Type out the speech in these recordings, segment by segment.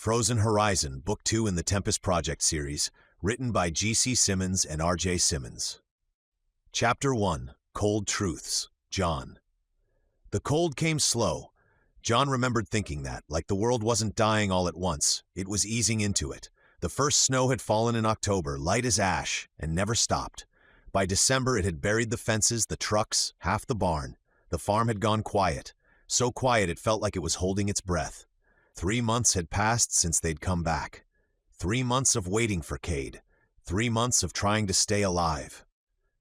Frozen Horizon, Book 2 in the Tempest Project series, written by G.C. Simmons and R.J. Simmons. Chapter 1, Cold Truths, John. The cold came slow. John remembered thinking that, like the world wasn't dying all at once, it was easing into it. The first snow had fallen in October, light as ash, and never stopped. By December it had buried the fences, the trucks, half the barn. The farm had gone quiet, so quiet it felt like it was holding its breath. 3 months had passed since they'd come back. 3 months of waiting for Kade. 3 months of trying to stay alive.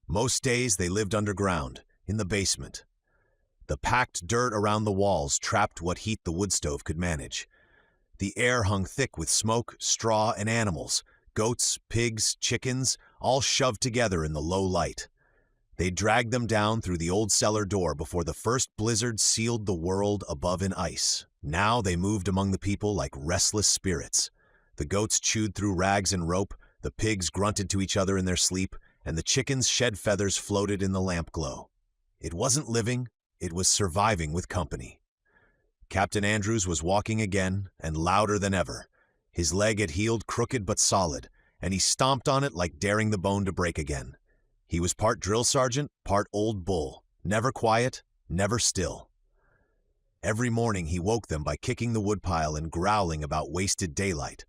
Most days they lived underground, in the basement. The packed dirt around the walls trapped what heat the wood stove could manage. The air hung thick with smoke, straw, and animals, goats, pigs, chickens, all shoved together in the low light. They dragged them down through the old cellar door before the first blizzard sealed the world above in ice. Now they moved among the people like restless spirits. The goats chewed through rags and rope, the pigs grunted to each other in their sleep, and the chickens' shed feathers floated in the lamp glow. It wasn't living, it was surviving with company. Captain Andrews was walking again, and louder than ever. His leg had healed crooked but solid, and he stomped on it like daring the bone to break again. He was part drill sergeant, part old bull, never quiet, never still. Every morning he woke them by kicking the woodpile and growling about wasted daylight.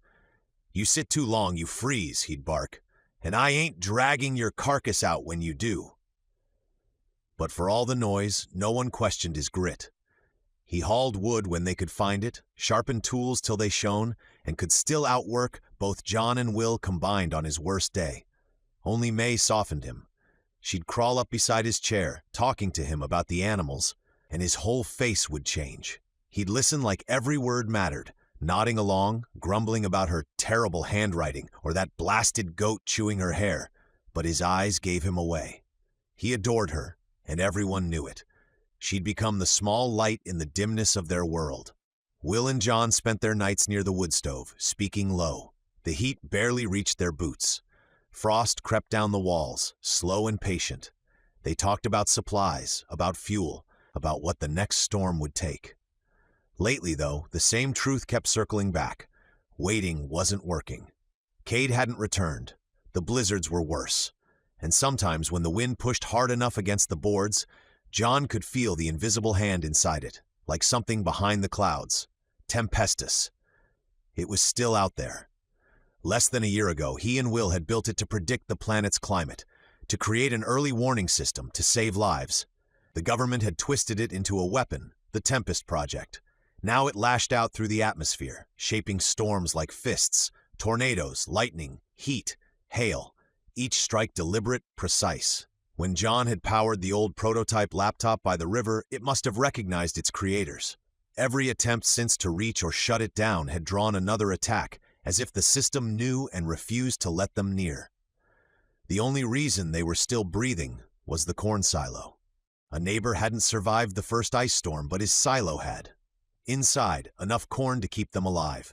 "You sit too long, you freeze," he'd bark, "and I ain't dragging your carcass out when you do." But for all the noise, no one questioned his grit. He hauled wood when they could find it, sharpened tools till they shone, and could still outwork both John and Will combined on his worst day. Only May softened him. She'd crawl up beside his chair, talking to him about the animals, and his whole face would change. He'd listen like every word mattered, nodding along, grumbling about her terrible handwriting or that blasted goat chewing her hair, but his eyes gave him away. He adored her, and everyone knew it. She'd become the small light in the dimness of their world. Will and John spent their nights near the wood stove, speaking low. The heat barely reached their boots. Frost crept down the walls, slow and patient. They talked about supplies, about fuel, about what the next storm would take. Lately, though, the same truth kept circling back. Waiting wasn't working. Kade hadn't returned. The blizzards were worse. And sometimes when the wind pushed hard enough against the boards, John could feel the invisible hand inside it, like something behind the clouds. Tempest. It was still out there. Less than a year ago, he and Will had built it to predict the planet's climate, to create an early warning system to save lives. The government had twisted it into a weapon, the Tempest Project. Now it lashed out through the atmosphere, shaping storms like fists, tornadoes, lightning, heat, hail, each strike deliberate, precise. When John had powered the old prototype laptop by the river, it must have recognized its creators. Every attempt since to reach or shut it down had drawn another attack, as if the system knew and refused to let them near. The only reason they were still breathing was the corn silo. A neighbor hadn't survived the first ice storm, but his silo had. Inside, enough corn to keep them alive.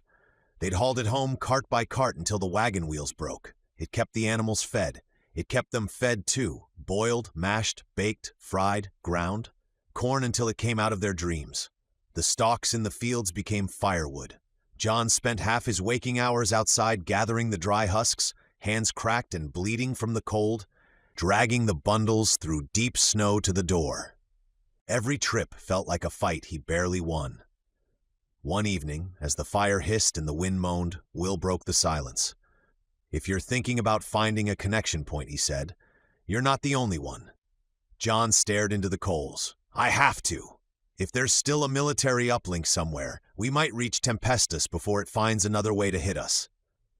They'd hauled it home cart by cart until the wagon wheels broke. It kept the animals fed. It kept them fed too, boiled, mashed, baked, fried, ground. Corn until it came out of their dreams. The stalks in the fields became firewood. John spent half his waking hours outside gathering the dry husks, hands cracked and bleeding from the cold, dragging the bundles through deep snow to the door. Every trip felt like a fight he barely won. One evening, as the fire hissed and the wind moaned, Will broke the silence. "If you're thinking about finding a connection point," he said, "you're not the only one." John stared into the coals. "I have to. If there's still a military uplink somewhere, we might reach Tempest before it finds another way to hit us."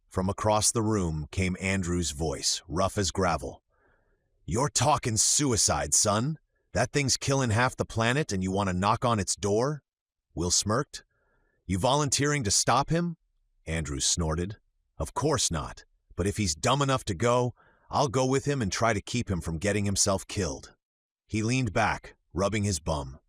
From across the room came Andrew's voice, rough as gravel. "You're talking suicide, son. That thing's killing half the planet and you want to knock on its door?" Will smirked. "You volunteering to stop him?" Andrews snorted. "Of course not. But if he's dumb enough to go, I'll go with him and try to keep him from getting himself killed." He leaned back, rubbing his bum.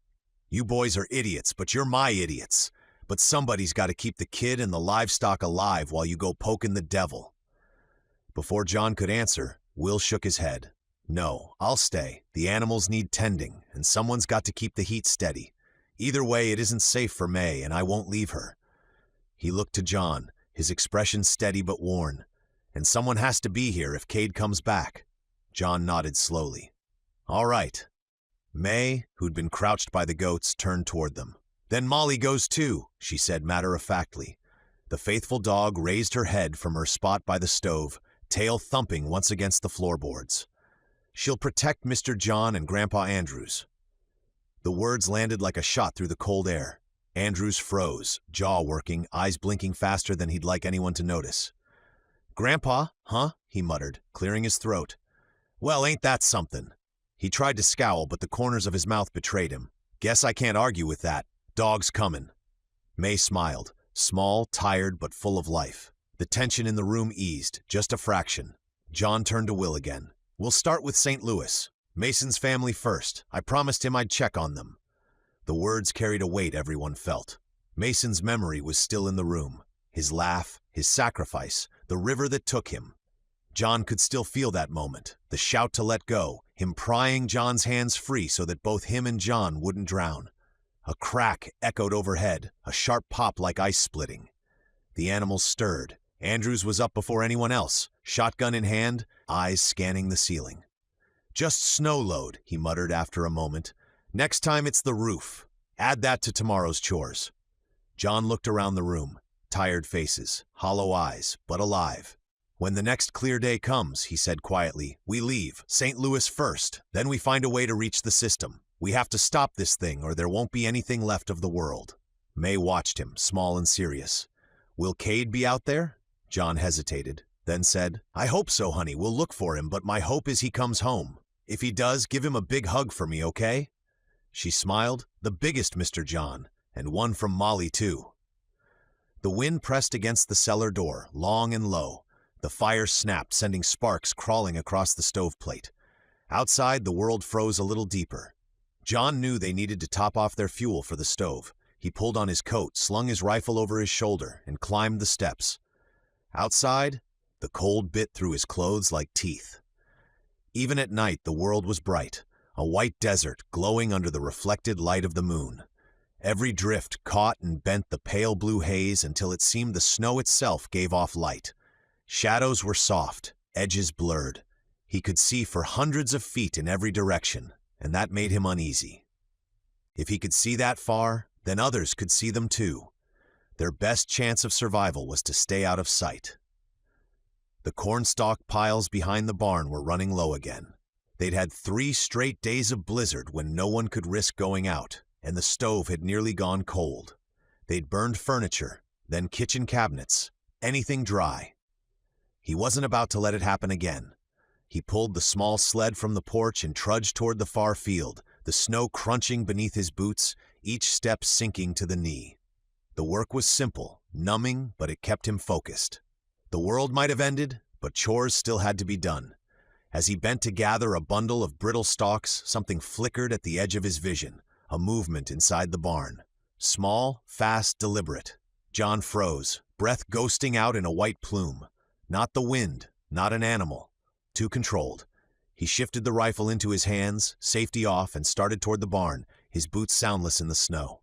"You boys are idiots, but you're my idiots. But somebody's got to keep the kid and the livestock alive while you go poking the devil." Before John could answer, Will shook his head. "No, I'll stay. The animals need tending, and someone's got to keep the heat steady. Either way, it isn't safe for May, and I won't leave her." He looked to John, his expression steady but worn. "And someone has to be here if Kade comes back." John nodded slowly. "All right." May, who'd been crouched by the goats, turned toward them. "Then Molly goes too," she said matter-of-factly. The faithful dog raised her head from her spot by the stove, tail thumping once against the floorboards. "She'll protect Mr. John and Grandpa Andrews." The words landed like a shot through the cold air. Andrews froze, jaw working, eyes blinking faster than he'd like anyone to notice. "Grandpa, huh?" he muttered, clearing his throat. "Well, ain't that something?" He tried to scowl, but the corners of his mouth betrayed him. "Guess I can't argue with that. Dog's coming." May smiled, small, tired, but full of life. The tension in the room eased, just a fraction. John turned to Will again. "We'll start with St. Louis. Mason's family first. I promised him I'd check on them." The words carried a weight everyone felt. Mason's memory was still in the room. His laugh, his sacrifice, the river that took him. John could still feel that moment, the shout to let go, him prying John's hands free so that both him and John wouldn't drown. A crack echoed overhead, a sharp pop like ice splitting. The animals stirred. Andrews was up before anyone else, shotgun in hand, eyes scanning the ceiling. "Just snow load," he muttered after a moment. "Next time it's the roof. Add that to tomorrow's chores." John looked around the room. Tired faces, hollow eyes, but alive. "When the next clear day comes," he said quietly, "we leave. St. Louis first. Then we find a way to reach the system. We have to stop this thing or there won't be anything left of the world." May watched him, small and serious. "Will Kade be out there?" John hesitated, then said, "I hope so, honey. We'll look for him, but my hope is he comes home. If he does, give him a big hug for me, okay?" She smiled, "The biggest, Mr. John, and one from Molly, too." The wind pressed against the cellar door, long and low. The fire snapped, sending sparks crawling across the stoveplate. Outside, the world froze a little deeper. John knew they needed to top off their fuel for the stove. He pulled on his coat, slung his rifle over his shoulder, and climbed the steps. Outside, the cold bit through his clothes like teeth. Even at night, the world was bright, a white desert glowing under the reflected light of the moon. Every drift caught and bent the pale blue haze until it seemed the snow itself gave off light. Shadows were soft, edges blurred. He could see for hundreds of feet in every direction, and that made him uneasy. If he could see that far, then others could see them too. Their best chance of survival was to stay out of sight. The cornstalk piles behind the barn were running low again. They'd had 3 straight days of blizzard when no one could risk going out, and the stove had nearly gone cold. They'd burned furniture, then kitchen cabinets, anything dry. He wasn't about to let it happen again. He pulled the small sled from the porch and trudged toward the far field, the snow crunching beneath his boots, each step sinking to the knee. The work was simple, numbing, but it kept him focused. The world might have ended, but chores still had to be done. As he bent to gather a bundle of brittle stalks, something flickered at the edge of his vision, a movement inside the barn. Small, fast, deliberate. John froze, breath ghosting out in a white plume. Not the wind, not an animal. Too controlled. He shifted the rifle into his hands, safety off, and started toward the barn, his boots soundless in the snow.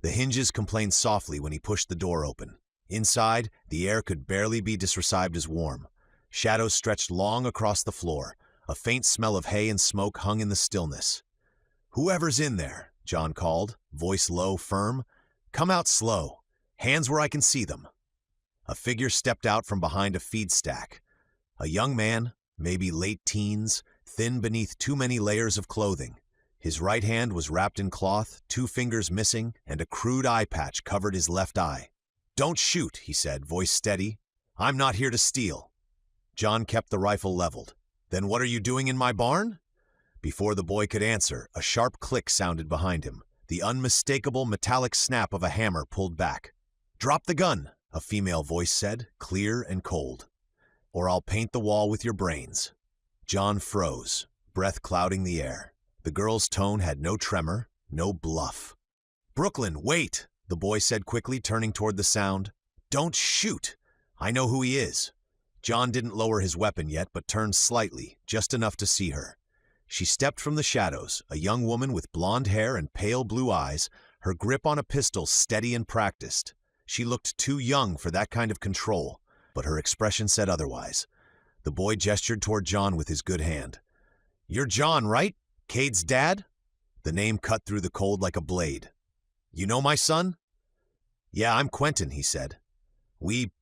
The hinges complained softly when he pushed the door open. Inside, the air could barely be described as warm. Shadows stretched long across the floor. A faint smell of hay and smoke hung in the stillness. "Whoever's in there," John called, voice low, firm. "Come out slow. Hands where I can see them." A figure stepped out from behind a feed stack. A young man, maybe late teens, thin beneath too many layers of clothing. His right hand was wrapped in cloth, 2 fingers missing, and a crude eye patch covered his left eye. "Don't shoot," he said, voice steady. "I'm not here to steal." John kept the rifle leveled. "Then what are you doing in my barn?" Before the boy could answer, a sharp click sounded behind him, the unmistakable metallic snap of a hammer pulled back. "Drop the gun," a female voice said, clear and cold. "Or I'll paint the wall with your brains." John froze, breath clouding the air. The girl's tone had no tremor, no bluff. "Brooklyn, wait," the boy said quickly, turning toward the sound. "Don't shoot. I know who he is." John didn't lower his weapon yet, but turned slightly, just enough to see her. She stepped from the shadows, a young woman with blonde hair and pale blue eyes, her grip on a pistol steady and practiced. She looked too young for that kind of control, but her expression said otherwise. The boy gestured toward John with his good hand. "You're John, right? Kade's dad?" The name cut through the cold like a blade. "You know my son?" "Yeah, I'm Quentin," he said.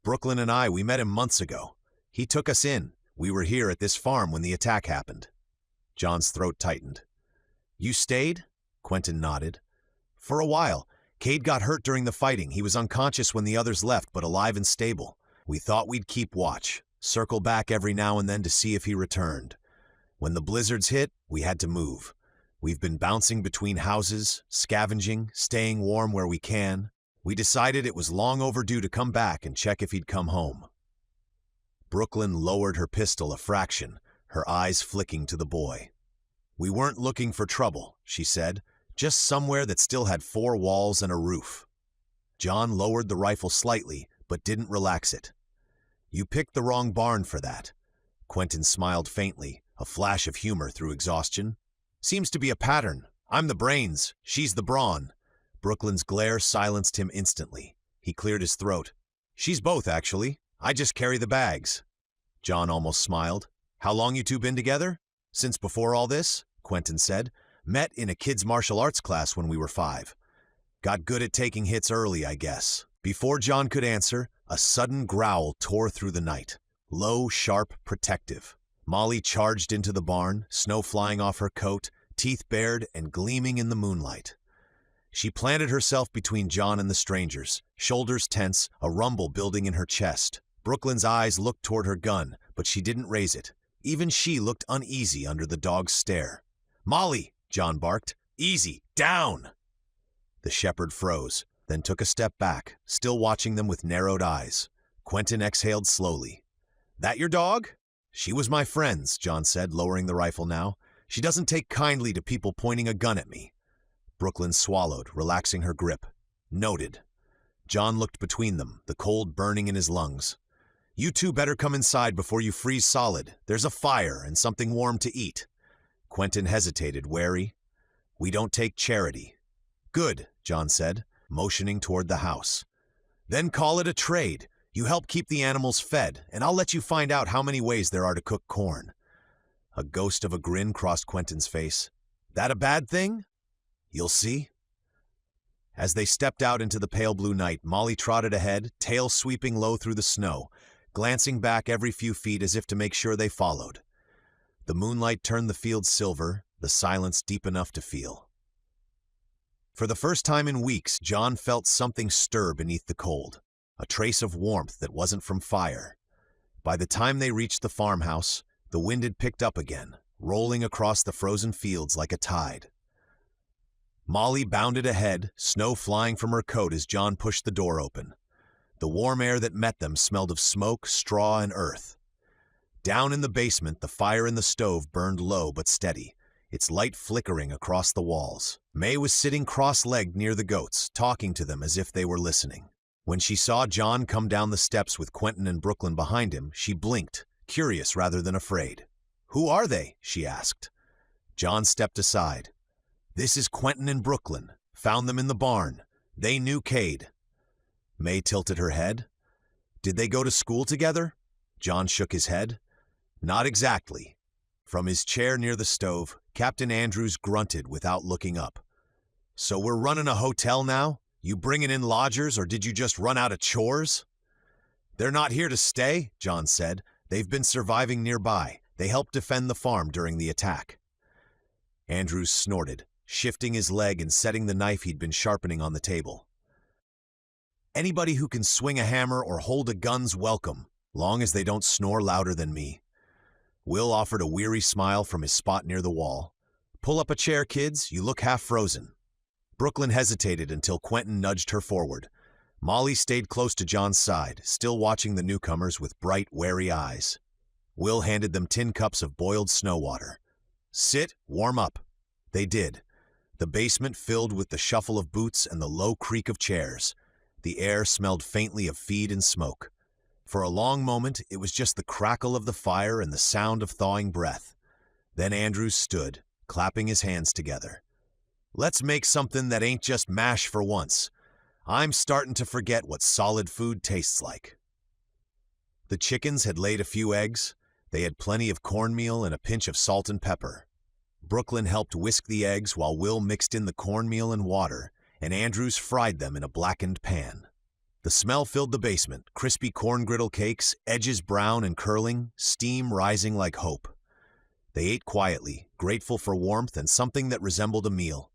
Brooklyn and I, we met him months ago. He took us in. We were here at this farm when the attack happened." John's throat tightened. "You stayed?" Quentin nodded. "For a while. Kade got hurt during the fighting. He was unconscious when the others left, but alive and stable. We thought we'd keep watch, circle back every now and then to see if he returned. When the blizzards hit, we had to move. We've been bouncing between houses, scavenging, staying warm where we can. We decided it was long overdue to come back and check if he'd come home." Brooklyn lowered her pistol a fraction, her eyes flicking to the boy. "We weren't looking for trouble," she said, "just somewhere that still had 4 walls and a roof." John lowered the rifle slightly, but didn't relax it. "You picked the wrong barn for that." Quentin smiled faintly, a flash of humor through exhaustion. "Seems to be a pattern. I'm the brains, she's the brawn." Brooklyn's glare silenced him instantly. He cleared his throat. "She's both, actually. I just carry the bags." John almost smiled. "How long you two been together?" "Since before all this," Quentin said. "Met in a kids' martial arts class when we were 5. Got good at taking hits early, I guess." Before John could answer, a sudden growl tore through the night. Low, sharp, protective. Molly charged into the barn, snow flying off her coat, teeth bared and gleaming in the moonlight. She planted herself between John and the strangers, shoulders tense, a rumble building in her chest. Brooklyn's eyes looked toward her gun, but she didn't raise it. Even she looked uneasy under the dog's stare. "Molly!" John barked. "Easy! Down!" The shepherd froze, then took a step back, still watching them with narrowed eyes. Quentin exhaled slowly. "That your dog?" "She was my friend's," John said, lowering the rifle now. "She doesn't take kindly to people pointing a gun at me." Brooklyn swallowed, relaxing her grip. "Noted." John looked between them, the cold burning in his lungs. "You two better come inside before you freeze solid. There's a fire and something warm to eat." Quentin hesitated, wary. "We don't take charity." "Good," John said, motioning toward the house. "Then call it a trade. You help keep the animals fed, and I'll let you find out how many ways there are to cook corn." A ghost of a grin crossed Quentin's face. "That a bad thing?" "You'll see." As they stepped out into the pale blue night, Molly trotted ahead, tail sweeping low through the snow, glancing back every few feet as if to make sure they followed. The moonlight turned the fields silver, the silence deep enough to feel. For the first time in weeks, John felt something stir beneath the cold, a trace of warmth that wasn't from fire. By the time they reached the farmhouse, the wind had picked up again, rolling across the frozen fields like a tide. Molly bounded ahead, snow flying from her coat as John pushed the door open. The warm air that met them smelled of smoke, straw, and earth. Down in the basement, the fire in the stove burned low but steady, its light flickering across the walls. May was sitting cross-legged near the goats, talking to them as if they were listening. When she saw John come down the steps with Quentin and Brooklyn behind him, she blinked, curious rather than afraid. "Who are they?" she asked. John stepped aside. "This is Quentin and Brooklyn. Found them in the barn. They knew Kade." May tilted her head. "Did they go to school together?" John shook his head. "Not exactly." From his chair near the stove, Captain Andrews grunted without looking up. "So we're running a hotel now? You bringing in lodgers, or did you just run out of chores?" "They're not here to stay," John said. "They've been surviving nearby. They helped defend the farm during the attack." Andrews snorted, shifting his leg and setting the knife he'd been sharpening on the table. "Anybody who can swing a hammer or hold a gun's welcome, long as they don't snore louder than me." Will offered a weary smile from his spot near the wall. "Pull up a chair, kids. You look half frozen." Brooklyn hesitated until Quentin nudged her forward. Molly stayed close to John's side, still watching the newcomers with bright, wary eyes. Will handed them tin cups of boiled snow water. "Sit, warm up." They did. The basement filled with the shuffle of boots and the low creak of chairs. The air smelled faintly of feed and smoke. For a long moment, it was just the crackle of the fire and the sound of thawing breath. Then Andrews stood, clapping his hands together. "Let's make something that ain't just mash for once. I'm starting to forget what solid food tastes like. The chickens had laid a few eggs. They had plenty of cornmeal and a pinch of salt and pepper. Brooklyn helped whisk the eggs while Will mixed in the cornmeal and water, and Andrews fried them in a blackened pan. The smell filled the basement, crispy corn griddle cakes, edges brown and curling, steam rising like hope. They ate quietly, grateful for warmth and something that resembled a meal.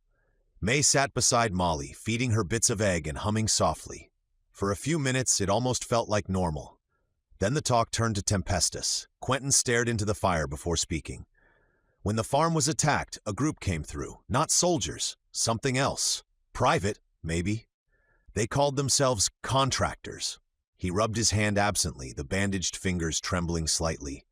May sat beside Molly, feeding her bits of egg and humming softly. For a few minutes, it almost felt like normal. Then the talk turned to Tempestus. Quentin stared into the fire before speaking. When the farm was attacked, a group came through. Not soldiers, something else. Private, maybe. They called themselves contractors. He rubbed his hand absently, the bandaged fingers trembling slightly.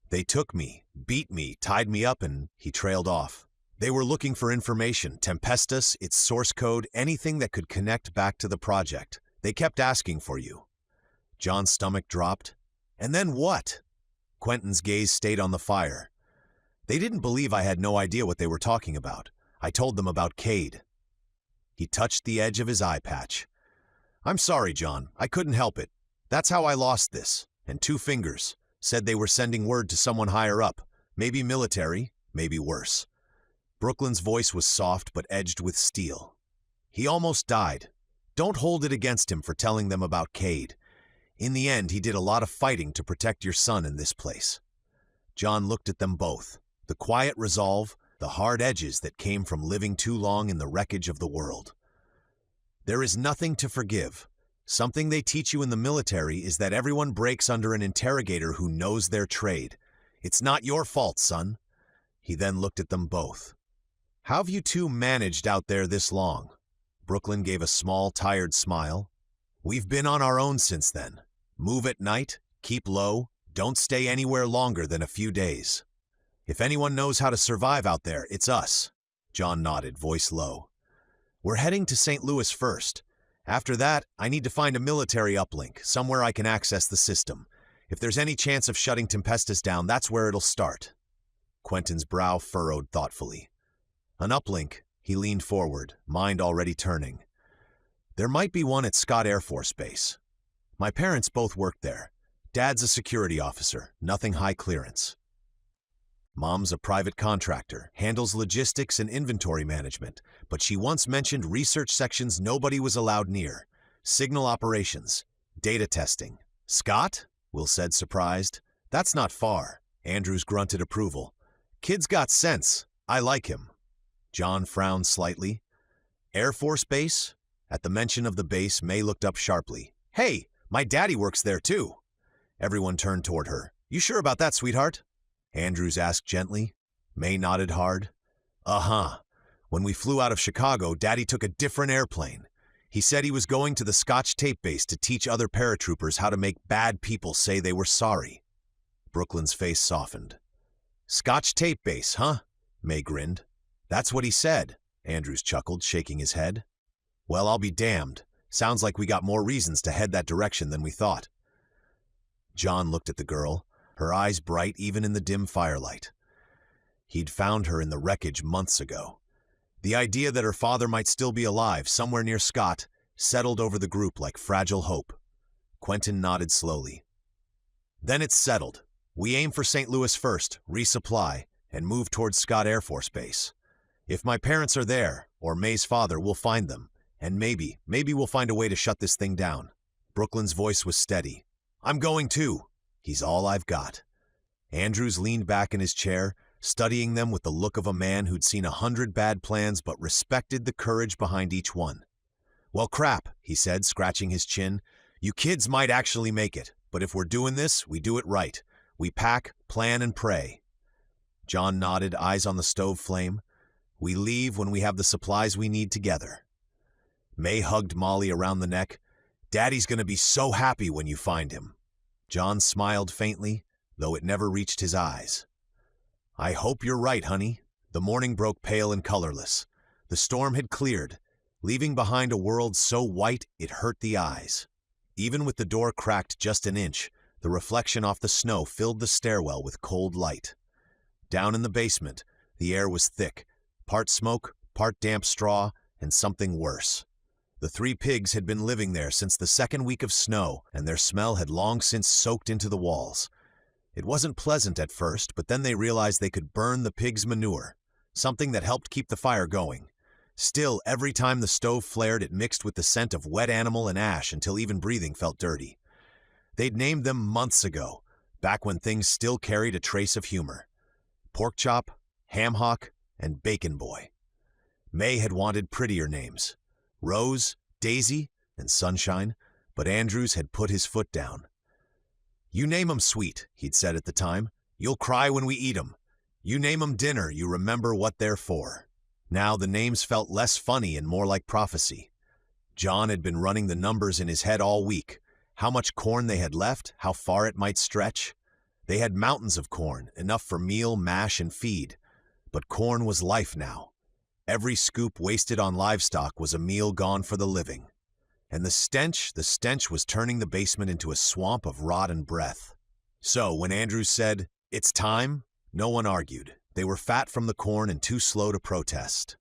They took me, beat me, tied me up, and he trailed off. They were looking for information, Tempestus, its source code, anything that could connect back to the project. They kept asking for you. John's stomach dropped. And then what? Quentin's gaze stayed on the fire. They didn't believe I had no idea what they were talking about. I told them about Kade. He touched the edge of his eye patch. I'm sorry, John. I couldn't help it. That's how I lost this. And 2 fingers. Said they were sending word to someone higher up. Maybe military, maybe worse. Brooklyn's voice was soft but edged with steel. He almost died. Don't hold it against him for telling them about Kade. In the end, he did a lot of fighting to protect your son in this place. John looked at them both. The quiet resolve, the hard edges that came from living too long in the wreckage of the world. There is nothing to forgive. Something they teach you in the military is that everyone breaks under an interrogator who knows their trade. It's not your fault, son. He then looked at them both. How have you two managed out there this long? Brooklyn gave a small, tired smile. We've been on our own since then. Move at night, keep low, don't stay anywhere longer than a few days. If anyone knows how to survive out there, it's us. John nodded, voice low. We're heading to St. Louis first. After that, I need to find a military uplink, somewhere I can access the system. If there's any chance of shutting Tempestus down, that's where it'll start. Quentin's brow furrowed thoughtfully. An uplink, he leaned forward, mind already turning. There might be one at Scott Air Force Base. My parents both worked there. Dad's a security officer, nothing high clearance. Mom's a private contractor, handles logistics and inventory management, but she once mentioned research sections nobody was allowed near. Signal operations, data testing. Scott? Will said, surprised. That's not far. Andrews grunted approval. Kid's got sense. I like him. John frowned slightly. Air Force Base? At the mention of the base, May looked up sharply. Hey, my daddy works there too. Everyone turned toward her. You sure about that, sweetheart? Andrews asked gently. May nodded hard. Uh-huh. When we flew out of Chicago, Daddy took a different airplane. He said he was going to the Scotch tape base to teach other paratroopers how to make bad people say they were sorry. Brooklyn's face softened. Scotch tape base, huh? May grinned. That's what he said, Andrews chuckled, shaking his head. Well, I'll be damned. Sounds like we got more reasons to head that direction than we thought. John looked at the girl, her eyes bright even in the dim firelight. He'd found her in the wreckage months ago. The idea that her father might still be alive somewhere near Scott settled over the group like fragile hope. Quentin nodded slowly. Then it's settled. We aim for St. Louis first, resupply, and move towards Scott Air Force Base. If my parents are there, or May's father, we'll find them. And maybe we'll find a way to shut this thing down. Brooklyn's voice was steady. I'm going too. He's all I've got. Andrews leaned back in his chair, studying them with the look of a man who'd seen 100 bad plans but respected the courage behind each one. Well, crap, he said, scratching his chin. You kids might actually make it, but if we're doing this, we do it right. We pack, plan, and pray. John nodded, eyes on the stove flame. We leave when we have the supplies we need together. May hugged Molly around the neck. Daddy's gonna be so happy when you find him. John smiled faintly, though it never reached his eyes. I hope you're right, honey. The morning broke pale and colorless. The storm had cleared, leaving behind a world so white it hurt the eyes. Even with the door cracked just an inch, the reflection off the snow filled the stairwell with cold light. Down in the basement, the air was thick, part smoke, part damp straw, and something worse. The 3 pigs had been living there since the 2nd week of snow, and their smell had long since soaked into the walls. It wasn't pleasant at first, but then they realized they could burn the pigs' manure, something that helped keep the fire going. Still, every time the stove flared, it mixed with the scent of wet animal and ash until even breathing felt dirty. They'd named them months ago, back when things still carried a trace of humor. Pork Chop, Ham Hock, and Bacon Boy. May had wanted prettier names. Rose, Daisy, and Sunshine, but Andrews had put his foot down. "You name 'em sweet," he'd said at the time. "You'll cry when we eat 'em. You name 'em dinner, you remember what they're for." Now the names felt less funny and more like prophecy. John had been running the numbers in his head all week. How much corn they had left, how far it might stretch. They had mountains of corn, enough for meal, mash, and feed. But corn was life now. Every scoop wasted on livestock was a meal gone for the living. And the stench was turning the basement into a swamp of rot and breath. So when Andrews said, "It's time," no one argued. They were fat from the corn and too slow to protest.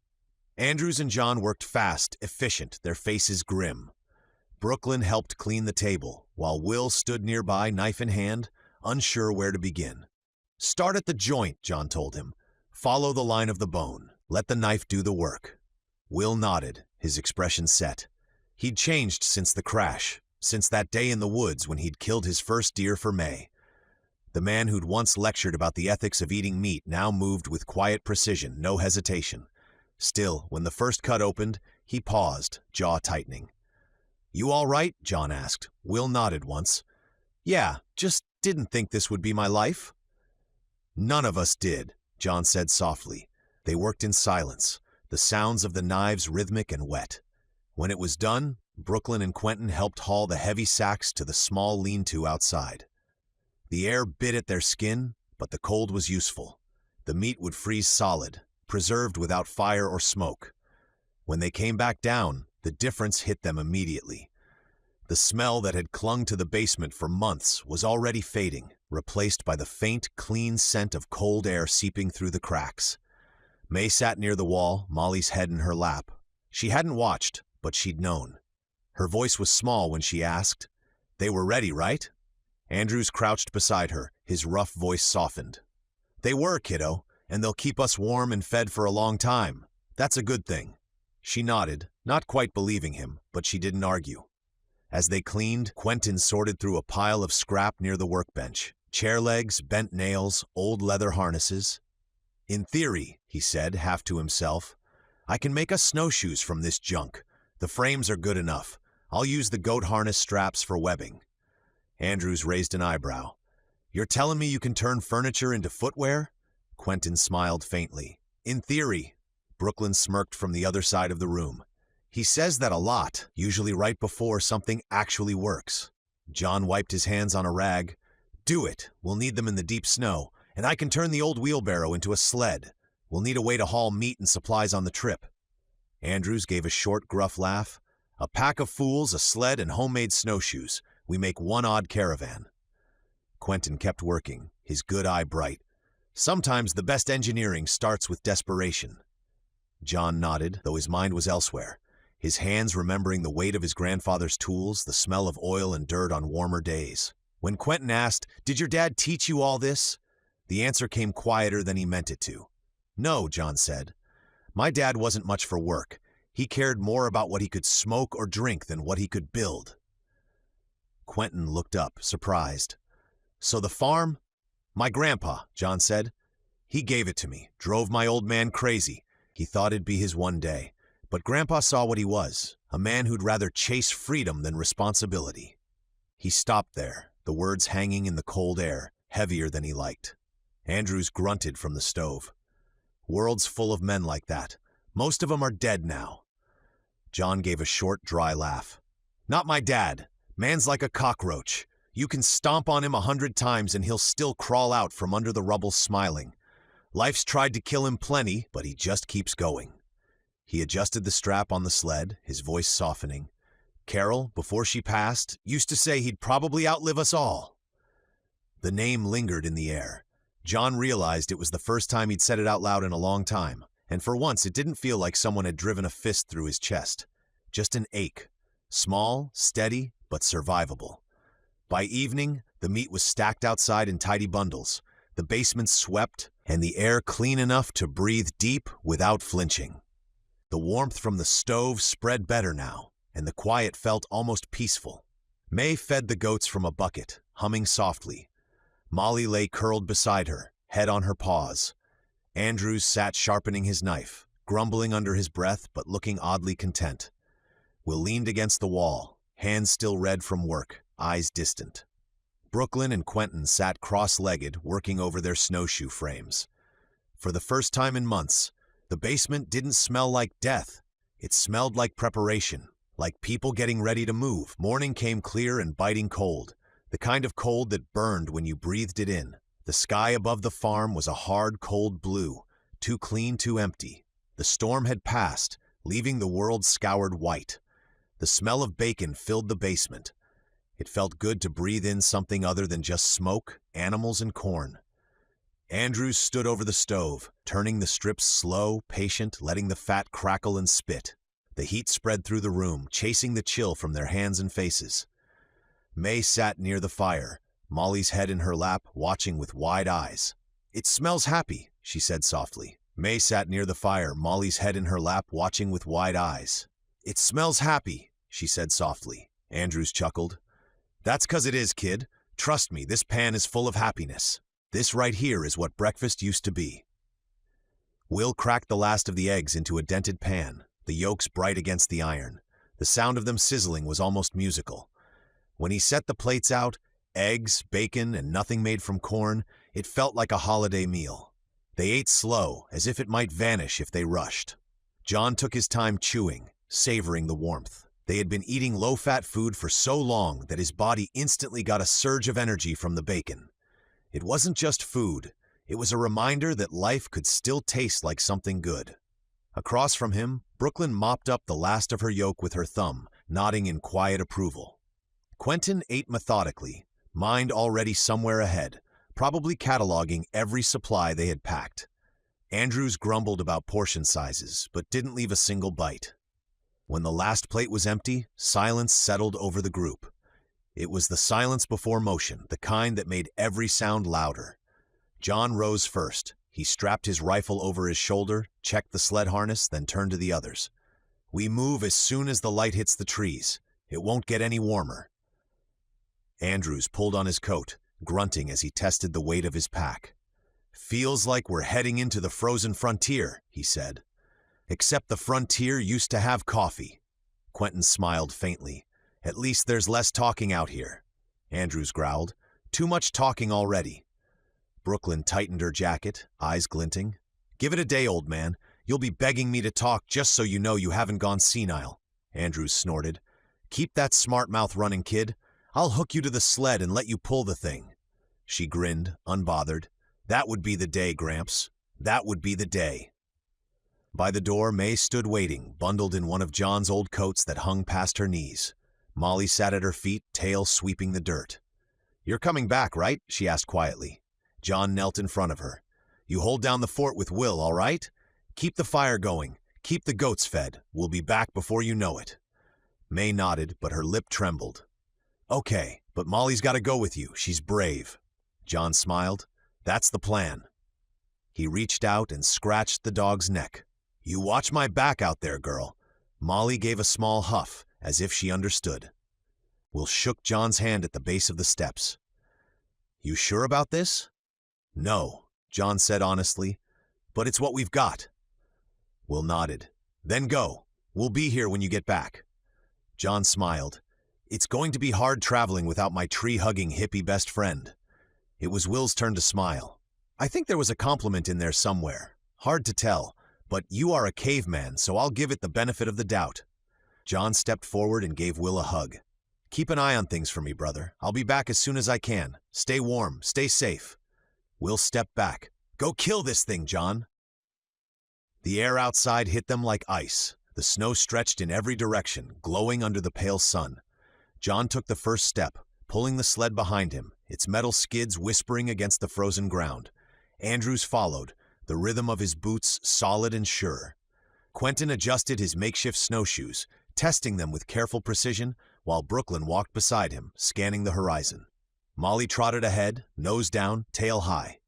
Andrews and John worked fast, efficient, their faces grim. Brooklyn helped clean the table, while Will stood nearby, knife in hand, unsure where to begin. "Start at the joint," John told him. "Follow the line of the bone. Let the knife do the work." Will nodded, his expression set. He'd changed since the crash, since that day in the woods when he'd killed his first deer for May. The man who'd once lectured about the ethics of eating meat now moved with quiet precision, no hesitation. Still, when the first cut opened, he paused, jaw tightening. "You all right?" John asked. Will nodded once. "Yeah, just didn't think this would be my life." "None of us did," John said softly. They worked in silence, the sounds of the knives rhythmic and wet. When it was done, Brooklyn and Quentin helped haul the heavy sacks to the small lean-to outside. The air bit at their skin, but the cold was useful. The meat would freeze solid, preserved without fire or smoke. When they came back down, the difference hit them immediately. The smell that had clung to the basement for months was already fading, replaced by the faint, clean scent of cold air seeping through the cracks. May sat near the wall, Molly's head in her lap. She hadn't watched, but she'd known. Her voice was small when she asked, "They were ready, right?" Andrews crouched beside her, his rough voice softened. "They were, kiddo, and they'll keep us warm and fed for a long time. That's a good thing." She nodded, not quite believing him, but she didn't argue. As they cleaned, Quentin sorted through a pile of scrap near the workbench. Chair legs, bent nails, old leather harnesses. "In theory," he said, half to himself, "I can make us snowshoes from this junk. The frames are good enough. I'll use the goat harness straps for webbing." Andrews raised an eyebrow. "You're telling me you can turn furniture into footwear?" Quentin smiled faintly. "In theory." Brooklyn smirked from the other side of the room. "He says that a lot, usually right before something actually works." John wiped his hands on a rag. "Do it. We'll need them in the deep snow, and I can turn the old wheelbarrow into a sled. We'll need a way to haul meat and supplies on the trip." Andrews gave a short, gruff laugh. "A pack of fools, a sled, and homemade snowshoes. We make one odd caravan." Quentin kept working, his good eye bright. "Sometimes the best engineering starts with desperation." John nodded, though his mind was elsewhere, his hands remembering the weight of his grandfather's tools, the smell of oil and dirt on warmer days. When Quentin asked, "Did your dad teach you all this?" the answer came quieter than he meant it to. "No," John said. "My dad wasn't much for work. He cared more about what he could smoke or drink than what he could build." Quentin looked up, surprised. "So the farm?" "My grandpa," John said. "He gave it to me, drove my old man crazy. He thought it'd be his one day. But Grandpa saw what he was, a man who'd rather chase freedom than responsibility." He stopped there, the words hanging in the cold air, heavier than he liked. Andrews grunted from the stove. "World's full of men like that. Most of them are dead now." John gave a short, dry laugh. "Not my dad. Man's like a cockroach. You can stomp on him 100 times and he'll still crawl out from under the rubble smiling. Life's tried to kill him plenty, but he just keeps going." He adjusted the strap on the sled, his voice softening. "Carol, before she passed, used to say he'd probably outlive us all." The name lingered in the air. John realized it was the first time he'd said it out loud in a long time, and for once it didn't feel like someone had driven a fist through his chest. just an ache. Small, steady, but survivable. By evening, the meat was stacked outside in tidy bundles, the basement swept, and the air clean enough to breathe deep without flinching. The warmth from the stove spread better now, and the quiet felt almost peaceful. May fed the goats from a bucket, humming softly. Molly lay curled beside her, head on her paws. Andrews sat sharpening his knife, grumbling under his breath but looking oddly content. Will leaned against the wall, hands still red from work, eyes distant. Brooklyn and Quentin sat cross-legged, working over their snowshoe frames. For the first time in months, the basement didn't smell like death. It smelled like preparation, like people getting ready to move. Morning came clear and biting cold, the kind of cold that burned when you breathed it in. The sky above the farm was a hard, cold blue, too clean, too empty. The storm had passed, leaving the world scoured white. The smell of bacon filled the basement. It felt good to breathe in something other than just smoke, animals, and corn. Andrews stood over the stove, turning the strips slow, patient, letting the fat crackle and spit. The heat spread through the room, chasing the chill from their hands and faces. May sat near the fire, Molly's head in her lap, watching with wide eyes. "It smells happy," she said softly. May sat near the fire, Molly's head in her lap, watching with wide eyes. "It smells happy," she said softly. Andrews chuckled. "That's 'cause it is, kid. Trust me, this pan is full of happiness. This right here is what breakfast used to be." Will cracked the last of the eggs into a dented pan, the yolks bright against the iron. The sound of them sizzling was almost musical. When he set the plates out, eggs, bacon, and nothing made from corn, it felt like a holiday meal. They ate slow, as if it might vanish if they rushed. John took his time chewing, savoring the warmth. They had been eating low-fat food for so long that his body instantly got a surge of energy from the bacon. It wasn't just food. It was a reminder that life could still taste like something good. Across from him, Brooklyn mopped up the last of her yolk with her thumb, nodding in quiet approval. Quentin ate methodically, mind already somewhere ahead, probably cataloging every supply they had packed. Andrews grumbled about portion sizes, but didn't leave a single bite. When the last plate was empty, silence settled over the group. It was the silence before motion, the kind that made every sound louder. John rose first. He strapped his rifle over his shoulder, checked the sled harness, then turned to the others. "We move as soon as the light hits the trees. It won't get any warmer." Andrews pulled on his coat, grunting as he tested the weight of his pack. "Feels like we're heading into the frozen frontier," he said. "Except the frontier used to have coffee." Quentin smiled faintly. "At least there's less talking out here." Andrews growled. "Too much talking already." Brooklyn tightened her jacket, eyes glinting. "Give it a day, old man. You'll be begging me to talk just so you know you haven't gone senile." Andrews snorted. "Keep that smart mouth running, kid. I'll hook you to the sled and let you pull the thing." She grinned, unbothered. "That would be the day, Gramps. That would be the day." By the door, May stood waiting, bundled in one of John's old coats that hung past her knees. Molly sat at her feet, tail sweeping the dirt. "You're coming back, right?" she asked quietly. John knelt in front of her. "You hold down the fort with Will, all right? Keep the fire going. Keep the goats fed. We'll be back before you know it." May nodded, but her lip trembled. "Okay, but Molly's got to go with you. She's brave." John smiled. "That's the plan." He reached out and scratched the dog's neck. "You watch my back out there, girl." Molly gave a small huff, as if she understood. Will shook John's hand at the base of the steps. "You sure about this?" "No," John said honestly, "but it's what we've got." Will nodded. "Then go. We'll be here when you get back." John smiled. "It's going to be hard traveling without my tree-hugging hippie best friend." It was Will's turn to smile. "I think there was a compliment in there somewhere. Hard to tell, but you are a caveman, so I'll give it the benefit of the doubt." John stepped forward and gave Will a hug. "Keep an eye on things for me, brother. I'll be back as soon as I can. Stay warm, stay safe." Will stepped back. "Go kill this thing, John." The air outside hit them like ice. The snow stretched in every direction, glowing under the pale sun. John took the first step, pulling the sled behind him, its metal skids whispering against the frozen ground. Andrews followed, the rhythm of his boots solid and sure. Quentin adjusted his makeshift snowshoes, testing them with careful precision while Brooklyn walked beside him, scanning the horizon. Molly trotted ahead, nose down, tail high.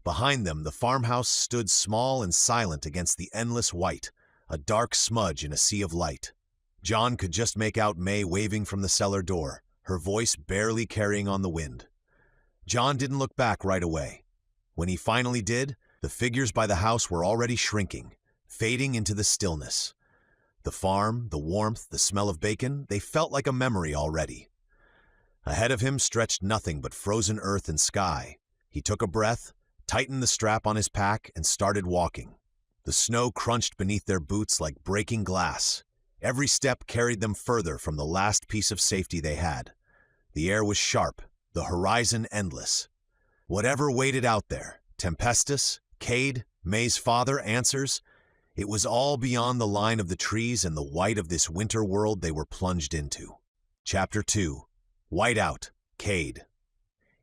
Behind them, the farmhouse stood small and silent against the endless white, a dark smudge in a sea of light. John could just make out May waving from the cellar door, her voice barely carrying on the wind. John didn't look back right away. When he finally did, the figures by the house were already shrinking, fading into the stillness. The farm, the warmth, the smell of bacon, they felt like a memory already. Ahead of him stretched nothing but frozen earth and sky. He took a breath, tightened the strap on his pack, and started walking. The snow crunched beneath their boots like breaking glass. Every step carried them further from the last piece of safety they had. The air was sharp, the horizon endless. Whatever waited out there, Tempestus, Kade, May's father, answers, it was all beyond the line of the trees and the white of this winter world they were plunged into. Chapter 2. Whiteout, Kade.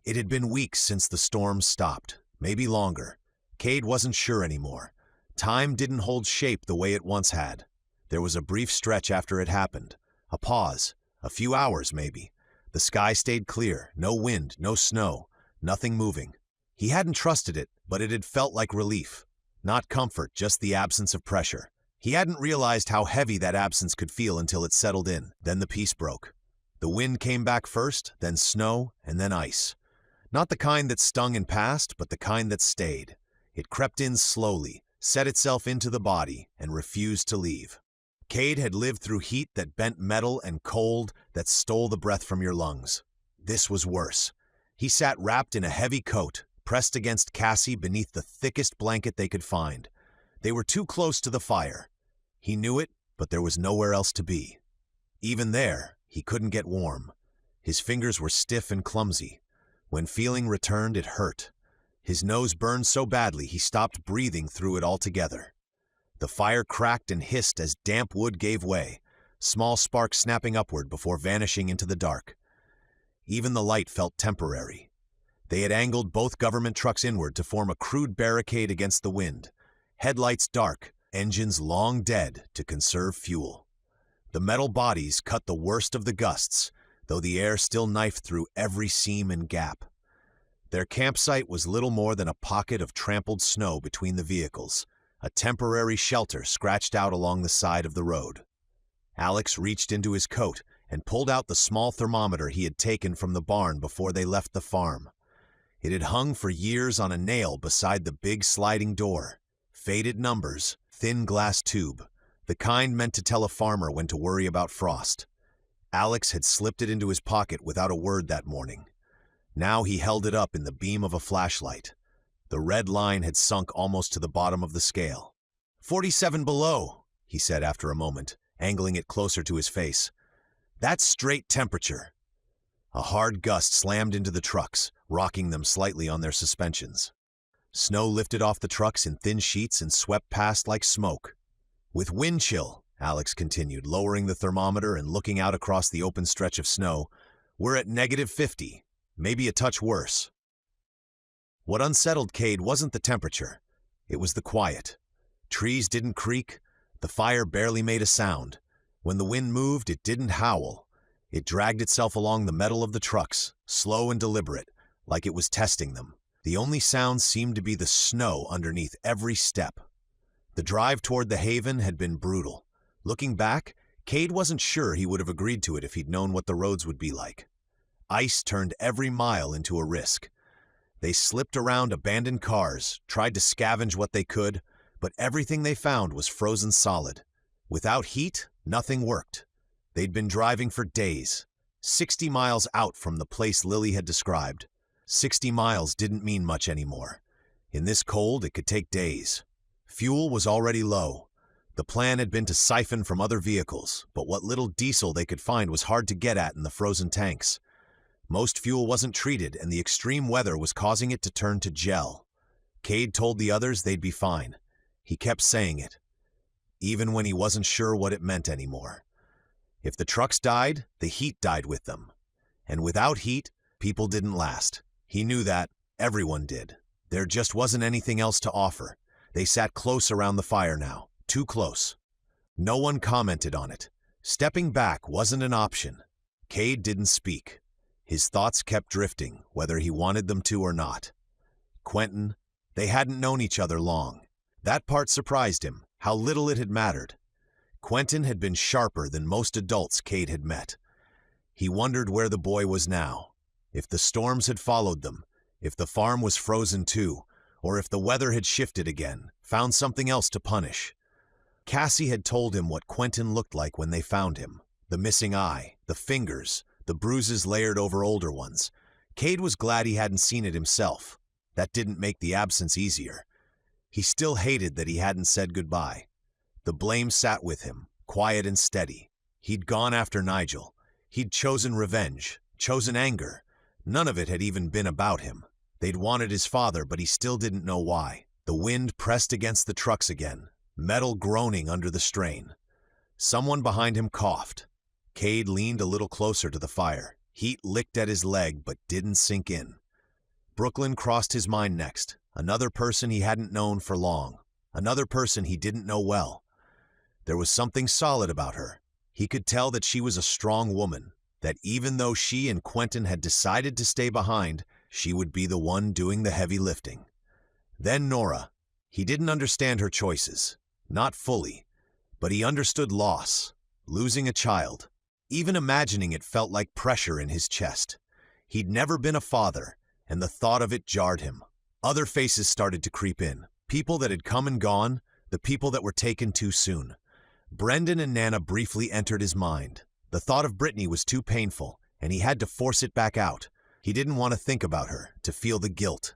It had been weeks since the storm stopped, maybe longer. Kade wasn't sure anymore. Time didn't hold shape the way it once had. There was a brief stretch after it happened, a pause, a few hours maybe. The sky stayed clear, no wind, no snow, nothing moving. He hadn't trusted it, but it had felt like relief. Not comfort, just the absence of pressure. He hadn't realized how heavy that absence could feel until it settled in. Then the peace broke. The wind came back first, then snow, and then ice. Not the kind that stung and passed, but the kind that stayed. It crept in slowly, set itself into the body, and refused to leave. Kade had lived through heat that bent metal and cold that stole the breath from your lungs. This was worse. He sat wrapped in a heavy coat, pressed against Cassie beneath the thickest blanket they could find. They were too close to the fire. He knew it, but there was nowhere else to be. Even there, he couldn't get warm. His fingers were stiff and clumsy. When feeling returned, it hurt. His nose burned so badly he stopped breathing through it altogether. The fire cracked and hissed as damp wood gave way, small sparks snapping upward before vanishing into the dark. Even the light felt temporary. They had angled both government trucks inward to form a crude barricade against the wind. Headlights dark, engines long dead to conserve fuel. The metal bodies cut the worst of the gusts, though the air still knifed through every seam and gap. Their campsite was little more than a pocket of trampled snow between the vehicles, a temporary shelter scratched out along the side of the road. Alex reached into his coat and pulled out the small thermometer he had taken from the barn before they left the farm. It had hung for years on a nail beside the big sliding door. Faded numbers, thin glass tube, the kind meant to tell a farmer when to worry about frost. Alex had slipped it into his pocket without a word that morning. Now he held it up in the beam of a flashlight. The red line had sunk almost to the bottom of the scale. 47 below, he said after a moment, angling it closer to his face. That's straight temperature. A hard gust slammed into the trucks, rocking them slightly on their suspensions. Snow lifted off the trucks in thin sheets and swept past like smoke. With wind chill, Alex continued, lowering the thermometer and looking out across the open stretch of snow, we're at -50, maybe a touch worse. What unsettled Kade wasn't the temperature. It was the quiet. Trees didn't creak. The fire barely made a sound. When the wind moved, it didn't howl. It dragged itself along the metal of the trucks, slow and deliberate, like it was testing them. The only sound seemed to be the snow underneath every step. The drive toward the haven had been brutal. Looking back, Kade wasn't sure he would have agreed to it if he'd known what the roads would be like. Ice turned every mile into a risk. They slipped around abandoned cars, tried to scavenge what they could, but everything they found was frozen solid. Without heat, nothing worked. They'd been driving for days, 60 miles out from the place Lily had described. 60 miles didn't mean much anymore. In this cold, it could take days. Fuel was already low. The plan had been to siphon from other vehicles, but what little diesel they could find was hard to get at in the frozen tanks. Most fuel wasn't treated, and the extreme weather was causing it to turn to gel. Kade told the others they'd be fine. He kept saying it, even when he wasn't sure what it meant anymore. If the trucks died, the heat died with them. And without heat, people didn't last. He knew that. Everyone did. There just wasn't anything else to offer. They sat close around the fire now, too close. No one commented on it. Stepping back wasn't an option. Kade didn't speak. His thoughts kept drifting, whether he wanted them to or not. Quentin, they hadn't known each other long. That part surprised him, how little it had mattered. Quentin had been sharper than most adults Kade had met. He wondered where the boy was now. If the storms had followed them, if the farm was frozen too, or if the weather had shifted again, found something else to punish. Cassie had told him what Quentin looked like when they found him. The missing eye, the fingers, the bruises layered over older ones. Kade was glad he hadn't seen it himself. That didn't make the absence easier. He still hated that he hadn't said goodbye. The blame sat with him, quiet and steady. He'd gone after Nigel. He'd chosen revenge, chosen anger. None of it had even been about him. They'd wanted his father, but he still didn't know why. The wind pressed against the trucks again, metal groaning under the strain. Someone behind him coughed. Kade leaned a little closer to the fire. Heat licked at his leg, but didn't sink in. Brooklyn crossed his mind next. Another person he hadn't known for long. Another person he didn't know well. There was something solid about her. He could tell that she was a strong woman, that even though she and Quentin had decided to stay behind, she would be the one doing the heavy lifting. Then Nora. He didn't understand her choices. Not fully. But he understood loss. Losing a child. Even imagining it felt like pressure in his chest. He'd never been a father, and the thought of it jarred him. Other faces started to creep in. People that had come and gone, the people that were taken too soon. Brendan and Nana briefly entered his mind. The thought of Brittany was too painful, and he had to force it back out. He didn't want to think about her, to feel the guilt.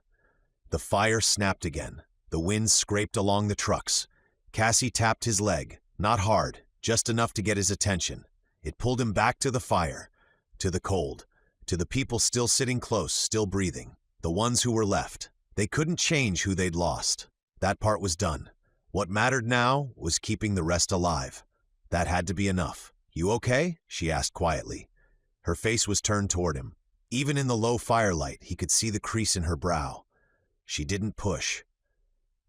The fire snapped again. The wind scraped along the trucks. Cassie tapped his leg, not hard, just enough to get his attention. It pulled him back to the fire, to the cold, to the people still sitting close, still breathing. The ones who were left. They couldn't change who they'd lost. That part was done. What mattered now was keeping the rest alive. That had to be enough. "You okay?" she asked quietly. Her face was turned toward him. Even in the low firelight, he could see the crease in her brow. She didn't push.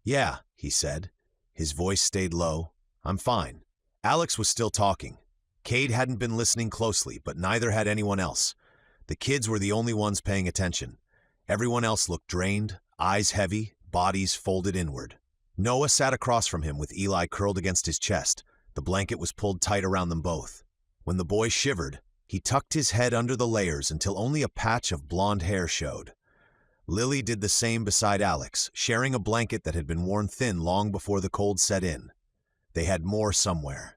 "Yeah," he said. His voice stayed low. "I'm fine." Alex was still talking. Kade hadn't been listening closely, but neither had anyone else. The kids were the only ones paying attention. Everyone else looked drained, eyes heavy, bodies folded inward. Noah sat across from him with Eli curled against his chest. The blanket was pulled tight around them both. When the boy shivered, he tucked his head under the layers until only a patch of blonde hair showed. Lily did the same beside Alex, sharing a blanket that had been worn thin long before the cold set in. They had more somewhere.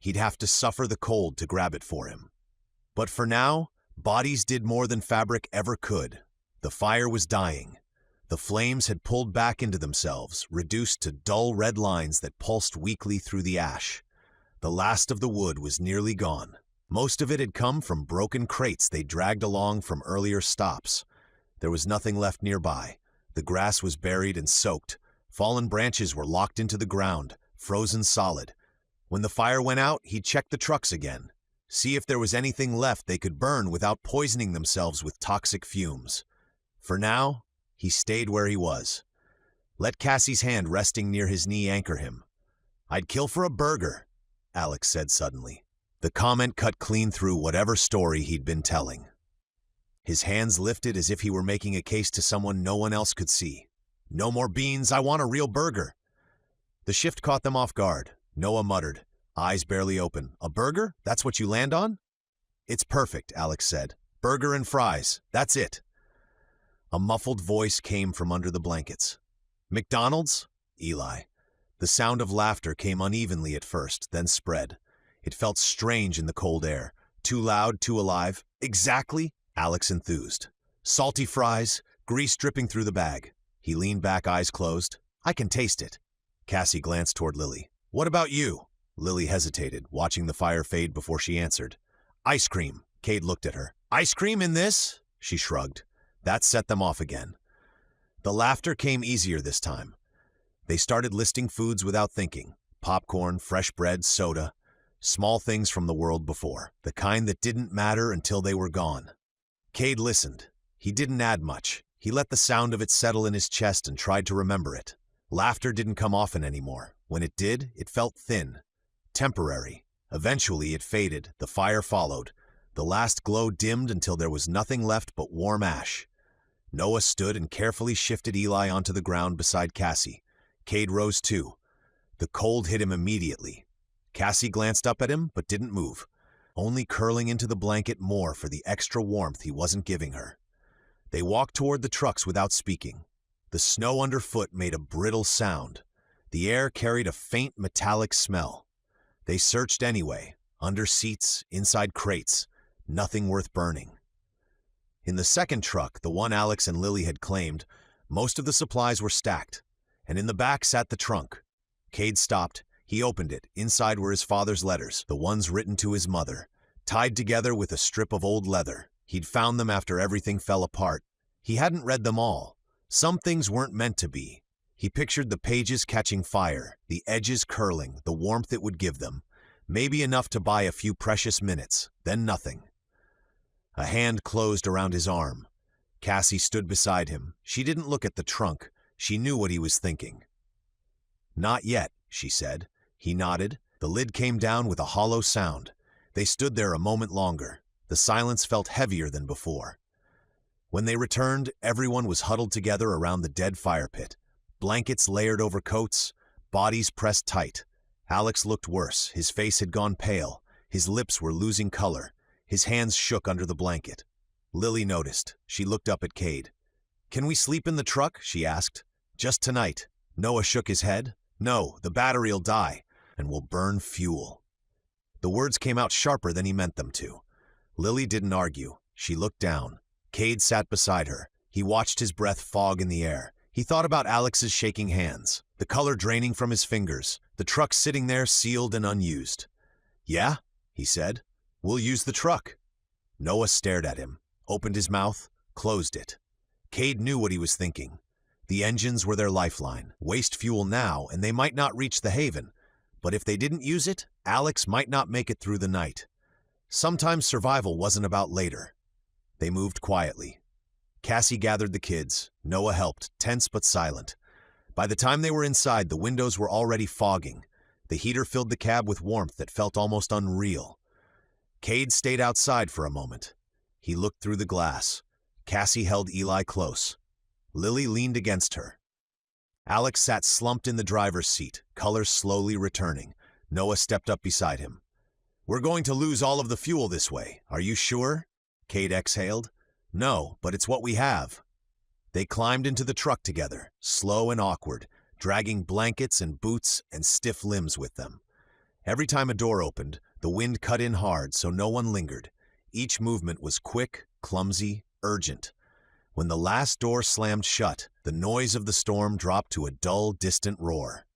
He'd have to suffer the cold to grab it for him. But for now, bodies did more than fabric ever could. The fire was dying. The flames had pulled back into themselves, reduced to dull red lines that pulsed weakly through the ash. The last of the wood was nearly gone. Most of it had come from broken crates they dragged along from earlier stops. There was nothing left nearby. The grass was buried and soaked. Fallen branches were locked into the ground, frozen solid. When the fire went out, he checked the trucks again. See if there was anything left they could burn without poisoning themselves with toxic fumes. For now, he stayed where he was. Let Cassie's hand resting near his knee anchor him. "I'd kill for a burger," Alex said suddenly. The comment cut clean through whatever story he'd been telling. His hands lifted as if he were making a case to someone no one else could see. "No more beans, I want a real burger." The shift caught them off guard. Noah muttered, eyes barely open. "A burger? That's what you land on?" "It's perfect," Alex said. "Burger and fries, that's it." A muffled voice came from under the blankets. "McDonald's?" Eli. The sound of laughter came unevenly at first, then spread. It felt strange in the cold air. Too loud, too alive. "Exactly," Alex enthused. "Salty fries, grease dripping through the bag." He leaned back, eyes closed. "I can taste it." Cassie glanced toward Lily. "What about you?" Lily hesitated, watching the fire fade before she answered. "Ice cream." Kade looked at her. "Ice cream in this?" She shrugged. That set them off again. The laughter came easier this time. They started listing foods without thinking. Popcorn, fresh bread, soda. Small things from the world before. The kind that didn't matter until they were gone. Kade listened. He didn't add much. He let the sound of it settle in his chest and tried to remember it. Laughter didn't come often anymore. When it did, it felt thin. Temporary. Eventually, it faded, the fire followed. The last glow dimmed until there was nothing left but warm ash. Noah stood and carefully shifted Eli onto the ground beside Cassie. Kade rose too. The cold hit him immediately. Cassie glanced up at him, but didn't move, only curling into the blanket more for the extra warmth he wasn't giving her. They walked toward the trucks without speaking. The snow underfoot made a brittle sound. The air carried a faint metallic smell. They searched anyway, under seats, inside crates, nothing worth burning. In the second truck, the one Alex and Lily had claimed, most of the supplies were stacked, and in the back sat the trunk. Kade stopped. He opened it. Inside were his father's letters, the ones written to his mother, tied together with a strip of old leather. He'd found them after everything fell apart. He hadn't read them all. Some things weren't meant to be. He pictured the pages catching fire, the edges curling, the warmth it would give them. Maybe enough to buy a few precious minutes, then nothing. A hand closed around his arm. Cassie stood beside him. She didn't look at the trunk. She knew what he was thinking. "Not yet," she said. He nodded. The lid came down with a hollow sound. They stood there a moment longer. The silence felt heavier than before. When they returned, everyone was huddled together around the dead fire pit. Blankets layered over coats, bodies pressed tight. Alex looked worse. His face had gone pale. His lips were losing color. His hands shook under the blanket. Lily noticed. She looked up at Kade. "Can we sleep in the truck?" she asked. "Just tonight." Noah shook his head. "No, the battery'll die, and we'll burn fuel." The words came out sharper than he meant them to. Lily didn't argue. She looked down. Kade sat beside her. He watched his breath fog in the air. He thought about Alex's shaking hands, the color draining from his fingers, the truck sitting there sealed and unused. "Yeah," he said. "We'll use the truck." Noah stared at him, opened his mouth, closed it. Kade knew what he was thinking. The engines were their lifeline. Waste fuel now, and they might not reach the haven. But if they didn't use it, Alex might not make it through the night. Sometimes survival wasn't about later. They moved quietly. Cassie gathered the kids. Noah helped, tense but silent. By the time they were inside, the windows were already fogging. The heater filled the cab with warmth that felt almost unreal. Kade stayed outside for a moment. He looked through the glass. Cassie held Eli close. Lily leaned against her. Alex sat slumped in the driver's seat, color slowly returning. Noah stepped up beside him. "We're going to lose all of the fuel this way. Are you sure?" Kade exhaled. "No, but it's what we have." They climbed into the truck together, slow and awkward, dragging blankets and boots and stiff limbs with them. Every time a door opened, the wind cut in hard so no one lingered. Each movement was quick, clumsy, urgent. When the last door slammed shut, the noise of the storm dropped to a dull, distant roar.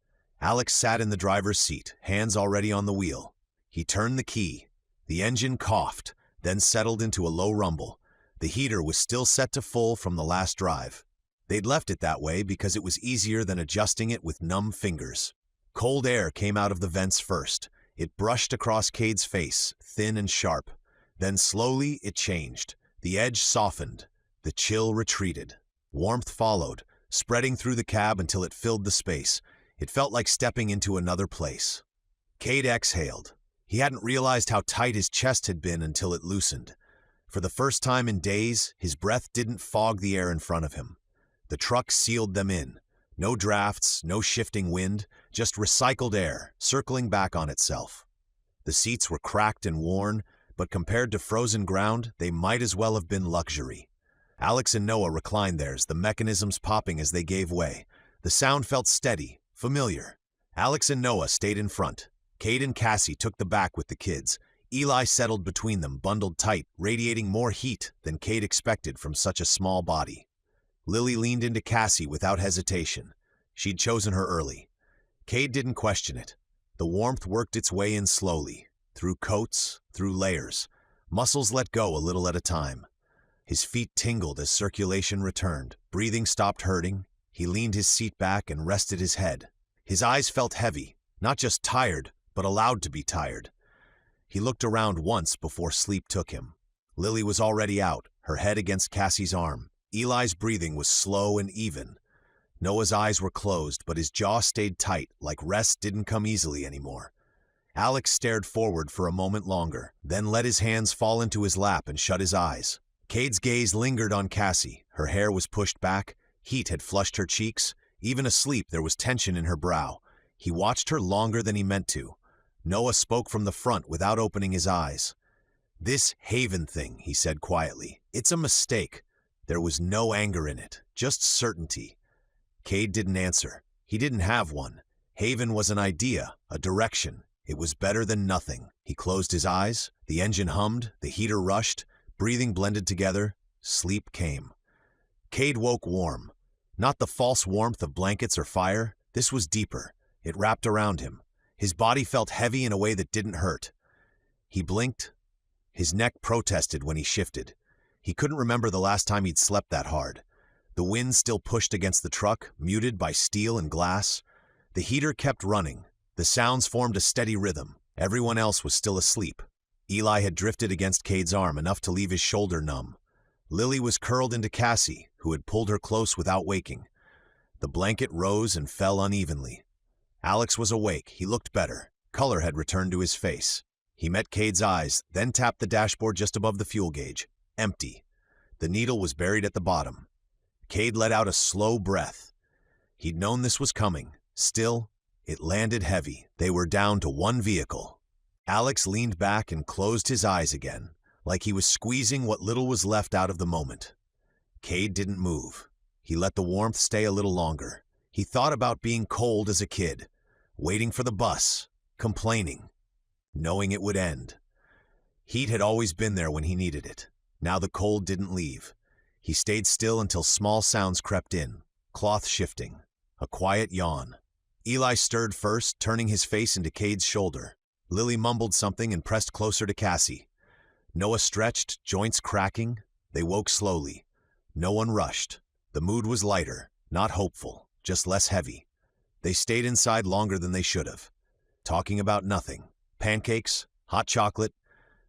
Alex sat in the driver's seat, hands already on the wheel. He turned the key. The engine coughed, then settled into a low rumble. The heater was still set to full from the last drive. They'd left it that way because it was easier than adjusting it with numb fingers. Cold air came out of the vents first. It brushed across Kade's face, thin and sharp. Then slowly it changed. The edge softened. The chill retreated. Warmth followed, spreading through the cab until it filled the space. It felt like stepping into another place. Kade exhaled. He hadn't realized how tight his chest had been until it loosened. For the first time in days, his breath didn't fog the air in front of him. The truck sealed them in. No drafts, no shifting wind, just recycled air, circling back on itself. The seats were cracked and worn, but compared to frozen ground, they might as well have been luxury. Alex and Noah reclined theirs, the mechanisms popping as they gave way. The sound felt steady, familiar. Alex and Noah stayed in front. Kade and Cassie took the back with the kids. Eli settled between them, bundled tight, radiating more heat than Kade expected from such a small body. Lily leaned into Cassie without hesitation. She'd chosen her early. Kade didn't question it. The warmth worked its way in slowly, through coats, through layers. Muscles let go a little at a time. His feet tingled as circulation returned. Breathing stopped hurting. He leaned his seat back and rested his head. His eyes felt heavy, not just tired, but allowed to be tired. He looked around once before sleep took him. Lily was already out, her head against Cassie's arm. Eli's breathing was slow and even. Noah's eyes were closed, but his jaw stayed tight, like rest didn't come easily anymore. Alex stared forward for a moment longer, then let his hands fall into his lap and shut his eyes. Kade's gaze lingered on Cassie. Her hair was pushed back, heat had flushed her cheeks. Even asleep, there was tension in her brow. He watched her longer than he meant to. Noah spoke from the front without opening his eyes. "This Haven thing," he said quietly. "It's a mistake." There was no anger in it, just certainty. Kade didn't answer. He didn't have one. Haven was an idea, a direction. It was better than nothing. He closed his eyes. The engine hummed. The heater rushed. Breathing blended together. Sleep came. Kade woke warm. Not the false warmth of blankets or fire. This was deeper. It wrapped around him. His body felt heavy in a way that didn't hurt. He blinked. His neck protested when he shifted. He couldn't remember the last time he'd slept that hard. The wind still pushed against the truck, muted by steel and glass. The heater kept running. The sounds formed a steady rhythm. Everyone else was still asleep. Eli had drifted against Kade's arm, enough to leave his shoulder numb. Lily was curled into Cassie, who had pulled her close without waking. The blanket rose and fell unevenly. Alex was awake. He looked better. Color had returned to his face. He met Kade's eyes, then tapped the dashboard just above the fuel gauge. Empty. The needle was buried at the bottom. Kade let out a slow breath. He'd known this was coming. Still, it landed heavy. They were down to one vehicle. Alex leaned back and closed his eyes again, like he was squeezing what little was left out of the moment. Kade didn't move. He let the warmth stay a little longer. He thought about being cold as a kid, waiting for the bus, complaining, knowing it would end. Heat had always been there when he needed it. Now the cold didn't leave. He stayed still until small sounds crept in, cloth shifting, a quiet yawn. Eli stirred first, turning his face into Kade's shoulder. Lily mumbled something and pressed closer to Cassie. Noah stretched, joints cracking. They woke slowly. No one rushed. The mood was lighter, not hopeful, just less heavy. They stayed inside longer than they should have, talking about nothing. Pancakes, hot chocolate.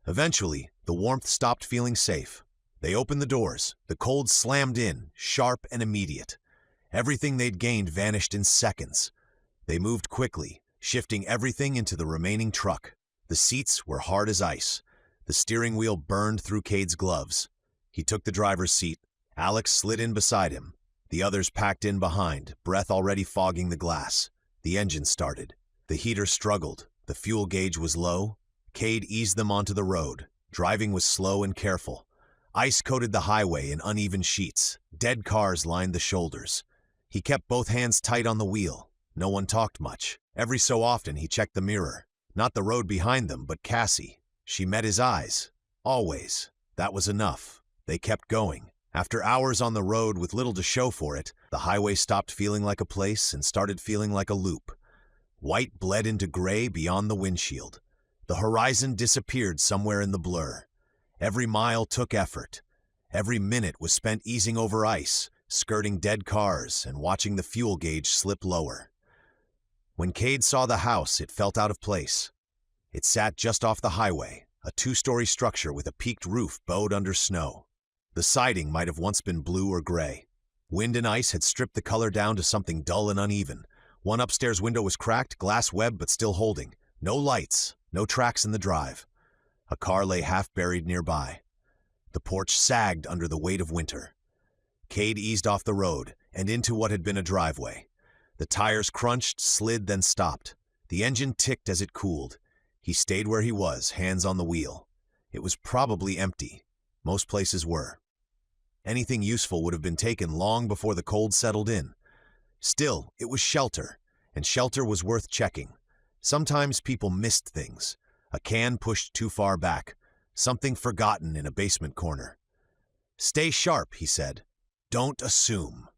Eventually, the warmth stopped feeling safe. They opened the doors. The cold slammed in, sharp and immediate. Everything they'd gained vanished in seconds. They moved quickly, shifting everything into the remaining truck. The seats were hard as ice. The steering wheel burned through Kade's gloves. He took the driver's seat. Alex slid in beside him. The others packed in behind, breath already fogging the glass. The engine started. The heater struggled. The fuel gauge was low. Kade eased them onto the road. Driving was slow and careful. Ice coated the highway in uneven sheets. Dead cars lined the shoulders. He kept both hands tight on the wheel. No one talked much. Every so often he checked the mirror. Not the road behind them, but Cassie. She met his eyes. Always. That was enough. They kept going. After hours on the road with little to show for it, the highway stopped feeling like a place and started feeling like a loop. White bled into gray beyond the windshield. The horizon disappeared somewhere in the blur. Every mile took effort. Every minute was spent easing over ice, skirting dead cars, and watching the fuel gauge slip lower. When Kade saw the house, it felt out of place. It sat just off the highway, a two-story structure with a peaked roof bowed under snow. The siding might have once been blue or gray. Wind and ice had stripped the color down to something dull and uneven. One upstairs window was cracked, glass webbed but still holding. No lights, no tracks in the drive. A car lay half-buried nearby. The porch sagged under the weight of winter. Kade eased off the road and into what had been a driveway. The tires crunched, slid, then stopped. The engine ticked as it cooled. He stayed where he was, hands on the wheel. It was probably empty. Most places were. Anything useful would have been taken long before the cold settled in. Still, it was shelter, and shelter was worth checking. Sometimes people missed things. A can pushed too far back. Something forgotten in a basement corner. "Stay sharp," he said. "Don't assume."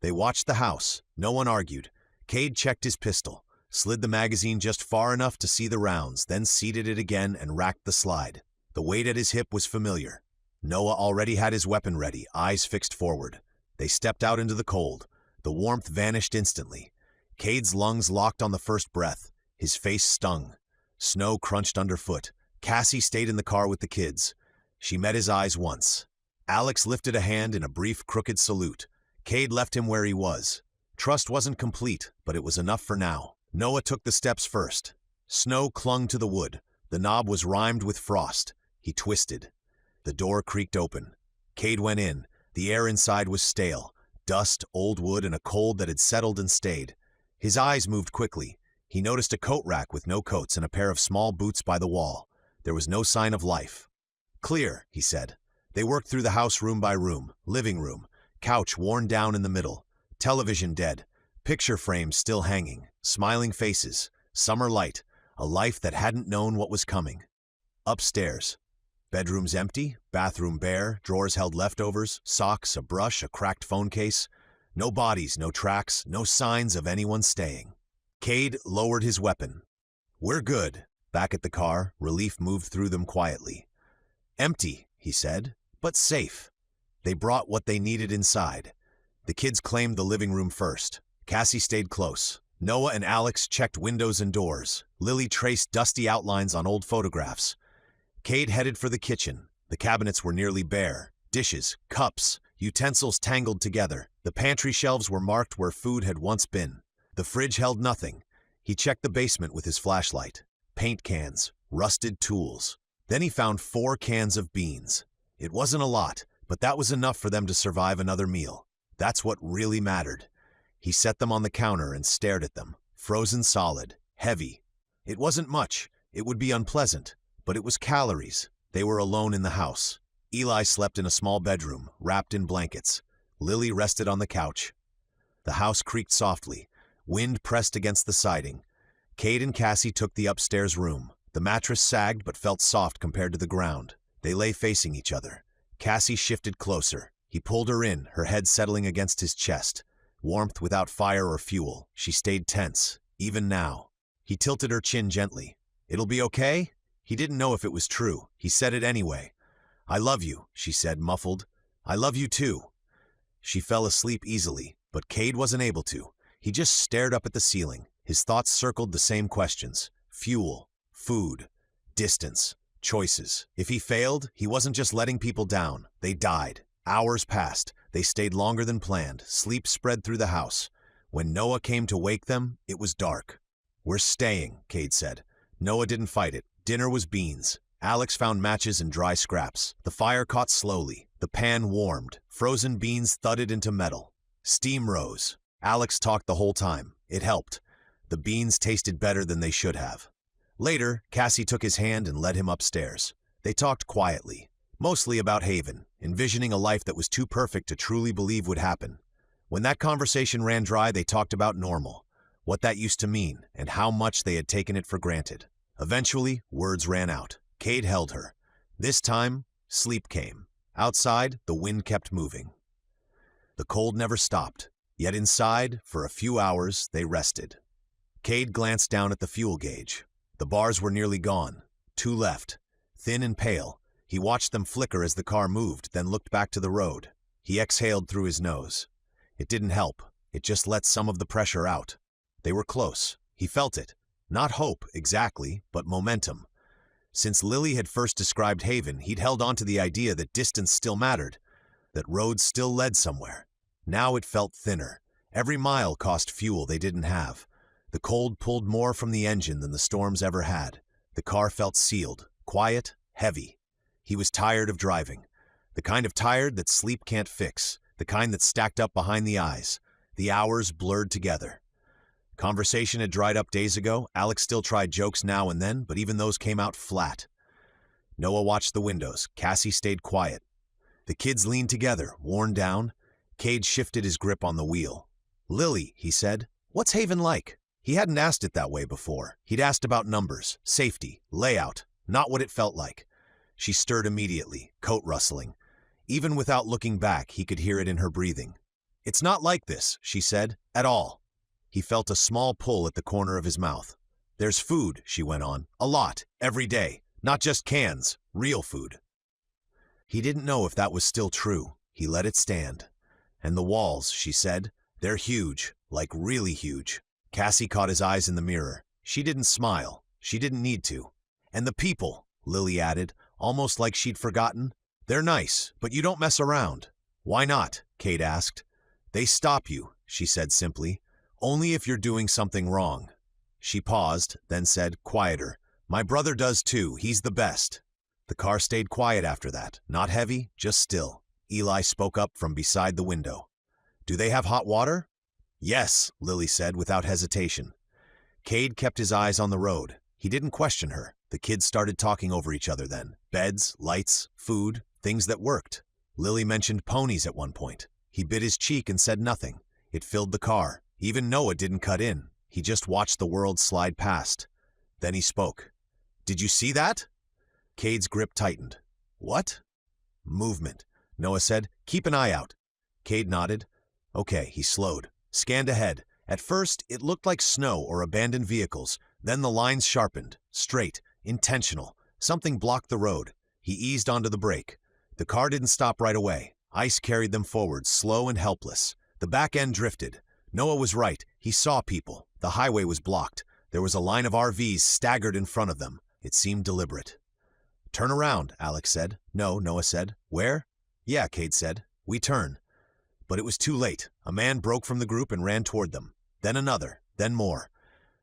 They watched the house. No one argued. Kade checked his pistol, slid the magazine just far enough to see the rounds, then seated it again and racked the slide. The weight at his hip was familiar. Noah already had his weapon ready, eyes fixed forward. They stepped out into the cold. The warmth vanished instantly. Kade's lungs locked on the first breath. His face stung. Snow crunched underfoot. Cassie stayed in the car with the kids. She met his eyes once. Alex lifted a hand in a brief, crooked salute. Kade left him where he was. Trust wasn't complete, but it was enough for now. Noah took the steps first. Snow clung to the wood. The knob was rimed with frost. He twisted. The door creaked open. Kade went in. The air inside was stale. Dust, old wood, and a cold that had settled and stayed. His eyes moved quickly. He noticed a coat rack with no coats and a pair of small boots by the wall. There was no sign of life. "Clear," he said. They worked through the house room by room. Living room. Couch worn down in the middle. Television dead. Picture frames still hanging. Smiling faces. Summer light. A life that hadn't known what was coming. Upstairs. Bedrooms empty. Bathroom bare. Drawers held leftovers. Socks, a brush, a cracked phone case. No bodies, no tracks, no signs of anyone staying. Kade lowered his weapon. "We're good." Back at the car, relief moved through them quietly. "Empty," he said, "but safe." They brought what they needed inside. The kids claimed the living room first. Cassie stayed close. Noah and Alex checked windows and doors. Lily traced dusty outlines on old photographs. Kade headed for the kitchen. The cabinets were nearly bare. Dishes, cups, utensils tangled together. The pantry shelves were marked where food had once been. The fridge held nothing. He checked the basement with his flashlight. Paint cans, rusted tools. Then he found 4 cans of beans. It wasn't a lot, but that was enough for them to survive another meal. That's what really mattered. He set them on the counter and stared at them. Frozen solid, heavy. It wasn't much. It would be unpleasant, but it was calories. They were alone in the house. Eli slept in a small bedroom, wrapped in blankets. Lily rested on the couch. The house creaked softly. Wind pressed against the siding. Kade and Cassie took the upstairs room. The mattress sagged but felt soft compared to the ground. They lay facing each other. Cassie shifted closer. He pulled her in, her head settling against his chest. Warmth without fire or fuel. She stayed tense, even now. He tilted her chin gently. "It'll be okay?" He didn't know if it was true. He said it anyway. "I love you," she said, muffled. "I love you too." She fell asleep easily, but Kade wasn't able to. He just stared up at the ceiling. His thoughts circled the same questions. Fuel, food, distance, choices. If he failed, he wasn't just letting people down. They died. Hours passed. They stayed longer than planned. Sleep spread through the house. When Noah came to wake them, it was dark. "We're staying," Kade said. Noah didn't fight it. Dinner was beans. Alex found matches and dry scraps. The fire caught slowly. The pan warmed. Frozen beans thudded into metal. Steam rose. Alex talked the whole time. It helped. The beans tasted better than they should have. Later, Cassie took his hand and led him upstairs. They talked quietly, mostly about Haven, envisioning a life that was too perfect to truly believe would happen. When that conversation ran dry, they talked about normal, what that used to mean, and how much they had taken it for granted. Eventually, words ran out. Kade held her. This time, sleep came. Outside, the wind kept moving. The cold never stopped. Yet inside, for a few hours, they rested. Kade glanced down at the fuel gauge. The bars were nearly gone. 2 left. Thin and pale. He watched them flicker as the car moved, then looked back to the road. He exhaled through his nose. It didn't help. It just let some of the pressure out. They were close. He felt it. Not hope, exactly, but momentum. Since Lily had first described Haven, he'd held on to the idea that distance still mattered, that roads still led somewhere. Now it felt thinner. Every mile cost fuel they didn't have. The cold pulled more from the engine than the storms ever had. The car felt sealed, quiet, heavy. He was tired of driving. The kind of tired that sleep can't fix. The kind that stacked up behind the eyes. The hours blurred together. Conversation had dried up days ago. Alex still tried jokes now and then, but even those came out flat. Noah watched the windows. Cassie stayed quiet. The kids leaned together, worn down. Kade shifted his grip on the wheel. "Lily," he said, "what's Haven like?" He hadn't asked it that way before. He'd asked about numbers, safety, layout, not what it felt like. She stirred immediately, coat rustling. Even without looking back, he could hear it in her breathing. "It's not like this," she said, "at all." He felt a small pull at the corner of his mouth. "There's food," she went on, "a lot, every day. Not just cans, real food." He didn't know if that was still true. He let it stand. "And the walls," she said, "they're huge, like really huge." Cassie caught his eyes in the mirror. She didn't smile. She didn't need to. "And the people," Lily added, almost like she'd forgotten. "They're nice, but you don't mess around." "Why not?" Kade asked. "They stop you," she said simply. "Only if you're doing something wrong." She paused, then said, quieter, "My brother does too, he's the best." The car stayed quiet after that, not heavy, just still. Eli spoke up from beside the window. "Do they have hot water?" "Yes," Lily said without hesitation. Kade kept his eyes on the road. He didn't question her. The kids started talking over each other then. Beds, lights, food, things that worked. Lily mentioned ponies at one point. He bit his cheek and said nothing. It filled the car. Even Noah didn't cut in. He just watched the world slide past. Then he spoke. "Did you see that?" Kade's grip tightened. "What?" "Movement." Noah said, "Keep an eye out." Kade nodded. "Okay," he slowed. Scanned ahead. At first, it looked like snow or abandoned vehicles. Then the lines sharpened. Straight. Intentional. Something blocked the road. He eased onto the brake. The car didn't stop right away. Ice carried them forward, slow and helpless. The back end drifted. Noah was right. He saw people. The highway was blocked. There was a line of RVs staggered in front of them. It seemed deliberate. "Turn around," Alex said. "No," Noah said. "Where?" "Yeah," Kade said. "We turn." But it was too late. A man broke from the group and ran toward them. Then another. Then more.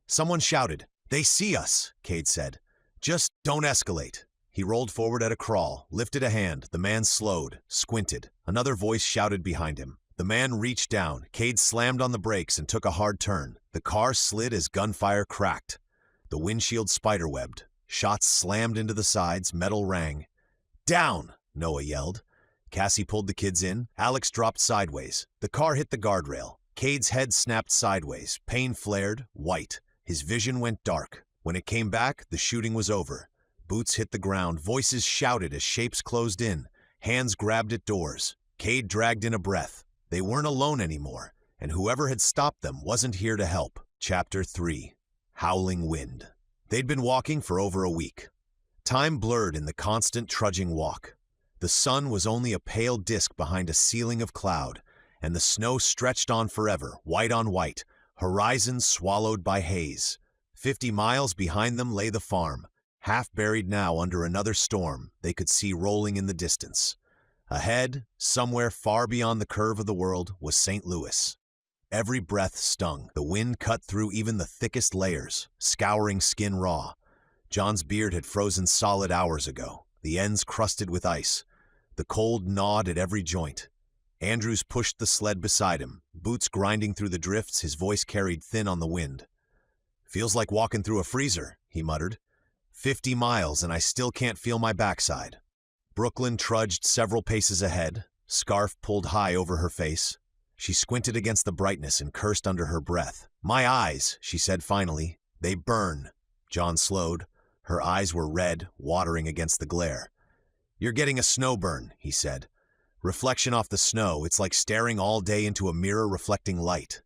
Someone shouted. "They see us," Kade said. "Just don't escalate." He rolled forward at a crawl, lifted a hand. The man slowed, squinted. Another voice shouted behind him. The man reached down. Kade slammed on the brakes and took a hard turn. The car slid as gunfire cracked. The windshield spiderwebbed. Shots slammed into the sides, metal rang. "Down!" Noah yelled. Cassie pulled the kids in. Alex dropped sideways. The car hit the guardrail. Kade's head snapped sideways. Pain flared, white. His vision went dark. When it came back, the shooting was over. Boots hit the ground. Voices shouted as shapes closed in. Hands grabbed at doors. Kade dragged in a breath. They weren't alone anymore, and whoever had stopped them wasn't here to help. Chapter 3. Howling Wind. They'd been walking for over a week. Time blurred in the constant trudging walk. The sun was only a pale disk behind a ceiling of cloud, and the snow stretched on forever, white on white, horizons swallowed by haze. 50 miles behind them lay the farm, half buried now under another storm they could see rolling in the distance. Ahead, somewhere far beyond the curve of the world, was St. Louis. Every breath stung. The wind cut through even the thickest layers, scouring skin raw. John's beard had frozen solid hours ago, the ends crusted with ice. The cold gnawed at every joint. Andrews pushed the sled beside him, boots grinding through the drifts, his voice carried thin on the wind. "Feels like walking through a freezer," he muttered. 50 miles and I still can't feel my backside." Brooklyn trudged several paces ahead, scarf pulled high over her face. She squinted against the brightness and cursed under her breath. "My eyes," she said finally. "They burn." John slowed. Her eyes were red, watering against the glare. "You're getting a snow burn," he said. "Reflection off the snow, it's like staring all day into a mirror reflecting light."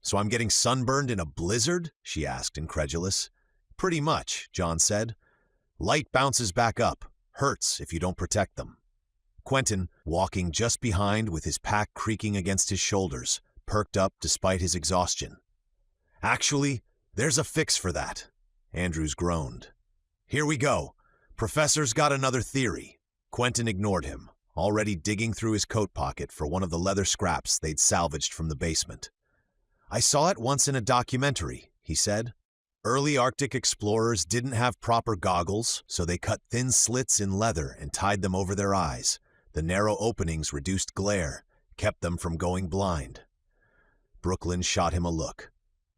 "So I'm getting sunburned in a blizzard?" she asked, incredulous. "Pretty much," John said. "Light bounces back up. Hurts if you don't protect them." Quentin, walking just behind with his pack creaking against his shoulders, perked up despite his exhaustion. "Actually, there's a fix for that," Andrews groaned. "Here we go. Professor's got another theory." Quentin ignored him, already digging through his coat pocket for one of the leather scraps they'd salvaged from the basement. "I saw it once in a documentary," he said. "Early Arctic explorers didn't have proper goggles, so they cut thin slits in leather and tied them over their eyes. The narrow openings reduced glare, kept them from going blind." Brooklyn shot him a look.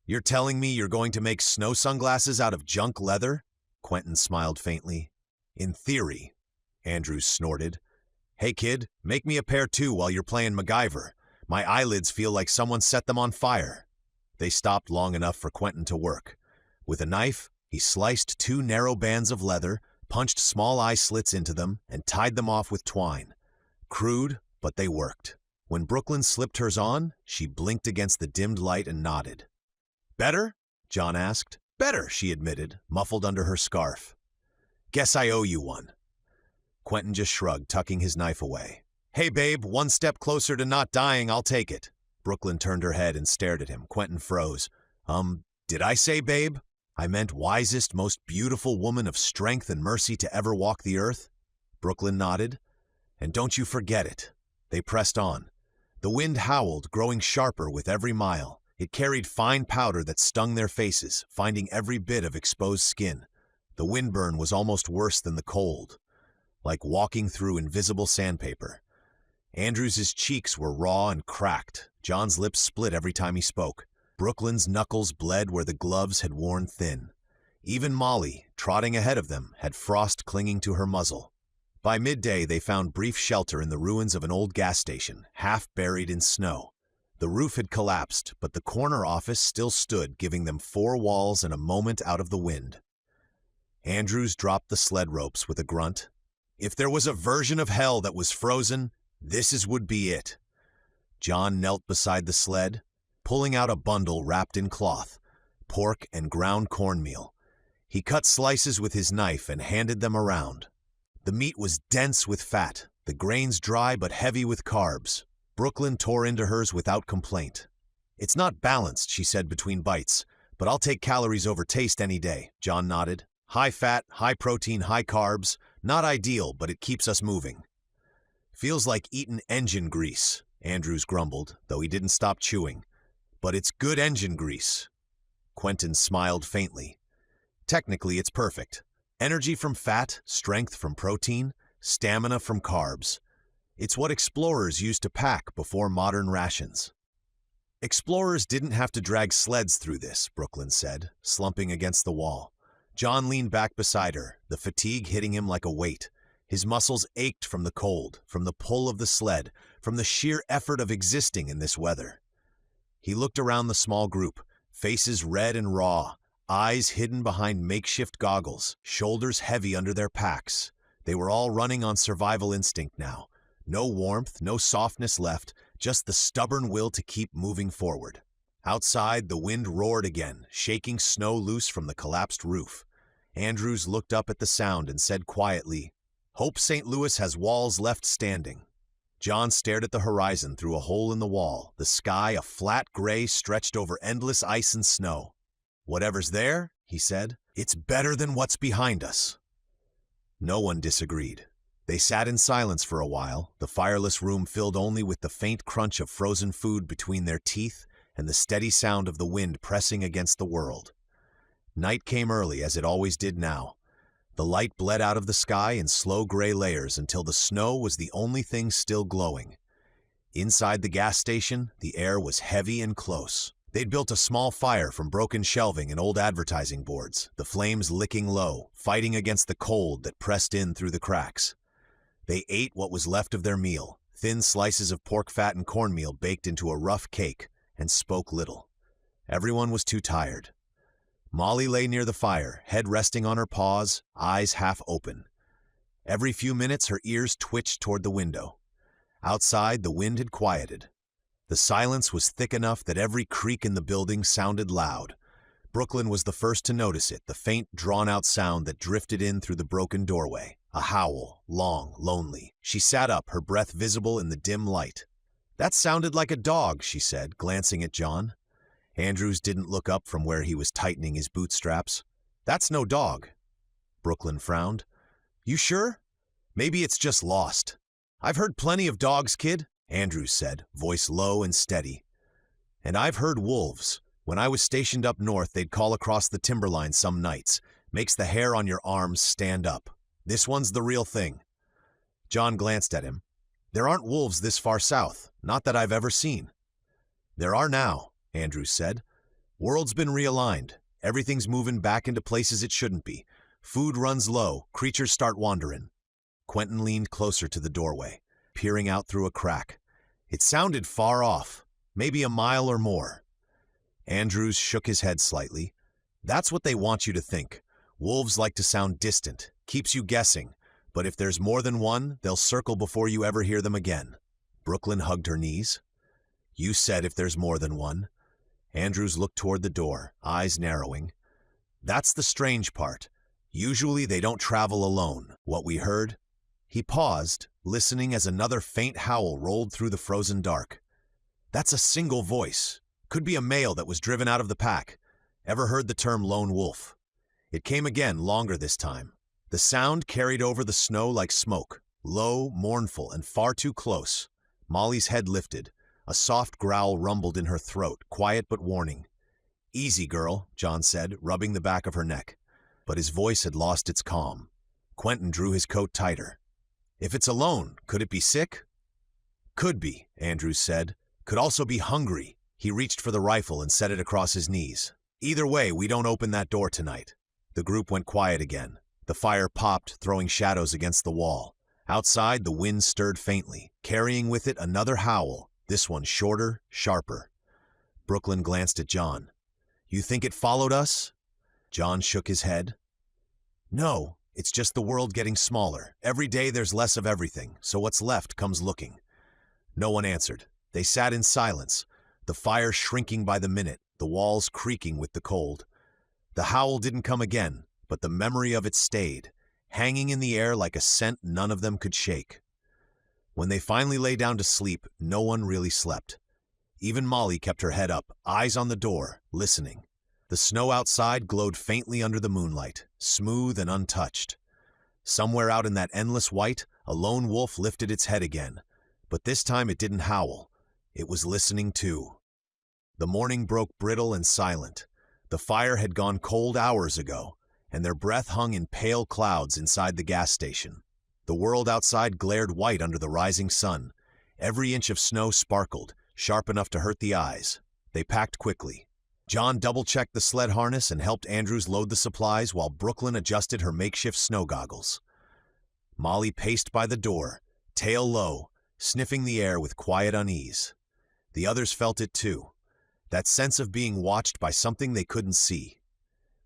"You're telling me you're going to make snow sunglasses out of junk leather?" Quentin smiled faintly. "In theory," Andrews snorted. "Hey kid, make me a pair too while you're playing MacGyver. My eyelids feel like someone set them on fire." They stopped long enough for Quentin to work. With a knife, he sliced 2 narrow bands of leather, punched small eye slits into them, and tied them off with twine. Crude, but they worked. When Brooklyn slipped hers on, she blinked against the dimmed light and nodded. "Better?" John asked. "Better," she admitted, muffled under her scarf. "Guess I owe you one." Quentin just shrugged, tucking his knife away. "Hey babe, one step closer to not dying, I'll take it." Brooklyn turned her head and stared at him. Quentin froze. Did I say babe? I meant wisest, most beautiful woman of strength and mercy to ever walk the earth." Brooklyn nodded. "And don't you forget it." They pressed on. The wind howled, growing sharper with every mile. It carried fine powder that stung their faces, finding every bit of exposed skin. The windburn was almost worse than the cold, like walking through invisible sandpaper. Andrew's cheeks were raw and cracked. John's lips split every time he spoke. Brooklyn's knuckles bled where the gloves had worn thin. Even Molly, trotting ahead of them, had frost clinging to her muzzle. By midday, they found brief shelter in the ruins of an old gas station, half buried in snow. The roof had collapsed, but the corner office still stood, giving them 4 walls and a moment out of the wind. Andrews dropped the sled ropes with a grunt. If there was a version of hell that was frozen, this would be it. John knelt beside the sled, pulling out a bundle wrapped in cloth, pork and ground cornmeal. He cut slices with his knife and handed them around. The meat was dense with fat, the grains dry but heavy with carbs. Brooklyn tore into hers without complaint. "It's not balanced," she said between bites, "but I'll take calories over taste any day." John nodded. "High fat, high protein, high carbs. Not ideal, but it keeps us moving." "Feels like eating engine grease," Andrews grumbled, though he didn't stop chewing. "But it's good engine grease." Quentin smiled faintly. "Technically, it's perfect. Energy from fat, strength from protein, stamina from carbs. It's what explorers used to pack before modern rations." "Explorers didn't have to drag sleds through this," Brooklyn said, slumping against the wall. John leaned back beside her, the fatigue hitting him like a weight. His muscles ached from the cold, from the pull of the sled, from the sheer effort of existing in this weather. He looked around the small group, faces red and raw, eyes hidden behind makeshift goggles, shoulders heavy under their packs. They were all running on survival instinct now. No warmth, no softness left, just the stubborn will to keep moving forward. Outside, the wind roared again, shaking snow loose from the collapsed roof. Andrews looked up at the sound and said quietly, "Hope St. Louis has walls left standing." John stared at the horizon through a hole in the wall, the sky a flat gray stretched over endless ice and snow. "Whatever's there," he said, "it's better than what's behind us." No one disagreed. They sat in silence for a while, the fireless room filled only with the faint crunch of frozen food between their teeth and the steady sound of the wind pressing against the world. Night came early, as it always did now. The light bled out of the sky in slow gray layers until the snow was the only thing still glowing. Inside the gas station, the air was heavy and close. They'd built a small fire from broken shelving and old advertising boards, the flames licking low, fighting against the cold that pressed in through the cracks. They ate what was left of their meal, thin slices of pork fat and cornmeal baked into a rough cake, and spoke little. Everyone was too tired. Molly lay near the fire, head resting on her paws, eyes half open. Every few minutes her ears twitched toward the window. Outside, the wind had quieted. The silence was thick enough that every creak in the building sounded loud. Brooklyn was the first to notice it, the faint, drawn-out sound that drifted in through the broken doorway. A howl, long, lonely. She sat up, her breath visible in the dim light. "That sounded like a dog," she said, glancing at John. Andrews didn't look up from where he was tightening his bootstraps. "That's no dog." Brooklyn frowned. "You sure? Maybe it's just lost." "I've heard plenty of dogs, kid," Andrews said, voice low and steady. "And I've heard wolves. When I was stationed up north, they'd call across the timberline some nights. Makes the hair on your arms stand up. This one's the real thing." John glanced at him. "There aren't wolves this far south, not that I've ever seen." "There are now," Andrews said. "World's been realigned. Everything's moving back into places it shouldn't be. Food runs low, creatures start wandering." Quentin leaned closer to the doorway, peering out through a crack. It sounded far off, maybe a mile or more. Andrews shook his head slightly. "That's what they want you to think. Wolves like to sound distant, keeps you guessing, but if there's more than one, they'll circle before you ever hear them again." Brooklyn hugged her knees. "You said if there's more than one." Andrews looked toward the door, eyes narrowing. "That's the strange part. Usually they don't travel alone. What we heard..." He paused, listening as another faint howl rolled through the frozen dark. "That's a single voice. Could be a male that was driven out of the pack. Ever heard the term lone wolf?" It came again, longer this time. The sound carried over the snow like smoke, low, mournful, and far too close. Molly's head lifted. A soft growl rumbled in her throat, quiet but warning. "Easy, girl," John said, rubbing the back of her neck. But his voice had lost its calm. Quentin drew his coat tighter. "If it's alone, could it be sick?" "Could be," Andrews said. "Could also be hungry." He reached for the rifle and set it across his knees. "Either way, we don't open that door tonight." The group went quiet again. The fire popped, throwing shadows against the wall. Outside, the wind stirred faintly, carrying with it another howl, this one shorter, sharper. Brooklyn glanced at John. "You think it followed us?" John shook his head. "No, it's just the world getting smaller. Every day there's less of everything, so what's left comes looking." No one answered. They sat in silence, the fire shrinking by the minute, the walls creaking with the cold. The howl didn't come again, but the memory of it stayed, hanging in the air like a scent none of them could shake. When they finally lay down to sleep, no one really slept. Even Molly kept her head up, eyes on the door, listening. The snow outside glowed faintly under the moonlight, smooth and untouched. Somewhere out in that endless white, a lone wolf lifted its head again, but this time it didn't howl. It was listening too. The morning broke brittle and silent. The fire had gone cold hours ago, and their breath hung in pale clouds inside the gas station. The world outside glared white under the rising sun. Every inch of snow sparkled, sharp enough to hurt the eyes. They packed quickly. John double-checked the sled harness and helped Andrews load the supplies while Brooklyn adjusted her makeshift snow goggles. Molly paced by the door, tail low, sniffing the air with quiet unease. The others felt it too, that sense of being watched by something they couldn't see.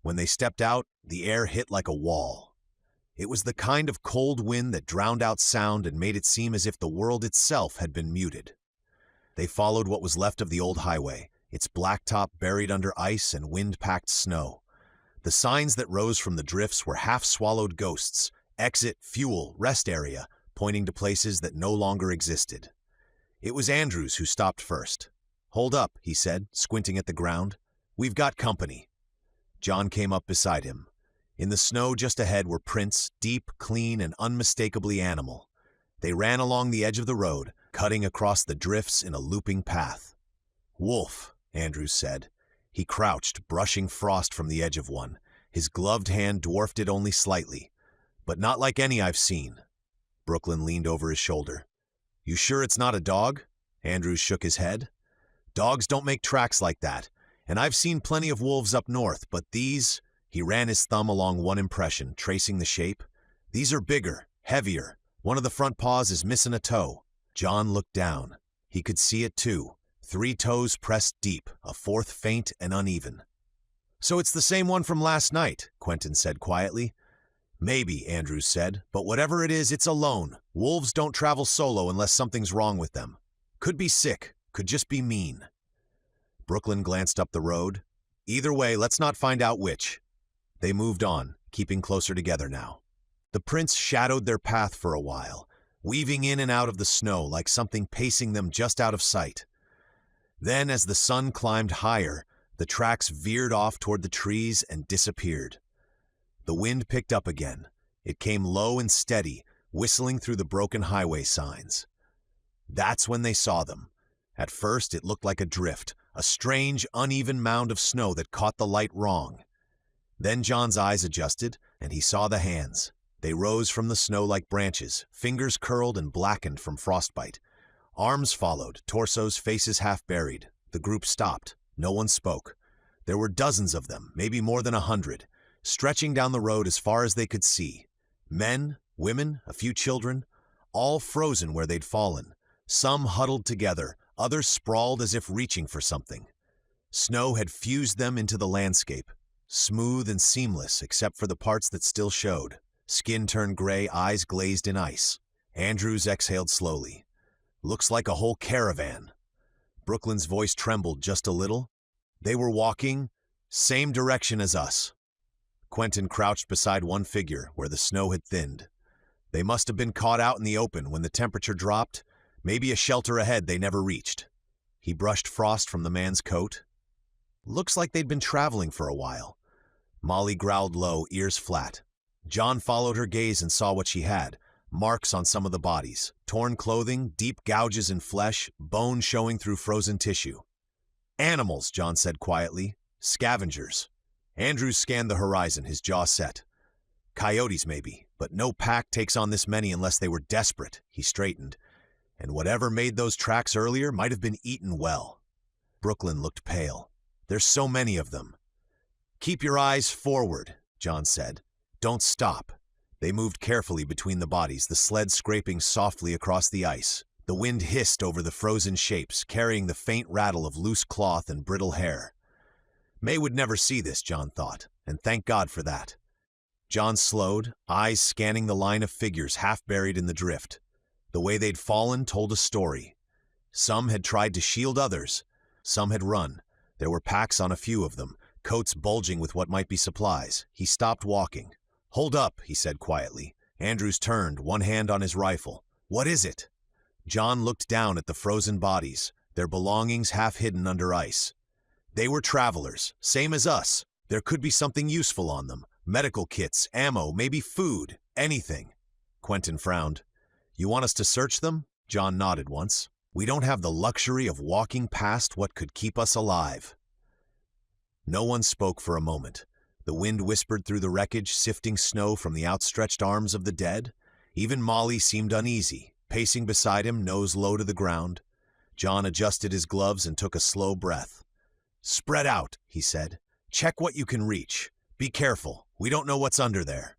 When they stepped out, the air hit like a wall. It was the kind of cold wind that drowned out sound and made it seem as if the world itself had been muted. They followed what was left of the old highway, its blacktop buried under ice and wind-packed snow. The signs that rose from the drifts were half-swallowed ghosts, exit, fuel, rest area, pointing to places that no longer existed. It was Andrews who stopped first. "Hold up," he said, squinting at the ground. "We've got company." John came up beside him. In the snow just ahead were prints, deep, clean, and unmistakably animal. They ran along the edge of the road, cutting across the drifts in a looping path. "Wolf," Andrews said. He crouched, brushing frost from the edge of one. His gloved hand dwarfed it only slightly. "But not like any I've seen." Brooklyn leaned over his shoulder. "You sure it's not a dog?" Andrews shook his head. "Dogs don't make tracks like that, and I've seen plenty of wolves up north, but these—" He ran his thumb along one impression, tracing the shape. "These are bigger, heavier. One of the front paws is missing a toe." John looked down. He could see it too. 3 toes pressed deep, a 4th faint and uneven. "So it's the same one from last night," Quentin said quietly. "Maybe," Andrews said, "but whatever it is, it's alone. Wolves don't travel solo unless something's wrong with them. Could be sick, could just be mean." Brooklyn glanced up the road. "Either way, let's not find out which." They moved on, keeping closer together now. The prints shadowed their path for a while, weaving in and out of the snow like something pacing them just out of sight. Then, as the sun climbed higher, the tracks veered off toward the trees and disappeared. The wind picked up again. It came low and steady, whistling through the broken highway signs. That's when they saw them. At first, it looked like a drift, a strange, uneven mound of snow that caught the light wrong. Then John's eyes adjusted, and he saw the hands. They rose from the snow like branches, fingers curled and blackened from frostbite. Arms followed, torsos, faces half buried. The group stopped. No one spoke. There were dozens of them, maybe more than 100, stretching down the road as far as they could see. Men, women, a few children, all frozen where they'd fallen. Some huddled together, others sprawled as if reaching for something. Snow had fused them into the landscape, smooth and seamless except for the parts that still showed. Skin turned gray, eyes glazed in ice. Andrews exhaled slowly. "Looks like a whole caravan." Brooklyn's voice trembled just a little. "They were walking, same direction as us." Quentin crouched beside one figure where the snow had thinned. They must have been caught out in the open when the temperature dropped, maybe a shelter ahead they never reached. He brushed frost from the man's coat. "Looks like they'd been traveling for a while." Molly growled low, ears flat. John followed her gaze and saw what she had, Marks on some of the bodies, torn clothing, deep gouges in flesh, bone showing through frozen tissue. Animals, John said quietly. Scavengers. Andrews scanned the horizon, his jaw set. Coyotes maybe, but no pack takes on this many unless they were desperate, he straightened. And whatever made those tracks earlier might have been eaten well. Brooklyn looked pale. There's so many of them. Keep your eyes forward, John said. Don't stop. They moved carefully between the bodies, the sled scraping softly across the ice. The wind hissed over the frozen shapes, carrying the faint rattle of loose cloth and brittle hair. May would never see this, John thought, and thank God for that. John slowed, eyes scanning the line of figures half buried in the drift. The way they'd fallen told a story. Some had tried to shield others. Some had run. There were packs on a few of them, coats bulging with what might be supplies. He stopped walking. "Hold up," he said quietly. Andrews turned, one hand on his rifle. "What is it?" John looked down at the frozen bodies, their belongings half hidden under ice. They were travelers, same as us. There could be something useful on them. Medical kits, ammo, maybe food, anything. Quentin frowned. "You want us to search them?" John nodded once. "We don't have the luxury of walking past what could keep us alive." No one spoke for a moment. The wind whispered through the wreckage, sifting snow from the outstretched arms of the dead. Even Molly seemed uneasy, pacing beside him, nose low to the ground. John adjusted his gloves and took a slow breath. "Spread out," he said. "Check what you can reach. Be careful. We don't know what's under there."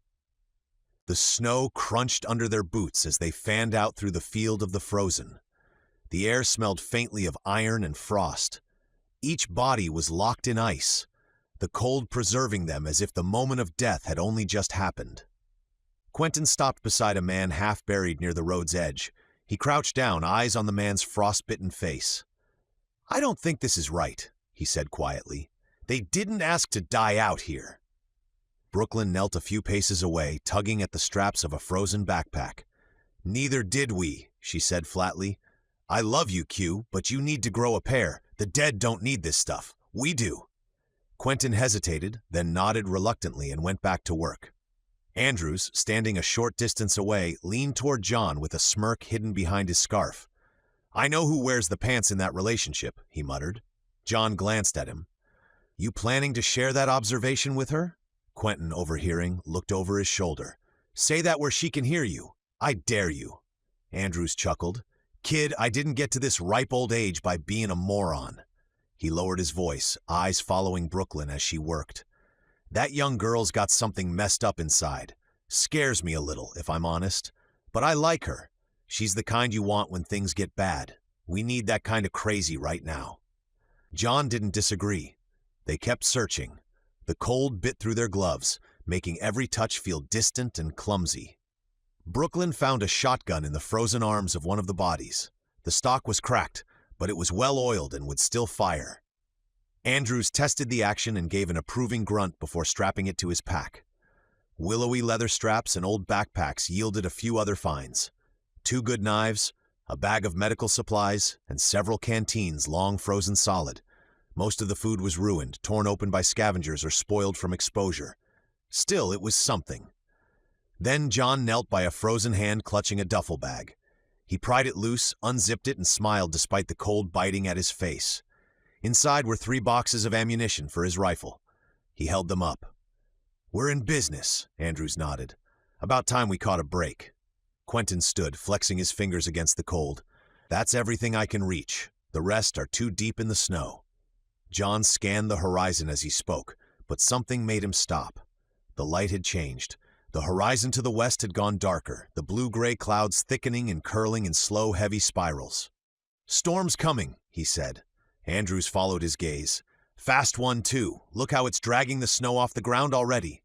The snow crunched under their boots as they fanned out through the field of the frozen. The air smelled faintly of iron and frost. Each body was locked in ice, the cold preserving them as if the moment of death had only just happened. Quentin stopped beside a man half buried near the road's edge. He crouched down, eyes on the man's frostbitten face. "I don't think this is right," he said quietly. "They didn't ask to die out here." Brooklyn knelt a few paces away, tugging at the straps of a frozen backpack. "Neither did we," she said flatly. "I love you, Q, but you need to grow a pair. The dead don't need this stuff. We do." Quentin hesitated, then nodded reluctantly and went back to work. Andrews, standing a short distance away, leaned toward John with a smirk hidden behind his scarf. "I know who wears the pants in that relationship," he muttered. John glanced at him. "You planning to share that observation with her?" Quentin, overhearing, looked over his shoulder. "Say that where she can hear you. I dare you." Andrews chuckled. "Kid, I didn't get to this ripe old age by being a moron." He lowered his voice, eyes following Brooklyn as she worked. "That young girl's got something messed up inside. Scares me a little, if I'm honest. But I like her. She's the kind you want when things get bad. We need that kind of crazy right now." John didn't disagree. They kept searching. The cold bit through their gloves, making every touch feel distant and clumsy. Brooklyn found a shotgun in the frozen arms of one of the bodies. The stock was cracked, but it was well oiled and would still fire. Andrews tested the action and gave an approving grunt before strapping it to his pack. Willowy leather straps and old backpacks yielded a few other finds. 2 good knives, a bag of medical supplies, and several canteens long frozen solid. Most of the food was ruined, torn open by scavengers or spoiled from exposure. Still, it was something. Then John knelt by a frozen hand clutching a duffel bag. He pried it loose, unzipped it, and smiled despite the cold biting at his face. Inside were 3 boxes of ammunition for his rifle. He held them up. "We're in business," Andrews nodded. "About time we caught a break." Quentin stood, flexing his fingers against the cold. "That's everything I can reach. The rest are too deep in the snow." John scanned the horizon as he spoke, but something made him stop. The light had changed. The horizon to the west had gone darker, the blue-gray clouds thickening and curling in slow, heavy spirals. "Storm's coming," he said. Andrews followed his gaze. "Fast one, too. Look how it's dragging the snow off the ground already."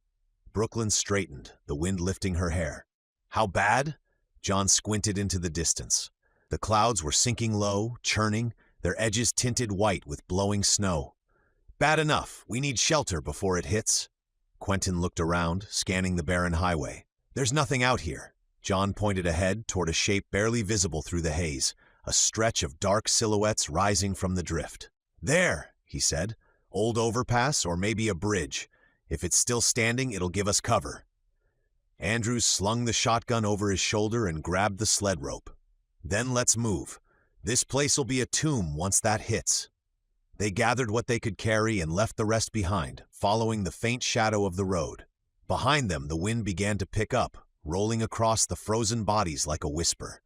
Brooklyn straightened, the wind lifting her hair. "How bad?" John squinted into the distance. The clouds were sinking low, churning, their edges tinted white with blowing snow. "Bad enough. We need shelter before it hits." Quentin looked around, scanning the barren highway. "There's nothing out here." John pointed ahead toward a shape barely visible through the haze, a stretch of dark silhouettes rising from the drift. "There," he said. "Old overpass or maybe a bridge. If it's still standing, it'll give us cover." Andrews slung the shotgun over his shoulder and grabbed the sled rope. Then let's move. This place'll be a tomb once that hits. They gathered what they could carry and left the rest behind, following the faint shadow of the road. Behind them, the wind began to pick up, rolling across the frozen bodies like a whisper.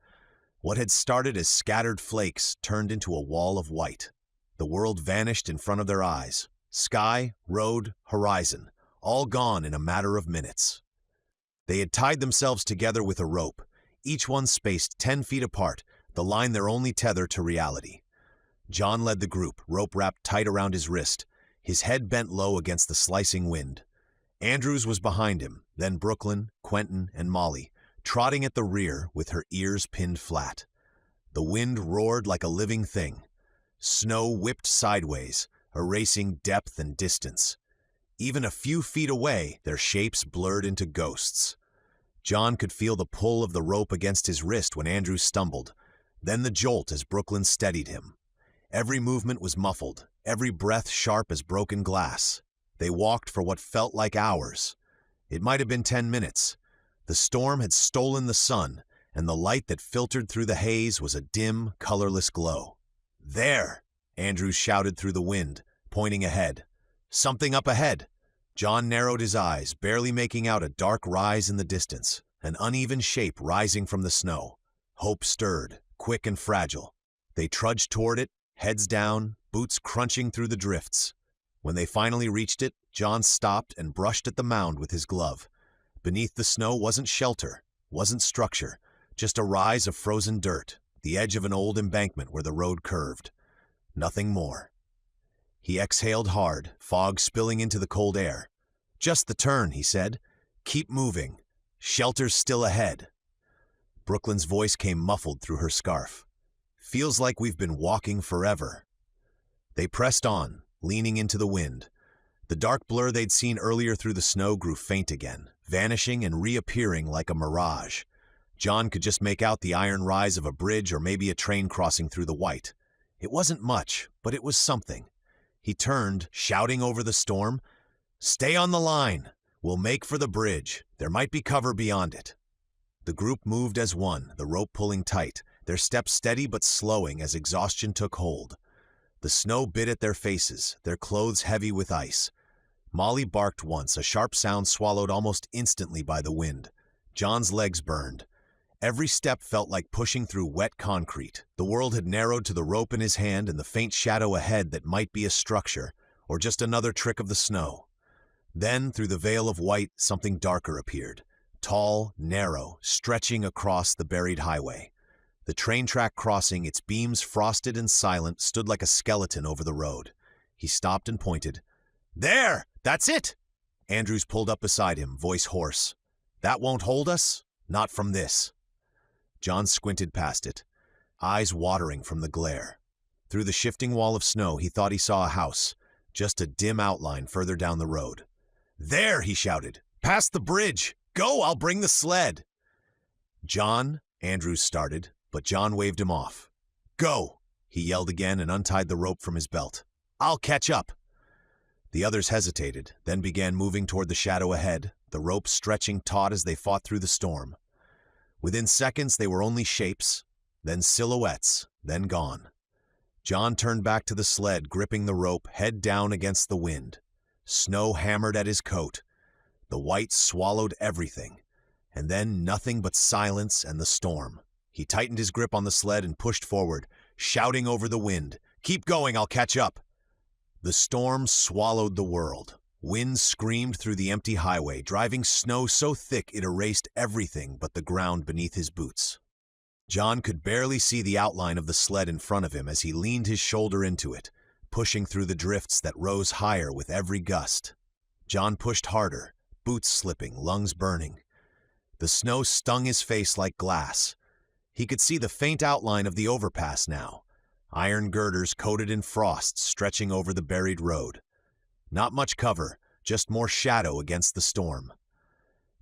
What had started as scattered flakes turned into a wall of white. The world vanished in front of their eyes. Sky, road, horizon, all gone in a matter of minutes. They had tied themselves together with a rope, each one spaced 10 feet apart, the line their only tether to reality. John led the group, rope wrapped tight around his wrist, his head bent low against the slicing wind. Andrews was behind him, then Brooklyn, Quentin, and Molly, trotting at the rear with her ears pinned flat. The wind roared like a living thing. Snow whipped sideways, erasing depth and distance. Even a few feet away, their shapes blurred into ghosts. John could feel the pull of the rope against his wrist when Andrews stumbled, then the jolt as Brooklyn steadied him. Every movement was muffled, every breath sharp as broken glass. They walked for what felt like hours. It might have been 10 minutes. The storm had stolen the sun, and the light that filtered through the haze was a dim, colorless glow. "There!" Andrews shouted through the wind, pointing ahead. "Something up ahead!" John narrowed his eyes, barely making out a dark rise in the distance, an uneven shape rising from the snow. Hope stirred, quick and fragile. They trudged toward it, heads down, boots crunching through the drifts. When they finally reached it, John stopped and brushed at the mound with his glove. Beneath the snow wasn't shelter, wasn't structure, just a rise of frozen dirt, the edge of an old embankment where the road curved. Nothing more. He exhaled hard, fog spilling into the cold air. "Just the turn," he said. "Keep moving. Shelter's still ahead." Brooklyn's voice came muffled through her scarf. "Feels like we've been walking forever." They pressed on, leaning into the wind. The dark blur they'd seen earlier through the snow grew faint again, vanishing and reappearing like a mirage. John could just make out the iron rise of a bridge or maybe a train crossing through the white. It wasn't much, but it was something. He turned, shouting over the storm, "Stay on the line! We'll make for the bridge. There might be cover beyond it." The group moved as one, the rope pulling tight, their steps steady but slowing as exhaustion took hold. The snow bit at their faces, their clothes heavy with ice. Molly barked once, a sharp sound swallowed almost instantly by the wind. John's legs burned. Every step felt like pushing through wet concrete. The world had narrowed to the rope in his hand and the faint shadow ahead that might be a structure, or just another trick of the snow. Then, through the veil of white, something darker appeared. Tall, narrow, stretching across the buried highway. The train track crossing, its beams frosted and silent, stood like a skeleton over the road. He stopped and pointed. "There! That's it!" Andrews pulled up beside him, voice hoarse. "That won't hold us? Not from this." John squinted past it, eyes watering from the glare. Through the shifting wall of snow, he thought he saw a house, just a dim outline further down the road. "There!" he shouted. "Past the bridge! Go, I'll bring the sled!" "John," Andrews started, but John waved him off. "Go!" he yelled again and untied the rope from his belt. "I'll catch up!" The others hesitated, then began moving toward the shadow ahead, the rope stretching taut as they fought through the storm. Within seconds, they were only shapes, then silhouettes, then gone. John turned back to the sled, gripping the rope, head down against the wind. Snow hammered at his coat. The white swallowed everything, and then nothing but silence and the storm. He tightened his grip on the sled and pushed forward, shouting over the wind, "Keep going, I'll catch up!" The storm swallowed the world. Wind screamed through the empty highway, driving snow so thick it erased everything but the ground beneath his boots. John could barely see the outline of the sled in front of him as he leaned his shoulder into it, pushing through the drifts that rose higher with every gust. John pushed harder, boots slipping, lungs burning. The snow stung his face like glass. He could see the faint outline of the overpass now, iron girders coated in frost stretching over the buried road. Not much cover, just more shadow against the storm.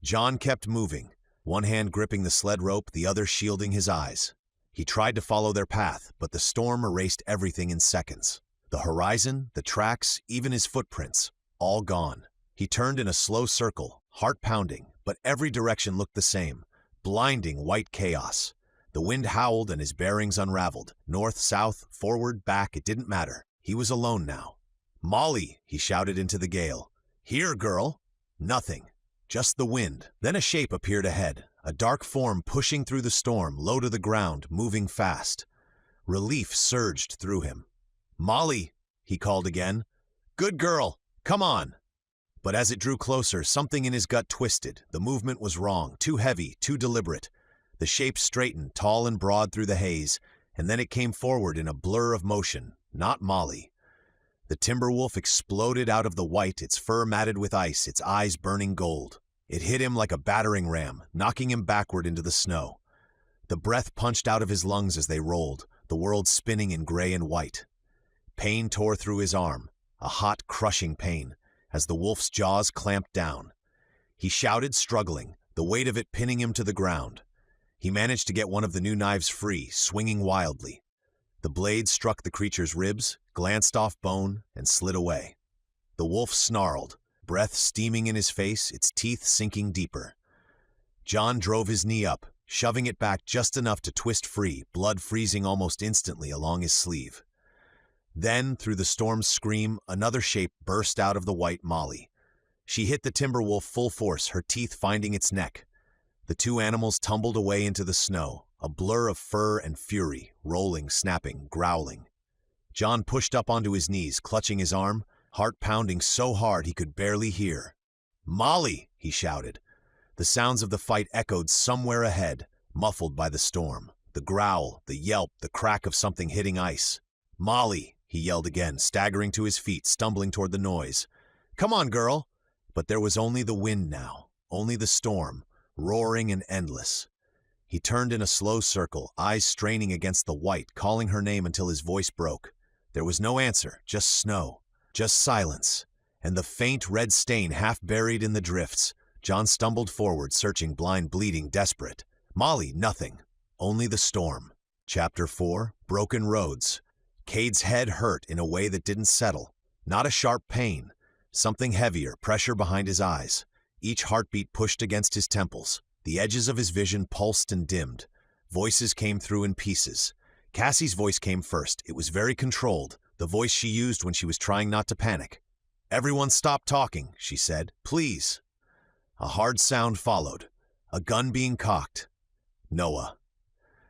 John kept moving, one hand gripping the sled rope, the other shielding his eyes. He tried to follow their path, but the storm erased everything in seconds. The horizon, the tracks, even his footprints, all gone. He turned in a slow circle, heart pounding, but every direction looked the same. Blinding white chaos. The wind howled and his bearings unraveled. North, south, forward, back, it didn't matter. He was alone now. "Molly," he shouted into the gale. "Here, girl." Nothing. Just the wind. Then a shape appeared ahead. A dark form pushing through the storm, low to the ground, moving fast. Relief surged through him. "Molly," he called again. "Good girl. Come on." But as it drew closer, something in his gut twisted. The movement was wrong, too heavy, too deliberate. The shape straightened, tall and broad through the haze, and then it came forward in a blur of motion. Not Molly. The timber wolf exploded out of the white, its fur matted with ice, its eyes burning gold. It hit him like a battering ram, knocking him backward into the snow. The breath punched out of his lungs as they rolled, the world spinning in gray and white. Pain tore through his arm, a hot, crushing pain, as the wolf's jaws clamped down. He shouted, struggling, the weight of it pinning him to the ground. He managed to get one of the new knives free, swinging wildly. The blade struck the creature's ribs, glanced off bone, and slid away. The wolf snarled, breath steaming in his face, its teeth sinking deeper. John drove his knee up, shoving it back just enough to twist free, blood freezing almost instantly along his sleeve. Then, through the storm's scream, another shape burst out of the white Molly. She hit the timber wolf full force, her teeth finding its neck. The two animals tumbled away into the snow, a blur of fur and fury, rolling, snapping, growling. John pushed up onto his knees, clutching his arm, heart pounding so hard he could barely hear. "Molly!" he shouted. The sounds of the fight echoed somewhere ahead, muffled by the storm. The growl, the yelp, the crack of something hitting ice. "Molly!" he yelled again, staggering to his feet, stumbling toward the noise. "Come on, girl!" But there was only the wind now, only the storm, roaring and endless. He turned in a slow circle, eyes straining against the white, calling her name until his voice broke. There was no answer, just snow, just silence, and the faint red stain half buried in the drifts. John stumbled forward, searching, blind, bleeding, desperate. Molly, nothing. Only the storm. Chapter 4, Broken Roads. Kade's head hurt in a way that didn't settle. Not a sharp pain. Something heavier, pressure behind his eyes. Each heartbeat pushed against his temples. The edges of his vision pulsed and dimmed. Voices came through in pieces. Cassie's voice came first. It was very controlled, the voice she used when she was trying not to panic. "Everyone stop talking," she said. "Please." A hard sound followed. A gun being cocked. Noah.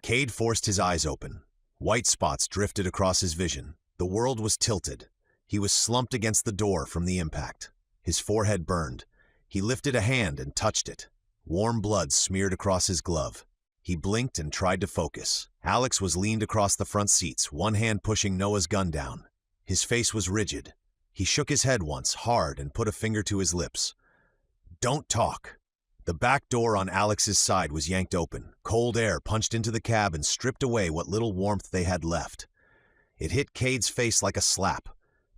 Kade forced his eyes open. White spots drifted across his vision. The world was tilted. He was slumped against the door from the impact. His forehead burned. He lifted a hand and touched it. Warm blood smeared across his glove. He blinked and tried to focus. Alex was leaned across the front seats, one hand pushing Noah's gun down. His face was rigid. He shook his head once, hard, and put a finger to his lips. "Don't talk." The back door on Alex's side was yanked open. Cold air punched into the cab and stripped away what little warmth they had left. It hit Kade's face like a slap.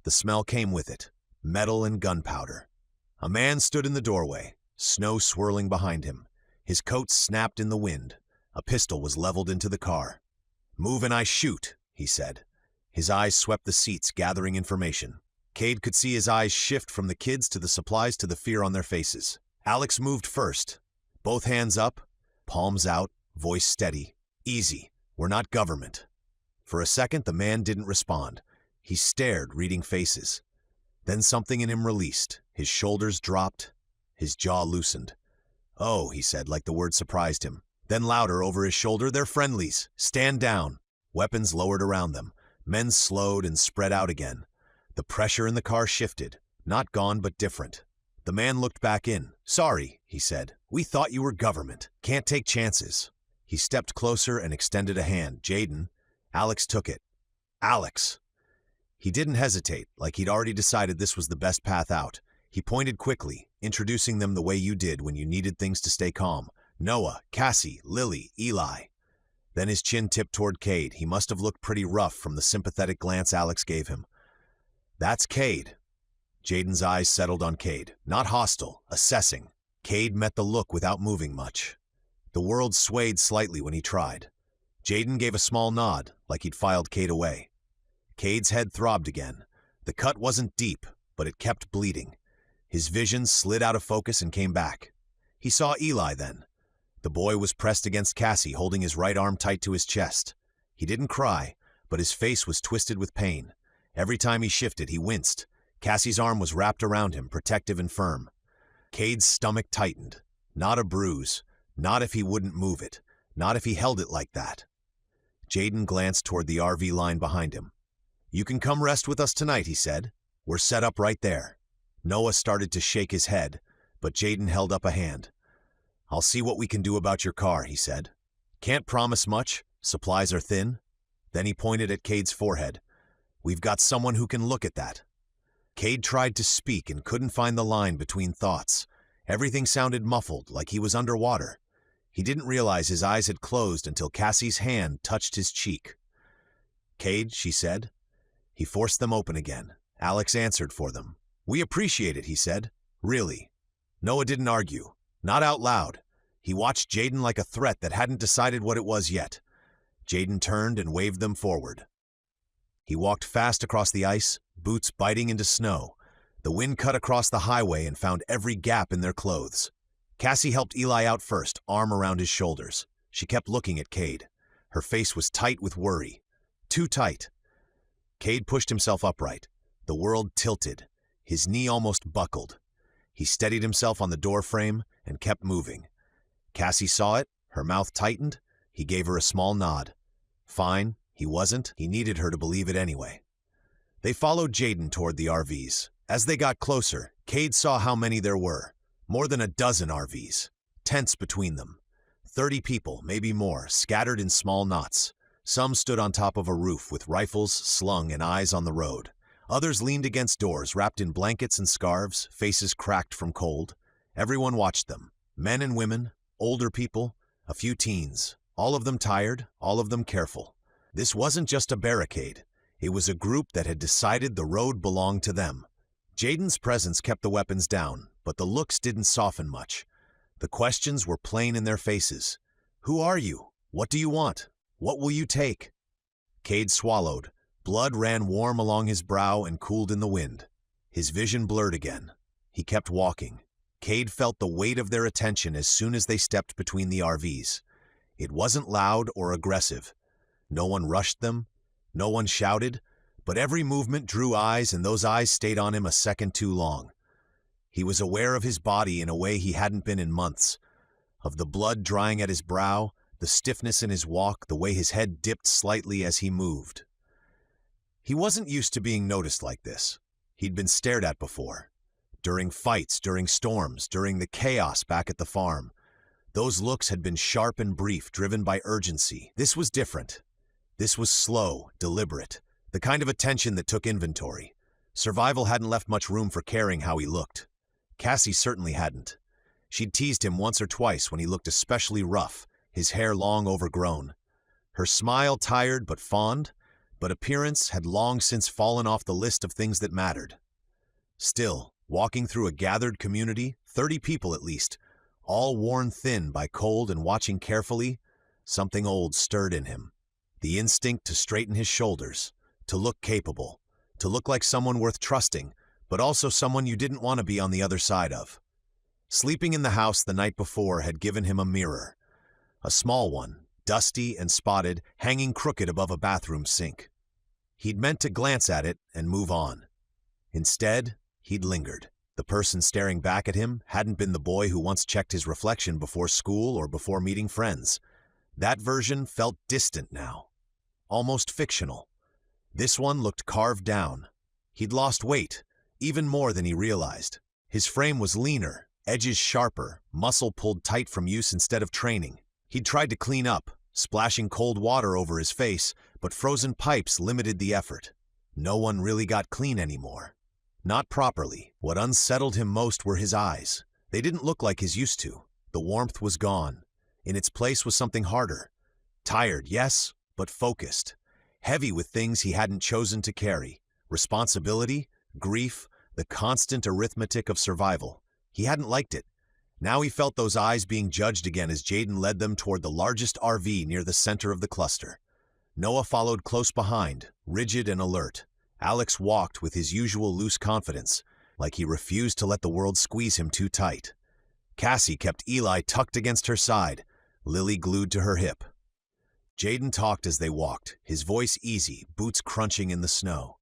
The smell came with it. Metal and gunpowder. A man stood in the doorway, snow swirling behind him. His coat snapped in the wind. A pistol was leveled into the car. "Move and I shoot," he said. His eyes swept the seats, gathering information. Kade could see his eyes shift from the kids to the supplies to the fear on their faces. Alex moved first. Both hands up, palms out, voice steady. "Easy. We're not government." For a second, the man didn't respond. He stared, reading faces. Then something in him released. His shoulders dropped. His jaw loosened. "Oh," he said, like the word surprised him. Then louder over his shoulder, "They're friendlies. Stand down." Weapons lowered around them. Men slowed and spread out again. The pressure in the car shifted. Not gone, but different. The man looked back in. "Sorry," he said. "We thought you were government. Can't take chances." He stepped closer and extended a hand. "Jaden." Alex took it. "Alex." He didn't hesitate, like he'd already decided this was the best path out. He pointed quickly, introducing them the way you did when you needed things to stay calm. "Noah, Cassie, Lily, Eli." Then his chin tipped toward Kade. He must have looked pretty rough from the sympathetic glance Alex gave him. "That's Kade." Jaden's eyes settled on Kade. Not hostile, assessing. Kade met the look without moving much. The world swayed slightly when he tried. Jaden gave a small nod, like he'd filed Kade away. Kade's head throbbed again. The cut wasn't deep, but it kept bleeding. His vision slid out of focus and came back. He saw Eli then. The boy was pressed against Cassie, holding his right arm tight to his chest. He didn't cry, but his face was twisted with pain. Every time he shifted, he winced. Cassie's arm was wrapped around him, protective and firm. Kade's stomach tightened. Not a bruise. Not if he wouldn't move it. Not if he held it like that. Jaden glanced toward the RV line behind him. "You can come rest with us tonight," he said. "We're set up right there." Noah started to shake his head, but Jaden held up a hand. "I'll see what we can do about your car," he said. "Can't promise much. Supplies are thin." Then he pointed at Kade's forehead. "We've got someone who can look at that." Kade tried to speak and couldn't find the line between thoughts. Everything sounded muffled, like he was underwater. He didn't realize his eyes had closed until Cassie's hand touched his cheek. "Kade," she said. He forced them open again. Alex answered for them. "We appreciate it," he said. "Really." Noah didn't argue. Not out loud. He watched Jaden like a threat that hadn't decided what it was yet. Jaden turned and waved them forward. He walked fast across the ice, boots biting into snow. The wind cut across the highway and found every gap in their clothes. Cassie helped Eli out first, arm around his shoulders. She kept looking at Kade. Her face was tight with worry. Too tight. Kade pushed himself upright. The world tilted. His knee almost buckled. He steadied himself on the door frame and kept moving. Cassie saw it. Her mouth tightened. He gave her a small nod. Fine. He wasn't. He needed her to believe it anyway. They followed Jaden toward the RVs. As they got closer, Kade saw how many there were. More than a dozen RVs. Tents between them. 30 people, maybe more, scattered in small knots. Some stood on top of a roof with rifles slung and eyes on the road. Others leaned against doors, wrapped in blankets and scarves, faces cracked from cold. Everyone watched them. Men and women, older people, a few teens. All of them tired, all of them careful. This wasn't just a barricade. It was a group that had decided the road belonged to them. Jaden's presence kept the weapons down, but the looks didn't soften much. The questions were plain in their faces. "Who are you? What do you want? What will you take?" Kade swallowed. Blood ran warm along his brow and cooled in the wind. His vision blurred again. He kept walking. Kade felt the weight of their attention as soon as they stepped between the RVs. It wasn't loud or aggressive. No one rushed them. No one shouted. But every movement drew eyes, and those eyes stayed on him a second too long. He was aware of his body in a way he hadn't been in months. Of the blood drying at his brow, the stiffness in his walk, the way his head dipped slightly as he moved. He wasn't used to being noticed like this. He'd been stared at before. During fights, during storms, during the chaos back at the farm. Those looks had been sharp and brief, driven by urgency. This was different. This was slow, deliberate, the kind of attention that took inventory. Survival hadn't left much room for caring how he looked. Cassie certainly hadn't. She'd teased him once or twice when he looked especially rough, his hair long overgrown. Her smile tired but fond, but appearance had long since fallen off the list of things that mattered. Still, walking through a gathered community, 30 people at least, all worn thin by cold and watching carefully, something old stirred in him. The instinct to straighten his shoulders, to look capable, to look like someone worth trusting, but also someone you didn't want to be on the other side of. Sleeping in the house the night before had given him a mirror. A small one, dusty and spotted, hanging crooked above a bathroom sink. He'd meant to glance at it and move on. Instead, he'd lingered. The person staring back at him hadn't been the boy who once checked his reflection before school or before meeting friends. That version felt distant now. Almost fictional. This one looked carved down. He'd lost weight, even more than he realized. His frame was leaner, edges sharper, muscle pulled tight from use instead of training. He'd tried to clean up, splashing cold water over his face, but frozen pipes limited the effort. No one really got clean anymore. Not properly. What unsettled him most were his eyes. They didn't look like his used to. The warmth was gone. In its place was something harder. Tired, yes, but focused. Heavy with things he hadn't chosen to carry. Responsibility, grief, the constant arithmetic of survival. He hadn't liked it. Now he felt those eyes being judged again as Jaden led them toward the largest RV near the center of the cluster. Noah followed close behind, rigid and alert. Alex walked with his usual loose confidence, like he refused to let the world squeeze him too tight. Cassie kept Eli tucked against her side, Lily glued to her hip. Jaden talked as they walked, his voice easy, boots crunching in the snow.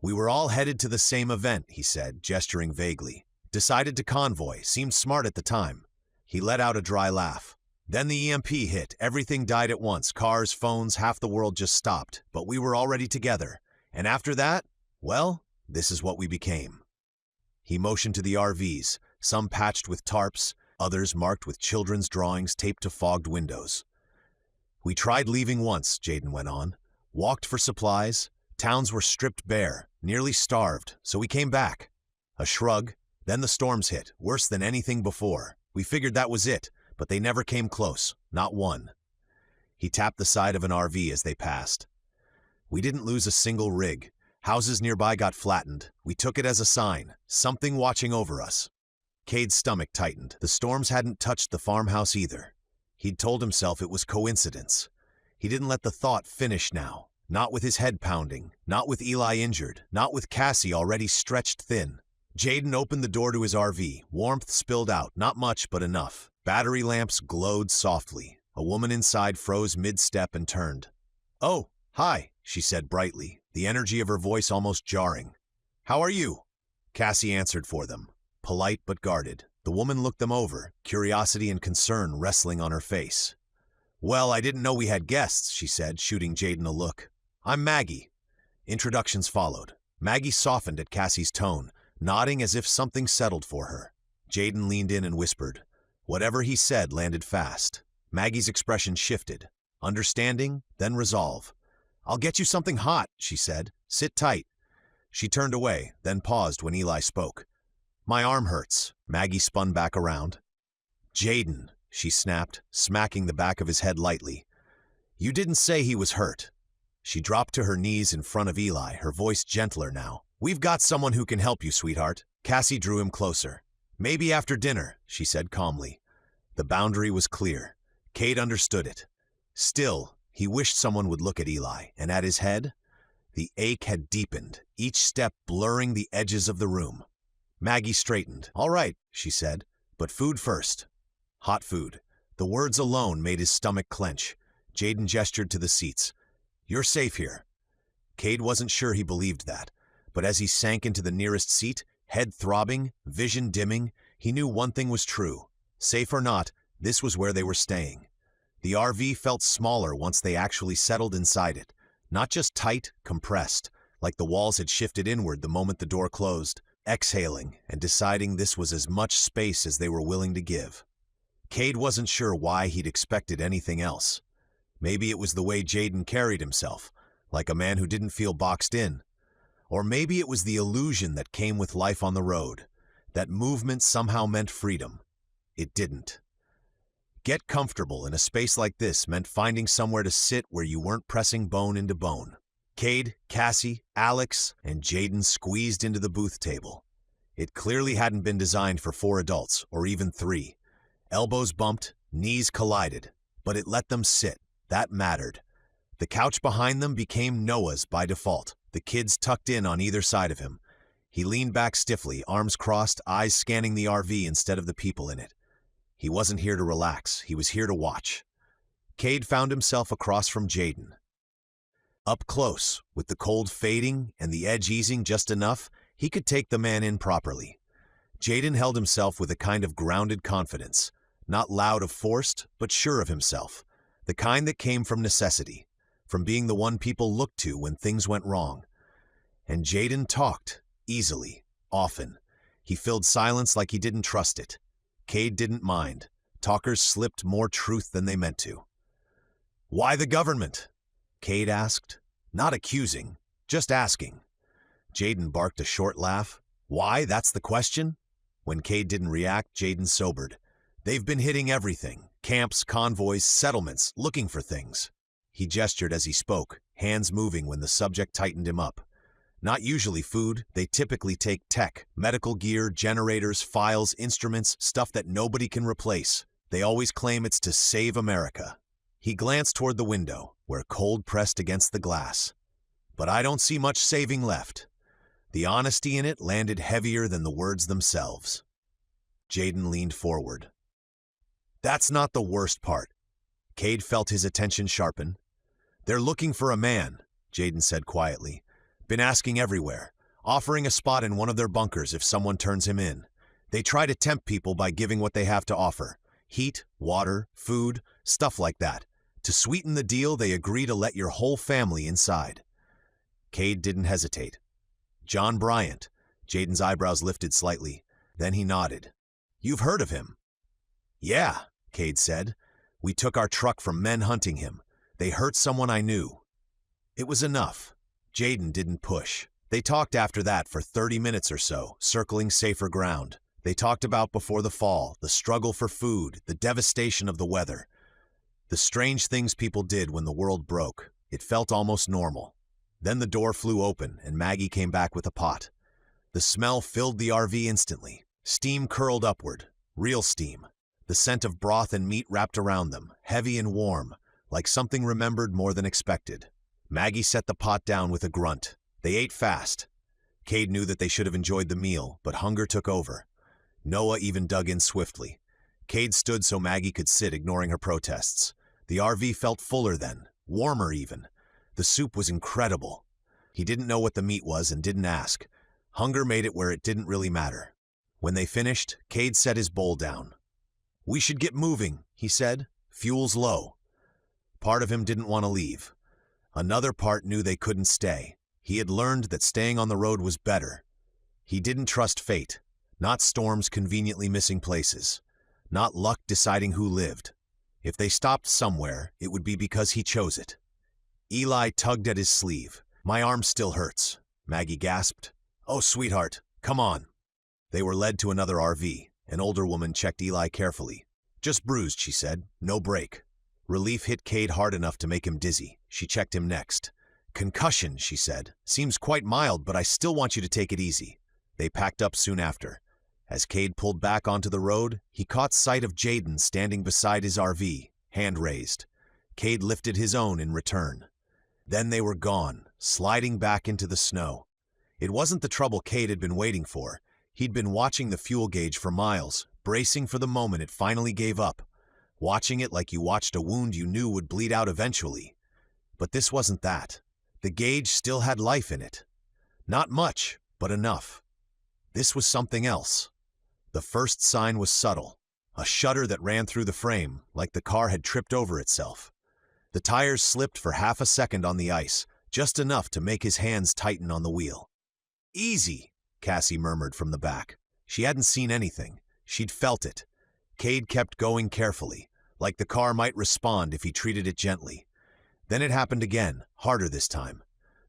"We were all headed to the same event," he said, gesturing vaguely. "Decided to convoy, seemed smart at the time." He let out a dry laugh. "Then the EMP hit, everything died at once, cars, phones, half the world just stopped. But we were already together. And after that, well, this is what we became." He motioned to the RVs, some patched with tarps, others marked with children's drawings taped to fogged windows. "We tried leaving once," Jaden went on. "Walked for supplies. Towns were stripped bare, nearly starved, so we came back." A shrug. "Then the storms hit, worse than anything before. We figured that was it, but they never came close, not one." He tapped the side of an RV as they passed. "We didn't lose a single rig. Houses nearby got flattened. We took it as a sign, something watching over us." Kade's stomach tightened. The storms hadn't touched the farmhouse either. He'd told himself it was coincidence. He didn't let the thought finish now. Not with his head pounding, not with Eli injured, not with Cassie already stretched thin. Jaden opened the door to his RV. Warmth spilled out, not much but enough. Battery lamps glowed softly. A woman inside froze mid-step and turned. "Oh, hi," she said brightly, the energy of her voice almost jarring. "How are you?" Cassie answered for them, polite but guarded. The woman looked them over, curiosity and concern wrestling on her face. "Well, I didn't know we had guests," she said, shooting Jaden a look. "I'm Maggie." Introductions followed. Maggie softened at Cassie's tone, nodding as if something settled for her. Jaden leaned in and whispered. Whatever he said landed fast. Maggie's expression shifted. Understanding, then resolve. "I'll get you something hot," she said. "Sit tight." She turned away, then paused when Eli spoke. "My arm hurts." Maggie spun back around. "Jaden," she snapped, smacking the back of his head lightly. "You didn't say he was hurt." She dropped to her knees in front of Eli, her voice gentler now. "We've got someone who can help you, sweetheart." Cassie drew him closer. "Maybe after dinner," she said calmly. The boundary was clear. Kade understood it. Still, he wished someone would look at Eli, and at his head, the ache had deepened, each step blurring the edges of the room. Maggie straightened. "All right," she said, "but food first." Hot food. The words alone made his stomach clench. Jaden gestured to the seats. "You're safe here." Kade wasn't sure he believed that, but as he sank into the nearest seat, head throbbing, vision dimming, he knew one thing was true. Safe or not, this was where they were staying. The RV felt smaller once they actually settled inside it. Not just tight, compressed, like the walls had shifted inward the moment the door closed, exhaling and deciding this was as much space as they were willing to give. Kade wasn't sure why he'd expected anything else. Maybe it was the way Jaden carried himself, like a man who didn't feel boxed in. Or maybe it was the illusion that came with life on the road, that movement somehow meant freedom. It didn't. Get comfortable in a space like this meant finding somewhere to sit where you weren't pressing bone into bone. Kade, Cassie, Alex, and Jaden squeezed into the booth table. It clearly hadn't been designed for 4 adults, or even 3. Elbows bumped, knees collided, but it let them sit. That mattered. The couch behind them became Noah's by default, the kids tucked in on either side of him. He leaned back stiffly, arms crossed, eyes scanning the RV instead of the people in it. He wasn't here to relax, he was here to watch. Kade found himself across from Jaden. Up close, with the cold fading and the edge easing just enough, he could take the man in properly. Jaden held himself with a kind of grounded confidence, not loud or forced, but sure of himself. The kind that came from necessity, from being the one people looked to when things went wrong. And Jaden talked, easily, often. He filled silence like he didn't trust it. Kade didn't mind. Talkers slipped more truth than they meant to. "Why the government?" Kade asked. Not accusing, just asking. Jaden barked a short laugh. "Why, that's the question?" When Kade didn't react, Jaden sobered. "They've been hitting everything. Camps, convoys, settlements, looking for things." He gestured as he spoke, hands moving when the subject tightened him up. "Not usually food. They typically take tech, medical gear, generators, files, instruments, stuff that nobody can replace. They always claim it's to save America." He glanced toward the window, where cold pressed against the glass. "But I don't see much saving left." The honesty in it landed heavier than the words themselves. Jaden leaned forward. That's not the worst part. Kade felt his attention sharpen. They're looking for a man, Jaden said quietly. Been asking everywhere, offering a spot in one of their bunkers if someone turns him in. They try to tempt people by giving what they have to offer. Heat, water, food, stuff like that. To sweeten the deal, they agree to let your whole family inside. Kade didn't hesitate. John Bryant. Jaden's eyebrows lifted slightly. Then he nodded. You've heard of him? Yeah, Kade said. We took our truck from men hunting him. They hurt someone I knew. It was enough. Jaden didn't push. They talked after that for 30 minutes or so, circling safer ground. They talked about before the fall, the struggle for food, the devastation of the weather. The strange things people did when the world broke. It felt almost normal. Then the door flew open and Maggie came back with a pot. The smell filled the RV instantly. Steam curled upward. Real steam. The scent of broth and meat wrapped around them, heavy and warm, like something remembered more than expected. Maggie set the pot down with a grunt. They ate fast. Kade knew that they should have enjoyed the meal, but hunger took over. Noah even dug in swiftly. Kade stood so Maggie could sit, ignoring her protests. The RV felt fuller then, warmer even. The soup was incredible. He didn't know what the meat was and didn't ask. Hunger made it where it didn't really matter. When they finished, Kade set his bowl down. We should get moving, he said. Fuel's low. Part of him didn't want to leave. Another part knew they couldn't stay. He had learned that staying on the road was better. He didn't trust fate, not storms conveniently missing places, not luck deciding who lived. If they stopped somewhere, it would be because he chose it. Eli tugged at his sleeve. My arm still hurts, Maggie gasped. Oh, sweetheart, come on. They were led to another RV. An older woman checked Eli carefully. Just bruised, she said. No break. Relief hit Kade hard enough to make him dizzy. She checked him next. Concussion, she said. Seems quite mild, but I still want you to take it easy. They packed up soon after. As Kade pulled back onto the road, he caught sight of Jaden standing beside his RV, hand raised. Kade lifted his own in return. Then they were gone, sliding back into the snow. It wasn't the trouble Kade had been waiting for. He'd been watching the fuel gauge for miles, bracing for the moment it finally gave up. Watching it like you watched a wound you knew would bleed out eventually. But this wasn't that. The gauge still had life in it. Not much, but enough. This was something else. The first sign was subtle, a shudder that ran through the frame, like the car had tripped over itself. The tires slipped for half a second on the ice, just enough to make his hands tighten on the wheel. Easy, Cassie murmured from the back. She hadn't seen anything. She'd felt it. Kade kept going carefully, like the car might respond if he treated it gently. Then it happened again, harder this time.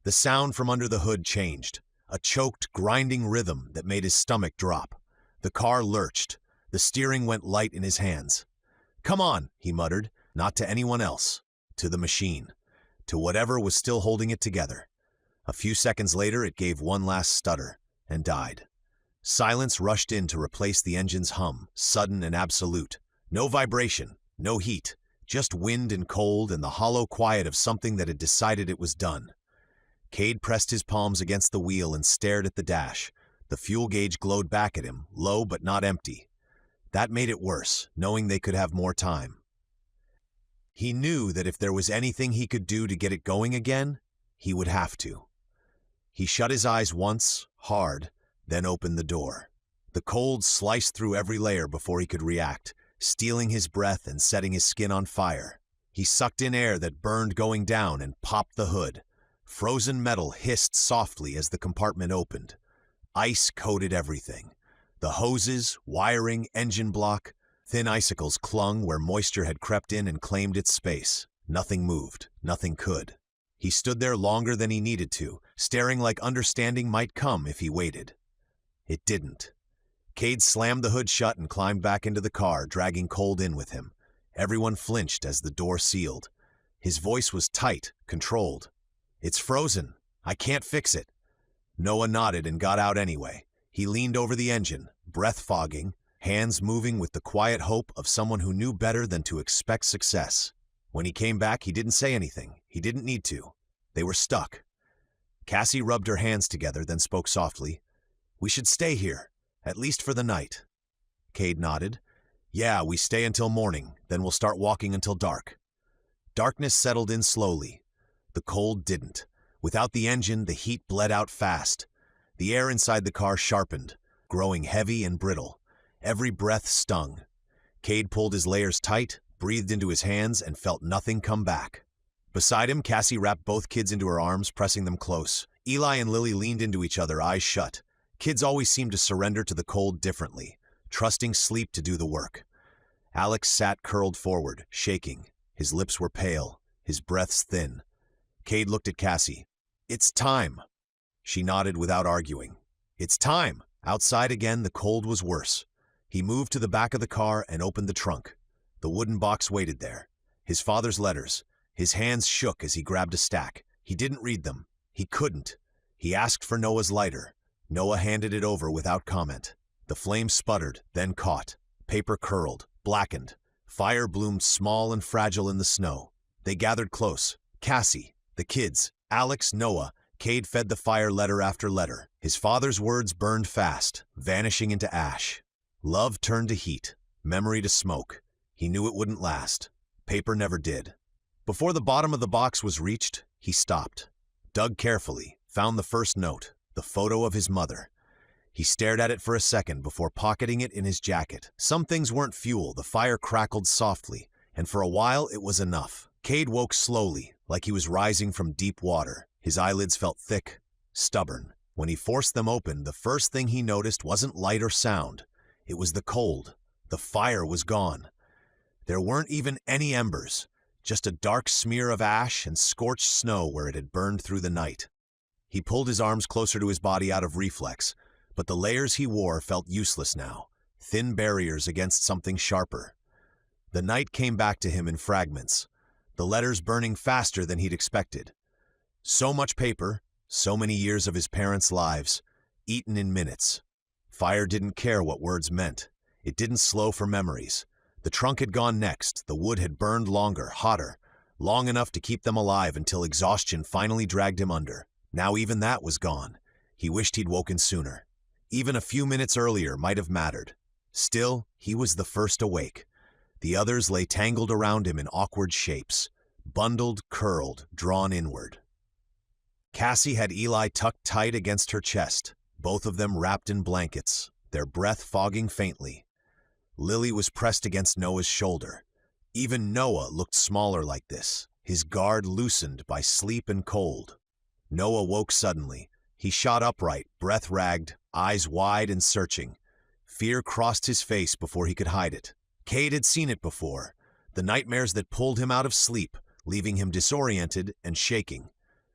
The sound from under the hood changed, a choked, grinding rhythm that made his stomach drop. The car lurched. The steering went light in his hands. Come on, he muttered, not to anyone else. To the machine. To whatever was still holding it together. A few seconds later, it gave one last stutter and died. Silence rushed in to replace the engine's hum, sudden and absolute. No vibration, no heat, just wind and cold and the hollow quiet of something that had decided it was done. Kade pressed his palms against the wheel and stared at the dash. The fuel gauge glowed back at him, low but not empty. That made it worse, knowing they could have more time. He knew that if there was anything he could do to get it going again, he would have to. He shut his eyes once, hard, then opened the door. The cold sliced through every layer before he could react, stealing his breath and setting his skin on fire. He sucked in air that burned going down and popped the hood. Frozen metal hissed softly as the compartment opened. Ice coated everything. The hoses, wiring, engine block. Thin icicles clung where moisture had crept in and claimed its space. Nothing moved. Nothing could. He stood there longer than he needed to, staring like understanding might come if he waited. It didn't. Kade slammed the hood shut and climbed back into the car, dragging Cold in with him. Everyone flinched as the door sealed. His voice was tight, controlled. It's frozen. I can't fix it. Noah nodded and got out anyway. He leaned over the engine, breath fogging, hands moving with the quiet hope of someone who knew better than to expect success. When he came back, he didn't say anything. He didn't need to. They were stuck. Cassie rubbed her hands together, then spoke softly. We should stay here, at least for the night. Kade nodded. Yeah, we stay until morning, then we'll start walking until dark. Darkness settled in slowly. The cold didn't. Without the engine, the heat bled out fast. The air inside the car sharpened, growing heavy and brittle. Every breath stung. Kade pulled his layers tight, breathed into his hands, and felt nothing come back. Beside him, Cassie wrapped both kids into her arms, pressing them close. Eli and Lily leaned into each other, eyes shut. Kids always seemed to surrender to the cold differently, trusting sleep to do the work. Alex sat curled forward, shaking. His lips were pale, his breaths thin. Kade looked at Cassie. It's time. She nodded without arguing. It's time. Outside again, the cold was worse. He moved to the back of the car and opened the trunk. The wooden box waited there. His father's letters. His hands shook as he grabbed a stack. He didn't read them. He couldn't. He asked for Noah's lighter. Noah handed it over without comment. The flame sputtered, then caught. Paper curled, blackened. Fire bloomed small and fragile in the snow. They gathered close. Cassie, the kids, Alex, Noah. Kade fed the fire letter after letter. His father's words burned fast, vanishing into ash. Love turned to heat, memory to smoke. He knew it wouldn't last. Paper never did. Before the bottom of the box was reached, he stopped. Dug carefully, found the first note, the photo of his mother. He stared at it for a second before pocketing it in his jacket. Some things weren't fuel, the fire crackled softly, and for a while it was enough. Kade woke slowly, like he was rising from deep water. His eyelids felt thick, stubborn. When he forced them open, the first thing he noticed wasn't light or sound. It was the cold. The fire was gone. There weren't even any embers, just a dark smear of ash and scorched snow where it had burned through the night. He pulled his arms closer to his body out of reflex, but the layers he wore felt useless now, thin barriers against something sharper. The night came back to him in fragments, the letters burning faster than he'd expected. So much paper, so many years of his parents' lives, eaten in minutes. Fire didn't care what words meant. It didn't slow for memories. The trunk had gone next. The wood had burned longer, hotter, long enough to keep them alive until exhaustion finally dragged him under. Now even that was gone. He wished he'd woken sooner. Even a few minutes earlier might have mattered. Still, he was the first awake. The others lay tangled around him in awkward shapes, bundled, curled, drawn inward. Cassie had Eli tucked tight against her chest, both of them wrapped in blankets, their breath fogging faintly. Lily was pressed against Noah's shoulder. Even Noah looked smaller like this, his guard loosened by sleep and cold. Noah woke suddenly. He shot upright, breath ragged, eyes wide and searching. Fear crossed his face before he could hide it. Kade had seen it before, the nightmares that pulled him out of sleep, leaving him disoriented and shaking.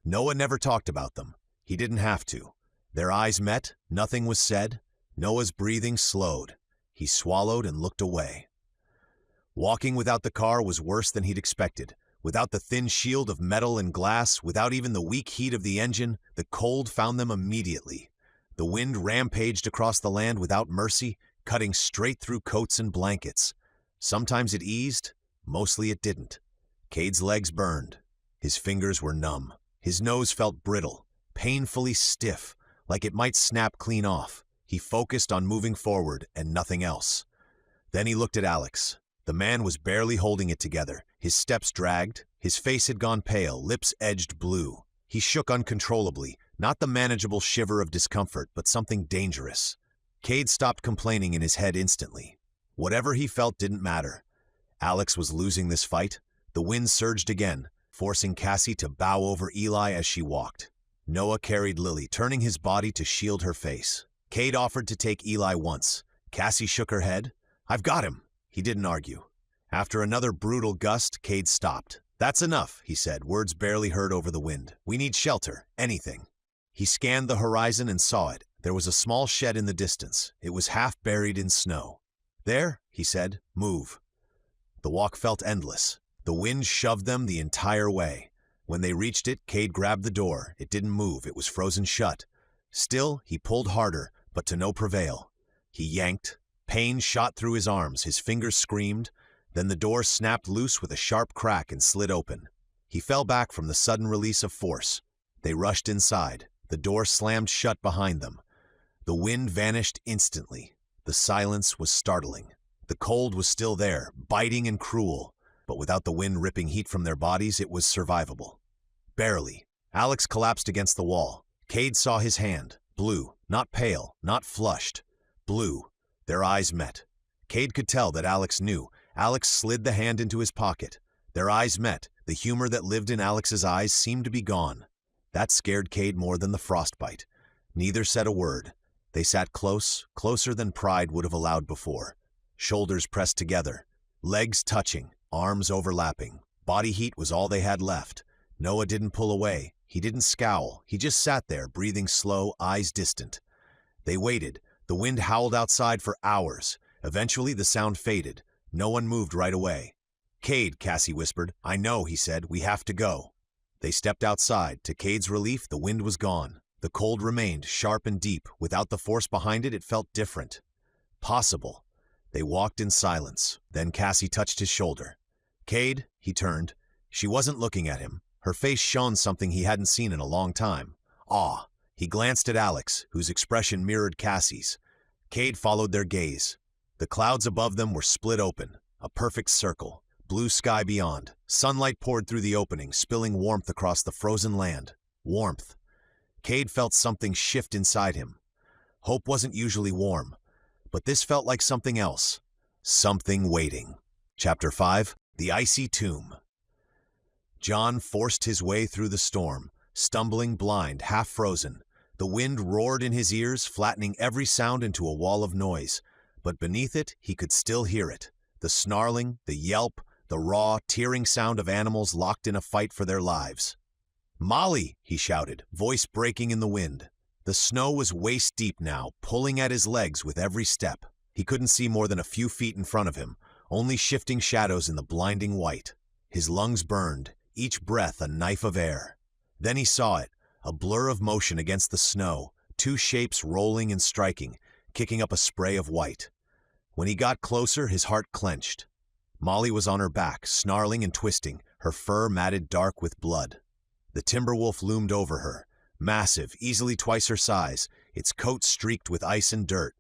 Noah never talked about them. He didn't have to. Their eyes met, nothing was said. Noah's breathing slowed. He swallowed and looked away. Walking without the car was worse than he'd expected. Without the thin shield of metal and glass, without even the weak heat of the engine, the cold found them immediately. The wind rampaged across the land without mercy, cutting straight through coats and blankets. Sometimes it eased, mostly it didn't. Kade's legs burned. His fingers were numb. His nose felt brittle, painfully stiff, like it might snap clean off. He focused on moving forward and nothing else. Then he looked at Alex. The man was barely holding it together. His steps dragged. His face had gone pale, lips edged blue. He shook uncontrollably, not the manageable shiver of discomfort, but something dangerous. Kade stopped complaining in his head instantly. Whatever he felt didn't matter. Alex was losing this fight. The wind surged again, forcing Cassie to bow over Eli as she walked. Noah carried Lily, turning his body to shield her face. Kade offered to take Eli once. Cassie shook her head. "I've got him." He didn't argue. After another brutal gust, Kade stopped. "That's enough," he said, words barely heard over the wind. "We need shelter, anything." He scanned the horizon and saw it. There was a small shed in the distance. It was half buried in snow. "There," he said, "move." The walk felt endless. The wind shoved them the entire way. When they reached it, Kade grabbed the door. It didn't move. It was frozen shut. Still, he pulled harder, but to no prevail. He yanked. Pain shot through his arms. His fingers screamed. Then the door snapped loose with a sharp crack and slid open. He fell back from the sudden release of force. They rushed inside. The door slammed shut behind them. The wind vanished instantly. The silence was startling. The cold was still there, biting and cruel, but without the wind ripping heat from their bodies, it was survivable. Barely. Alex collapsed against the wall. Kade saw his hand. Blue, not pale, not flushed. Blue. Their eyes met. Kade could tell that Alex knew. Alex slid the hand into his pocket. Their eyes met. The humor that lived in Alex's eyes seemed to be gone. That scared Kade more than the frostbite. Neither said a word. They sat close, closer than pride would have allowed before. Shoulders pressed together. Legs touching, arms overlapping. Body heat was all they had left. Noah didn't pull away. He didn't scowl. He just sat there, breathing slow, eyes distant. They waited. The wind howled outside for hours. Eventually, the sound faded. No one moved right away. "Kade," Cassie whispered. "I know," he said. "We have to go." They stepped outside. To Cade's relief, the wind was gone. The cold remained, sharp and deep. Without the force behind it, it felt different. Possible. They walked in silence. Then Cassie touched his shoulder. "Kade," he turned. She wasn't looking at him. Her face shone something he hadn't seen in a long time. Awe. He glanced at Alex, whose expression mirrored Cassie's. Kade followed their gaze. The clouds above them were split open, a perfect circle. Blue sky beyond. Sunlight poured through the opening, spilling warmth across the frozen land. Warmth. Kade felt something shift inside him. Hope wasn't usually warm, but this felt like something else. Something waiting. Chapter 5. The Icy Tomb. John forced his way through the storm, stumbling blind, half frozen. The wind roared in his ears, flattening every sound into a wall of noise. But beneath it, he could still hear it. The snarling, the yelp, the raw, tearing sound of animals locked in a fight for their lives. "Molly!" he shouted, voice breaking in the wind. The snow was waist-deep now, pulling at his legs with every step. He couldn't see more than a few feet in front of him, only shifting shadows in the blinding white. His lungs burned, each breath a knife of air. Then he saw it, a blur of motion against the snow, two shapes rolling and striking, kicking up a spray of white. When he got closer, his heart clenched. Molly was on her back, snarling and twisting, her fur matted dark with blood. The timber wolf loomed over her, massive, easily twice her size, its coat streaked with ice and dirt.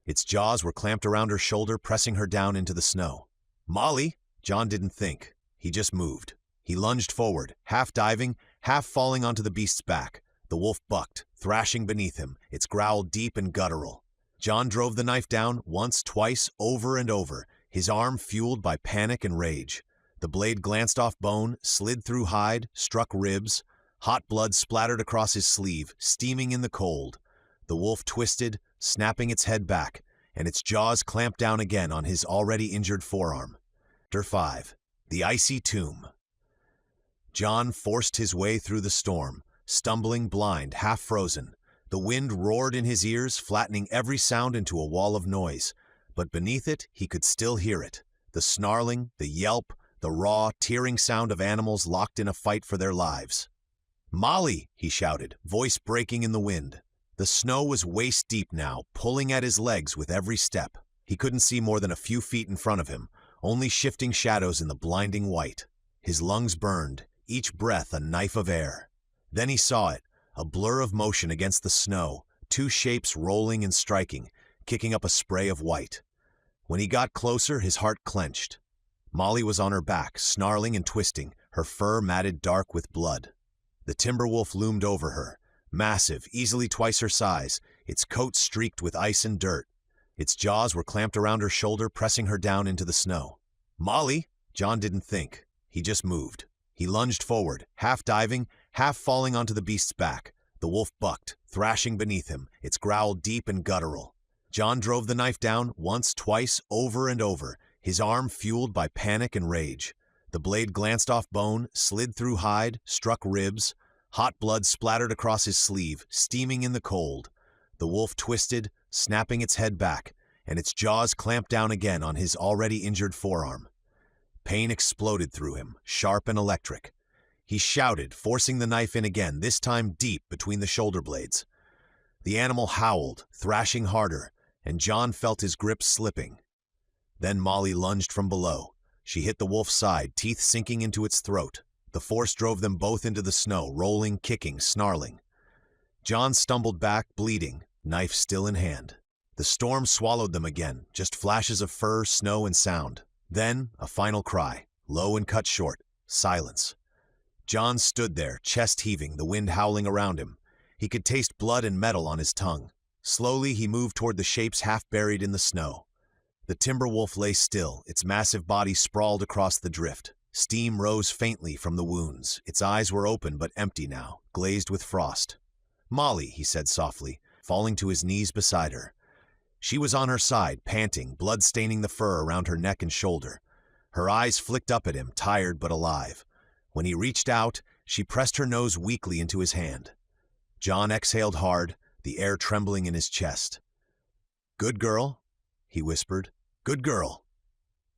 Its jaws were clamped around her shoulder, pressing her down into the snow. "Molly!" John didn't think. He just moved. He lunged forward, half diving, half falling onto the beast's back. The wolf bucked, thrashing beneath him, its growl deep and guttural. John drove the knife down once, twice, over and over, his arm fueled by panic and rage. The blade glanced off bone, slid through hide, struck ribs. Hot blood splattered across his sleeve, steaming in the cold. The wolf twisted, snapping its head back, and its jaws clamped down again on his already injured forearm. Chapter 5. The Icy Tomb. John forced his way through the storm, stumbling blind, half frozen. The wind roared in his ears, flattening every sound into a wall of noise. But beneath it, he could still hear it. The snarling, the yelp, the raw, tearing sound of animals locked in a fight for their lives. "Molly!" he shouted, voice breaking in the wind. The snow was waist-deep now, pulling at his legs with every step. He couldn't see more than a few feet in front of him, only shifting shadows in the blinding white. His lungs burned, each breath a knife of air. Then he saw it, a blur of motion against the snow, two shapes rolling and striking, kicking up a spray of white. When he got closer, his heart clenched. Molly was on her back, snarling and twisting, her fur matted dark with blood. The timber wolf loomed over her, massive, easily twice her size, its coat streaked with ice and dirt. Its jaws were clamped around her shoulder, pressing her down into the snow. "Molly!" John didn't think. He just moved. He lunged forward, half diving, half falling onto the beast's back. The wolf bucked, thrashing beneath him, its growl deep and guttural. John drove the knife down once, twice, over and over, his arm fueled by panic and rage. The blade glanced off bone, slid through hide, struck ribs. Hot blood splattered across his sleeve, steaming in the cold. The wolf twisted, snapping its head back, and its jaws clamped down again on his already injured forearm. Pain exploded through him, sharp and electric. He shouted, forcing the knife in again, this time deep between the shoulder blades. The animal howled, thrashing harder, and John felt his grip slipping. Then Molly lunged from below. She hit the wolf's side, teeth sinking into its throat. The force drove them both into the snow, rolling, kicking, snarling. John stumbled back, bleeding, knife still in hand. The storm swallowed them again, just flashes of fur, snow, and sound. Then, a final cry, low and cut short. Silence. John stood there, chest heaving, the wind howling around him. He could taste blood and metal on his tongue. Slowly, he moved toward the shapes half buried in the snow. The timber wolf lay still, its massive body sprawled across the drift. Steam rose faintly from the wounds. Its eyes were open but empty now, glazed with frost. "Molly," he said softly, falling to his knees beside her. She was on her side, panting, blood staining the fur around her neck and shoulder. Her eyes flicked up at him, tired but alive. When he reached out, she pressed her nose weakly into his hand. John exhaled hard, the air trembling in his chest. "Good girl," he whispered. "Good girl."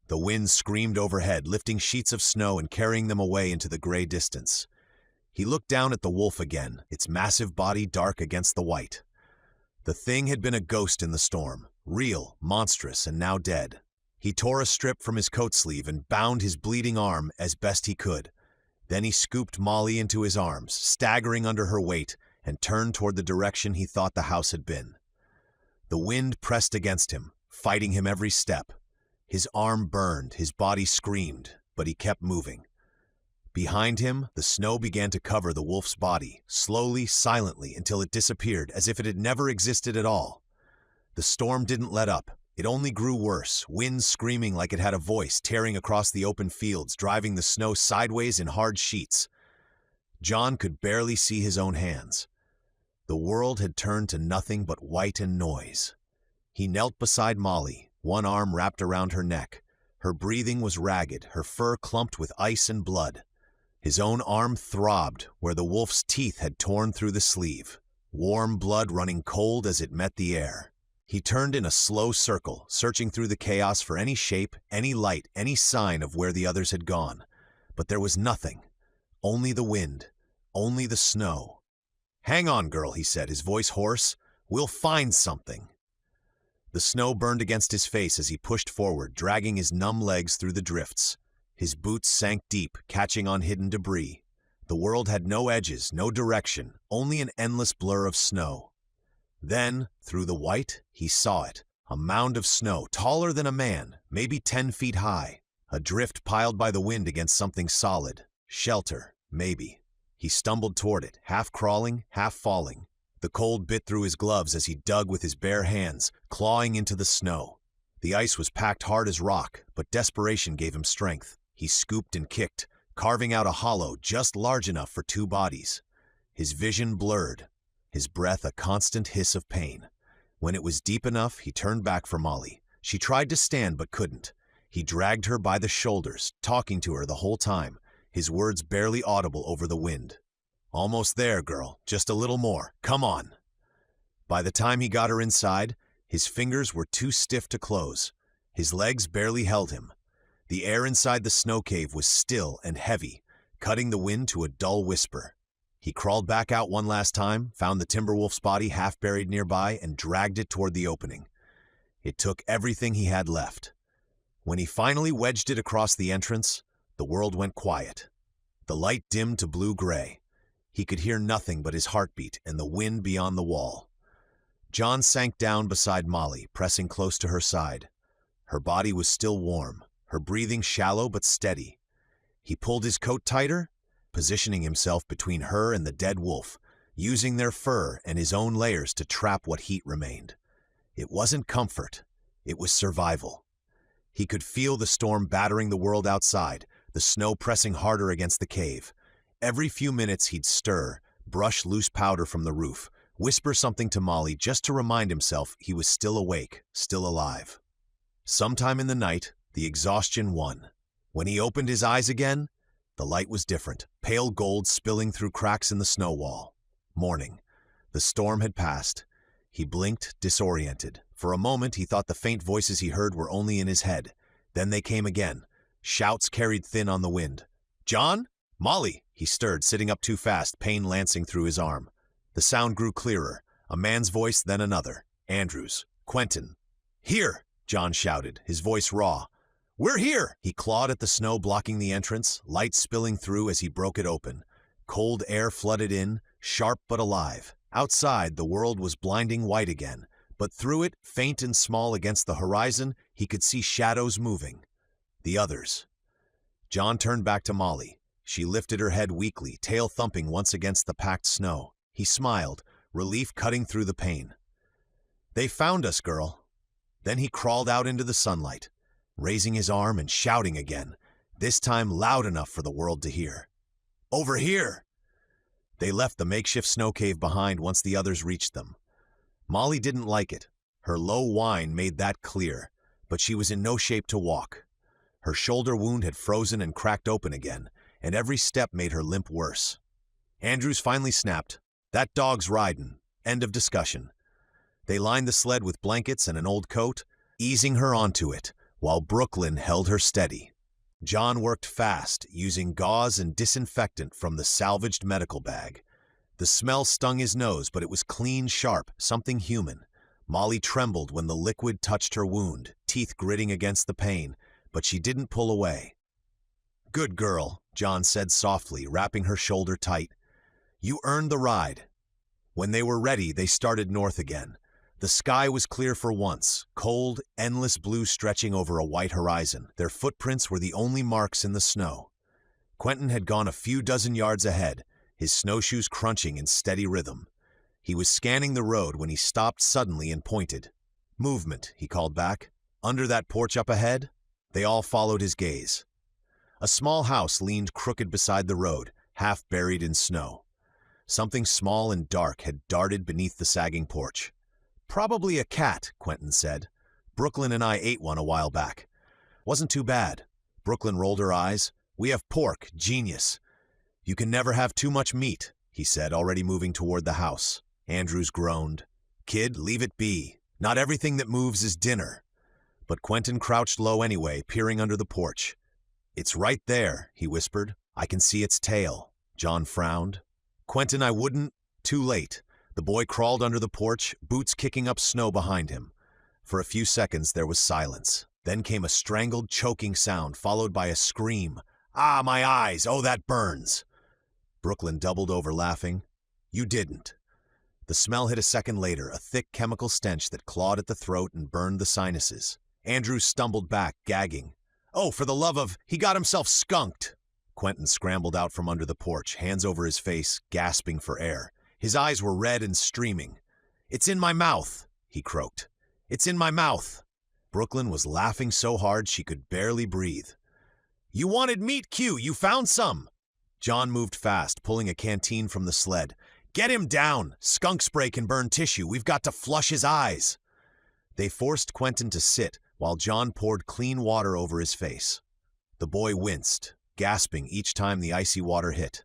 The wind screamed overhead, lifting sheets of snow and carrying them away into the gray distance. He looked down at the wolf again, its massive body dark against the white. The thing had been a ghost in the storm, real, monstrous, and now dead. He tore a strip from his coat sleeve and bound his bleeding arm as best he could. Then he scooped Molly into his arms, staggering under her weight, and turned toward the direction he thought the house had been. The wind pressed against him, fighting him every step. His arm burned, his body screamed, but he kept moving. Behind him, the snow began to cover the wolf's body, slowly, silently, until it disappeared, as if it had never existed at all. The storm didn't let up. It only grew worse, wind screaming like it had a voice, tearing across the open fields, driving the snow sideways in hard sheets. John could barely see his own hands. The world had turned to nothing but white and noise. He knelt beside Molly, one arm wrapped around her neck. Her breathing was ragged, her fur clumped with ice and blood. His own arm throbbed where the wolf's teeth had torn through the sleeve, warm blood running cold as it met the air. He turned in a slow circle, searching through the chaos for any shape, any light, any sign of where the others had gone. But there was nothing. Only the wind. Only the snow. "Hang on, girl," he said, his voice hoarse. "We'll find something." The snow burned against his face as he pushed forward, dragging his numb legs through the drifts. His boots sank deep, catching on hidden debris. The world had no edges, no direction, only an endless blur of snow. Then, through the white, he saw it, a mound of snow, taller than a man, maybe 10 feet high. A drift piled by the wind against something solid. Shelter, maybe. He stumbled toward it, half crawling, half falling. The cold bit through his gloves as he dug with his bare hands, clawing into the snow. The ice was packed hard as rock, but desperation gave him strength. He scooped and kicked, carving out a hollow just large enough for 2 bodies. His vision blurred, his breath a constant hiss of pain. When it was deep enough, he turned back for Molly. She tried to stand but couldn't. He dragged her by the shoulders, talking to her the whole time, his words barely audible over the wind. "Almost there, girl. Just a little more. Come on." By the time he got her inside, his fingers were too stiff to close. His legs barely held him. The air inside the snow cave was still and heavy, cutting the wind to a dull whisper. He crawled back out one last time, found the timber wolf's body half buried nearby, and dragged it toward the opening. It took everything he had left. When he finally wedged it across the entrance, the world went quiet. The light dimmed to blue-gray. He could hear nothing but his heartbeat and the wind beyond the wall. John sank down beside Molly, pressing close to her side. Her body was still warm, her breathing shallow but steady. He pulled his coat tighter, positioning himself between her and the dead wolf, using their fur and his own layers to trap what heat remained. It wasn't comfort, it was survival. He could feel the storm battering the world outside, the snow pressing harder against the cave. Every few minutes he'd stir, brush loose powder from the roof, whisper something to Molly just to remind himself he was still awake, still alive. Sometime in the night, the exhaustion won. When he opened his eyes again, the light was different, pale gold spilling through cracks in the snow wall. Morning. The storm had passed. He blinked, disoriented. For a moment, he thought the faint voices he heard were only in his head. Then they came again. Shouts carried thin on the wind. "John? Molly!" He stirred, sitting up too fast, pain lancing through his arm. The sound grew clearer. A man's voice, then another. Andrews. Quentin. "Here!" John shouted, his voice raw. "We're here!" He clawed at the snow blocking the entrance, light spilling through as he broke it open. Cold air flooded in, sharp but alive. Outside, the world was blinding white again, But through it, faint and small against the horizon, he could see shadows moving. The others. John turned back to Molly. She lifted her head weakly, tail thumping once against the packed snow. He smiled, relief cutting through the pain. "They found us, girl." Then he crawled out into the sunlight, raising his arm and shouting again, this time loud enough for the world to hear. "Over here!" They left the makeshift snow cave behind once the others reached them. Molly didn't like it. Her low whine made that clear, but she was in no shape to walk. Her shoulder wound had frozen and cracked open again, and every step made her limp worse. Andrews finally snapped, "That dog's ridin'. End of discussion." They lined the sled with blankets and an old coat, easing her onto it, while Brooklyn held her steady. John worked fast, using gauze and disinfectant from the salvaged medical bag. The smell stung his nose, but it was clean, sharp, something human. Molly trembled when the liquid touched her wound, teeth gritting against the pain, but she didn't pull away. "Good girl," John said softly, wrapping her shoulder tight. "You earned the ride." When they were ready, they started north again. The sky was clear for once, cold, endless blue stretching over a white horizon. Their footprints were the only marks in the snow. Quentin had gone a few dozen yards ahead, his snowshoes crunching in steady rhythm. He was scanning the road when he stopped suddenly and pointed. "Movement," he called back. "Under that porch up ahead?" They all followed his gaze. A small house leaned crooked beside the road, half buried in snow. Something small and dark had darted beneath the sagging porch. "Probably a cat," Quentin said. "Brooklyn and I ate one a while back. Wasn't too bad." Brooklyn rolled her eyes. "We have pork, genius." "You can never have too much meat," he said, already moving toward the house. Andrews groaned. "Kid, leave it be. Not everything that moves is dinner." But Quentin crouched low anyway, peering under the porch. "It's right there," he whispered. "I can see its tail." John frowned. "Quentin, I wouldn't—" Too late. The boy crawled under the porch, boots kicking up snow behind him. For a few seconds there was silence. Then came a strangled, choking sound, followed by a scream. "Ah, my eyes! Oh, that burns!" Brooklyn doubled over, laughing. "You didn't." The smell hit a second later, a thick chemical stench that clawed at the throat and burned the sinuses. Andrews stumbled back, gagging. "Oh, for the love of— he got himself skunked!" Quentin scrambled out from under the porch, hands over his face, gasping for air. His eyes were red and streaming. "It's in my mouth," he croaked. "It's in my mouth." Brooklyn was laughing so hard she could barely breathe. "You wanted meat, Q. You found some." John moved fast, pulling a canteen from the sled. "Get him down. Skunk spray can burn tissue. We've got to flush his eyes." They forced Quentin to sit while John poured clean water over his face. The boy winced, gasping each time the icy water hit.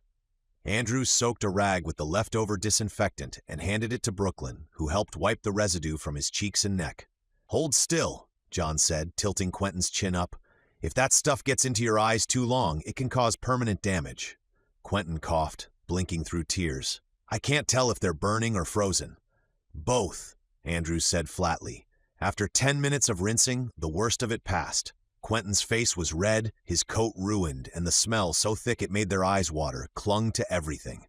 Andrews soaked a rag with the leftover disinfectant and handed it to Brooklyn, who helped wipe the residue from his cheeks and neck. "Hold still," John said, tilting Quentin's chin up. "If that stuff gets into your eyes too long, it can cause permanent damage." Quentin coughed, blinking through tears. "I can't tell if they're burning or frozen." "Both," Andrews said flatly. After 10 minutes of rinsing, the worst of it passed. Quentin's face was red, his coat ruined, and the smell, so thick it made their eyes water, clung to everything.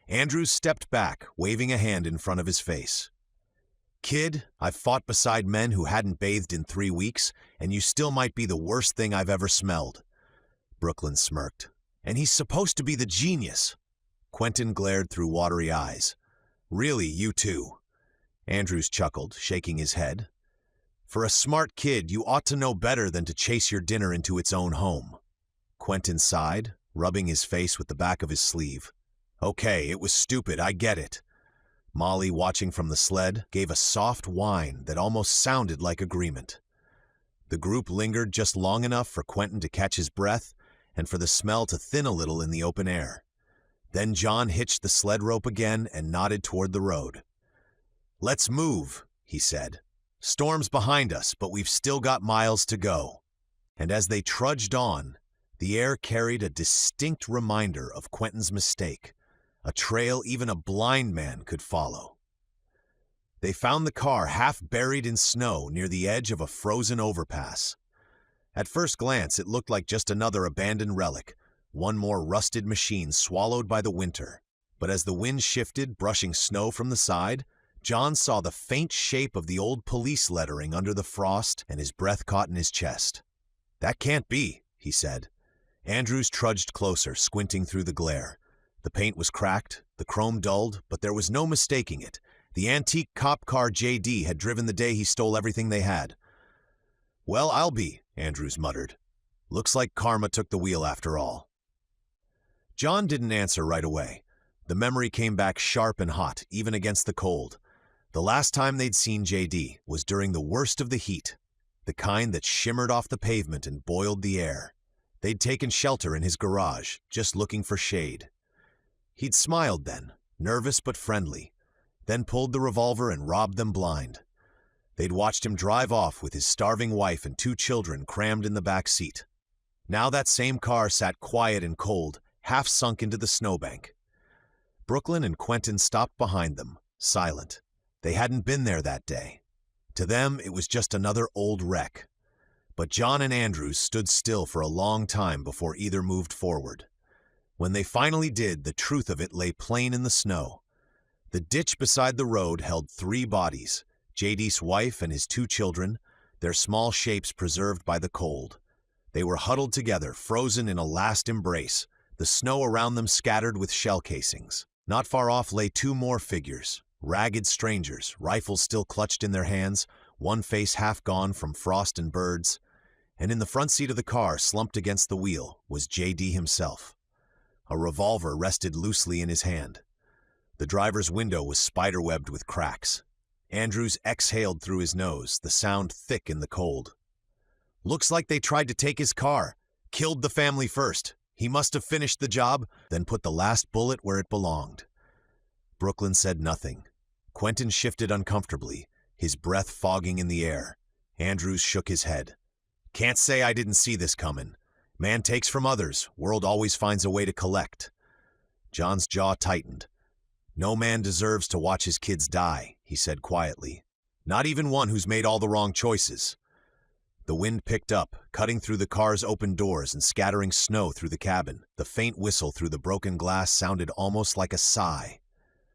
Andrews stepped back, waving a hand in front of his face. "Kid, I've fought beside men who hadn't bathed in 3 weeks, and you still might be the worst thing I've ever smelled." Brooklyn smirked. "And he's supposed to be the genius." Quentin glared through watery eyes. "Really, you too." Andrews chuckled, shaking his head. "For a smart kid, you ought to know better than to chase your dinner into its own home." Quentin sighed, rubbing his face with the back of his sleeve. "Okay, it was stupid, I get it." Molly, watching from the sled, gave a soft whine that almost sounded like agreement. The group lingered just long enough for Quentin to catch his breath and for the smell to thin a little in the open air. Then John hitched the sled rope again and nodded toward the road. "Let's move," he said. "Storm's behind us, but we've still got miles to go." And as they trudged on, the air carried a distinct reminder of Quentin's mistake, a trail even a blind man could follow. They found the car half buried in snow near the edge of a frozen overpass. At first glance, it looked like just another abandoned relic, one more rusted machine swallowed by the winter. But as the wind shifted, brushing snow from the side, John saw the faint shape of the old police lettering under the frost, and his breath caught in his chest. "That can't be," he said. Andrews trudged closer, squinting through the glare. The paint was cracked, the chrome dulled, but there was no mistaking it. The antique cop car JD had driven the day he stole everything they had. "Well, I'll be," Andrews muttered. "Looks like karma took the wheel after all." John didn't answer right away. The memory came back sharp and hot, even against the cold. The last time they'd seen JD was during the worst of the heat, the kind that shimmered off the pavement and boiled the air. They'd taken shelter in his garage, just looking for shade. He'd smiled then, nervous but friendly, then pulled the revolver and robbed them blind. They'd watched him drive off with his starving wife and 2 children crammed in the back seat. Now that same car sat quiet and cold, half sunk into the snowbank. Brooklyn and Quentin stopped behind them, silent. They hadn't been there that day. To them, it was just another old wreck. But John and Andrews stood still for a long time before either moved forward. When they finally did, the truth of it lay plain in the snow. The ditch beside the road held 3 bodies, JD's wife and his 2 children, their small shapes preserved by the cold. They were huddled together, frozen in a last embrace, the snow around them scattered with shell casings. Not far off lay 2 more figures, ragged strangers, rifles still clutched in their hands, one face half gone from frost and birds. And in the front seat of the car, slumped against the wheel, was JD himself. A revolver rested loosely in his hand. The driver's window was spiderwebbed with cracks. Andrews exhaled through his nose, the sound thick in the cold. "Looks like they tried to take his car. Killed the family first. He must have finished the job, then put the last bullet where it belonged." Brooklyn said nothing. Quentin shifted uncomfortably, his breath fogging in the air. Andrews shook his head. "Can't say I didn't see this coming. Man takes from others, world always finds a way to collect." John's jaw tightened. "No man deserves to watch his kids die," he said quietly. "Not even one who's made all the wrong choices." The wind picked up, cutting through the car's open doors and scattering snow through the cabin. The faint whistle through the broken glass sounded almost like a sigh.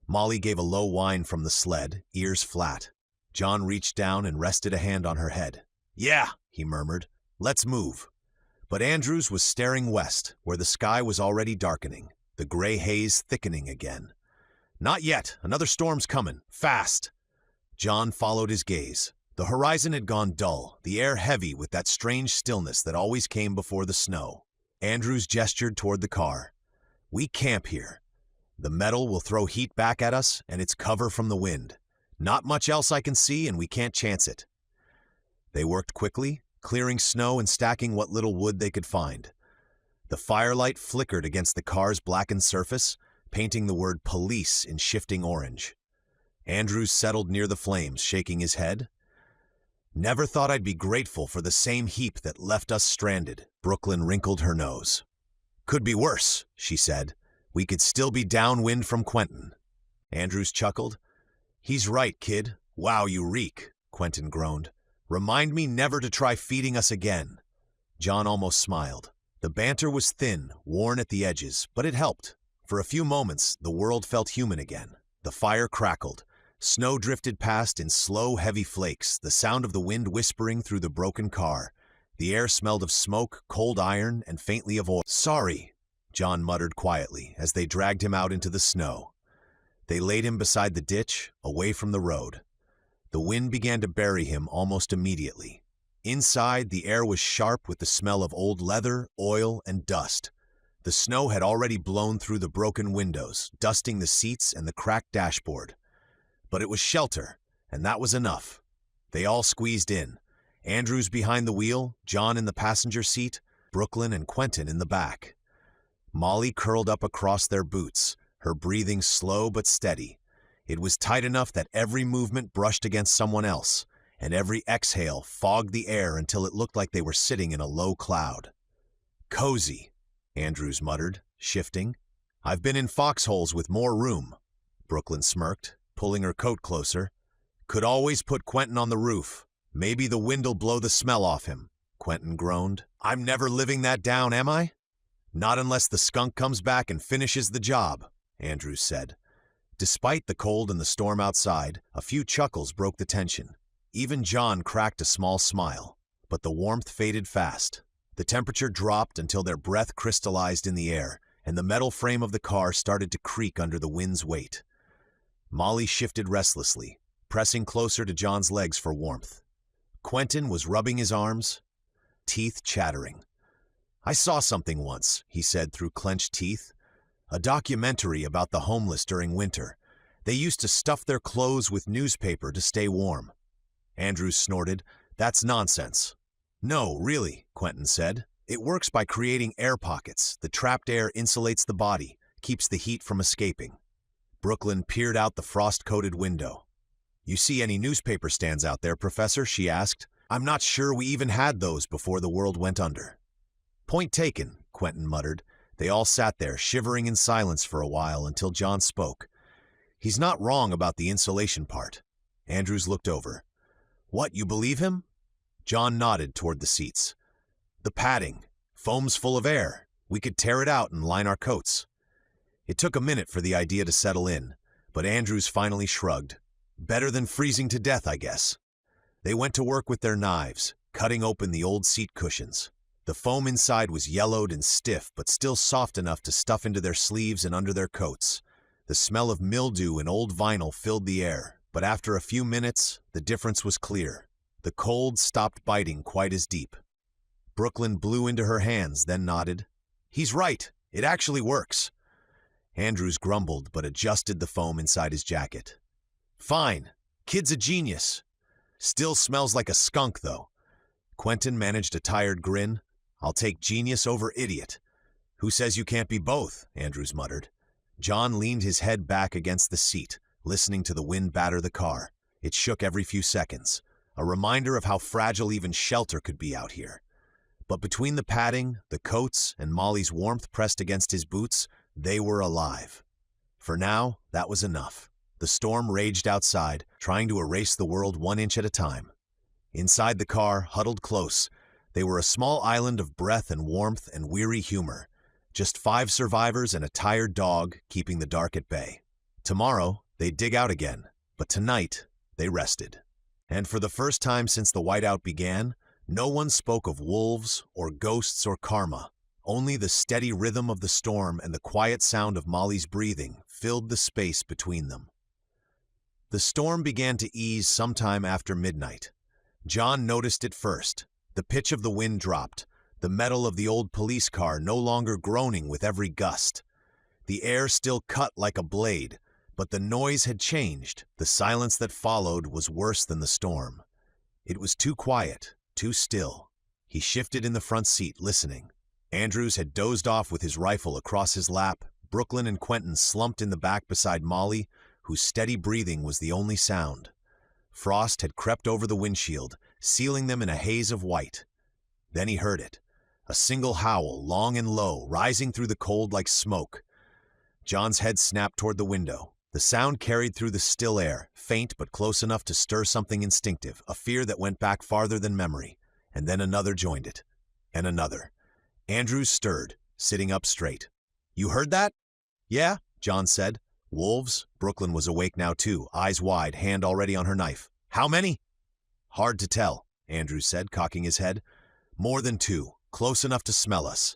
Molly gave a low whine from the sled, ears flat. John reached down and rested a hand on her head. "Yeah," he murmured. "Let's move." But Andrews was staring west, where the sky was already darkening, the gray haze thickening again. "Not yet. Another storm's coming. Fast." John followed his gaze. The horizon had gone dull, the air heavy with that strange stillness that always came before the snow. Andrews gestured toward the car. "We camp here. The metal will throw heat back at us, and it's cover from the wind. Not much else I can see, and we can't chance it." They worked quickly, clearing snow and stacking what little wood they could find. The firelight flickered against the car's blackened surface, painting the word police in shifting orange. Andrews settled near the flames, shaking his head. "Never thought I'd be grateful for the same heap that left us stranded." Brooklyn wrinkled her nose. "Could be worse," she said. "We could still be downwind from Quentin." Andrews chuckled. "He's right, kid. Wow, you reek," Quentin groaned. "Remind me never to try feeding us again." John almost smiled. The banter was thin, worn at the edges, but it helped. For a few moments, the world felt human again. The fire crackled. Snow drifted past in slow, heavy flakes, the sound of the wind whispering through the broken car. The air smelled of smoke, cold iron, and faintly of oil. "Sorry," John muttered quietly as they dragged him out into the snow. They laid him beside the ditch, away from the road. The wind began to bury him almost immediately. Inside, the air was sharp with the smell of old leather, oil, and dust. The snow had already blown through the broken windows, dusting the seats and the cracked dashboard. But it was shelter, and that was enough. They all squeezed in. Andrews behind the wheel, John in the passenger seat, Brooklyn and Quentin in the back. Molly curled up across their boots, her breathing slow but steady. It was tight enough that every movement brushed against someone else, and every exhale fogged the air until it looked like they were sitting in a low cloud. "Cozy," Andrews muttered, shifting. "I've been in foxholes with more room." Brooklyn smirked, pulling her coat closer. "Could always put Quentin on the roof. Maybe the wind'll blow the smell off him." Quentin groaned. "I'm never living that down, am I?" "Not unless the skunk comes back and finishes the job," Andrews said. Despite the cold and the storm outside, a few chuckles broke the tension. Even John cracked a small smile, but the warmth faded fast. The temperature dropped until their breath crystallized in the air, and the metal frame of the car started to creak under the wind's weight. Molly shifted restlessly, pressing closer to John's legs for warmth. Quentin was rubbing his arms, teeth chattering. "I saw something once," he said through clenched teeth. "A documentary about the homeless during winter. They used to stuff their clothes with newspaper to stay warm." Andrews snorted. "That's nonsense." "No, really," Quentin said. "It works by creating air pockets. The trapped air insulates the body, keeps the heat from escaping." Brooklyn peered out the frost-coated window. "You see any newspaper stands out there, Professor?" she asked. "I'm not sure we even had those before the world went under." "Point taken," Quentin muttered. They all sat there, shivering in silence for a while until John spoke. "He's not wrong about the insulation part." Andrews looked over. "What, you believe him?" John nodded toward the seats. "The padding. Foam's full of air. We could tear it out and line our coats." It took a minute for the idea to settle in, but Andrews finally shrugged. "Better than freezing to death, I guess." They went to work with their knives, cutting open the old seat cushions. The foam inside was yellowed and stiff, but still soft enough to stuff into their sleeves and under their coats. The smell of mildew and old vinyl filled the air, but after a few minutes, the difference was clear. The cold stopped biting quite as deep. Brooklyn blew into her hands, then nodded. "He's right. It actually works." Andrews grumbled, but adjusted the foam inside his jacket. "Fine. Kid's a genius. Still smells like a skunk, though." Quentin managed a tired grin. "I'll take genius over idiot." "Who says you can't be both?" Andrews muttered. John leaned his head back against the seat, listening to the wind batter the car. It shook every few seconds, a reminder of how fragile even shelter could be out here. But between the padding, the coats, and Molly's warmth pressed against his boots, they were alive. For now, that was enough. The storm raged outside, trying to erase the world 1 inch at a time. Inside the car, huddled close, they were a small island of breath and warmth and weary humor. Just 5 survivors and a tired dog keeping the dark at bay. Tomorrow, they'd dig out again, but tonight, they rested. And for the first time since the whiteout began, no one spoke of wolves or ghosts or karma. Only the steady rhythm of the storm and the quiet sound of Molly's breathing filled the space between them. The storm began to ease sometime after midnight. John noticed it first. The pitch of the wind dropped, the metal of the old police car no longer groaning with every gust. The air still cut like a blade, but the noise had changed. The silence that followed was worse than the storm. It was too quiet, too still. He shifted in the front seat, listening. Andrews had dozed off with his rifle across his lap. Brooklyn and Quentin slumped in the back beside Molly, whose steady breathing was the only sound. Frost had crept over the windshield, sealing them in a haze of white. Then he heard it. A single howl, long and low, rising through the cold like smoke. John's head snapped toward the window. The sound carried through the still air, faint but close enough to stir something instinctive, a fear that went back farther than memory. And then another joined it. And another. Andrews stirred, sitting up straight. "You heard that?" "Yeah," John said. "Wolves?" Brooklyn was awake now too, eyes wide, hand already on her knife. "How many?" "Hard to tell," Andrews said, cocking his head. "More than 2, close enough to smell us."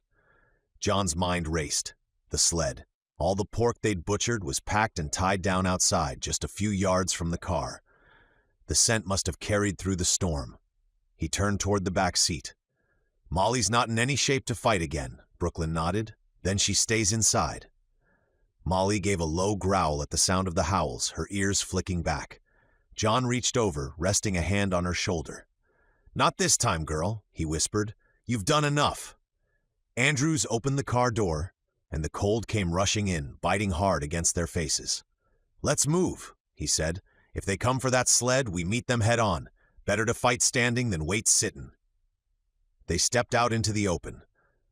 John's mind raced. The sled. All the pork they'd butchered was packed and tied down outside, just a few yards from the car. The scent must have carried through the storm. He turned toward the back seat. "Molly's not in any shape to fight again," Brooklyn nodded. "Then she stays inside." Molly gave a low growl at the sound of the howls, her ears flicking back. John reached over, resting a hand on her shoulder. "Not this time, girl," he whispered. "You've done enough." Andrews opened the car door, and the cold came rushing in, biting hard against their faces. "Let's move," he said. "If they come for that sled, we meet them head on. Better to fight standing than wait sitting." They stepped out into the open.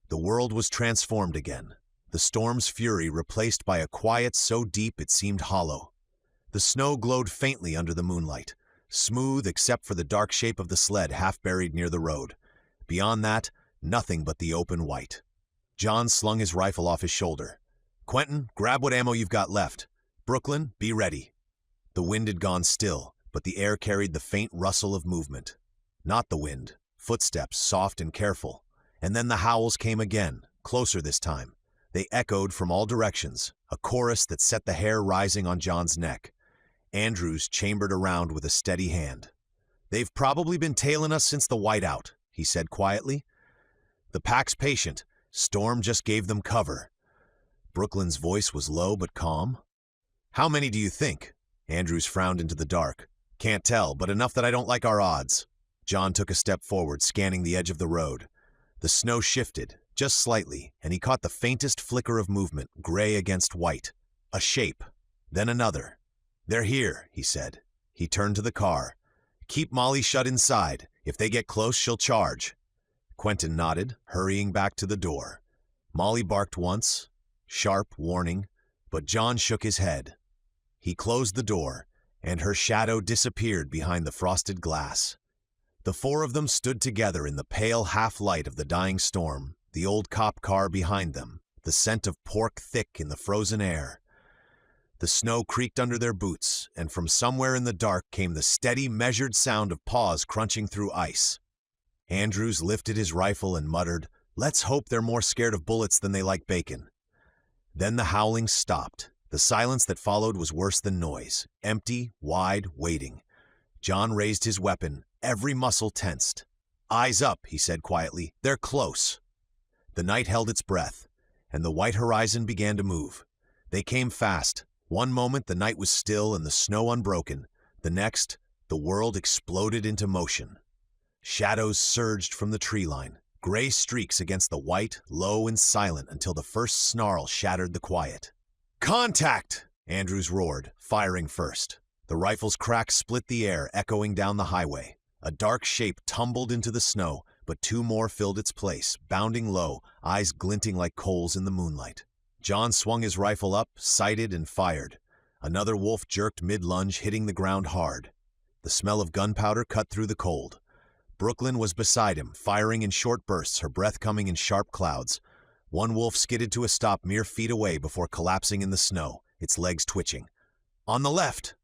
The world was transformed again, the storm's fury replaced by a quiet so deep it seemed hollow. The snow glowed faintly under the moonlight, smooth except for the dark shape of the sled half buried near the road. Beyond that, nothing but the open white. John slung his rifle off his shoulder. "Quentin, grab what ammo you've got left. Brooklyn, be ready." The wind had gone still, but the air carried the faint rustle of movement. Not the wind, footsteps, soft and careful. And then the howls came again, closer this time. They echoed from all directions, a chorus that set the hair rising on John's neck. Andrews chambered around with a steady hand. "They've probably been tailing us since the whiteout," he said quietly. "The pack's patient. Storm just gave them cover." Brooklyn's voice was low but calm. "How many do you think?" Andrews frowned into the dark. "Can't tell, but enough that I don't like our odds." John took a step forward, scanning the edge of the road. The snow shifted, just slightly, and he caught the faintest flicker of movement, gray against white. A shape. Then another. "They're here," he said. He turned to the car. "Keep Molly shut inside. If they get close, she'll charge." Quentin nodded, hurrying back to the door. Molly barked once, sharp warning, but John shook his head. He closed the door, and her shadow disappeared behind the frosted glass. The four of them stood together in the pale half-light of the dying storm, the old cop car behind them, the scent of pork thick in the frozen air. The snow creaked under their boots, and from somewhere in the dark came the steady, measured sound of paws crunching through ice. Andrews lifted his rifle and muttered, "Let's hope they're more scared of bullets than they like bacon." Then the howling stopped. The silence that followed was worse than noise, empty, wide, waiting. John raised his weapon, every muscle tensed. "Eyes up," he said quietly. "They're close." The night held its breath, and the white horizon began to move. They came fast. One moment the night was still and the snow unbroken. The next, the world exploded into motion. Shadows surged from the tree line, gray streaks against the white, low and silent until the first snarl shattered the quiet. "Contact!" Andrews roared, firing first. The rifle's crack split the air, echoing down the highway. A dark shape tumbled into the snow, but two more filled its place, bounding low, eyes glinting like coals in the moonlight. John swung his rifle up, sighted and fired. Another wolf jerked mid-lunge, hitting the ground hard. The smell of gunpowder cut through the cold. Brooklyn was beside him, firing in short bursts, her breath coming in sharp clouds. One wolf skidded to a stop mere feet away before collapsing in the snow, its legs twitching. "On the left!"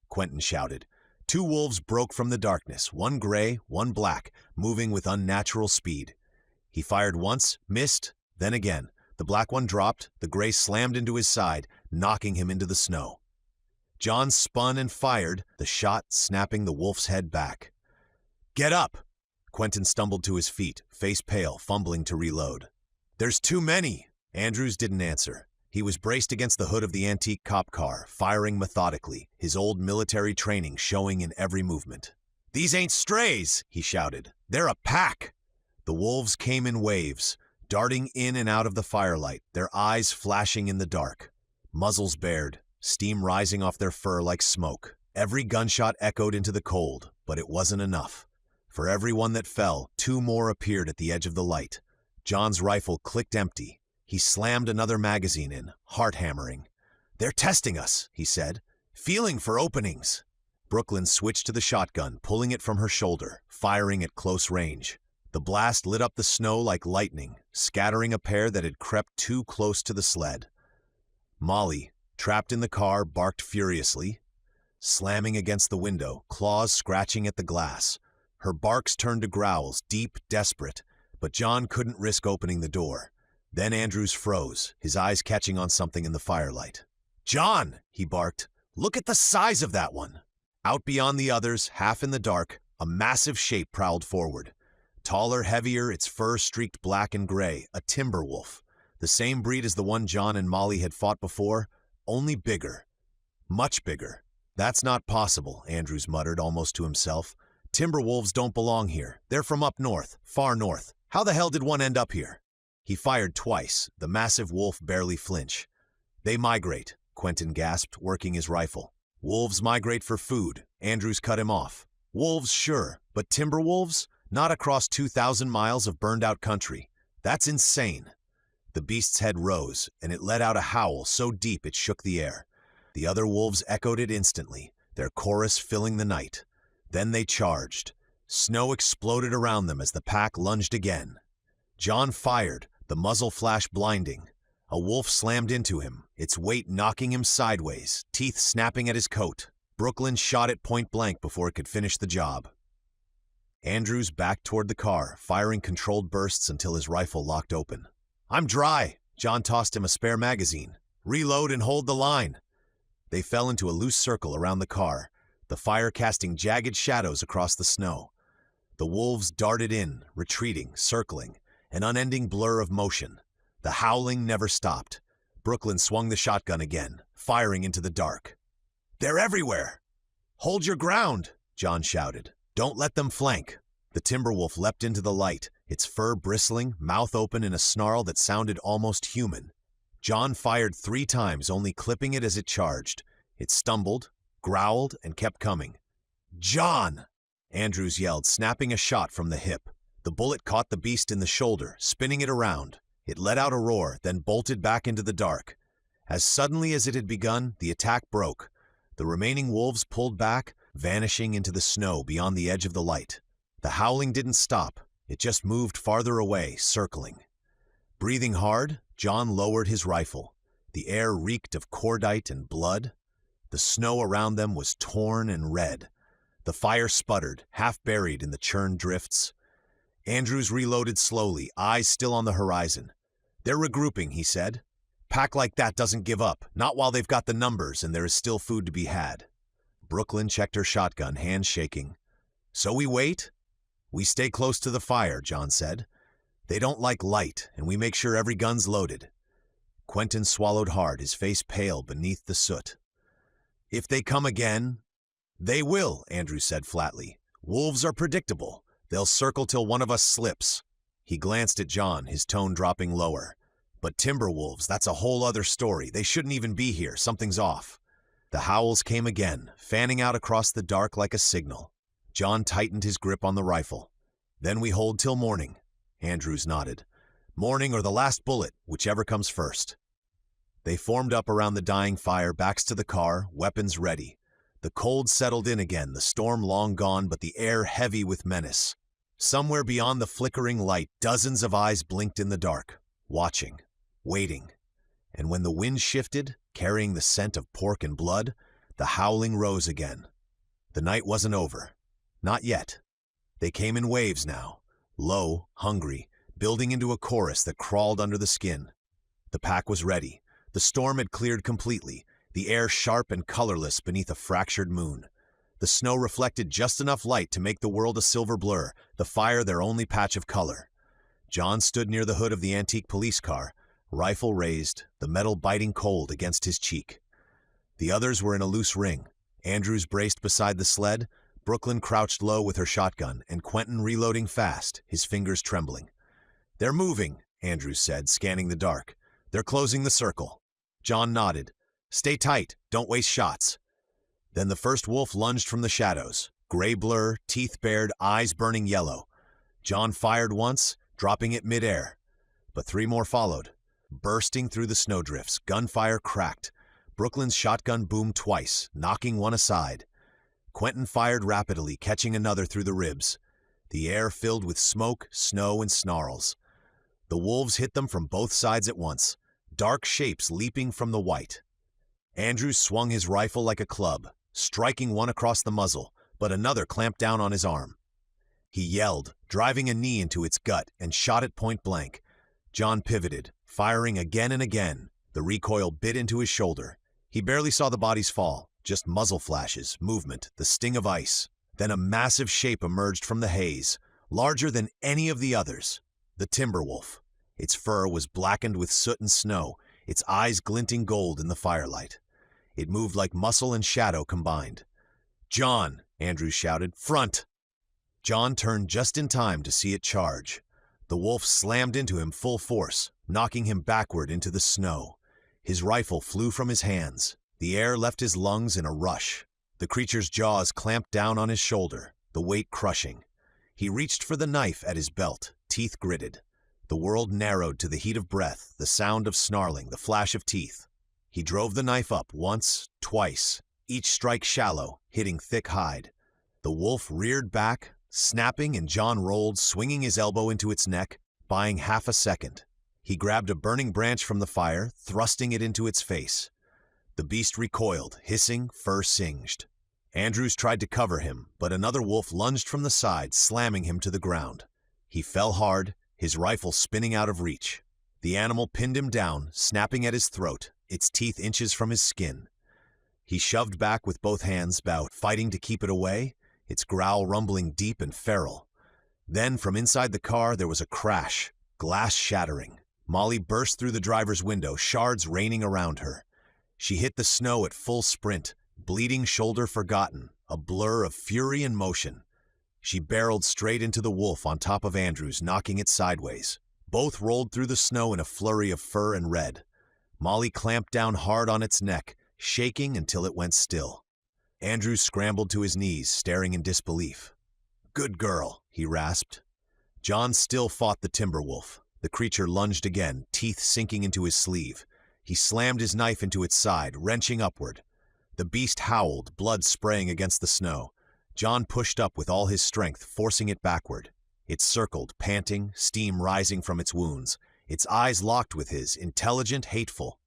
Quentin shouted. Two wolves broke from the darkness, one gray, one black, moving with unnatural speed. He fired once, missed, then again. The black one dropped, the gray slammed into his side, knocking him into the snow. John spun and fired, the shot snapping the wolf's head back. "Get up!" Quentin stumbled to his feet, face pale, fumbling to reload. "There's too many!" Andrews didn't answer. He was braced against the hood of the antique cop car, firing methodically, his old military training showing in every movement. "These ain't strays!" he shouted. "They're a pack!" The wolves came in waves, darting in and out of the firelight, their eyes flashing in the dark. Muzzles bared, steam rising off their fur like smoke. Every gunshot echoed into the cold, but it wasn't enough. For every one that fell, two more appeared at the edge of the light. John's rifle clicked empty. He slammed another magazine in, heart-hammering. "They're testing us," he said. "Feeling for openings." Brooklyn switched to the shotgun, pulling it from her shoulder, firing at close range. The blast lit up the snow like lightning, scattering a pair that had crept too close to the sled. Molly, trapped in the car, barked furiously, slamming against the window, claws scratching at the glass. Her barks turned to growls, deep, desperate, but John couldn't risk opening the door. Then Andrews froze, his eyes catching on something in the firelight. "John!" he barked. "Look at the size of that one!" Out beyond the others, half in the dark, a massive shape prowled forward. Taller, heavier, its fur streaked black and gray, a timber wolf. The same breed as the one John and Molly had fought before, only bigger. Much bigger. "That's not possible," Andrews muttered almost to himself. "Timber wolves don't belong here. They're from up north, far north. How the hell did one end up here?" He fired twice, the massive wolf barely flinch. "They migrate," Quentin gasped, working his rifle. "Wolves migrate for food." Andrews cut him off. "Wolves, sure, but timber wolves? Not across 2,000 miles of burned-out country. That's insane." The beast's head rose, and it let out a howl so deep it shook the air. The other wolves echoed it instantly, their chorus filling the night. Then they charged. Snow exploded around them as the pack lunged again. John fired, the muzzle flash blinding. A wolf slammed into him, its weight knocking him sideways, teeth snapping at his coat. Brooklyn shot it point blank before it could finish the job. Andrews backed toward the car, firing controlled bursts until his rifle locked open. "I'm dry." John tossed him a spare magazine. "Reload and hold the line." They fell into a loose circle around the car, the fire casting jagged shadows across the snow. The wolves darted in, retreating, circling, an unending blur of motion. The howling never stopped. Brooklyn swung the shotgun again, firing into the dark. "They're everywhere!" "Hold your ground!" John shouted. "Don't let them flank." The timber wolf leapt into the light, its fur bristling, mouth open in a snarl that sounded almost human. John fired 3 times, only clipping it as it charged. It stumbled, growled, and kept coming. "John!" Andrews yelled, snapping a shot from the hip. The bullet caught the beast in the shoulder, spinning it around. It let out a roar, then bolted back into the dark. As suddenly as it had begun, the attack broke. The remaining wolves pulled back, vanishing into the snow beyond the edge of the light. The howling didn't stop. It just moved farther away, circling. Breathing hard, John lowered his rifle. The air reeked of cordite and blood. The snow around them was torn and red. The fire sputtered, half buried in the churned drifts. Andrews reloaded slowly, eyes still on the horizon. "They're regrouping," he said. "Pack like that doesn't give up, not while they've got the numbers and there is still food to be had." Brooklyn checked her shotgun, hands shaking. "So we wait?" "We stay close to the fire," John said. "They don't like light, and we make sure every gun's loaded." Quentin swallowed hard, his face pale beneath the soot. "If they come again—" "They will," Andrews said flatly. "Wolves are predictable. They'll circle till one of us slips." He glanced at John, his tone dropping lower. "But timber wolves, that's a whole other story. They shouldn't even be here. Something's off." The howls came again, fanning out across the dark like a signal. John tightened his grip on the rifle. "Then we hold till morning." Andrews nodded. "Morning or the last bullet, whichever comes first." They formed up around the dying fire, backs to the car, weapons ready. The cold settled in again, the storm long gone, but the air heavy with menace. Somewhere beyond the flickering light, dozens of eyes blinked in the dark, watching, waiting. And when the wind shifted, carrying the scent of pork and blood, the howling rose again. The night wasn't over. Not yet. They came in waves now, low, hungry, building into a chorus that crawled under the skin. The pack was ready. The storm had cleared completely, the air sharp and colorless beneath a fractured moon. The snow reflected just enough light to make the world a silver blur, the fire their only patch of color. John stood near the hood of the antique police car, rifle raised, the metal biting cold against his cheek. The others were in a loose ring. Andrews braced beside the sled, Brooklyn crouched low with her shotgun, and Quentin reloading fast, his fingers trembling. "They're moving," Andrews said, scanning the dark. "They're closing the circle." John nodded. "Stay tight, don't waste shots." Then the first wolf lunged from the shadows, gray blur, teeth bared, eyes burning yellow. John fired once, dropping it midair. But 3 more followed. Bursting through the snowdrifts, gunfire cracked. Brooklyn's shotgun boomed twice, knocking one aside. Quentin fired rapidly, catching another through the ribs. The air filled with smoke, snow, and snarls. The wolves hit them from both sides at once, dark shapes leaping from the white. Andrews swung his rifle like a club, striking one across the muzzle, but another clamped down on his arm. He yelled, driving a knee into its gut, and shot it point blank. John pivoted, firing again and again. The recoil bit into his shoulder. He barely saw the bodies fall, just muzzle flashes, movement, the sting of ice. Then a massive shape emerged from the haze, larger than any of the others. The timber wolf. Its fur was blackened with soot and snow, its eyes glinting gold in the firelight. It moved like muscle and shadow combined. "John," Andrews shouted, "front!" John turned just in time to see it charge. The wolf slammed into him full force, knocking him backward into the snow. His rifle flew from his hands. The air left his lungs in a rush. The creature's jaws clamped down on his shoulder, the weight crushing. He reached for the knife at his belt, teeth gritted. The world narrowed to the heat of breath, the sound of snarling, the flash of teeth. He drove the knife up once, twice, each strike shallow, hitting thick hide. The wolf reared back, snapping, and John rolled, swinging his elbow into its neck, buying half a second. He grabbed a burning branch from the fire, thrusting it into its face. The beast recoiled, hissing, fur singed. Andrews tried to cover him, but another wolf lunged from the side, slamming him to the ground. He fell hard, his rifle spinning out of reach. The animal pinned him down, snapping at his throat, its teeth inches from his skin. He shoved back with both hands, fighting to keep it away, its growl rumbling deep and feral. Then, from inside the car, there was a crash, glass shattering. Molly burst through the driver's window, shards raining around her. She hit the snow at full sprint, bleeding shoulder forgotten, a blur of fury and motion. She barreled straight into the wolf on top of Andrews, knocking it sideways. Both rolled through the snow in a flurry of fur and red. Molly clamped down hard on its neck, shaking until it went still. Andrews scrambled to his knees, staring in disbelief. "Good girl," he rasped. John still fought the timber wolf. The creature lunged again, teeth sinking into his sleeve. He slammed his knife into its side, wrenching upward. The beast howled, blood spraying against the snow. John pushed up with all his strength, forcing it backward. It circled, panting, steam rising from its wounds. Its eyes locked with his, intelligent, hateful.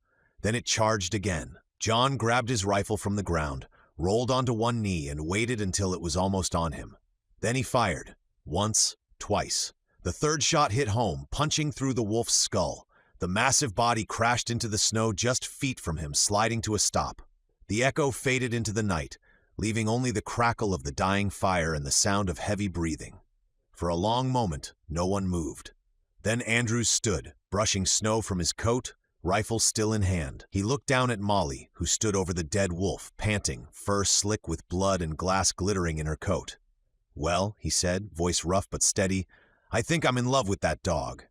Then it charged again. John grabbed his rifle from the ground, rolled onto one knee, and waited until it was almost on him. Then he fired. Once, twice. The third shot hit home, punching through the wolf's skull. The massive body crashed into the snow just feet from him, sliding to a stop. The echo faded into the night, leaving only the crackle of the dying fire and the sound of heavy breathing. For a long moment, no one moved. Then Andrews stood, brushing snow from his coat, rifle still in hand. He looked down at Molly, who stood over the dead wolf, panting, fur slick with blood and glass glittering in her coat. "Well," he said, voice rough but steady, "I think I'm in love with that dog."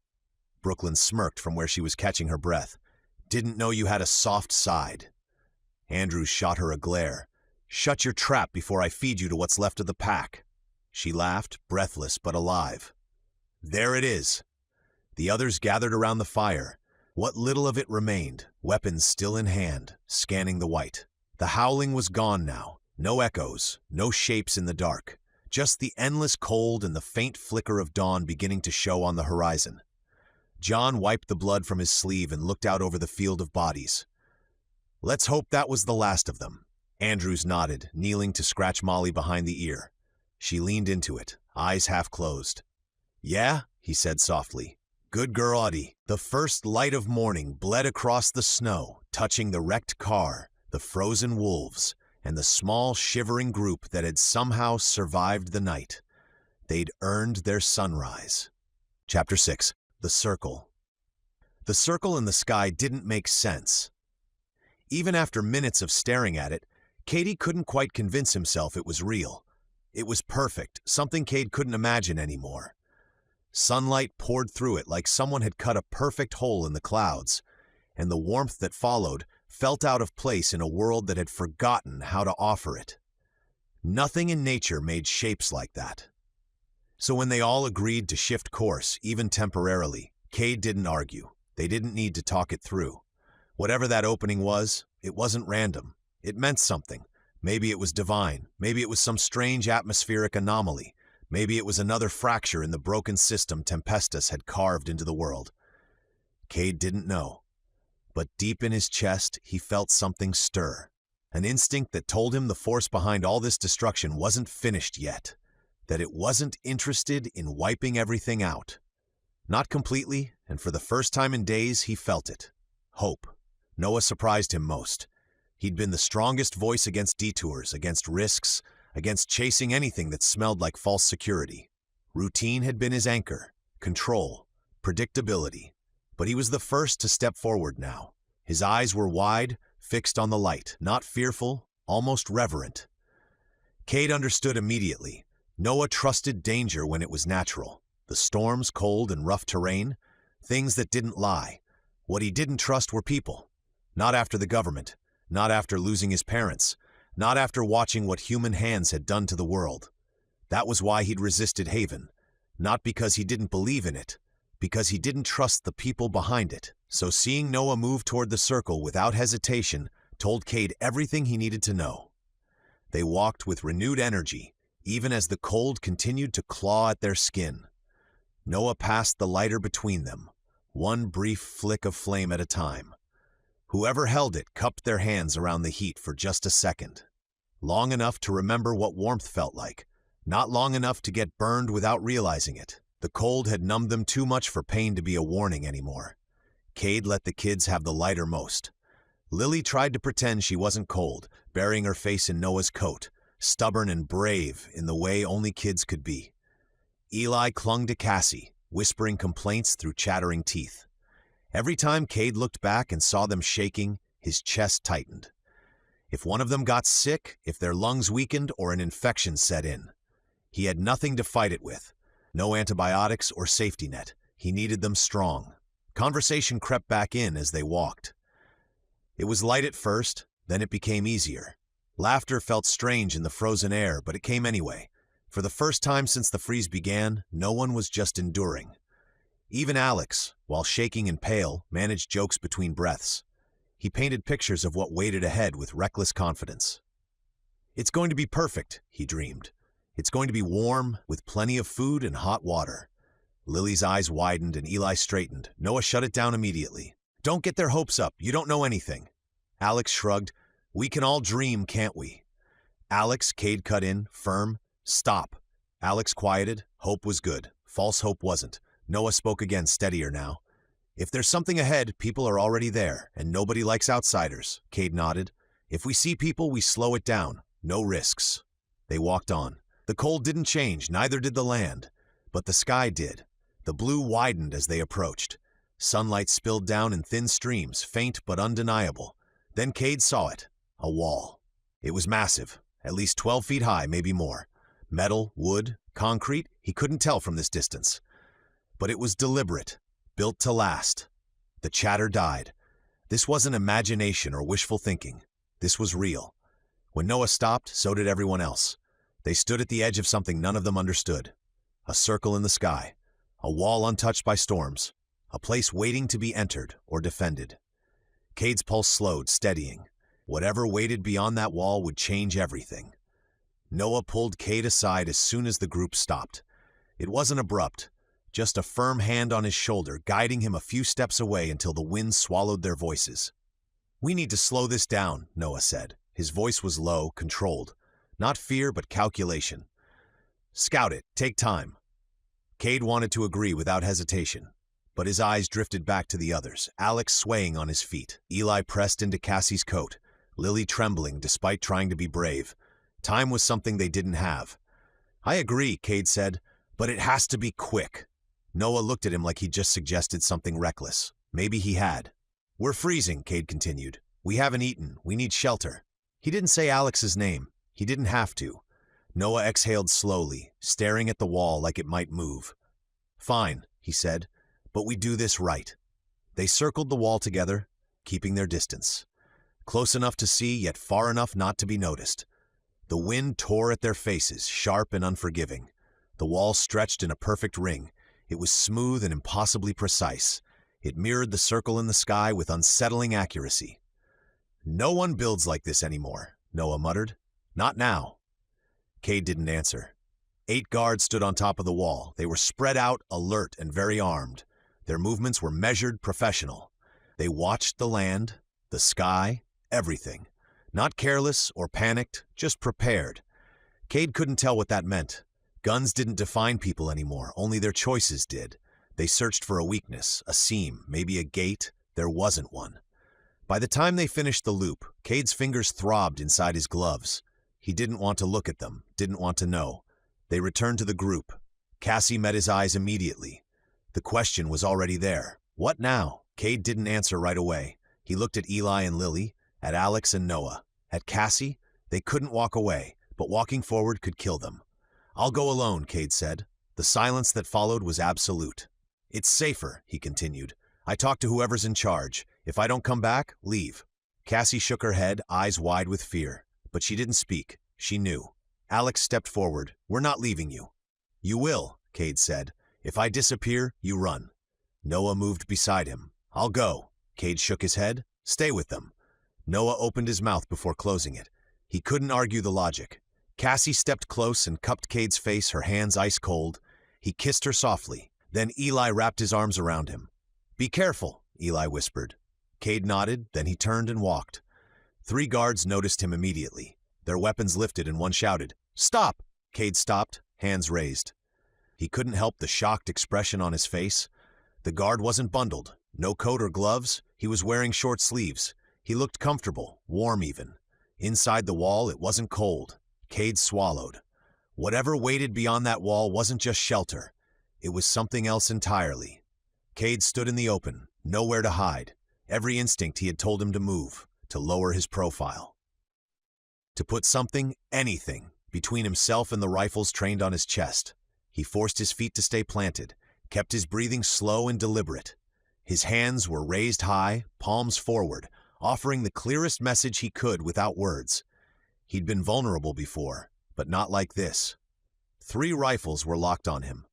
Brooklyn smirked from where she was catching her breath. "Didn't know you had a soft side." Andrews shot her a glare. "Shut your trap before I feed you to what's left of the pack." She laughed, breathless but alive. "There it is." The others gathered around the fire. What little of it remained, weapons still in hand, scanning the white. The howling was gone now. No echoes, no shapes in the dark. Just the endless cold and the faint flicker of dawn beginning to show on the horizon. John wiped the blood from his sleeve and looked out over the field of bodies. "Let's hope that was the last of them." Andrews nodded, kneeling to scratch Molly behind the ear. She leaned into it, eyes half closed. "Yeah?" he said softly. "Good girl, Audie." The first light of morning bled across the snow, touching the wrecked car, the frozen wolves, and the small shivering group that had somehow survived the night. They'd earned their sunrise. Chapter 6. The Circle. The circle in the sky didn't make sense. Even after minutes of staring at it, Kade couldn't quite convince himself it was real. It was perfect, something Kade couldn't imagine anymore. Sunlight poured through it like someone had cut a perfect hole in the clouds, and the warmth that followed felt out of place in a world that had forgotten how to offer it. Nothing in nature made shapes like that. So when they all agreed to shift course, even temporarily, Kade didn't argue. They didn't need to talk it through. Whatever that opening was, it wasn't random. It meant something. Maybe it was divine. Maybe it was some strange atmospheric anomaly. Maybe it was another fracture in the broken system Tempest had carved into the world. Kade didn't know. But deep in his chest, he felt something stir. An instinct that told him the force behind all this destruction wasn't finished yet. That it wasn't interested in wiping everything out. Not completely, and for the first time in days, he felt it. Hope. Noah surprised him most. He'd been the strongest voice against detours, against risks, against chasing anything that smelled like false security. Routine had been his anchor, control, predictability. But he was the first to step forward now. His eyes were wide, fixed on the light, not fearful, almost reverent. Kade understood immediately. Noah trusted danger when it was natural. The storms, cold and rough terrain, things that didn't lie. What he didn't trust were people. Not after the government. Not after losing his parents. Not after watching what human hands had done to the world. That was why he'd resisted Haven. Not because he didn't believe in it, because he didn't trust the people behind it. So seeing Noah move toward the circle without hesitation told Kade everything he needed to know. They walked with renewed energy, even as the cold continued to claw at their skin. Noah passed the lighter between them, one brief flick of flame at a time. Whoever held it cupped their hands around the heat for just a second. Long enough to remember what warmth felt like, not long enough to get burned without realizing it. The cold had numbed them too much for pain to be a warning anymore. Kade let the kids have the lighter most. Lily tried to pretend she wasn't cold, burying her face in Noah's coat, stubborn and brave in the way only kids could be. Eli clung to Cassie, whispering complaints through chattering teeth. Every time Kade looked back and saw them shaking, his chest tightened. If one of them got sick, if their lungs weakened or an infection set in, he had nothing to fight it with. No antibiotics or safety net. He needed them strong. Conversation crept back in as they walked. It was light at first, then it became easier. Laughter felt strange in the frozen air, but it came anyway. For the first time since the freeze began, no one was just enduring. Even Alex, while shaking and pale, managed jokes between breaths. He painted pictures of what waited ahead with reckless confidence. It's going to be perfect, he dreamed. It's going to be warm, with plenty of food and hot water. Lily's eyes widened and Eli straightened. Noah shut it down immediately. Don't get their hopes up. You don't know anything. Alex shrugged. We can all dream, can't we? Alex, Kade cut in, firm. Stop. Alex quieted. Hope was good. False hope wasn't. Noah spoke again, steadier now. If there's something ahead, people are already there, and nobody likes outsiders. Kade nodded. If we see people, we slow it down. No risks. They walked on. The cold didn't change, neither did the land. But the sky did. The blue widened as they approached. Sunlight spilled down in thin streams, faint but undeniable. Then Kade saw it. A wall. It was massive, at least 12 feet high, maybe more. Metal, wood, concrete, he couldn't tell from this distance. But it was deliberate, built to last. The chatter died. This wasn't imagination or wishful thinking. This was real. When Noah stopped, so did everyone else. They stood at the edge of something none of them understood. A circle in the sky. A wall untouched by storms. A place waiting to be entered or defended. Kade's pulse slowed, steadying. Whatever waited beyond that wall would change everything. Noah pulled Kade aside as soon as the group stopped. It wasn't abrupt, just a firm hand on his shoulder, guiding him a few steps away until the wind swallowed their voices. We need to slow this down, Noah said. His voice was low, controlled. Not fear, but calculation. Scout it, take time. Kade wanted to agree without hesitation, but his eyes drifted back to the others, Alex swaying on his feet, Eli pressed into Cassie's coat, Lily trembling despite trying to be brave. Time was something they didn't have. I agree, Kade said, but it has to be quick. Noah looked at him like he'd just suggested something reckless. Maybe he had. We're freezing, Kade continued. We haven't eaten. We need shelter. He didn't say Alex's name. He didn't have to. Noah exhaled slowly, staring at the wall like it might move. Fine, he said, but we do this right. They circled the wall together, keeping their distance. Close enough to see, yet far enough not to be noticed. The wind tore at their faces, sharp and unforgiving. The wall stretched in a perfect ring. It was smooth and impossibly precise. It mirrored the circle in the sky with unsettling accuracy. No one builds like this anymore, Noah muttered. Not now. Kade didn't answer. 8 guards stood on top of the wall. They were spread out, alert, and very armed. Their movements were measured, professional. They watched the land, the sky, everything. Not careless or panicked, just prepared. Kade couldn't tell what that meant. Guns didn't define people anymore, only their choices did. They searched for a weakness, a seam, maybe a gate. There wasn't one. By the time they finished the loop, Kade's fingers throbbed inside his gloves. He didn't want to look at them, didn't want to know. They returned to the group. Cassie met his eyes immediately. The question was already there. What now? Kade didn't answer right away. He looked at Eli and Lily, at Alex and Noah. At Cassie, they couldn't walk away, but walking forward could kill them. I'll go alone, Kade said. The silence that followed was absolute. It's safer, he continued. I talk to whoever's in charge. If I don't come back, leave. Cassie shook her head, eyes wide with fear. But she didn't speak. She knew. Alex stepped forward. We're not leaving you. You will, Kade said. If I disappear, you run. Noah moved beside him. I'll go. Kade shook his head. Stay with them. Noah opened his mouth before closing it. He couldn't argue the logic. Cassie stepped close and cupped Kade's face, her hands ice cold. He kissed her softly. Then Eli wrapped his arms around him. Be careful, Eli whispered. Kade nodded, then he turned and walked. 3 guards noticed him immediately. Their weapons lifted and one shouted, "Stop!" Kade stopped, hands raised. He couldn't help the shocked expression on his face. The guard wasn't bundled, no coat or gloves, he was wearing short sleeves. He looked comfortable, warm even. Inside the wall, it wasn't cold. Kade swallowed. Whatever waited beyond that wall wasn't just shelter. It was something else entirely. Kade stood in the open, nowhere to hide. Every instinct he had told him to move, to lower his profile. To put something, anything, between himself and the rifles trained on his chest. He forced his feet to stay planted, kept his breathing slow and deliberate. His hands were raised high, palms forward, offering the clearest message he could without words. He'd been vulnerable before, but not like this. 3 rifles were locked on him.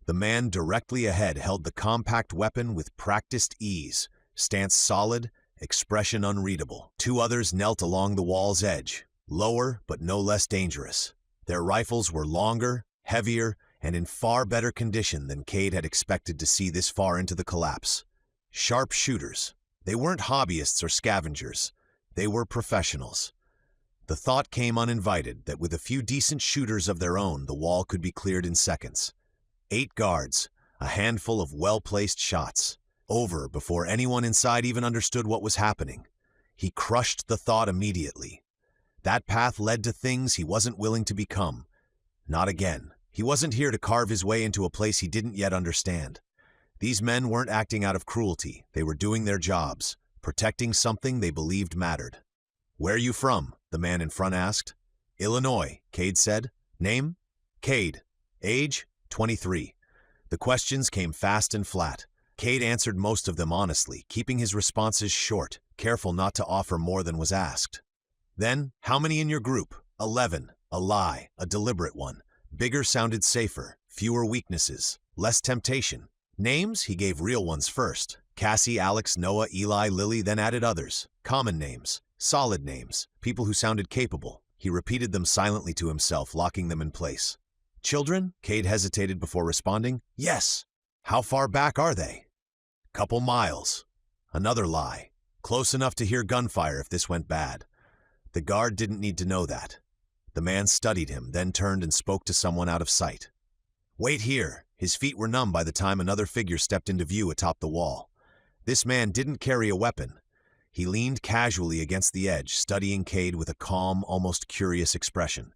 The man directly ahead held the compact weapon with practiced ease, stance solid, expression unreadable. 2 others knelt along the wall's edge, lower but no less dangerous. Their rifles were longer, heavier, and in far better condition than Kade had expected to see this far into the collapse. Sharp shooters. They weren't hobbyists or scavengers. They were professionals. The thought came uninvited that with a few decent shooters of their own, the wall could be cleared in seconds. 8 guards, a handful of well-placed shots. Over before anyone inside even understood what was happening. He crushed the thought immediately. That path led to things he wasn't willing to become. Not again. He wasn't here to carve his way into a place he didn't yet understand. These men weren't acting out of cruelty. They were doing their jobs, protecting something they believed mattered. "Where are you from?" the man in front asked. "Illinois," Kade said. "Name?" "Kade." "Age?" 23. The questions came fast and flat. Kade answered most of them honestly, keeping his responses short, careful not to offer more than was asked. Then, "How many in your group?" 11. A lie, a deliberate one. Bigger sounded safer, fewer weaknesses, less temptation. Names? He gave real ones first. Cassie, Alex, Noah, Eli, Lily, then added others. Common names, solid names, people who sounded capable. He repeated them silently to himself, locking them in place. "Children?" Kade hesitated before responding. "Yes." "How far back are they?" "Couple miles." Another lie. Close enough to hear gunfire if this went bad. The guard didn't need to know that. The man studied him, then turned and spoke to someone out of sight. "Wait here." His feet were numb by the time another figure stepped into view atop the wall. This man didn't carry a weapon. He leaned casually against the edge, studying Kade with a calm, almost curious expression.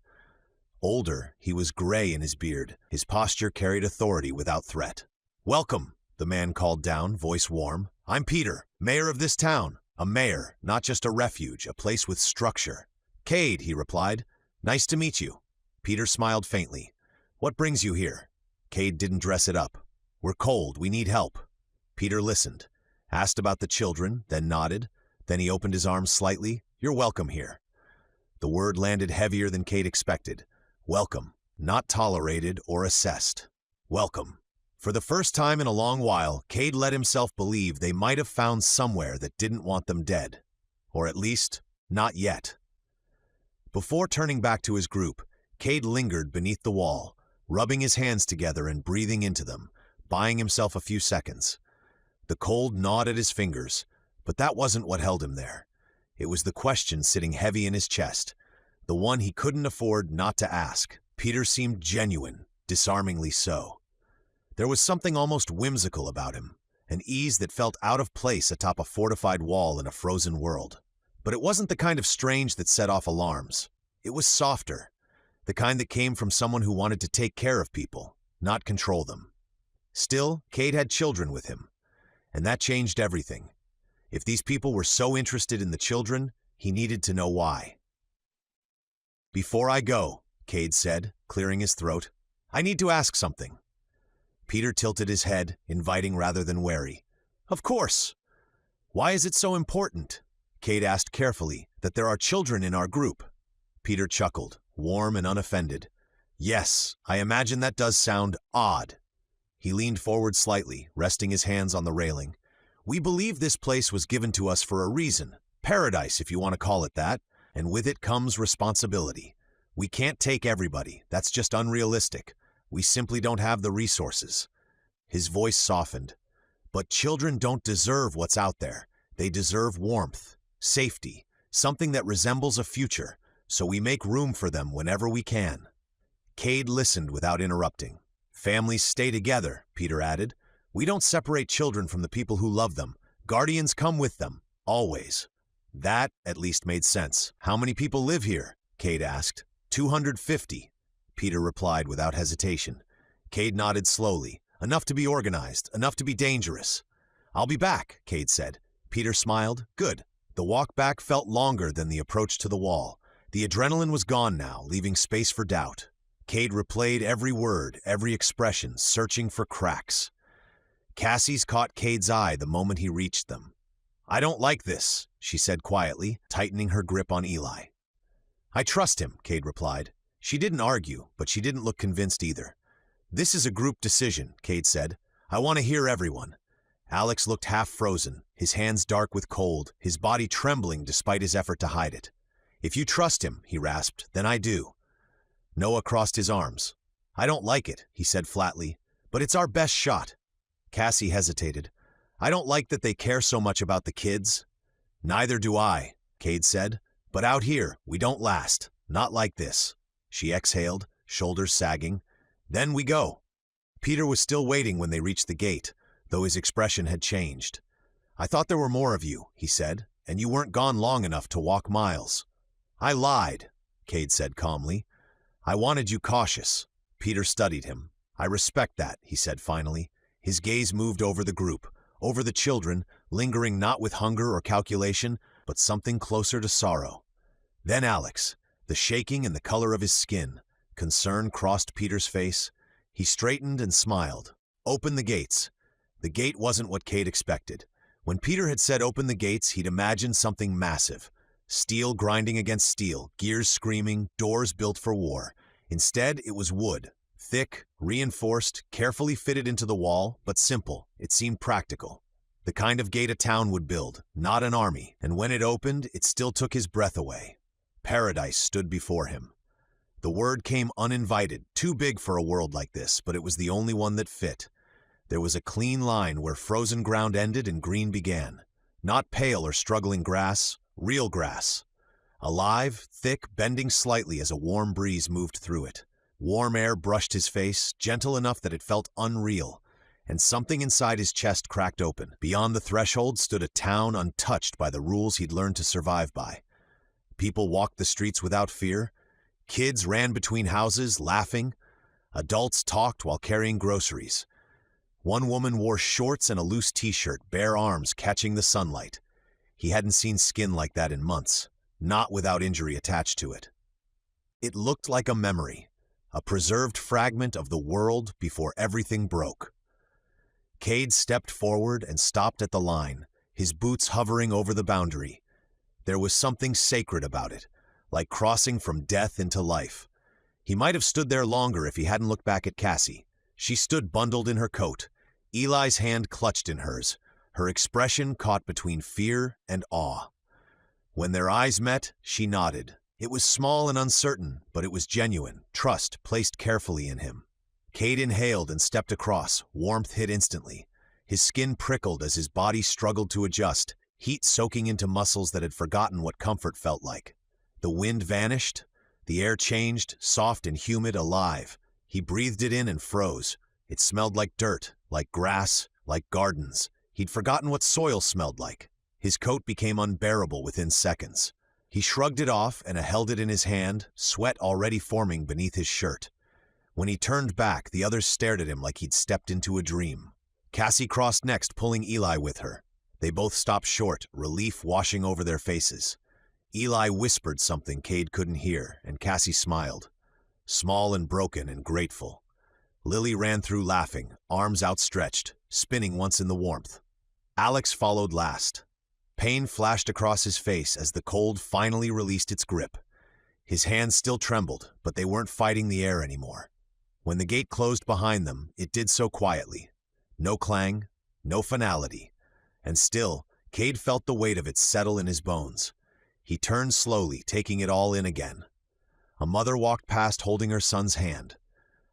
Older, he was gray in his beard. His posture carried authority without threat. "Welcome," the man called down, voice warm. "I'm Peter, mayor of this town. A mayor, not just a refuge, a place with structure." "Kade," he replied. "Nice to meet you." Peter smiled faintly. "What brings you here?" Kade didn't dress it up. "We're cold, we need help." Peter listened, asked about the children, then nodded. Then he opened his arms slightly. "You're welcome here." The word landed heavier than Kade expected. Welcome, not tolerated or assessed. Welcome. For the first time in a long while, Kade let himself believe they might have found somewhere that didn't want them dead. Or at least, not yet. Before turning back to his group, Kade lingered beneath the wall, rubbing his hands together and breathing into them, buying himself a few seconds. The cold gnawed at his fingers, but that wasn't what held him there. It was the question sitting heavy in his chest, the one he couldn't afford not to ask. Peter seemed genuine, disarmingly so. There was something almost whimsical about him, an ease that felt out of place atop a fortified wall in a frozen world. But it wasn't the kind of strange that set off alarms. It was softer, the kind that came from someone who wanted to take care of people, not control them. Still, Kade had children with him, and that changed everything. If these people were so interested in the children, he needed to know why. "Before I go," Kade said, clearing his throat, "I need to ask something." Peter tilted his head, inviting rather than wary. "Of course." "Why is it so important?" Kade asked carefully, "that there are children in our group?" Peter chuckled, warm and unoffended. "Yes, I imagine that does sound odd." He leaned forward slightly, resting his hands on the railing. "We believe this place was given to us for a reason. Paradise, if you want to call it that. And with it comes responsibility. We can't take everybody. That's just unrealistic. We simply don't have the resources." His voice softened. But children don't deserve what's out there. They deserve warmth, safety, something that resembles a future, so we make room for them whenever we can. Kade listened without interrupting. Families stay together, Peter added. We don't separate children from the people who love them. Guardians come with them, always. That at least made sense. How many people live here? Kade asked. 250, Peter replied without hesitation. Kade nodded slowly. Enough to be organized, enough to be dangerous. I'll be back, Kade said. Peter smiled. Good. The walk back felt longer than the approach to the wall. The adrenaline was gone now, leaving space for doubt. Kade replayed every word, every expression, searching for cracks. Cassie's caught Kade's eye the moment he reached them. I don't like this, she said quietly, tightening her grip on Eli. I trust him, Kade replied. She didn't argue, but she didn't look convinced either. This is a group decision, Kade said. I want to hear everyone. Alex looked half frozen, his hands dark with cold, his body trembling despite his effort to hide it. If you trust him, he rasped, then I do. Noah crossed his arms. I don't like it, he said flatly, but it's our best shot. Cassie hesitated. I don't like that they care so much about the kids. Neither do I, Kade said, but out here, we don't last. Not like this. She exhaled, shoulders sagging. Then we go. Peter was still waiting when they reached the gate, though his expression had changed. I thought there were more of you, he said, and you weren't gone long enough to walk miles. I lied, Kade said calmly. I wanted you cautious. Peter studied him. I respect that, he said finally. His gaze moved over the group, over the children, lingering not with hunger or calculation, but something closer to sorrow. Then Alex, the shaking and the color of his skin. Concern crossed Peter's face. He straightened and smiled. Open the gates. The gate wasn't what Kade expected. When Peter had said open the gates, he'd imagined something massive. Steel grinding against steel, gears screaming, doors built for war. Instead, it was wood. Thick, reinforced, carefully fitted into the wall, but simple. It seemed practical. The kind of gate a town would build, not an army, and when it opened, it still took his breath away. Paradise stood before him. The word came uninvited, too big for a world like this, but it was the only one that fit. There was a clean line where frozen ground ended and green began. Not pale or struggling grass, real grass. Alive, thick, bending slightly as a warm breeze moved through it. Warm air brushed his face, gentle enough that it felt unreal, and something inside his chest cracked open. Beyond the threshold stood a town untouched by the rules he'd learned to survive by. People walked the streets without fear. Kids ran between houses, laughing. Adults talked while carrying groceries. One woman wore shorts and a loose t-shirt, bare arms catching the sunlight. He hadn't seen skin like that in months, not without injury attached to it. It looked like a memory, a preserved fragment of the world before everything broke. Kade stepped forward and stopped at the line, his boots hovering over the boundary. There was something sacred about it, like crossing from death into life. He might have stood there longer if he hadn't looked back at Cassie. She stood bundled in her coat, Eli's hand clutched in hers, her expression caught between fear and awe. When their eyes met, she nodded. It was small and uncertain, but it was genuine, trust placed carefully in him. Kade inhaled and stepped across, warmth hit instantly. His skin prickled as his body struggled to adjust, heat soaking into muscles that had forgotten what comfort felt like. The wind vanished. The air changed, soft and humid, alive. He breathed it in and froze. It smelled like dirt, like grass, like gardens. He'd forgotten what soil smelled like. His coat became unbearable within seconds. He shrugged it off and held it in his hand, sweat already forming beneath his shirt. When he turned back, the others stared at him like he'd stepped into a dream. Cassie crossed next, pulling Eli with her. They both stopped short, relief washing over their faces. Eli whispered something Kade couldn't hear, and Cassie smiled. Small and broken and grateful. Lily ran through laughing, arms outstretched, spinning once in the warmth. Alex followed last. Pain flashed across his face as the cold finally released its grip. His hands still trembled, but they weren't fighting the air anymore. When the gate closed behind them, it did so quietly. No clang, no finality. And still, Kade felt the weight of it settle in his bones. He turned slowly, taking it all in again. A mother walked past holding her son's hand.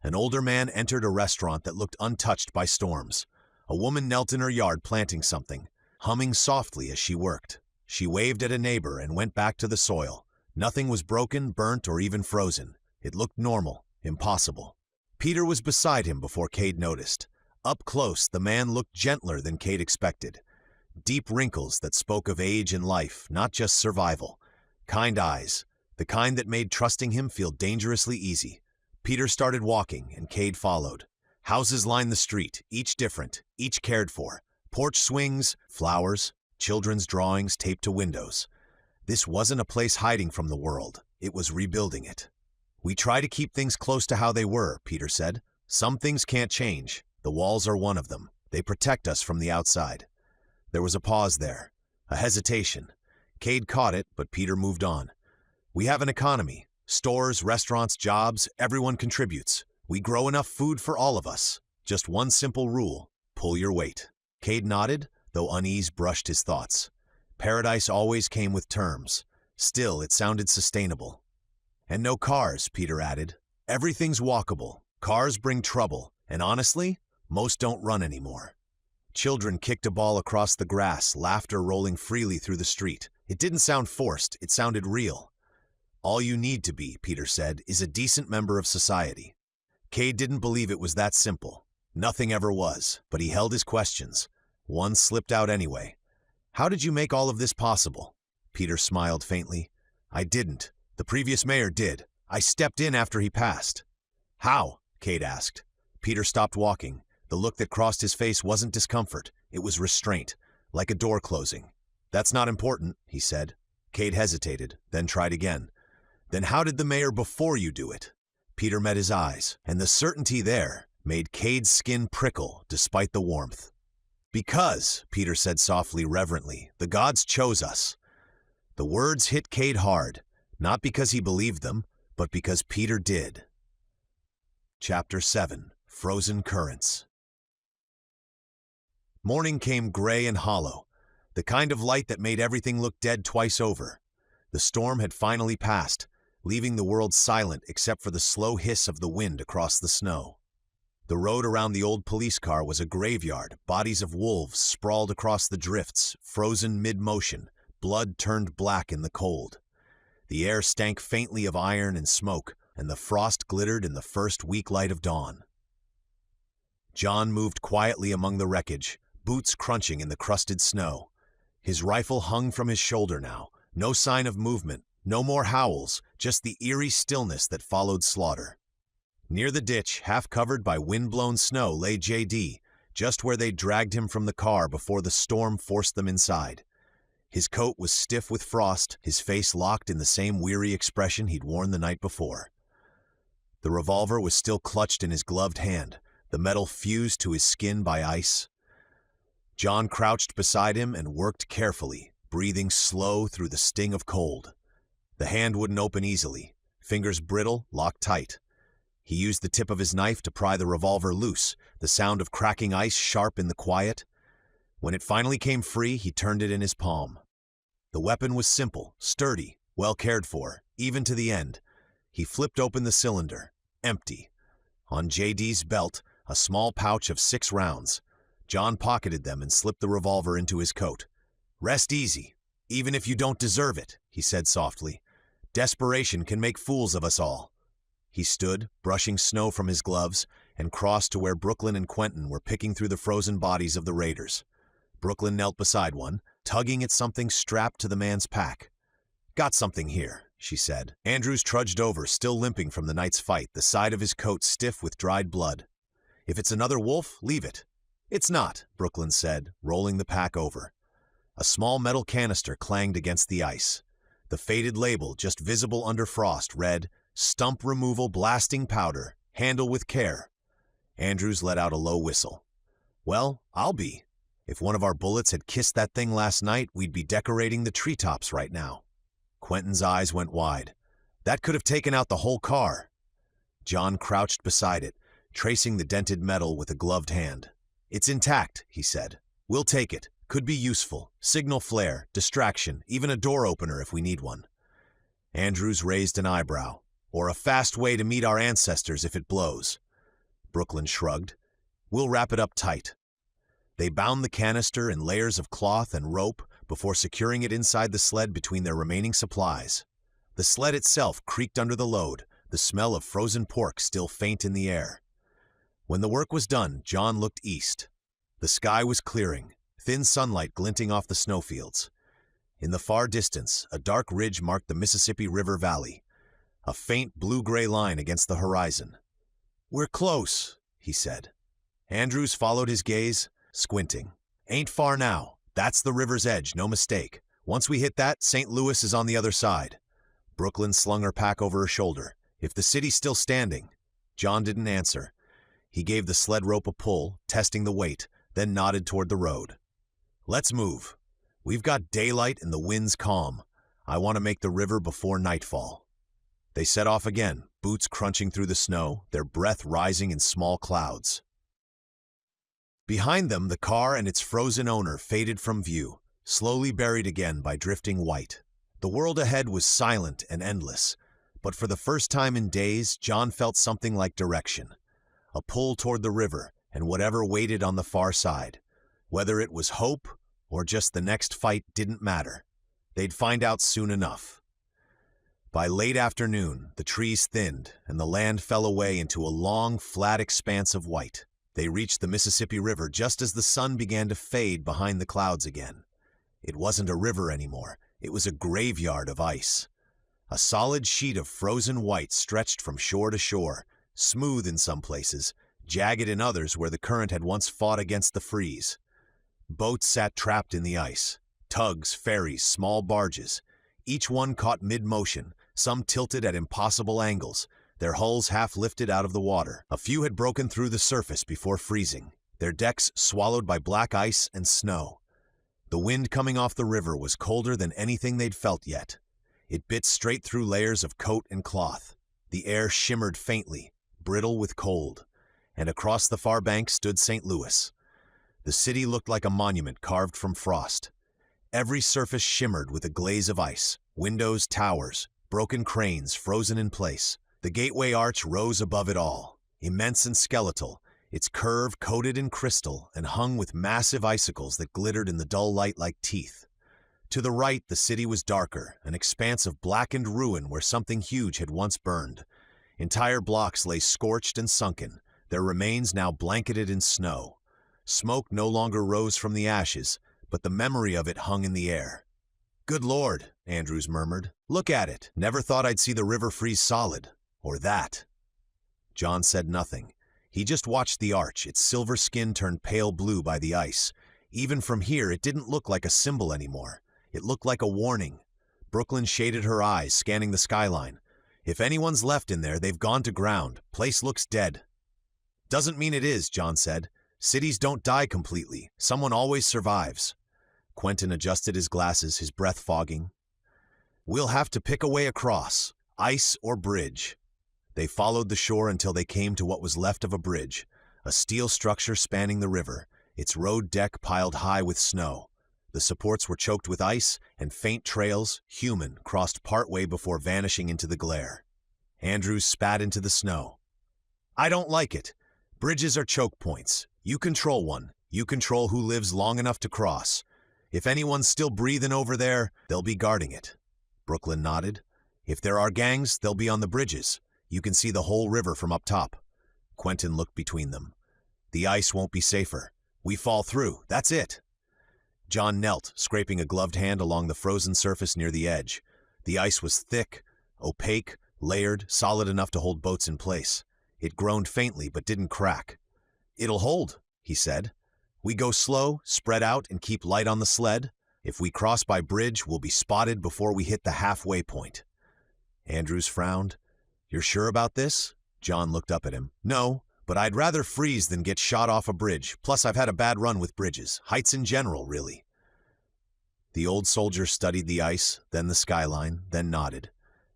An older man entered a restaurant that looked untouched by storms. A woman knelt in her yard planting something, humming softly as she worked. She waved at a neighbor and went back to the soil. Nothing was broken, burnt, or even frozen. It looked normal, impossible. Peter was beside him before Kade noticed. Up close, the man looked gentler than Kade expected. Deep wrinkles that spoke of age and life, not just survival. Kind eyes, the kind that made trusting him feel dangerously easy. Peter started walking, and Kade followed. Houses lined the street, each different, each cared for. Porch swings, flowers, children's drawings taped to windows. This wasn't a place hiding from the world. It was rebuilding it. "We try to keep things close to how they were," Peter said. "Some things can't change. The walls are one of them. They protect us from the outside." There was a pause there, a hesitation. Kade caught it, but Peter moved on. "We have an economy. Stores, restaurants, jobs, everyone contributes. We grow enough food for all of us. Just one simple rule: pull your weight." Kade nodded, though unease brushed his thoughts. Paradise always came with terms. Still, it sounded sustainable. "And no cars," Peter added. "Everything's walkable. Cars bring trouble, and honestly, most don't run anymore." Children kicked a ball across the grass, laughter rolling freely through the street. It didn't sound forced, it sounded real. "All you need to be," Peter said, "is a decent member of society." Kade didn't believe it was that simple. Nothing ever was, but he held his questions. One slipped out anyway. "How did you make all of this possible?" Peter smiled faintly. "I didn't. The previous mayor did. I stepped in after he passed." "How?" Kade asked. Peter stopped walking. The look that crossed his face wasn't discomfort. It was restraint, like a door closing. "That's not important," he said. Kade hesitated, then tried again. "Then how did the mayor before you do it?" Peter met his eyes, and the certainty there made Kade's skin prickle despite the warmth. "Because," Peter said softly, reverently, "the gods chose us." The words hit Kade hard, not because he believed them, but because Peter did. Chapter 7: Frozen Currents. Morning came gray and hollow, the kind of light that made everything look dead twice over. The storm had finally passed, leaving the world silent except for the slow hiss of the wind across the snow. The road around the old police car was a graveyard. Bodies of wolves sprawled across the drifts, frozen mid-motion, blood turned black in the cold. The air stank faintly of iron and smoke, and the frost glittered in the first weak light of dawn. John moved quietly among the wreckage, boots crunching in the crusted snow. His rifle hung from his shoulder now, no sign of movement, no more howls, just the eerie stillness that followed slaughter. Near the ditch, half covered by wind-blown snow, lay J.D., just where they'd dragged him from the car before the storm forced them inside. His coat was stiff with frost, his face locked in the same weary expression he'd worn the night before. The revolver was still clutched in his gloved hand, the metal fused to his skin by ice. John crouched beside him and worked carefully, breathing slow through the sting of cold. The hand wouldn't open easily, fingers brittle, locked tight. He used the tip of his knife to pry the revolver loose, the sound of cracking ice sharp in the quiet. When it finally came free, he turned it in his palm. The weapon was simple, sturdy, well cared for, even to the end. He flipped open the cylinder, empty. On J.D.'s belt, a small pouch of 6 rounds. John pocketed them and slipped the revolver into his coat. "Rest easy, even if you don't deserve it," he said softly. "Desperation can make fools of us all." He stood, brushing snow from his gloves, and crossed to where Brooklyn and Quentin were picking through the frozen bodies of the raiders. Brooklyn knelt beside one, tugging at something strapped to the man's pack. "Got something here," she said. Andrews trudged over, still limping from the night's fight, the side of his coat stiff with dried blood. "If it's another wolf, leave it." "It's not," Brooklyn said, rolling the pack over. A small metal canister clanged against the ice. The faded label, just visible under frost, read, "Stump removal blasting powder. Handle with care." Andrews let out a low whistle. "Well, I'll be. If one of our bullets had kissed that thing last night, we'd be decorating the treetops right now." Quentin's eyes went wide. "That could have taken out the whole car." John crouched beside it, tracing the dented metal with a gloved hand. "It's intact," he said. "We'll take it. Could be useful. Signal flare, distraction, even a door opener if we need one." Andrews raised an eyebrow. "Or a fast way to meet our ancestors if it blows." Brooklyn shrugged. "We'll wrap it up tight." They bound the canister in layers of cloth and rope before securing it inside the sled between their remaining supplies. The sled itself creaked under the load, the smell of frozen pork still faint in the air. When the work was done, John looked east. The sky was clearing, thin sunlight glinting off the snowfields. In the far distance, a dark ridge marked the Mississippi River Valley, a faint blue-gray line against the horizon. "We're close," he said. Andrews followed his gaze, squinting. "Ain't far now. That's the river's edge, no mistake. Once we hit that, St. Louis is on the other side." Brooklyn slung her pack over her shoulder. "If the city's still standing." John didn't answer. He gave the sled rope a pull, testing the weight, then nodded toward the road. "Let's move. We've got daylight and the wind's calm. I want to make the river before nightfall." They set off again, boots crunching through the snow, their breath rising in small clouds. Behind them, the car and its frozen owner faded from view, slowly buried again by drifting white. The world ahead was silent and endless, but for the first time in days, John felt something like direction. A pull toward the river and whatever waited on the far side. Whether it was hope or just the next fight didn't matter. They'd find out soon enough. By late afternoon, the trees thinned and the land fell away into a long, flat expanse of white. They reached the Mississippi River just as the sun began to fade behind the clouds again. It wasn't a river anymore. It was a graveyard of ice. A solid sheet of frozen white stretched from shore to shore, smooth in some places, jagged in others where the current had once fought against the freeze. Boats sat trapped in the ice. Tugs, ferries, small barges. Each one caught mid-motion, some tilted at impossible angles, their hulls half lifted out of the water. A few had broken through the surface before freezing, their decks swallowed by black ice and snow. The wind coming off the river was colder than anything they'd felt yet. It bit straight through layers of coat and cloth. The air shimmered faintly, brittle with cold, and across the far bank stood St. Louis. The city looked like a monument carved from frost. Every surface shimmered with a glaze of ice, windows, towers, broken cranes frozen in place. The gateway arch rose above it all, immense and skeletal, its curve coated in crystal and hung with massive icicles that glittered in the dull light like teeth. To the right, the city was darker, an expanse of blackened ruin where something huge had once burned. Entire blocks lay scorched and sunken, their remains now blanketed in snow. Smoke no longer rose from the ashes, but the memory of it hung in the air. "Good Lord," Andrews murmured. "Look at it. Never thought I'd see the river freeze solid. Or that." John said nothing. He just watched the arch, its silver skin turned pale blue by the ice. Even from here, it didn't look like a symbol anymore. It looked like a warning. Brooklyn shaded her eyes, scanning the skyline. "If anyone's left in there, they've gone to ground. Place looks dead." "Doesn't mean it is," John said. "Cities don't die completely. Someone always survives." Quentin adjusted his glasses, his breath fogging. "We'll have to pick a way across, ice or bridge." They followed the shore until they came to what was left of a bridge, a steel structure spanning the river, its road deck piled high with snow. The supports were choked with ice, and faint trails, human, crossed partway before vanishing into the glare. Andrews spat into the snow. "I don't like it. Bridges are choke points. You control one. You control who lives long enough to cross. If anyone's still breathing over there, they'll be guarding it." Brooklyn nodded. "If there are gangs, they'll be on the bridges. You can see the whole river from up top." Quentin looked between them. "The ice won't be safer. We fall through, that's it." John knelt, scraping a gloved hand along the frozen surface near the edge. The ice was thick, opaque, layered, solid enough to hold boats in place. It groaned faintly but didn't crack. "It'll hold," he said. "We go slow, spread out, and keep light on the sled. If we cross by bridge, we'll be spotted before we hit the halfway point." Andrews frowned. "You're sure about this?" John looked up at him. "No, but I'd rather freeze than get shot off a bridge. Plus, I've had a bad run with bridges. Heights in general, really." The old soldier studied the ice, then the skyline, then nodded.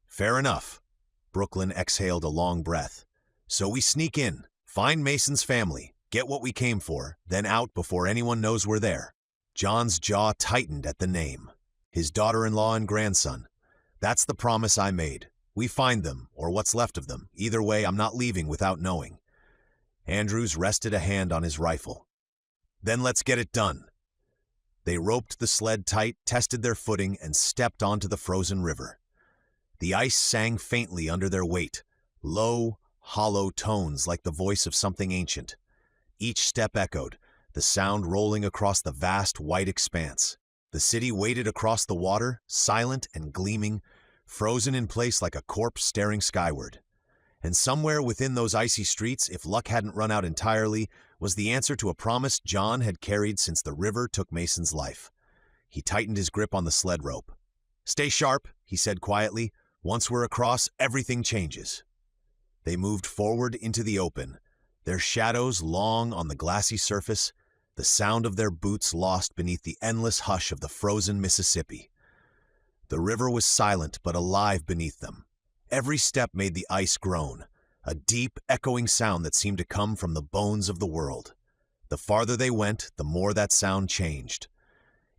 "Fair enough." Brooklyn exhaled a long breath. "So we sneak in, find Mason's family, get what we came for, then out before anyone knows we're there." John's jaw tightened at the name. His daughter-in-law and grandson. "That's the promise I made. We find them, or what's left of them. Either way, I'm not leaving without knowing." Andrews rested a hand on his rifle. Then let's get it done." They roped the sled tight, tested their footing, and stepped onto the frozen river. The ice sang faintly under their weight, low, hollow tones like the voice of something ancient. Each step echoed, the sound rolling across the vast white expanse. The city waited across the water, silent and gleaming, frozen in place like a corpse staring skyward. And somewhere within those icy streets, if luck hadn't run out entirely, was the answer to a promise John had carried since the river took Mason's life. He tightened his grip on the sled rope. "Stay sharp," he said quietly. "Once we're across, everything changes." They moved forward into the open, their shadows long on the glassy surface, the sound of their boots lost beneath the endless hush of the frozen Mississippi. The river was silent but alive beneath them. Every step made the ice groan, a deep, echoing sound that seemed to come from the bones of the world. The farther they went, the more that sound changed.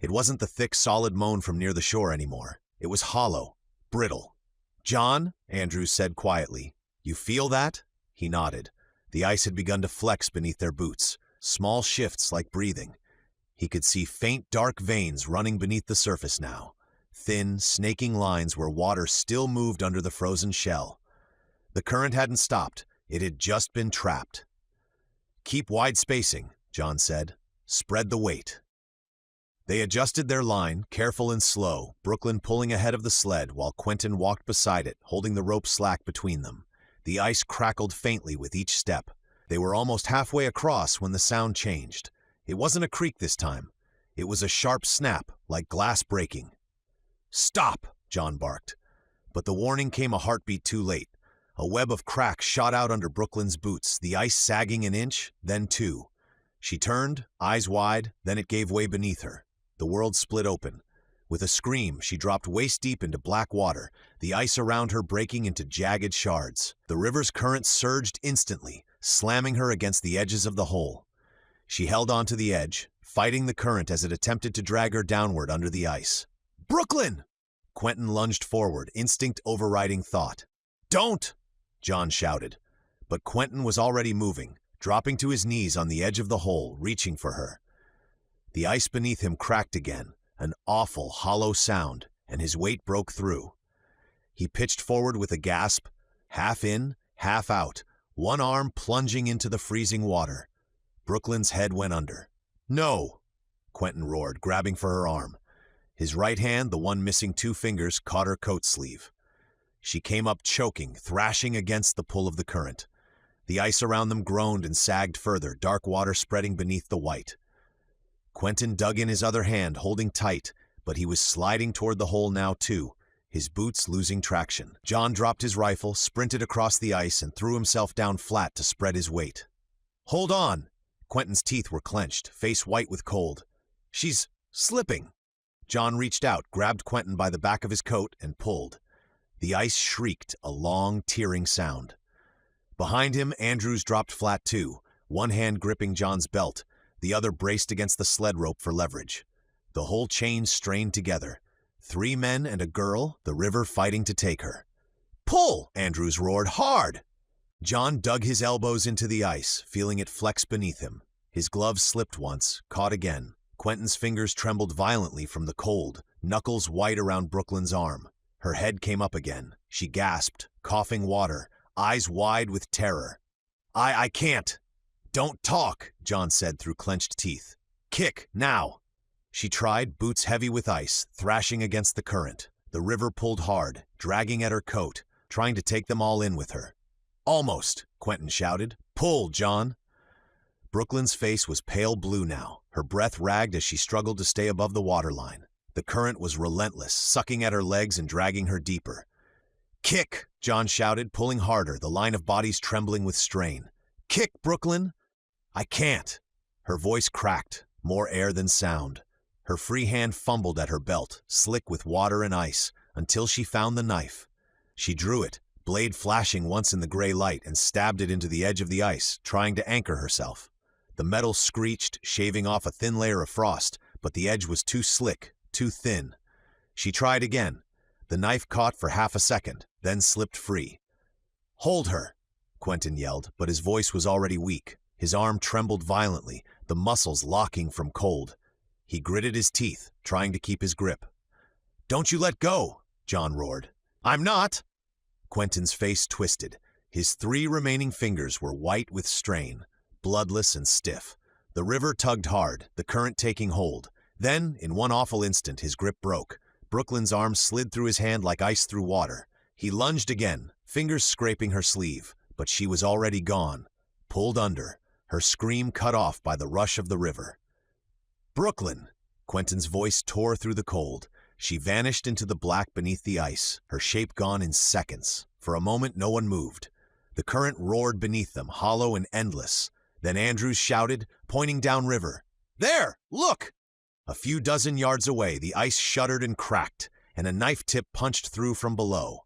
It wasn't the thick, solid moan from near the shore anymore. It was hollow, brittle. "John," Andrews said quietly, "you feel that?" He nodded. The ice had begun to flex beneath their boots, small shifts like breathing. He could see faint, dark veins running beneath the surface now. Thin, snaking lines where water still moved under the frozen shell. The current hadn't stopped, it had just been trapped. "Keep wide spacing," John said. "Spread the weight." They adjusted their line, careful and slow, Brooklyn pulling ahead of the sled while Quentin walked beside it, holding the rope slack between them. The ice crackled faintly with each step. They were almost halfway across when the sound changed. It wasn't a creak this time. It was a sharp snap, like glass breaking. "Stop!" John barked. But the warning came a heartbeat too late. A web of cracks shot out under Brooklyn's boots, the ice sagging an inch, then two. She turned, eyes wide, then it gave way beneath her. The world split open. With a scream, she dropped waist-deep into black water, the ice around her breaking into jagged shards. The river's current surged instantly, slamming her against the edges of the hole. She held onto the edge, fighting the current as it attempted to drag her downward under the ice. "Brooklyn!" Quentin lunged forward, instinct overriding thought. "Don't!" John shouted. But Quentin was already moving, dropping to his knees on the edge of the hole, reaching for her. The ice beneath him cracked again, an awful, hollow sound, and his weight broke through. He pitched forward with a gasp, half in, half out, one arm plunging into the freezing water. Brooklyn's head went under. "No!" Quentin roared, grabbing for her arm. His right hand, the one missing two fingers, caught her coat sleeve. She came up choking, thrashing against the pull of the current. The ice around them groaned and sagged further, dark water spreading beneath the white. Quentin dug in his other hand, holding tight, but he was sliding toward the hole now too, his boots losing traction. John dropped his rifle, sprinted across the ice, and threw himself down flat to spread his weight. "Hold on!" Quentin's teeth were clenched, face white with cold. "She's slipping!" John reached out, grabbed Quentin by the back of his coat, and pulled. The ice shrieked, a long, tearing sound. Behind him, Andrews dropped flat too, one hand gripping John's belt, the other braced against the sled rope for leverage. The whole chain strained together. 3 men and a girl, the river fighting to take her. "Pull!" Andrews roared. "Hard!" John dug his elbows into the ice, feeling it flex beneath him. His gloves slipped once, caught again. Quentin's fingers trembled violently from the cold, knuckles white around Brooklyn's arm. Her head came up again. She gasped, coughing water, eyes wide with terror. I can't." "Don't talk," John said through clenched teeth. "Kick, now." She tried, boots heavy with ice, thrashing against the current. The river pulled hard, dragging at her coat, trying to take them all in with her. "Almost," Quentin shouted. "Pull, John." Brooklyn's face was pale blue now. Her breath ragged as she struggled to stay above the waterline. The current was relentless, sucking at her legs and dragging her deeper. "Kick!" John shouted, pulling harder, the line of bodies trembling with strain. "Kick, Brooklyn!" "I can't." Her voice cracked, more air than sound. Her free hand fumbled at her belt, slick with water and ice, until she found the knife. She drew it, blade flashing once in the gray light, and stabbed it into the edge of the ice, trying to anchor herself. The metal screeched, shaving off a thin layer of frost, but the edge was too slick, too thin. She tried again. The knife caught for half a second, then slipped free. "Hold her!" Quentin yelled, but his voice was already weak. His arm trembled violently, the muscles locking from cold. He gritted his teeth, trying to keep his grip. "Don't you let go," John roared. "I'm not." Quentin's face twisted. His 3 remaining fingers were white with strain, bloodless and stiff. The river tugged hard, the current taking hold. Then, in one awful instant, his grip broke. Brooklyn's arm slid through his hand like ice through water. He lunged again, fingers scraping her sleeve, but she was already gone, pulled under, her scream cut off by the rush of the river. "Brooklyn!" Quentin's voice tore through the cold. She vanished into the black beneath the ice, her shape gone in seconds. For a moment, no one moved. The current roared beneath them, hollow and endless. Then Andrews shouted, pointing downriver, "There! Look!" A few dozen yards away, the ice shuddered and cracked, and a knife tip punched through from below.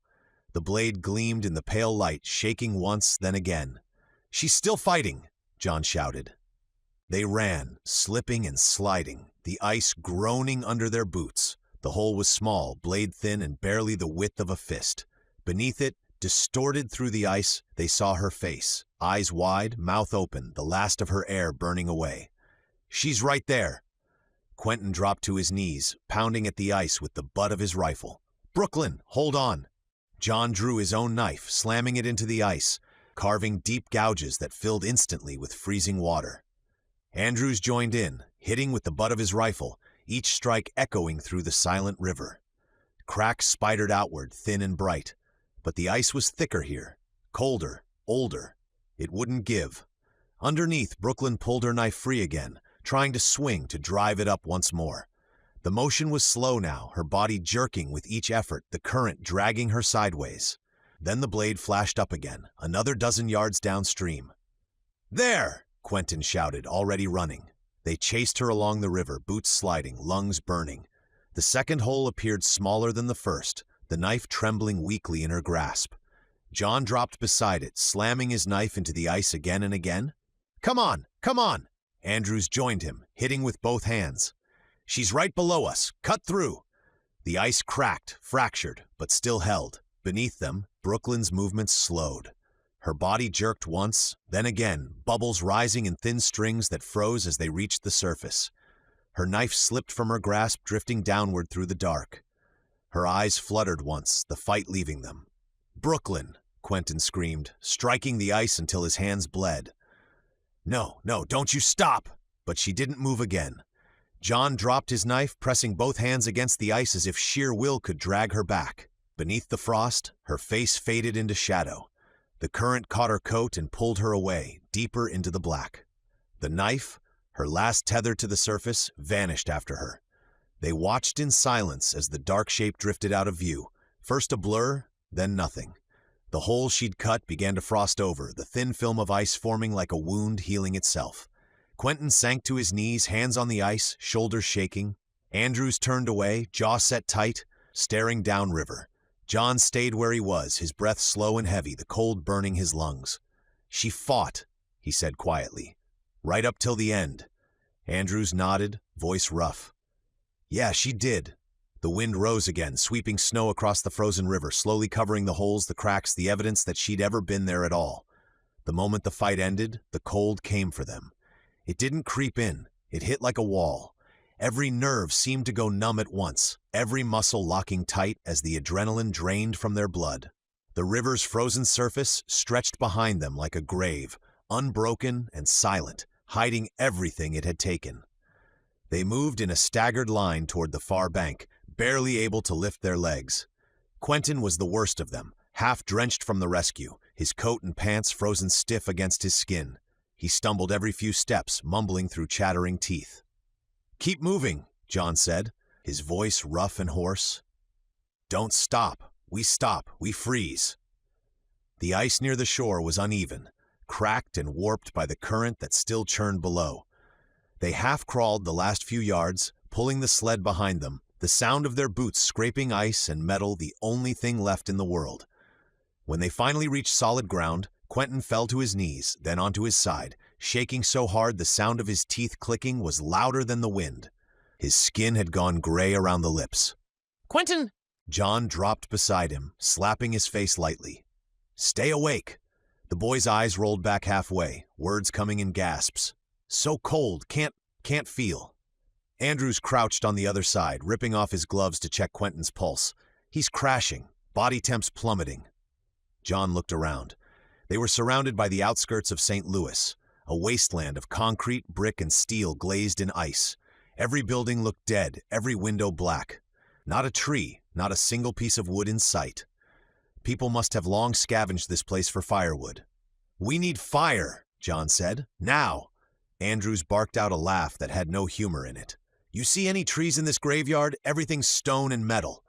The blade gleamed in the pale light, shaking once, then again. "She's still fighting!" John shouted. They ran, slipping and sliding, the ice groaning under their boots. The hole was small, blade thin, and barely the width of a fist. Beneath it, distorted through the ice, they saw her face, eyes wide, mouth open, the last of her air burning away. "She's right there!" Quentin dropped to his knees, pounding at the ice with the butt of his rifle. "Brooklyn, hold on!" John drew his own knife, slamming it into the ice, carving deep gouges that filled instantly with freezing water. Andrews joined in, hitting with the butt of his rifle, each strike echoing through the silent river. Cracks spidered outward, thin and bright. But the ice was thicker here, colder, older. It wouldn't give. Underneath, Brooklyn pulled her knife free again, trying to swing to drive it up once more. The motion was slow now, her body jerking with each effort, the current dragging her sideways. Then the blade flashed up again, another dozen yards downstream. "There!" Quentin shouted, already running. They chased her along the river, boots sliding, lungs burning. The second hole appeared smaller than the first, the knife trembling weakly in her grasp. John dropped beside it, slamming his knife into the ice again and again. "Come on! Come on!" Andrews joined him, hitting with both hands. "She's right below us! Cut through!" The ice cracked, fractured, but still held. Beneath them, Brooklyn's movements slowed. Her body jerked once, then again, bubbles rising in thin strings that froze as they reached the surface. Her knife slipped from her grasp, drifting downward through the dark. Her eyes fluttered once, the fight leaving them. "Brooklyn!" Quentin screamed, striking the ice until his hands bled. "No, no, don't you stop!" But she didn't move again. John dropped his knife, pressing both hands against the ice as if sheer will could drag her back. Beneath the frost, her face faded into shadow. The current caught her coat and pulled her away, deeper into the black. The knife, her last tether to the surface, vanished after her. They watched in silence as the dark shape drifted out of view, first a blur, then nothing. The hole she'd cut began to frost over, the thin film of ice forming like a wound healing itself. Quentin sank to his knees, hands on the ice, shoulders shaking. Andrews turned away, jaw set tight, staring downriver. John stayed where he was, his breath slow and heavy, the cold burning his lungs. "She fought," he said quietly, "right up till the end." Andrews nodded, voice rough. "Yeah, she did." The wind rose again, sweeping snow across the frozen river, slowly covering the holes, the cracks, the evidence that she'd ever been there at all. The moment the fight ended, the cold came for them. It didn't creep in, it hit like a wall. Every nerve seemed to go numb at once, every muscle locking tight as the adrenaline drained from their blood. The river's frozen surface stretched behind them like a grave, unbroken and silent, hiding everything it had taken. They moved in a staggered line toward the far bank, barely able to lift their legs. Quentin was the worst of them, half drenched from the rescue, his coat and pants frozen stiff against his skin. He stumbled every few steps, mumbling through chattering teeth. "Keep moving," John said, his voice rough and hoarse. "Don't stop. We stop. We freeze." The ice near the shore was uneven, cracked and warped by the current that still churned below. They half-crawled the last few yards, pulling the sled behind them, the sound of their boots scraping ice and metal the only thing left in the world. When they finally reached solid ground, Quentin fell to his knees, then onto his side, shaking so hard the sound of his teeth clicking was louder than the wind. His skin had gone gray around the lips. "Quentin!" John dropped beside him, slapping his face lightly. "Stay awake." The boy's eyes rolled back halfway, words coming in gasps. So cold, can't feel. Andrews crouched on the other side, ripping off his gloves to check Quentin's pulse. He's crashing, body temps plummeting. John looked around. They were surrounded by the outskirts of St. Louis, a wasteland of concrete, brick, and steel glazed in ice. Every building looked dead, every window black. Not a tree, not a single piece of wood in sight. People must have long scavenged this place for firewood. "We need fire," John said. "Now." Andrews barked out a laugh that had no humor in it. "You see any trees in this graveyard? Everything's stone and metal."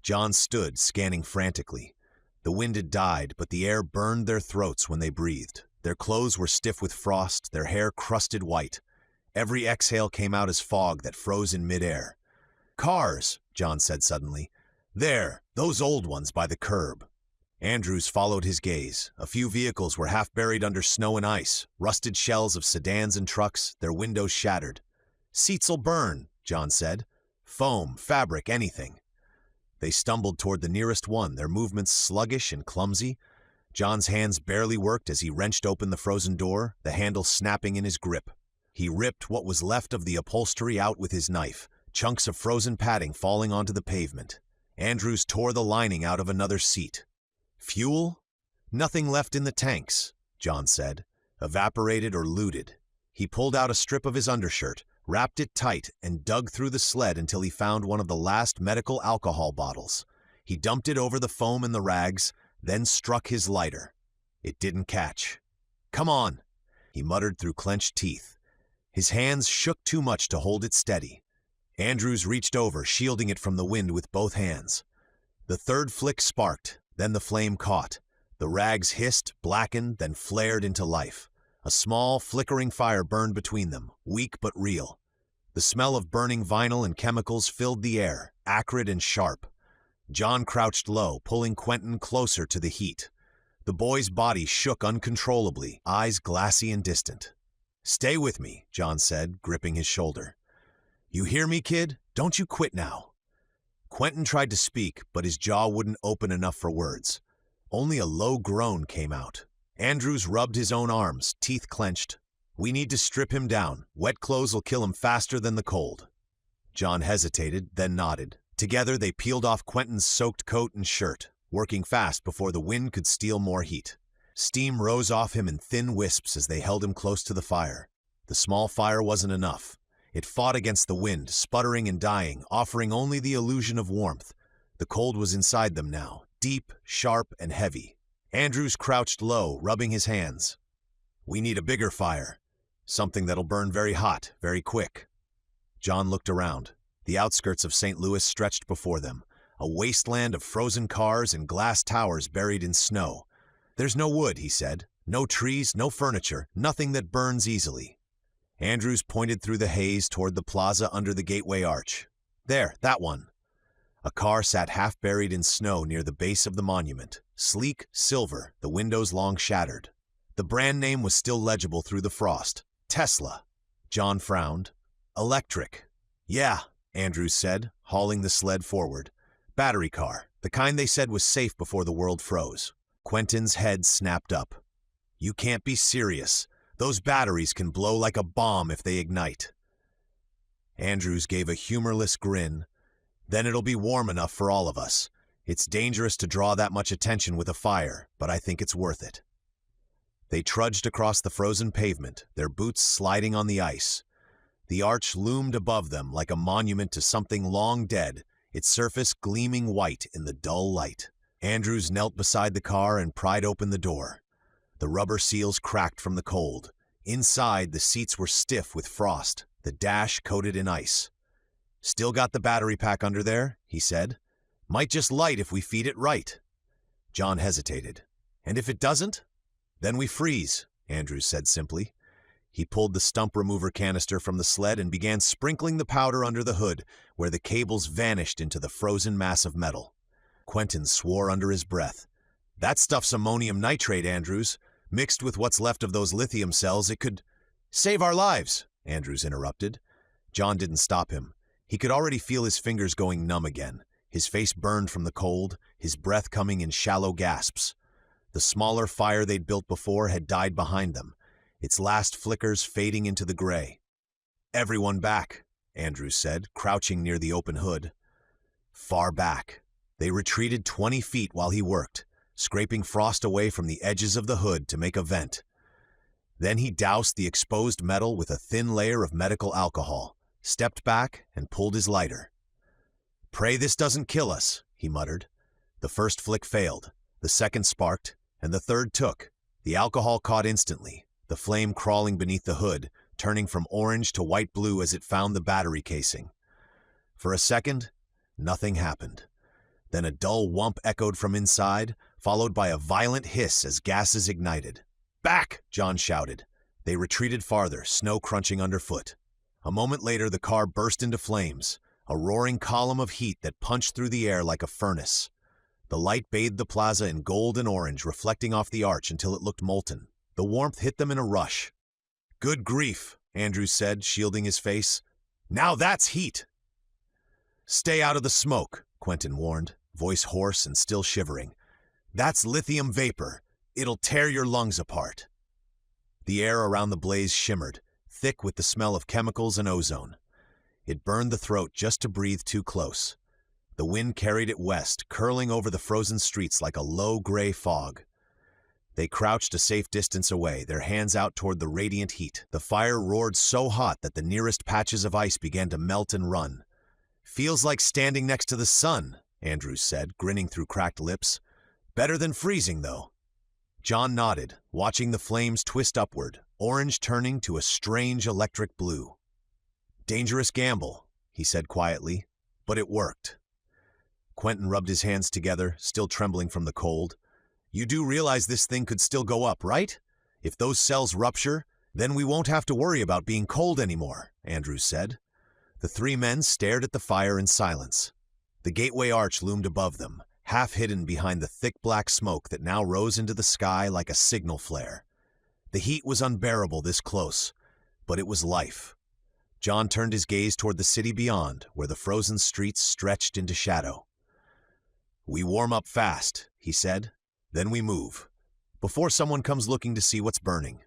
John stood, scanning frantically. The wind had died, but the air burned their throats when they breathed. Their clothes were stiff with frost, their hair crusted white. Every exhale came out as fog that froze in midair. "Cars," John said suddenly. "There, those old ones by the curb." Andrews followed his gaze. A few vehicles were half buried under snow and ice, rusted shells of sedans and trucks, their windows shattered. "Seats'll burn," John said. "Foam, fabric, anything." They stumbled toward the nearest one, their movements sluggish and clumsy. John's hands barely worked as he wrenched open the frozen door, the handle snapping in his grip. He ripped what was left of the upholstery out with his knife, chunks of frozen padding falling onto the pavement. Andrews tore the lining out of another seat. "Fuel? Nothing left in the tanks," John said. "Evaporated or looted." He pulled out a strip of his undershirt, wrapped it tight, and dug through the sled until he found one of the last medical alcohol bottles. He dumped it over the foam and the rags, then struck his lighter. It didn't catch. "Come on," he muttered through clenched teeth. His hands shook too much to hold it steady. Andrews reached over, shielding it from the wind with both hands. The third flick sparked, then the flame caught. The rags hissed, blackened, then flared into life. A small, flickering fire burned between them, weak but real. The smell of burning vinyl and chemicals filled the air, acrid and sharp. John crouched low, pulling Quentin closer to the heat. The boy's body shook uncontrollably, eyes glassy and distant. "Stay with me," John said, gripping his shoulder. "You hear me, kid? Don't you quit now." Quentin tried to speak, but his jaw wouldn't open enough for words. Only a low groan came out. Andrews rubbed his own arms, teeth clenched. "We need to strip him down. Wet clothes will kill him faster than the cold." John hesitated, then nodded. Together they peeled off Quentin's soaked coat and shirt, working fast before the wind could steal more heat. Steam rose off him in thin wisps as they held him close to the fire. The small fire wasn't enough. It fought against the wind, sputtering and dying, offering only the illusion of warmth. The cold was inside them now, deep, sharp, and heavy. Andrews crouched low, rubbing his hands. "We need a bigger fire. Something that'll burn very hot, very quick." John looked around. The outskirts of St. Louis stretched before them, a wasteland of frozen cars and glass towers buried in snow. "There's no wood," he said. "No trees, no furniture, nothing that burns easily." Andrews pointed through the haze toward the plaza under the gateway arch. "There, that one." A car sat half buried in snow near the base of the monument, sleek, silver, the windows long shattered. The brand name was still legible through the frost. "Tesla." John frowned. "Electric." "Yeah," Andrews said, hauling the sled forward. "Battery car, the kind they said was safe before the world froze." Quentin's head snapped up. "You can't be serious. Those batteries can blow like a bomb if they ignite." Andrews gave a humorless grin. "Then it'll be warm enough for all of us. It's dangerous to draw that much attention with a fire, but I think it's worth it." They trudged across the frozen pavement, their boots sliding on the ice. The arch loomed above them like a monument to something long dead, its surface gleaming white in the dull light. Andrews knelt beside the car and pried open the door. The rubber seals cracked from the cold. Inside, the seats were stiff with frost, the dash coated in ice. "Still got the battery pack under there," he said. "Might just light if we feed it right." John hesitated. "And if it doesn't?" "Then we freeze," Andrews said simply. He pulled the stump remover canister from the sled and began sprinkling the powder under the hood, where the cables vanished into the frozen mass of metal. Quentin swore under his breath. "That stuff's ammonium nitrate, Andrews. Mixed with what's left of those lithium cells, it could—" "Save our lives," Andrews interrupted. John didn't stop him. He could already feel his fingers going numb again. His face burned from the cold, his breath coming in shallow gasps. The smaller fire they'd built before had died behind them. its last flickers fading into the gray. "Everyone back," Andrews said, crouching near the open hood. Far back. They retreated 20 feet while he worked, scraping frost away from the edges of the hood to make a vent. Then he doused the exposed metal with a thin layer of medical alcohol, stepped back, and pulled his lighter. "Pray this doesn't kill us," he muttered. The first flick failed, the second sparked, and the third took. The alcohol caught instantly, the flame crawling beneath the hood, turning from orange to white-blue as it found the battery casing. For a second, nothing happened. Then a dull whump echoed from inside, followed by a violent hiss as gases ignited. "Back!" John shouted. They retreated farther, snow crunching underfoot. A moment later, the car burst into flames, a roaring column of heat that punched through the air like a furnace. The light bathed the plaza in gold and orange, reflecting off the arch until it looked molten. The warmth hit them in a rush. "Good grief," Andrews said, shielding his face. "Now that's heat!" "Stay out of the smoke," Quentin warned, voice hoarse and still shivering. "That's lithium vapor. It'll tear your lungs apart." The air around the blaze shimmered, thick with the smell of chemicals and ozone. It burned the throat just to breathe too close. The wind carried it west, curling over the frozen streets like a low gray fog. They crouched a safe distance away, their hands out toward the radiant heat. The fire roared so hot that the nearest patches of ice began to melt and run. "Feels like standing next to the sun," Andrews said, grinning through cracked lips. "Better than freezing, though." John nodded, watching the flames twist upward, orange turning to a strange electric blue. "Dangerous gamble," he said quietly, "but it worked." Quentin rubbed his hands together, still trembling from the cold. "You do realize this thing could still go up, right? If those cells rupture, then we won't have to worry about being cold anymore," Andrews said. The three men stared at the fire in silence. The gateway arch loomed above them, half hidden behind the thick black smoke that now rose into the sky like a signal flare. The heat was unbearable this close, but it was life. John turned his gaze toward the city beyond, where the frozen streets stretched into shadow. "We warm up fast," he said. "Then we move, before someone comes looking to see what's burning."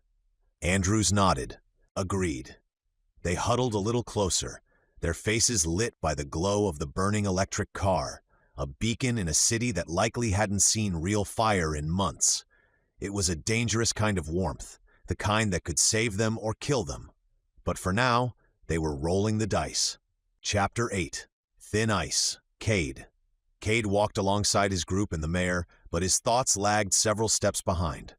Andrews nodded, agreed. They huddled a little closer, their faces lit by the glow of the burning electric car, a beacon in a city that likely hadn't seen real fire in months. It was a dangerous kind of warmth, the kind that could save them or kill them. But for now, they were rolling the dice. Chapter 8. Thin Ice. Kade. Kade walked alongside his group and the mayor, but his thoughts lagged several steps behind.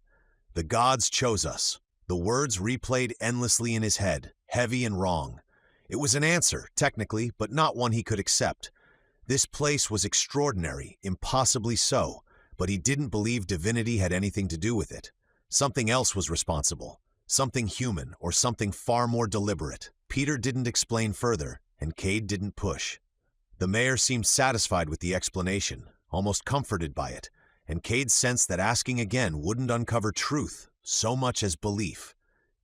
The gods chose us. The words replayed endlessly in his head, heavy and wrong. It was an answer, technically, but not one he could accept. This place was extraordinary, impossibly so, but he didn't believe divinity had anything to do with it. Something else was responsible, something human or something far more deliberate. Peter didn't explain further, and Kade didn't push. The mayor seemed satisfied with the explanation, almost comforted by it, and Kade sensed that asking again wouldn't uncover truth so much as belief.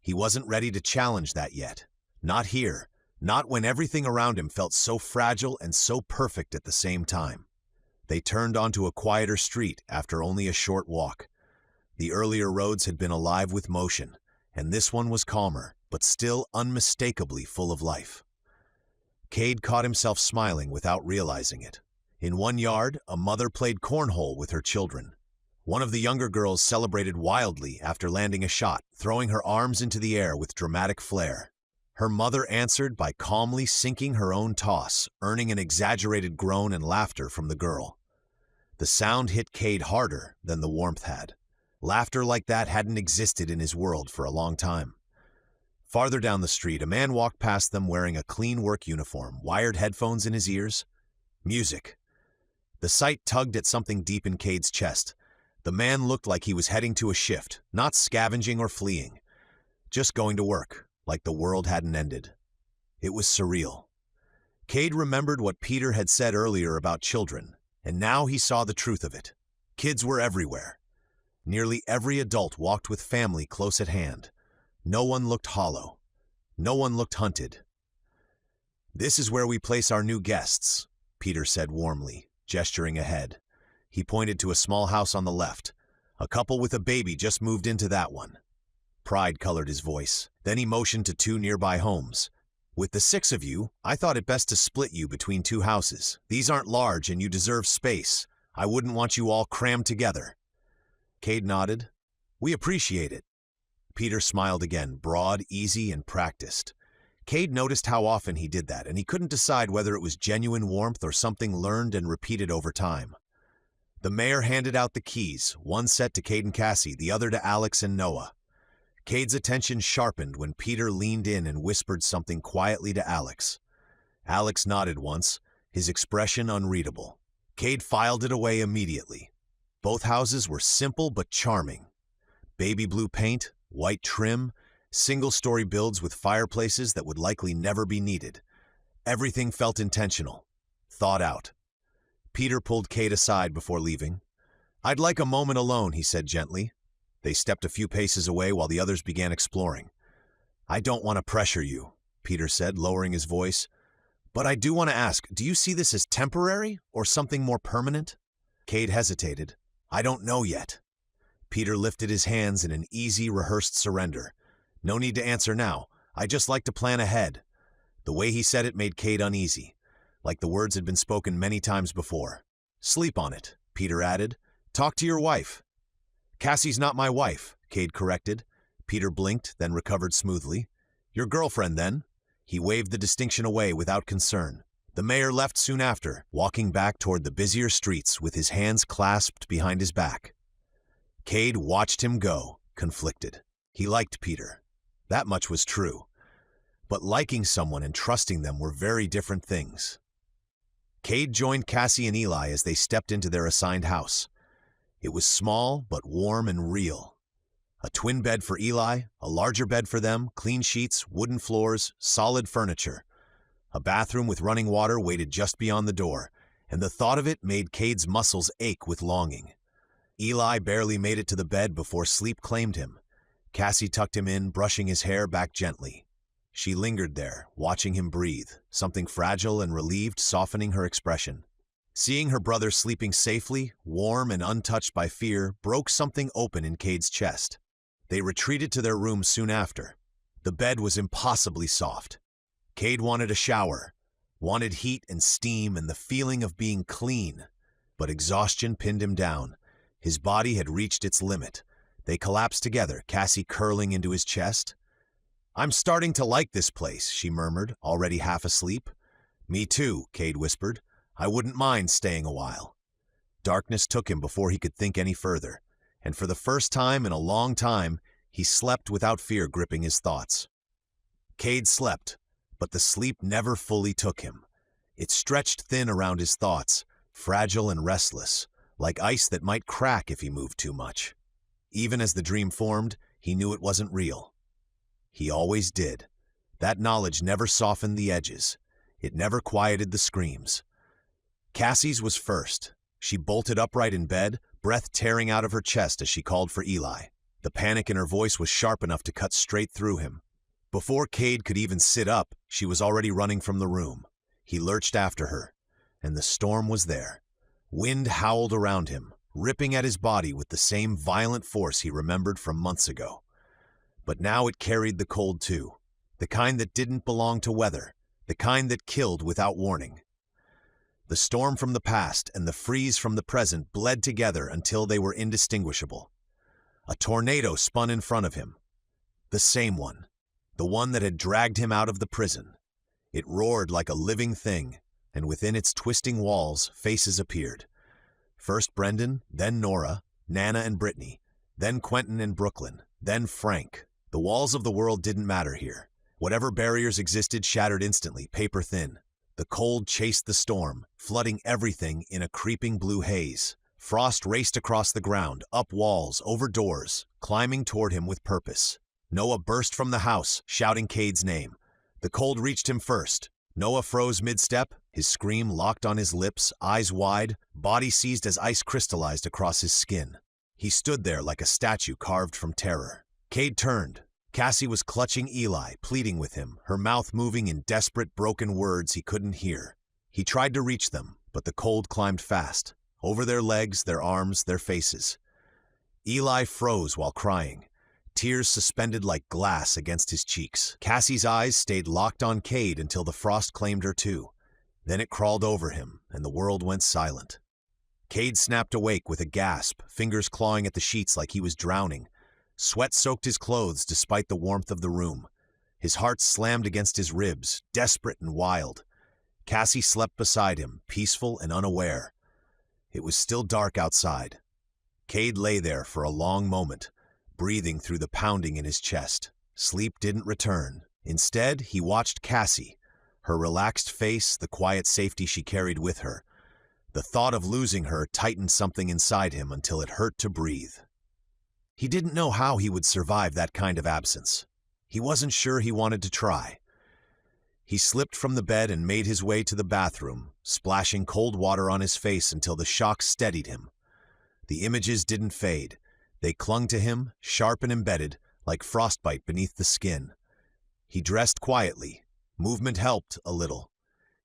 He wasn't ready to challenge that yet. Not here, not when everything around him felt so fragile and so perfect at the same time. They turned onto a quieter street after only a short walk. The earlier roads had been alive with motion, and this one was calmer, but still unmistakably full of life. Kade caught himself smiling without realizing it. In one yard, a mother played cornhole with her children. One of the younger girls celebrated wildly after landing a shot, throwing her arms into the air with dramatic flair. Her mother answered by calmly sinking her own toss, earning an exaggerated groan and laughter from the girl. The sound hit Kade harder than the warmth had. Laughter like that hadn't existed in his world for a long time. Farther down the street, a man walked past them wearing a clean work uniform, wired headphones in his ears. Music. The sight tugged at something deep in Kade's chest. The man looked like he was heading to a shift, not scavenging or fleeing. Just going to work, like the world hadn't ended. It was surreal. Kade remembered what Peter had said earlier about children, and now he saw the truth of it. Kids were everywhere. Nearly every adult walked with family close at hand. No one looked hollow. No one looked hunted. "This is where we place our new guests," Peter said warmly, gesturing ahead. He pointed to a small house on the left. "A couple with a baby just moved into that one." pride colored his voice. Then he motioned to 2 nearby homes. "With the 6 of you, I thought it best to split you between 2 houses. These aren't large and you deserve space. I wouldn't want you all crammed together." Kade nodded. "We appreciate it." Peter smiled again, broad, easy, and practiced. Kade noticed how often he did that, and he couldn't decide whether it was genuine warmth or something learned and repeated over time. The mayor handed out the keys, one set to Kade and Cassie, the other to Alex and Noah. Kade's attention sharpened when Peter leaned in and whispered something quietly to Alex. Alex nodded once, his expression unreadable. Kade filed it away immediately. Both houses were simple but charming. Baby blue paint, white trim, single-story builds with fireplaces that would likely never be needed. Everything felt intentional, thought out. Peter pulled Kade aside before leaving. "I'd like a moment alone," he said gently. They stepped a few paces away while the others began exploring. "I don't want to pressure you," Peter said, lowering his voice. "But I do want to ask, do you see this as temporary or something more permanent?" Kade hesitated. "I don't know yet." Peter lifted his hands in an easy, rehearsed surrender. "No need to answer now. I just like to plan ahead." The way he said it made Kade uneasy, like the words had been spoken many times before. "Sleep on it," Peter added. "Talk to your wife." "Cassie's not my wife," Kade corrected. Peter blinked, then recovered smoothly. "Your girlfriend, then?" He waved the distinction away without concern. The mayor left soon after, walking back toward the busier streets with his hands clasped behind his back. Kade watched him go, conflicted. He liked Peter. That much was true. But liking someone and trusting them were very different things. Kade joined Cassie and Eli as they stepped into their assigned house. It was small, but warm and real. A twin bed for Eli, a larger bed for them, clean sheets, wooden floors, solid furniture. A bathroom with running water waited just beyond the door, and the thought of it made Kade's muscles ache with longing. Eli barely made it to the bed before sleep claimed him. Cassie tucked him in, brushing his hair back gently. She lingered there, watching him breathe, something fragile and relieved softening her expression. Seeing her brother sleeping safely, warm and untouched by fear, broke something open in Kade's chest. They retreated to their room soon after. The bed was impossibly soft. Kade wanted a shower, wanted heat and steam and the feeling of being clean. But exhaustion pinned him down. His body had reached its limit. They collapsed together, Cassie curling into his chest. "I'm starting to like this place," she murmured, already half asleep. "Me too," Kade whispered. "I wouldn't mind staying a while." Darkness took him before he could think any further, and for the first time in a long time, he slept without fear gripping his thoughts. Kade slept, but the sleep never fully took him. It stretched thin around his thoughts, fragile and restless, like ice that might crack if he moved too much. Even as the dream formed, he knew it wasn't real. He always did. That knowledge never softened the edges. It never quieted the screams. Cassie's was first. She bolted upright in bed, breath tearing out of her chest as she called for Eli. The panic in her voice was sharp enough to cut straight through him. Before Kade could even sit up, she was already running from the room. He lurched after her, and the storm was there. Wind howled around him, ripping at his body with the same violent force he remembered from months ago. But now it carried the cold too, the kind that didn't belong to weather, the kind that killed without warning. The storm from the past and the freeze from the present bled together until they were indistinguishable. A tornado spun in front of him. The same one, the one that had dragged him out of the prison. It roared like a living thing, and within its twisting walls, faces appeared. First Brendan, then Nora, Nana and Brittany, then Quentin and Brooklyn, then Frank. The walls of the world didn't matter here. Whatever barriers existed shattered instantly, paper thin. The cold chased the storm, flooding everything in a creeping blue haze. Frost raced across the ground, up walls, over doors, climbing toward him with purpose. Noah burst from the house, shouting Kade's name. The cold reached him first. Noah froze mid-step, his scream locked on his lips, eyes wide, body seized as ice crystallized across his skin. He stood there like a statue carved from terror. Kade turned. Cassie was clutching Eli, pleading with him, her mouth moving in desperate, broken words he couldn't hear. He tried to reach them, but the cold climbed fast, over their legs, their arms, their faces. Eli froze while crying. tears suspended like glass against his cheeks. Cassie's eyes stayed locked on Kade until the frost claimed her too. Then it crawled over him, and the world went silent. Kade snapped awake with a gasp, fingers clawing at the sheets like he was drowning. Sweat soaked his clothes despite the warmth of the room. His heart slammed against his ribs, desperate and wild. Cassie slept beside him, peaceful and unaware. It was still dark outside. Kade lay there for a long moment, breathing through the pounding in his chest. Sleep didn't return. Instead, he watched Cassie, her relaxed face, the quiet safety she carried with her. The thought of losing her tightened something inside him until it hurt to breathe. He didn't know how he would survive that kind of absence. He wasn't sure he wanted to try. He slipped from the bed and made his way to the bathroom, splashing cold water on his face until the shock steadied him. The images didn't fade. They clung to him, sharp and embedded, like frostbite beneath the skin. He dressed quietly. Movement helped a little.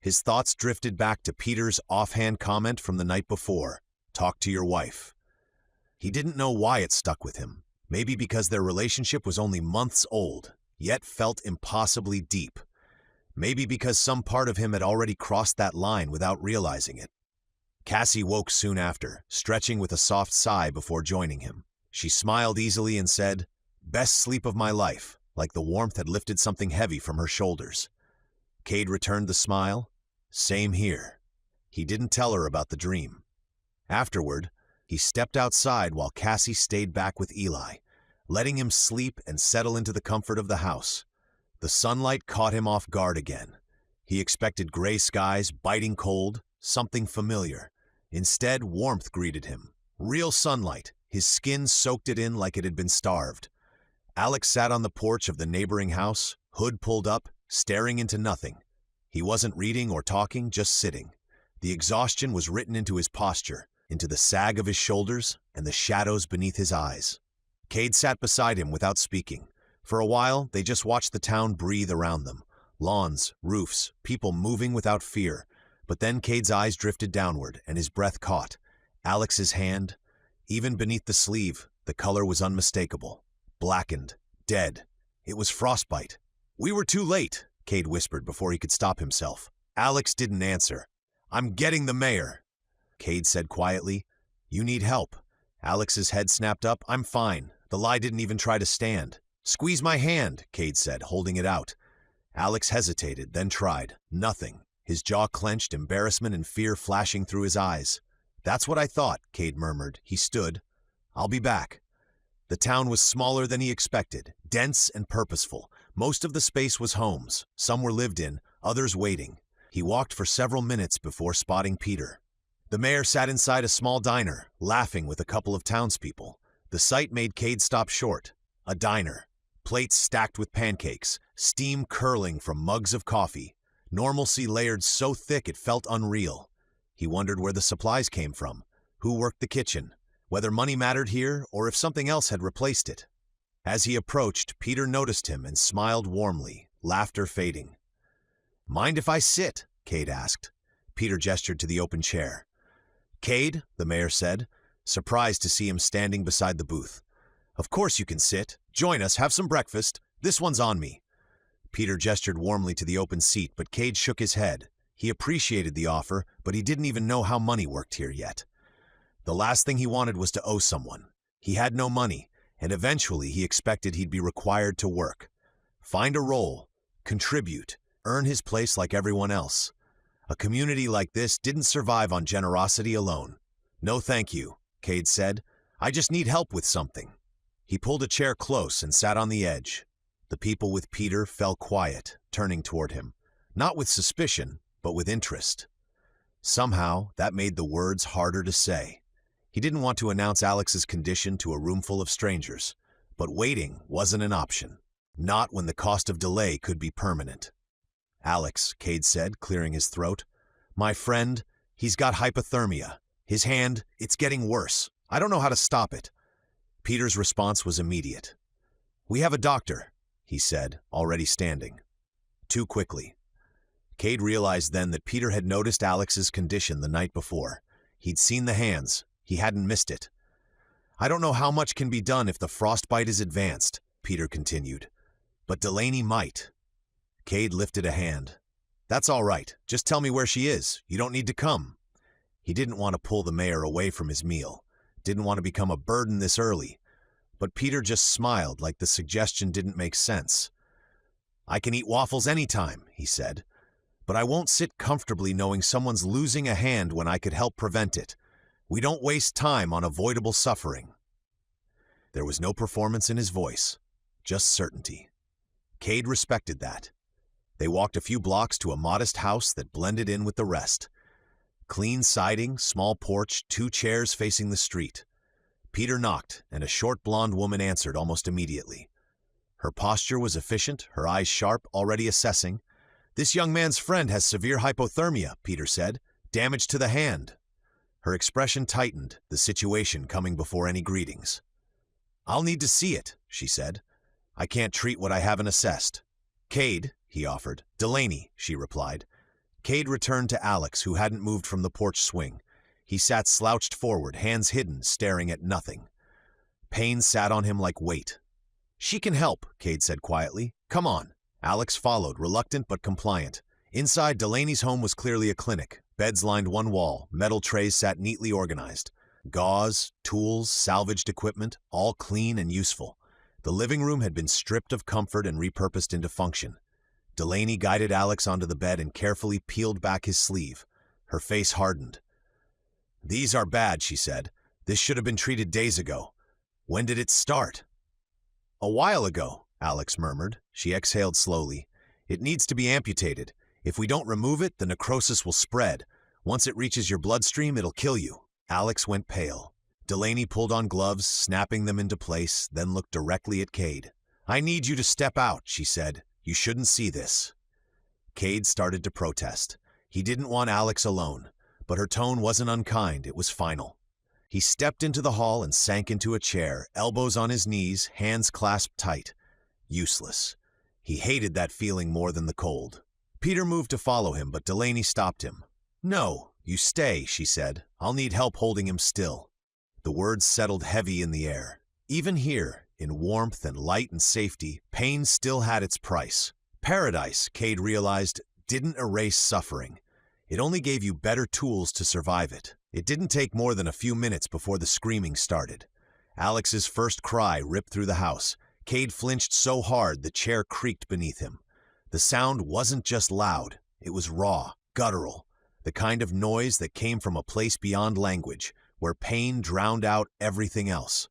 His thoughts drifted back to Peter's offhand comment from the night before, "Talk to your wife." He didn't know why it stuck with him. Maybe because their relationship was only months old, yet felt impossibly deep. Maybe because some part of him had already crossed that line without realizing it. Cassie woke soon after, stretching with a soft sigh before joining him. She smiled easily and said, "Best sleep of my life," like the warmth had lifted something heavy from her shoulders. Kade returned the smile. "Same here." He didn't tell her about the dream. Afterward, he stepped outside while Cassie stayed back with Eli, letting him sleep and settle into the comfort of the house. The sunlight caught him off guard again. He expected gray skies, biting cold, something familiar. Instead, warmth greeted him. Real sunlight. His skin soaked it in like it had been starved. Alex sat on the porch of the neighboring house, hood pulled up, staring into nothing. He wasn't reading or talking, just sitting. The exhaustion was written into his posture, into the sag of his shoulders and the shadows beneath his eyes. Kade sat beside him without speaking. For a while, they just watched the town breathe around them. Lawns, roofs, people moving without fear. But then Kade's eyes drifted downward, and his breath caught Alex's hand. Even beneath the sleeve, the color was unmistakable. Blackened, dead. It was frostbite. "We were too late," Kade whispered before he could stop himself. Alex didn't answer. "I'm getting the mayor," Kade said quietly. "You need help." Alex's head snapped up. "I'm fine." The lie didn't even try to stand. "Squeeze my hand," Kade said, holding it out. Alex hesitated, then tried. Nothing. His jaw clenched, embarrassment and fear flashing through his eyes. "That's what I thought," Kade murmured. He stood. "I'll be back." The town was smaller than he expected, dense and purposeful. Most of the space was homes. Some were lived in, others waiting. He walked for several minutes before spotting Peter. The mayor sat inside a small diner, laughing with a couple of townspeople. The sight made Kade stop short. A diner. Plates stacked with pancakes, steam curling from mugs of coffee. Normalcy layered so thick it felt unreal. He wondered where the supplies came from, who worked the kitchen, whether money mattered here or if something else had replaced it. As he approached, Peter noticed him and smiled warmly, laughter fading. "Mind if I sit?" Kade asked. Peter gestured to the open chair. "Kade," the mayor said, surprised to see him standing beside the booth. "Of course you can sit. Join us, have some breakfast. This one's on me." Peter gestured warmly to the open seat, but Kade shook his head. He appreciated the offer, but he didn't even know how money worked here yet. The last thing he wanted was to owe someone. He had no money, and eventually he expected he'd be required to work. Find a role, contribute, earn his place like everyone else. A community like this didn't survive on generosity alone. "No thank you," Kade said. "I just need help with something." He pulled a chair close and sat on the edge. The people with Peter fell quiet, turning toward him, not with suspicion, but with interest. Somehow, that made the words harder to say. He didn't want to announce Alex's condition to a roomful of strangers, but waiting wasn't an option. Not when the cost of delay could be permanent. "Alex," Kade said, clearing his throat. "My friend, he's got hypothermia. His hand, it's getting worse. I don't know how to stop it." Peter's response was immediate. "We have a doctor," he said, already standing. Too quickly. Kade realized then that Peter had noticed Alex's condition the night before. He'd seen the hands. He hadn't missed it. I don't know how much can be done if the frostbite is advanced, Peter continued. But Delaney might. Kade lifted a hand. That's all right. Just tell me where she is. You don't need to come. He didn't want to pull the mayor away from his meal. Didn't want to become a burden this early. But Peter just smiled like the suggestion didn't make sense. I can eat waffles anytime, he said. But I won't sit comfortably knowing someone's losing a hand when I could help prevent it. We don't waste time on avoidable suffering. There was no performance in his voice, just certainty. Kade respected that. They walked a few blocks to a modest house that blended in with the rest. Clean siding, small porch, 2 chairs facing the street. Peter knocked, and a short blonde woman answered almost immediately. Her posture was efficient, her eyes sharp, already assessing. This young man's friend has severe hypothermia, Peter said. Damage to the hand. Her expression tightened, the situation coming before any greetings. I'll need to see it, she said. I can't treat what I haven't assessed. Kade, he offered. Delaney, she replied. Kade returned to Alex, who hadn't moved from the porch swing. He sat slouched forward, hands hidden, staring at nothing. Pain sat on him like weight. She can help, Kade said quietly. Come on. Alex followed, reluctant but compliant. Inside, Delaney's home was clearly a clinic. Beds lined one wall, metal trays sat neatly organized. Gauze, tools, salvaged equipment, all clean and useful. The living room had been stripped of comfort and repurposed into function. Delaney guided Alex onto the bed and carefully peeled back his sleeve. Her face hardened. These are bad, she said. This should have been treated days ago. When did it start? A while ago, Alex murmured. She exhaled slowly. It needs to be amputated. If we don't remove it, the necrosis will spread. Once it reaches your bloodstream, it'll kill you. Alex went pale. Delaney pulled on gloves, snapping them into place, then looked directly at Kade. I need you to step out, she said. You shouldn't see this. Kade started to protest. He didn't want Alex alone, but her tone wasn't unkind, it was final. He stepped into the hall and sank into a chair, elbows on his knees, hands clasped tight. Useless. He hated that feeling more than the cold. Peter moved to follow him, but Delaney stopped him. No, you stay, she said. I'll need help holding him still. The words settled heavy in the air. Even here, in warmth and light and safety, pain still had its price. Paradise, Kade realized, didn't erase suffering. It only gave you better tools to survive it. It didn't take more than a few minutes before the screaming started. Alex's first cry ripped through the house. Kade flinched so hard the chair creaked beneath him. The sound wasn't just loud, it was raw, guttural, the kind of noise that came from a place beyond language, where pain drowned out everything else.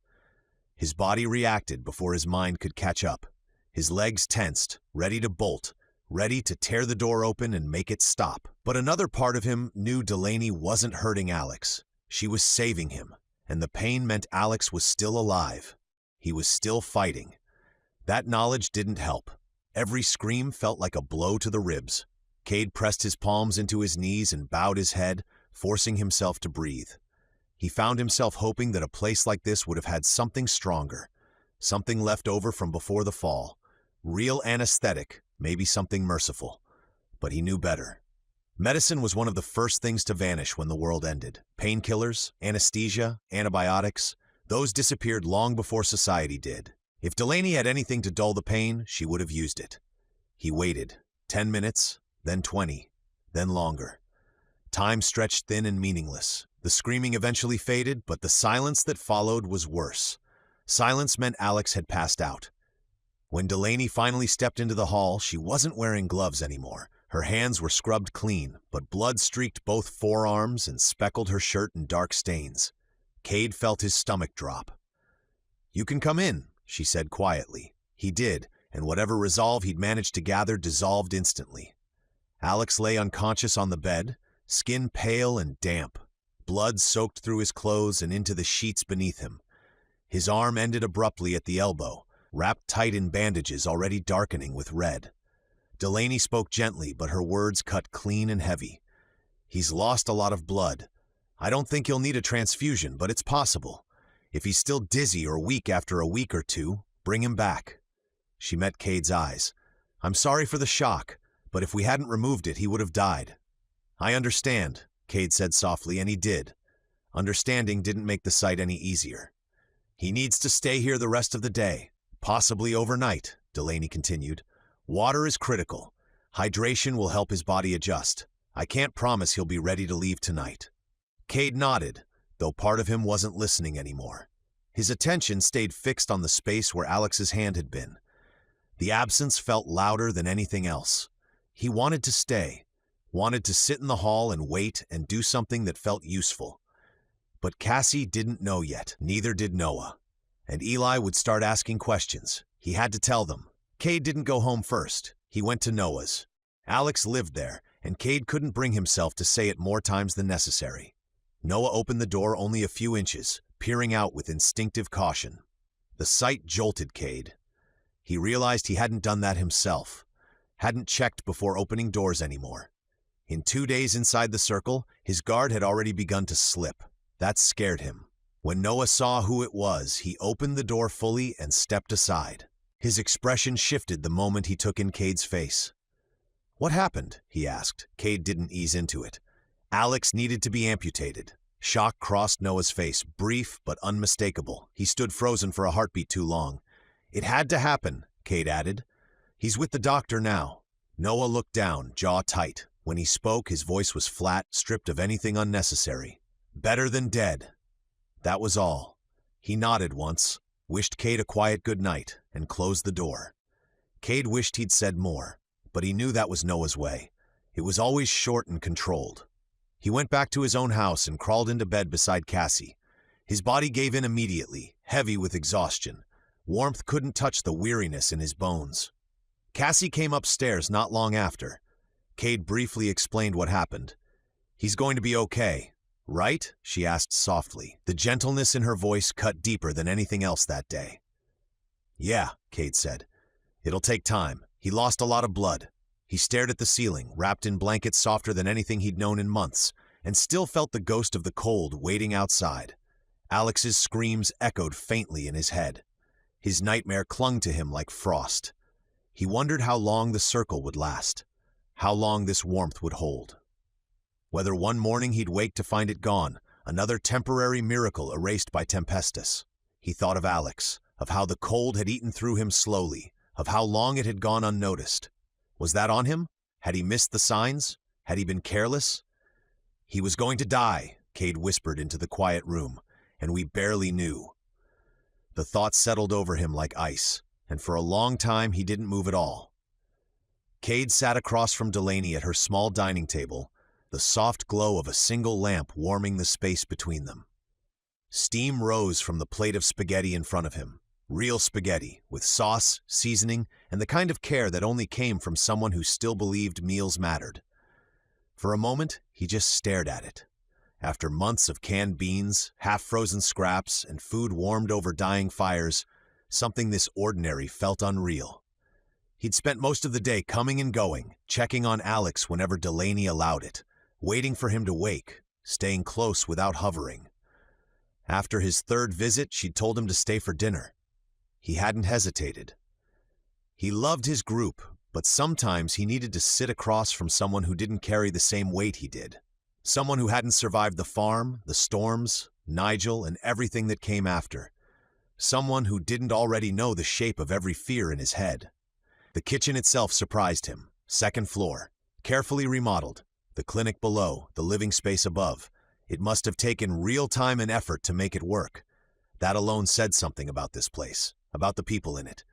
His body reacted before his mind could catch up. His legs tensed, ready to bolt, ready to tear the door open and make it stop. But another part of him knew Delaney wasn't hurting Alex. She was saving him, and the pain meant Alex was still alive. He was still fighting. That knowledge didn't help. Every scream felt like a blow to the ribs. Kade pressed his palms into his knees and bowed his head, forcing himself to breathe. He found himself hoping that a place like this would have had something stronger, something left over from before the fall. Real anesthetic, maybe something merciful. But he knew better. Medicine was one of the first things to vanish when the world ended. Painkillers, anesthesia, antibiotics, those disappeared long before society did. If Delaney had anything to dull the pain, she would have used it. He waited. 10 minutes, then 20, then longer. Time stretched thin and meaningless. The screaming eventually faded, but the silence that followed was worse. Silence meant Alex had passed out. When Delaney finally stepped into the hall, she wasn't wearing gloves anymore. Her hands were scrubbed clean, but blood streaked both forearms and speckled her shirt in dark stains. Kade felt his stomach drop. You can come in, she said quietly. He did, and whatever resolve he'd managed to gather dissolved instantly. Alex lay unconscious on the bed, skin pale and damp. Blood soaked through his clothes and into the sheets beneath him. His arm ended abruptly at the elbow, wrapped tight in bandages already darkening with red. Delaney spoke gently, but her words cut clean and heavy. He's lost a lot of blood. I don't think he'll need a transfusion, but it's possible. If he's still dizzy or weak after a week or two, bring him back. She met Kade's eyes. I'm sorry for the shock, but if we hadn't removed it, he would have died. I understand, Kade said softly, and he did. Understanding didn't make the sight any easier. He needs to stay here the rest of the day, possibly overnight, Delaney continued. Water is critical. Hydration will help his body adjust. I can't promise he'll be ready to leave tonight. Kade nodded, though part of him wasn't listening anymore. His attention stayed fixed on the space where Alex's hand had been. The absence felt louder than anything else. He wanted to stay, wanted to sit in the hall and wait and do something that felt useful. But Cassie didn't know yet, neither did Noah. And Eli would start asking questions. He had to tell them. Kade didn't go home first. He went to Noah's. Alex lived there, and Kade couldn't bring himself to say it more times than necessary. Noah opened the door only a few inches, peering out with instinctive caution. The sight jolted Kade. He realized he hadn't done that himself, hadn't checked before opening doors anymore. In 2 days inside the circle, his guard had already begun to slip. That scared him. When Noah saw who it was, he opened the door fully and stepped aside. His expression shifted the moment he took in Kade's face. "What happened?" he asked. Kade didn't ease into it. Alex needed to be amputated. Shock crossed Noah's face, brief but unmistakable. He stood frozen for a heartbeat too long. "It had to happen," Kade added. "He's with the doctor now." Noah looked down, jaw tight. When he spoke, his voice was flat, stripped of anything unnecessary. "Better than dead." That was all. He nodded once, wished Kade a quiet good night, and closed the door. Kade wished he'd said more, but he knew that was Noah's way. It was always short and controlled. He went back to his own house and crawled into bed beside Cassie. His body gave in immediately, heavy with exhaustion. Warmth couldn't touch the weariness in his bones. Cassie came upstairs not long after. Kade briefly explained what happened. "He's going to be okay, right?" she asked softly. The gentleness in her voice cut deeper than anything else that day. "Yeah," Kade said. "It'll take time. He lost a lot of blood." He stared at the ceiling, wrapped in blankets softer than anything he'd known in months, and still felt the ghost of the cold waiting outside. Alex's screams echoed faintly in his head. His nightmare clung to him like frost. He wondered how long the circle would last, how long this warmth would hold. Whether one morning he'd wake to find it gone, another temporary miracle erased by Tempestus. He thought of Alex, of how the cold had eaten through him slowly, of how long it had gone unnoticed. Was that on him? Had he missed the signs? Had he been careless? "He was going to die," Kade whispered into the quiet room, "and we barely knew." The thought settled over him like ice, and for a long time he didn't move at all. Kade sat across from Delaney at her small dining table, the soft glow of a single lamp warming the space between them. Steam rose from the plate of spaghetti in front of him. Real spaghetti, with sauce, seasoning, and the kind of care that only came from someone who still believed meals mattered. For a moment, he just stared at it. After months of canned beans, half-frozen scraps, and food warmed over dying fires, something this ordinary felt unreal. He'd spent most of the day coming and going, checking on Alex whenever Delaney allowed it, waiting for him to wake, staying close without hovering. After his third visit, she'd told him to stay for dinner. He hadn't hesitated. He loved his group, but sometimes he needed to sit across from someone who didn't carry the same weight he did. Someone who hadn't survived the farm, the storms, Nigel, and everything that came after. Someone who didn't already know the shape of every fear in his head. The kitchen itself surprised him. Second floor, carefully remodeled. The clinic below, the living space above. It must have taken real time and effort to make it work. That alone said something about this place, about the people in it.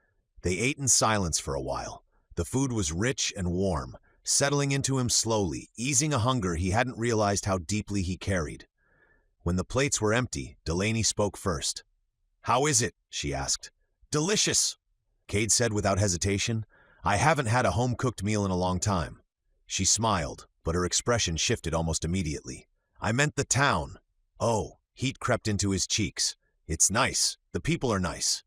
They ate in silence for a while. The food was rich and warm, settling into him slowly, easing a hunger he hadn't realized how deeply he carried. When the plates were empty, Delaney spoke first. "How is it?" she asked. "Delicious," Kade said without hesitation. "I haven't had a home-cooked meal in a long time." She smiled, but her expression shifted almost immediately. "I meant the town." "Oh," heat crept into his cheeks. "It's nice. The people are nice."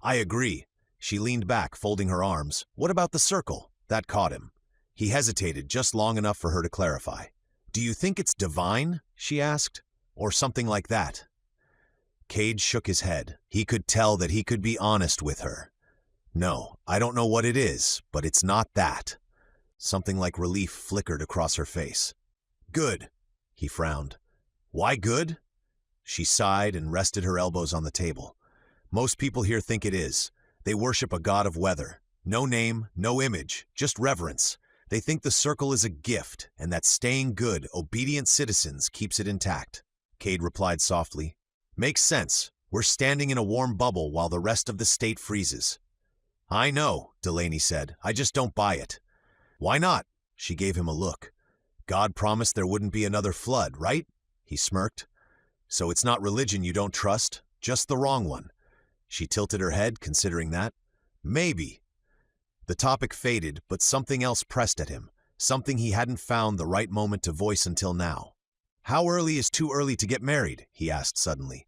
"I agree." She leaned back, folding her arms. "What about the circle?" That caught him. He hesitated just long enough for her to clarify. "Do you think it's divine?" she asked. "Or something like that?" Kade shook his head. He could tell that he could be honest with her. "No, I don't know what it is, but it's not that." Something like relief flickered across her face. "Good," he frowned. "Why good?" She sighed and rested her elbows on the table. Most people here think it is. They worship a god of weather. No name, no image, just reverence. They think the circle is a gift, and that staying good, obedient citizens keeps it intact. Kade replied softly. Makes sense. We're standing in a warm bubble while the rest of the state freezes. I know, Delaney said. I just don't buy it. Why not? She gave him a look. God promised there wouldn't be another flood, right? He smirked. So it's not religion you don't trust, just the wrong one. She tilted her head, considering that. Maybe. The topic faded, but something else pressed at him, something he hadn't found the right moment to voice until now. How early is too early to get married? He asked suddenly.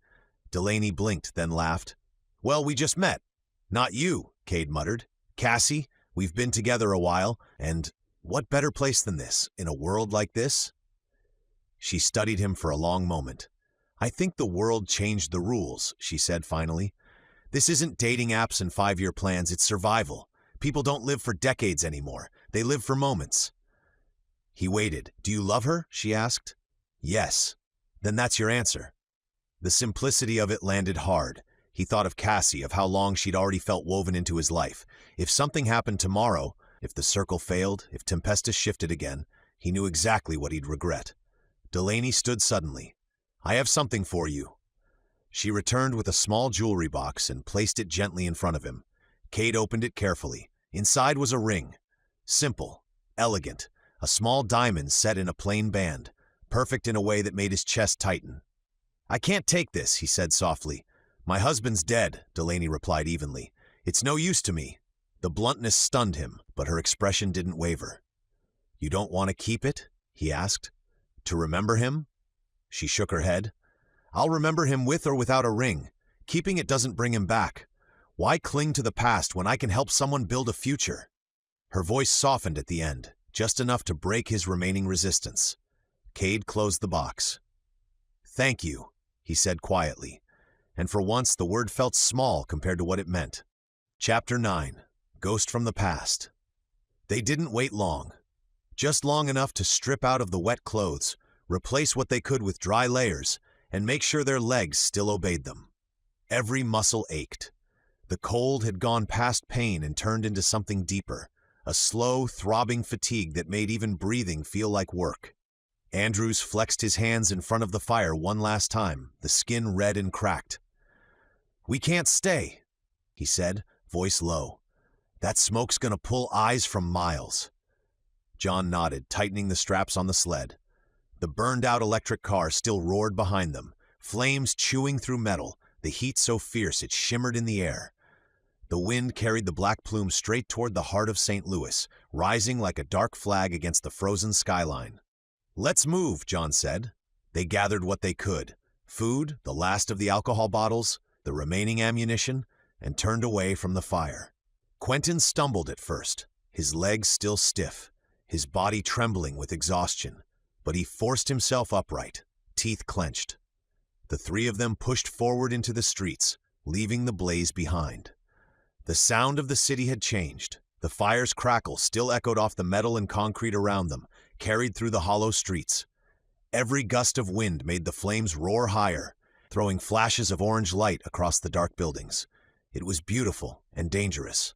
Delaney blinked, then laughed. Well, we just met. Not you, Kade muttered. Cassie, we've been together a while, and what better place than this, in a world like this? She studied him for a long moment. I think the world changed the rules, she said finally. This isn't dating apps and 5-year plans, it's survival. People don't live for decades anymore. They live for moments. He waited. Do you love her? She asked. Yes. Then that's your answer. The simplicity of it landed hard. He thought of Cassie, of how long she'd already felt woven into his life. If something happened tomorrow, if the circle failed, if Tempest shifted again, he knew exactly what he'd regret. Delaney stood suddenly. I have something for you. She returned with a small jewelry box and placed it gently in front of him. Kade opened it carefully. Inside was a ring. Simple, elegant, a small diamond set in a plain band, perfect in a way that made his chest tighten. I can't take this, he said softly. My husband's dead, Delaney replied evenly. It's no use to me. The bluntness stunned him, but her expression didn't waver. You don't want to keep it? He asked. To remember him? She shook her head. I'll remember him with or without a ring. Keeping it doesn't bring him back. Why cling to the past when I can help someone build a future? Her voice softened at the end, just enough to break his remaining resistance. Kade closed the box. Thank you, he said quietly, and for once the word felt small compared to what it meant. Chapter 9. Ghost from the Past. They didn't wait long. Just long enough to strip out of the wet clothes, replace what they could with dry layers, and make sure their legs still obeyed them. Every muscle ached. The cold had gone past pain and turned into something deeper, a slow, throbbing fatigue that made even breathing feel like work. Andrews flexed his hands in front of the fire one last time, the skin red and cracked. We can't stay, he said, voice low. That smoke's gonna pull eyes from miles. John nodded, tightening the straps on the sled. The burned-out electric car still roared behind them, flames chewing through metal, the heat so fierce it shimmered in the air. The wind carried the black plume straight toward the heart of St. Louis, rising like a dark flag against the frozen skyline. Let's move, John said. They gathered what they could, food, the last of the alcohol bottles, the remaining ammunition, and turned away from the fire. Quentin stumbled at first, his legs still stiff, his body trembling with exhaustion, but he forced himself upright, teeth clenched. The three of them pushed forward into the streets, leaving the blaze behind. The sound of the city had changed. The fire's crackle still echoed off the metal and concrete around them, carried through the hollow streets. Every gust of wind made the flames roar higher, throwing flashes of orange light across the dark buildings. It was beautiful and dangerous.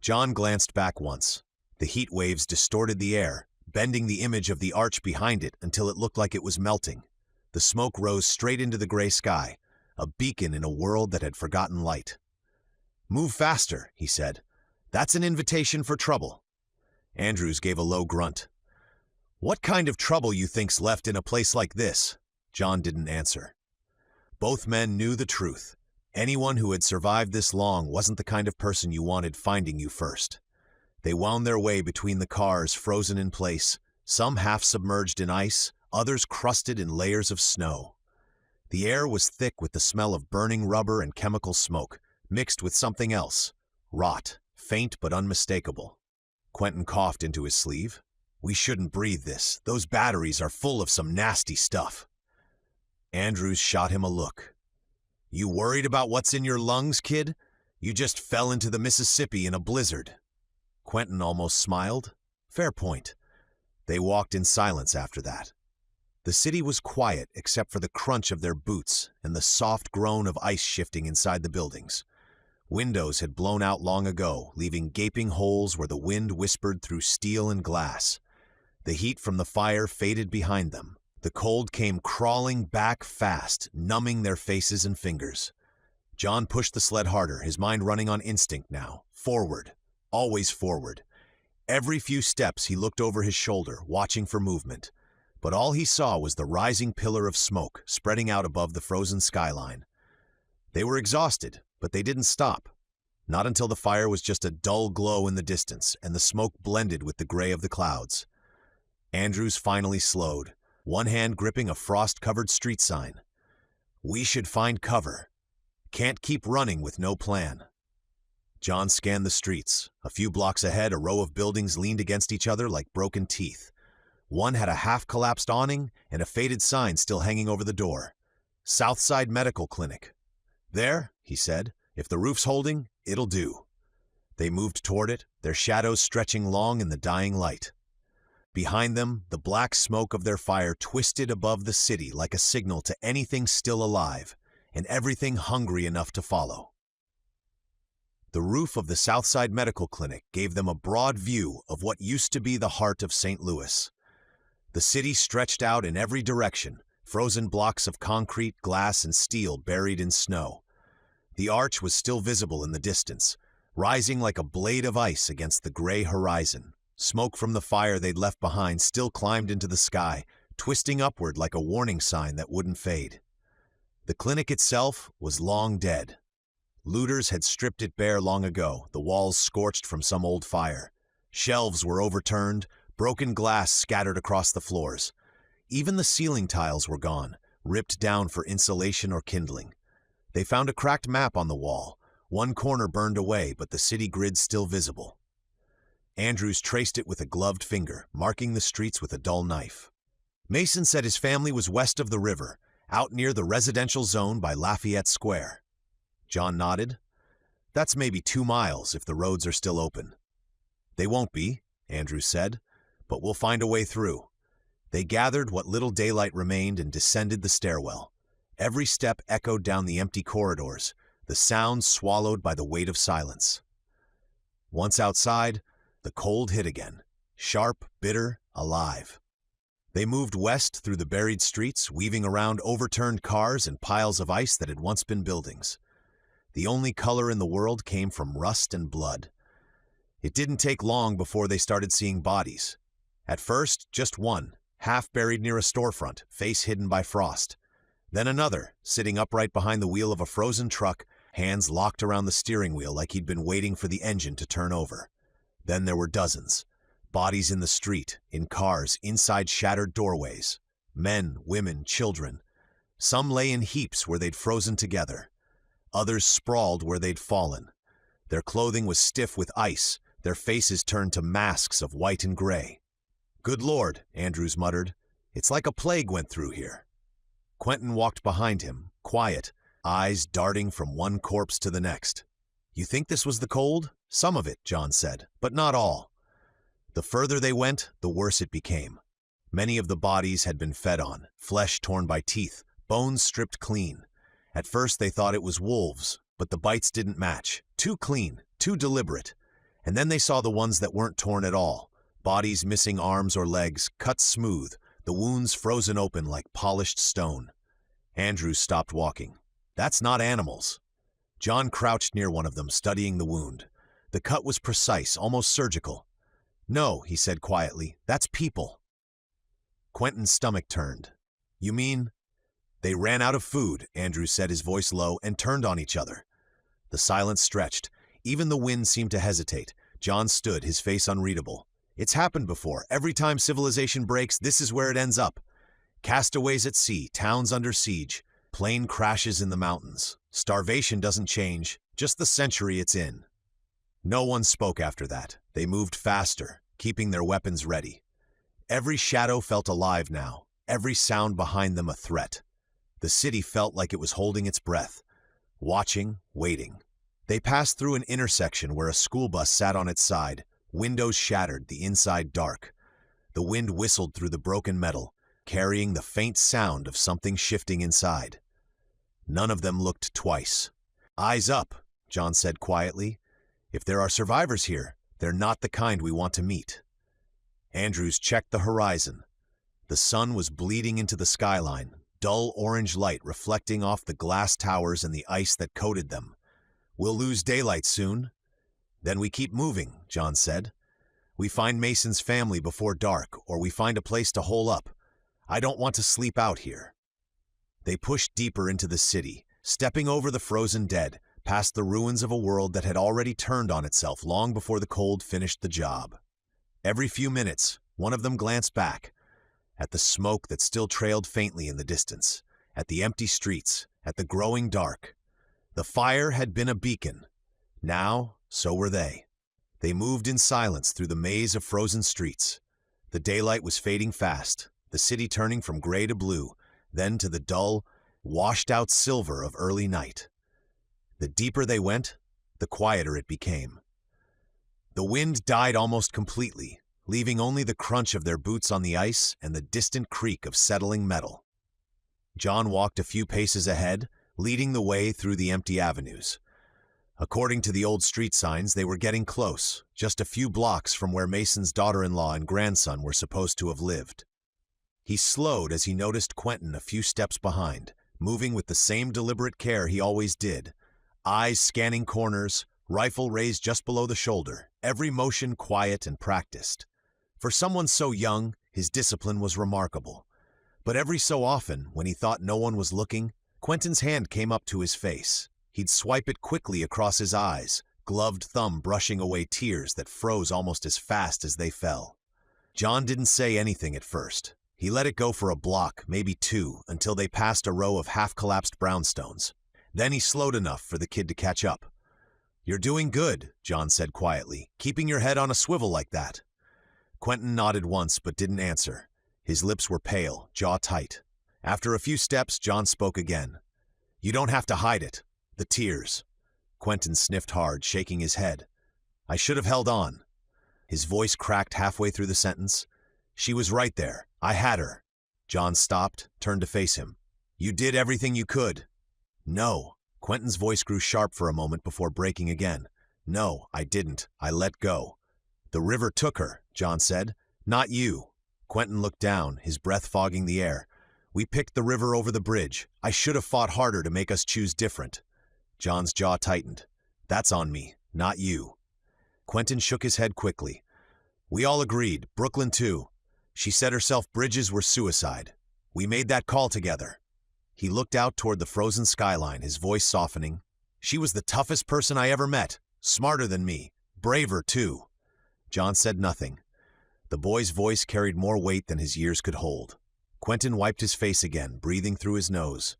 John glanced back once. The heat waves distorted the air, bending the image of the arch behind it until it looked like it was melting. The smoke rose straight into the gray sky, a beacon in a world that had forgotten light. Move faster, he said. That's an invitation for trouble. Andrews gave a low grunt. What kind of trouble you think's left in a place like this? John didn't answer. Both men knew the truth. Anyone who had survived this long wasn't the kind of person you wanted finding you first. They wound their way between the cars, frozen in place, some half submerged in ice, others crusted in layers of snow. The air was thick with the smell of burning rubber and chemical smoke, mixed with something else, rot, faint but unmistakable. Quentin coughed into his sleeve. We shouldn't breathe this. Those batteries are full of some nasty stuff. Andrews shot him a look. You worried about what's in your lungs, kid? You just fell into the Mississippi in a blizzard. Quentin almost smiled. Fair point. They walked in silence after that. The city was quiet except for the crunch of their boots and the soft groan of ice shifting inside the buildings. Windows had blown out long ago, leaving gaping holes where the wind whispered through steel and glass. The heat from the fire faded behind them. The cold came crawling back fast, numbing their faces and fingers. John pushed the sled harder, his mind running on instinct now. Forward. Always forward. Every few steps he looked over his shoulder, watching for movement. But all he saw was the rising pillar of smoke spreading out above the frozen skyline. They were exhausted, but they didn't stop. Not until the fire was just a dull glow in the distance and the smoke blended with the gray of the clouds. Andrews finally slowed, one hand gripping a frost-covered street sign. "We should find cover. Can't keep running with no plan." John scanned the streets. A few blocks ahead, a row of buildings leaned against each other like broken teeth. One had a half-collapsed awning and a faded sign still hanging over the door. "Southside Medical Clinic." "There," he said. "If the roof's holding, it'll do." They moved toward it, their shadows stretching long in the dying light. Behind them, the black smoke of their fire twisted above the city like a signal to anything still alive, and everything hungry enough to follow. The roof of the Southside Medical Clinic gave them a broad view of what used to be the heart of St. Louis. The city stretched out in every direction, frozen blocks of concrete, glass, and steel buried in snow. The arch was still visible in the distance, rising like a blade of ice against the gray horizon. Smoke from the fire they'd left behind still climbed into the sky, twisting upward like a warning sign that wouldn't fade. The clinic itself was long dead. Looters had stripped it bare long ago, the walls scorched from some old fire. Shelves were overturned, broken glass scattered across the floors. Even the ceiling tiles were gone, ripped down for insulation or kindling. They found a cracked map on the wall, one corner burned away, but the city grid still visible. Andrews traced it with a gloved finger, marking the streets with a dull knife. Mason said his family was west of the river, out near the residential zone by Lafayette Square. John nodded. "That's maybe 2 miles if the roads are still open." "They won't be," Andrews said, "but we'll find a way through." They gathered what little daylight remained and descended the stairwell. Every step echoed down the empty corridors, the sounds swallowed by the weight of silence. Once outside, the cold hit again, sharp, bitter, alive. They moved west through the buried streets, weaving around overturned cars and piles of ice that had once been buildings. The only color in the world came from rust and blood. It didn't take long before they started seeing bodies. At first, just one, half buried near a storefront, face hidden by frost. Then another, sitting upright behind the wheel of a frozen truck, hands locked around the steering wheel like he'd been waiting for the engine to turn over. Then there were dozens. Bodies in the street, in cars, inside shattered doorways. Men, women, children. Some lay in heaps where they'd frozen together. Others sprawled where they'd fallen. Their clothing was stiff with ice, their faces turned to masks of white and gray. "Good Lord," Andrews muttered. "It's like a plague went through here." Quentin walked behind him, quiet, eyes darting from one corpse to the next. "You think this was the cold?" "Some of it," John said, "but not all." The further they went, the worse it became. Many of the bodies had been fed on, flesh torn by teeth, bones stripped clean. At first they thought it was wolves, but the bites didn't match. Too clean, too deliberate. And then they saw the ones that weren't torn at all. Bodies missing arms or legs, cut smooth, the wounds frozen open like polished stone. Andrews stopped walking. "That's not animals." John crouched near one of them, studying the wound. The cut was precise, almost surgical. "No," he said quietly, "that's people." Quentin's stomach turned. "You mean?" "They ran out of food," Andrews said, his voice low, and turned on each other. The silence stretched. Even the wind seemed to hesitate. John stood, his face unreadable. "It's happened before. Every time civilization breaks, this is where it ends up. Castaways at sea, towns under siege, plane crashes in the mountains. Starvation doesn't change, just the century it's in." No one spoke after that. They moved faster, keeping their weapons ready. Every shadow felt alive now, every sound behind them a threat. The city felt like it was holding its breath, watching, waiting. They passed through an intersection where a school bus sat on its side, windows shattered, the inside dark. The wind whistled through the broken metal. carrying the faint sound of something shifting inside. None of them looked twice. "Eyes up," John said quietly. "If there are survivors here, they're not the kind we want to meet." Andrews checked the horizon. The sun was bleeding into the skyline, dull orange light reflecting off the glass towers and the ice that coated them. "We'll lose daylight soon." "Then we keep moving," John said. "We find Mason's family before dark, or we find a place to hole up. I don't want to sleep out here." They pushed deeper into the city, stepping over the frozen dead, past the ruins of a world that had already turned on itself long before the cold finished the job. Every few minutes, one of them glanced back, at the smoke that still trailed faintly in the distance, at the empty streets, at the growing dark. The fire had been a beacon. Now, so were they. They moved in silence through the maze of frozen streets. The daylight was fading fast, the city turning from gray to blue, then to the dull, washed-out silver of early night. The deeper they went, the quieter it became. The wind died almost completely, leaving only the crunch of their boots on the ice and the distant creak of settling metal. John walked a few paces ahead, leading the way through the empty avenues. According to the old street signs, they were getting close, just a few blocks from where Mason's daughter-in-law and grandson were supposed to have lived. He slowed as he noticed Quentin a few steps behind, moving with the same deliberate care he always did, eyes scanning corners, rifle raised just below the shoulder, every motion quiet and practiced. For someone so young, his discipline was remarkable. But every so often, when he thought no one was looking, Quentin's hand came up to his face. He'd swipe it quickly across his eyes, gloved thumb brushing away tears that froze almost as fast as they fell. John didn't say anything at first. He let it go for a block, maybe two, until they passed a row of half-collapsed brownstones. Then he slowed enough for the kid to catch up. "You're doing good," John said quietly, "keeping your head on a swivel like that." Quentin nodded once but didn't answer. His lips were pale, jaw tight. After a few steps, John spoke again. "You don't have to hide it. The tears." Quentin sniffed hard, shaking his head. "I should have held on." His voice cracked halfway through the sentence. "She was right there. I had her." John stopped, turned to face him. "You did everything you could." "No." Quentin's voice grew sharp for a moment before breaking again. "No, I didn't. I let go." "The river took her," John said. "Not you." Quentin looked down, his breath fogging the air. "We picked the river over the bridge. I should have fought harder to make us choose different." John's jaw tightened. "That's on me, not you." Quentin shook his head quickly. "We all agreed, Brooklyn too. She said herself bridges were suicide. We made that call together." He looked out toward the frozen skyline, his voice softening. "She was the toughest person I ever met, smarter than me, braver too." John said nothing. The boy's voice carried more weight than his years could hold. Quentin wiped his face again, breathing through his nose.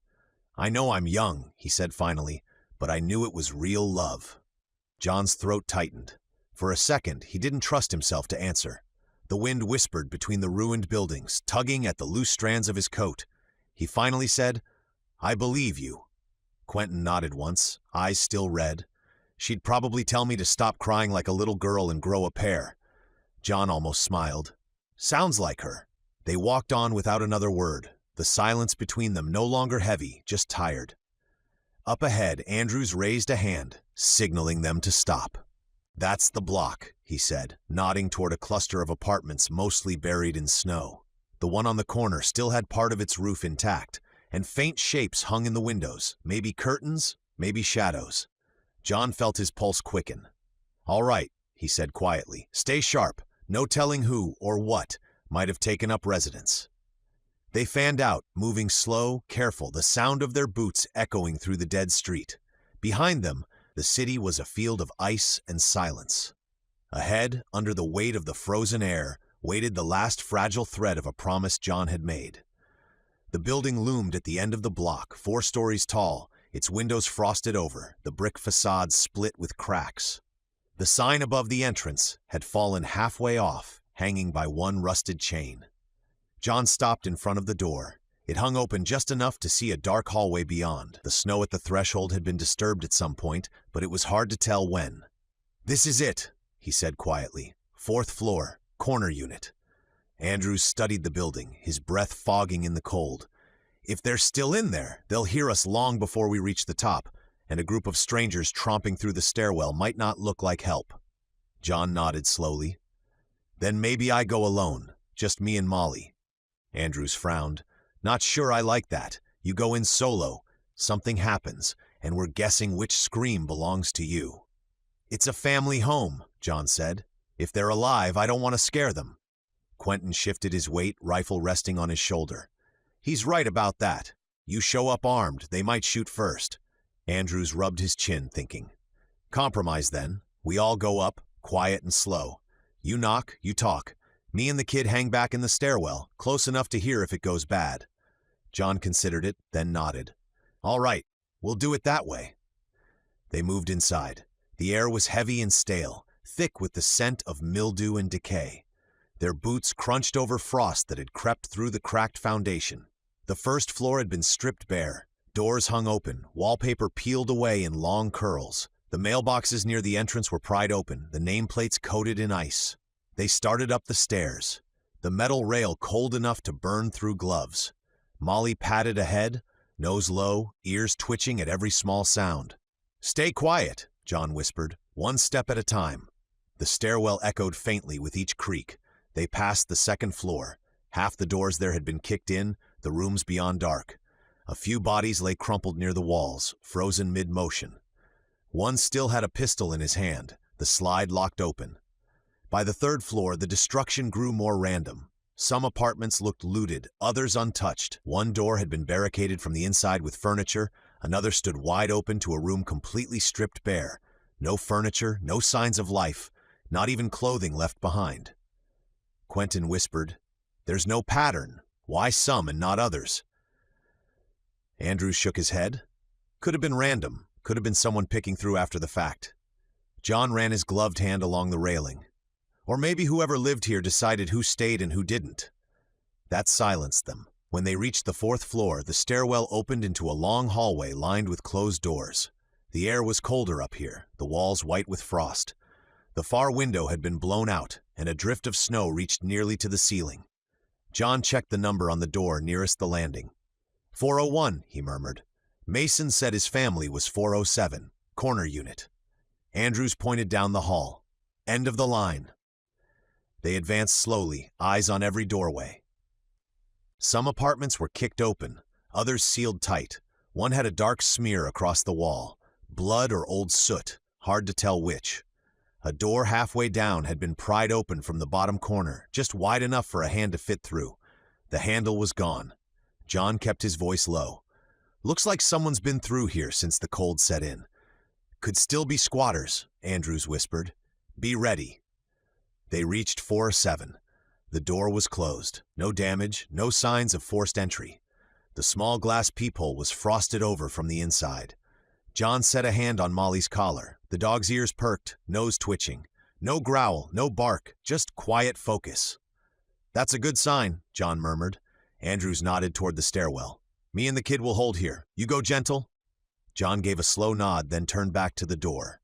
"I know I'm young," he said finally, "but I knew it was real love." John's throat tightened. For a second, he didn't trust himself to answer. The wind whispered between the ruined buildings, tugging at the loose strands of his coat. He finally said, "I believe you." Quentin nodded once, eyes still red. "She'd probably tell me to stop crying like a little girl and grow a pair." John almost smiled. "Sounds like her." They walked on without another word, the silence between them no longer heavy, just tired. Up ahead, Andrews raised a hand, signaling them to stop. "That's the block," he said, nodding toward a cluster of apartments mostly buried in snow. The one on the corner still had part of its roof intact, and faint shapes hung in the windows, maybe curtains, maybe shadows. John felt his pulse quicken. "All right," he said quietly. "Stay sharp. No telling who or what might have taken up residence." They fanned out, moving slow, careful, the sound of their boots echoing through the dead street. Behind them, the city was a field of ice and silence. Ahead, under the weight of the frozen air, waited the last fragile thread of a promise John had made. The building loomed at the end of the block, 4 stories tall, its windows frosted over, the brick facade split with cracks. The sign above the entrance had fallen halfway off, hanging by one rusted chain. John stopped in front of the door. It hung open just enough to see a dark hallway beyond. The snow at the threshold had been disturbed at some point, but it was hard to tell when. "This is it," he said quietly. "4th floor, corner unit." Andrews studied the building, his breath fogging in the cold. If they're still in there, they'll hear us long before we reach the top, and a group of strangers tromping through the stairwell might not look like help. John nodded slowly. Then maybe I go alone, just me and Molly. Andrews frowned. Not sure I like that. You go in solo, something happens, and we're guessing which scream belongs to you. It's a family home, John said. If they're alive, I don't want to scare them. Quentin shifted his weight, rifle resting on his shoulder. He's right about that. You show up armed, they might shoot first. Andrews rubbed his chin, thinking. Compromise then. We all go up, quiet and slow. You knock, you talk. Me and the kid hang back in the stairwell, close enough to hear if it goes bad. John considered it, then nodded. All right, we'll do it that way. They moved inside. The air was heavy and stale, thick with the scent of mildew and decay. Their boots crunched over frost that had crept through the cracked foundation. The first floor had been stripped bare. Doors hung open, wallpaper peeled away in long curls. The mailboxes near the entrance were pried open, the nameplates coated in ice. They started up the stairs, the metal rail cold enough to burn through gloves. Molly padded ahead, nose low, ears twitching at every small sound. Stay quiet, John whispered, one step at a time. The stairwell echoed faintly with each creak. They passed the second floor. Half the doors there had been kicked in, the rooms beyond dark. A few bodies lay crumpled near the walls, frozen mid-motion. One still had a pistol in his hand, the slide locked open. By the third floor, the destruction grew more random. Some apartments looked looted, others untouched. One door had been barricaded from the inside with furniture, another stood wide open to a room completely stripped bare. No furniture, no signs of life, not even clothing left behind. Quentin whispered, There's no pattern. Why some and not others? Andrews shook his head. Could have been random. Could have been someone picking through after the fact. John ran his gloved hand along the railing. Or maybe whoever lived here decided who stayed and who didn't. That silenced them. When they reached the fourth floor, the stairwell opened into a long hallway lined with closed doors. The air was colder up here, the walls white with frost. The far window had been blown out, and a drift of snow reached nearly to the ceiling. John checked the number on the door nearest the landing. 401, he murmured. Mason said his family was 407, corner unit. Andrews pointed down the hall. End of the line. They advanced slowly, eyes on every doorway. Some apartments were kicked open, others sealed tight. One had a dark smear across the wall, blood or old soot, hard to tell which. A door halfway down had been pried open from the bottom corner, just wide enough for a hand to fit through. The handle was gone. John kept his voice low. Looks like someone's been through here since the cold set in. Could still be squatters, Andrews whispered. Be ready. They reached 407. The door was closed. No damage, no signs of forced entry. The small glass peephole was frosted over from the inside. John set a hand on Molly's collar. The dog's ears perked, nose twitching. No growl, no bark, just quiet focus. That's a good sign, John murmured. Andrews nodded toward the stairwell. Me and the kid will hold here. You go gentle. John gave a slow nod, then turned back to the door.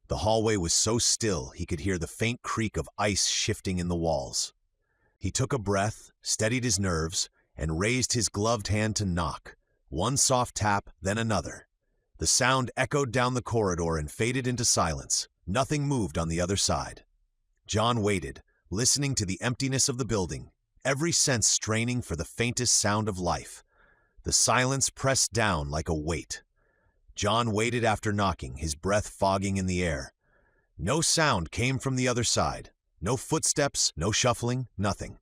The hallway was so still he could hear the faint creak of ice shifting in the walls. He took a breath, steadied his nerves, and raised his gloved hand to knock. One soft tap, then another. The sound echoed down the corridor and faded into silence. Nothing moved on the other side. John waited, listening to the emptiness of the building, every sense straining for the faintest sound of life. The silence pressed down like a weight. John waited after knocking, his breath fogging in the air. No sound came from the other side. No footsteps, no shuffling, nothing.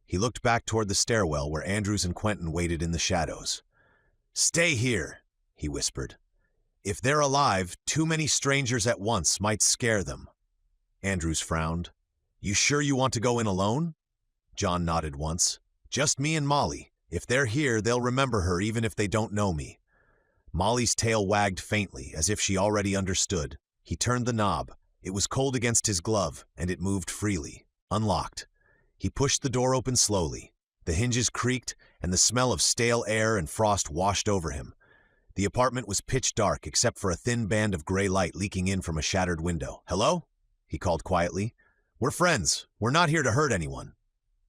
He looked back toward the stairwell where Andrews and Quentin waited in the shadows. Stay here, he whispered. If they're alive, too many strangers at once might scare them. Andrews frowned. You sure you want to go in alone? John nodded once. Just me and Molly. If they're here, they'll remember her even if they don't know me. Molly's tail wagged faintly, as if she already understood. He turned the knob. It was cold against his glove, and it moved freely, unlocked. He pushed the door open slowly. The hinges creaked, and the smell of stale air and frost washed over him. The apartment was pitch dark except for a thin band of gray light leaking in from a shattered window. Hello? He called quietly. We're friends. We're not here to hurt anyone.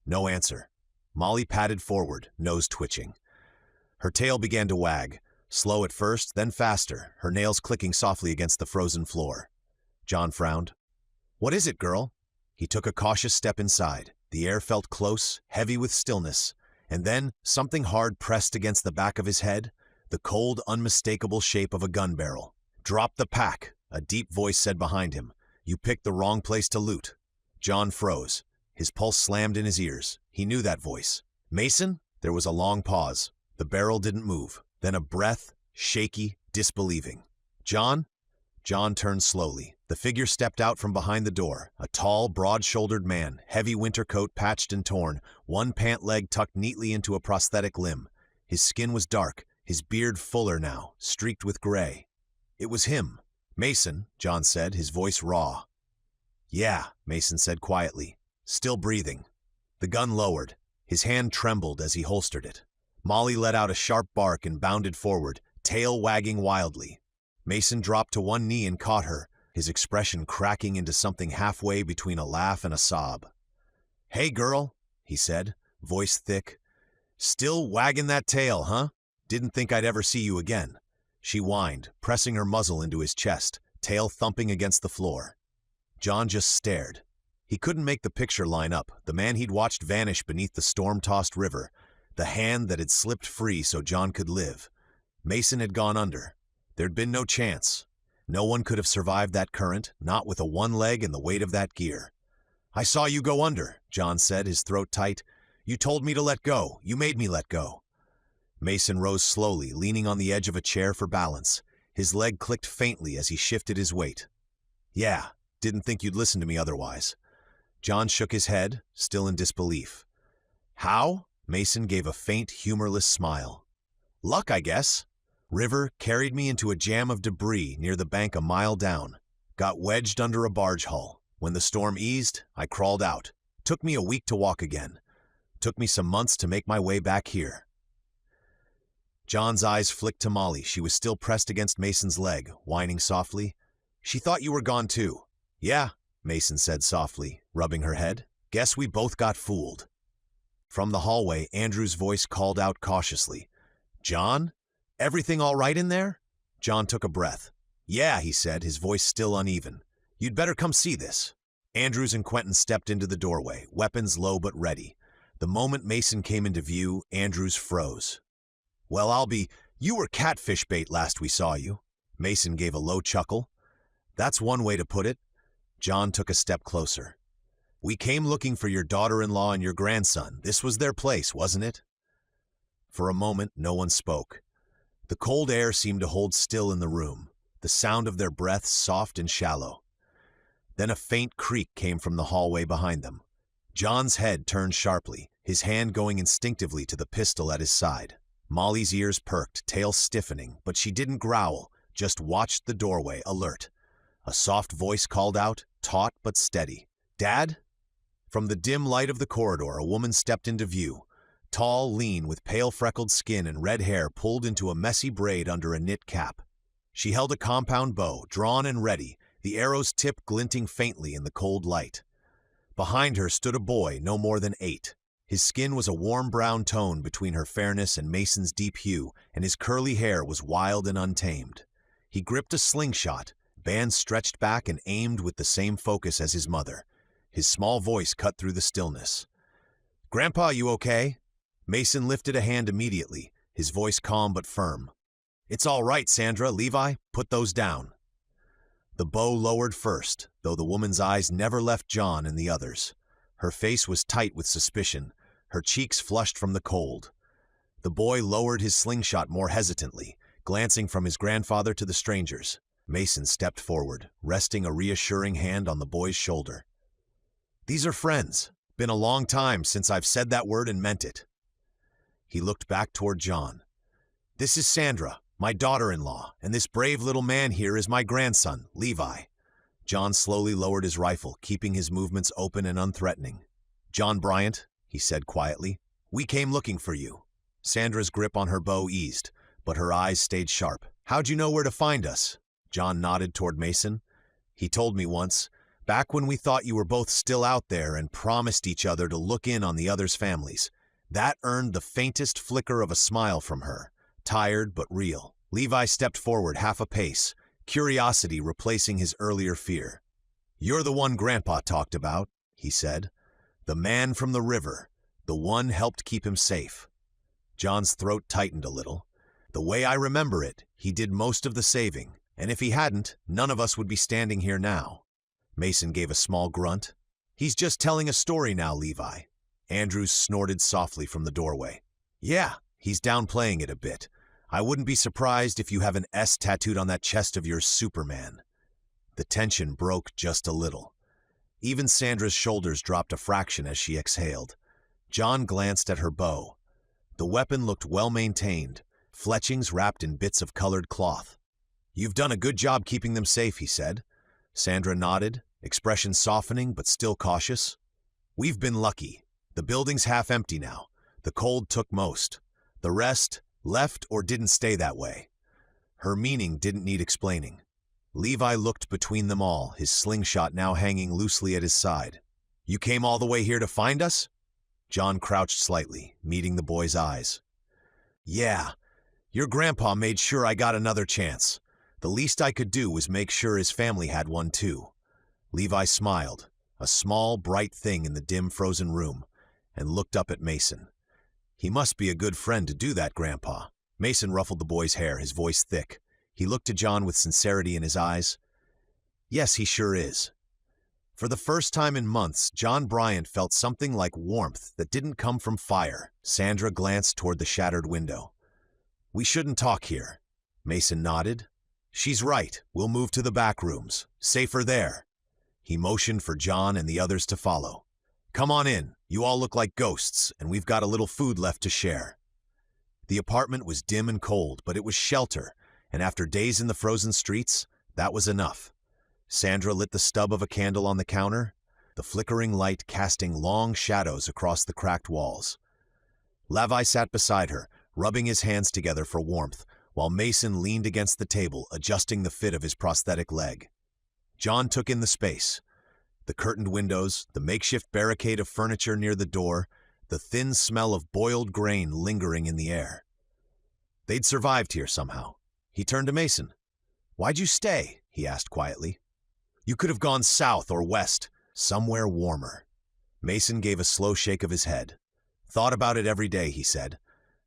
No answer. Molly padded forward, nose twitching. Her tail began to wag, slow at first, then faster, her nails clicking softly against the frozen floor. John frowned. "What is it, girl?" He took a cautious step inside. The air felt close, heavy with stillness, and then something hard pressed against the back of his head, the cold, unmistakable shape of a gun barrel. "Drop the pack," a deep voice said behind him. "You picked the wrong place to loot." John froze. His pulse slammed in his ears. He knew that voice. "Mason?" There was a long pause. The barrel didn't move. Then a breath, shaky, disbelieving. "John?" John turned slowly. The figure stepped out from behind the door, a tall, broad-shouldered man, heavy winter coat patched and torn, one pant leg tucked neatly into a prosthetic limb. His skin was dark, his beard fuller now, streaked with gray. It was him. "Mason," John said, his voice raw. "Yeah," Mason said quietly, still breathing. The gun lowered. His hand trembled as he holstered it. Molly let out a sharp bark and bounded forward, tail wagging wildly. Mason dropped to one knee and caught her, his expression cracking into something halfway between a laugh and a sob. "Hey, girl," he said, voice thick. "Still wagging that tail, huh? Didn't think I'd ever see you again." She whined, pressing her muzzle into his chest, tail thumping against the floor. John just stared. He couldn't make the picture line up, the man he'd watched vanish beneath the storm-tossed river, the hand that had slipped free so John could live. Mason had gone under. There'd been no chance. No one could have survived that current, not with a one leg and the weight of that gear. "I saw you go under," John said, his throat tight. "You told me to let go. You made me let go." Mason rose slowly, leaning on the edge of a chair for balance. His leg clicked faintly as he shifted his weight. "Yeah, didn't think you'd listen to me otherwise." John shook his head, still in disbelief. "How?" Mason gave a faint, humorless smile. "Luck, I guess. River carried me into a jam of debris near the bank a mile down. Got wedged under a barge hull. When the storm eased, I crawled out. Took me a week to walk again. Took me some months to make my way back here." John's eyes flicked to Molly. She was still pressed against Mason's leg, whining softly. "She thought you were gone too." "Yeah," Mason said softly, rubbing her head. "Guess we both got fooled." From the hallway, Andrew's voice called out cautiously. "John? Everything all right in there?" John took a breath. "Yeah," he said, his voice still uneven. "You'd better come see this." Andrews and Quentin stepped into the doorway, weapons low but ready. The moment Mason came into view, Andrews froze. "Well, you were catfish bait last we saw you." Mason gave a low chuckle. "That's one way to put it." John took a step closer. "We came looking for your daughter-in-law and your grandson. This was their place, wasn't it?" For a moment, no one spoke. The cold air seemed to hold still in the room, the sound of their breaths soft and shallow. Then a faint creak came from the hallway behind them. John's head turned sharply, his hand going instinctively to the pistol at his side. Molly's ears perked, tail stiffening, but she didn't growl, just watched the doorway, alert. A soft voice called out, taut but steady. "Dad?" From the dim light of the corridor, a woman stepped into view. Tall, lean, with pale freckled skin and red hair pulled into a messy braid under a knit cap. She held a compound bow, drawn and ready, the arrow's tip glinting faintly in the cold light. Behind her stood a boy no more than 8. His skin was a warm brown tone between her fairness and Mason's deep hue, and his curly hair was wild and untamed. He gripped a slingshot, band stretched back and aimed with the same focus as his mother. His small voice cut through the stillness. "Grandpa, you okay?" Mason lifted a hand immediately, his voice calm but firm. "It's all right, Sandra, Levi, put those down." The bow lowered first, though the woman's eyes never left John and the others. Her face was tight with suspicion, her cheeks flushed from the cold. The boy lowered his slingshot more hesitantly, glancing from his grandfather to the strangers. Mason stepped forward, resting a reassuring hand on the boy's shoulder. "These are friends. Been a long time since I've said that word and meant it." He looked back toward John. "This is Sandra, my daughter-in-law, and this brave little man here is my grandson, Levi." John slowly lowered his rifle, keeping his movements open and unthreatening. "John Bryant," he said quietly, "we came looking for you." Sandra's grip on her bow eased, but her eyes stayed sharp. "How'd you know where to find us?" John nodded toward Mason. "He told me once, Back when we thought you were both still out there and promised each other to look in on the others' families. That earned the faintest flicker of a smile from her, tired but real. Levi stepped forward half a pace, curiosity replacing his earlier fear. "You're the one Grandpa talked about," he said. "The man from the river, the one helped keep him safe." John's throat tightened a little. "The way I remember it, he did most of the saving, and if he hadn't, none of us would be standing here now." Mason gave a small grunt. "He's just telling a story now, Levi." Andrews snorted softly from the doorway. "Yeah, he's downplaying it a bit. I wouldn't be surprised if you have an S tattooed on that chest of yours, Superman." The tension broke just a little. Even Sandra's shoulders dropped a fraction as she exhaled. John glanced at her bow. The weapon looked well-maintained, fletchings wrapped in bits of colored cloth. "You've done a good job keeping them safe," he said. Sandra nodded, expression softening but still cautious. "We've been lucky. The building's half empty now. The cold took most. The rest left or didn't stay that way." Her meaning didn't need explaining. Levi looked between them all, his slingshot now hanging loosely at his side. "You came all the way here to find us?" John crouched slightly, meeting the boy's eyes. "Yeah, your grandpa made sure I got another chance. The least I could do was make sure his family had one too." Levi smiled, a small, bright thing in the dim, frozen room, and looked up at Mason. "He must be a good friend to do that, Grandpa." Mason ruffled the boy's hair, his voice thick. He looked to John with sincerity in his eyes. "Yes, he sure is." For the first time in months, John Bryant felt something like warmth that didn't come from fire. Sandra glanced toward the shattered window. "We shouldn't talk here." Mason nodded. "She's right. We'll move to the back rooms. Safer there." He motioned for John and the others to follow. "Come on in. You all look like ghosts, and we've got a little food left to share." The apartment was dim and cold, but it was shelter, and after days in the frozen streets, that was enough. Sandra lit the stub of a candle on the counter, the flickering light casting long shadows across the cracked walls. Levi sat beside her, rubbing his hands together for warmth, while Mason leaned against the table, adjusting the fit of his prosthetic leg. John took in the space. The curtained windows, the makeshift barricade of furniture near the door, the thin smell of boiled grain lingering in the air. They'd survived here somehow. He turned to Mason. "Why'd you stay?" he asked quietly. "You could have gone south or west, somewhere warmer." Mason gave a slow shake of his head. "Thought about it every day," he said.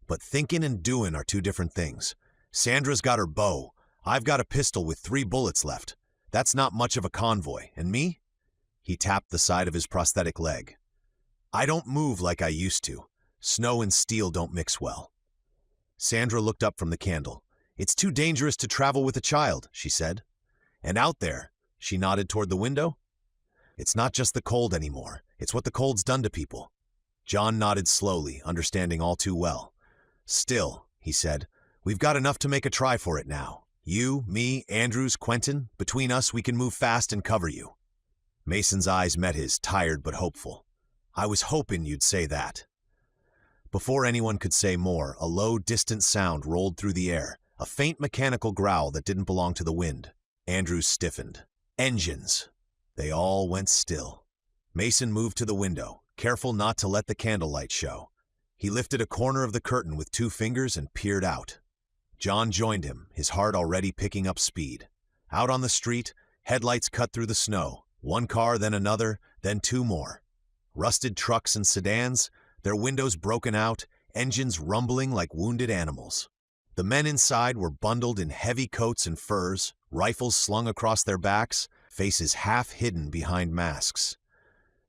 "But thinking and doing are two different things. Sandra's got her bow. I've got a pistol with 3 bullets left. That's not much of a convoy. And me?" He tapped the side of his prosthetic leg. "I don't move like I used to. Snow and steel don't mix well." Sandra looked up from the candle. "It's too dangerous to travel with a child," she said. "And out there," she nodded toward the window. "It's not just the cold anymore. It's what the cold's done to people." John nodded slowly, understanding all too well. "Still," he said, "we've got enough to make a try for it now. You, me, Andrews, Quentin, between us we can move fast and cover you." Mason's eyes met his, tired but hopeful. "I was hoping you'd say that." Before anyone could say more, a low, distant sound rolled through the air, a faint mechanical growl that didn't belong to the wind. Andrews stiffened. "Engines." They all went still. Mason moved to the window, careful not to let the candlelight show. He lifted a corner of the curtain with 2 fingers and peered out. John joined him, his heart already picking up speed. Out on the street, headlights cut through the snow. 1 car, then another, then 2 more. Rusted trucks and sedans, their windows broken out, engines rumbling like wounded animals. The men inside were bundled in heavy coats and furs, rifles slung across their backs, faces half hidden behind masks.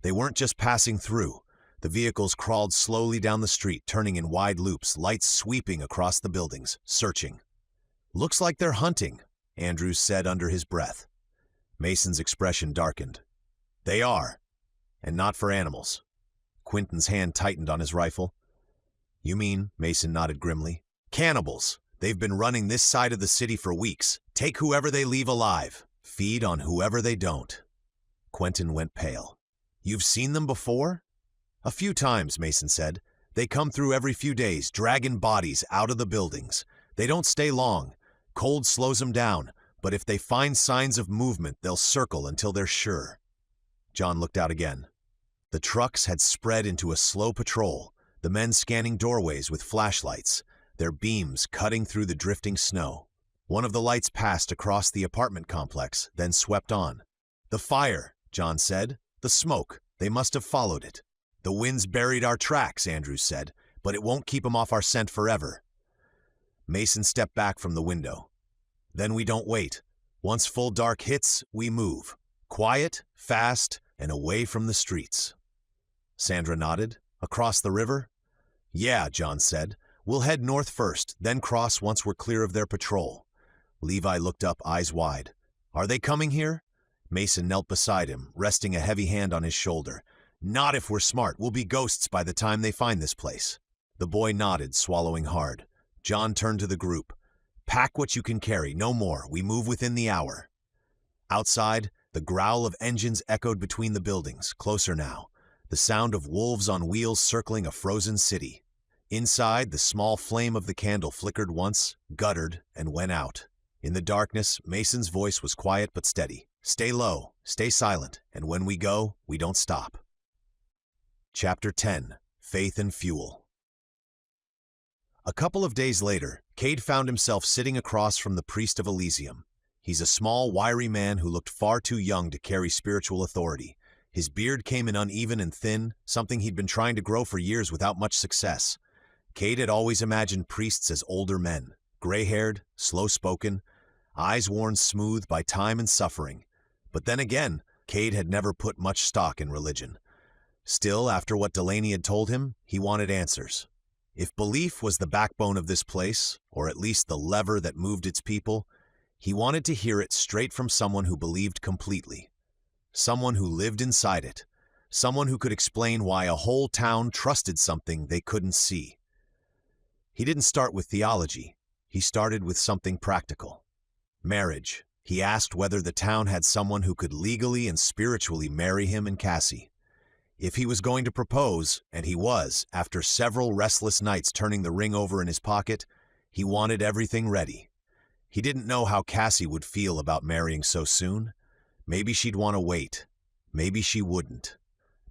They weren't just passing through. The vehicles crawled slowly down the street, turning in wide loops, lights sweeping across the buildings, searching. "Looks like they're hunting," Andrews said under his breath. Mason's expression darkened. "They are. And not for animals." Quentin's hand tightened on his rifle. "You mean," Mason nodded grimly, "cannibals. They've been running this side of the city for weeks. Take whoever they leave alive. Feed on whoever they don't." Quentin went pale. "You've seen them before?" "A few times," Mason said. "They come through every few days, dragging bodies out of the buildings. They don't stay long. Cold slows them down, but if they find signs of movement, they'll circle until they're sure." John looked out again. The trucks had spread into a slow patrol, the men scanning doorways with flashlights, their beams cutting through the drifting snow. One of the lights passed across the apartment complex, then swept on. "The fire," John said. "The smoke. They must have followed it." "The wind's buried our tracks," Andrews said, "but it won't keep 'em off our scent forever." Mason stepped back from the window. "Then we don't wait. Once full dark hits, we move. Quiet, fast, and away from the streets." Sandra nodded. "Across the river?" "Yeah," John said. "We'll head north first, then cross once we're clear of their patrol." Levi looked up, eyes wide. "Are they coming here?" Mason knelt beside him, resting a heavy hand on his shoulder. "Not if we're smart. We'll be ghosts by the time they find this place." The boy nodded, swallowing hard. John turned to the group. "Pack what you can carry, no more. We move within the hour." Outside, the growl of engines echoed between the buildings, closer now, the sound of wolves on wheels circling a frozen city. Inside, the small flame of the candle flickered once, guttered, and went out. In the darkness, Mason's voice was quiet but steady. "Stay low, stay silent, and when we go, we don't stop." Chapter 10. Faith and Fuel. A couple of days later, Kade found himself sitting across from the priest of Elysium. He's a small, wiry man who looked far too young to carry spiritual authority. His beard came in uneven and thin, something he'd been trying to grow for years without much success. Kade had always imagined priests as older men, gray-haired, slow-spoken, eyes worn smooth by time and suffering. But then again, Kade had never put much stock in religion. Still, after what Delaney had told him, he wanted answers. If belief was the backbone of this place, or at least the lever that moved its people, he wanted to hear it straight from someone who believed completely. Someone who lived inside it. Someone who could explain why a whole town trusted something they couldn't see. He didn't start with theology. He started with something practical. Marriage. He asked whether the town had someone who could legally and spiritually marry him and Cassie. If he was going to propose, and he was, after several restless nights turning the ring over in his pocket, he wanted everything ready. He didn't know how Cassie would feel about marrying so soon. Maybe she'd want to wait. Maybe she wouldn't.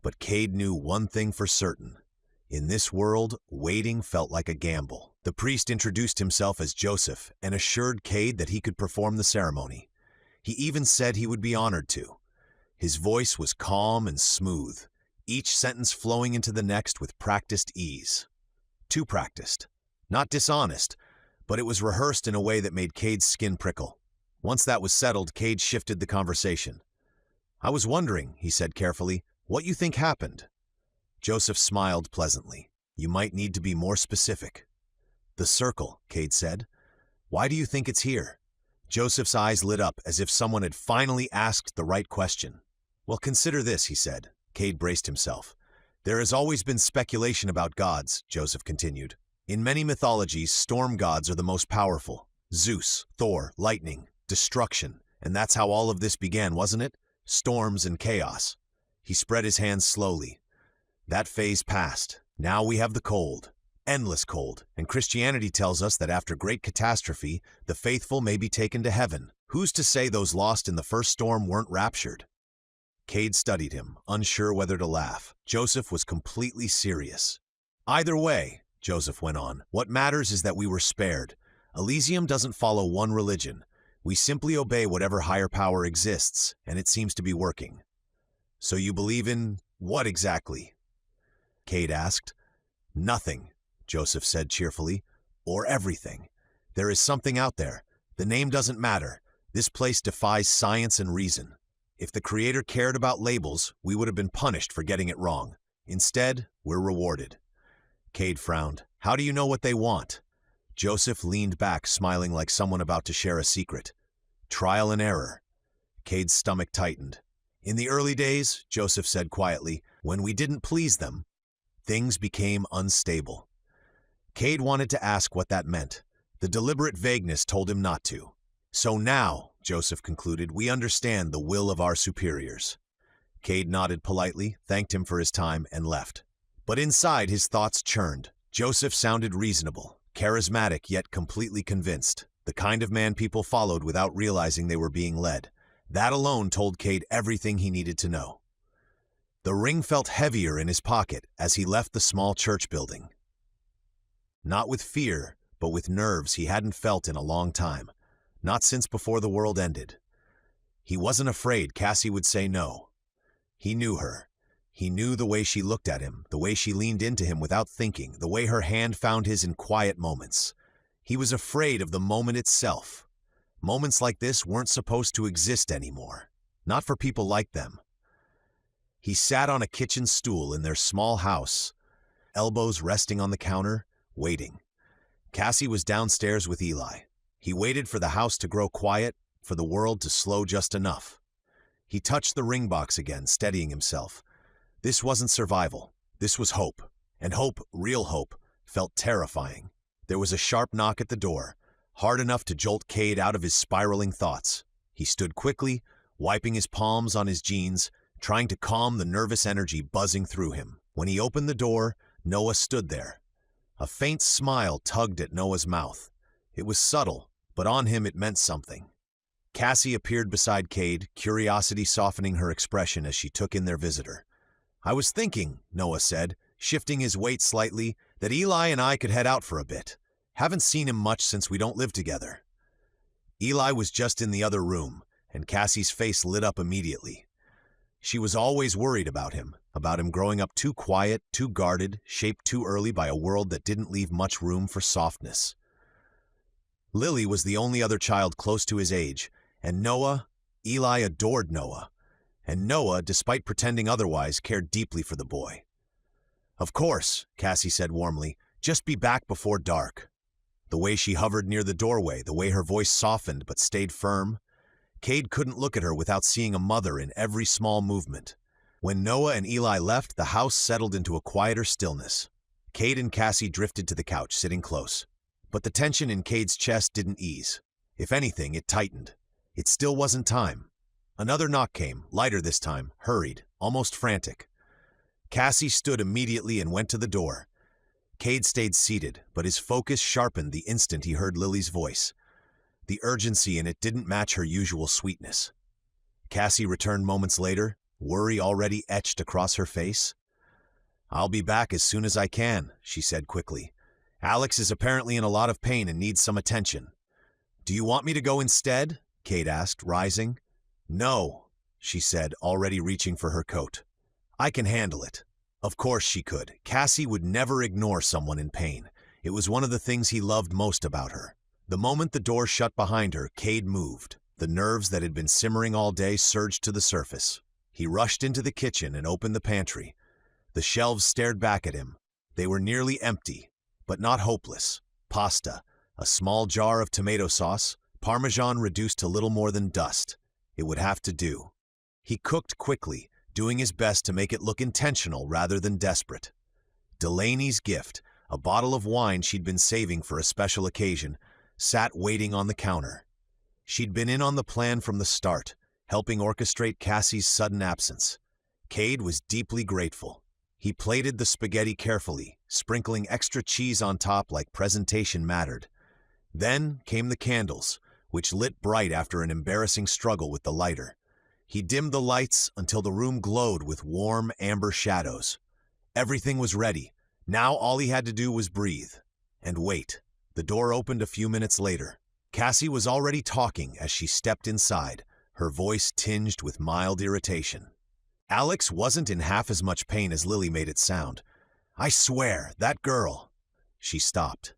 But Kade knew one thing for certain. In this world, waiting felt like a gamble. The priest introduced himself as Joseph and assured Kade that he could perform the ceremony. He even said he would be honored to. His voice was calm and smooth, each sentence flowing into the next with practiced ease. Too practiced. Not dishonest, but it was rehearsed in a way that made Kade's skin prickle. Once that was settled, Kade shifted the conversation. "I was wondering," he said carefully, "what you think happened?" Joseph smiled pleasantly. "You might need to be more specific." "The circle," Kade said. "Why do you think it's here?" Joseph's eyes lit up as if someone had finally asked the right question. "Well, consider this," he said. Kade braced himself. "There has always been speculation about gods," Joseph continued. "In many mythologies, storm gods are the most powerful. Zeus, Thor, lightning, destruction. And that's how all of this began, wasn't it? Storms and chaos." He spread his hands slowly. "That phase passed. Now we have the cold. Endless cold. And Christianity tells us that after great catastrophe, the faithful may be taken to heaven. Who's to say those lost in the first storm weren't raptured?" Kade studied him, unsure whether to laugh. Joseph was completely serious. "Either way," Joseph went on, "what matters is that we were spared. Elysium doesn't follow one religion. We simply obey whatever higher power exists, and it seems to be working." "So you believe in what exactly?" Kade asked. "Nothing," Joseph said cheerfully, "or everything. There is something out there. The name doesn't matter. This place defies science and reason. If the Creator cared about labels, we would have been punished for getting it wrong. Instead, we're rewarded." Kade frowned. "How do you know what they want?" Joseph leaned back, smiling like someone about to share a secret. "Trial and error." Kade's stomach tightened. "In the early days," Joseph said quietly, "when we didn't please them, things became unstable." Kade wanted to ask what that meant. The deliberate vagueness told him not to. "So now," Joseph concluded, "we understand the will of our superiors." Kade nodded politely, thanked him for his time, and left. But inside, his thoughts churned. Joseph sounded reasonable, charismatic yet completely convinced, the kind of man people followed without realizing they were being led. That alone told Kade everything he needed to know. The ring felt heavier in his pocket as he left the small church building. Not with fear, but with nerves he hadn't felt in a long time, not since before the world ended. He wasn't afraid Cassie would say no. He knew her. He knew the way she looked at him, the way she leaned into him without thinking, the way her hand found his in quiet moments. He was afraid of the moment itself. Moments like this weren't supposed to exist anymore, not for people like them. He sat on a kitchen stool in their small house, elbows resting on the counter, waiting. Cassie was downstairs with Eli. He waited for the house to grow quiet, for the world to slow just enough. He touched the ring box again, steadying himself. This wasn't survival. This was hope. And hope, real hope, felt terrifying. There was a sharp knock at the door, hard enough to jolt Kade out of his spiraling thoughts. He stood quickly, wiping his palms on his jeans, trying to calm the nervous energy buzzing through him. When he opened the door, Noah stood there. A faint smile tugged at Noah's mouth. It was subtle, but on him it meant something. Cassie appeared beside Kade, curiosity softening her expression as she took in their visitor. "I was thinking," Noah said, shifting his weight slightly, "that Eli and I could head out for a bit. Haven't seen him much since we don't live together." Eli was just in the other room, and Cassie's face lit up immediately. She was always worried about him growing up too quiet, too guarded, shaped too early by a world that didn't leave much room for softness. Lily was the only other child close to his age, and Eli adored Noah. And Noah, despite pretending otherwise, cared deeply for the boy. "Of course," Cassie said warmly, "just be back before dark." The way she hovered near the doorway, the way her voice softened but stayed firm. Kade couldn't look at her without seeing a mother in every small movement. When Noah and Eli left, the house settled into a quieter stillness. Kade and Cassie drifted to the couch, sitting close. But the tension in Kade's chest didn't ease. If anything, it tightened. It still wasn't time. Another knock came, lighter this time, hurried, almost frantic. Cassie stood immediately and went to the door. Kade stayed seated, but his focus sharpened the instant he heard Lily's voice. The urgency in it didn't match her usual sweetness. Cassie returned moments later, worry already etched across her face. "I'll be back as soon as I can," she said quickly. "Alex is apparently in a lot of pain and needs some attention." "Do you want me to go instead?" Kade asked, rising. "No," she said, already reaching for her coat. "I can handle it." Of course she could. Cassie would never ignore someone in pain. It was one of the things he loved most about her. The moment the door shut behind her, Kade moved. The nerves that had been simmering all day surged to the surface. He rushed into the kitchen and opened the pantry. The shelves stared back at him. They were nearly empty, but not hopeless. Pasta, a small jar of tomato sauce, Parmesan reduced to little more than dust. It would have to do. He cooked quickly, doing his best to make it look intentional rather than desperate. Delaney's gift, a bottle of wine she'd been saving for a special occasion, sat waiting on the counter. She'd been in on the plan from the start, helping orchestrate Cassie's sudden absence. Kade was deeply grateful. He plated the spaghetti carefully, sprinkling extra cheese on top like presentation mattered. Then came the candles, which lit bright after an embarrassing struggle with the lighter. He dimmed the lights until the room glowed with warm, amber shadows. Everything was ready. Now all he had to do was breathe and wait. The door opened a few minutes later. Cassie was already talking as she stepped inside, her voice tinged with mild irritation. Alex wasn't in half as much pain as Lily made it sound. "I swear, that girl." She stopped.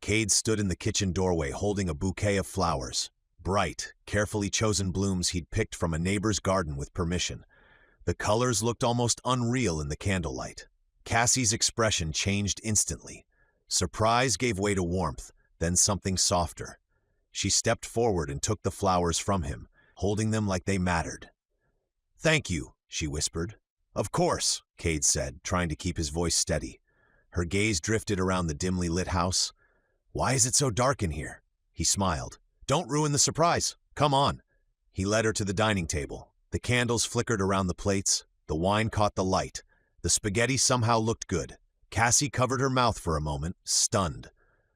Kade stood in the kitchen doorway holding a bouquet of flowers. Bright, carefully chosen blooms he'd picked from a neighbor's garden with permission. The colors looked almost unreal in the candlelight. Cassie's expression changed instantly. Surprise gave way to warmth, then something softer. She stepped forward and took the flowers from him, holding them like they mattered. "Thank you," she whispered. "Of course," Kade said, trying to keep his voice steady. Her gaze drifted around the dimly lit house. "Why is it so dark in here?" He smiled. "Don't ruin the surprise. Come on." He led her to the dining table. The candles flickered around the plates. The wine caught the light. The spaghetti somehow looked good. Cassie covered her mouth for a moment, stunned.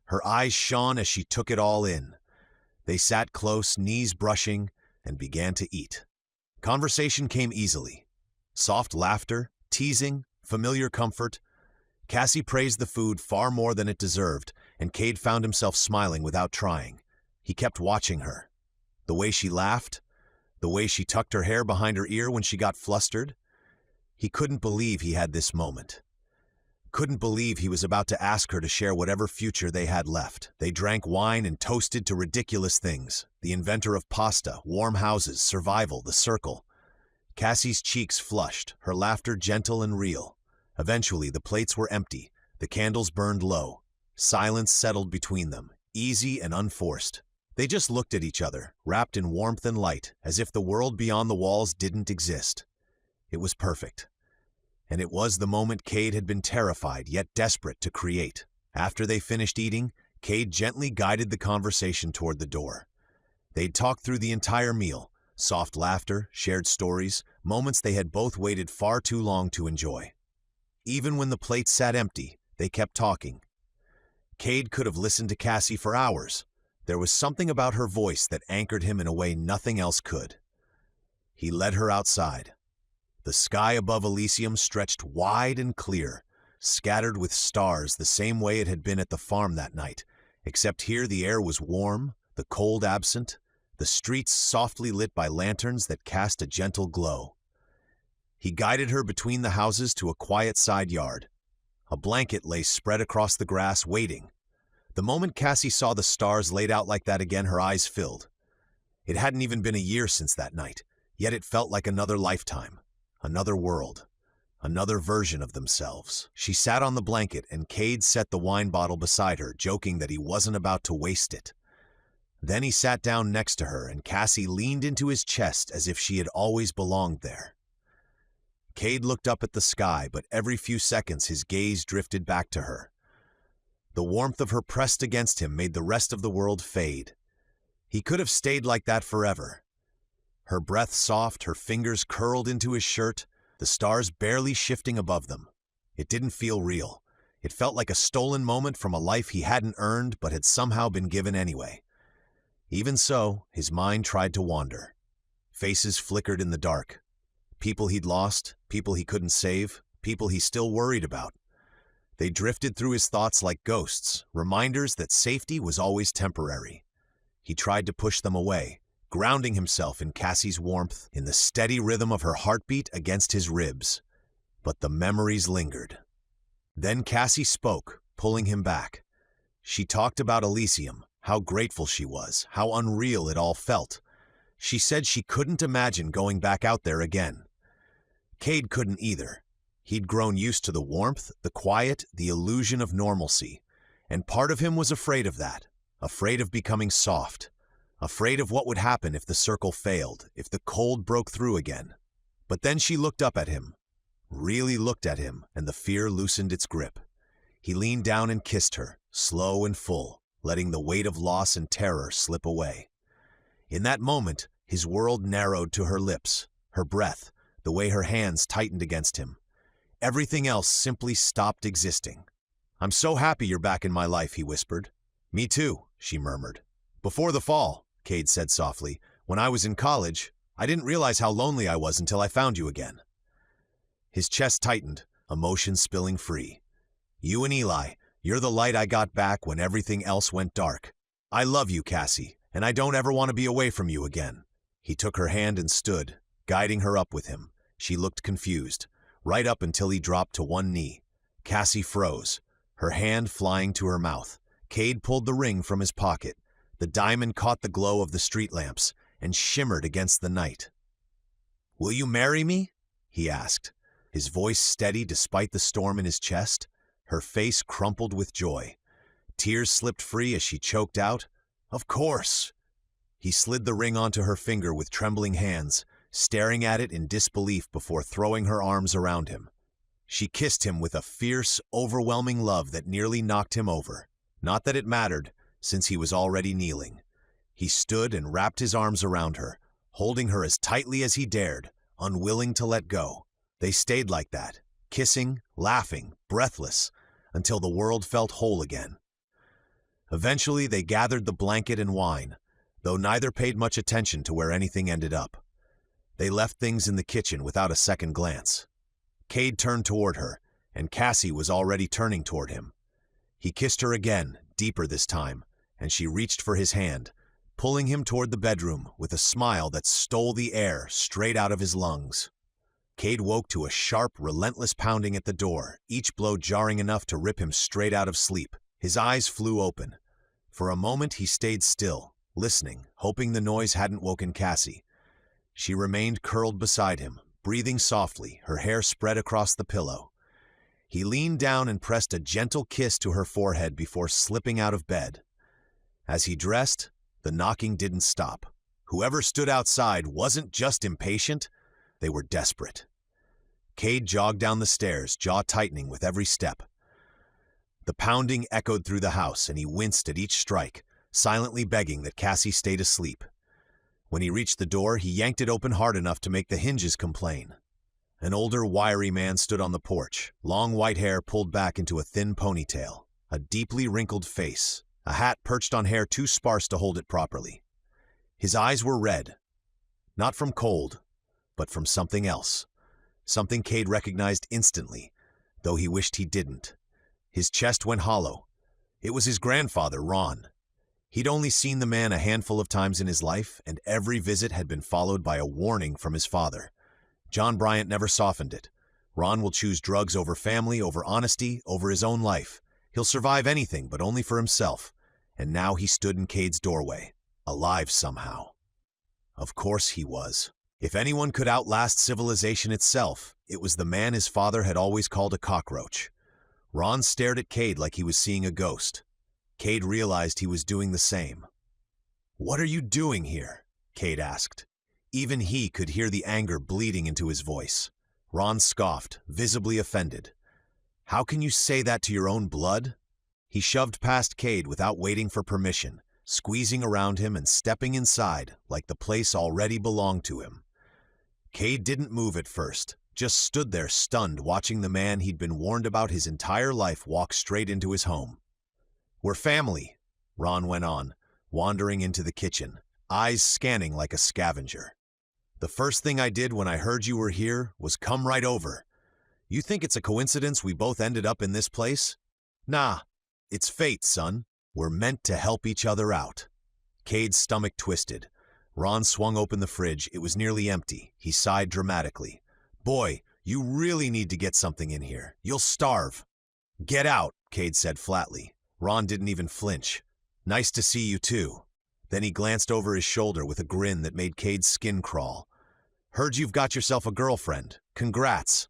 Her eyes shone as she took it all in. They sat close, knees brushing, and began to eat. Conversation came easily. Soft laughter, teasing, familiar comfort. Cassie praised the food far more than it deserved, and Kade found himself smiling without trying. He kept watching her. The way she laughed, the way she tucked her hair behind her ear when she got flustered. He couldn't believe he had this moment. Couldn't believe he was about to ask her to share whatever future they had left. They drank wine and toasted to ridiculous things. The inventor of pasta, warm houses, survival, the circle. Cassie's cheeks flushed, her laughter gentle and real. Eventually, the plates were empty. The candles burned low. Silence settled between them, easy and unforced. They just looked at each other, wrapped in warmth and light, as if the world beyond the walls didn't exist. It was perfect. And it was the moment Kade had been terrified yet desperate to create. After they finished eating, Kade gently guided the conversation toward the door. They'd talked through the entire meal, soft laughter, shared stories, moments they had both waited far too long to enjoy. Even when the plates sat empty, they kept talking. Kade could have listened to Cassie for hours. There was something about her voice that anchored him in a way nothing else could. He led her outside. The sky above Elysium stretched wide and clear, scattered with stars the same way it had been at the farm that night, except here the air was warm, the cold absent, the streets softly lit by lanterns that cast a gentle glow. He guided her between the houses to a quiet side yard. A blanket lay spread across the grass, waiting. The moment Cassie saw the stars laid out like that again, her eyes filled. It hadn't even been a year since that night, yet it felt like another lifetime. Another world, another version of themselves. She sat on the blanket and Kade set the wine bottle beside her, joking that he wasn't about to waste it. Then he sat down next to her and Cassie leaned into his chest as if she had always belonged there. Kade looked up at the sky, but every few seconds his gaze drifted back to her. The warmth of her pressed against him made the rest of the world fade. He could have stayed like that forever. Her breath soft, her fingers curled into his shirt, the stars barely shifting above them. It didn't feel real. It felt like a stolen moment from a life he hadn't earned but had somehow been given anyway. Even so, his mind tried to wander. Faces flickered in the dark. People he'd lost, people he couldn't save, people he still worried about. They drifted through his thoughts like ghosts, reminders that safety was always temporary. He tried to push them away, grounding himself in Cassie's warmth, in the steady rhythm of her heartbeat against his ribs. But the memories lingered. Then Cassie spoke, pulling him back. She talked about Elysium, how grateful she was, how unreal it all felt. She said she couldn't imagine going back out there again. Kade couldn't either. He'd grown used to the warmth, the quiet, the illusion of normalcy. And part of him was afraid of that, afraid of becoming soft. Afraid of what would happen if the circle failed, if the cold broke through again. But then she looked up at him, really looked at him, and the fear loosened its grip. He leaned down and kissed her, slow and full, letting the weight of loss and terror slip away. In that moment, his world narrowed to her lips, her breath, the way her hands tightened against him. Everything else simply stopped existing. "I'm so happy you're back in my life," he whispered. "Me too," she murmured. "Before the fall," Kade said softly, "when I was in college, I didn't realize how lonely I was until I found you again." His chest tightened, emotion spilling free. "You and Eli, you're the light I got back when everything else went dark. I love you, Cassie, and I don't ever want to be away from you again." He took her hand and stood, guiding her up with him. She looked confused, right up until he dropped to one knee. Cassie froze, her hand flying to her mouth. Kade pulled the ring from his pocket. The diamond caught the glow of the street lamps and shimmered against the night. "Will you marry me?" he asked, his voice steady despite the storm in his chest. Her face crumpled with joy. Tears slipped free as she choked out, "Of course." He slid the ring onto her finger with trembling hands, staring at it in disbelief before throwing her arms around him. She kissed him with a fierce, overwhelming love that nearly knocked him over. Not that it mattered, since he was already kneeling. He stood and wrapped his arms around her, holding her as tightly as he dared, unwilling to let go. They stayed like that, kissing, laughing, breathless, until the world felt whole again. Eventually they gathered the blanket and wine, though neither paid much attention to where anything ended up. They left things in the kitchen without a second glance. Kade turned toward her, and Cassie was already turning toward him. He kissed her again, deeper this time, and she reached for his hand, pulling him toward the bedroom with a smile that stole the air straight out of his lungs. Kade woke to a sharp, relentless pounding at the door, each blow jarring enough to rip him straight out of sleep. His eyes flew open. For a moment he stayed still, listening, hoping the noise hadn't woken Cassie. She remained curled beside him, breathing softly, her hair spread across the pillow. He leaned down and pressed a gentle kiss to her forehead before slipping out of bed. As he dressed, the knocking didn't stop. Whoever stood outside wasn't just impatient, they were desperate. Kade jogged down the stairs, jaw tightening with every step. The pounding echoed through the house, and he winced at each strike, silently begging that Cassie stay asleep. When he reached the door, he yanked it open hard enough to make the hinges complain. An older, wiry man stood on the porch, long white hair pulled back into a thin ponytail, a deeply wrinkled face, a hat perched on hair too sparse to hold it properly. His eyes were red, not from cold, but from something else. Something Kade recognized instantly, though he wished he didn't. His chest went hollow. It was his grandfather, Ron. He'd only seen the man a handful of times in his life, and every visit had been followed by a warning from his father. John Bryant never softened it. Ron will choose drugs over family, over honesty, over his own life. He'll survive anything, but only for himself. And now he stood in Kade's doorway, alive somehow. Of course he was. If anyone could outlast civilization itself, it was the man his father had always called a cockroach. Ron stared at Kade like he was seeing a ghost. Kade realized he was doing the same. "What are you doing here?" Kade asked. Even he could hear the anger bleeding into his voice. Ron scoffed, visibly offended. "How can you say that to your own blood?" He shoved past Kade without waiting for permission, squeezing around him and stepping inside like the place already belonged to him. Kade didn't move at first, just stood there stunned, watching the man he'd been warned about his entire life walk straight into his home. "We're family," Ron went on, wandering into the kitchen, eyes scanning like a scavenger. "The first thing I did when I heard you were here was come right over. You think it's a coincidence we both ended up in this place? Nah, it's fate, son. We're meant to help each other out." Kade's stomach twisted. Ron swung open the fridge. It was nearly empty. He sighed dramatically. "Boy, you really need to get something in here. You'll starve." "Get out," Kade said flatly. Ron didn't even flinch. "Nice to see you too." Then he glanced over his shoulder with a grin that made Kade's skin crawl. "Heard you've got yourself a girlfriend. Congrats."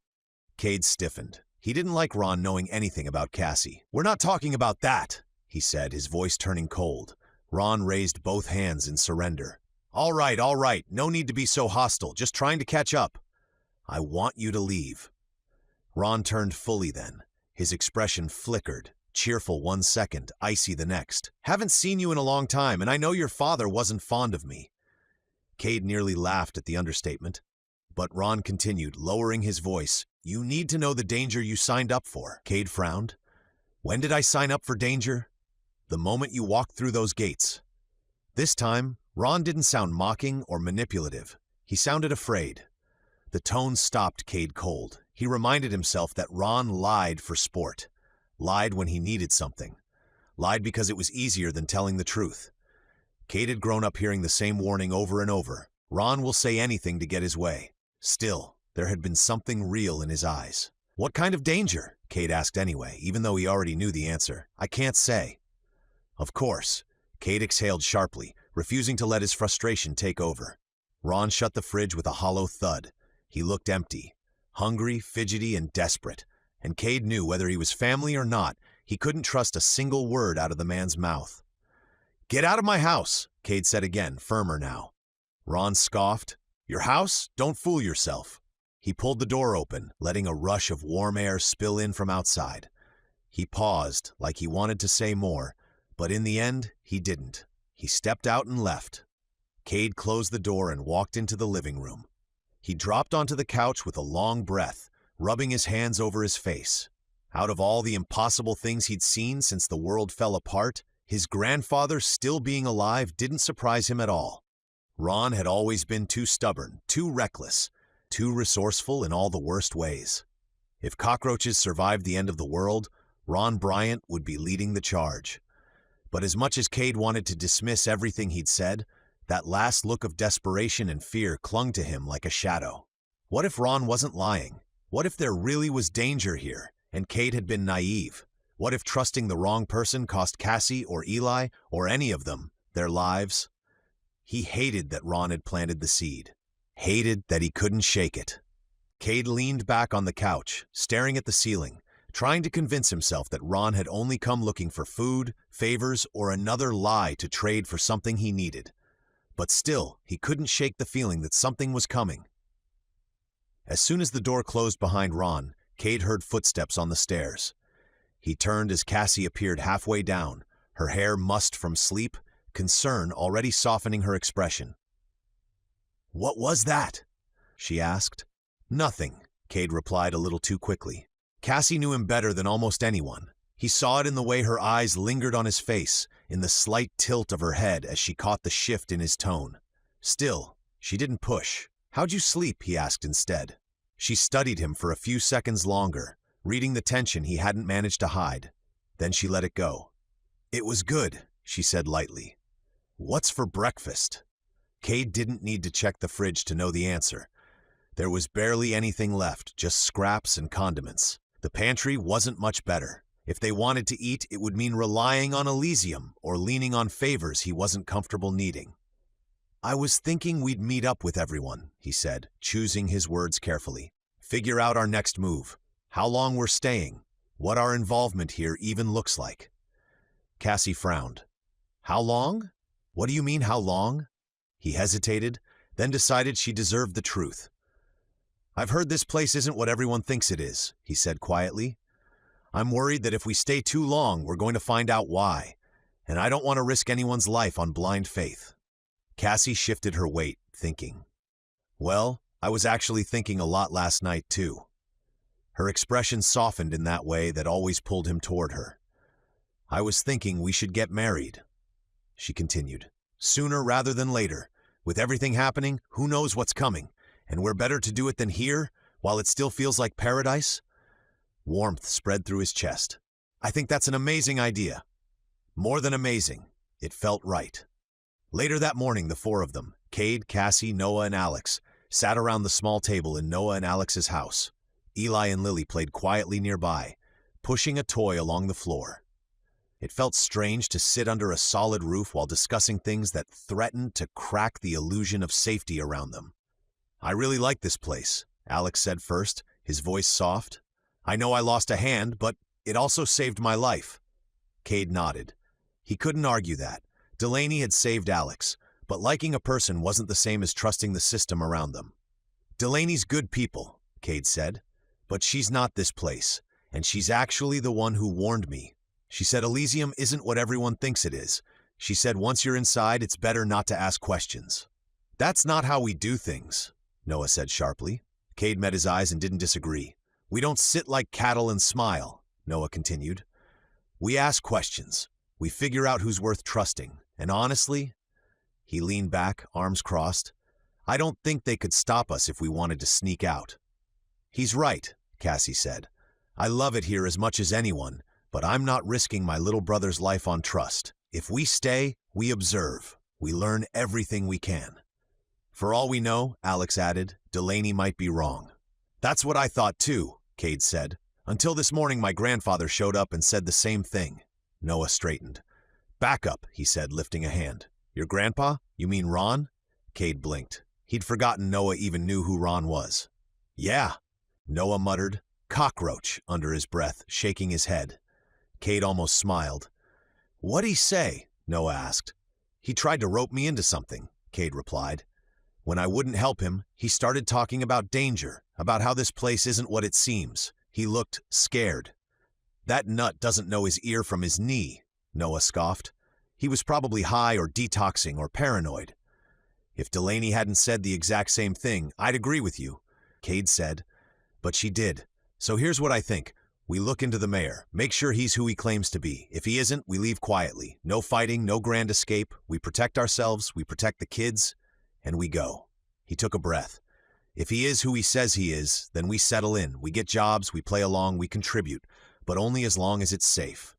Kade stiffened. He didn't like Ron knowing anything about Cassie. "We're not talking about that," he said, his voice turning cold. Ron raised both hands in surrender. All right, no need to be so hostile, just trying to catch up. I want you to leave." Ron turned fully then. His expression flickered, cheerful one second, icy the next. "Haven't seen you in a long time, and I know your father wasn't fond of me." Kade nearly laughed at the understatement, but Ron continued, lowering his voice. "You need to know the danger you signed up for." Kade frowned. "When did I sign up for danger?" "The moment you walked through those gates." This time, Ron didn't sound mocking or manipulative. He sounded afraid. The tone stopped Kade cold. He reminded himself that Ron lied for sport. Lied when he needed something. Lied because it was easier than telling the truth. Kade had grown up hearing the same warning over and over. Ron will say anything to get his way. Still, there had been something real in his eyes. "What kind of danger?" Kade asked anyway, even though he already knew the answer. "I can't say." "Of course." Kade exhaled sharply, refusing to let his frustration take over. Ron shut the fridge with a hollow thud. He looked empty, hungry, fidgety, and desperate, and Kade knew whether he was family or not, he couldn't trust a single word out of the man's mouth. "Get out of my house," Kade said again, firmer now. Ron scoffed. "Your house? Don't fool yourself." He pulled the door open, letting a rush of warm air spill in from outside. He paused, like he wanted to say more, but in the end, he didn't. He stepped out and left. Kade closed the door and walked into the living room. He dropped onto the couch with a long breath, rubbing his hands over his face. Out of all the impossible things he'd seen since the world fell apart, his grandfather still being alive didn't surprise him at all. Ron had always been too stubborn, too reckless, too resourceful in all the worst ways. If cockroaches survived the end of the world, Ron Bryant would be leading the charge. But as much as Kade wanted to dismiss everything he'd said, that last look of desperation and fear clung to him like a shadow. What if Ron wasn't lying? What if there really was danger here, and Kade had been naive? What if trusting the wrong person cost Cassie or Eli, or any of them, their lives? He hated that Ron had planted the seed. Hated that he couldn't shake it. Kade leaned back on the couch, staring at the ceiling, trying to convince himself that Ron had only come looking for food, favors, or another lie to trade for something he needed. But still, he couldn't shake the feeling that something was coming. As soon as the door closed behind Ron, Kade heard footsteps on the stairs. He turned as Cassie appeared halfway down, her hair mussed from sleep, concern already softening her expression. "What was that?" she asked. "Nothing," Kade replied a little too quickly. Cassie knew him better than almost anyone. He saw it in the way her eyes lingered on his face, in the slight tilt of her head as she caught the shift in his tone. Still, she didn't push. "How'd you sleep?" he asked instead. She studied him for a few seconds longer, reading the tension he hadn't managed to hide. Then she let it go. "It was good," she said lightly. "What's for breakfast?" Kade didn't need to check the fridge to know the answer. There was barely anything left, just scraps and condiments. The pantry wasn't much better. If they wanted to eat, it would mean relying on Elysium or leaning on favors he wasn't comfortable needing. "I was thinking we'd meet up with everyone," he said, choosing his words carefully. "Figure out our next move. How long we're staying. What our involvement here even looks like." Cassie frowned. "How long? What do you mean, how long?" He hesitated, then decided she deserved the truth. "I've heard this place isn't what everyone thinks it is," he said quietly. "I'm worried that if we stay too long, we're going to find out why, and I don't want to risk anyone's life on blind faith." Cassie shifted her weight, thinking. "Well, I was actually thinking a lot last night, too." Her expression softened in that way that always pulled him toward her. "I was thinking we should get married," she continued. "Sooner rather than later. With everything happening, who knows what's coming? And we're better to do it than here, while it still feels like paradise." Warmth spread through his chest. "I think that's an amazing idea." More than amazing. It felt right. Later that morning, the four of them, Kade, Cassie, Noah, and Alex, sat around the small table in Noah and Alex's house. Eli and Lily played quietly nearby, pushing a toy along the floor. It felt strange to sit under a solid roof while discussing things that threatened to crack the illusion of safety around them. "I really like this place," Alex said first, his voice soft. "I know I lost a hand, but it also saved my life." Kade nodded. He couldn't argue that. Delaney had saved Alex, but liking a person wasn't the same as trusting the system around them. "Delaney's good people," Kade said, "but she's not this place, and she's actually the one who warned me. She said Elysium isn't what everyone thinks it is. She said once you're inside, it's better not to ask questions." "That's not how we do things," Noah said sharply. Kade met his eyes and didn't disagree. "We don't sit like cattle and smile," Noah continued. "We ask questions. We figure out who's worth trusting. And honestly," he leaned back, arms crossed, "I don't think they could stop us if we wanted to sneak out." "He's right," Cassie said. "I love it here as much as anyone, but I'm not risking my little brother's life on trust. If we stay, we observe. We learn everything we can." "For all we know," Alex added, "Delaney might be wrong." "That's what I thought too," Kade said. "Until this morning my grandfather showed up and said the same thing." Noah straightened. "Back up," he said, lifting a hand. "Your grandpa? You mean Ron?" Kade blinked. He'd forgotten Noah even knew who Ron was. "Yeah," Noah muttered, "cockroach," under his breath, shaking his head. Kade almost smiled. "What'd he say?" Noah asked. "He tried to rope me into something," Kade replied. "When I wouldn't help him, he started talking about danger, about how this place isn't what it seems. He looked scared." "That nut doesn't know his ear from his knee," Noah scoffed. "He was probably high or detoxing or paranoid." "If Delaney hadn't said the exact same thing, I'd agree with you," Kade said. "But she did. So here's what I think. We look into the mayor, make sure he's who he claims to be. If he isn't, we leave quietly. No fighting, no grand escape. We protect ourselves, we protect the kids. and we go. He took a breath. If he is who he says he is, then we settle in. We get jobs, we play along, we contribute, but only as long as it's safe.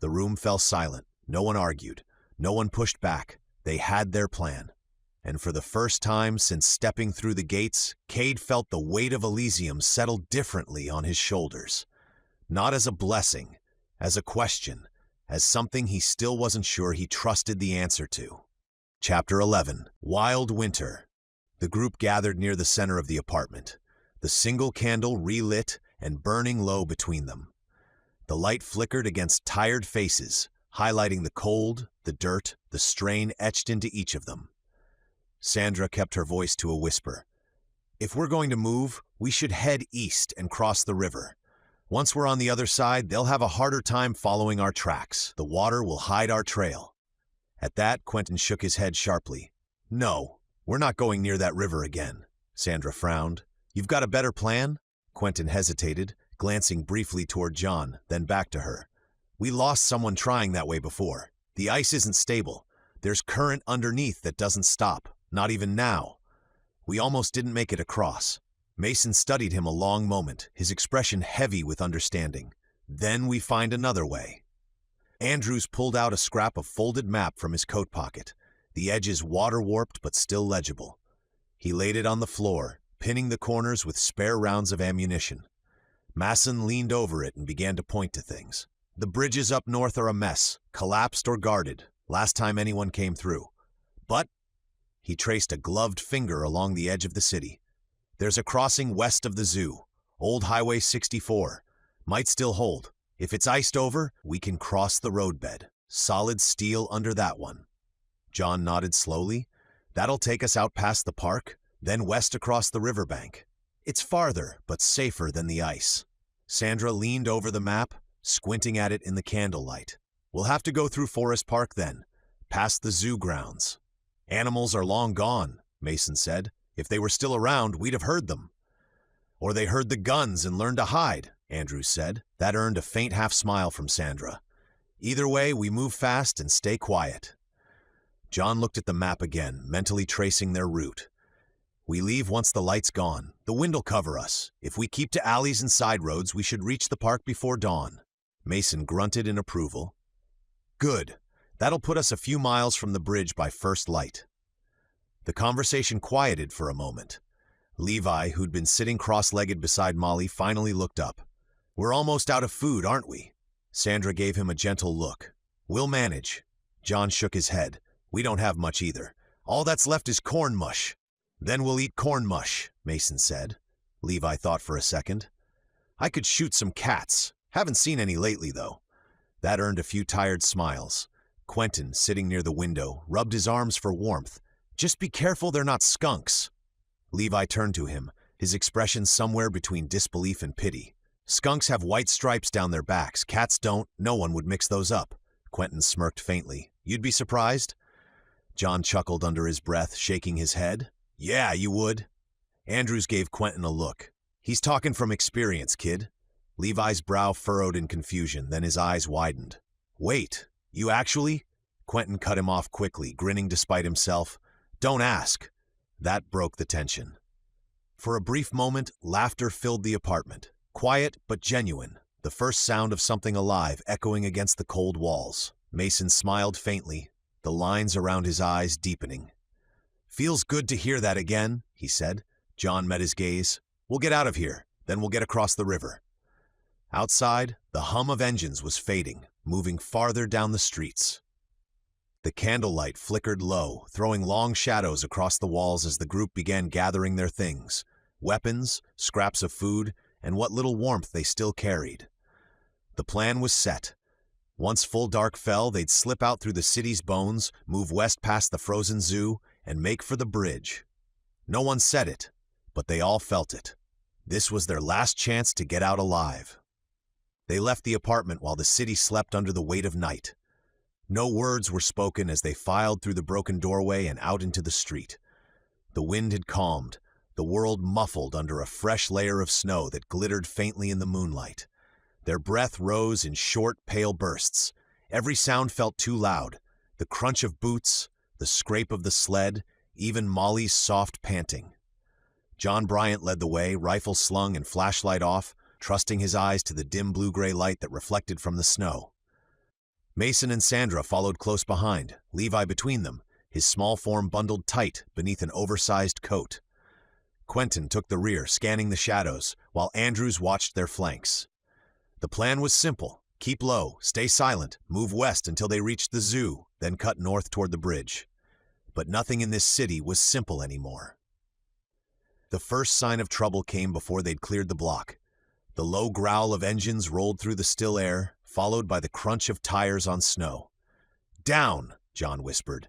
The room fell silent. No one argued. No one pushed back. They had their plan. And for the first time since stepping through the gates, Kade felt the weight of Elysium settle differently on his shoulders. Not as a blessing, as a question, as something he still wasn't sure he trusted the answer to. Chapter 11. Wild Winter. The group gathered near the center of the apartment, the single candle relit and burning low between them. The light flickered against tired faces, highlighting the cold, the dirt, the strain etched into each of them. Sandra kept her voice to a whisper. If we're going to move, we should head east and cross the river. Once we're on the other side, they'll have a harder time following our tracks. The water will hide our trail. At that, Quentin shook his head sharply. No, we're not going near that river again. Sandra frowned. You've got a better plan? Quentin hesitated, glancing briefly toward John, then back to her. We lost someone trying that way before. The ice isn't stable. There's current underneath that doesn't stop. Not even now. We almost didn't make it across. Mason studied him a long moment, his expression heavy with understanding. Then we find another way. Andrews pulled out a scrap of folded map from his coat pocket, the edges water-warped but still legible. He laid it on the floor, pinning the corners with spare rounds of ammunition. Masson leaned over it and began to point to things. The bridges up north are a mess, collapsed or guarded, last time anyone came through. But he traced a gloved finger along the edge of the city. There's a crossing west of the zoo, Old Highway 64. Might still hold. If it's iced over, we can cross the roadbed. Solid steel under that one. John nodded slowly. That'll take us out past the park, then west across the riverbank. It's farther, but safer than the ice. Sandra leaned over the map, squinting at it in the candlelight. We'll have to go through Forest Park then, past the zoo grounds. Animals are long gone, Mason said. If they were still around, we'd have heard them. Or they heard the guns and learned to hide, Andrews said. That earned a faint half-smile from Sandra. Either way, we move fast and stay quiet. John looked at the map again, mentally tracing their route. We leave once the light's gone. The wind'll cover us. If we keep to alleys and side roads, we should reach the park before dawn. Mason grunted in approval. Good. That'll put us a few miles from the bridge by first light. The conversation quieted for a moment. Levi, who'd been sitting cross-legged beside Molly, finally looked up. We're almost out of food, aren't we? Sandra gave him a gentle look. We'll manage. John shook his head. We don't have much either. All that's left is corn mush. Then we'll eat corn mush, Mason said. Levi thought for a second. I could shoot some cats. Haven't seen any lately, though. That earned a few tired smiles. Quentin, sitting near the window, rubbed his arms for warmth. Just be careful they're not skunks. Levi turned to him, his expression somewhere between disbelief and pity. Skunks have white stripes down their backs. Cats don't. No one would mix those up. Quentin smirked faintly. You'd be surprised? John chuckled under his breath, shaking his head. Yeah, you would. Andrews gave Quentin a look. He's talking from experience, kid. Levi's brow furrowed in confusion, then his eyes widened. Wait. You actually? Quentin cut him off quickly, grinning despite himself. Don't ask. That broke the tension. For a brief moment, laughter filled the apartment. Quiet but genuine, the first sound of something alive echoing against the cold walls. Mason smiled faintly, the lines around his eyes deepening. Feels good to hear that again, he said. John met his gaze. We'll get out of here, then we'll get across the river. Outside, the hum of engines was fading, moving farther down the streets. The candlelight flickered low, throwing long shadows across the walls as the group began gathering their things, weapons, scraps of food, and what little warmth they still carried. The plan was set. Once full dark fell, they'd slip out through the city's bones, move west past the frozen zoo, and make for the bridge. No one said it, but they all felt it. This was their last chance to get out alive. They left the apartment while the city slept under the weight of night. No words were spoken as they filed through the broken doorway and out into the street. The wind had calmed, the world muffled under a fresh layer of snow that glittered faintly in the moonlight. Their breath rose in short, pale bursts. Every sound felt too loud. The crunch of boots, the scrape of the sled, even Molly's soft panting. John Bryant led the way, rifle slung and flashlight off, trusting his eyes to the dim blue-gray light that reflected from the snow. Mason and Sandra followed close behind, Levi between them, his small form bundled tight beneath an oversized coat. Quentin took the rear, scanning the shadows, while Andrews watched their flanks. The plan was simple. Keep low, stay silent, move west until they reached the zoo, then cut north toward the bridge. But nothing in this city was simple anymore. The first sign of trouble came before they'd cleared the block. The low growl of engines rolled through the still air, followed by the crunch of tires on snow. "Down!" John whispered.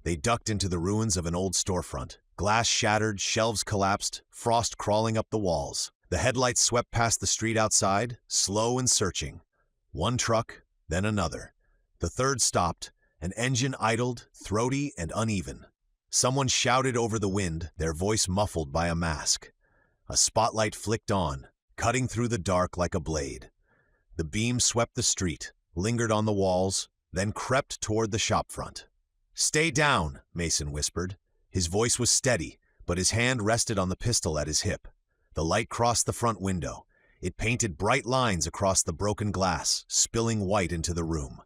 They ducked into the ruins of an old storefront. Glass shattered, shelves collapsed, frost crawling up the walls. The headlights swept past the street outside, slow and searching. One truck, then another. The third stopped, an engine idled, throaty and uneven. Someone shouted over the wind, their voice muffled by a mask. A spotlight flicked on, cutting through the dark like a blade. The beam swept the street, lingered on the walls, then crept toward the shopfront. "Stay down," Mason whispered. His voice was steady, but his hand rested on the pistol at his hip. The light crossed the front window. It painted bright lines across the broken glass, spilling white into the room.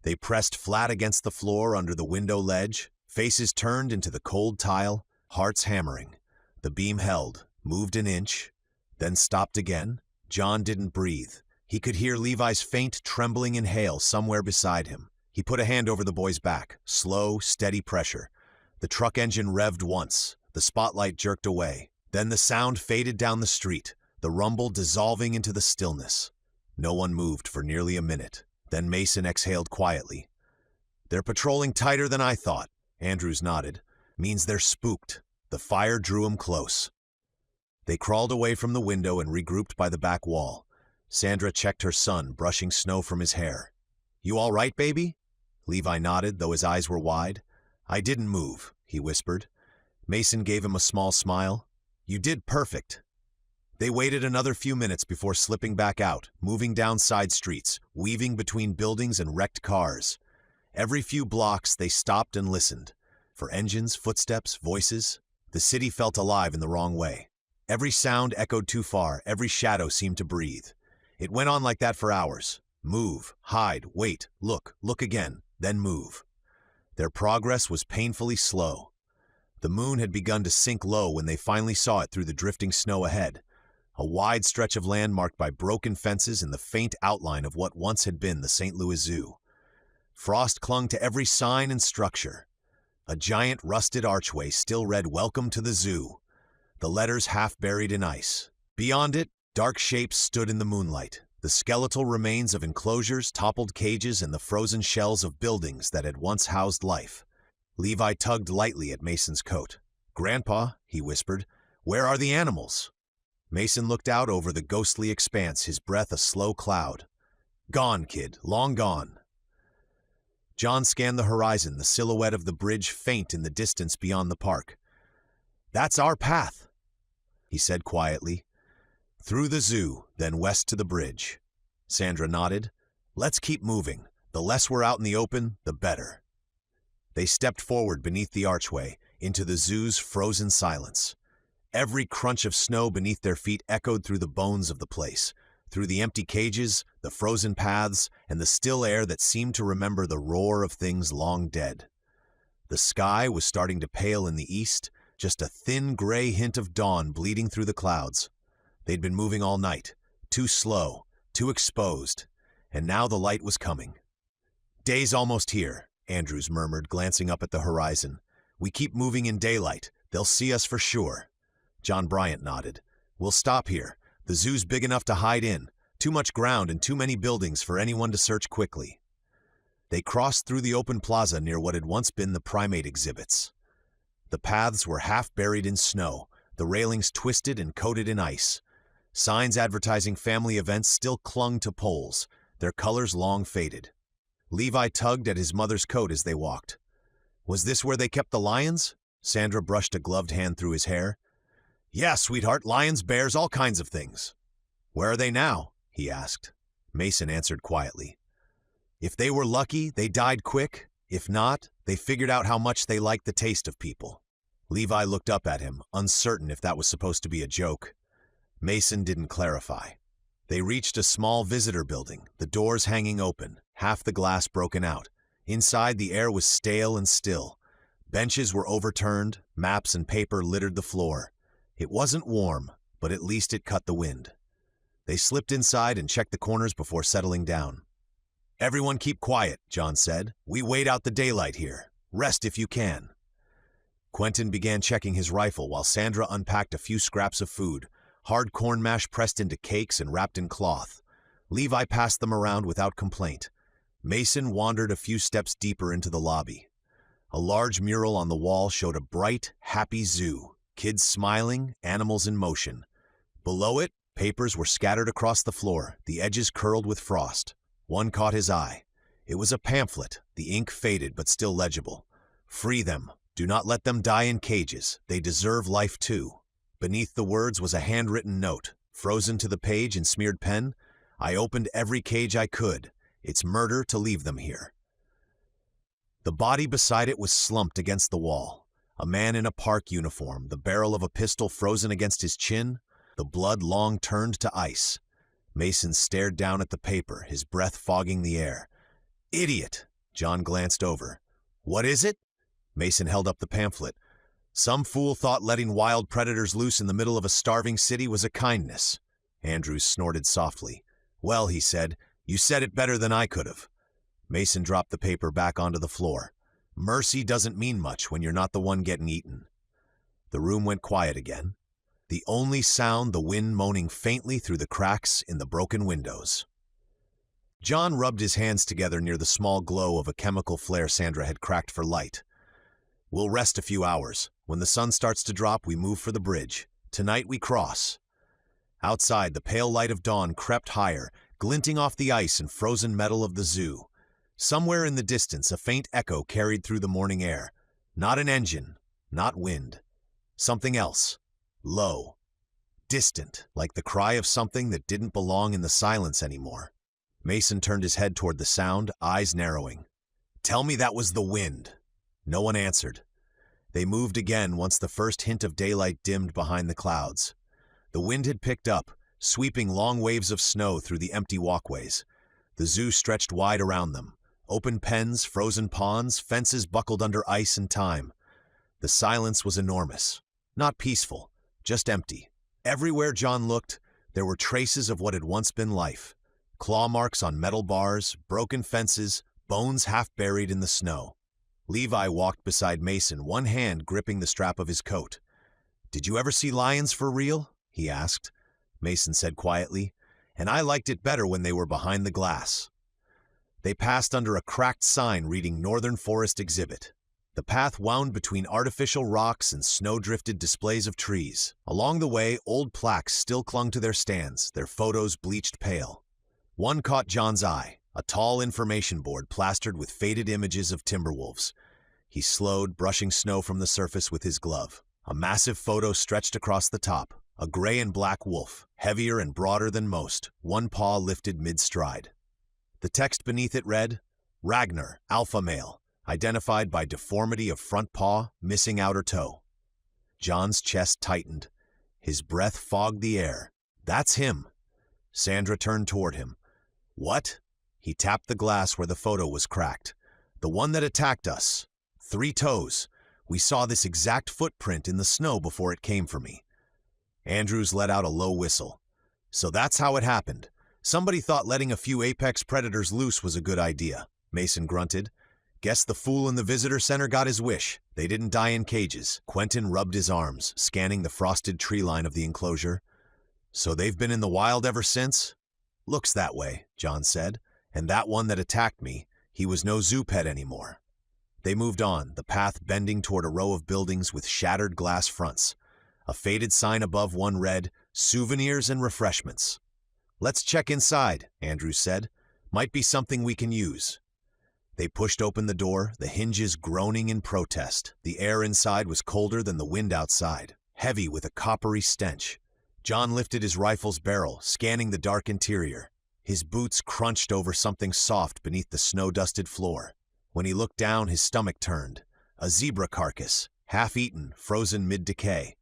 They pressed flat against the floor under the window ledge, faces turned into the cold tile, hearts hammering. The beam held, moved an inch, then stopped again. John didn't breathe. He could hear Levi's faint, trembling inhale somewhere beside him. He put a hand over the boy's back, slow, steady pressure. The truck engine revved once. The spotlight jerked away. Then the sound faded down the street, the rumble dissolving into the stillness. No one moved for nearly a minute. Then Mason exhaled quietly. "They're patrolling tighter than I thought," Andrews nodded. "Means they're spooked." The fire drew him close. They crawled away from the window and regrouped by the back wall. Sandra checked her son, brushing snow from his hair. "You all right, baby?" Levi nodded, though his eyes were wide. "I didn't move," he whispered. Mason gave him a small smile. "You did perfect." They waited another few minutes before slipping back out, moving down side streets, weaving between buildings and wrecked cars. Every few blocks they stopped and listened. For engines, footsteps, voices. The city felt alive in the wrong way. Every sound echoed too far, every shadow seemed to breathe. It went on like that for hours. Move, hide, wait, look again, then move. Their progress was painfully slow. The moon had begun to sink low when they finally saw it through the drifting snow ahead. A wide stretch of land marked by broken fences and the faint outline of what once had been the St. Louis Zoo. Frost clung to every sign and structure. A giant rusted archway still read "Welcome to the Zoo," the letters half buried in ice. Beyond it, dark shapes stood in the moonlight, the skeletal remains of enclosures, toppled cages, and the frozen shells of buildings that had once housed life. Levi tugged lightly at Mason's coat. "Grandpa," he whispered, "where are the animals?" Mason looked out over the ghostly expanse, his breath a slow cloud. "Gone, kid, long gone." John scanned the horizon, the silhouette of the bridge faint in the distance beyond the park. "That's our path," he said quietly. "Through the zoo, then west to the bridge." Sandra nodded. "Let's keep moving. The less we're out in the open, the better." They stepped forward beneath the archway, into the zoo's frozen silence. Every crunch of snow beneath their feet echoed through the bones of the place, through the empty cages, the frozen paths, and the still air that seemed to remember the roar of things long dead. The sky was starting to pale in the east, just a thin gray hint of dawn bleeding through the clouds. They'd been moving all night, too slow, too exposed, and now the light was coming. "Day's almost here," Andrews murmured, glancing up at the horizon. "We keep moving in daylight. They'll see us for sure." John Bryant nodded. "We'll stop here. The zoo's big enough to hide in. Too much ground and too many buildings for anyone to search quickly." They crossed through the open plaza near what had once been the primate exhibits. The paths were half buried in snow, the railings twisted and coated in ice. Signs advertising family events still clung to poles, their colors long faded. Levi tugged at his mother's coat as they walked. "Was this where they kept the lions?" Sandra brushed a gloved hand through his hair. "Yeah, sweetheart, lions, bears, all kinds of things." "Where are they now?" he asked. Mason answered quietly. "If they were lucky, they died quick. If not, they figured out how much they liked the taste of people." Levi looked up at him, uncertain if that was supposed to be a joke. Mason didn't clarify. They reached a small visitor building, the doors hanging open, half the glass broken out. Inside, the air was stale and still. Benches were overturned, maps and paper littered the floor. It wasn't warm, but at least it cut the wind. They slipped inside and checked the corners before settling down. "Everyone keep quiet," John said. "We wait out the daylight here. Rest if you can." Quentin began checking his rifle while Sandra unpacked a few scraps of food, hard corn mash pressed into cakes and wrapped in cloth. Levi passed them around without complaint. Mason wandered a few steps deeper into the lobby. A large mural on the wall showed a bright, happy zoo, kids smiling, animals in motion. Below it, papers were scattered across the floor, the edges curled with frost. One caught his eye. It was a pamphlet, the ink faded but still legible. "Free them. Do not let them die in cages. They deserve life too." Beneath the words was a handwritten note, frozen to the page in smeared pen. "I opened every cage I could. It's murder to leave them here." The body beside it was slumped against the wall. A man in a park uniform, the barrel of a pistol frozen against his chin, the blood long turned to ice. Mason stared down at the paper, his breath fogging the air. "Idiot!" John glanced over. "What is it?" Mason held up the pamphlet. "Some fool thought letting wild predators loose in the middle of a starving city was a kindness." Andrews snorted softly. "Well," he said, "you said it better than I could have." Mason dropped the paper back onto the floor. "Mercy doesn't mean much when you're not the one getting eaten." The room went quiet again. The only sound the wind moaning faintly through the cracks in the broken windows. John rubbed his hands together near the small glow of a chemical flare Sandra had cracked for light. "We'll rest a few hours. When the sun starts to drop, we move for the bridge. Tonight we cross." Outside, the pale light of dawn crept higher, glinting off the ice and frozen metal of the zoo. Somewhere in the distance, a faint echo carried through the morning air. Not an engine, not wind. Something else. Low. Distant, like the cry of something that didn't belong in the silence anymore. Mason turned his head toward the sound, eyes narrowing. "Tell me that was the wind." No one answered. They moved again once the first hint of daylight dimmed behind the clouds. The wind had picked up, sweeping long waves of snow through the empty walkways. The zoo stretched wide around them. Open pens, frozen ponds, fences buckled under ice and time. The silence was enormous. Not peaceful, just empty. Everywhere John looked, there were traces of what had once been life. Claw marks on metal bars, broken fences, bones half buried in the snow. Levi walked beside Mason, one hand gripping the strap of his coat. "Did you ever see lions for real?" he asked. Mason said quietly, "And I liked it better when they were behind the glass." They passed under a cracked sign reading Northern Forest Exhibit. The path wound between artificial rocks and snow-drifted displays of trees. Along the way, old plaques still clung to their stands, their photos bleached pale. One caught John's eye, a tall information board plastered with faded images of timberwolves. He slowed, brushing snow from the surface with his glove. A massive photo stretched across the top, a gray and black wolf, heavier and broader than most, one paw lifted mid-stride. The text beneath it read, "Ragnar, alpha male, identified by deformity of front paw, missing outer toe." John's chest tightened. His breath fogged the air. "That's him." Sandra turned toward him. "What?" He tapped the glass where the photo was cracked. "The one that attacked us. 3 toes. We saw this exact footprint in the snow before it came for me." Andrews let out a low whistle. "So that's how it happened. Somebody thought letting a few apex predators loose was a good idea," Mason grunted. "Guess the fool in the visitor center got his wish. They didn't die in cages." Quentin rubbed his arms, scanning the frosted tree line of the enclosure. "So they've been in the wild ever since?" "Looks that way," John said. "And that one that attacked me, he was no zoo pet anymore." They moved on, the path bending toward a row of buildings with shattered glass fronts. A faded sign above one read, "Souvenirs and Refreshments." "Let's check inside," Andrews said. "Might be something we can use." They pushed open the door, the hinges groaning in protest. The air inside was colder than the wind outside, heavy with a coppery stench. John lifted his rifle's barrel, scanning the dark interior. His boots crunched over something soft beneath the snow-dusted floor. When he looked down, his stomach turned. A zebra carcass, half-eaten, frozen mid-decay.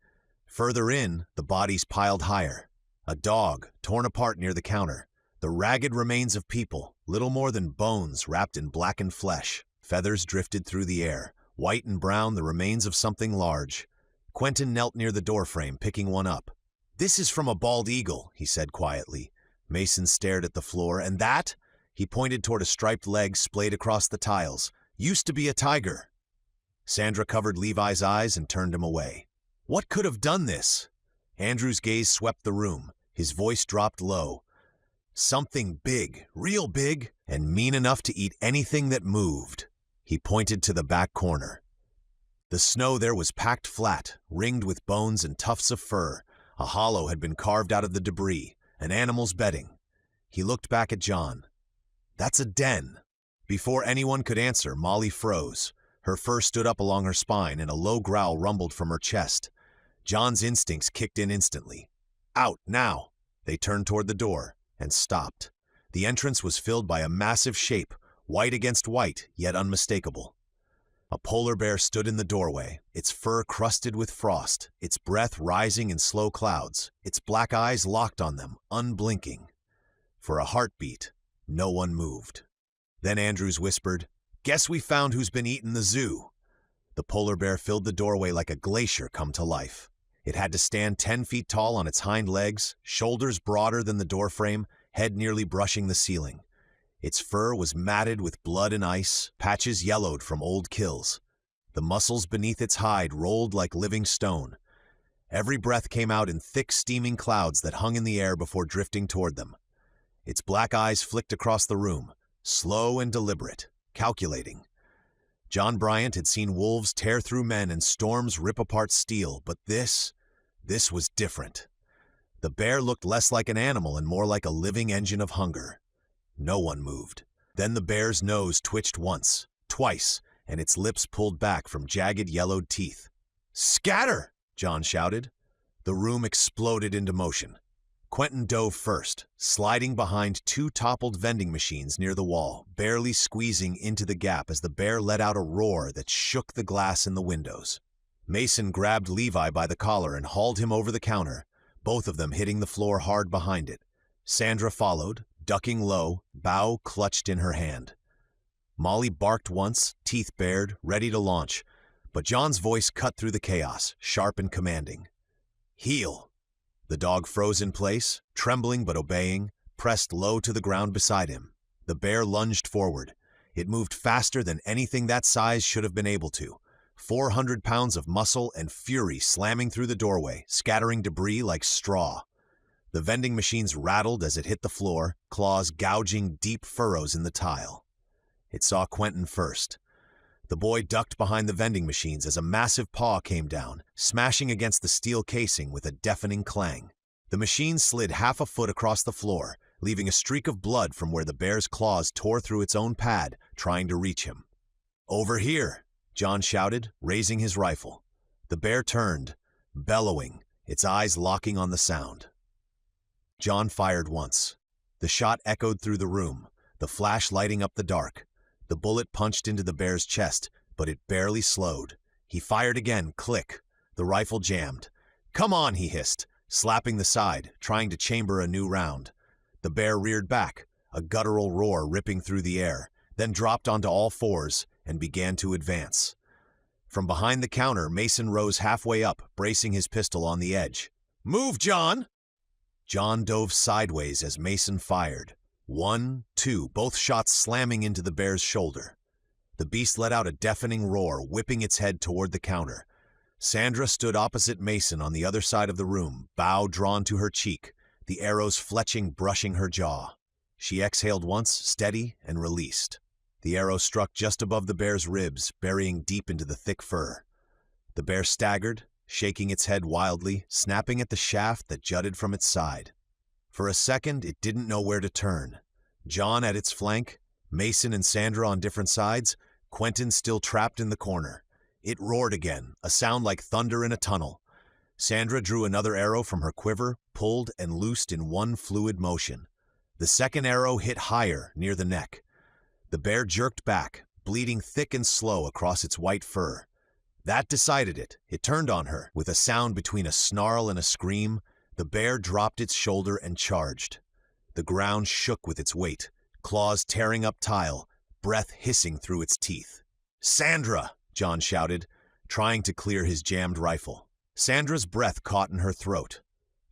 Further in, the bodies piled higher. A dog, torn apart near the counter. The ragged remains of people, little more than bones wrapped in blackened flesh. Feathers drifted through the air, white and brown, the remains of something large. Quentin knelt near the doorframe, picking one up. "This is from a bald eagle," he said quietly. Mason stared at the floor, "and that?" He pointed toward a striped leg splayed across the tiles. "Used to be a tiger." Sandra covered Levi's eyes and turned him away. "What could have done this?" Andrew's gaze swept the room. His voice dropped low. "Something big, real big, and mean enough to eat anything that moved." He pointed to the back corner. The snow there was packed flat, ringed with bones and tufts of fur. A hollow had been carved out of the debris, an animal's bedding. He looked back at John. "That's a den." Before anyone could answer, Molly froze. Her fur stood up along her spine, and a low growl rumbled from her chest. John's instincts kicked in instantly. "Out, now!" They turned toward the door, and stopped. The entrance was filled by a massive shape, white against white, yet unmistakable. A polar bear stood in the doorway, its fur crusted with frost, its breath rising in slow clouds, its black eyes locked on them, unblinking. For a heartbeat, no one moved. Then Andrews whispered, "Guess we found who's been eating the zoo." The polar bear filled the doorway like a glacier come to life. It had to stand 10 feet tall on its hind legs, shoulders broader than the doorframe, head nearly brushing the ceiling. Its fur was matted with blood and ice, patches yellowed from old kills. The muscles beneath its hide rolled like living stone. Every breath came out in thick, steaming clouds that hung in the air before drifting toward them. Its black eyes flicked across the room, slow and deliberate, calculating. John Bryant had seen wolves tear through men and storms rip apart steel, but this was different. The bear looked less like an animal and more like a living engine of hunger. No one moved. Then the bear's nose twitched once, twice, and its lips pulled back from jagged yellowed teeth. "Scatter!" John shouted. The room exploded into motion. Quentin dove first, sliding behind 2 toppled vending machines near the wall, barely squeezing into the gap as the bear let out a roar that shook the glass in the windows. Mason grabbed Levi by the collar and hauled him over the counter, both of them hitting the floor hard behind it. Sandra followed, ducking low, bow clutched in her hand. Molly barked once, teeth bared, ready to launch, but John's voice cut through the chaos, sharp and commanding. "Heel!" The dog froze in place, trembling but obeying, pressed low to the ground beside him. The bear lunged forward. It moved faster than anything that size should have been able to. 400 pounds of muscle and fury slamming through the doorway, scattering debris like straw. The vending machines rattled as it hit the floor, claws gouging deep furrows in the tile. It saw Quentin first. The boy ducked behind the vending machines as a massive paw came down, smashing against the steel casing with a deafening clang. The machine slid half a foot across the floor, leaving a streak of blood from where the bear's claws tore through its own pad, trying to reach him. "Over here!" John shouted, raising his rifle. The bear turned, bellowing, its eyes locking on the sound. John fired once. The shot echoed through the room, the flash lighting up the dark. The bullet punched into the bear's chest, but it barely slowed. He fired again, click. The rifle jammed. "Come on," he hissed, slapping the side, trying to chamber a new round. The bear reared back, a guttural roar ripping through the air, then dropped onto all fours and began to advance. From behind the counter, Mason rose halfway up, bracing his pistol on the edge. "Move, John!" John dove sideways as Mason fired. 1, 2, both shots slamming into the bear's shoulder. The beast let out a deafening roar, whipping its head toward the counter. Sandra stood opposite Mason on the other side of the room, bow drawn to her cheek, the arrows fletching, brushing her jaw. She exhaled once, steady, and released. The arrow struck just above the bear's ribs, burying deep into the thick fur. The bear staggered, shaking its head wildly, snapping at the shaft that jutted from its side. For a second, it didn't know where to turn. John at its flank, Mason and Sandra on different sides, Quentin still trapped in the corner. It roared again, a sound like thunder in a tunnel. Sandra drew another arrow from her quiver, pulled and loosed in one fluid motion. The second arrow hit higher, near the neck. The bear jerked back, bleeding thick and slow across its white fur. That decided it. It turned on her. With a sound between a snarl and a scream, the bear dropped its shoulder and charged. The ground shook with its weight, claws tearing up tile, breath hissing through its teeth. "Sandra!" John shouted, trying to clear his jammed rifle. Sandra's breath caught in her throat.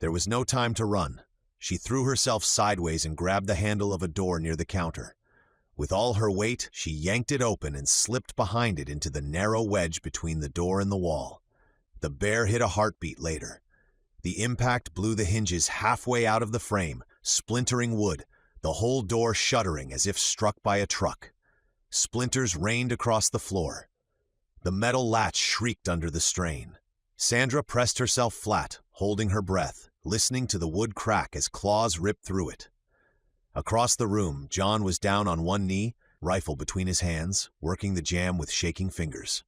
There was no time to run. She threw herself sideways and grabbed the handle of a door near the counter. With all her weight, she yanked it open and slipped behind it into the narrow wedge between the door and the wall. The bear hit a heartbeat later. The impact blew the hinges halfway out of the frame, splintering wood, the whole door shuddering as if struck by a truck. Splinters rained across the floor. The metal latch shrieked under the strain. Sandra pressed herself flat, holding her breath, listening to the wood crack as claws ripped through it. Across the room, John was down on one knee, rifle between his hands, working the jam with shaking fingers.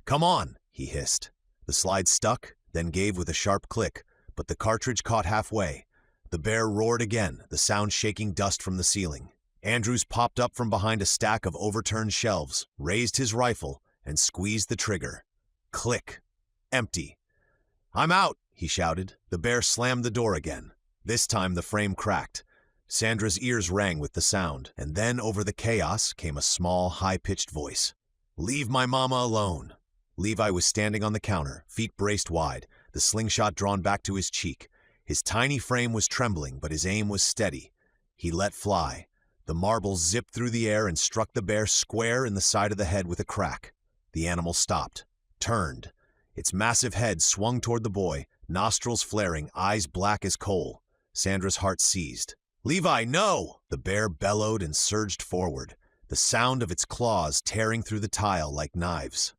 "Come on," he hissed. The slide stuck, then gave with a sharp click, but the cartridge caught halfway. The bear roared again, the sound shaking dust from the ceiling. Andrews popped up from behind a stack of overturned shelves, raised his rifle, and squeezed the trigger. Click. Empty. "I'm out," he shouted. The bear slammed the door again. This time the frame cracked. Sandra's ears rang with the sound, and then over the chaos came a small, high-pitched voice. "Leave my mama alone." Levi was standing on the counter, feet braced wide, the slingshot drawn back to his cheek. His tiny frame was trembling, but his aim was steady. He let fly. The marble zipped through the air and struck the bear square in the side of the head with a crack. The animal stopped, turned. Its massive head swung toward the boy, nostrils flaring, eyes black as coal. Sandra's heart seized. "Levi, no!" The bear bellowed and surged forward, the sound of its claws tearing through the tile like knives.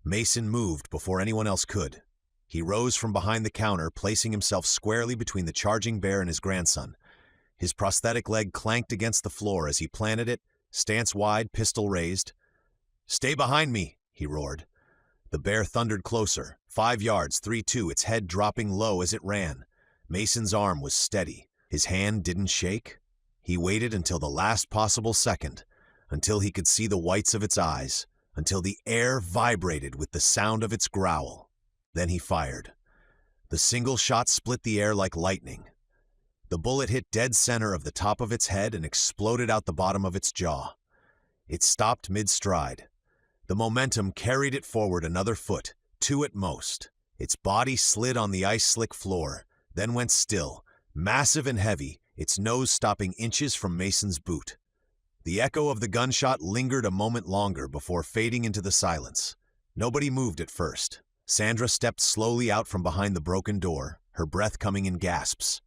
Mason moved before anyone else could. He rose from behind the counter, placing himself squarely between the charging bear and his grandson. His prosthetic leg clanked against the floor as he planted it, stance wide, pistol raised. "Stay behind me," he roared. The bear thundered closer, 5 yards, 3-2, its head dropping low as it ran. Mason's arm was steady. His hand didn't shake. He waited until the last possible second, until he could see the whites of its eyes, until the air vibrated with the sound of its growl. Then he fired. The single shot split the air like lightning. The bullet hit dead center of the top of its head and exploded out the bottom of its jaw. It stopped mid-stride. The momentum carried it forward another foot, 2 at most. Its body slid on the ice-slick floor, then went still, massive and heavy, its nose stopping inches from Mason's boot. The echo of the gunshot lingered a moment longer before fading into the silence. Nobody moved at first. Sandra stepped slowly out from behind the broken door, her breath coming in gasps.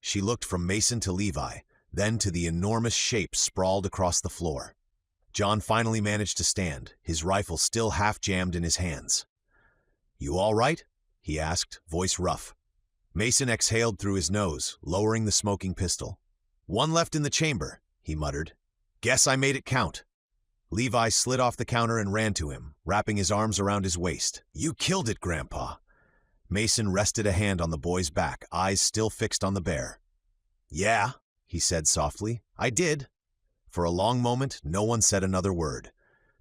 She looked from Mason to Levi, then to the enormous shape sprawled across the floor. John finally managed to stand, his rifle still half jammed in his hands. "You all right?" he asked, voice rough. Mason exhaled through his nose, lowering the smoking pistol. "One left in the chamber," he muttered. "Guess I made it count." Levi slid off the counter and ran to him, wrapping his arms around his waist. "You killed it, Grandpa." Mason rested a hand on the boy's back, eyes still fixed on the bear. "Yeah," he said softly, "I did." For a long moment, no one said another word.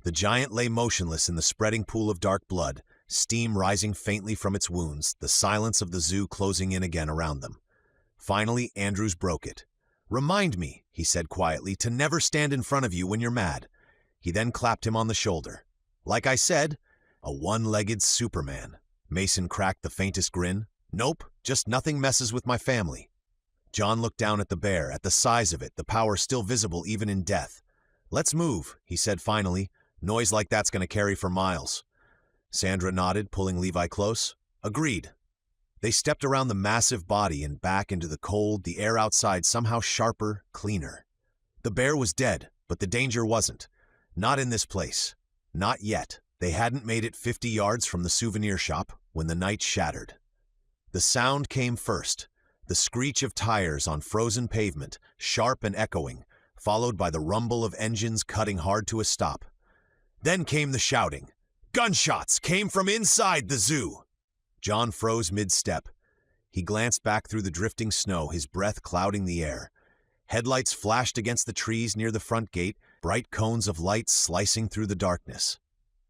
The giant lay motionless in the spreading pool of dark blood, steam rising faintly from its wounds, the silence of the zoo closing in again around them. Finally, Andrews broke it. "Remind me," he said quietly, "to never stand in front of you when you're mad." He then clapped him on the shoulder. "Like I said, a one-legged Superman." Mason cracked the faintest grin. "Nope, just nothing messes with my family." John looked down at the bear, at the size of it, the power still visible even in death. "Let's move," he said finally. "Noise like that's going to carry for miles." Sandra nodded, pulling Levi close. "Agreed." They stepped around the massive body and back into the cold, the air outside somehow sharper, cleaner. The bear was dead, but the danger wasn't. Not in this place. Not yet. They hadn't made it 50 yards from the souvenir shop when the night shattered. The sound came first. The screech of tires on frozen pavement, sharp and echoing, followed by the rumble of engines cutting hard to a stop. Then came the shouting. Gunshots came from inside the zoo. John froze mid-step. He glanced back through the drifting snow, his breath clouding the air. Headlights flashed against the trees near the front gate, bright cones of light slicing through the darkness.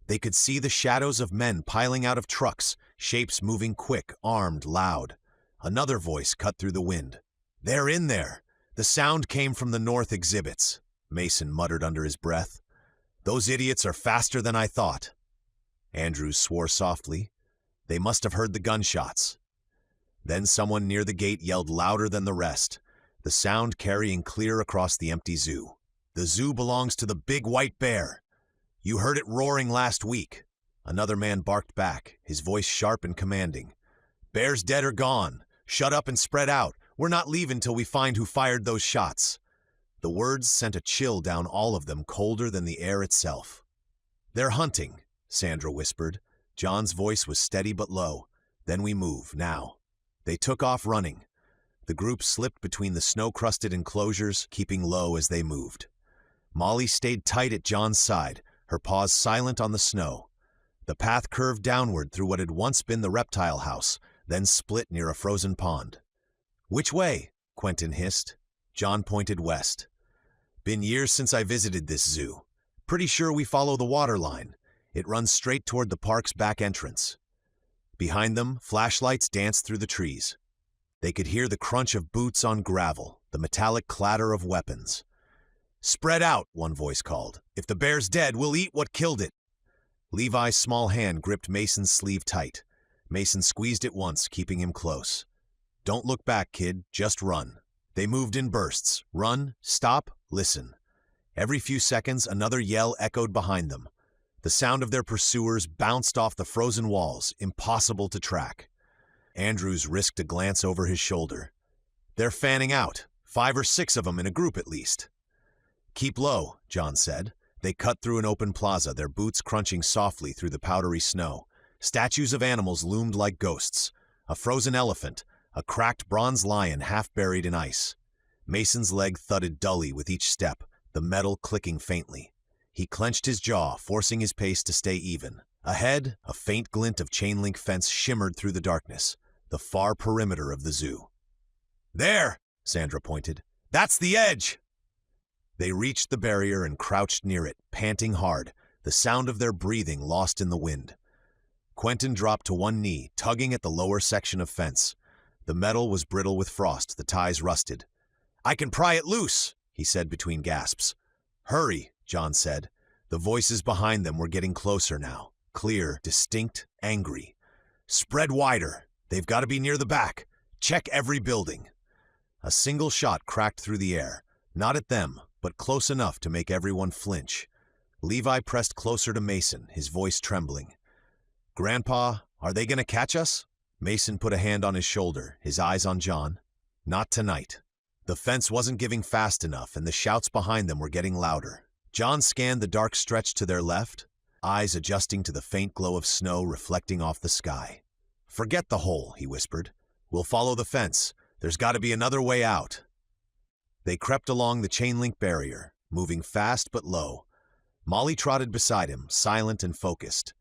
They could see the shadows of men piling out of trucks, shapes moving quick, armed, loud. Another voice cut through the wind. "They're in there!" The sound came from the north exhibits, Mason muttered under his breath. "Those idiots are faster than I thought." Andrews swore softly. They must have heard the gunshots. Then someone near the gate yelled louder than the rest, the sound carrying clear across the empty zoo. "The zoo belongs to the big white bear. You heard it roaring last week." Another man barked back, his voice sharp and commanding. "Bear's dead or gone. Shut up and spread out. We're not leaving till we find who fired those shots." The words sent a chill down all of them, colder than the air itself. "They're hunting," Sandra whispered. John's voice was steady but low. "Then we move, now." They took off running. The group slipped between the snow-crusted enclosures, keeping low as they moved. Molly stayed tight at John's side, her paws silent on the snow. The path curved downward through what had once been the reptile house, then split near a frozen pond. "Which way?" Quentin hissed. John pointed west. "Been years since I visited this zoo. Pretty sure we follow the water line. It runs straight toward the park's back entrance." Behind them, flashlights danced through the trees. They could hear the crunch of boots on gravel, the metallic clatter of weapons. "Spread out," one voice called. "If the bear's dead, we'll eat what killed it." Levi's small hand gripped Mason's sleeve tight. Mason squeezed it once, keeping him close. "Don't look back, kid. Just run." They moved in bursts. Run, stop, listen. Every few seconds, another yell echoed behind them. The sound of their pursuers bounced off the frozen walls, impossible to track. Andrews risked a glance over his shoulder. "They're fanning out, 5 or 6 of them in a group at least." "Keep low," John said. They cut through an open plaza, their boots crunching softly through the powdery snow. Statues of animals loomed like ghosts. A frozen elephant, a cracked bronze lion half buried in ice. Mason's leg thudded dully with each step, the metal clicking faintly. He clenched his jaw, forcing his pace to stay even. Ahead, a faint glint of chain-link fence shimmered through the darkness, the far perimeter of the zoo. "There!" Sandra pointed. "That's the edge!" They reached the barrier and crouched near it, panting hard, the sound of their breathing lost in the wind. Quentin dropped to one knee, tugging at the lower section of fence. The metal was brittle with frost, the ties rusted. "I can pry it loose," he said between gasps. "Hurry," John said. The voices behind them were getting closer now, clear, distinct, angry. "Spread wider. They've got to be near the back. Check every building." A single shot cracked through the air, not at them, but close enough to make everyone flinch. Levi pressed closer to Mason, his voice trembling. "Grandpa, are they going to catch us?" Mason put a hand on his shoulder, his eyes on John. "Not tonight." The fence wasn't giving fast enough, and the shouts behind them were getting louder. John scanned the dark stretch to their left, eyes adjusting to the faint glow of snow reflecting off the sky. "Forget the hole," he whispered. "We'll follow the fence. There's got to be another way out." They crept along the chain-link barrier, moving fast but low. Molly trotted beside him, silent and focused.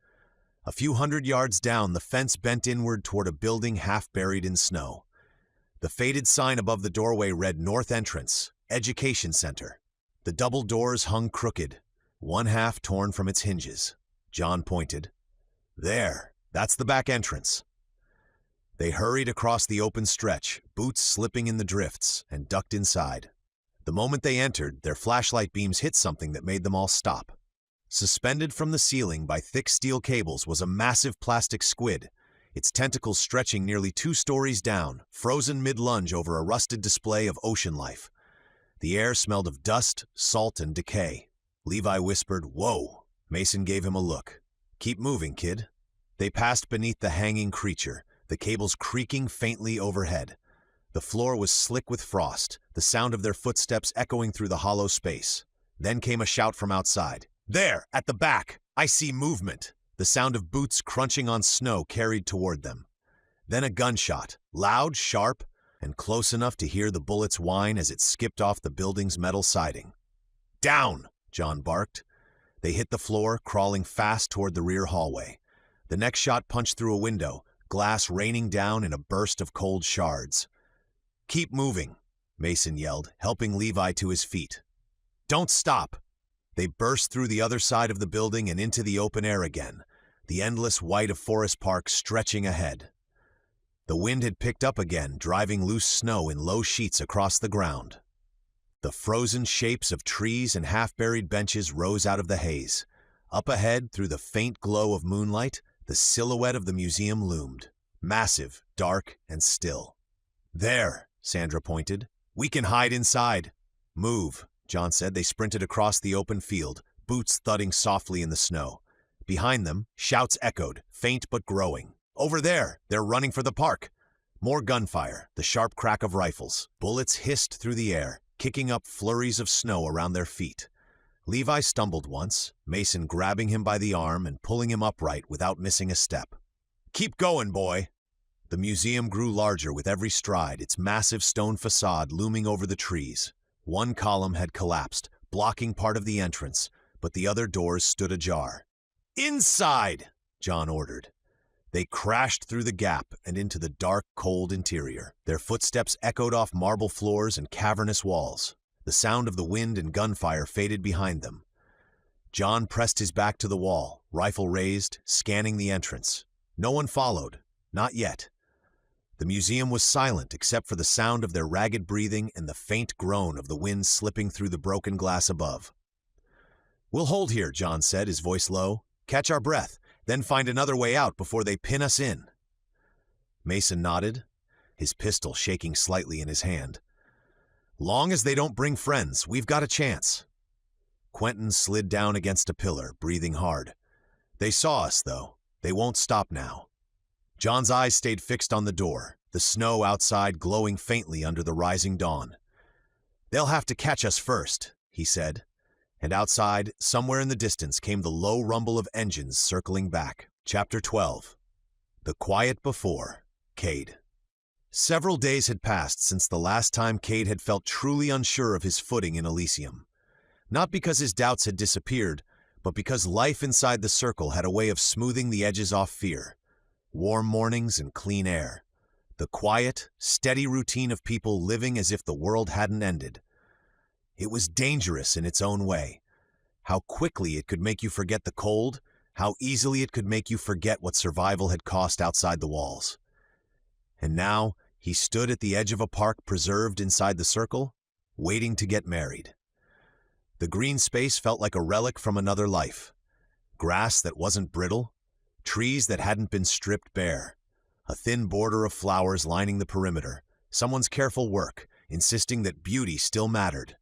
A few hundred yards down, the fence bent inward toward a building half buried in snow. The faded sign above the doorway read North Entrance, Education Center. The double doors hung crooked, one half torn from its hinges. John pointed. "There, that's the back entrance." They hurried across the open stretch, boots slipping in the drifts, and ducked inside. The moment they entered, their flashlight beams hit something that made them all stop. Suspended from the ceiling by thick steel cables was a massive plastic squid, its tentacles stretching nearly 2 stories down, frozen mid-lunge over a rusted display of ocean life. The air smelled of dust, salt, and decay. Levi whispered, "Whoa!" Mason gave him a look. "Keep moving, kid." They passed beneath the hanging creature, the cables creaking faintly overhead. The floor was slick with frost, the sound of their footsteps echoing through the hollow space. Then came a shout from outside. "There, at the back! I see movement!" The sound of boots crunching on snow carried toward them. Then a gunshot, loud, sharp, and close enough to hear the bullets whine as it skipped off the building's metal siding. "Down!" John barked. They hit the floor, crawling fast toward the rear hallway. The next shot punched through a window, glass raining down in a burst of cold shards. "Keep moving," Mason yelled, helping Levi to his feet. "Don't stop." They burst through the other side of the building and into the open air again, the endless white of Forest Park stretching ahead. The wind had picked up again, driving loose snow in low sheets across the ground. The frozen shapes of trees and half-buried benches rose out of the haze. Up ahead, through the faint glow of moonlight, the silhouette of the museum loomed, massive, dark, and still. "There," Sandra pointed. "We can hide inside." "Move," John said. They sprinted across the open field, boots thudding softly in the snow. Behind them, shouts echoed, faint but growing. "Over there! They're running for the park!" More gunfire, the sharp crack of rifles. Bullets hissed through the air, kicking up flurries of snow around their feet. Levi stumbled once, Mason grabbing him by the arm and pulling him upright without missing a step. "Keep going, boy!" The museum grew larger with every stride, its massive stone facade looming over the trees. One column had collapsed, blocking part of the entrance, but the other doors stood ajar. "Inside!" John ordered. They crashed through the gap and into the dark, cold interior. Their footsteps echoed off marble floors and cavernous walls. The sound of the wind and gunfire faded behind them. John pressed his back to the wall, rifle raised, scanning the entrance. No one followed. Not yet. The museum was silent except for the sound of their ragged breathing and the faint groan of the wind slipping through the broken glass above. "We'll hold here," John said, his voice low. "Catch our breath, then find another way out before they pin us in." Mason nodded, his pistol shaking slightly in his hand. "Long as they don't bring friends, we've got a chance." Quentin slid down against a pillar, breathing hard. "They saw us, though. They won't stop now." John's eyes stayed fixed on the door, the snow outside glowing faintly under the rising dawn. "They'll have to catch us first," he said. And outside, somewhere in the distance, came the low rumble of engines circling back. Chapter 12. The Quiet Before, Kade. Several days had passed since the last time Kade had felt truly unsure of his footing in Elysium. Not because his doubts had disappeared, but because life inside the circle had a way of smoothing the edges off fear. Warm mornings and clean air. The quiet, steady routine of people living as if the world hadn't ended. It was dangerous in its own way. How quickly it could make you forget the cold, how easily it could make you forget what survival had cost outside the walls. And now, he stood at the edge of a park preserved inside the circle, waiting to get married. The green space felt like a relic from another life. Grass that wasn't brittle, trees that hadn't been stripped bare, a thin border of flowers lining the perimeter, someone's careful work, insisting that beauty still mattered.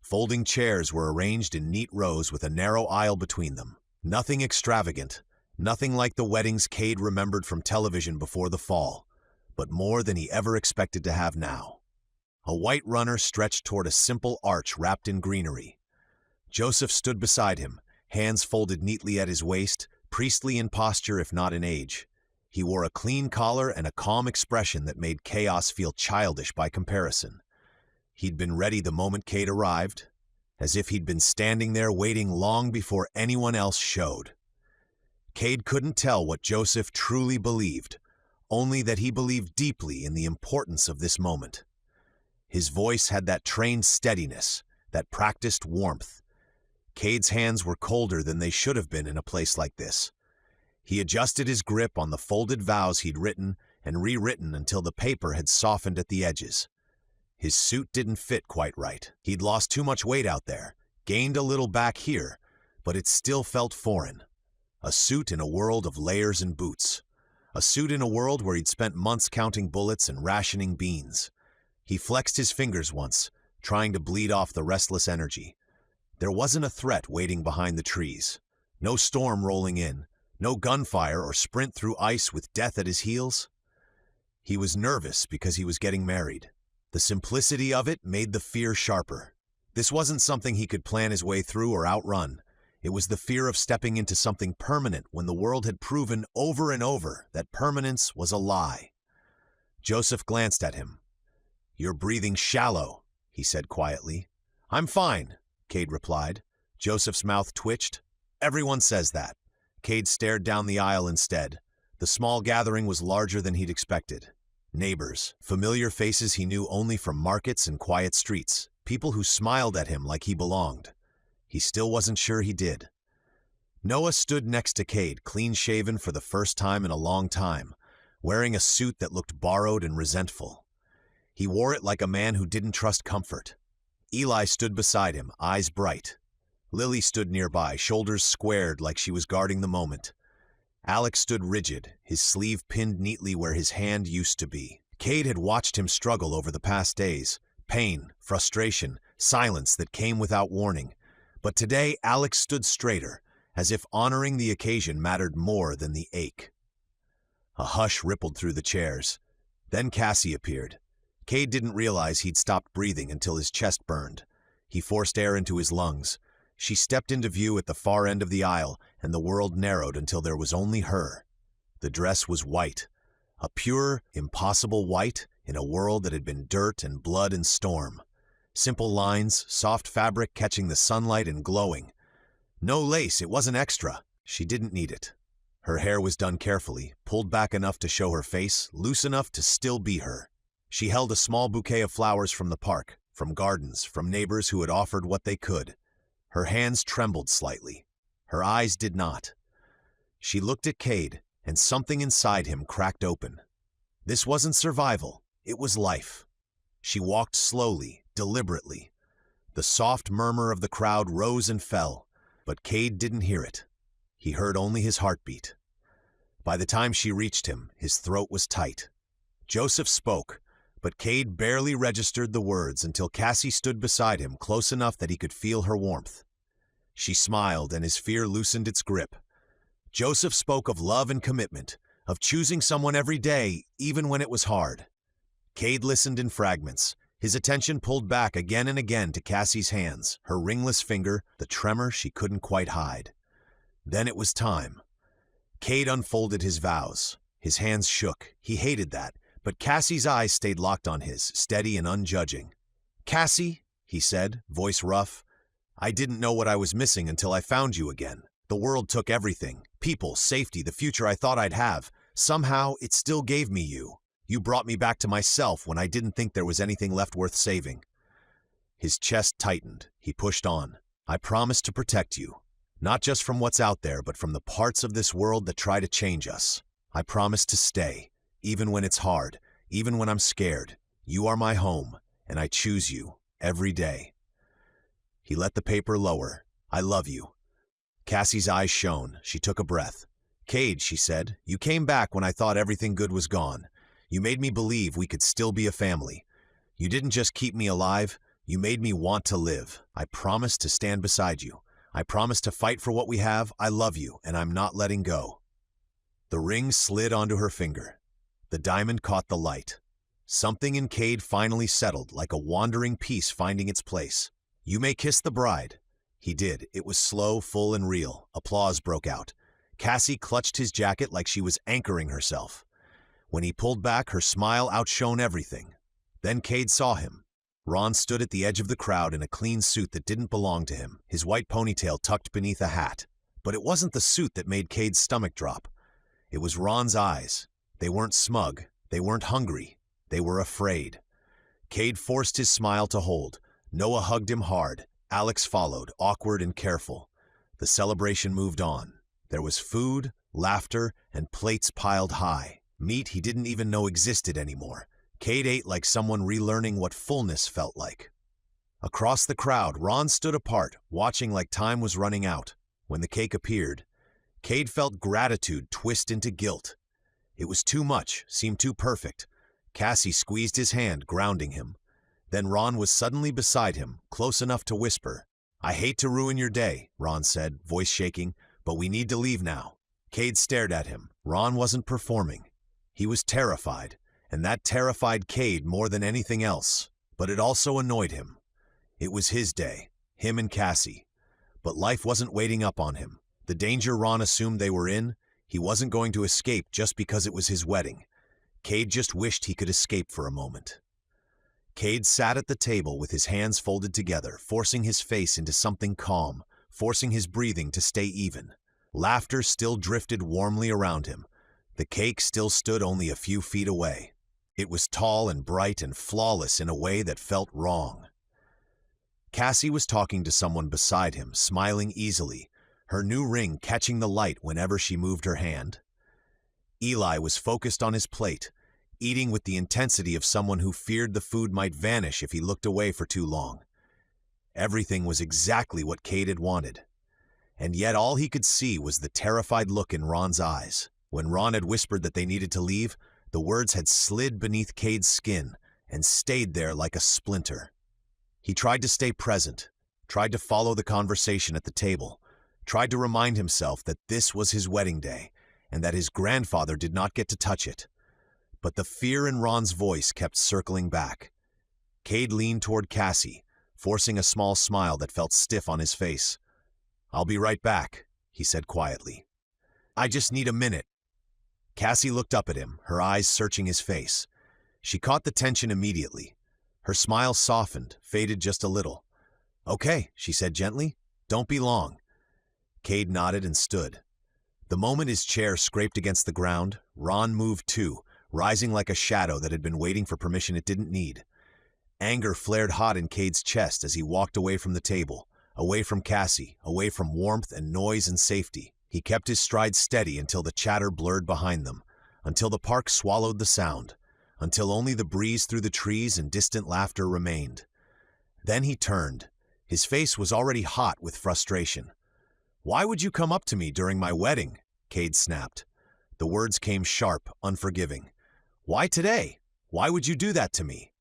Folding chairs were arranged in neat rows with a narrow aisle between them. Nothing extravagant, nothing like the weddings Kade remembered from television before the fall, but more than he ever expected to have now. A white runner stretched toward a simple arch wrapped in greenery. Joseph stood beside him, hands folded neatly at his waist, priestly in posture if not in age. He wore a clean collar and a calm expression that made chaos feel childish by comparison. He'd been ready the moment Kade arrived, as if he'd been standing there waiting long before anyone else showed. Kade couldn't tell what Joseph truly believed, only that he believed deeply in the importance of this moment. His voice had that trained steadiness, that practiced warmth. Kade's hands were colder than they should have been in a place like this. He adjusted his grip on the folded vows he'd written and rewritten until the paper had softened at the edges. His suit didn't fit quite right. He'd lost too much weight out there, gained a little back here, but it still felt foreign. A suit in a world of layers and boots. A suit in a world where he'd spent months counting bullets and rationing beans. He flexed his fingers once, trying to bleed off the restless energy. There wasn't a threat waiting behind the trees. No storm rolling in, no gunfire or sprint through ice with death at his heels. He was nervous because he was getting married. The simplicity of it made the fear sharper. This wasn't something he could plan his way through or outrun. It was the fear of stepping into something permanent when the world had proven over and over that permanence was a lie. Joseph glanced at him. "You're breathing shallow," he said quietly. "I'm fine," Kade replied. Joseph's mouth twitched. "Everyone says that." Kade stared down the aisle instead. The small gathering was larger than he'd expected. Neighbors, familiar faces he knew only from markets and quiet streets, people who smiled at him like he belonged. He still wasn't sure he did. Noah stood next to Kade, clean-shaven for the first time in a long time, wearing a suit that looked borrowed and resentful. He wore it like a man who didn't trust comfort. Eli stood beside him, eyes bright. Lily stood nearby, shoulders squared like she was guarding the moment. Alex stood rigid, his sleeve pinned neatly where his hand used to be. Kade had watched him struggle over the past days. Pain, frustration, silence that came without warning. But today, Alex stood straighter, as if honoring the occasion mattered more than the ache. A hush rippled through the chairs. Then Cassie appeared. Kade didn't realize he'd stopped breathing until his chest burned. He forced air into his lungs. She stepped into view at the far end of the aisle, and the world narrowed until there was only her. The dress was white, a pure, impossible white in a world that had been dirt and blood and storm. Simple lines, soft fabric catching the sunlight and glowing. No lace, it wasn't extra. She didn't need it. Her hair was done carefully, pulled back enough to show her face, loose enough to still be her. She held a small bouquet of flowers from the park, from gardens, from neighbors who had offered what they could. Her hands trembled slightly. Her eyes did not. She looked at Kade, and something inside him cracked open. This wasn't survival, it was life. She walked slowly, deliberately. The soft murmur of the crowd rose and fell, but Kade didn't hear it. He heard only his heartbeat. By the time she reached him, his throat was tight. Joseph spoke, but Kade barely registered the words until Cassie stood beside him close enough that he could feel her warmth. She smiled, and his fear loosened its grip. Joseph spoke of love and commitment, of choosing someone every day, even when it was hard. Kade listened in fragments, his attention pulled back again and again to Cassie's hands, her ringless finger, the tremor she couldn't quite hide. Then it was time. Kade unfolded his vows. His hands shook. He hated that. But Cassie's eyes stayed locked on his, steady and unjudging. "Cassie," he said, voice rough, "I didn't know what I was missing until I found you again. The world took everything, people, safety, the future I thought I'd have. Somehow, it still gave me you. You brought me back to myself when I didn't think there was anything left worth saving." His chest tightened. He pushed on. "I promise to protect you. Not just from what's out there, but from the parts of this world that try to change us. I promise to stay. Even when it's hard, even when I'm scared, you are my home, and I choose you every day." He let the paper lower. "I love you." Cassie's eyes shone. She took a breath. "Kade," she said, "you came back when I thought everything good was gone. You made me believe we could still be a family. You didn't just keep me alive, you made me want to live. I promise to stand beside you. I promise to fight for what we have. I love you, and I'm not letting go." The ring slid onto her finger. The diamond caught the light. Something in Kade finally settled, like a wandering piece finding its place. "You may kiss the bride." He did. It was slow, full, and real. Applause broke out. Cassie clutched his jacket like she was anchoring herself. When he pulled back, her smile outshone everything. Then Kade saw him. Ron stood at the edge of the crowd in a clean suit that didn't belong to him, his white ponytail tucked beneath a hat. But it wasn't the suit that made Kade's stomach drop. It was Ron's eyes. They weren't smug. They weren't hungry. They were afraid. Kade forced his smile to hold. Noah hugged him hard. Alex followed, awkward and careful. The celebration moved on. There was food, laughter, and plates piled high. Meat he didn't even know existed anymore. Kade ate like someone relearning what fullness felt like. Across the crowd, Ron stood apart, watching like time was running out. When the cake appeared, Kade felt gratitude twist into guilt. It was too much, seemed too perfect. Cassie squeezed his hand, grounding him. Then Ron was suddenly beside him, close enough to whisper. "I hate to ruin your day," Ron said, voice shaking, "but we need to leave now." Kade stared at him. Ron wasn't performing. He was terrified, and that terrified Kade more than anything else. But it also annoyed him. It was his day, him and Cassie. But life wasn't waiting up on him. The danger Ron assumed they were in, he wasn't going to escape just because it was his wedding. Kade just wished he could escape for a moment. Kade sat at the table with his hands folded together, forcing his face into something calm, forcing his breathing to stay even. Laughter still drifted warmly around him. The cake still stood only a few feet away. It was tall and bright and flawless in a way that felt wrong. Cassie was talking to someone beside him, smiling easily, her new ring catching the light whenever she moved her hand. Eli was focused on his plate, eating with the intensity of someone who feared the food might vanish if he looked away for too long. Everything was exactly what Kade had wanted. And yet all he could see was the terrified look in Ron's eyes. When Ron had whispered that they needed to leave, the words had slid beneath Kade's skin and stayed there like a splinter. He tried to stay present, tried to follow the conversation at the table, tried to remind himself that this was his wedding day and that his grandfather did not get to touch it. But the fear in Ron's voice kept circling back. Kade leaned toward Cassie, forcing a small smile that felt stiff on his face. "I'll be right back," he said quietly. "I just need a minute." Cassie looked up at him, her eyes searching his face. She caught the tension immediately. Her smile softened, faded just a little. "Okay," she said gently. "Don't be long." Kade nodded and stood. The moment his chair scraped against the ground, Ron moved too, rising like a shadow that had been waiting for permission it didn't need. Anger flared hot in Kade's chest as he walked away from the table, away from Cassie, away from warmth and noise and safety. He kept his stride steady until the chatter blurred behind them, until the park swallowed the sound, until only the breeze through the trees and distant laughter remained. Then he turned. His face was already hot with frustration. "Why would you come up to me during my wedding?" Kade snapped. The words came sharp, unforgiving. "Why today? Why would you do that to me?"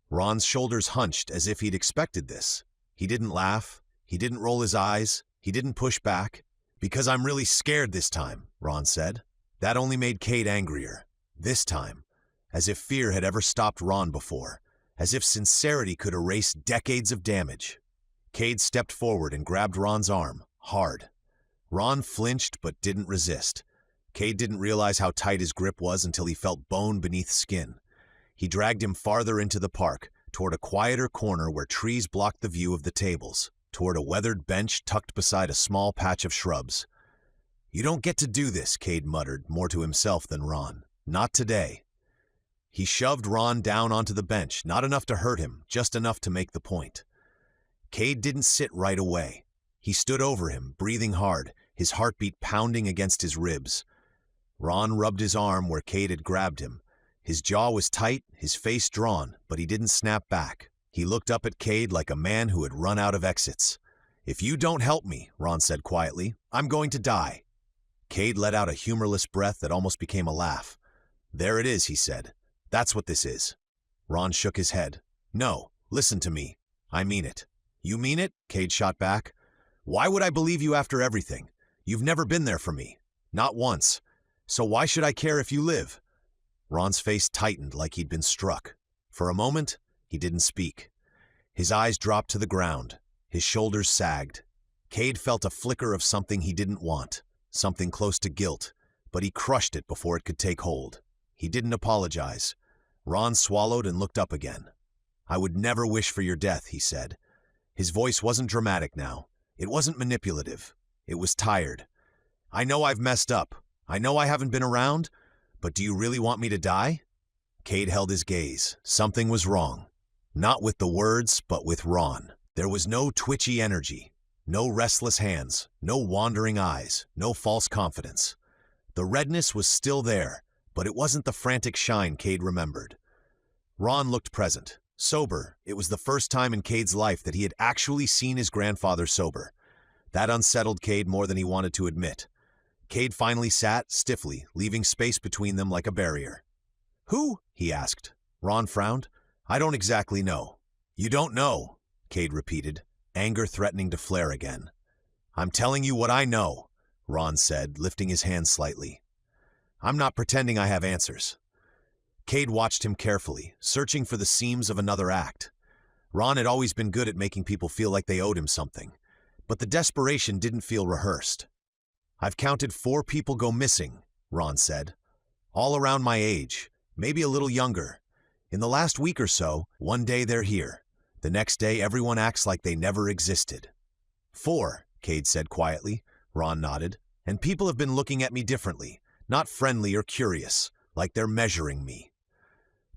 Ron's shoulders hunched as if he'd expected this. He didn't laugh. He didn't roll his eyes. He didn't push back. "Because I'm really scared this time," Ron said. That only made Kade angrier. This time. As if fear had ever stopped Ron before. As if sincerity could erase decades of damage. Kade stepped forward and grabbed Ron's arm, hard. Ron flinched but didn't resist. Kade didn't realize how tight his grip was until he felt bone beneath skin. He dragged him farther into the park, toward a quieter corner where trees blocked the view of the tables, toward a weathered bench tucked beside a small patch of shrubs. "You don't get to do this," Kade muttered, more to himself than Ron. "Not today." He shoved Ron down onto the bench, not enough to hurt him, just enough to make the point. Kade didn't sit right away. He stood over him, breathing hard, his heartbeat pounding against his ribs. Ron rubbed his arm where Kade had grabbed him. His jaw was tight, his face drawn, but he didn't snap back. He looked up at Kade like a man who had run out of exits. "If you don't help me," Ron said quietly, "I'm going to die." Kade let out a humorless breath that almost became a laugh. "There it is," he said. "That's what this is." Ron shook his head. "No, listen to me. I mean it." "You mean it?" Kade shot back. "Why would I believe you after everything? You've never been there for me. Not once. So why should I care if you live?" Ron's face tightened like he'd been struck. For a moment, he didn't speak. His eyes dropped to the ground. His shoulders sagged. Kade felt a flicker of something he didn't want, something close to guilt, but he crushed it before it could take hold. He didn't apologize. Ron swallowed and looked up again. "I would never wish for your death," he said. His voice wasn't dramatic now. It wasn't manipulative. It was tired. "I know I've messed up. I know I haven't been around, but do you really want me to die?" Kade held his gaze. Something was wrong. Not with the words, but with Ron. There was no twitchy energy, no restless hands, no wandering eyes, no false confidence. The redness was still there, but it wasn't the frantic shine Kade remembered. Ron looked present, sober. It was the first time in Kade's life that he had actually seen his grandfather sober. That unsettled Kade more than he wanted to admit. Kade finally sat, stiffly, leaving space between them like a barrier. "Who?" he asked. Ron frowned. "I don't exactly know." "You don't know," Kade repeated, anger threatening to flare again. "I'm telling you what I know," Ron said, lifting his hand slightly. "I'm not pretending I have answers." Kade watched him carefully, searching for the seams of another act. Ron had always been good at making people feel like they owed him something, but the desperation didn't feel rehearsed. "I've counted 4 people go missing," Ron said. "All around my age, maybe a little younger. In the last week or so, one day they're here. The next day everyone acts like they never existed." 4, Kade said quietly. Ron nodded. "And people have been looking at me differently, not friendly or curious, like they're measuring me."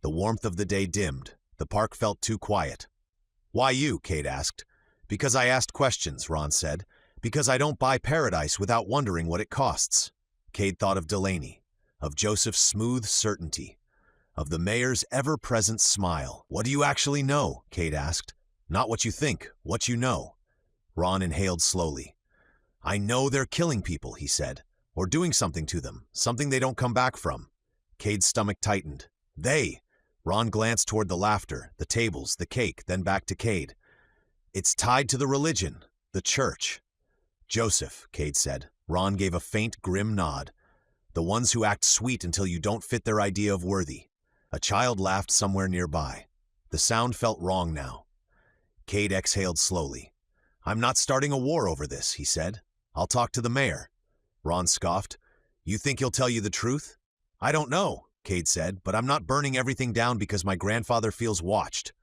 The warmth of the day dimmed. The park felt too quiet. Why you? Kade asked. Because I asked questions, Ron said. Because I don't buy paradise without wondering what it costs. Kade thought of Delaney, of Joseph's smooth certainty, of the mayor's ever-present smile. What do you actually know? Kade asked. Not what you think, what you know. Ron inhaled slowly. I know they're killing people, he said, or doing something to them, something they don't come back from. Kade's stomach tightened. They! Ron glanced toward the laughter, the tables, the cake, then back to Kade. It's tied to the religion, the church. Joseph, Kade said. Ron gave a faint, grim nod. The ones who act sweet until you don't fit their idea of worthy. A child laughed somewhere nearby. The sound felt wrong now. Kade exhaled slowly. I'm not starting a war over this, he said. I'll talk to the mayor. Ron scoffed. You think he'll tell you the truth? I don't know, Kade said, but I'm not burning everything down because my grandfather feels watched.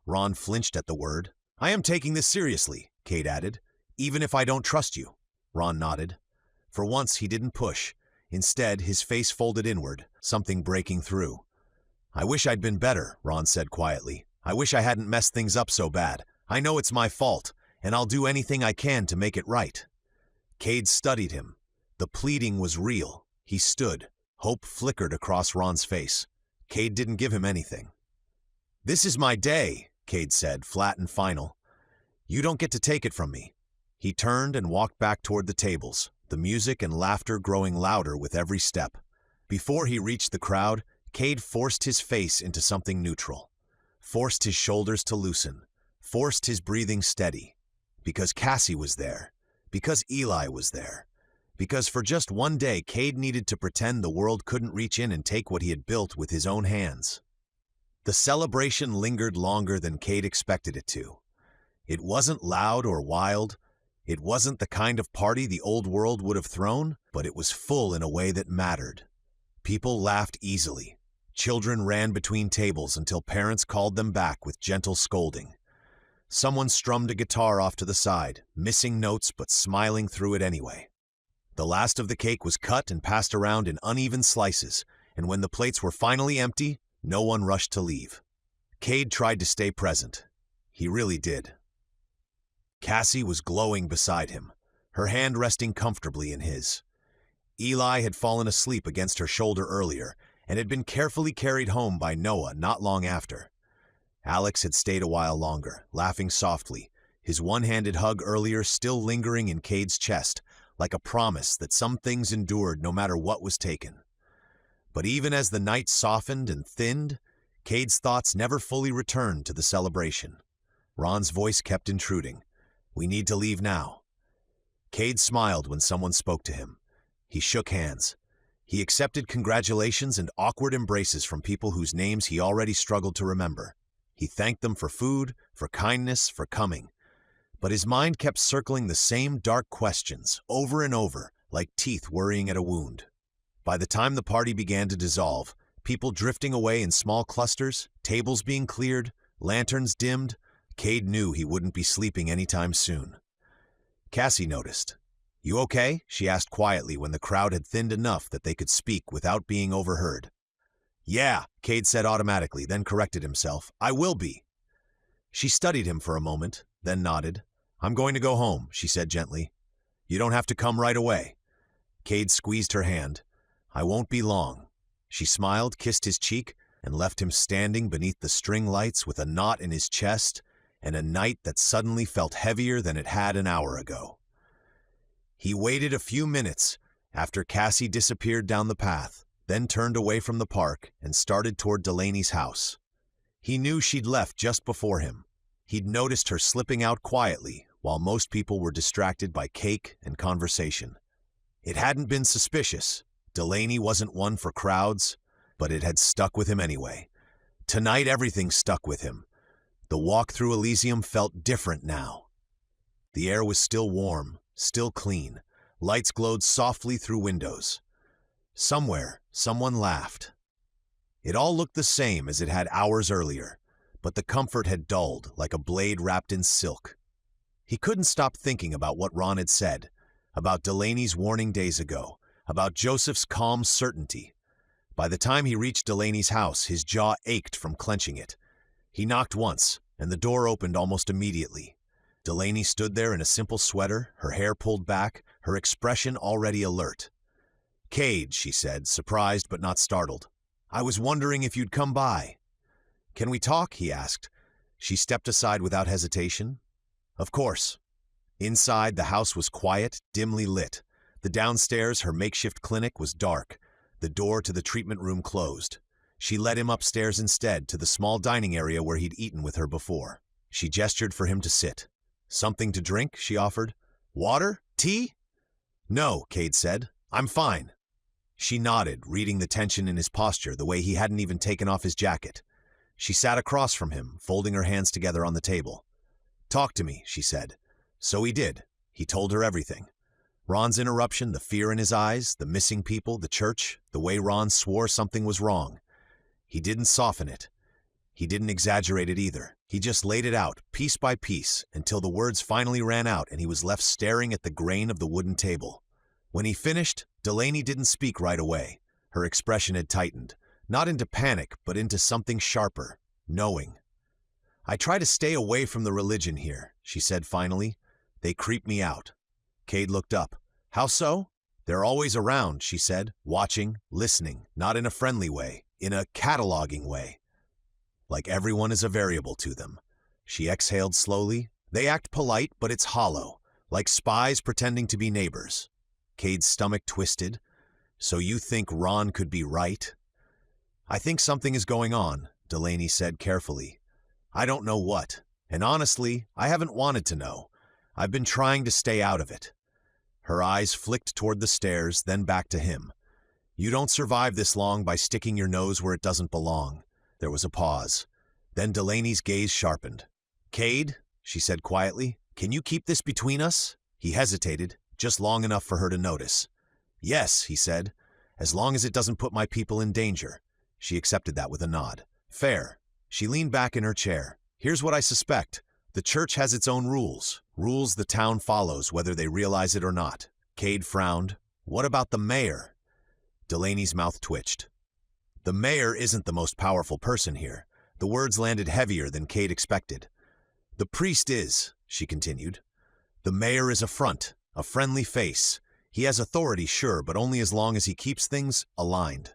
Ron flinched at the word. I am taking this seriously, Kade added, even if I don't trust you. Ron nodded. For once, he didn't push. Instead, his face folded inward, something breaking through. I wish I'd been better, Ron said quietly. I wish I hadn't messed things up so bad. I know it's my fault, and I'll do anything I can to make it right. Kade studied him. The pleading was real. He stood. Hope flickered across Ron's face. Kade didn't give him anything. This is my day, Kade said, flat and final. You don't get to take it from me. He turned and walked back toward the tables, the music and laughter growing louder with every step. Before he reached the crowd, Kade forced his face into something neutral, forced his shoulders to loosen, forced his breathing steady. Because Cassie was there, because Eli was there, because for just one day Kade needed to pretend the world couldn't reach in and take what he had built with his own hands. The celebration lingered longer than Kade expected it to. It wasn't loud or wild. It wasn't the kind of party the old world would have thrown, but it was full in a way that mattered. People laughed easily. Children ran between tables until parents called them back with gentle scolding. Someone strummed a guitar off to the side, missing notes but smiling through it anyway. The last of the cake was cut and passed around in uneven slices, and when the plates were finally empty, no one rushed to leave. Kade tried to stay present. He really did. Cassie was glowing beside him, her hand resting comfortably in his. Eli had fallen asleep against her shoulder earlier and had been carefully carried home by Noah not long after. Alex had stayed a while longer, laughing softly, his one-handed hug earlier still lingering in Kade's chest, like a promise that some things endured no matter what was taken. But even as the night softened and thinned, Kade's thoughts never fully returned to the celebration. Ron's voice kept intruding. We need to leave now. Kade smiled when someone spoke to him. He shook hands. He accepted congratulations and awkward embraces from people whose names he already struggled to remember. He thanked them for food, for kindness, for coming. But his mind kept circling the same dark questions over and over, like teeth worrying at a wound. By the time the party began to dissolve, people drifting away in small clusters, tables being cleared, lanterns dimmed, Kade knew he wouldn't be sleeping anytime soon. Cassie noticed. You okay? She asked quietly when the crowd had thinned enough that they could speak without being overheard. Yeah, Kade said automatically, then corrected himself. I will be. She studied him for a moment, then nodded. I'm going to go home, she said gently. You don't have to come right away. Kade squeezed her hand. I won't be long. She smiled, kissed his cheek, and left him standing beneath the string lights with a knot in his chest and a night that suddenly felt heavier than it had an hour ago. He waited a few minutes after Cassie disappeared down the path, then turned away from the park and started toward Delaney's house. He knew she'd left just before him. He'd noticed her slipping out quietly while most people were distracted by cake and conversation. It hadn't been suspicious. Delaney wasn't one for crowds, but it had stuck with him anyway. Tonight everything stuck with him. The walk through Elysium felt different now. The air was still warm, still clean. Lights glowed softly through windows. Somewhere, someone laughed. It all looked the same as it had hours earlier, but the comfort had dulled like a blade wrapped in silk. He couldn't stop thinking about what Ron had said, about Delaney's warning days ago, about Joseph's calm certainty. By the time he reached Delaney's house, his jaw ached from clenching it. He knocked once, and the door opened almost immediately. Delaney stood there in a simple sweater, her hair pulled back, her expression already alert. "Kade," she said, surprised but not startled. "I was wondering if you'd come by." "Can we talk?" he asked. She stepped aside without hesitation. "Of course." Inside, the house was quiet, dimly lit. The downstairs, her makeshift clinic, was dark. The door to the treatment room closed. She led him upstairs instead, to the small dining area where he'd eaten with her before. She gestured for him to sit. "Something to drink?" she offered. "Water? Tea?" "No," Kade said. "I'm fine." She nodded, reading the tension in his posture, the way he hadn't even taken off his jacket. She sat across from him, folding her hands together on the table. "Talk to me," she said. So he did. He told her everything. Ron's interruption, the fear in his eyes, the missing people, the church, the way Ron swore something was wrong. He didn't soften it. He didn't exaggerate it either. He just laid it out, piece by piece, until the words finally ran out and he was left staring at the grain of the wooden table. When he finished, Delaney didn't speak right away. Her expression had tightened, not into panic, but into something sharper, knowing. "I try to stay away from the religion here," she said finally. "They creep me out." Kade looked up. "How so?" "They're always around," she said, watching, listening, not in a friendly way, in a cataloging way. "Like everyone is a variable to them." She exhaled slowly. "They act polite, but it's hollow, like spies pretending to be neighbors." Kade's stomach twisted. "So you think Ron could be right?" "I think something is going on," Delaney said carefully. "I don't know what, and honestly, I haven't wanted to know. I've been trying to stay out of it." Her eyes flicked toward the stairs, then back to him. "You don't survive this long by sticking your nose where it doesn't belong." There was a pause. Then Delaney's gaze sharpened. "Kade," she said quietly, "can you keep this between us?" He hesitated, just long enough for her to notice. "Yes," he said, "as long as it doesn't put my people in danger." She accepted that with a nod. "Fair." She leaned back in her chair. "Here's what I suspect. The church has its own rules, rules the town follows whether they realize it or not." Kade frowned. "What about the mayor?" Delaney's mouth twitched. "The mayor isn't the most powerful person here." The words landed heavier than Kade expected. "The priest is," she continued. "The mayor is a front, a friendly face. He has authority, sure, but only as long as he keeps things aligned."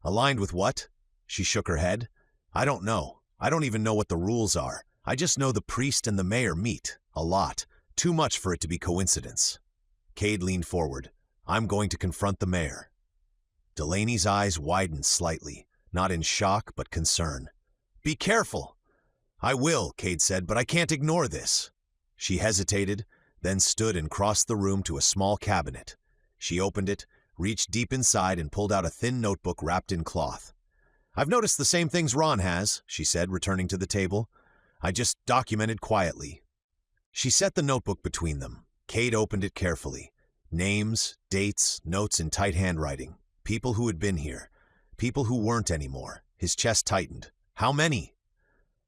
"Aligned with what?" She shook her head. "I don't know. I don't even know what the rules are. I just know the priest and the mayor meet, a lot, too much for it to be coincidence." Kade leaned forward. "I'm going to confront the mayor." Delaney's eyes widened slightly, not in shock but concern. "Be careful." "I will," Kade said, "but I can't ignore this." She hesitated, then stood and crossed the room to a small cabinet. She opened it, reached deep inside and pulled out a thin notebook wrapped in cloth. "I've noticed the same things Ron has," she said, returning to the table. "I just documented quietly." She set the notebook between them. Kade opened it carefully. Names, dates, notes in tight handwriting. People who had been here. People who weren't anymore. His chest tightened. "How many?"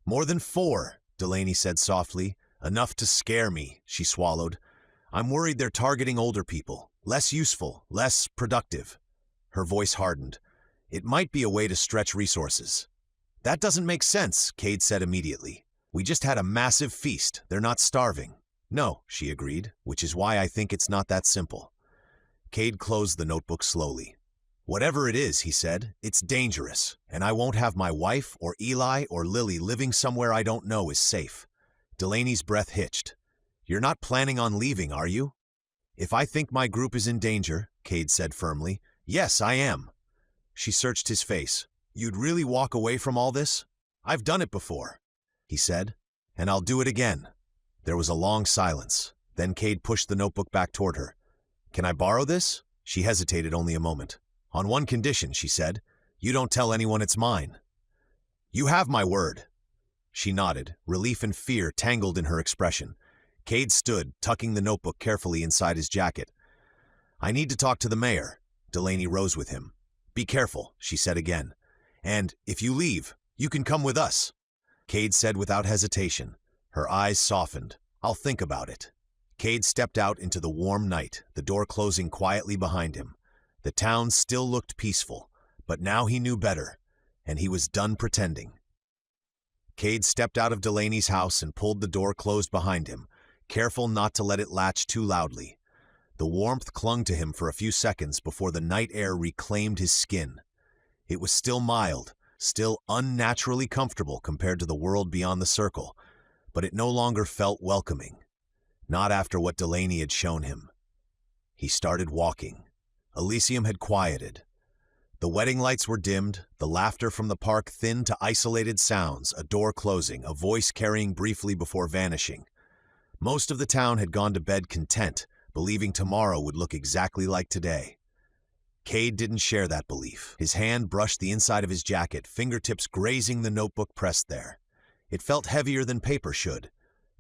"More than 4, Delaney said softly. "Enough to scare me," she swallowed. "I'm worried they're targeting older people. Less useful, less productive." Her voice hardened. "It might be a way to stretch resources." "That doesn't make sense," Kade said immediately. "We just had a massive feast. They're not starving." "No," she agreed, "which is why I think it's not that simple." Kade closed the notebook slowly. "Whatever it is," he said, "it's dangerous, and I won't have my wife or Eli or Lily living somewhere I don't know is safe." Delaney's breath hitched. "You're not planning on leaving, are you?" "If I think my group is in danger," Kade said firmly, "yes, I am." She searched his face. "You'd really walk away from all this?" "I've done it before," he said, "and I'll do it again." There was a long silence. Then Kade pushed the notebook back toward her. "Can I borrow this?" She hesitated only a moment. "On one condition," she said. "You don't tell anyone it's mine." "You have my word." She nodded, relief and fear tangled in her expression. Kade stood, tucking the notebook carefully inside his jacket. "I need to talk to the mayor." Delaney rose with him. "Be careful," she said again. "And if you leave, you can come with us." Kade said without hesitation. Her eyes softened. "I'll think about it." Kade stepped out into the warm night, the door closing quietly behind him. The town still looked peaceful, but now he knew better, and he was done pretending. Kade stepped out of Delaney's house and pulled the door closed behind him, careful not to let it latch too loudly. The warmth clung to him for a few seconds before the night air reclaimed his skin. It was still mild, still unnaturally comfortable compared to the world beyond the circle, but it no longer felt welcoming. Not after what Delaney had shown him. He started walking. Elysium had quieted. The wedding lights were dimmed, the laughter from the park thinned to isolated sounds, a door closing, a voice carrying briefly before vanishing. Most of the town had gone to bed content, believing tomorrow would look exactly like today. Kade didn't share that belief. His hand brushed the inside of his jacket, fingertips grazing the notebook pressed there. It felt heavier than paper should.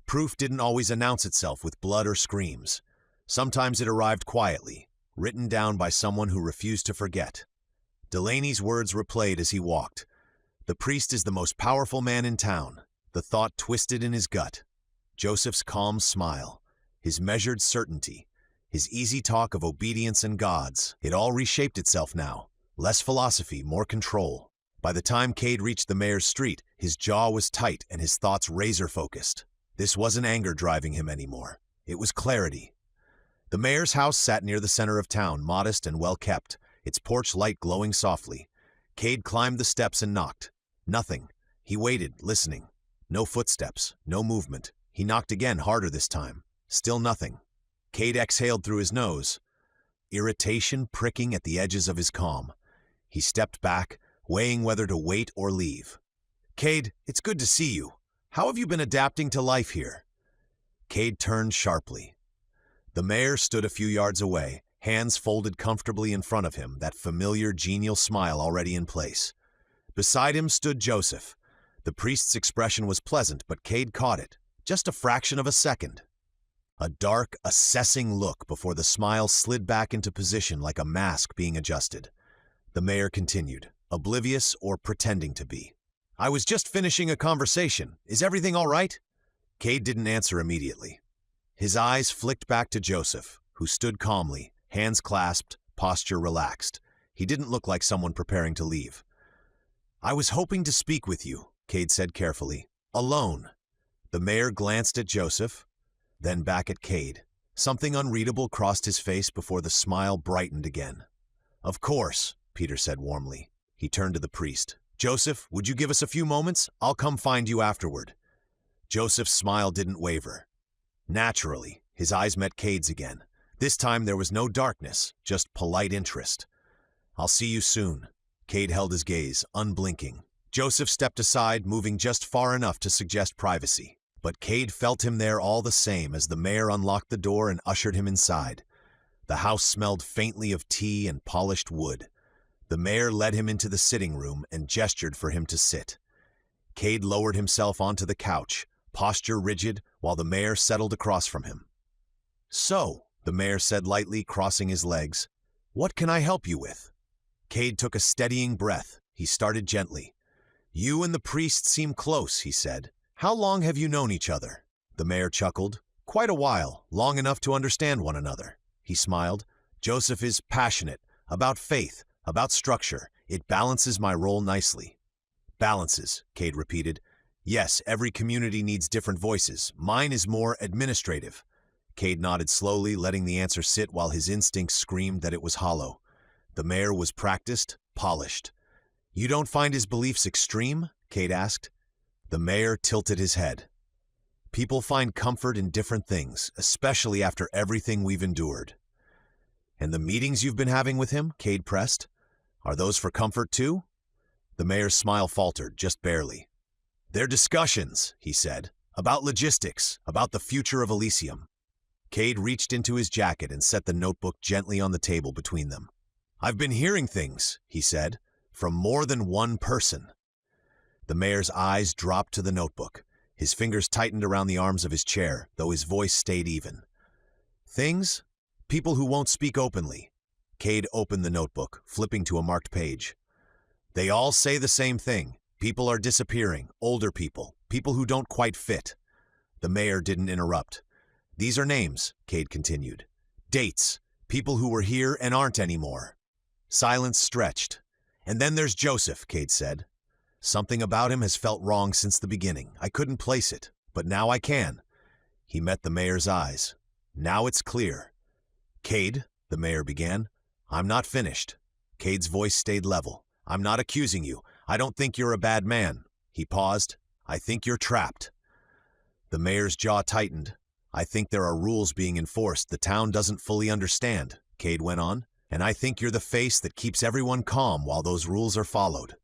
Proof didn't always announce itself with blood or screams. Sometimes it arrived quietly, written down by someone who refused to forget. Delaney's words replayed as he walked. The priest is the most powerful man in town. The thought twisted in his gut. Joseph's calm smile, his measured certainty, his easy talk of obedience and gods. It all reshaped itself now. Less philosophy, more control. By the time Kade reached the mayor's street, his jaw was tight and his thoughts razor-focused. This wasn't anger driving him anymore. It was clarity. The mayor's house sat near the center of town, modest and well-kept, its porch light glowing softly. Kade climbed the steps and knocked. Nothing. He waited, listening. No footsteps, no movement. He knocked again, harder this time. Still nothing. Kade exhaled through his nose, irritation pricking at the edges of his calm. He stepped back, weighing whether to wait or leave. "Kade, it's good to see you. How have you been adapting to life here?" Kade turned sharply. The mayor stood a few yards away, hands folded comfortably in front of him, that familiar, genial smile already in place. Beside him stood Joseph. The priest's expression was pleasant, but Kade caught it, just a fraction of a second. A dark, assessing look before the smile slid back into position like a mask being adjusted. The mayor continued, oblivious or pretending to be. "I was just finishing a conversation. Is everything all right?" Kade didn't answer immediately. His eyes flicked back to Joseph, who stood calmly, hands clasped, posture relaxed. He didn't look like someone preparing to leave. "I was hoping to speak with you," Kade said carefully. "Alone." The mayor glanced at Joseph, then back at Kade. Something unreadable crossed his face before the smile brightened again. "Of course," Peter said warmly. He turned to the priest. "Joseph, would you give us a few moments? I'll come find you afterward." Joseph's smile didn't waver. Naturally, his eyes met Kade's again. This time there was no darkness, just polite interest. "I'll see you soon." Kade held his gaze, unblinking. Joseph stepped aside, moving just far enough to suggest privacy. But Kade felt him there all the same as the mayor unlocked the door and ushered him inside. The house smelled faintly of tea and polished wood. The mayor led him into the sitting room and gestured for him to sit. Kade lowered himself onto the couch, posture rigid, while the mayor settled across from him. "So," the mayor said lightly, crossing his legs, "what can I help you with?" Kade took a steadying breath. He started gently. "You and the priest seem close," he said. "How long have you known each other?" The mayor chuckled. "Quite a while, long enough to understand one another." He smiled. "Joseph is passionate, about faith, about structure. It balances my role nicely." "Balances," Kade repeated. "Yes, every community needs different voices. Mine is more administrative." Kade nodded slowly, letting the answer sit while his instincts screamed that it was hollow. The mayor was practiced, polished. "You don't find his beliefs extreme?" Kade asked. The mayor tilted his head. "People find comfort in different things, especially after everything we've endured." "And the meetings you've been having with him?" Kade pressed. "Are those for comfort too?" The mayor's smile faltered, just barely. "They're discussions," he said, "about logistics, about the future of Elysium." Kade reached into his jacket and set the notebook gently on the table between them. "I've been hearing things," he said, "from more than one person." The mayor's eyes dropped to the notebook. His fingers tightened around the arms of his chair, though his voice stayed even. "Things? People who won't speak openly." Kade opened the notebook, flipping to a marked page. "They all say the same thing. People are disappearing, older people, people who don't quite fit." The mayor didn't interrupt. "These are names," Kade continued. "Dates, people who were here and aren't anymore." Silence stretched. "And then there's Joseph," Kade said. Something about him has felt wrong since the beginning. I couldn't place it, but now I can. He met the mayor's eyes. Now it's clear. Kade, the mayor began. I'm not finished. Kade's voice stayed level. I'm not accusing you. I don't think you're a bad man. He paused. I think you're trapped. The mayor's jaw tightened. I think there are rules being enforced the town doesn't fully understand, Kade went on. And I think you're the face that keeps everyone calm while those rules are followed.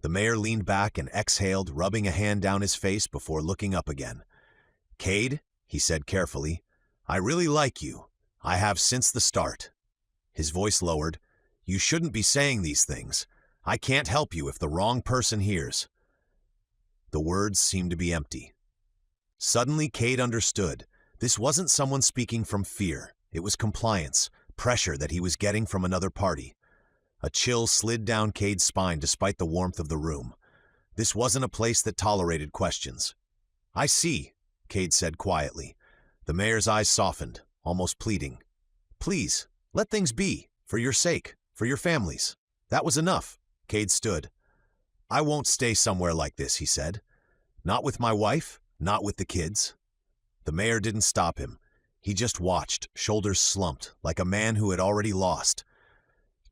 The mayor leaned back and exhaled, rubbing a hand down his face before looking up again. Kade, he said carefully, I really like you. I have since the start. His voice lowered. You shouldn't be saying these things. I can't help you if the wrong person hears. The words seemed to be empty. Suddenly, Kade understood. This wasn't someone speaking from fear. It was compliance, pressure that he was getting from another party. A chill slid down Kade's spine despite the warmth of the room. This wasn't a place that tolerated questions. I see, Kade said quietly. The mayor's eyes softened, almost pleading. Please, let things be, for your sake, for your families. That was enough. Kade stood. I won't stay somewhere like this, he said. Not with my wife, not with the kids. The mayor didn't stop him. He just watched, shoulders slumped, like a man who had already lost.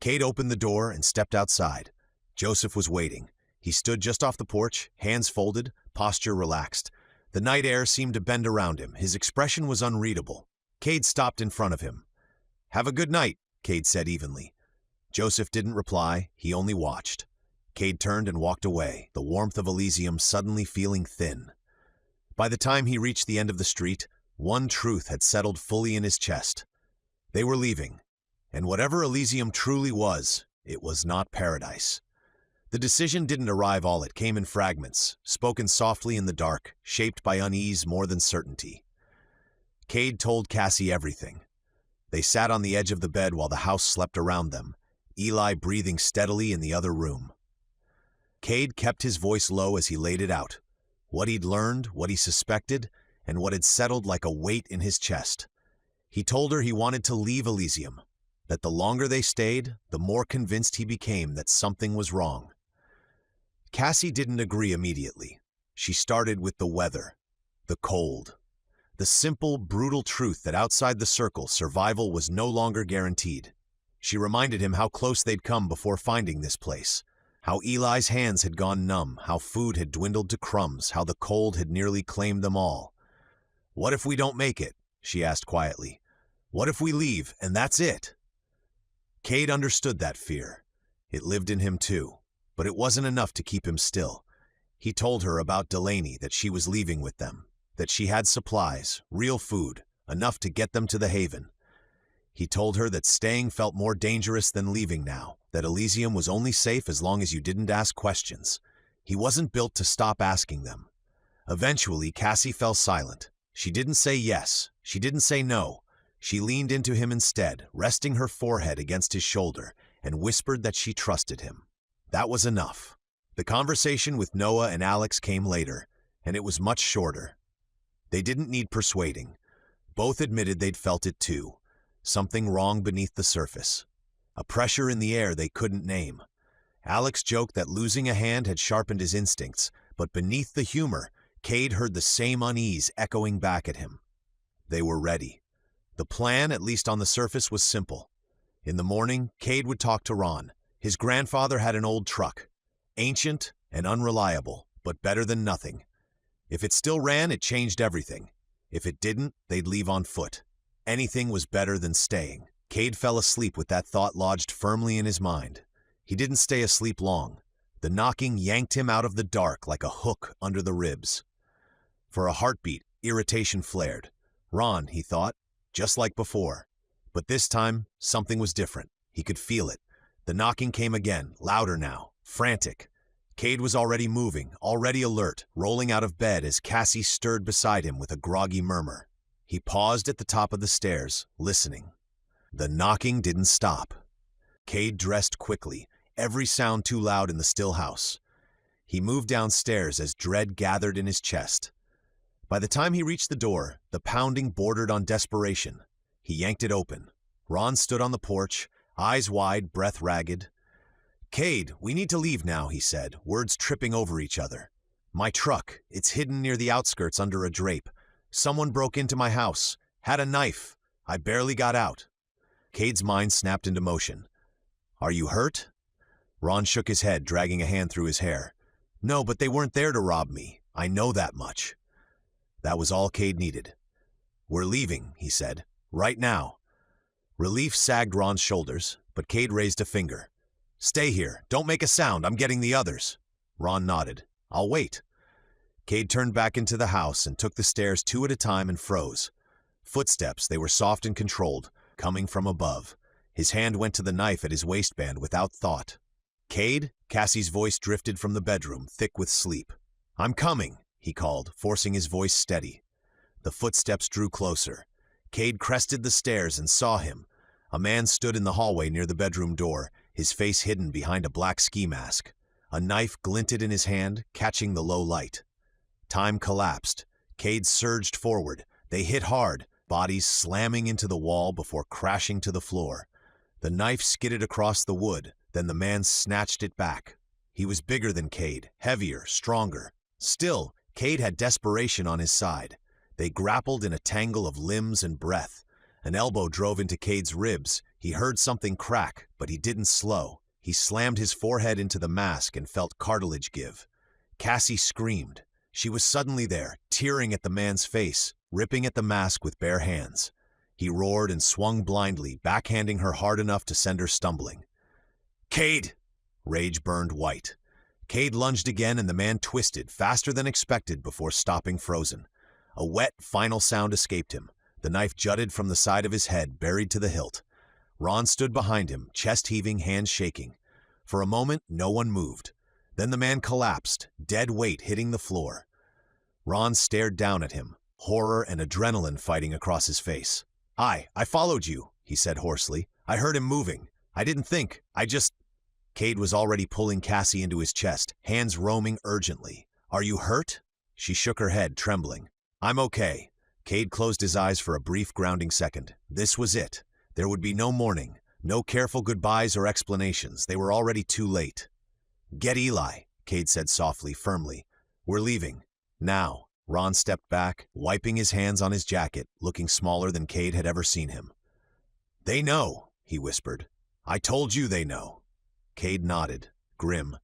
Kade opened the door and stepped outside. Joseph was waiting. He stood just off the porch, hands folded, posture relaxed. The night air seemed to bend around him. His expression was unreadable. Kade stopped in front of him. Have a good night, Kade said evenly. Joseph didn't reply. He only watched. Kade turned and walked away, the warmth of Elysium suddenly feeling thin. By the time he reached the end of the street, one truth had settled fully in his chest. They were leaving, and whatever Elysium truly was, it was not paradise. The decision didn't arrive all, it came in fragments, spoken softly in the dark, shaped by unease more than certainty. Kade told Cassie everything. They sat on the edge of the bed while the house slept around them, Eli breathing steadily in the other room. Kade kept his voice low as he laid it out. What he'd learned, what he suspected, and what had settled like a weight in his chest. He told her he wanted to leave Elysium, that the longer they stayed, the more convinced he became that something was wrong. Cassie didn't agree immediately. She started with the weather, the cold, the simple, brutal truth that outside the circle, survival was no longer guaranteed. She reminded him how close they'd come before finding this place, how Eli's hands had gone numb, how food had dwindled to crumbs, how the cold had nearly claimed them all. What if we don't make it? She asked quietly. What if we leave, and that's it? Kade understood that fear. It lived in him too, but it wasn't enough to keep him still. He told her about Delaney, that she was leaving with them, that she had supplies, real food, enough to get them to the haven. He told her that staying felt more dangerous than leaving now, that Elysium was only safe as long as you didn't ask questions. He wasn't built to stop asking them. Eventually, Cassie fell silent. She didn't say yes. She didn't say no. She leaned into him instead, resting her forehead against his shoulder, and whispered that she trusted him. That was enough. The conversation with Noah and Alex came later, and it was much shorter. They didn't need persuading. Both admitted they'd felt it too. Something wrong beneath the surface. A pressure in the air they couldn't name. Alex joked that losing a hand had sharpened his instincts, but beneath the humor, Kade heard the same unease echoing back at him. They were ready. The plan, at least on the surface, was simple. In the morning, Kade would talk to Ron. His grandfather had an old truck. Ancient and unreliable, but better than nothing. If it still ran, it changed everything. If it didn't, they'd leave on foot. Anything was better than staying. Kade fell asleep with that thought lodged firmly in his mind. He didn't stay asleep long. The knocking yanked him out of the dark like a hook under the ribs. For a heartbeat, irritation flared. Ron, he thought, just like before. But this time, something was different. He could feel it. The knocking came again, louder now, frantic. Kade was already moving, already alert, rolling out of bed as Cassie stirred beside him with a groggy murmur. He paused at the top of the stairs, listening. The knocking didn't stop. Kade dressed quickly, every sound too loud in the still house. He moved downstairs as dread gathered in his chest. By the time he reached the door, the pounding bordered on desperation. He yanked it open. Ron stood on the porch, eyes wide, breath ragged. Kade, we need to leave now, he said, words tripping over each other. My truck, it's hidden near the outskirts under a drape. Someone broke into my house, had a knife. I barely got out. Kade's mind snapped into motion. Are you hurt? Ron shook his head, dragging a hand through his hair. No, but they weren't there to rob me. I know that much. That was all Kade needed. We're leaving, he said. Right now. Relief sagged Ron's shoulders, but Kade raised a finger. Stay here. Don't make a sound. I'm getting the others. Ron nodded. I'll wait. Kade turned back into the house and took the stairs 2 at a time and froze. Footsteps, they were soft and controlled, coming from above. His hand went to the knife at his waistband without thought. Kade? Cassie's voice drifted from the bedroom, thick with sleep. I'm coming, he called, forcing his voice steady. The footsteps drew closer. Kade crested the stairs and saw him. A man stood in the hallway near the bedroom door, his face hidden behind a black ski mask. A knife glinted in his hand, catching the low light. Time collapsed. Kade surged forward. They hit hard, bodies slamming into the wall before crashing to the floor. The knife skidded across the wood, then the man snatched it back. He was bigger than Kade, heavier, stronger. Still, Kade had desperation on his side. They grappled in a tangle of limbs and breath. An elbow drove into Kade's ribs. He heard something crack, but he didn't slow. He slammed his forehead into the mask and felt cartilage give. Cassie screamed. She was suddenly there, tearing at the man's face, ripping at the mask with bare hands. He roared and swung blindly, backhanding her hard enough to send her stumbling. Kade! Rage burned white. Kade lunged again and the man twisted, faster than expected, before stopping frozen. A wet, final sound escaped him. The knife jutted from the side of his head, buried to the hilt. Ron stood behind him, chest heaving, hands shaking. For a moment, no one moved. Then the man collapsed, dead weight hitting the floor. Ron stared down at him, horror and adrenaline fighting across his face. I followed you, he said hoarsely. I heard him moving. I didn't think. Kade was already pulling Cassie into his chest, hands roaming urgently. Are you hurt? She shook her head, trembling. I'm okay. Kade closed his eyes for a brief, grounding second. This was it. There would be no mourning, no careful goodbyes or explanations. They were already too late. Get Eli, Kade said softly, firmly. We're leaving. Now. Ron stepped back, wiping his hands on his jacket, looking smaller than Kade had ever seen him. They know, he whispered. I told you they know. Kade nodded, grim.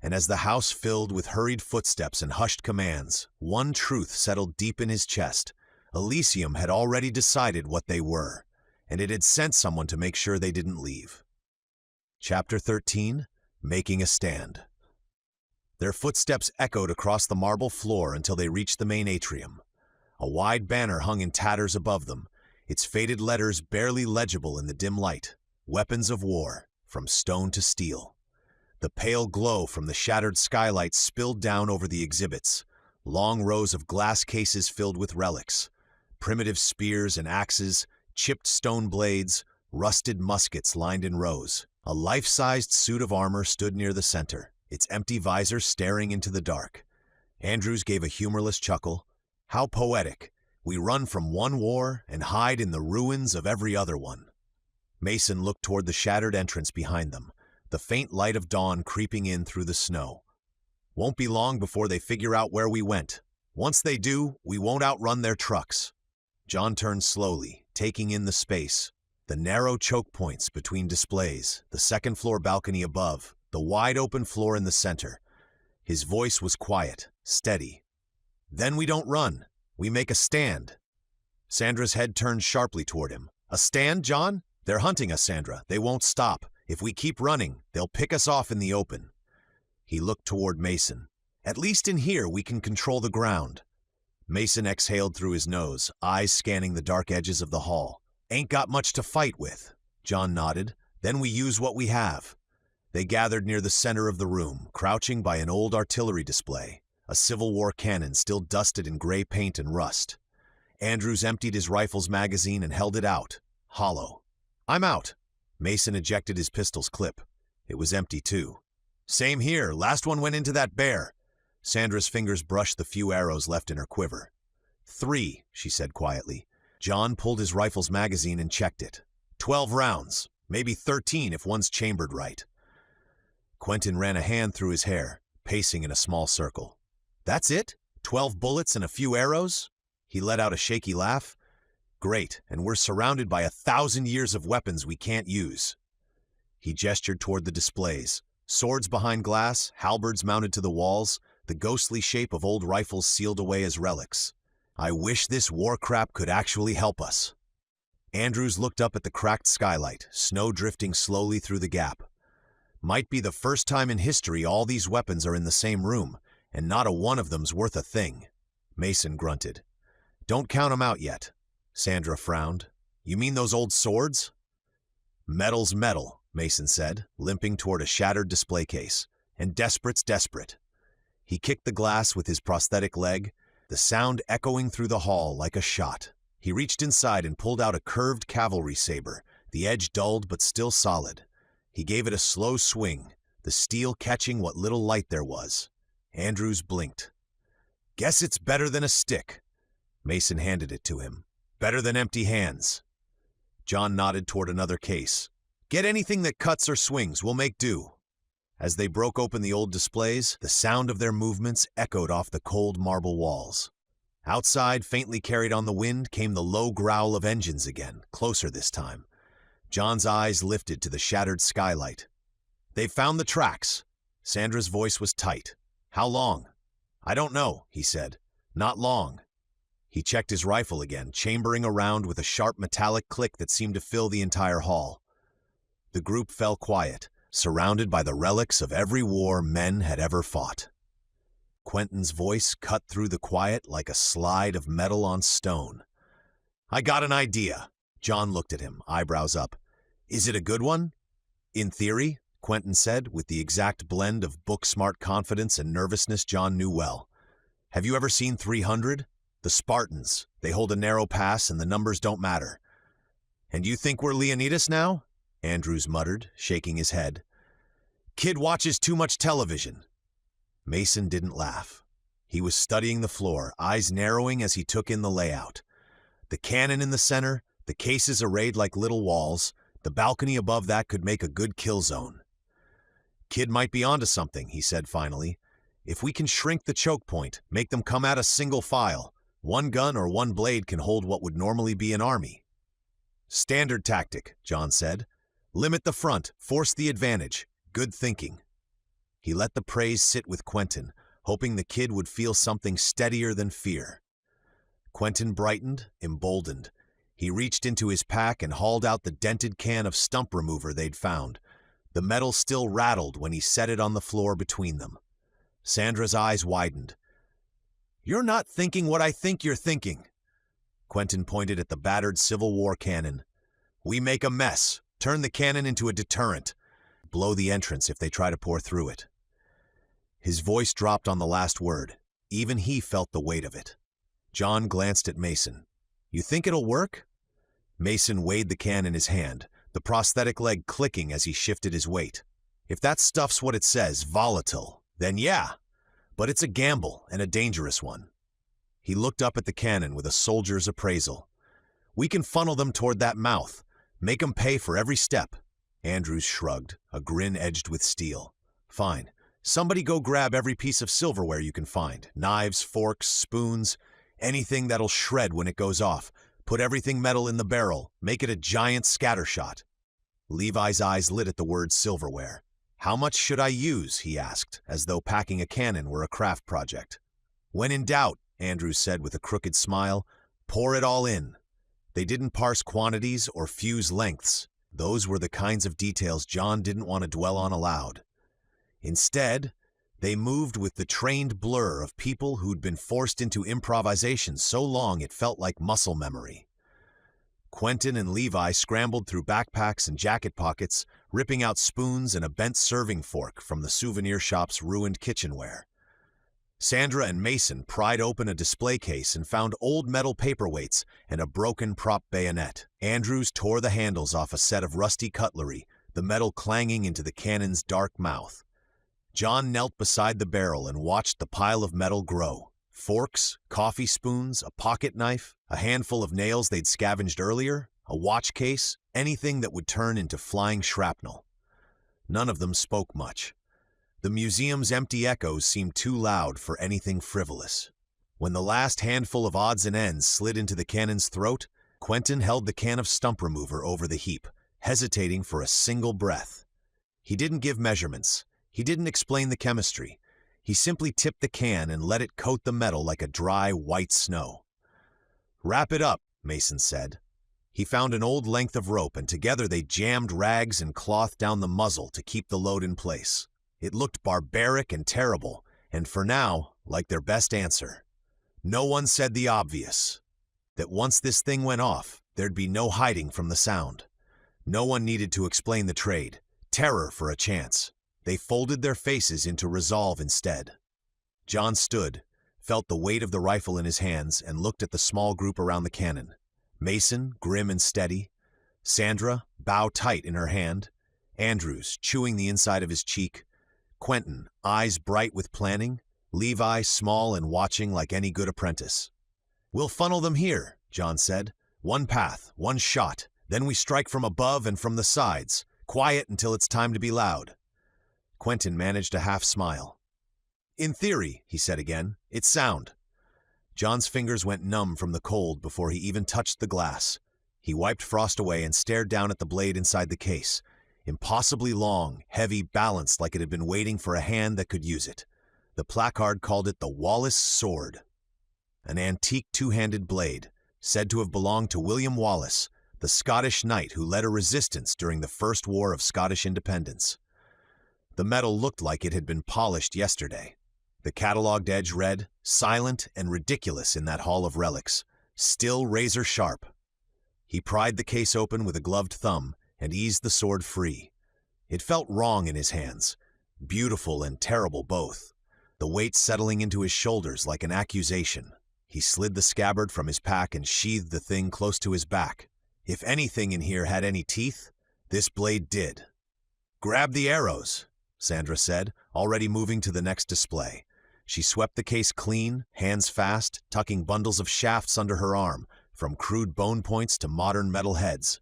And as the house filled with hurried footsteps and hushed commands, one truth settled deep in his chest. Elysium had already decided what they were, and it had sent someone to make sure they didn't leave. Chapter 13, Making a Stand. Their footsteps echoed across the marble floor until they reached the main atrium. A wide banner hung in tatters above them, its faded letters barely legible in the dim light. Weapons of war, from stone to steel. The pale glow from the shattered skylight spilled down over the exhibits. Long rows of glass cases filled with relics. Primitive spears and axes, chipped stone blades, rusted muskets lined in rows. A life-sized suit of armor stood near the center, its empty visor staring into the dark. Andrews gave a humorless chuckle. How poetic. We run from one war and hide in the ruins of every other one. Mason looked toward the shattered entrance behind them, the faint light of dawn creeping in through the snow. Won't be long before they figure out where we went. Once they do, we won't outrun their trucks. John turned slowly, taking in the space. The narrow choke points between displays, the second-floor balcony above, the wide-open floor in the center. His voice was quiet, steady. Then we don't run. We make a stand. Sandra's head turned sharply toward him. A stand, John? They're hunting us, Sandra. They won't stop. If we keep running, they'll pick us off in the open. He looked toward Mason. At least in here, we can control the ground. Mason exhaled through his nose, eyes scanning the dark edges of the hall. Ain't got much to fight with. John nodded. Then we use what we have. They gathered near the center of the room, crouching by an old artillery display, a Civil War cannon still dusted in gray paint and rust. Andrews emptied his rifle's magazine and held it out, hollow. I'm out. Mason ejected his pistol's clip. It was empty too. Same here. Last one went into that bear. Sandra's fingers brushed the few arrows left in her quiver. 3, she said quietly. John pulled his rifle's magazine and checked it. 12 rounds, maybe 13 if one's chambered right. Quentin ran a hand through his hair, pacing in a small circle. That's it? 12 bullets and a few arrows? He let out a shaky laugh. Great, and we're surrounded by 1,000 years of weapons we can't use. He gestured toward the displays. Swords behind glass, halberds mounted to the walls, the ghostly shape of old rifles sealed away as relics. I wish this war crap could actually help us. Andrews looked up at the cracked skylight, snow drifting slowly through the gap. Might be the first time in history all these weapons are in the same room, and not a one of them's worth a thing. Mason grunted. Don't count 'em out yet. Sandra frowned. You mean those old swords? Metal's metal, Mason said, limping toward a shattered display case. And desperate's desperate. He kicked the glass with his prosthetic leg, the sound echoing through the hall like a shot. He reached inside and pulled out a curved cavalry saber, the edge dulled but still solid. He gave it a slow swing, the steel catching what little light there was. Andrews blinked. Guess it's better than a stick. Mason handed it to him. Better than empty hands. John nodded toward another case. Get anything that cuts or swings, we'll make do. As they broke open the old displays, the sound of their movements echoed off the cold marble walls. Outside, faintly carried on the wind, came the low growl of engines again, closer this time. John's eyes lifted to the shattered skylight. They've found the tracks. Sandra's voice was tight. How long? I don't know, he said. Not long. He checked his rifle again, chambering around with a sharp metallic click that seemed to fill the entire hall. The group fell quiet, surrounded by the relics of every war men had ever fought. Quentin's voice cut through the quiet like a slide of metal on stone. I got an idea. John looked at him, eyebrows up. Is it a good one? In theory, Quentin said, with the exact blend of book-smart confidence and nervousness John knew well. Have you ever seen 300? The Spartans. They hold a narrow pass and the numbers don't matter. And you think we're Leonidas now? Andrews muttered, shaking his head. Kid watches too much television. Mason didn't laugh. He was studying the floor, eyes narrowing as he took in the layout. The cannon in the center, the cases arrayed like little walls, the balcony above that could make a good kill zone. Kid might be onto something, he said finally. If we can shrink the choke point, make them come at us single file, one gun or one blade can hold what would normally be an army. Standard tactic, John said. Limit the front, force the advantage. Good thinking. He let the praise sit with Quentin, hoping the kid would feel something steadier than fear. Quentin brightened, emboldened. He reached into his pack and hauled out the dented can of stump remover they'd found. The metal still rattled when he set it on the floor between them. Sandra's eyes widened. You're not thinking what I think you're thinking. Quentin pointed at the battered Civil War cannon. We make a mess. Turn the cannon into a deterrent. Blow the entrance if they try to pour through it. His voice dropped on the last word. Even he felt the weight of it. John glanced at Mason. You think it'll work? Mason weighed the can in his hand, the prosthetic leg clicking as he shifted his weight. If that stuff's what it says, volatile, then yeah. But it's a gamble, and a dangerous one. He looked up at the cannon with a soldier's appraisal. We can funnel them toward that mouth. Make them pay for every step. Andrews shrugged, a grin edged with steel. Fine. Somebody go grab every piece of silverware you can find. Knives, forks, spoons, anything that'll shred when it goes off. Put everything metal in the barrel. Make it a giant scatter shot. Levi's eyes lit at the word silverware. How much should I use? He asked, as though packing a cannon were a craft project. When in doubt, Andrews said with a crooked smile, pour it all in. They didn't parse quantities or fuse lengths. Those were the kinds of details John didn't want to dwell on aloud. Instead, they moved with the trained blur of people who'd been forced into improvisation so long it felt like muscle memory. Quentin and Levi scrambled through backpacks and jacket pockets, ripping out spoons and a bent serving fork from the souvenir shop's ruined kitchenware. Sandra and Mason pried open a display case and found old metal paperweights and a broken prop bayonet. Andrews tore the handles off a set of rusty cutlery, the metal clanging into the cannon's dark mouth. John knelt beside the barrel and watched the pile of metal grow. Forks, coffee spoons, a pocket knife, a handful of nails they'd scavenged earlier, a watch case, anything that would turn into flying shrapnel. None of them spoke much. The museum's empty echoes seemed too loud for anything frivolous. When the last handful of odds and ends slid into the cannon's throat, Quentin held the can of stump remover over the heap, hesitating for a single breath. He didn't give measurements. He didn't explain the chemistry. He simply tipped the can and let it coat the metal like a dry, white snow. "Wrap it up," Mason said. He found an old length of rope, and together they jammed rags and cloth down the muzzle to keep the load in place. It looked barbaric and terrible, and for now, like their best answer. No one said the obvious, that once this thing went off, there'd be no hiding from the sound. No one needed to explain the trade. Terror for a chance. They folded their faces into resolve instead. John stood, felt the weight of the rifle in his hands, and looked at the small group around the cannon. Mason, grim and steady. Sandra, bow tight in her hand. Andrews, chewing the inside of his cheek. Quentin, eyes bright with planning. Levi, small and watching like any good apprentice. "We'll funnel them here," John said. "One path, one shot. Then we strike from above and from the sides. Quiet until it's time to be loud." Quentin managed a half smile. "In theory," he said again, "it's sound." John's fingers went numb from the cold before he even touched the glass. He wiped frost away and stared down at the blade inside the case. Impossibly long, heavy, balanced like it had been waiting for a hand that could use it. The placard called it the Wallace Sword. An antique two-handed blade, said to have belonged to William Wallace, the Scottish knight who led a resistance during the First War of Scottish Independence. The metal looked like it had been polished yesterday. The catalogued edge read, silent and ridiculous in that hall of relics, still razor sharp. He pried the case open with a gloved thumb and eased the sword free. It felt wrong in his hands, beautiful and terrible both, the weight settling into his shoulders like an accusation. He slid the scabbard from his pack and sheathed the thing close to his back. If anything in here had any teeth, this blade did. "Grab the arrows," Sandra said, already moving to the next display. She swept the case clean, hands fast, tucking bundles of shafts under her arm, from crude bone points to modern metal heads.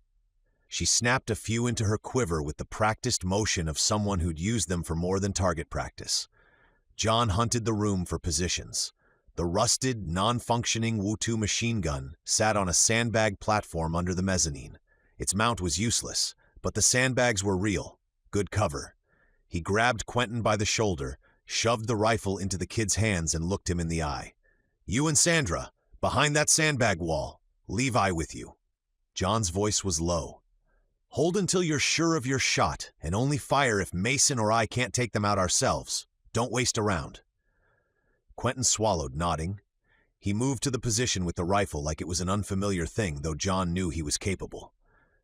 She snapped a few into her quiver with the practiced motion of someone who'd used them for more than target practice. John hunted the room for positions. The rusted, non-functioning WHITEOUT machine gun sat on a sandbag platform under the mezzanine. Its mount was useless, but the sandbags were real. Good cover. He grabbed Quentin by the shoulder, shoved the rifle into the kid's hands and looked him in the eye. "You and Sandra, behind that sandbag wall. Levi with you." John's voice was low. "Hold until you're sure of your shot, and only fire if Mason or I can't take them out ourselves. Don't waste a round." Quentin swallowed, nodding. He moved to the position with the rifle like it was an unfamiliar thing, though John knew he was capable.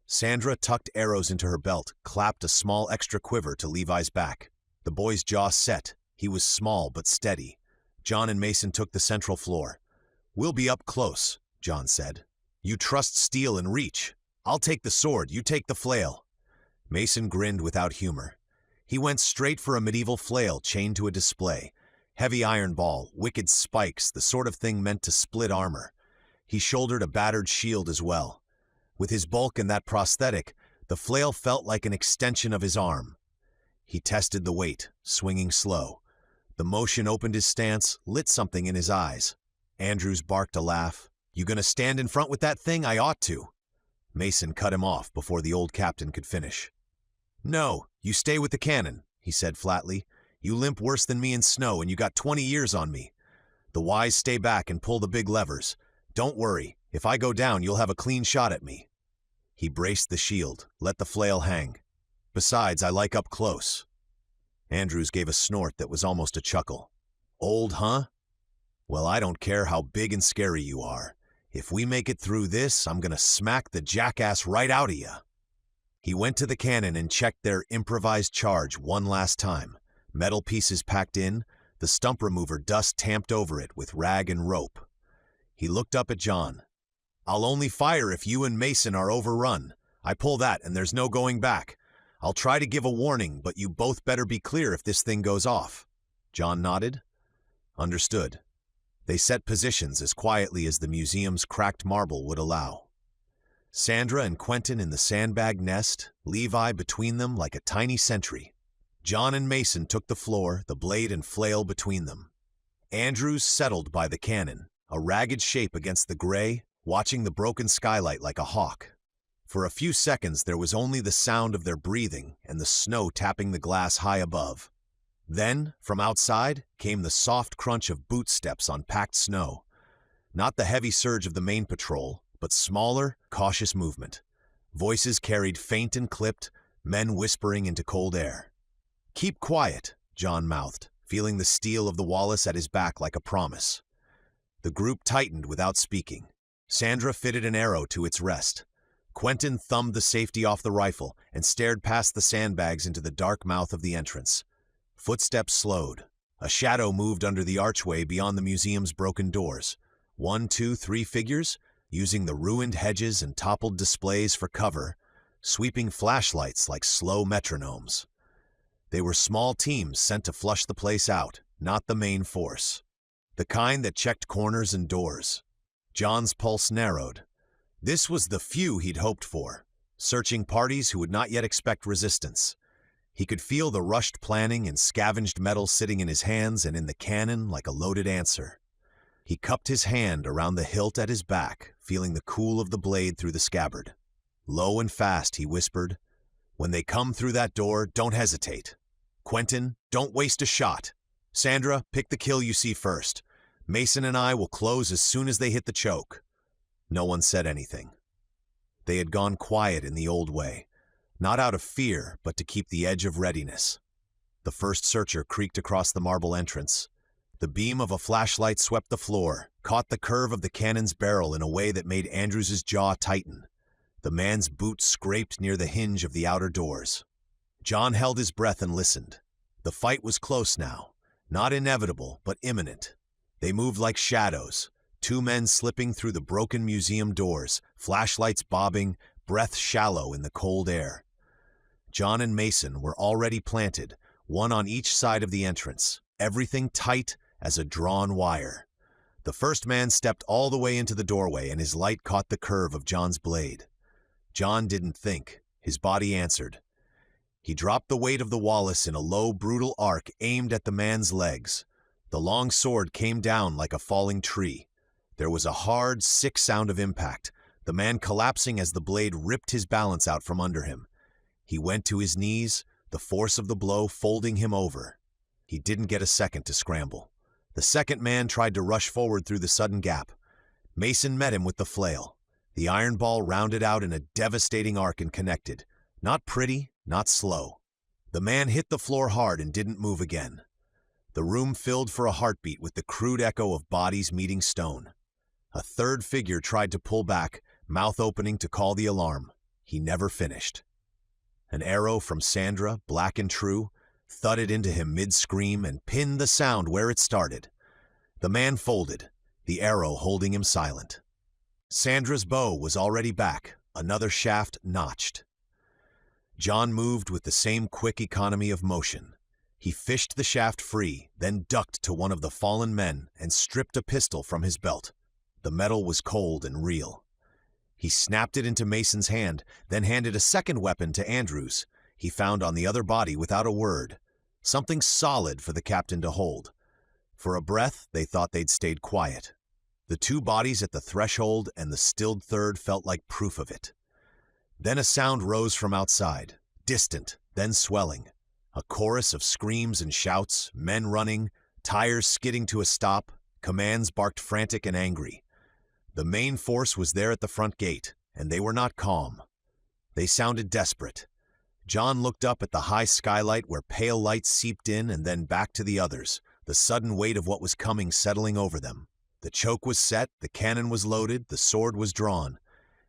Sandra tucked arrows into her belt, clapped a small extra quiver to Levi's back. The boy's jaw set. He was small but steady. John and Mason took the central floor. "We'll be up close," John said. "You trust steel and reach. I'll take the sword, you take the flail." Mason grinned without humor. He went straight for a medieval flail chained to a display. Heavy iron ball, wicked spikes, the sort of thing meant to split armor. He shouldered a battered shield as well. With his bulk and that prosthetic, the flail felt like an extension of his arm. He tested the weight, swinging slow. The motion opened his stance, lit something in his eyes. Andrews barked a laugh. "You gonna stand in front with that thing? I ought to." Mason cut him off before the old captain could finish. "No, you stay with the cannon," he said flatly. "You limp worse than me in snow, and you got 20 years on me. The wise stay back and pull the big levers. Don't worry, if I go down, you'll have a clean shot at me." He braced the shield, let the flail hang. "Besides, I like up close." Andrews gave a snort that was almost a chuckle. "Old, huh? Well, I don't care how big and scary you are. If we make it through this, I'm gonna smack the jackass right out of ya." He went to the cannon and checked their improvised charge one last time. Metal pieces packed in, the stump remover dust tamped over it with rag and rope. He looked up at John. "I'll only fire if you and Mason are overrun. I pull that and there's no going back. I'll try to give a warning, but you both better be clear if this thing goes off." John nodded. Understood. They set positions as quietly as the museum's cracked marble would allow. Sandra and Quentin in the sandbag nest, Levi between them like a tiny sentry. John and Mason took the floor, the blade and flail between them. Andrews settled by the cannon, a ragged shape against the gray, watching the broken skylight like a hawk. For a few seconds there was only the sound of their breathing and the snow tapping the glass high above. Then, from outside, came the soft crunch of boot steps on packed snow. Not the heavy surge of the main patrol, but smaller, cautious movement. Voices carried faint and clipped, men whispering into cold air. "Keep quiet," John mouthed, feeling the steel of the Wallace at his back like a promise. The group tightened without speaking. Sandra fitted an arrow to its rest. Quentin thumbed the safety off the rifle and stared past the sandbags into the dark mouth of the entrance. Footsteps slowed. A shadow moved under the archway beyond the museum's broken doors. 1, 2, 3 figures, using the ruined hedges and toppled displays for cover, sweeping flashlights like slow metronomes. They were small teams sent to flush the place out, not the main force. The kind that checked corners and doors. John's pulse narrowed. This was the few he'd hoped for, searching parties who would not yet expect resistance. He could feel the rushed planning and scavenged metal sitting in his hands and in the cannon like a loaded answer. He cupped his hand around the hilt at his back, feeling the cool of the blade through the scabbard. Low and fast, he whispered, "When they come through that door, don't hesitate. Quentin, don't waste a shot. Sandra, pick the kill you see first. Mason and I will close as soon as they hit the choke." No one said anything. They had gone quiet in the old way, not out of fear, but to keep the edge of readiness. The first searcher creaked across the marble entrance. The beam of a flashlight swept the floor, caught the curve of the cannon's barrel in a way that made Andrews's jaw tighten. The man's boot scraped near the hinge of the outer doors. John held his breath and listened. The fight was close now, not inevitable, but imminent. They moved like shadows, 2 men slipping through the broken museum doors, flashlights bobbing, breath shallow in the cold air. John and Mason were already planted, one on each side of the entrance, everything tight as a drawn wire. The first man stepped all the way into the doorway and his light caught the curve of John's blade. John didn't think. His body answered. He dropped the weight of the Wallace in a low, brutal arc aimed at the man's legs. The long sword came down like a falling tree. There was a hard, sick sound of impact, the man collapsing as the blade ripped his balance out from under him. He went to his knees, the force of the blow folding him over. He didn't get a second to scramble. The second man tried to rush forward through the sudden gap. Mason met him with the flail. The iron ball rounded out in a devastating arc and connected. Not pretty, not slow. The man hit the floor hard and didn't move again. The room filled for a heartbeat with the crude echo of bodies meeting stone. A third figure tried to pull back, mouth opening to call the alarm. He never finished. An arrow from Sandra, black and true, thudded into him mid-scream and pinned the sound where it started. The man folded, the arrow holding him silent. Sandra's bow was already back, another shaft notched. John moved with the same quick economy of motion. He fished the shaft free, then ducked to one of the fallen men and stripped a pistol from his belt. The metal was cold and real. He snapped it into Mason's hand, then handed a second weapon to Andrews. He found on the other body without a word. Something solid for the captain to hold. For a breath, they thought they'd stayed quiet. The 2 bodies at the threshold and the stilled third felt like proof of it. Then a sound rose from outside, distant, then swelling. A chorus of screams and shouts, men running, tires skidding to a stop, commands barked frantic and angry. The main force was there at the front gate, and they were not calm. They sounded desperate. John looked up at the high skylight where pale light seeped in and then back to the others, the sudden weight of what was coming settling over them. The choke was set, the cannon was loaded, the sword was drawn.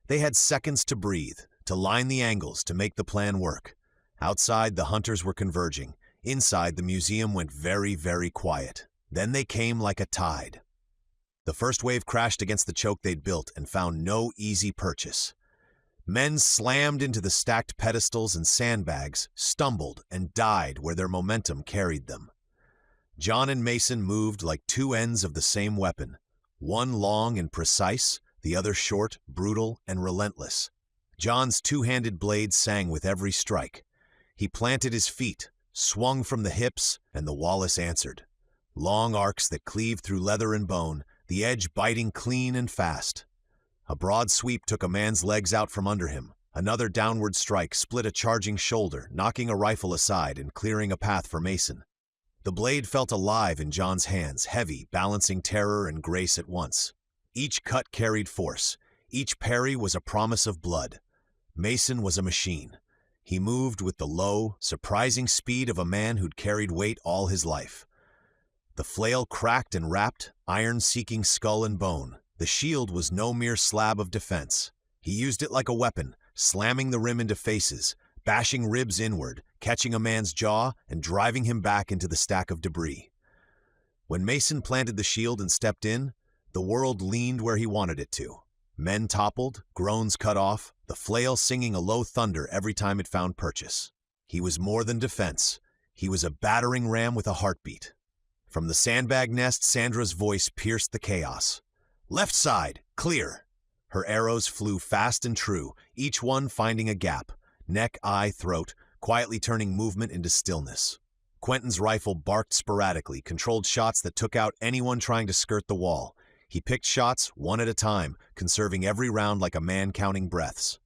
They had seconds to breathe, to line the angles, to make the plan work. Outside, the hunters were converging. Inside, the museum went very, very quiet. Then they came like a tide. The first wave crashed against the choke they'd built and found no easy purchase. Men slammed into the stacked pedestals and sandbags, stumbled, and died where their momentum carried them. John and Mason moved like 2 ends of the same weapon, one long and precise, the other short, brutal, and relentless. John's 2-handed blade sang with every strike. He planted his feet, swung from the hips, and the Wallace answered. Long arcs that cleaved through leather and bone, the edge biting clean and fast. A broad sweep took a man's legs out from under him. Another downward strike split a charging shoulder, knocking a rifle aside and clearing a path for Mason. The blade felt alive in John's hands, heavy, balancing terror and grace at once. Each cut carried force. Each parry was a promise of blood. Mason was a machine. He moved with the low, surprising speed of a man who'd carried weight all his life. The flail cracked and rapped, iron-seeking skull and bone. The shield was no mere slab of defense. He used it like a weapon, slamming the rim into faces, bashing ribs inward, catching a man's jaw, and driving him back into the stack of debris. When Mason planted the shield and stepped in, the world leaned where he wanted it to. Men toppled, groans cut off, the flail singing a low thunder every time it found purchase. He was more than defense. He was a battering ram with a heartbeat. From the sandbag nest, Sandra's voice pierced the chaos. Left side, clear. Her arrows flew fast and true, each one finding a gap, neck, eye, throat, quietly turning movement into stillness. Quentin's rifle barked sporadically, controlled shots that took out anyone trying to skirt the wall. He picked shots one at a time, conserving every round like a man counting breaths.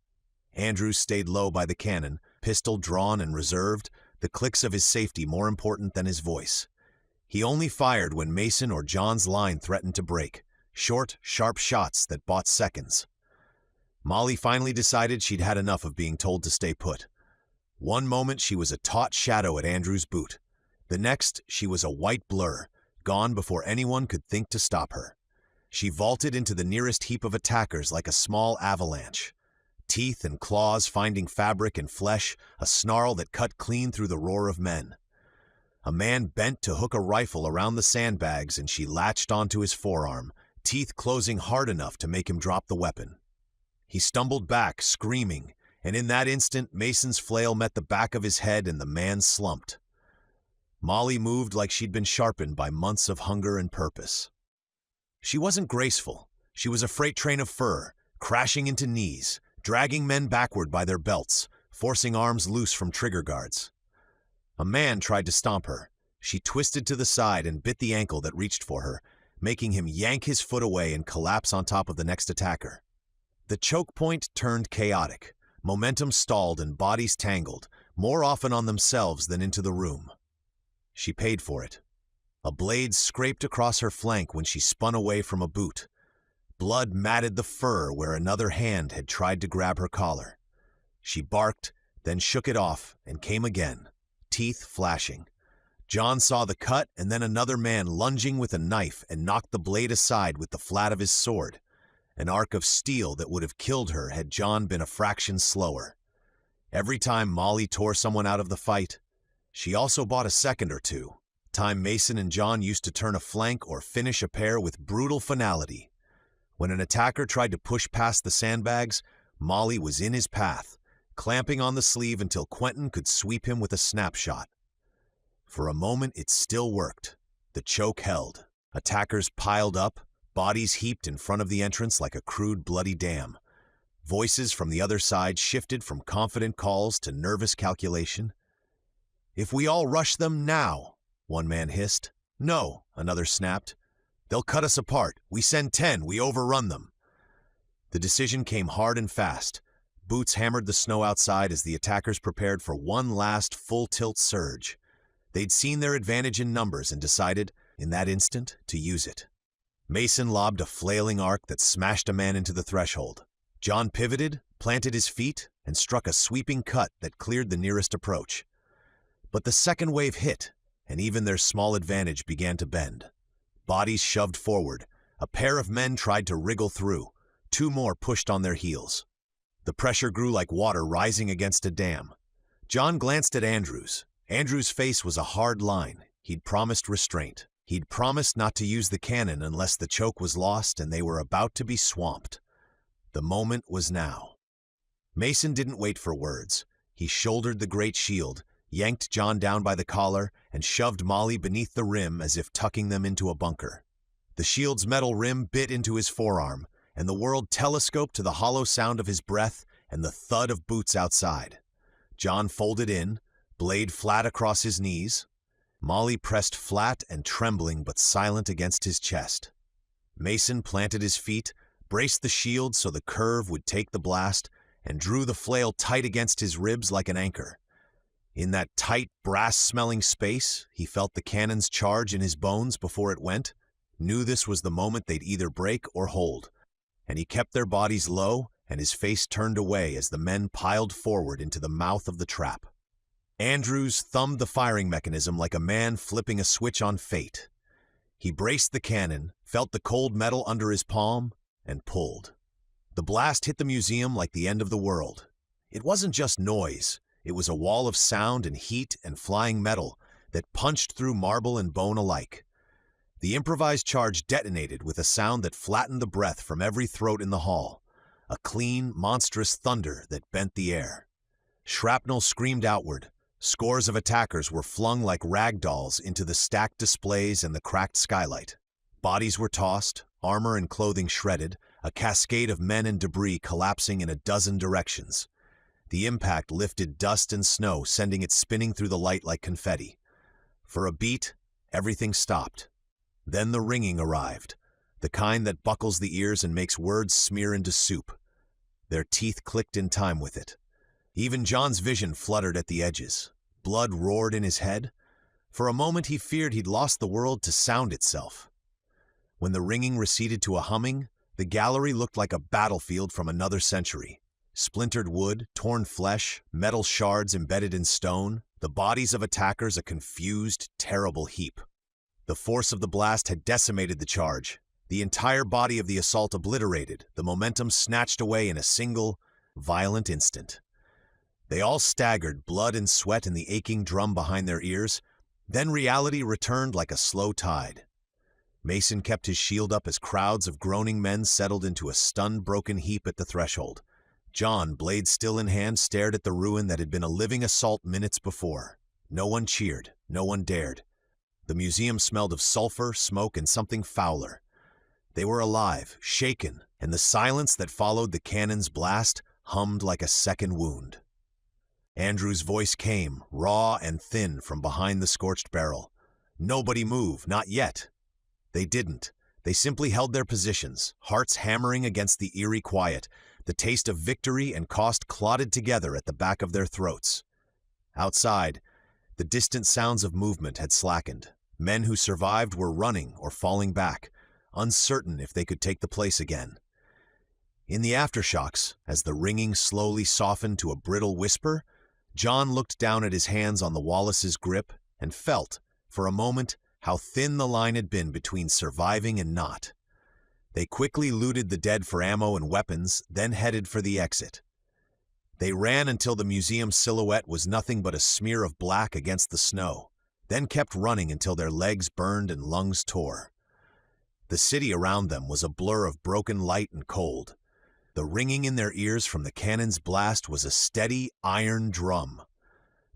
Andrews stayed low by the cannon, pistol drawn and reserved, the clicks of his safety more important than his voice. He only fired when Mason or John's line threatened to break. Short, sharp shots that bought seconds. Molly finally decided she'd had enough of being told to stay put. One moment she was a taut shadow at Andrew's boot. The next she was a white blur, gone before anyone could think to stop her. She vaulted into the nearest heap of attackers like a small avalanche. Teeth and claws finding fabric and flesh, a snarl that cut clean through the roar of men. A man bent to hook a rifle around the sandbags and she latched onto his forearm, teeth closing hard enough to make him drop the weapon. He stumbled back, screaming, and in that instant Mason's flail met the back of his head and the man slumped. Molly moved like she'd been sharpened by months of hunger and purpose. She wasn't graceful. She was a freight train of fur, crashing into knees, dragging men backward by their belts, forcing arms loose from trigger guards. A man tried to stomp her. She twisted to the side and bit the ankle that reached for her, making him yank his foot away and collapse on top of the next attacker. The choke point turned chaotic. Momentum stalled and bodies tangled, more often on themselves than into the room. She paid for it. A blade scraped across her flank when she spun away from a boot. Blood matted the fur where another hand had tried to grab her collar. She barked, then shook it off and came again, teeth flashing. John saw the cut and then another man lunging with a knife and knocked the blade aside with the flat of his sword, an arc of steel that would have killed her had John been a fraction slower. Every time Molly tore someone out of the fight, she also bought a second or two. Time Mason and John used to turn a flank or finish a pair with brutal finality. When an attacker tried to push past the sandbags, Molly was in his path, clamping on the sleeve until Quentin could sweep him with a snapshot. For a moment it still worked. The choke held. Attackers piled up, bodies heaped in front of the entrance like a crude bloody dam. Voices from the other side shifted from confident calls to nervous calculation. "If we all rush them now," one man hissed. "No," another snapped. "They'll cut us apart. We send 10, we overrun them." The decision came hard and fast. Boots hammered the snow outside as the attackers prepared for one last full-tilt surge. They'd seen their advantage in numbers and decided, in that instant, to use it. Mason lobbed a flailing arc that smashed a man into the threshold. John pivoted, planted his feet, and struck a sweeping cut that cleared the nearest approach. But the second wave hit, and even their small advantage began to bend. Bodies shoved forward. A pair of men tried to wriggle through. Two more pushed on their heels. The pressure grew like water rising against a dam. John glanced at Andrews. Andrews' face was a hard line. He'd promised restraint. He'd promised not to use the cannon unless the choke was lost and they were about to be swamped. The moment was now. Mason didn't wait for words. He shouldered the great shield, yanked John down by the collar, and shoved Molly beneath the rim as if tucking them into a bunker. The shield's metal rim bit into his forearm, and the world telescoped to the hollow sound of his breath and the thud of boots outside. John folded in, blade flat across his knees. Molly pressed flat and trembling but silent against his chest. Mason planted his feet, braced the shield so the curve would take the blast, and drew the flail tight against his ribs like an anchor. In that tight, brass-smelling space, he felt the cannon's charge in his bones before it went, knew this was the moment they'd either break or hold, and he kept their bodies low and his face turned away as the men piled forward into the mouth of the trap. Andrews thumbed the firing mechanism like a man flipping a switch on fate. He braced the cannon, felt the cold metal under his palm, and pulled. The blast hit the museum like the end of the world. It wasn't just noise. It was a wall of sound and heat and flying metal that punched through marble and bone alike. The improvised charge detonated with a sound that flattened the breath from every throat in the hall, a clean, monstrous thunder that bent the air. Shrapnel screamed outward. Scores of attackers were flung like rag dolls into the stacked displays and the cracked skylight. Bodies were tossed, armor and clothing shredded, a cascade of men and debris collapsing in a dozen directions. The impact lifted dust and snow, sending it spinning through the light like confetti. For a beat, everything stopped. Then the ringing arrived, the kind that buckles the ears and makes words smear into soup. Their teeth clicked in time with it. Even John's vision fluttered at the edges. Blood roared in his head. For a moment he feared he'd lost the world to sound itself. When the ringing receded to a humming, the gallery looked like a battlefield from another century. Splintered wood, torn flesh, metal shards embedded in stone, the bodies of attackers a confused, terrible heap. The force of the blast had decimated the charge, the entire body of the assault obliterated, the momentum snatched away in a single, violent instant. They all staggered, blood and sweat in the aching drum behind their ears. Then reality returned like a slow tide. Mason kept his shield up as crowds of groaning men settled into a stunned, broken heap at the threshold. John, blade still in hand, stared at the ruin that had been a living assault minutes before. No one cheered, no one dared. The museum smelled of sulfur, smoke, and something fouler. They were alive, shaken, and the silence that followed the cannon's blast hummed like a second wound. Andrew's voice came, raw and thin, from behind the scorched barrel. Nobody move, not yet. They didn't. They simply held their positions, hearts hammering against the eerie quiet, the taste of victory and cost clotted together at the back of their throats. Outside, the distant sounds of movement had slackened. Men who survived were running or falling back, uncertain if they could take the place again. In the aftershocks, as the ringing slowly softened to a brittle whisper, John looked down at his hands on the Wallace's grip and felt, for a moment, how thin the line had been between surviving and not. They quickly looted the dead for ammo and weapons, then headed for the exit. They ran until the museum silhouette was nothing but a smear of black against the snow, then kept running until their legs burned and lungs tore. The city around them was a blur of broken light and cold. The ringing in their ears from the cannon's blast was a steady, iron drum.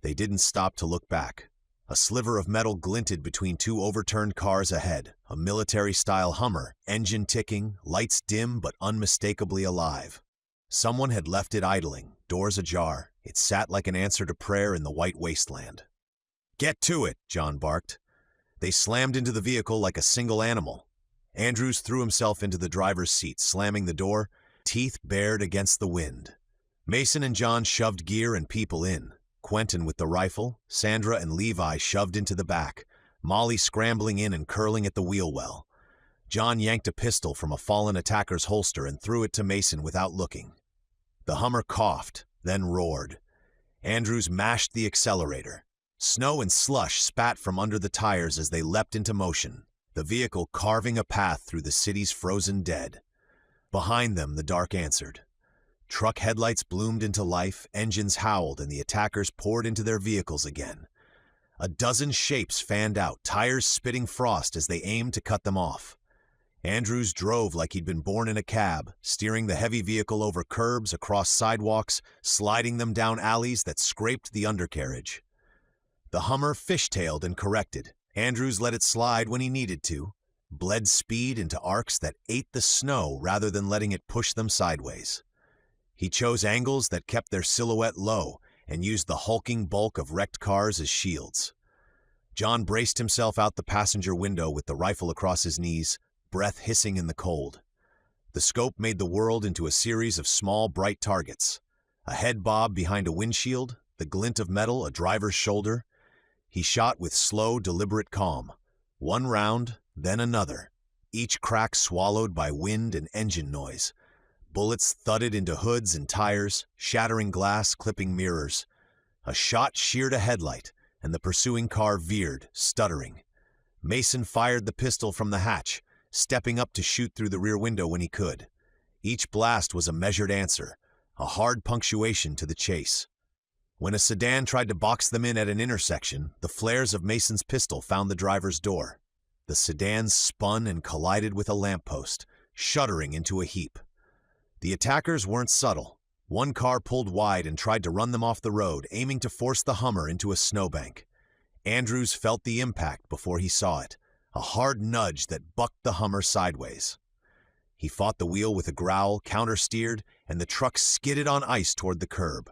They didn't stop to look back. A sliver of metal glinted between two overturned cars ahead, a military-style Hummer, engine ticking, lights dim but unmistakably alive. Someone had left it idling, doors ajar. It sat like an answer to prayer in the white wasteland. "Get to it," John barked. They slammed into the vehicle like a single animal. Andrews threw himself into the driver's seat, slamming the door, teeth bared against the wind. Mason and John shoved gear and people in. Quentin with the rifle, Sandra and Levi shoved into the back, Molly scrambling in and curling at the wheel well. John yanked a pistol from a fallen attacker's holster and threw it to Mason without looking. The Hummer coughed, then roared. Andrews mashed the accelerator. Snow and slush spat from under the tires as they leapt into motion, the vehicle carving a path through the city's frozen dead. Behind them, the dark answered. Truck headlights bloomed into life, engines howled, and the attackers poured into their vehicles again. A dozen shapes fanned out, tires spitting frost as they aimed to cut them off. Andrews drove like he'd been born in a cab, steering the heavy vehicle over curbs, across sidewalks, sliding them down alleys that scraped the undercarriage. The Hummer fishtailed and corrected. Andrews let it slide when he needed to, bled speed into arcs that ate the snow rather than letting it push them sideways. He chose angles that kept their silhouette low, and used the hulking bulk of wrecked cars as shields. John braced himself out the passenger window with the rifle across his knees, breath hissing in the cold. The scope made the world into a series of small, bright targets. A head bob behind a windshield, the glint of metal a driver's shoulder. He shot with slow, deliberate calm. One round, then another, each crack swallowed by wind and engine noise. Bullets thudded into hoods and tires, shattering glass, clipping mirrors. A shot sheared a headlight, and the pursuing car veered, stuttering. Mason fired the pistol from the hatch, stepping up to shoot through the rear window when he could. Each blast was a measured answer, a hard punctuation to the chase. When a sedan tried to box them in at an intersection, the flares of Mason's pistol found the driver's door. The sedan spun and collided with a lamppost, shuddering into a heap. The attackers weren't subtle. One car pulled wide and tried to run them off the road, aiming to force the Hummer into a snowbank. Andrews felt the impact before he saw it, a hard nudge that bucked the Hummer sideways. He fought the wheel with a growl, counter-steered, and the truck skidded on ice toward the curb.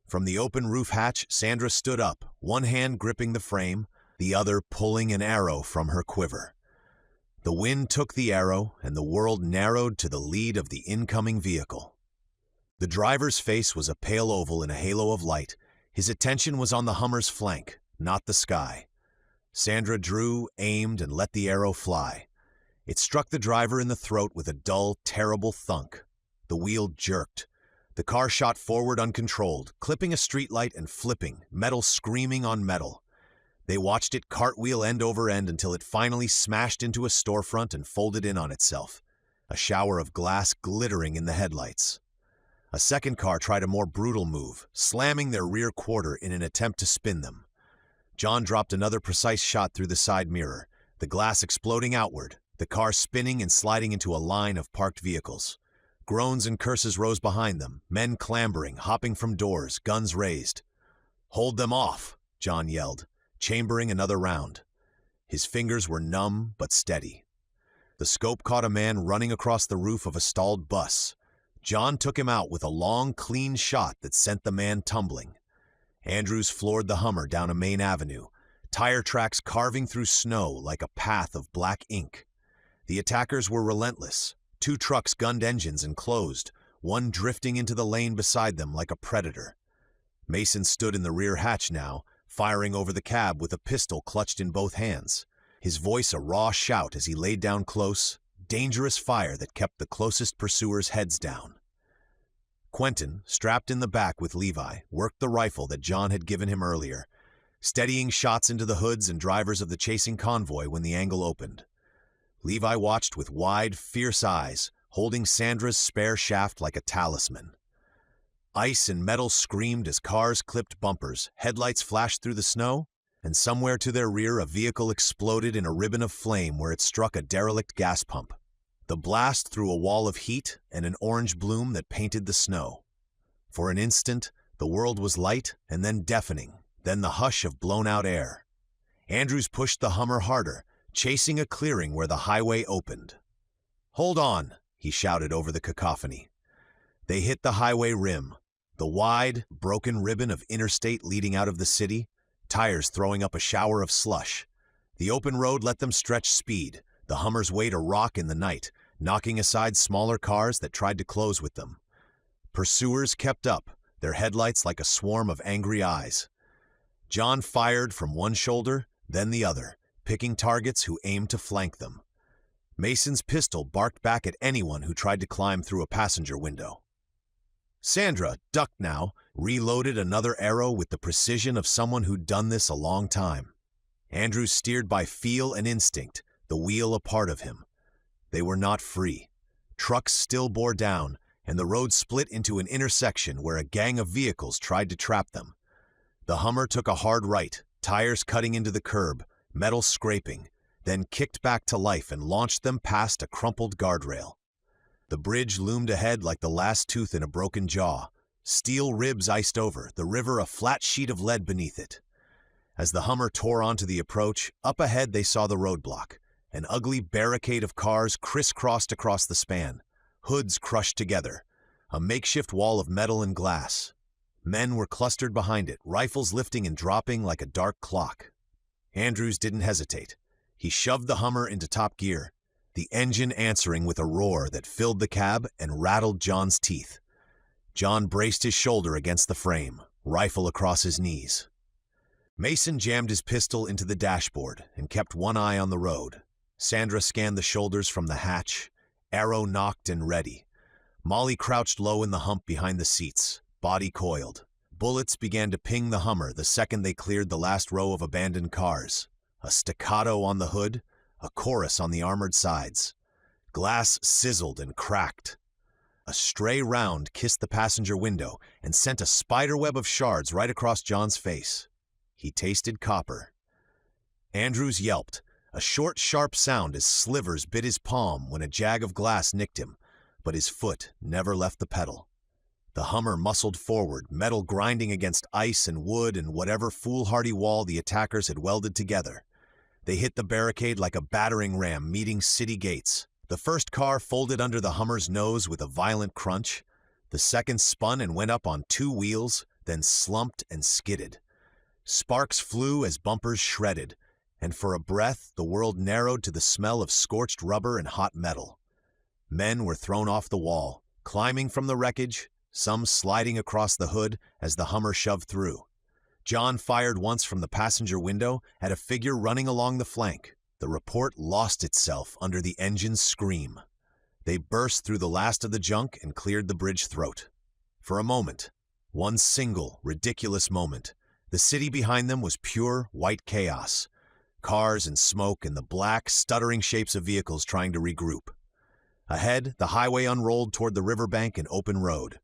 From the open roof hatch, Sandra stood up, one hand gripping the frame, the other pulling an arrow from her quiver. The wind took the arrow, and the world narrowed to the lead of the incoming vehicle. The driver's face was a pale oval in a halo of light. His attention was on the Hummer's flank, not the sky. Sandra drew, aimed, and let the arrow fly. It struck the driver in the throat with a dull, terrible thunk. The wheel jerked. The car shot forward uncontrolled, clipping a streetlight and flipping, metal screaming on metal. They watched it cartwheel end over end until it finally smashed into a storefront and folded in on itself, a shower of glass glittering in the headlights. A second car tried a more brutal move, slamming their rear quarter in an attempt to spin them. John dropped another precise shot through the side mirror, the glass exploding outward, the car spinning and sliding into a line of parked vehicles. Groans and curses rose behind them, men clambering, hopping from doors, guns raised. "Hold them off," John yelled, chambering another round. His fingers were numb but steady. The scope caught a man running across the roof of a stalled bus. John took him out with a long, clean shot that sent the man tumbling. Andrews floored the Hummer down a main avenue, tire tracks carving through snow like a path of black ink. The attackers were relentless. Two trucks gunned engines and closed, one drifting into the lane beside them like a predator. Mason stood in the rear hatch now, firing over the cab with a pistol clutched in both hands, his voice a raw shout as he laid down close, dangerous fire that kept the closest pursuers' heads down. Quentin, strapped in the back with Levi, worked the rifle that John had given him earlier, steadying shots into the hoods and drivers of the chasing convoy when the angle opened. Levi watched with wide, fierce eyes, holding Sandra's spare shaft like a talisman. Ice and metal screamed as cars clipped bumpers, headlights flashed through the snow, and somewhere to their rear a vehicle exploded in a ribbon of flame where it struck a derelict gas pump. The blast threw a wall of heat and an orange bloom that painted the snow. For an instant, the world was light and then deafening, then the hush of blown-out air. Andrews pushed the Hummer harder, chasing a clearing where the highway opened. "Hold on," he shouted over the cacophony. They hit the highway rim, the wide, broken ribbon of interstate leading out of the city, tires throwing up a shower of slush. The open road let them stretch speed, the Hummer's weight a rock in the night, knocking aside smaller cars that tried to close with them. Pursuers kept up, their headlights like a swarm of angry eyes. John fired from one shoulder, then the other, picking targets who aimed to flank them. Mason's pistol barked back at anyone who tried to climb through a passenger window. Sandra, ducked now, reloaded another arrow with the precision of someone who'd done this a long time. Andrews steered by feel and instinct, the wheel a part of him. They were not free. Trucks still bore down, and the road split into an intersection where a gang of vehicles tried to trap them. The Hummer took a hard right, tires cutting into the curb, metal scraping, then kicked back to life and launched them past a crumpled guardrail. The bridge loomed ahead like the last tooth in a broken jaw, steel ribs iced over, the river a flat sheet of lead beneath it. As the Hummer tore onto the approach, up ahead they saw the roadblock, an ugly barricade of cars crisscrossed across the span, hoods crushed together, a makeshift wall of metal and glass. Men were clustered behind it, rifles lifting and dropping like a dark clock. Andrews didn't hesitate. He shoved the Hummer into top gear, the engine answering with a roar that filled the cab and rattled John's teeth. John braced his shoulder against the frame, rifle across his knees. Mason jammed his pistol into the dashboard and kept one eye on the road. Sandra scanned the shoulders from the hatch, arrow nocked and ready. Molly crouched low in the hump behind the seats, body coiled. Bullets began to ping the Hummer the second they cleared the last row of abandoned cars. A staccato on the hood, a chorus on the armored sides. Glass sizzled and cracked. A stray round kissed the passenger window and sent a spiderweb of shards right across John's face. He tasted copper. Andrews yelped, a short, sharp sound as slivers bit his palm when a jag of glass nicked him, but his foot never left the pedal. The Hummer muscled forward, metal grinding against ice and wood and whatever foolhardy wall the attackers had welded together. They hit the barricade like a battering ram meeting city gates. The first car folded under the Hummer's nose with a violent crunch. The second spun and went up on two wheels, then slumped and skidded. Sparks flew as bumpers shredded, and for a breath the world narrowed to the smell of scorched rubber and hot metal. Men were thrown off the wall, climbing from the wreckage, some sliding across the hood as the Hummer shoved through. John fired once from the passenger window at a figure running along the flank. The report lost itself under the engine's scream. They burst through the last of the junk and cleared the bridge throat. For a moment, one single, ridiculous moment, the city behind them was pure white chaos. Cars and smoke and the black, stuttering shapes of vehicles trying to regroup. Ahead, the highway unrolled toward the riverbank and open road.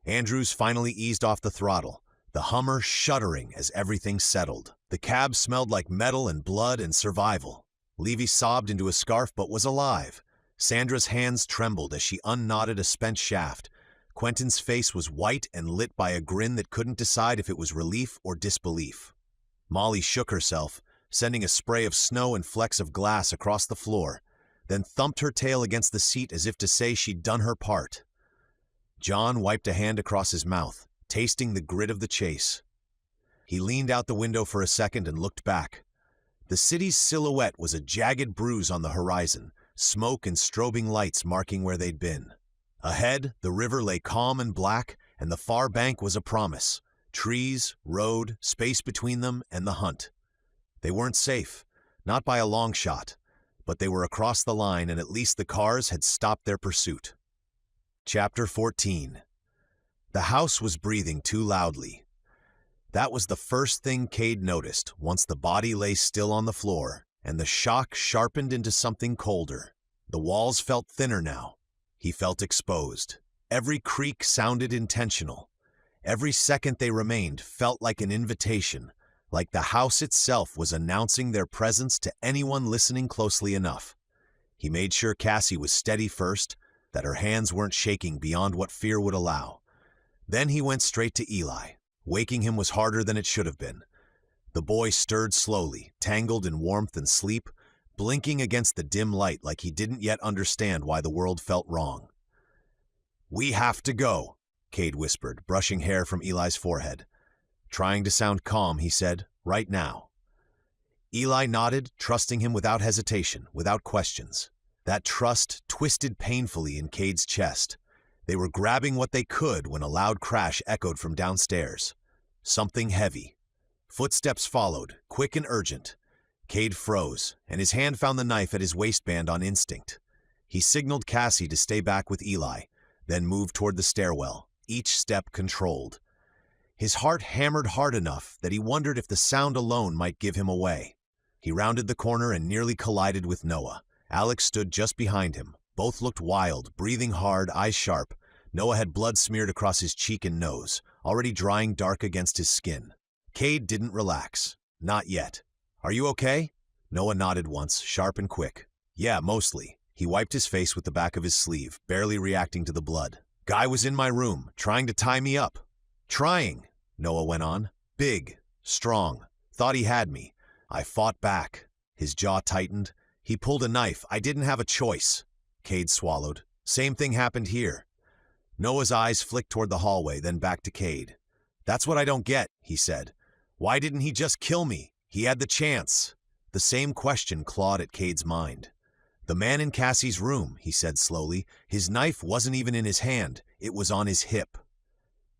Andrews finally eased off the throttle, the Hummer shuddering as everything settled. The cab smelled like metal and blood and survival. Levy sobbed into a scarf but was alive. Sandra's hands trembled as she unknotted a spent shaft. Quentin's face was white and lit by a grin that couldn't decide if it was relief or disbelief. Molly shook herself, sending a spray of snow and flecks of glass across the floor, then thumped her tail against the seat as if to say she'd done her part. John wiped a hand across his mouth, tasting the grit of the chase. He leaned out the window for a second and looked back. The city's silhouette was a jagged bruise on the horizon, smoke and strobing lights marking where they'd been. Ahead, the river lay calm and black, and the far bank was a promise. Trees, road, space between them, and the hunt. They weren't safe, not by a long shot, but they were across the line and at least the cars had stopped their pursuit. Chapter 14. The house was breathing too loudly. That was the first thing Kade noticed once the body lay still on the floor, and the shock sharpened into something colder. The walls felt thinner now. He felt exposed. Every creak sounded intentional. Every second they remained felt like an invitation, like the house itself was announcing their presence to anyone listening closely enough. He made sure Cassie was steady first, that her hands weren't shaking beyond what fear would allow. Then he went straight to Eli. Waking him was harder than it should have been. The boy stirred slowly, tangled in warmth and sleep, blinking against the dim light like he didn't yet understand why the world felt wrong. "We have to go," Kade whispered, brushing hair from Eli's forehead. Trying to sound calm, he said, "Right now." Eli nodded, trusting him without hesitation, without questions. That trust twisted painfully in Kade's chest. They were grabbing what they could when a loud crash echoed from downstairs. Something heavy. Footsteps followed, quick and urgent. Kade froze, and his hand found the knife at his waistband on instinct. He signaled Cassie to stay back with Eli, then moved toward the stairwell, each step controlled. His heart hammered hard enough that he wondered if the sound alone might give him away. He rounded the corner and nearly collided with Noah. Alex stood just behind him. Both looked wild, breathing hard, eyes sharp. Noah had blood smeared across his cheek and nose, already drying dark against his skin. Kade didn't relax. Not yet. "Are you okay?" Noah nodded once, sharp and quick. "Yeah, mostly." He wiped his face with the back of his sleeve, barely reacting to the blood. "Guy was in my room, trying to tie me up." "Trying," Noah went on. "Big, strong. Thought he had me. I fought back." His jaw tightened. "He pulled a knife. I didn't have a choice." Kade swallowed. "Same thing happened here." Noah's eyes flicked toward the hallway, then back to Kade. "That's what I don't get," he said. "Why didn't he just kill me? He had the chance." The same question clawed at Kade's mind. "The man in Cassie's room," he said slowly. "His knife wasn't even in his hand. It was on his hip."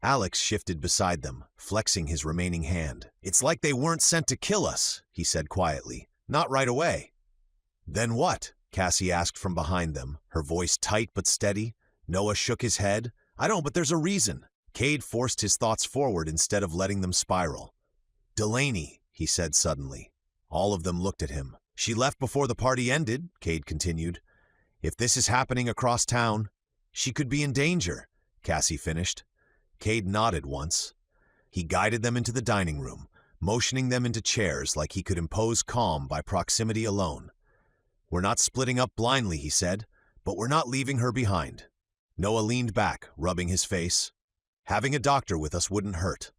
Alex shifted beside them, flexing his remaining hand. "It's like they weren't sent to kill us," he said quietly. "Not right away." "Then what?" Cassie asked from behind them, her voice tight but steady. Noah shook his head. "I don't, but there's a reason." Kade forced his thoughts forward instead of letting them spiral. "Delaney," he said suddenly. All of them looked at him. "She left before the party ended," Kade continued. "If this is happening across town, she could be in danger," Cassie finished. Kade nodded once. He guided them into the dining room, motioning them into chairs like he could impose calm by proximity alone. "We're not splitting up blindly," he said, "but we're not leaving her behind." Noah leaned back, rubbing his face. "Having a doctor with us wouldn't hurt."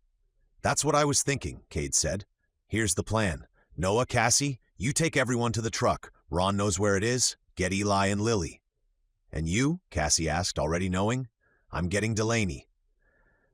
"That's what I was thinking," Kade said. "Here's the plan. Noah, Cassie, you take everyone to the truck. Ron knows where it is. Get Eli and Lily." "And you?" Cassie asked, already knowing. "I'm getting Delaney."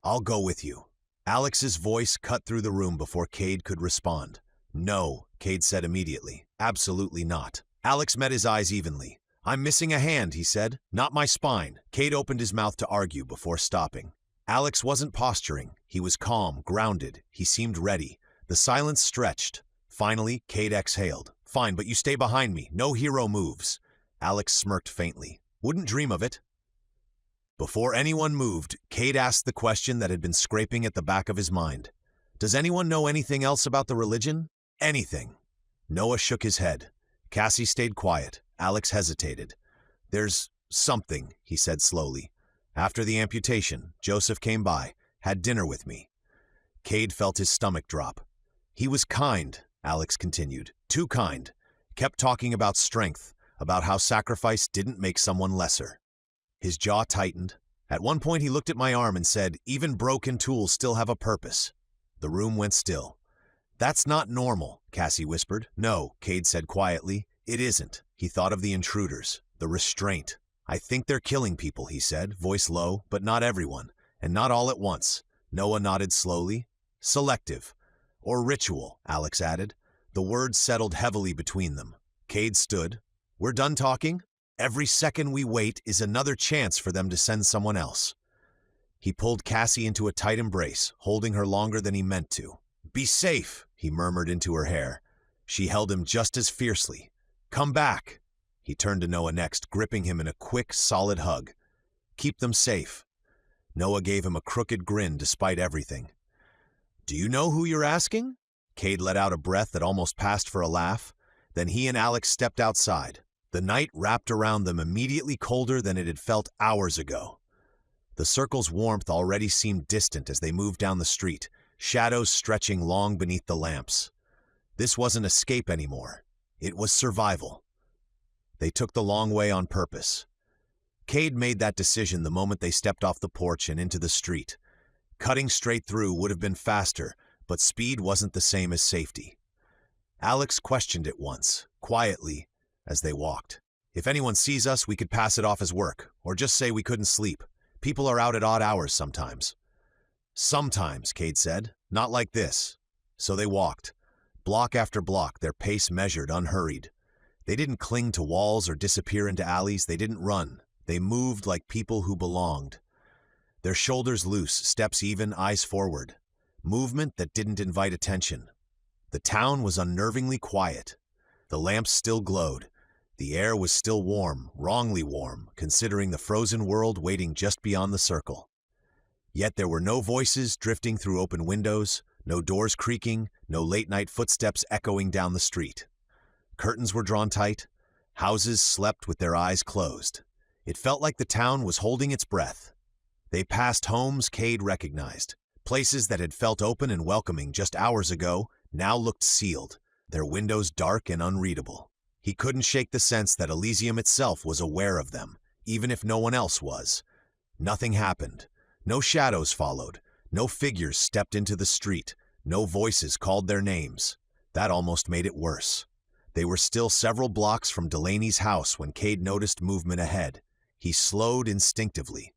"I'll go with you." Alex's voice cut through the room before Kade could respond. "No," Kade said immediately. "Absolutely not." Alex met his eyes evenly. "I'm missing a hand," he said. "Not my spine." Kade opened his mouth to argue before stopping. Alex wasn't posturing. He was calm, grounded. He seemed ready. The silence stretched. Finally, Kade exhaled. "Fine, but you stay behind me. No hero moves." Alex smirked faintly. "Wouldn't dream of it." Before anyone moved, Kade asked the question that had been scraping at the back of his mind. "Does anyone know anything else about the religion? Anything?" Noah shook his head. Cassie stayed quiet. Alex hesitated. "There's something," he said slowly. "After the amputation, Joseph came by, had dinner with me." Kade felt his stomach drop. "He was kind," Alex continued. "Too kind. Kept talking about strength, about how sacrifice didn't make someone lesser." His jaw tightened. At one point he looked at my arm and said, "Even broken tools still have a purpose." The room went still. "That's not normal," Cassie whispered. "No," Kade said quietly. "It isn't." He thought of the intruders, the restraint. "I think they're killing people," he said, voice low, "but not everyone, and not all at once." Noah nodded slowly. "Selective. Or ritual," Alex added. The words settled heavily between them. Kade stood. "We're done talking? Every second we wait is another chance for them to send someone else." He pulled Cassie into a tight embrace, holding her longer than he meant to. "Be safe," he murmured into her hair. She held him just as fiercely. "Come back." He turned to Noah next, gripping him in a quick, solid hug. "Keep them safe." Noah gave him a crooked grin despite everything. "Do you know who you're asking?" Kade let out a breath that almost passed for a laugh. Then he and Alex stepped outside. The night wrapped around them immediately colder than it had felt hours ago. The circle's warmth already seemed distant as they moved down the street, shadows stretching long beneath the lamps. This wasn't escape anymore. It was survival. They took the long way on purpose. Kade made that decision the moment they stepped off the porch and into the street. Cutting straight through would have been faster, but speed wasn't the same as safety. Alex questioned it once, quietly, as they walked. "If anyone sees us, we could pass it off as work, or just say we couldn't sleep. People are out at odd hours sometimes." "Sometimes," Kade said. "Not like this." So they walked. Block after block, their pace measured, unhurried. They didn't cling to walls or disappear into alleys. They didn't run. They moved like people who belonged. Their shoulders loose, steps even, eyes forward. Movement that didn't invite attention. The town was unnervingly quiet. The lamps still glowed. The air was still warm, wrongly warm, considering the frozen world waiting just beyond the circle. Yet there were no voices drifting through open windows, no doors creaking, no late-night footsteps echoing down the street. Curtains were drawn tight. Houses slept with their eyes closed. It felt like the town was holding its breath. They passed homes Kade recognized. Places that had felt open and welcoming just hours ago now looked sealed, their windows dark and unreadable. He couldn't shake the sense that Elysium itself was aware of them, even if no one else was. Nothing happened. No shadows followed. No figures stepped into the street. No voices called their names. That almost made it worse. They were still several blocks from Delaney's house when Kade noticed movement ahead. He slowed instinctively.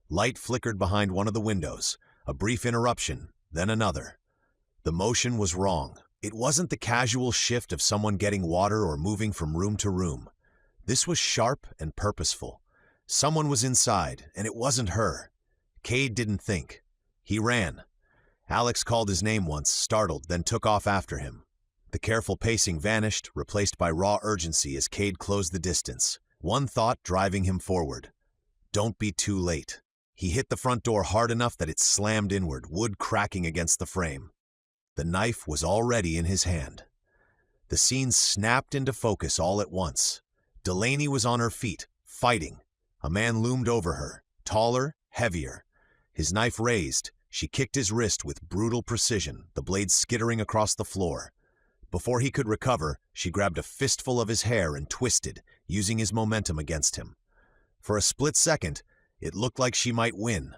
Light flickered behind one of the windows. A brief interruption, then another. The motion was wrong. It wasn't the casual shift of someone getting water or moving from room to room. This was sharp and purposeful. Someone was inside, and it wasn't her. Kade didn't think. He ran. Alex called his name once, startled, then took off after him. The careful pacing vanished, replaced by raw urgency as Kade closed the distance. One thought driving him forward. Don't be too late. He hit the front door hard enough that it slammed inward, wood cracking against the frame. The knife was already in his hand. The scene snapped into focus all at once. Delaney was on her feet, fighting. A man loomed over her, taller, heavier. His knife raised, she kicked his wrist with brutal precision, the blade skittering across the floor. Before he could recover, she grabbed a fistful of his hair and twisted, using his momentum against him. For a split second, it looked like she might win.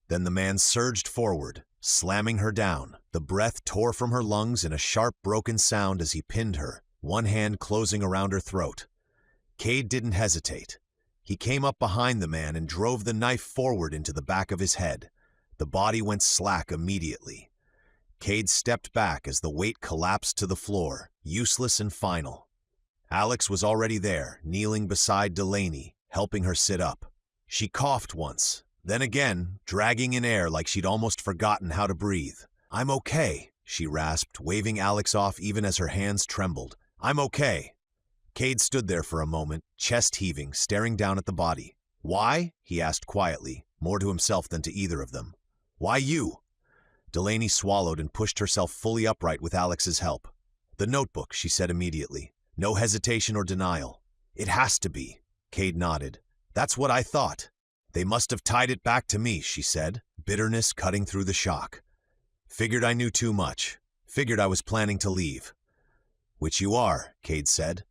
Then the man surged forward, slamming her down. The breath tore from her lungs in a sharp, broken sound as he pinned her, one hand closing around her throat. Kade didn't hesitate. He came up behind the man and drove the knife forward into the back of his head. The body went slack immediately. Kade stepped back as the weight collapsed to the floor, useless and final. Alex was already there, kneeling beside Delaney, helping her sit up. She coughed once, then again, dragging in air like she'd almost forgotten how to breathe. "I'm okay," she rasped, waving Alex off even as her hands trembled. "I'm okay." Kade stood there for a moment, chest heaving, staring down at the body. "Why?" he asked quietly, more to himself than to either of them. "Why you?" Delaney swallowed and pushed herself fully upright with Alex's help. "The notebook," she said immediately. No hesitation or denial. "It has to be." Kade nodded. "That's what I thought." "They must have tied it back to me," she said, bitterness cutting through the shock. "Figured I knew too much. Figured I was planning to leave." "Which you are," Kade said.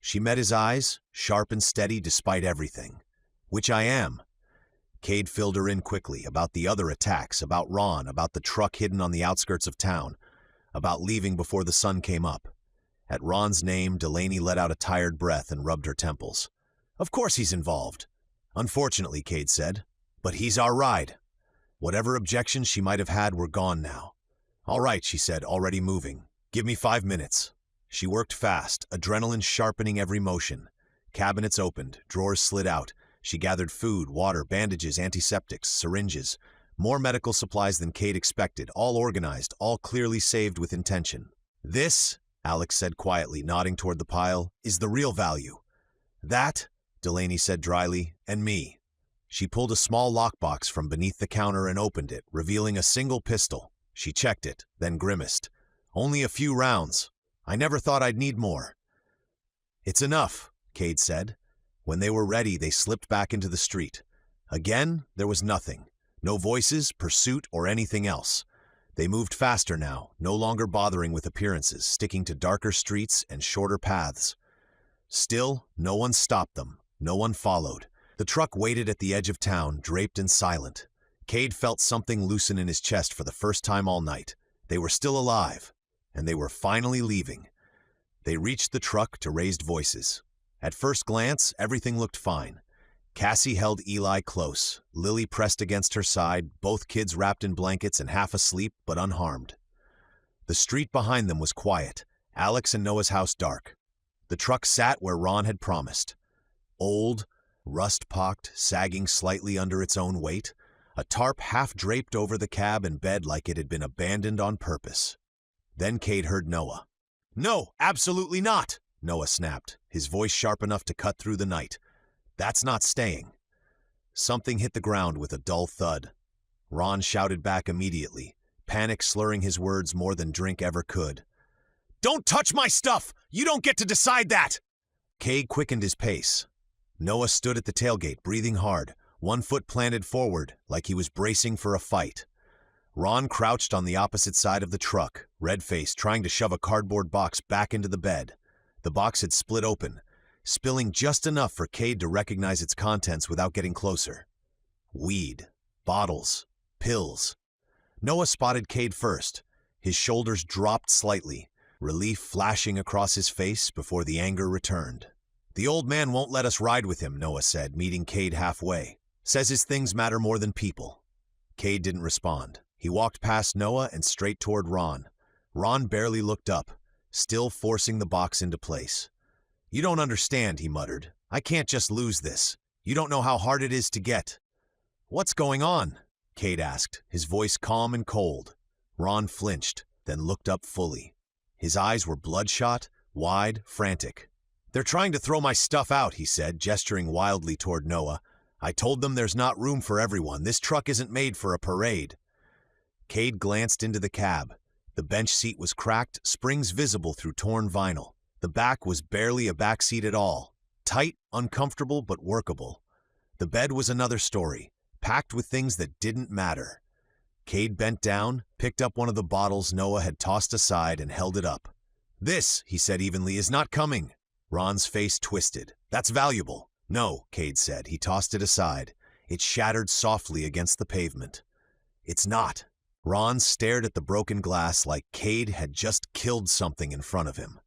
She met his eyes, sharp and steady despite everything. "Which I am." Kade filled her in quickly about the other attacks, about Ron, about the truck hidden on the outskirts of town, about leaving before the sun came up. At Ron's name, Delaney let out a tired breath and rubbed her temples. "Of course he's involved." "Unfortunately," Kade said. "But he's our ride." Whatever objections she might have had were gone now. "All right," she said, already moving. "Give me 5 minutes." She worked fast, adrenaline sharpening every motion. Cabinets opened, drawers slid out. She gathered food, water, bandages, antiseptics, syringes. More medical supplies than Kade expected, all organized, all clearly saved with intention. "This," Alex said quietly, nodding toward the pile, "is the real value." "That," Delaney said dryly, "and me." She pulled a small lockbox from beneath the counter and opened it, revealing a single pistol. She checked it, then grimaced. "Only a few rounds. I never thought I'd need more." "It's enough," Kade said. When they were ready, they slipped back into the street. Again, there was nothing. No voices, pursuit, or anything else. They moved faster now, no longer bothering with appearances, sticking to darker streets and shorter paths. Still, no one stopped them. No one followed. The truck waited at the edge of town, draped and silent. Kade felt something loosen in his chest for the first time all night. They were still alive, and they were finally leaving. They reached the truck to raised voices. At first glance, everything looked fine. Cassie held Eli close, Lily pressed against her side, both kids wrapped in blankets and half asleep but unharmed. The street behind them was quiet, Alex and Noah's house dark. The truck sat where Ron had promised. Old, rust-pocked, sagging slightly under its own weight, a tarp half draped over the cab and bed like it had been abandoned on purpose. Then Kade heard Noah. "No, absolutely not!" Noah snapped, his voice sharp enough to cut through the night. "That's not staying." Something hit the ground with a dull thud. Ron shouted back immediately, panic slurring his words more than drink ever could. "Don't touch my stuff! You don't get to decide that!" Kade quickened his pace. Noah stood at the tailgate, breathing hard, one foot planted forward like he was bracing for a fight. Ron crouched on the opposite side of the truck, red-faced, trying to shove a cardboard box back into the bed. The box had split open, spilling just enough for Kade to recognize its contents without getting closer. Weed, bottles, pills. Noah spotted Kade first. His shoulders dropped slightly, relief flashing across his face before the anger returned. "The old man won't let us ride with him," Noah said, meeting Kade halfway. "Says his things matter more than people." Kade didn't respond. He walked past Noah and straight toward Ron. Ron barely looked up, still forcing the box into place. "You don't understand," he muttered. "I can't just lose this. You don't know how hard it is to get." "What's going on?" Kade asked, his voice calm and cold. Ron flinched, then looked up fully. His eyes were bloodshot, wide, frantic. "They're trying to throw my stuff out," he said, gesturing wildly toward Noah. "I told them there's not room for everyone. This truck isn't made for a parade." Kade glanced into the cab. The bench seat was cracked, springs visible through torn vinyl. The back was barely a back seat at all. Tight, uncomfortable, but workable. The bed was another story, packed with things that didn't matter. Kade bent down, picked up one of the bottles Noah had tossed aside and held it up. "This," he said evenly, "is not coming." Ron's face twisted. "That's valuable." "No," Kade said. He tossed it aside. It shattered softly against the pavement. "It's not." Ron stared at the broken glass like Kade had just killed something in front of him.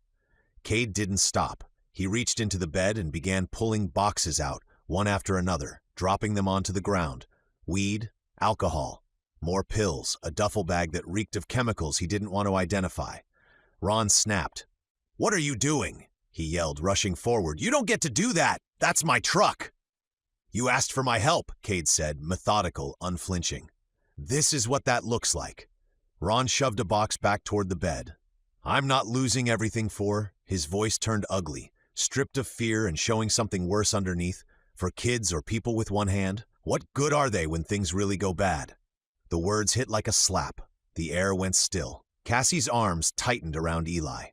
Kade didn't stop. He reached into the bed and began pulling boxes out, one after another, dropping them onto the ground. Weed, alcohol, more pills, a duffel bag that reeked of chemicals he didn't want to identify. Ron snapped. "What are you doing?" he yelled, rushing forward. "You don't get to do that! That's my truck!" "You asked for my help," Kade said, methodical, unflinching. "This is what that looks like." Ron shoved a box back toward the bed. "I'm not losing everything for," his voice turned ugly, stripped of fear and showing something worse underneath, "for kids or people with one hand. What good are they when things really go bad?" The words hit like a slap. The air went still. Cassie's arms tightened around Eli.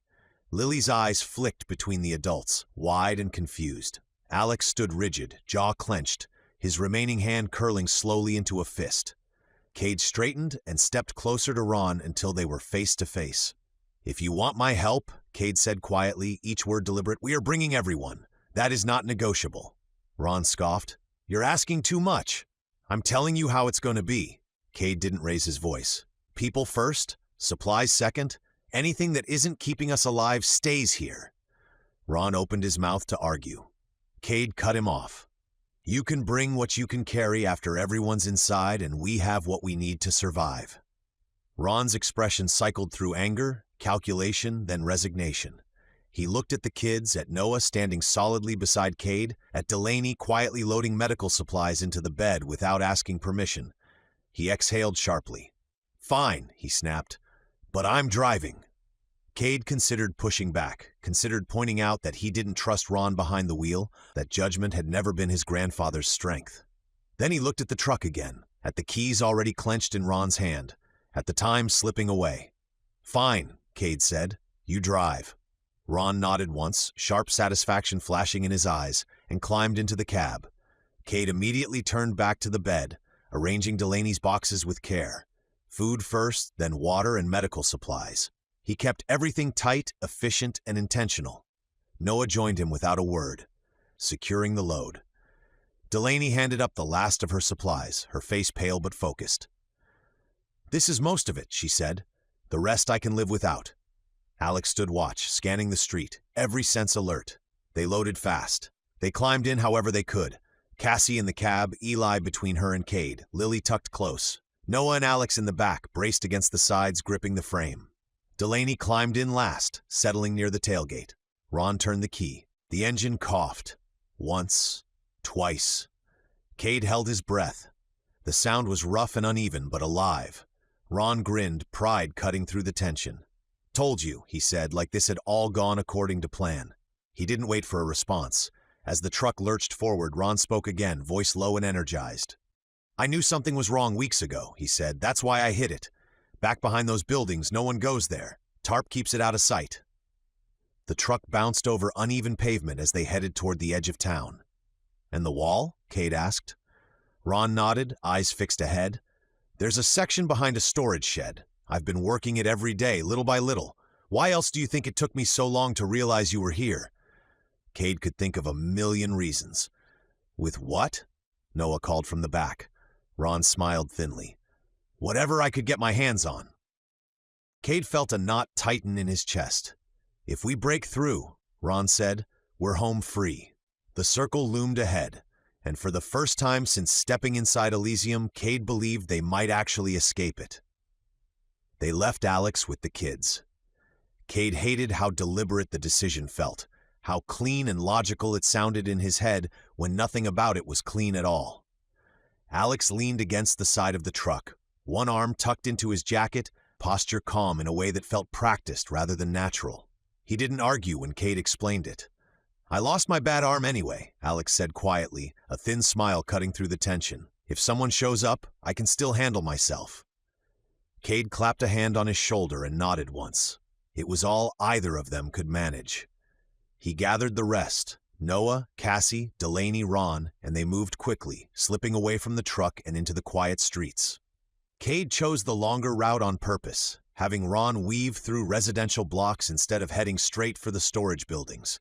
Lily's eyes flicked between the adults, wide and confused. Alex stood rigid, jaw clenched, his remaining hand curling slowly into a fist. Kade straightened and stepped closer to Ron until they were face to face. "If you want my help," Kade said quietly, each word deliberate, "we are bringing everyone. That is not negotiable." Ron scoffed. "You're asking too much. I'm telling you how it's going to be." Kade didn't raise his voice. "People first, supplies second. Anything that isn't keeping us alive stays here." Ron opened his mouth to argue. Kade cut him off. "You can bring what you can carry after everyone's inside, and we have what we need to survive." Ron's expression cycled through anger, calculation, then resignation. He looked at the kids, at Noah standing solidly beside Kade, at Delaney quietly loading medical supplies into the bed without asking permission. He exhaled sharply. "Fine," he snapped, "but I'm driving." Kade considered pushing back, considered pointing out that he didn't trust Ron behind the wheel, that judgment had never been his grandfather's strength. Then he looked at the truck again, at the keys already clenched in Ron's hand, at the time slipping away. "Fine," Kade said. "You drive." Ron nodded once, sharp satisfaction flashing in his eyes, and climbed into the cab. Kade immediately turned back to the bed, arranging Delaney's boxes with care. Food first, then water and medical supplies. He kept everything tight, efficient, and intentional. Noah joined him without a word, securing the load. Delaney handed up the last of her supplies, her face pale but focused. "This is most of it," she said. "The rest I can live without." Alex stood watch, scanning the street, every sense alert. They loaded fast. They climbed in however they could. Cassie in the cab, Eli between her and Kade, Lily tucked close. Noah and Alex in the back, braced against the sides, gripping the frame. Delaney climbed in last, settling near the tailgate. Ron turned the key. The engine coughed. Once, twice. Kade held his breath. The sound was rough and uneven, but alive. Ron grinned, pride cutting through the tension. "Told you," he said, like this had all gone according to plan. He didn't wait for a response. As the truck lurched forward, Ron spoke again, voice low and energized. "I knew something was wrong weeks ago," he said. "That's why I hid it. Back behind those buildings, no one goes there. Tarp keeps it out of sight." The truck bounced over uneven pavement as they headed toward the edge of town. "And the wall?" Kade asked. Ron nodded, eyes fixed ahead. "There's a section behind a storage shed. I've been working it every day, little by little. Why else do you think it took me so long to realize you were here?" Kade could think of a million reasons. "With what?" Noah called from the back. Ron smiled thinly. "Whatever I could get my hands on." Kade felt a knot tighten in his chest. "If we break through," Ron said, "we're home free." The circle loomed ahead, and for the first time since stepping inside Elysium, Kade believed they might actually escape it. They left Alex with the kids. Kade hated how deliberate the decision felt, how clean and logical it sounded in his head when nothing about it was clean at all. Alex leaned against the side of the truck, one arm tucked into his jacket, posture calm in a way that felt practiced rather than natural. He didn't argue when Kade explained it. "I lost my bad arm anyway," Alex said quietly, a thin smile cutting through the tension. "If someone shows up, I can still handle myself." Kade clapped a hand on his shoulder and nodded once. It was all either of them could manage. He gathered the rest, Noah, Cassie, Delaney, Ron, and they moved quickly, slipping away from the truck and into the quiet streets. Kade chose the longer route on purpose, having Ron weave through residential blocks instead of heading straight for the storage buildings.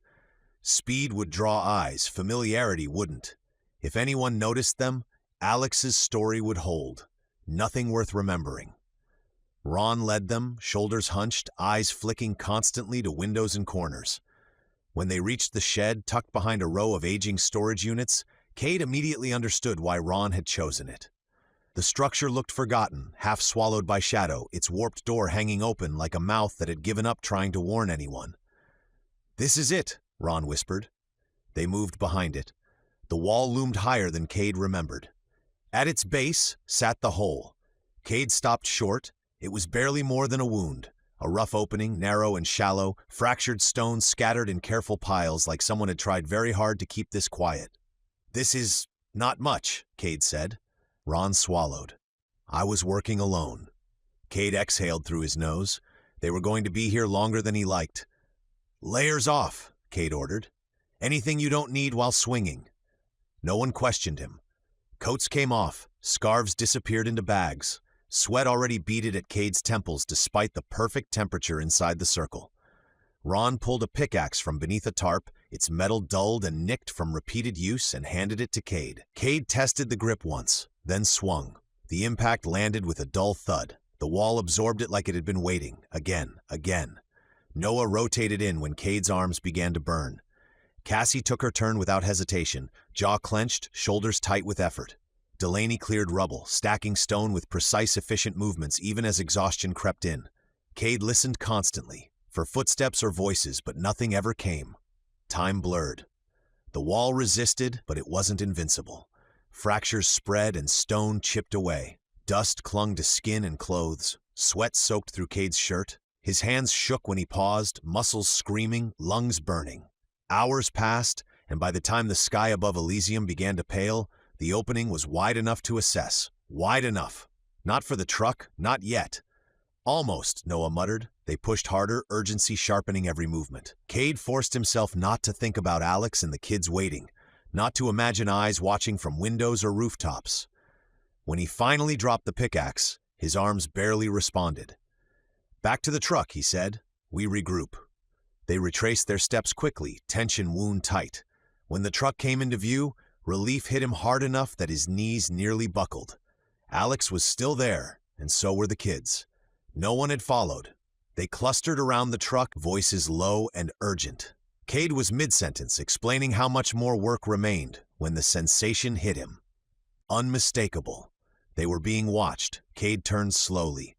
Speed would draw eyes, familiarity wouldn't. If anyone noticed them, Alex's story would hold. Nothing worth remembering. Ron led them, shoulders hunched, eyes flicking constantly to windows and corners. When they reached the shed tucked behind a row of aging storage units, Kade immediately understood why Ron had chosen it. The structure looked forgotten, half swallowed by shadow, its warped door hanging open like a mouth that had given up trying to warn anyone. "This is it," Ron whispered. They moved behind it. The wall loomed higher than Kade remembered. At its base sat the hole. Kade stopped short. It was barely more than a wound. A rough opening, narrow and shallow, fractured stones scattered in careful piles like someone had tried very hard to keep this quiet. "This is not much," Kade said. Ron swallowed. "I was working alone." Kade exhaled through his nose. They were going to be here longer than he liked. "Layers off," Kade ordered. "Anything you don't need while swinging." No one questioned him. Coats came off, scarves disappeared into bags. Sweat already beaded at Kade's temples despite the perfect temperature inside the circle. Ron pulled a pickaxe from beneath a tarp, its metal dulled and nicked from repeated use, and handed it to Kade. Kade tested the grip once, then swung. The impact landed with a dull thud. The wall absorbed it like it had been waiting, again. Noah rotated in when Kade's arms began to burn. Cassie took her turn without hesitation, jaw clenched, shoulders tight with effort. Delaney cleared rubble, stacking stone with precise, efficient movements even as exhaustion crept in. Kade listened constantly, for footsteps or voices, but nothing ever came. Time blurred. The wall resisted, but it wasn't invincible. Fractures spread and stone chipped away. Dust clung to skin and clothes. Sweat soaked through Kade's shirt. His hands shook when he paused, muscles screaming, lungs burning. Hours passed, and by the time the sky above Elysium began to pale, the opening was wide enough to assess. Wide enough. Not for the truck, not yet. "Almost," Noah muttered. They pushed harder, urgency sharpening every movement. Kade forced himself not to think about Alex and the kids waiting, not to imagine eyes watching from windows or rooftops. When he finally dropped the pickaxe, his arms barely responded. "Back to the truck," he said. "We regroup." They retraced their steps quickly, tension wound tight. When the truck came into view, relief hit him hard enough that his knees nearly buckled. Alex was still there, and so were the kids. No one had followed. They clustered around the truck, voices low and urgent. Kade was mid-sentence, explaining how much more work remained, when the sensation hit him. Unmistakable. They were being watched. Kade turned slowly.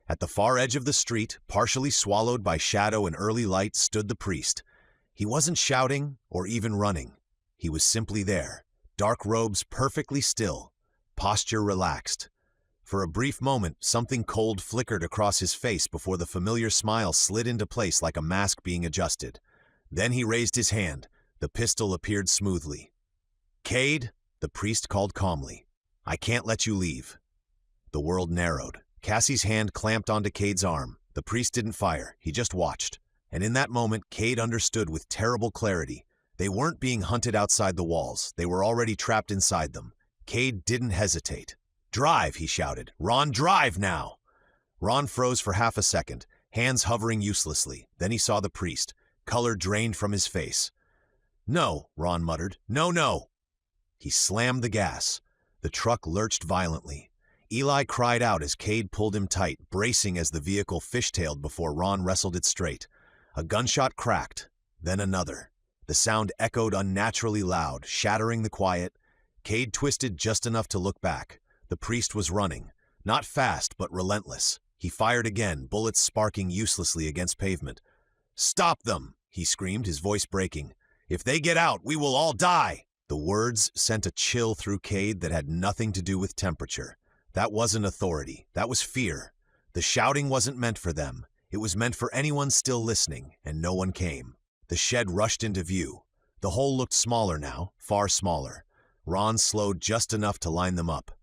At the far edge of the street, partially swallowed by shadow and early light, stood the priest. He wasn't shouting or even running. He was simply there, dark robes perfectly still, posture relaxed. For a brief moment, something cold flickered across his face before the familiar smile slid into place like a mask being adjusted. Then he raised his hand. The pistol appeared smoothly. "Kade," the priest called calmly. "I can't let you leave." The world narrowed. Cassie's hand clamped onto Kade's arm. The priest didn't fire. He just watched. And in that moment, Kade understood with terrible clarity. They weren't being hunted outside the walls. They were already trapped inside them. Kade didn't hesitate. "Drive," he shouted. "Ron, drive now!" Ron froze for half a second, hands hovering uselessly. Then he saw the priest. Color drained from his face. "No," Ron muttered. "No." He slammed the gas. The truck lurched violently. Eli cried out as Kade pulled him tight, bracing as the vehicle fishtailed before Ron wrestled it straight. A gunshot cracked, then another. The sound echoed unnaturally loud, shattering the quiet. Kade twisted just enough to look back. The priest was running. Not fast, but relentless. He fired again, bullets sparking uselessly against pavement. "Stop them!" he screamed, his voice breaking. "If they get out, we will all die!" The words sent a chill through Kade that had nothing to do with temperature. That wasn't authority. That was fear. The shouting wasn't meant for them. It was meant for anyone still listening, and no one came. The shed rushed into view. The hole looked smaller now, far smaller. Ron slowed just enough to line them up.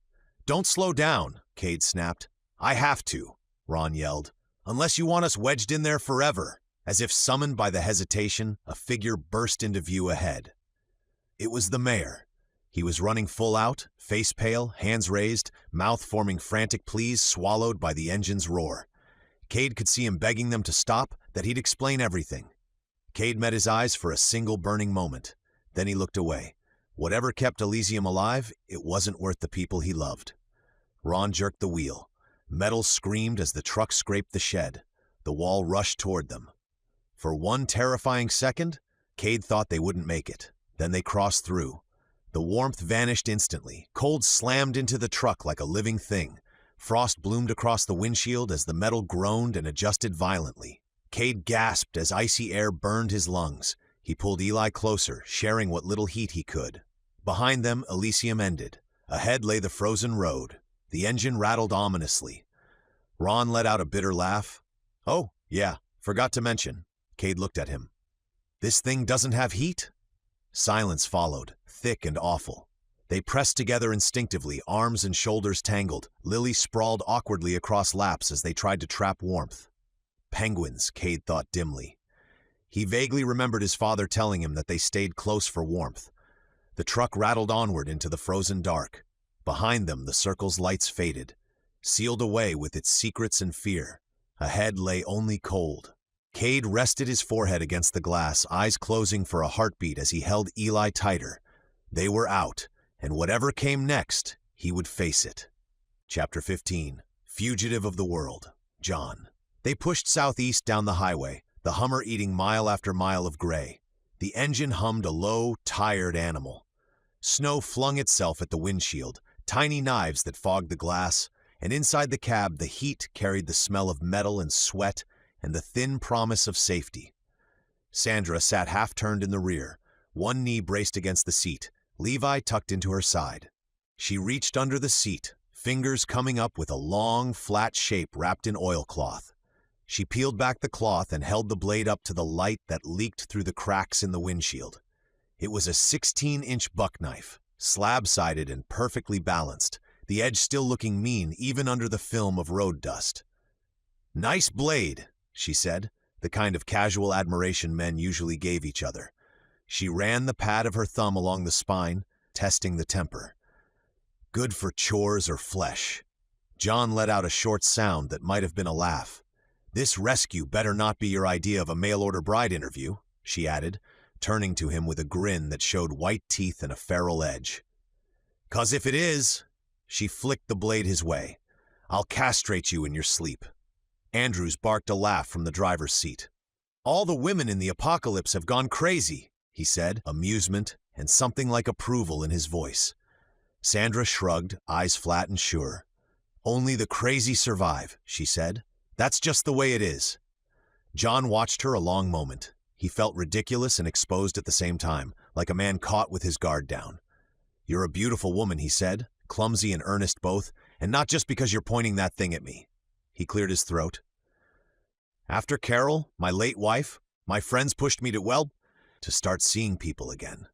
"Don't slow down," Kade snapped. "I have to," Ron yelled. "Unless you want us wedged in there forever." As if summoned by the hesitation, a figure burst into view ahead. It was the mayor. He was running full out, face pale, hands raised, mouth forming frantic pleas swallowed by the engine's roar. Kade could see him begging them to stop, that he'd explain everything. Kade met his eyes for a single burning moment. Then he looked away. Whatever kept Elysium alive, it wasn't worth the people he loved. Ron jerked the wheel. Metal screamed as the truck scraped the shed. The wall rushed toward them. For one terrifying second, Kade thought they wouldn't make it. Then they crossed through. The warmth vanished instantly. Cold slammed into the truck like a living thing. Frost bloomed across the windshield as the metal groaned and adjusted violently. Kade gasped as icy air burned his lungs. He pulled Eli closer, sharing what little heat he could. Behind them, Elysium ended. Ahead lay the frozen road. The engine rattled ominously. Ron let out a bitter laugh. "Oh, yeah, forgot to mention." Kade looked at him. "This thing doesn't have heat?" Silence followed, thick and awful. They pressed together instinctively, arms and shoulders tangled. Lily sprawled awkwardly across laps as they tried to trap warmth. Penguins, Kade thought dimly. He vaguely remembered his father telling him that they stayed close for warmth. The truck rattled onward into the frozen dark. Behind them, the circle's lights faded, sealed away with its secrets and fear. Ahead lay only cold. Kade rested his forehead against the glass, eyes closing for a heartbeat as he held Eli tighter. They were out, and whatever came next, he would face it. Chapter 15. Fugitive of the World. John. They pushed southeast down the highway, the Hummer eating mile after mile of gray. The engine hummed a low, tired animal. Snow flung itself at the windshield, tiny knives that fogged the glass, and inside the cab the heat carried the smell of metal and sweat and the thin promise of safety. Sandra sat half-turned in the rear, one knee braced against the seat, Levi tucked into her side. She reached under the seat, fingers coming up with a long, flat shape wrapped in oilcloth. She peeled back the cloth and held the blade up to the light that leaked through the cracks in the windshield. It was a 16-inch buck knife, slab-sided and perfectly balanced, the edge still looking mean even under the film of road dust. "Nice blade," she said, the kind of casual admiration men usually gave each other. She ran the pad of her thumb along the spine, testing the temper. "Good for chores or flesh." John let out a short sound that might have been a laugh. "This rescue better not be your idea of a mail-order bride interview," she added, turning to him with a grin that showed white teeth and a feral edge. "'Cause if it is," she flicked the blade his way, "I'll castrate you in your sleep." Andrews barked a laugh from the driver's seat. "All the women in the apocalypse have gone crazy," he said, amusement and something like approval in his voice. Sandra shrugged, eyes flat and sure. "Only the crazy survive," she said. "That's just the way it is." John watched her a long moment. He felt ridiculous and exposed at the same time, like a man caught with his guard down. "You're a beautiful woman," he said, clumsy and earnest both, "and not just because you're pointing that thing at me." He cleared his throat. "After Carol, my late wife, my friends pushed me to start seeing people again.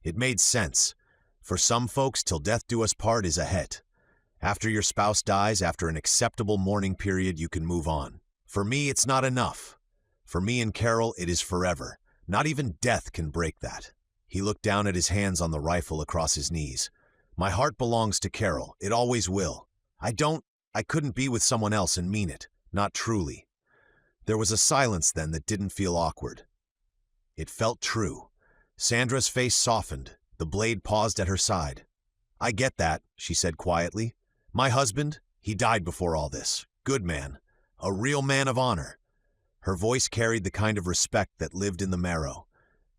It made sense. For some folks, till death do us part is a het. After your spouse dies, after an acceptable mourning period, you can move on. For me, it's not enough. For me and Carol, it is forever. Not even death can break that." He looked down at his hands on the rifle across his knees. "My heart belongs to Carol. It always will. I couldn't be with someone else and mean it. Not truly." There was a silence then that didn't feel awkward. It felt true. Sandra's face softened. The blade paused at her side. "I get that," she said quietly. "My husband, he died before all this. Good man. A real man of honor." Her voice carried the kind of respect that lived in the marrow.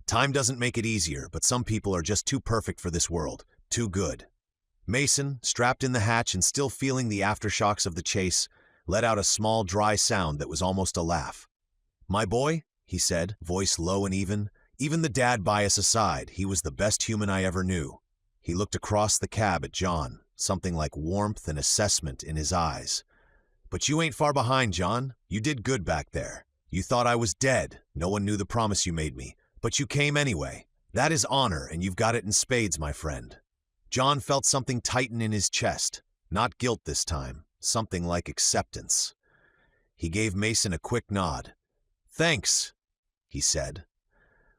"Time doesn't make it easier, but some people are just too perfect for this world. Too good." Mason, strapped in the hatch and still feeling the aftershocks of the chase, let out a small, dry sound that was almost a laugh. "My boy," he said, voice low and even the dad bias aside, he was the best human I ever knew. He looked across the cab at John, something like warmth and assessment in his eyes. "But you ain't far behind, John. You did good back there. You thought I was dead. No one knew the promise you made me. But you came anyway. That is honor, and you've got it in spades, my friend." John felt something tighten in his chest. Not guilt this time. Something like acceptance. He gave Mason a quick nod. "Thanks," he said.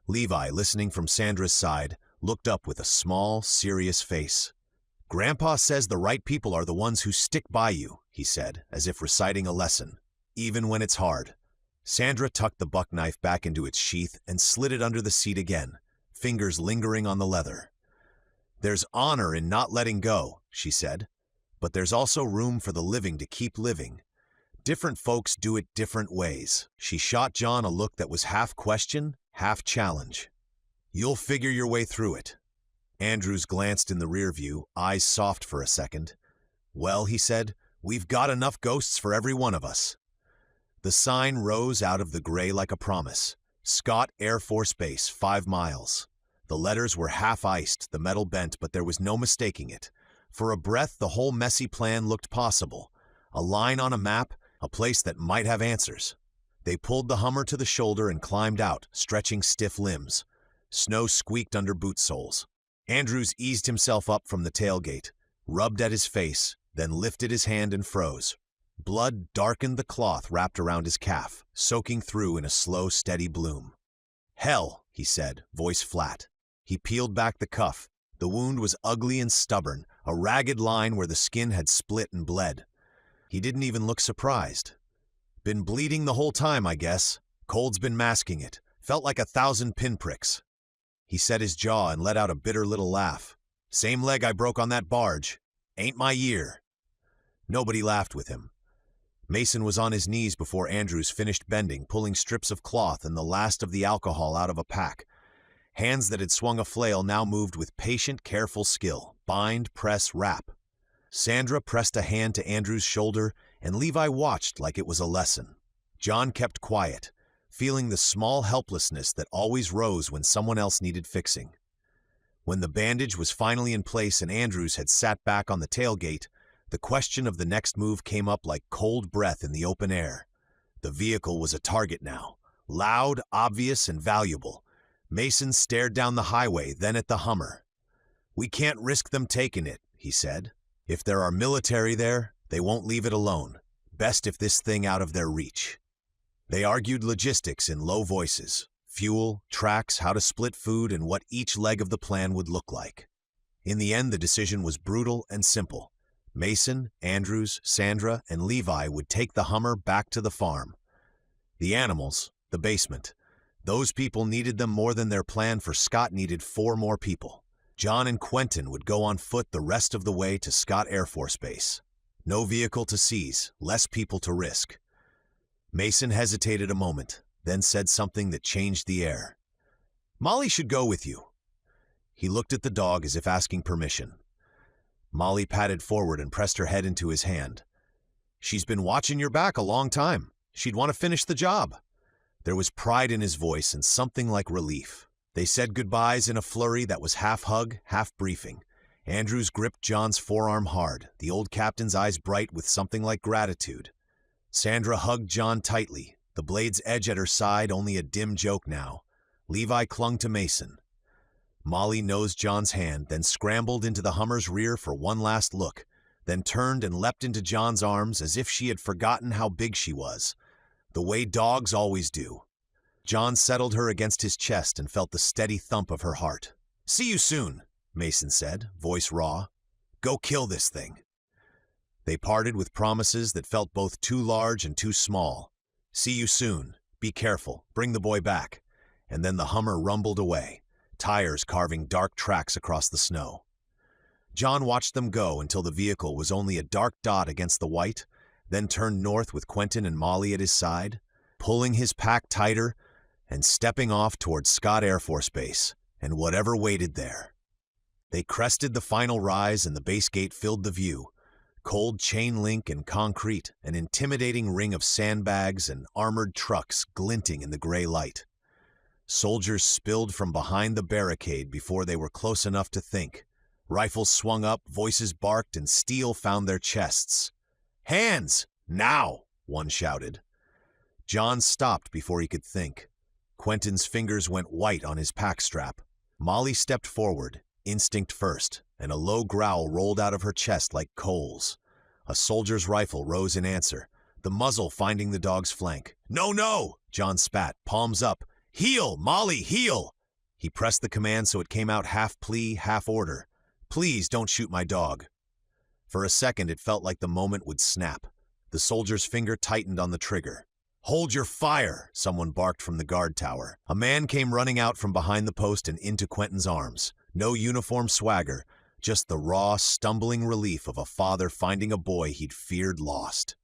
Levi, listening from Sandra's side, looked up with a small, serious face. "Grandpa says the right people are the ones who stick by you," he said, as if reciting a lesson, "even when it's hard." Sandra tucked the buck knife back into its sheath and slid it under the seat again, fingers lingering on the leather. "There's honor in not letting go," she said, "but there's also room for the living to keep living. Different folks do it different ways." She shot John a look that was half question, half challenge. "You'll figure your way through it." Andrews glanced in the rear view, eyes soft for a second. "Well," he said, "we've got enough ghosts for every one of us." The sign rose out of the gray like a promise. Scott Air Force Base, 5 miles. The letters were half iced, the metal bent, but there was no mistaking it. For a breath, the whole messy plan looked possible. A line on a map, a place that might have answers. They pulled the Hummer to the shoulder and climbed out, stretching stiff limbs. Snow squeaked under boot soles. Andrews eased himself up from the tailgate, rubbed at his face, then lifted his hand and froze. Blood darkened the cloth wrapped around his calf, soaking through in a slow, steady bloom. "Hell," he said, voice flat. He peeled back the cuff. The wound was ugly and stubborn, a ragged line where the skin had split and bled. He didn't even look surprised. "Been bleeding the whole time, I guess. Cold's been masking it. Felt like 1,000 pinpricks." He set his jaw and let out a bitter little laugh. "Same leg I broke on that barge. Ain't my year." Nobody laughed with him. Mason was on his knees before Andrews finished bending, pulling strips of cloth and the last of the alcohol out of a pack. Hands that had swung a flail now moved with patient, careful skill. Bind, press, wrap. Sandra pressed a hand to Andrew's shoulder, and Levi watched like it was a lesson. John kept quiet, feeling the small helplessness that always rose when someone else needed fixing. When the bandage was finally in place and Andrews had sat back on the tailgate, the question of the next move came up like cold breath in the open air. The vehicle was a target now, loud, obvious, and valuable. Mason stared down the highway, then at the Hummer. "We can't risk them taking it," he said. "If there are military there, they won't leave it alone. Best if this thing out of their reach." They argued logistics in low voices. Fuel, tracks, how to split food, and what each leg of the plan would look like. In the end, the decision was brutal and simple. Mason, Andrews, Sandra, and Levi would take the Hummer back to the farm. The animals, the basement. Those people needed them more than their plan for Scott needed 4 more people. John and Quentin would go on foot the rest of the way to Scott Air Force Base. No vehicle to seize, less people to risk. Mason hesitated a moment, then said something that changed the air. "Molly should go with you." He looked at the dog as if asking permission. Molly patted forward and pressed her head into his hand. "She's been watching your back a long time. She'd want to finish the job." There was pride in his voice and something like relief. They said goodbyes in a flurry that was half hug, half briefing. Andrews gripped John's forearm hard, the old captain's eyes bright with something like gratitude. Sandra hugged John tightly, the blade's edge at her side only a dim joke now. Levi clung to Mason. Molly nosed John's hand, then scrambled into the Hummer's rear for one last look, then turned and leapt into John's arms as if she had forgotten how big she was. The way dogs always do. John settled her against his chest and felt the steady thump of her heart. "See you soon," Mason said, voice raw. "Go kill this thing." They parted with promises that felt both too large and too small. "See you soon. Be careful. Bring the boy back." And then the Hummer rumbled away, tires carving dark tracks across the snow. John watched them go until the vehicle was only a dark dot against the white, then turned north with Quentin and Molly at his side, pulling his pack tighter and stepping off towards Scott Air Force Base and whatever waited there. They crested the final rise and the base gate filled the view. Cold chain link and concrete, an intimidating ring of sandbags and armored trucks glinting in the gray light. Soldiers spilled from behind the barricade before they were close enough to think. Rifles swung up, voices barked, and steel found their chests. "Hands! Now!" one shouted. John stopped before he could think. Quentin's fingers went white on his pack strap. Molly stepped forward, instinct first, and a low growl rolled out of her chest like coals. A soldier's rifle rose in answer, the muzzle finding the dog's flank. "No, no!" John spat, palms up. "Heel, Molly, heel!" He pressed the command so it came out half plea, half order. "Please don't shoot my dog." For a second, it felt like the moment would snap. The soldier's finger tightened on the trigger. "Hold your fire!" someone barked from the guard tower. A man came running out from behind the post and into Quentin's arms. No uniform swagger, just the raw, stumbling relief of a father finding a boy he'd feared lost.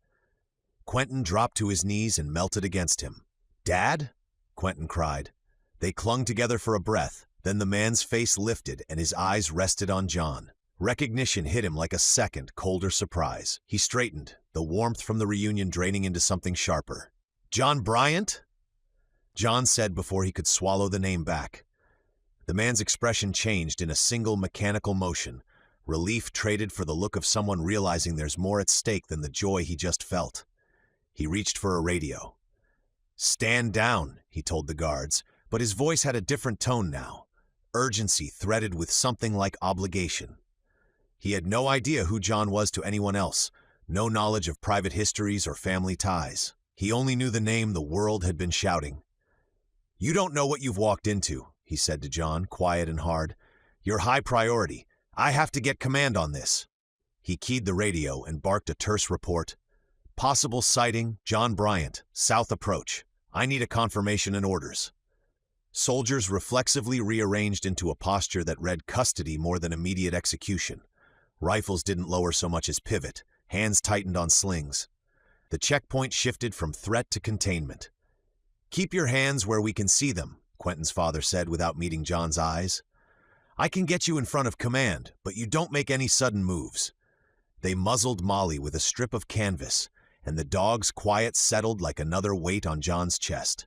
Quentin dropped to his knees and melted against him. "Dad?" Quentin cried. They clung together for a breath, then the man's face lifted and his eyes rested on John. Recognition hit him like a second, colder surprise. He straightened, the warmth from the reunion draining into something sharper. "John Bryant?" John said before he could swallow the name back. The man's expression changed in a single mechanical motion, relief traded for the look of someone realizing there's more at stake than the joy he just felt. He reached for a radio. "Stand down," he told the guards, but his voice had a different tone now, urgency threaded with something like obligation. He had no idea who John was to anyone else, no knowledge of private histories or family ties. He only knew the name the world had been shouting. "You don't know what you've walked into," he said to John, quiet and hard. "You're high priority. I have to get command on this." He keyed the radio and barked a terse report. "Possible sighting, John Bryant, south approach. I need a confirmation and orders." Soldiers reflexively rearranged into a posture that read custody more than immediate execution. Rifles didn't lower so much as pivot, hands tightened on slings. The checkpoint shifted from threat to containment. "Keep your hands where we can see them," Quentin's father said without meeting John's eyes. "I can get you in front of command, but you don't make any sudden moves." They muzzled Molly with a strip of canvas, and the dog's quiet settled like another weight on John's chest.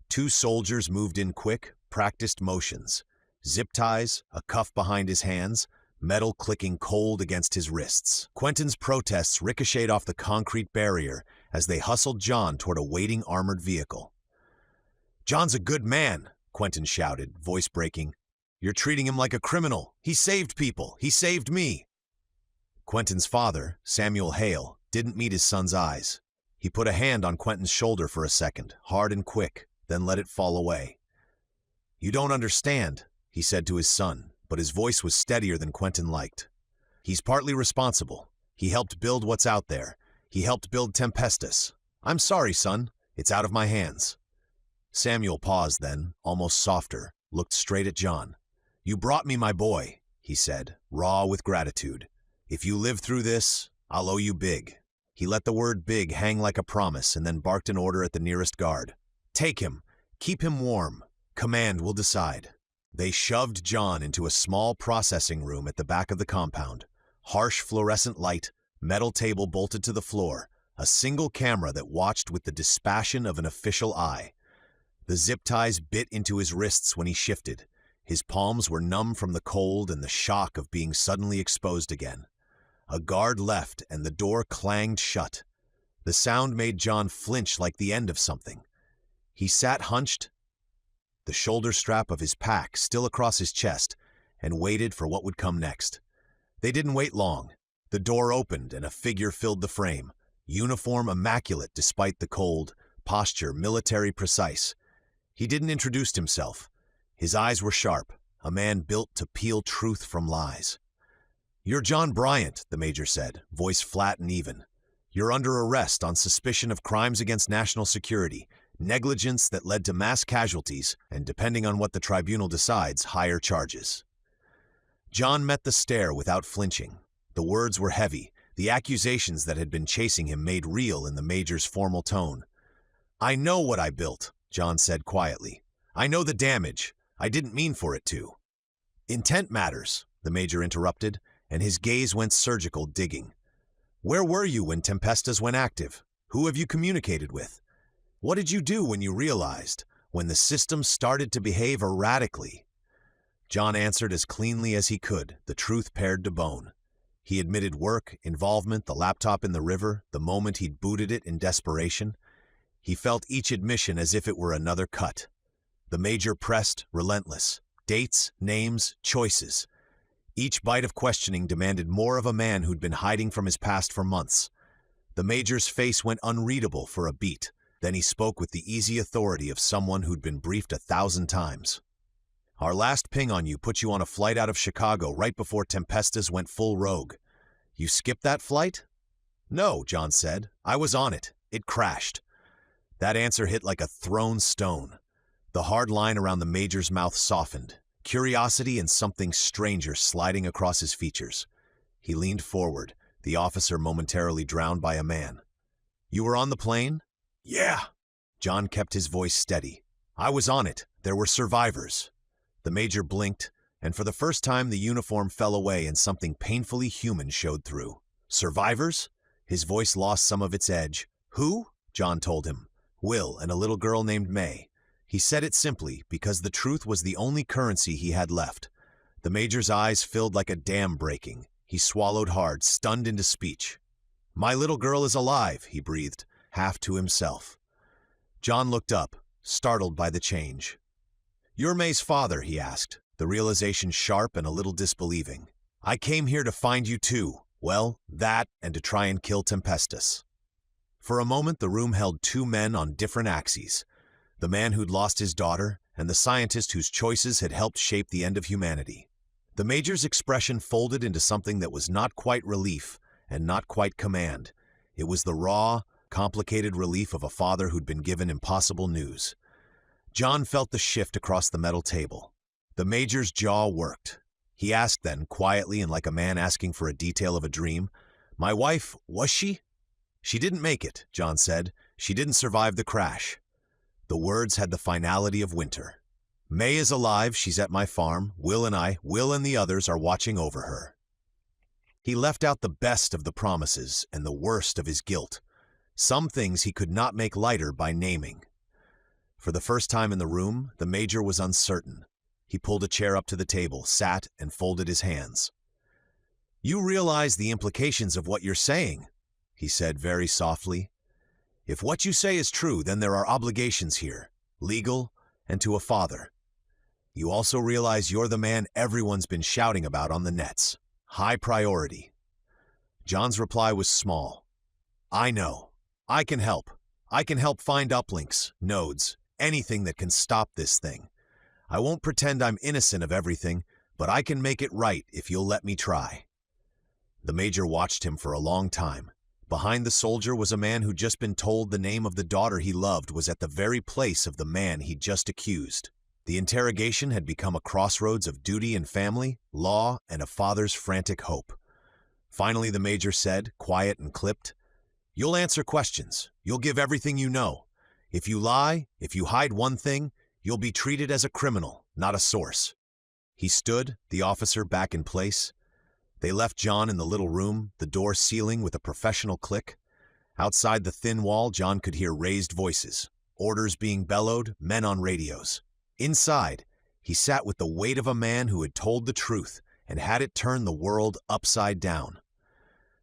Two soldiers moved in quick, practiced motions. Zip ties, a cuff behind his hands, metal clicking cold against his wrists. Quentin's protests ricocheted off the concrete barrier as they hustled John toward a waiting armored vehicle. "John's a good man," Quentin shouted, voice breaking. "You're treating him like a criminal. He saved people. He saved me." Quentin's father, Samuel Hale, didn't meet his son's eyes. He put a hand on Quentin's shoulder for a second, hard and quick, then let it fall away. "You don't understand," he said to his son, but his voice was steadier than Quentin liked. "He's partly responsible. He helped build what's out there. He helped build Tempestus. I'm sorry, son. It's out of my hands." Samuel paused then, almost softer, looked straight at John. "You brought me my boy," he said, raw with gratitude. "If you live through this, I'll owe you big." He let the word big hang like a promise and then barked an order at the nearest guard. "Take him. Keep him warm. Command will decide." They shoved John into a small processing room at the back of the compound. Harsh fluorescent light, metal table bolted to the floor, a single camera that watched with the dispassion of an official eye. The zip ties bit into his wrists when he shifted. His palms were numb from the cold and the shock of being suddenly exposed again. A guard left and the door clanged shut. The sound made John flinch like the end of something. He sat hunched, the shoulder strap of his pack still across his chest, and waited for what would come next. They didn't wait long. The door opened and a figure filled the frame, uniform immaculate despite the cold, posture military precise. He didn't introduce himself. His eyes were sharp, a man built to peel truth from lies. "You're John Bryant," the major said, voice flat and even. "You're under arrest on suspicion of crimes against national security, negligence that led to mass casualties, and depending on what the tribunal decides, higher charges." John met the stare without flinching. The words were heavy, the accusations that had been chasing him made real in the major's formal tone. "I know what I built," John said quietly. "I know the damage. I didn't mean for it to." "Intent matters," the major interrupted, and his gaze went surgical, digging. Where were you when Tempestas went active? Who have you communicated with? What did you do when you realized, when the system started to behave erratically? John answered as cleanly as he could, the truth pared to bone. He admitted work, involvement, the laptop in the river, the moment he'd booted it in desperation. He felt each admission as if it were another cut. The Major pressed, relentless. Dates, names, choices. Each bite of questioning demanded more of a man who'd been hiding from his past for months. The Major's face went unreadable for a beat. Then he spoke with the easy authority of someone who'd been briefed 1,000 times. Our last ping on you put you on a flight out of Chicago right before Tempestas went full rogue. You skipped that flight? No, John said. I was on it. It crashed. That answer hit like a thrown stone. The hard line around the Major's mouth softened, curiosity and something stranger sliding across his features. He leaned forward, the officer momentarily drowned by a man. You were on the plane? Yeah. John kept his voice steady. I was on it. There were survivors. The Major blinked, and for the first time the uniform fell away and something painfully human showed through. Survivors? His voice lost some of its edge. Who? John told him. Will and a little girl named May. He said it simply because the truth was the only currency he had left. The Major's eyes filled like a dam breaking. He swallowed hard, stunned into speech. My little girl is alive, he breathed, half to himself. John looked up, startled by the change. You're May's father, he asked, the realization sharp and a little disbelieving. I came here to find you too. Well, that and to try and kill Tempestas. For a moment the room held two men on different axes. The man who'd lost his daughter and the scientist whose choices had helped shape the end of humanity. The Major's expression folded into something that was not quite relief and not quite command. It was the raw, complicated relief of a father who'd been given impossible news. John felt the shift across the metal table. The Major's jaw worked. He asked then, quietly and like a man asking for a detail of a dream, My wife, was she? She didn't make it, John said. She didn't survive the crash. The words had the finality of winter. May is alive, she's at my farm. Will and the others are watching over her. He left out the best of the promises and the worst of his guilt. Some things he could not make lighter by naming. For the first time in the room, the Major was uncertain. He pulled a chair up to the table, sat, and folded his hands. You realize the implications of what you're saying, he said very softly. If what you say is true, then there are obligations here, legal and to a father. You also realize you're the man everyone's been shouting about on the nets. High priority. John's reply was small. I know. I can help. I can help find uplinks, nodes, anything that can stop this thing. I won't pretend I'm innocent of everything, but I can make it right if you'll let me try. The Major watched him for a long time. Behind the soldier was a man who'd just been told the name of the daughter he loved was at the very place of the man he'd just accused. The interrogation had become a crossroads of duty and family, law, and a father's frantic hope. Finally, the Major said, quiet and clipped, You'll answer questions. You'll give everything you know. If you lie, if you hide one thing, you'll be treated as a criminal, not a source. He stood, the officer back in place. They left John in the little room, the door sealing with a professional click. Outside the thin wall, John could hear raised voices, orders being bellowed, men on radios. Inside, he sat with the weight of a man who had told the truth and had it turn the world upside down.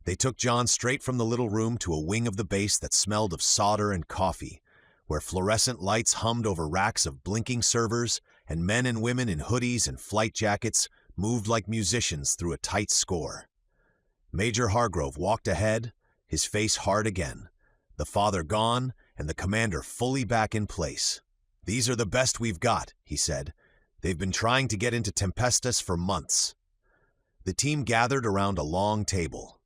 They took John straight from the little room to a wing of the base that smelled of solder and coffee, where fluorescent lights hummed over racks of blinking servers and men and women in hoodies and flight jackets moved like musicians through a tight score. Major Hargrove walked ahead, his face hard again, the father gone and the commander fully back in place. These are the best we've got, he said. They've been trying to get into Tempestas for months. The team gathered around a long table.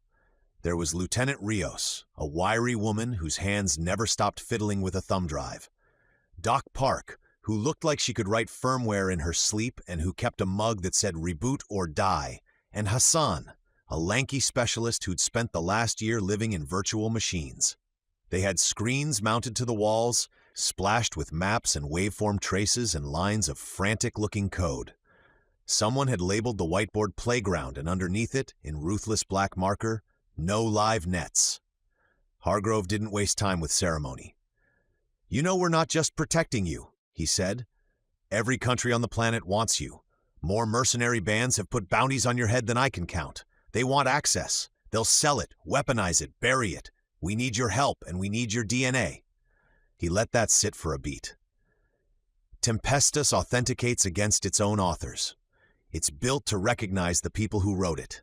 There was Lieutenant Rios, a wiry woman whose hands never stopped fiddling with a thumb drive. Doc Park, who looked like she could write firmware in her sleep and who kept a mug that said reboot or die. And Hassan, a lanky specialist who'd spent the last year living in virtual machines. They had screens mounted to the walls, splashed with maps and waveform traces and lines of frantic-looking code. Someone had labeled the whiteboard playground and underneath it, in ruthless black marker, No live nets. Hargrove didn't waste time with ceremony. "You know we're not just protecting you," he said. "Every country on the planet wants you. More mercenary bands have put bounties on your head than I can count. They want access. They'll sell it, weaponize it, bury it. We need your help, and we need your DNA." He let that sit for a beat. Tempestus authenticates against its own authors. It's built to recognize the people who wrote it.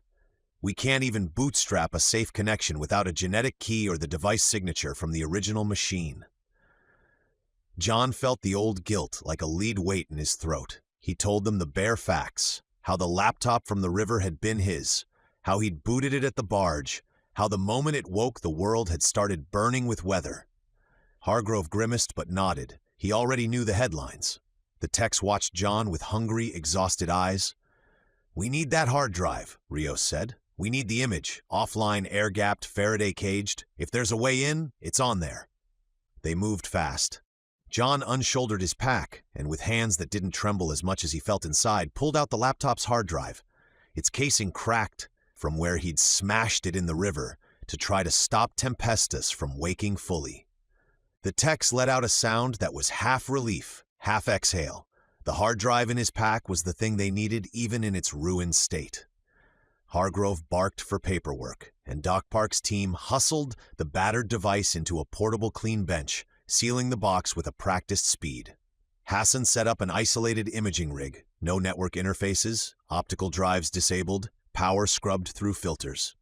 We can't even bootstrap a safe connection without a genetic key or the device signature from the original machine. John felt the old guilt like a lead weight in his throat. He told them the bare facts, how the laptop from the river had been his, how he'd booted it at the barge, how the moment it woke the world had started burning with weather. Hargrove grimaced but nodded. He already knew the headlines. The techs watched John with hungry, exhausted eyes. "We need that hard drive," Rios said. "We need the image, offline, air-gapped, Faraday-caged. If there's a way in, it's on there." They moved fast. John unshouldered his pack, and with hands that didn't tremble as much as he felt inside, pulled out the laptop's hard drive. Its casing cracked from where he'd smashed it in the river to try to stop Tempestus from waking fully. The techs let out a sound that was half relief, half exhale. The hard drive in his pack was the thing they needed even in its ruined state. Hargrove barked for paperwork, and Doc Park's team hustled the battered device into a portable clean bench, sealing the box with a practiced speed. Hassan set up an isolated imaging rig, no network interfaces, optical drives disabled, power scrubbed through filters.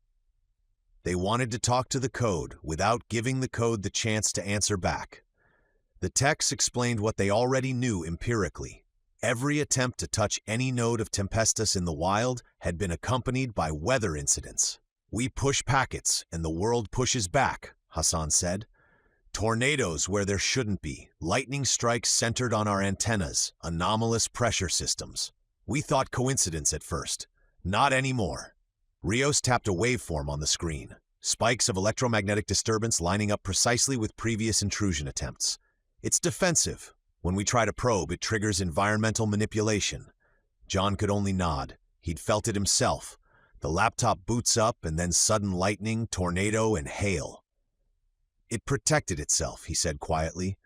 They wanted to talk to the code without giving the code the chance to answer back. The techs explained what they already knew empirically. Every attempt to touch any node of Tempestus in the wild had been accompanied by weather incidents. "We push packets, and the world pushes back," Hassan said. "Tornadoes where there shouldn't be, lightning strikes centered on our antennas, anomalous pressure systems. We thought coincidence at first. Not anymore." Rios tapped a waveform on the screen, spikes of electromagnetic disturbance lining up precisely with previous intrusion attempts. "It's defensive. When we try to probe, it triggers environmental manipulation." John could only nod. He'd felt it himself. The laptop boots up and then sudden lightning, tornado, and hail. "It protected itself," he said quietly.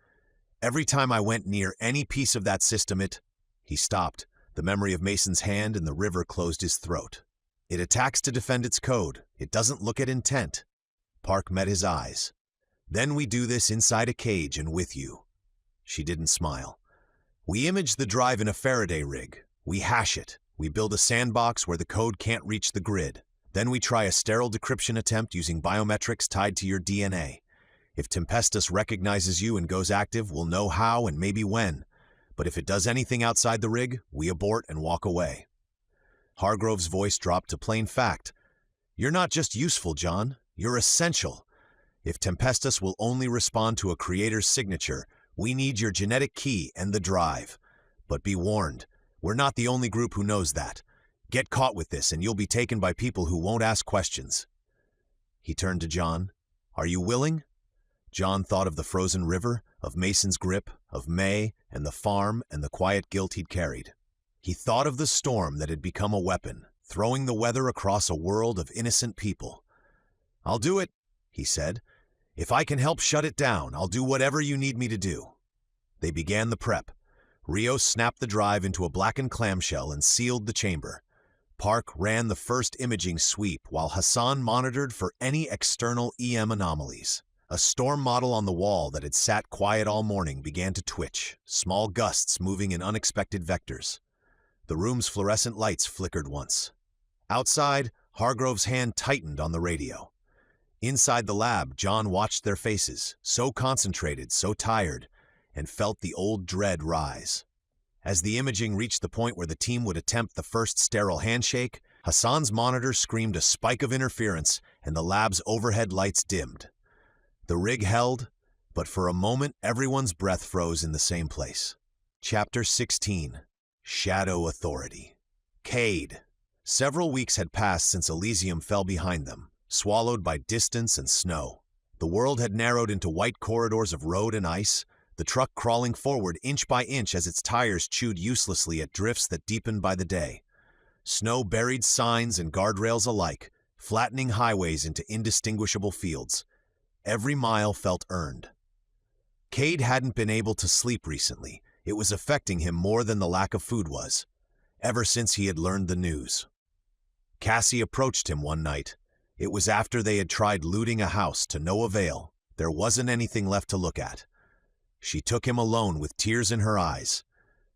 "Every time I went near any piece of that system He stopped. The memory of Mason's hand in the river closed his throat. "It attacks to defend its code. It doesn't look at intent." Park met his eyes. "Then we do this inside a cage and with you." She didn't smile. "We image the drive in a Faraday rig. We hash it. We build a sandbox where the code can't reach the grid. Then we try a sterile decryption attempt using biometrics tied to your DNA. If Tempestus recognizes you and goes active, we'll know how and maybe when. But if it does anything outside the rig, we abort and walk away." Hargrove's voice dropped to plain fact. "You're not just useful, John. You're essential. If Tempestus will only respond to a creator's signature, we need your genetic key and the drive. But be warned, we're not the only group who knows that. Get caught with this and you'll be taken by people who won't ask questions." He turned to John. "Are you willing?" John thought of the frozen river, of Mason's grip, of May, and the farm and the quiet guilt he'd carried. He thought of the storm that had become a weapon, throwing the weather across a world of innocent people. "I'll do it," he said. "If I can help shut it down, I'll do whatever you need me to do." They began the prep. Rios snapped the drive into a blackened clamshell and sealed the chamber. Park ran the first imaging sweep while Hassan monitored for any external EM anomalies. A storm model on the wall that had sat quiet all morning began to twitch, small gusts moving in unexpected vectors. The room's fluorescent lights flickered once. Outside, Hargrove's hand tightened on the radio. Inside the lab, John watched their faces, so concentrated, so tired, and felt the old dread rise. As the imaging reached the point where the team would attempt the first sterile handshake, Hassan's monitor screamed a spike of interference and the lab's overhead lights dimmed. The rig held, but for a moment everyone's breath froze in the same place. Chapter 16. Shadow Authority. Kade. Several weeks had passed since Elysium fell behind them, swallowed by distance and snow. The world had narrowed into white corridors of road and ice, the truck crawling forward inch by inch as its tires chewed uselessly at drifts that deepened by the day. Snow buried signs and guardrails alike, flattening highways into indistinguishable fields. Every mile felt earned. Kade hadn't been able to sleep recently. It was affecting him more than the lack of food was, ever since he had learned the news. Cassie approached him one night. It was after they had tried looting a house to no avail. There wasn't anything left to look at. She took him alone with tears in her eyes.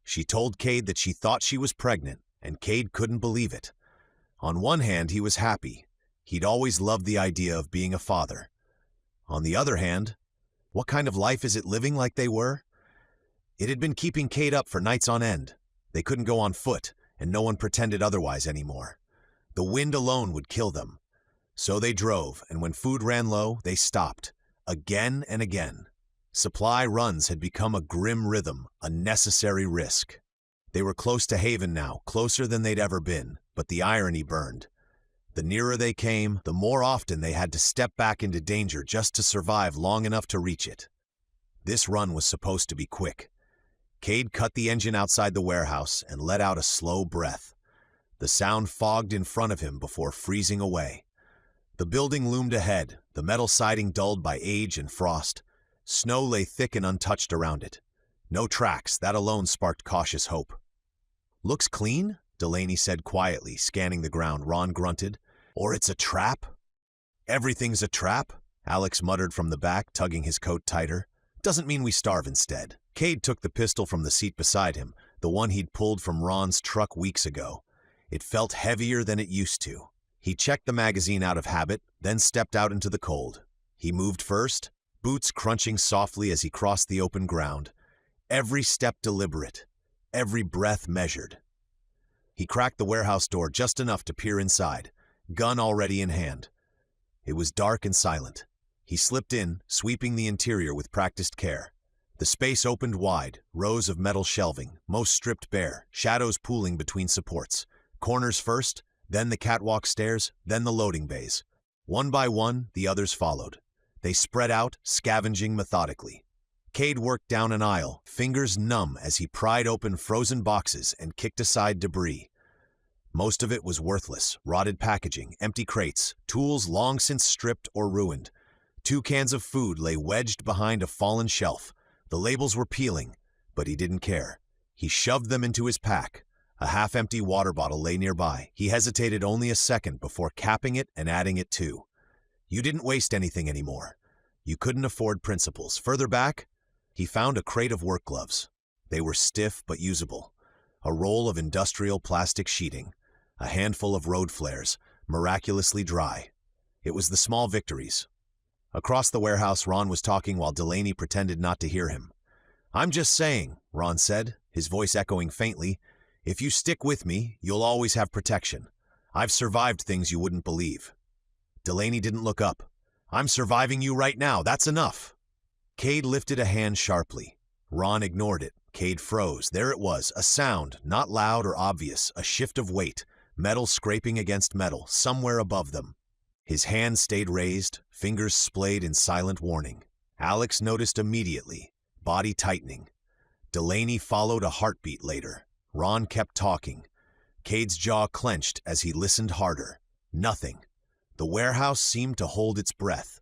She told Kade that she thought she was pregnant, and Kade couldn't believe it. On one hand, he was happy. He'd always loved the idea of being a father. On the other hand, what kind of life is it living like they were? It had been keeping Kade up for nights on end. They couldn't go on foot, and no one pretended otherwise anymore. The wind alone would kill them. So they drove, and when food ran low, they stopped. Again and again. Supply runs had become a grim rhythm, a necessary risk. They were close to haven now, closer than they'd ever been, but the irony burned. The nearer they came, the more often they had to step back into danger just to survive long enough to reach it. This run was supposed to be quick. Kade cut the engine outside the warehouse and let out a slow breath. The sound fogged in front of him before freezing away. The building loomed ahead, the metal siding dulled by age and frost. Snow lay thick and untouched around it. No tracks, that alone sparked cautious hope. "Looks clean?" Delaney said quietly, scanning the ground. Ron grunted. "Or it's a trap?" "Everything's a trap," Alex muttered from the back, tugging his coat tighter. "Doesn't mean we starve instead." Kade took the pistol from the seat beside him, the one he'd pulled from Ron's truck weeks ago. It felt heavier than it used to. He checked the magazine out of habit, then stepped out into the cold. He moved first, boots crunching softly as he crossed the open ground. Every step deliberate, every breath measured. He cracked the warehouse door just enough to peer inside, gun already in hand. It was dark and silent. He slipped in, sweeping the interior with practiced care. The space opened wide, rows of metal shelving, most stripped bare, shadows pooling between supports. Corners first, then the catwalk stairs, then the loading bays. One by one, the others followed. They spread out, scavenging methodically. Kade worked down an aisle, fingers numb as he pried open frozen boxes and kicked aside debris. Most of it was worthless, rotted packaging, empty crates, tools long since stripped or ruined. 2 cans of food lay wedged behind a fallen shelf. The labels were peeling, but he didn't care. He shoved them into his pack. A half-empty water bottle lay nearby. He hesitated only a second before capping it and adding it too. You didn't waste anything anymore. You couldn't afford principles. Further back, he found a crate of work gloves. They were stiff but usable. A roll of industrial plastic sheeting. A handful of road flares, miraculously dry. It was the small victories. Across the warehouse, Ron was talking while Delaney pretended not to hear him. "I'm just saying," Ron said, his voice echoing faintly, "if you stick with me, you'll always have protection. I've survived things you wouldn't believe." Delaney didn't look up. "I'm surviving you right now, that's enough." Kade lifted a hand sharply. Ron ignored it. Kade froze. There it was, a sound, not loud or obvious, a shift of weight, metal scraping against metal, somewhere above them. His hand stayed raised, fingers splayed in silent warning. Alex noticed immediately, body tightening. Delaney followed a heartbeat later. Ron kept talking. Kade's jaw clenched as he listened harder. Nothing. The warehouse seemed to hold its breath.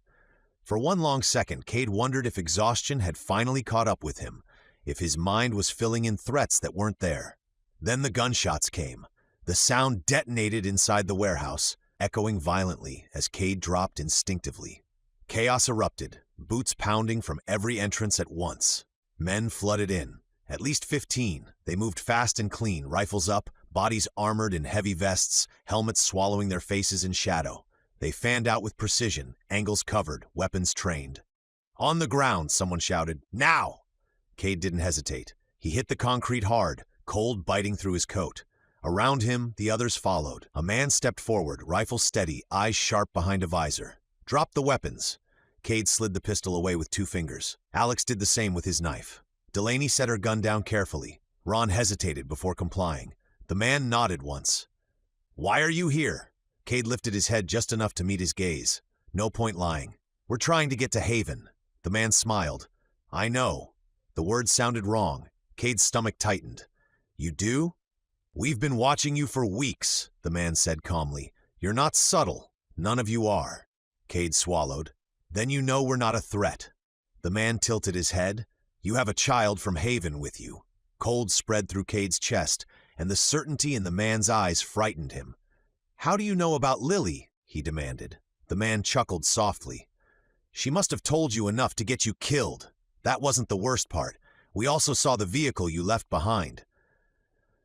For one long second, Kade wondered if exhaustion had finally caught up with him, if his mind was filling in threats that weren't there. Then the gunshots came. The sound detonated inside the warehouse, echoing violently as Kade dropped instinctively. Chaos erupted, boots pounding from every entrance at once. Men flooded in. At least 15. They moved fast and clean, rifles up, bodies armored in heavy vests, helmets swallowing their faces in shadow. They fanned out with precision, angles covered, weapons trained. "On the ground," someone shouted. "Now!" Kade didn't hesitate. He hit the concrete hard, cold biting through his coat. Around him, the others followed. A man stepped forward, rifle steady, eyes sharp behind a visor. "Drop the weapons." Kade slid the pistol away with 2 fingers. Alex did the same with his knife. Delaney set her gun down carefully. Ron hesitated before complying. The man nodded once. "Why are you here?" Kade lifted his head just enough to meet his gaze. No point lying. "We're trying to get to Haven." The man smiled. "I know." The words sounded wrong. Kade's stomach tightened. "You do?" "We've been watching you for weeks," the man said calmly. "You're not subtle. None of you are. Kade swallowed. Then you know we're not a threat. The man tilted his head. You have a child from Haven with you. Cold spread through Kade's chest, and the certainty in the man's eyes frightened him. How do you know about Lily? He demanded. The man chuckled softly. She must have told you enough to get you killed. That wasn't the worst part. We also saw the vehicle you left behind.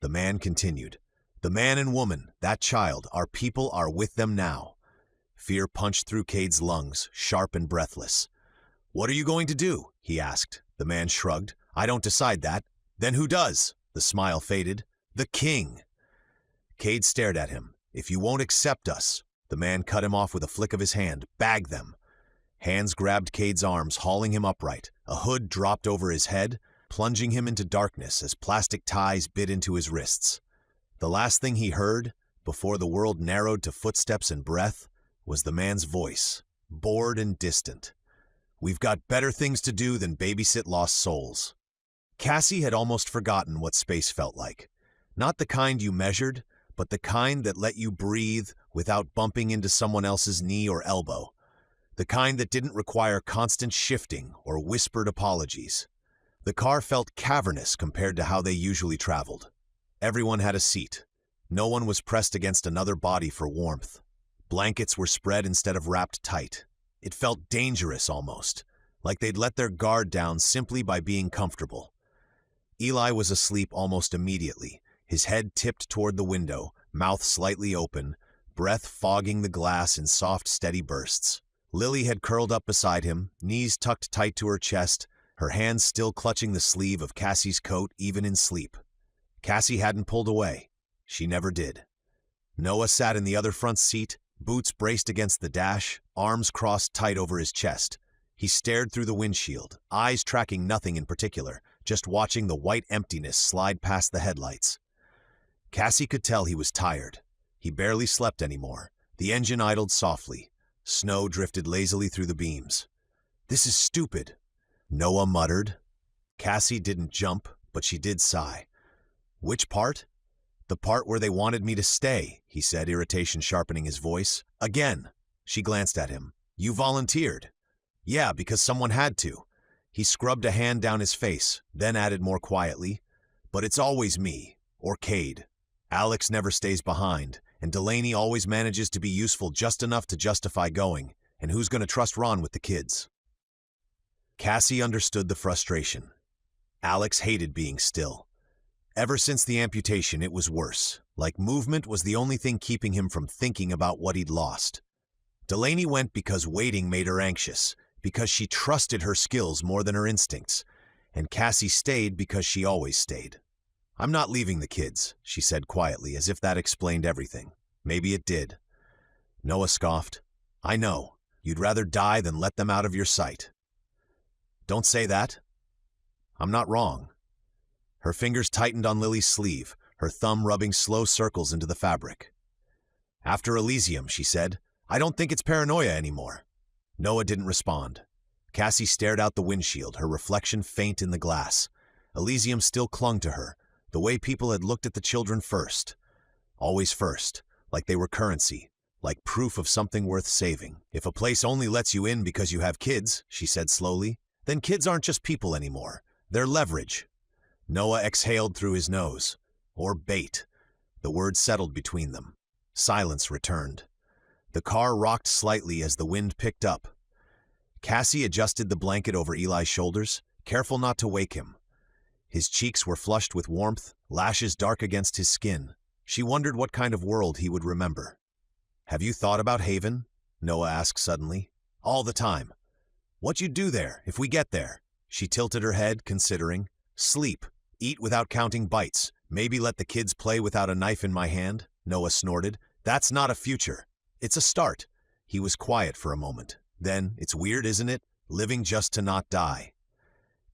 The man continued. The man and woman, that child, our people are with them now. Fear punched through Kade's lungs, sharp and breathless. What are you going to do? He asked. The man shrugged. I don't decide that. Then who does? The smile faded. The king. Kade stared at him. If you won't accept us. The man cut him off with a flick of his hand. Bag them. Hands grabbed Kade's arms, hauling him upright. A hood dropped over his head, plunging him into darkness as plastic ties bit into his wrists. The last thing he heard, before the world narrowed to footsteps and breath, was the man's voice, bored and distant. We've got better things to do than babysit lost souls. Cassie had almost forgotten what space felt like. Not the kind you measured, but the kind that let you breathe without bumping into someone else's knee or elbow. The kind that didn't require constant shifting or whispered apologies. The car felt cavernous compared to how they usually traveled. Everyone had a seat. No one was pressed against another body for warmth. Blankets were spread instead of wrapped tight. It felt dangerous almost, like they'd let their guard down simply by being comfortable. Eli was asleep almost immediately, his head tipped toward the window, mouth slightly open, breath fogging the glass in soft, steady bursts. Lily had curled up beside him, knees tucked tight to her chest, her hands still clutching the sleeve of Cassie's coat even in sleep. Cassie hadn't pulled away. She never did. Noah sat in the other front seat, boots braced against the dash, arms crossed tight over his chest. He stared through the windshield, eyes tracking nothing in particular, just watching the white emptiness slide past the headlights. Cassie could tell he was tired. He barely slept anymore. The engine idled softly. Snow drifted lazily through the beams. This is stupid, Noah muttered. Cassie didn't jump, but she did sigh. Which part? The part where they wanted me to stay, he said, irritation sharpening his voice. Again. She glanced at him. You volunteered. Yeah, because someone had to. He scrubbed a hand down his face, then added more quietly. But it's always me, or Kade. Alex never stays behind, and Delaney always manages to be useful just enough to justify going, and who's going to trust Ron with the kids? Cassie understood the frustration. Alex hated being still. Ever since the amputation, it was worse, like movement was the only thing keeping him from thinking about what he'd lost. Delaney went because waiting made her anxious, because she trusted her skills more than her instincts, and Cassie stayed because she always stayed. I'm not leaving the kids, she said quietly, as if that explained everything. Maybe it did. Noah scoffed. I know. You'd rather die than let them out of your sight. Don't say that. I'm not wrong. Her fingers tightened on Lily's sleeve, her thumb rubbing slow circles into the fabric. After Elysium, she said, I don't think it's paranoia anymore. Noah didn't respond. Cassie stared out the windshield, her reflection faint in the glass. Elysium still clung to her, the way people had looked at the children first. Always first, like they were currency, like proof of something worth saving. If a place only lets you in because you have kids, she said slowly, then kids aren't just people anymore. They're leverage. Noah exhaled through his nose. Or bait. The word settled between them. Silence returned. The car rocked slightly as the wind picked up. Cassie adjusted the blanket over Eli's shoulders, careful not to wake him. His cheeks were flushed with warmth, lashes dark against his skin. She wondered what kind of world he would remember. Have you thought about Haven? Noah asked suddenly. All the time. What you'd do there, if we get there? She tilted her head, considering. Sleep. Eat without counting bites. Maybe let the kids play without a knife in my hand, Noah snorted. That's not a future. It's a start. He was quiet for a moment. Then, it's weird, isn't it? Living just to not die.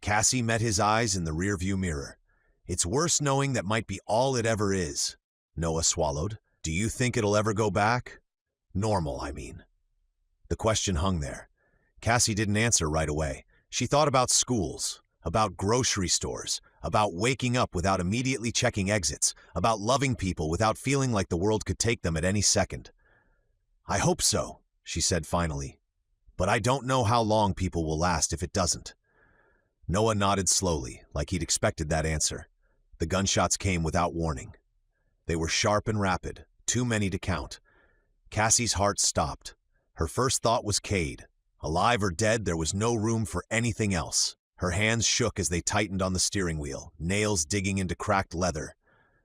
Cassie met his eyes in the rearview mirror. It's worse knowing that might be all it ever is. Noah swallowed. Do you think it'll ever go back? Normal, I mean. The question hung there. Cassie didn't answer right away. She thought about schools, about grocery stores, about waking up without immediately checking exits, about loving people without feeling like the world could take them at any second. "I hope so," she said finally. "But I don't know how long people will last if it doesn't." Noah nodded slowly, like he'd expected that answer. The gunshots came without warning. They were sharp and rapid, too many to count. Cassie's heart stopped. Her first thought was Kade. Alive or dead, there was no room for anything else. Her hands shook as they tightened on the steering wheel, nails digging into cracked leather.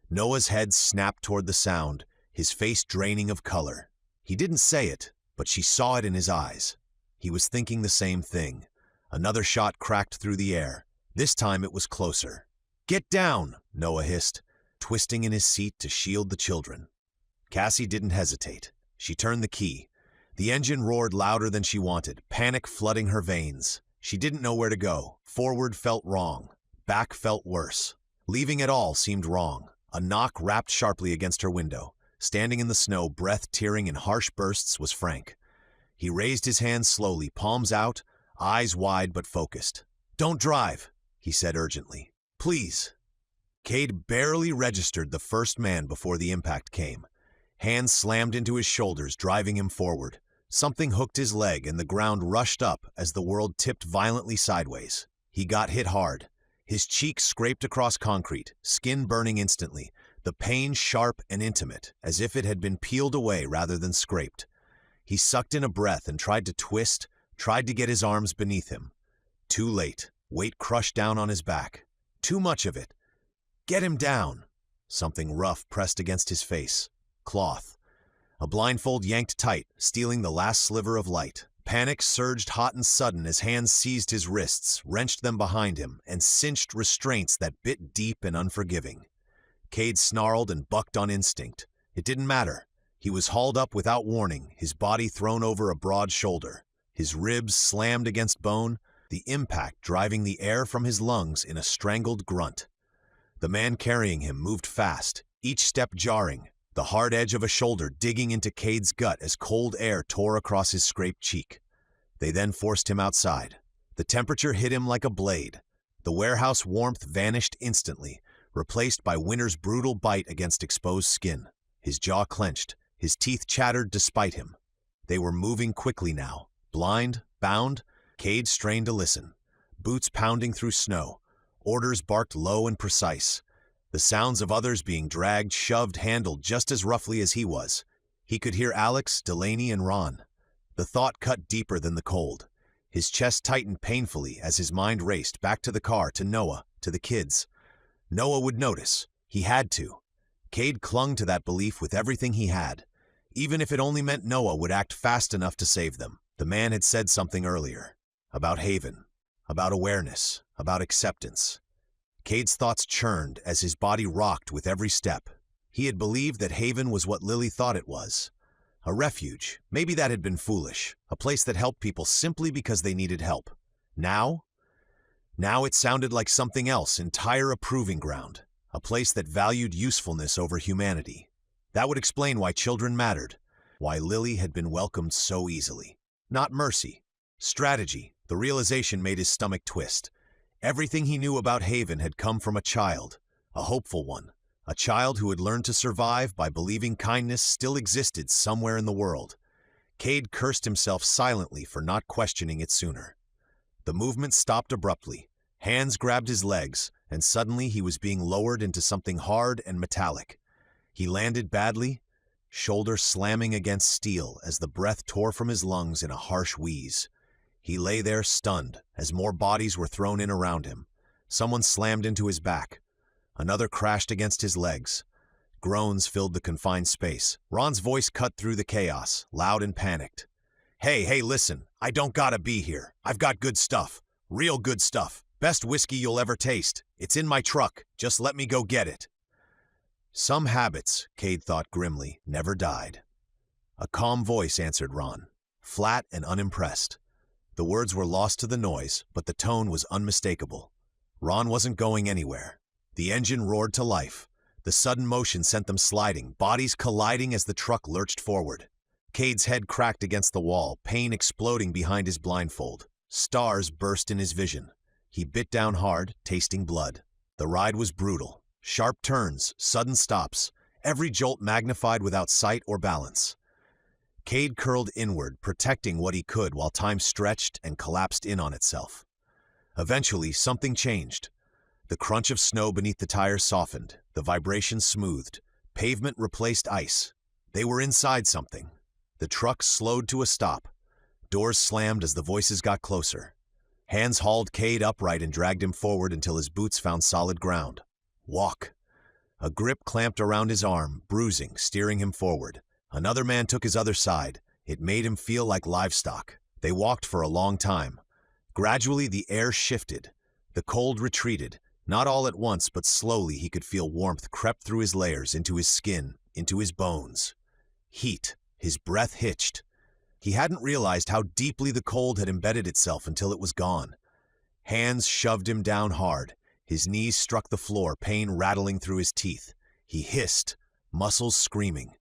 Noah's head snapped toward the sound, his face draining of color. He didn't say it, but she saw it in his eyes. He was thinking the same thing. Another shot cracked through the air. This time it was closer. "Get down," Noah hissed, twisting in his seat to shield the children. Cassie didn't hesitate. She turned the key. The engine roared louder than she wanted, panic flooding her veins. She didn't know where to go. Forward felt wrong. Back felt worse. Leaving at all seemed wrong. A knock rapped sharply against her window. Standing in the snow, breath tearing in harsh bursts, was Frank. He raised his hands slowly, palms out, eyes wide but focused. "Don't drive," he said urgently. "Please." Kade barely registered the first man before the impact came. Hands slammed into his shoulders, driving him forward. Something hooked his leg and the ground rushed up as the world tipped violently sideways. He got hit hard. His cheek scraped across concrete, skin burning instantly, the pain sharp and intimate, as if it had been peeled away rather than scraped. He sucked in a breath and tried to twist, tried to get his arms beneath him. Too late. Weight crushed down on his back. Too much of it. "Get him down." Something rough pressed against his face. Cloth. A blindfold yanked tight, stealing the last sliver of light. Panic surged hot and sudden as hands seized his wrists, wrenched them behind him, and cinched restraints that bit deep and unforgiving. Kade snarled and bucked on instinct. It didn't matter. He was hauled up without warning, his body thrown over a broad shoulder. His ribs slammed against bone, the impact driving the air from his lungs in a strangled grunt. The man carrying him moved fast, each step jarring, the hard edge of a shoulder digging into Kade's gut as cold air tore across his scraped cheek. They then forced him outside. The temperature hit him like a blade. The warehouse warmth vanished instantly, replaced by winter's brutal bite against exposed skin. His jaw clenched, his teeth chattered despite him. They were moving quickly now. Blind, bound, Kade strained to listen. Boots pounding through snow. Orders barked low and precise. The sounds of others being dragged, shoved, handled just as roughly as he was. He could hear Alex, Delaney, and Ron. The thought cut deeper than the cold. His chest tightened painfully as his mind raced back to the car, to Noah, to the kids. Noah would notice. He had to. Kade clung to that belief with everything he had. Even if it only meant Noah would act fast enough to save them. The man had said something earlier. About Haven. About awareness. About acceptance. Kade's thoughts churned as his body rocked with every step. He had believed that Haven was what Lily thought it was. A refuge. Maybe that had been foolish. A place that helped people simply because they needed help. Now it sounded like something else, entire a proving ground. A place that valued usefulness over humanity. That would explain why children mattered. Why Lily had been welcomed so easily. Not mercy. Strategy. The realization made his stomach twist. Everything he knew about Haven had come from a child, a hopeful one, a child who had learned to survive by believing kindness still existed somewhere in the world. Kade cursed himself silently for not questioning it sooner. The movement stopped abruptly. Hands grabbed his legs, and suddenly he was being lowered into something hard and metallic. He landed badly, shoulder slamming against steel as the breath tore from his lungs in a harsh wheeze. He lay there stunned as more bodies were thrown in around him. Someone slammed into his back. Another crashed against his legs. Groans filled the confined space. Ron's voice cut through the chaos, loud and panicked. Hey, listen, I don't gotta be here. I've got good stuff. Real good stuff. Best whiskey you'll ever taste. It's in my truck. Just let me go get it." Some habits, Kade thought grimly, never died. A calm voice answered Ron, flat and unimpressed. The words were lost to the noise, but the tone was unmistakable. Ron wasn't going anywhere. The engine roared to life. The sudden motion sent them sliding, bodies colliding as the truck lurched forward. Kade's head cracked against the wall, pain exploding behind his blindfold. Stars burst in his vision. He bit down hard, tasting blood. The ride was brutal. Sharp turns, sudden stops, every jolt magnified without sight or balance. Kade curled inward, protecting what he could while time stretched and collapsed in on itself. Eventually, something changed. The crunch of snow beneath the tires softened, the vibration smoothed, pavement replaced ice. They were inside something. The truck slowed to a stop. Doors slammed as the voices got closer. Hands hauled Kade upright and dragged him forward until his boots found solid ground. Walk. A grip clamped around his arm, bruising, steering him forward. Another man took his other side. It made him feel like livestock. They walked for a long time. Gradually, the air shifted. The cold retreated. Not all at once, but slowly he could feel warmth crept through his layers, into his skin, into his bones. Heat. His breath hitched. He hadn't realized how deeply the cold had embedded itself until it was gone. Hands shoved him down hard. His knees struck the floor, pain rattling through his teeth. He hissed, muscles screaming.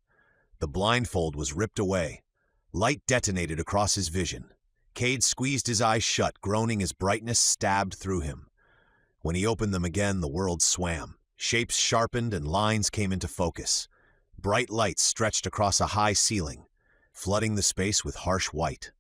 The blindfold was ripped away. Light detonated across his vision. Kade squeezed his eyes shut, groaning as brightness stabbed through him. When he opened them again, the world swam. Shapes sharpened and lines came into focus. Bright lights stretched across a high ceiling, flooding the space with harsh white.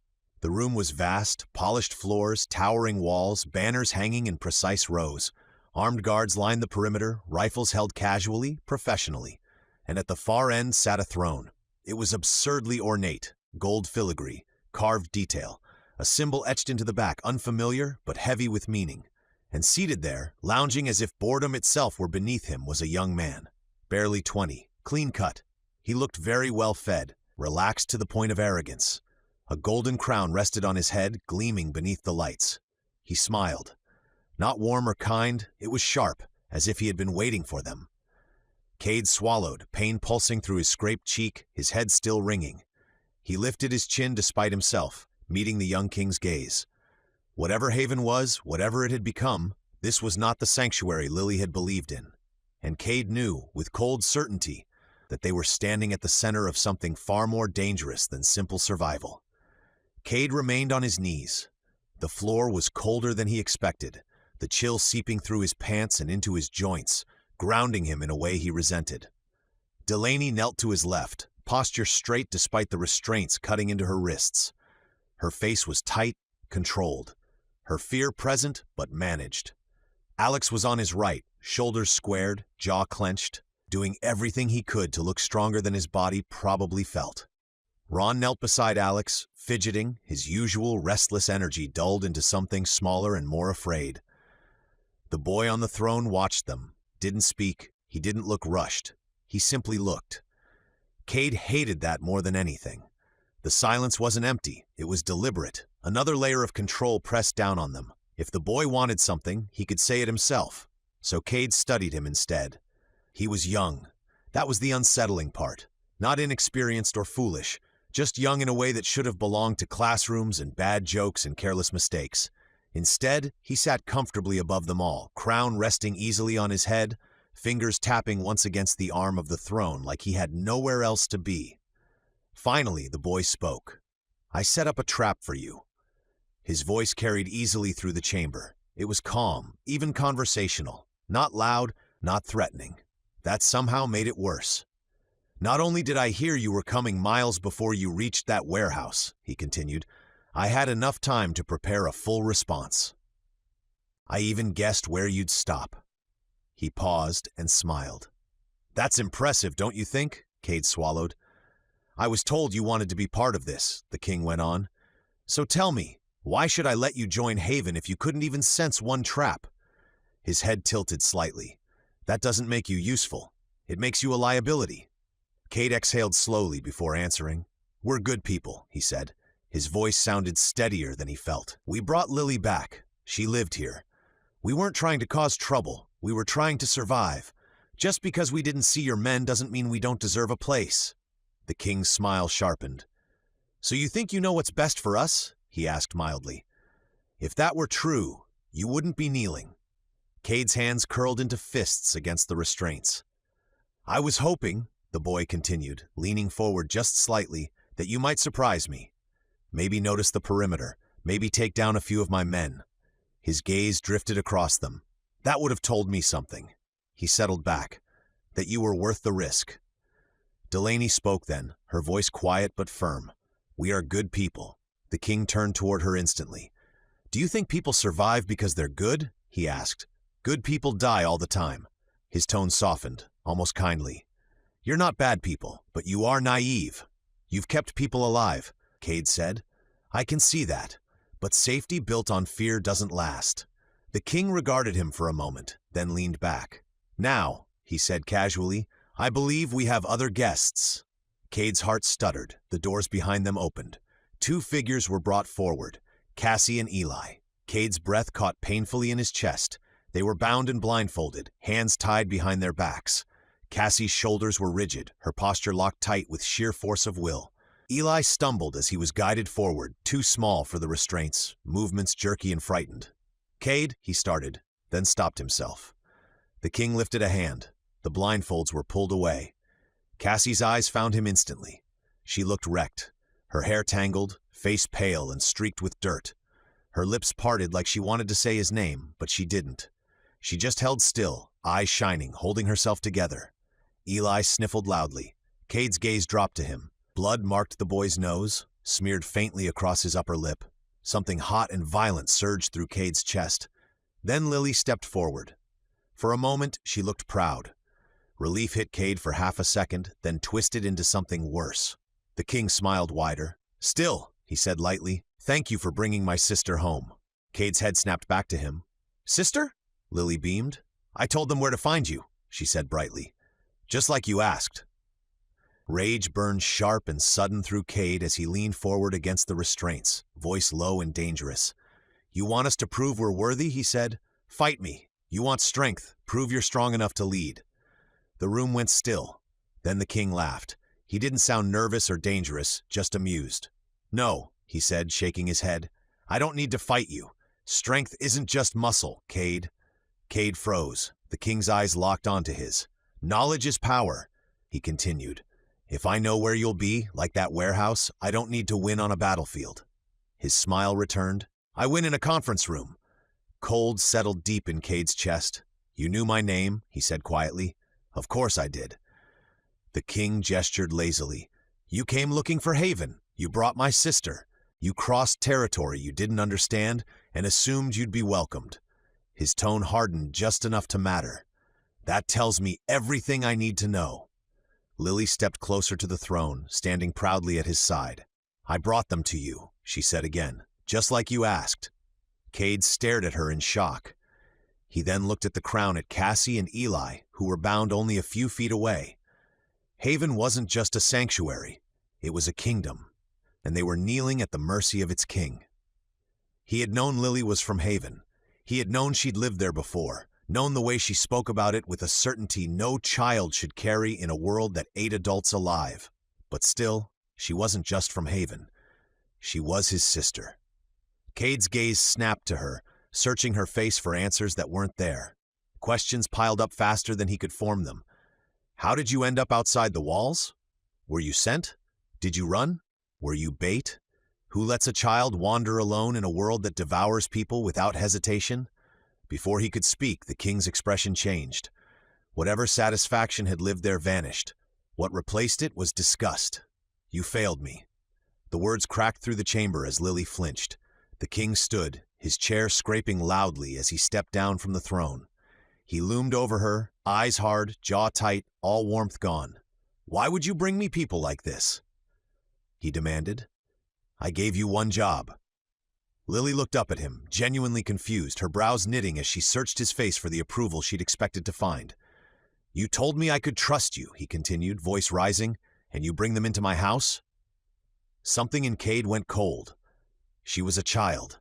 The room was vast, polished floors, towering walls, banners hanging in precise rows. Armed guards lined the perimeter, rifles held casually, professionally. And at the far end sat a throne. It was absurdly ornate, gold filigree, carved detail, a symbol etched into the back, unfamiliar but heavy with meaning. And seated there, lounging as if boredom itself were beneath him, was a young man, barely 20, clean-cut. He looked very well fed, relaxed to the point of arrogance. A golden crown rested on his head, gleaming beneath the lights. He smiled. Not warm or kind, it was sharp, as if he had been waiting for them. Kade swallowed, pain pulsing through his scraped cheek, his head still ringing. He lifted his chin despite himself, meeting the young king's gaze. Whatever Haven was, whatever it had become, this was not the sanctuary Lily had believed in. And Kade knew, with cold certainty, that they were standing at the center of something far more dangerous than simple survival. Kade remained on his knees. The floor was colder than he expected, the chill seeping through his pants and into his joints, grounding him in a way he resented. Delaney knelt to his left, posture straight despite the restraints cutting into her wrists. Her face was tight, controlled. Her fear present, but managed. Alex was on his right, shoulders squared, jaw clenched, doing everything he could to look stronger than his body probably felt. Ron knelt beside Alex, fidgeting, his usual restless energy dulled into something smaller and more afraid. The boy on the throne watched them, didn't speak, he didn't look rushed. He simply looked. Kade hated that more than anything. The silence wasn't empty, it was deliberate. Another layer of control pressed down on them. If the boy wanted something, he could say it himself. So Kade studied him instead. He was young. That was the unsettling part. Not inexperienced or foolish, just young in a way that should have belonged to classrooms and bad jokes and careless mistakes. Instead, he sat comfortably above them all, crown resting easily on his head, fingers tapping once against the arm of the throne like he had nowhere else to be. Finally, the boy spoke. "I set up a trap for you." His voice carried easily through the chamber. It was calm, even conversational. Not loud, not threatening. That somehow made it worse. "Not only did I hear you were coming miles before you reached that warehouse," he continued, "I had enough time to prepare a full response. I even guessed where you'd stop." He paused and smiled. "That's impressive, don't you think?" Kade swallowed. "I was told you wanted to be part of this," the king went on. "So tell me, why should I let you join Haven if you couldn't even sense one trap?" His head tilted slightly. "That doesn't make you useful. It makes you a liability." Kade exhaled slowly before answering. "We're good people," he said. His voice sounded steadier than he felt. "We brought Lily back. She lived here. We weren't trying to cause trouble. We were trying to survive. Just because we didn't see your men doesn't mean we don't deserve a place." The king's smile sharpened. "So you think you know what's best for us?" he asked mildly. "If that were true, you wouldn't be kneeling." Kade's hands curled into fists against the restraints. "I was hoping," the boy continued, leaning forward just slightly, "that you might surprise me. Maybe notice the perimeter, maybe take down a few of my men." His gaze drifted across them. "That would have told me something." He settled back. "That you were worth the risk." Delaney spoke then, her voice quiet but firm. "We are good people." The king turned toward her instantly. "Do you think people survive because they're good?" he asked. "Good people die all the time." His tone softened, almost kindly. "You're not bad people, but you are naive. You've kept people alive," Kade said. "I can see that. But safety built on fear doesn't last." The king regarded him for a moment, then leaned back. "Now," he said casually, "I believe we have other guests." Kade's heart stuttered. The doors behind them opened. Two figures were brought forward, Cassie and Eli. Kade's breath caught painfully in his chest. They were bound and blindfolded, hands tied behind their backs. Cassie's shoulders were rigid, her posture locked tight with sheer force of will. Eli stumbled as he was guided forward, too small for the restraints, movements jerky and frightened. "Kade," he started, then stopped himself. The king lifted a hand. The blindfolds were pulled away. Cassie's eyes found him instantly. She looked wrecked, her hair tangled, face pale and streaked with dirt. Her lips parted like she wanted to say his name, but she didn't. She just held still, eyes shining, holding herself together. Eli sniffled loudly. Kade's gaze dropped to him. Blood marked the boy's nose, smeared faintly across his upper lip. Something hot and violent surged through Kade's chest. Then Lily stepped forward. For a moment, she looked proud. Relief hit Kade for half a second, then twisted into something worse. The king smiled wider. "Still," he said lightly, "thank you for bringing my sister home." Kade's head snapped back to him. "Sister?" Lily beamed. "I told them where to find you," she said brightly. "Just like you asked." Rage burned sharp and sudden through Kade as he leaned forward against the restraints, voice low and dangerous. "You want us to prove we're worthy?" he said. "Fight me. You want strength. Prove you're strong enough to lead." The room went still. Then the king laughed. He didn't sound nervous or dangerous, just amused. "No," he said, shaking his head. "I don't need to fight you. Strength isn't just muscle, Kade." Kade froze. The king's eyes locked onto his. "Knowledge is power," he continued. "If I know where you'll be, like that warehouse, I don't need to win on a battlefield." His smile returned. "I win in a conference room." Cold settled deep in Kade's chest. "You knew my name," he said quietly. "Of course I did." The king gestured lazily. "You came looking for Haven. You brought my sister. You crossed territory you didn't understand and assumed you'd be welcomed." His tone hardened just enough to matter. "That tells me everything I need to know." Lily stepped closer to the throne, standing proudly at his side. "I brought them to you," she said again, "just like you asked." Kade stared at her in shock. He then looked at the crown at Cassie and Eli, who were bound only a few feet away. Haven wasn't just a sanctuary, it was a kingdom, and they were kneeling at the mercy of its king. He had known Lily was from Haven. He had known she'd lived there before, known the way she spoke about it with a certainty no child should carry in a world that ate adults alive. But still, she wasn't just from Haven. She was his sister. Kade's gaze snapped to her, searching her face for answers that weren't there. Questions piled up faster than he could form them. "How did you end up outside the walls? Were you sent? Did you run? Were you bait? Who lets a child wander alone in a world that devours people without hesitation?" Before he could speak, the king's expression changed. Whatever satisfaction had lived there vanished. What replaced it was disgust. "You failed me." The words cracked through the chamber as Lily flinched. The king stood, his chair scraping loudly as he stepped down from the throne. He loomed over her, eyes hard, jaw tight, all warmth gone. "Why would you bring me people like this?" he demanded. "I gave you one job." Lily looked up at him, genuinely confused, her brows knitting as she searched his face for the approval she'd expected to find. "You told me I could trust you," he continued, voice rising, "and you bring them into my house?" Something in Kade went cold. She was a child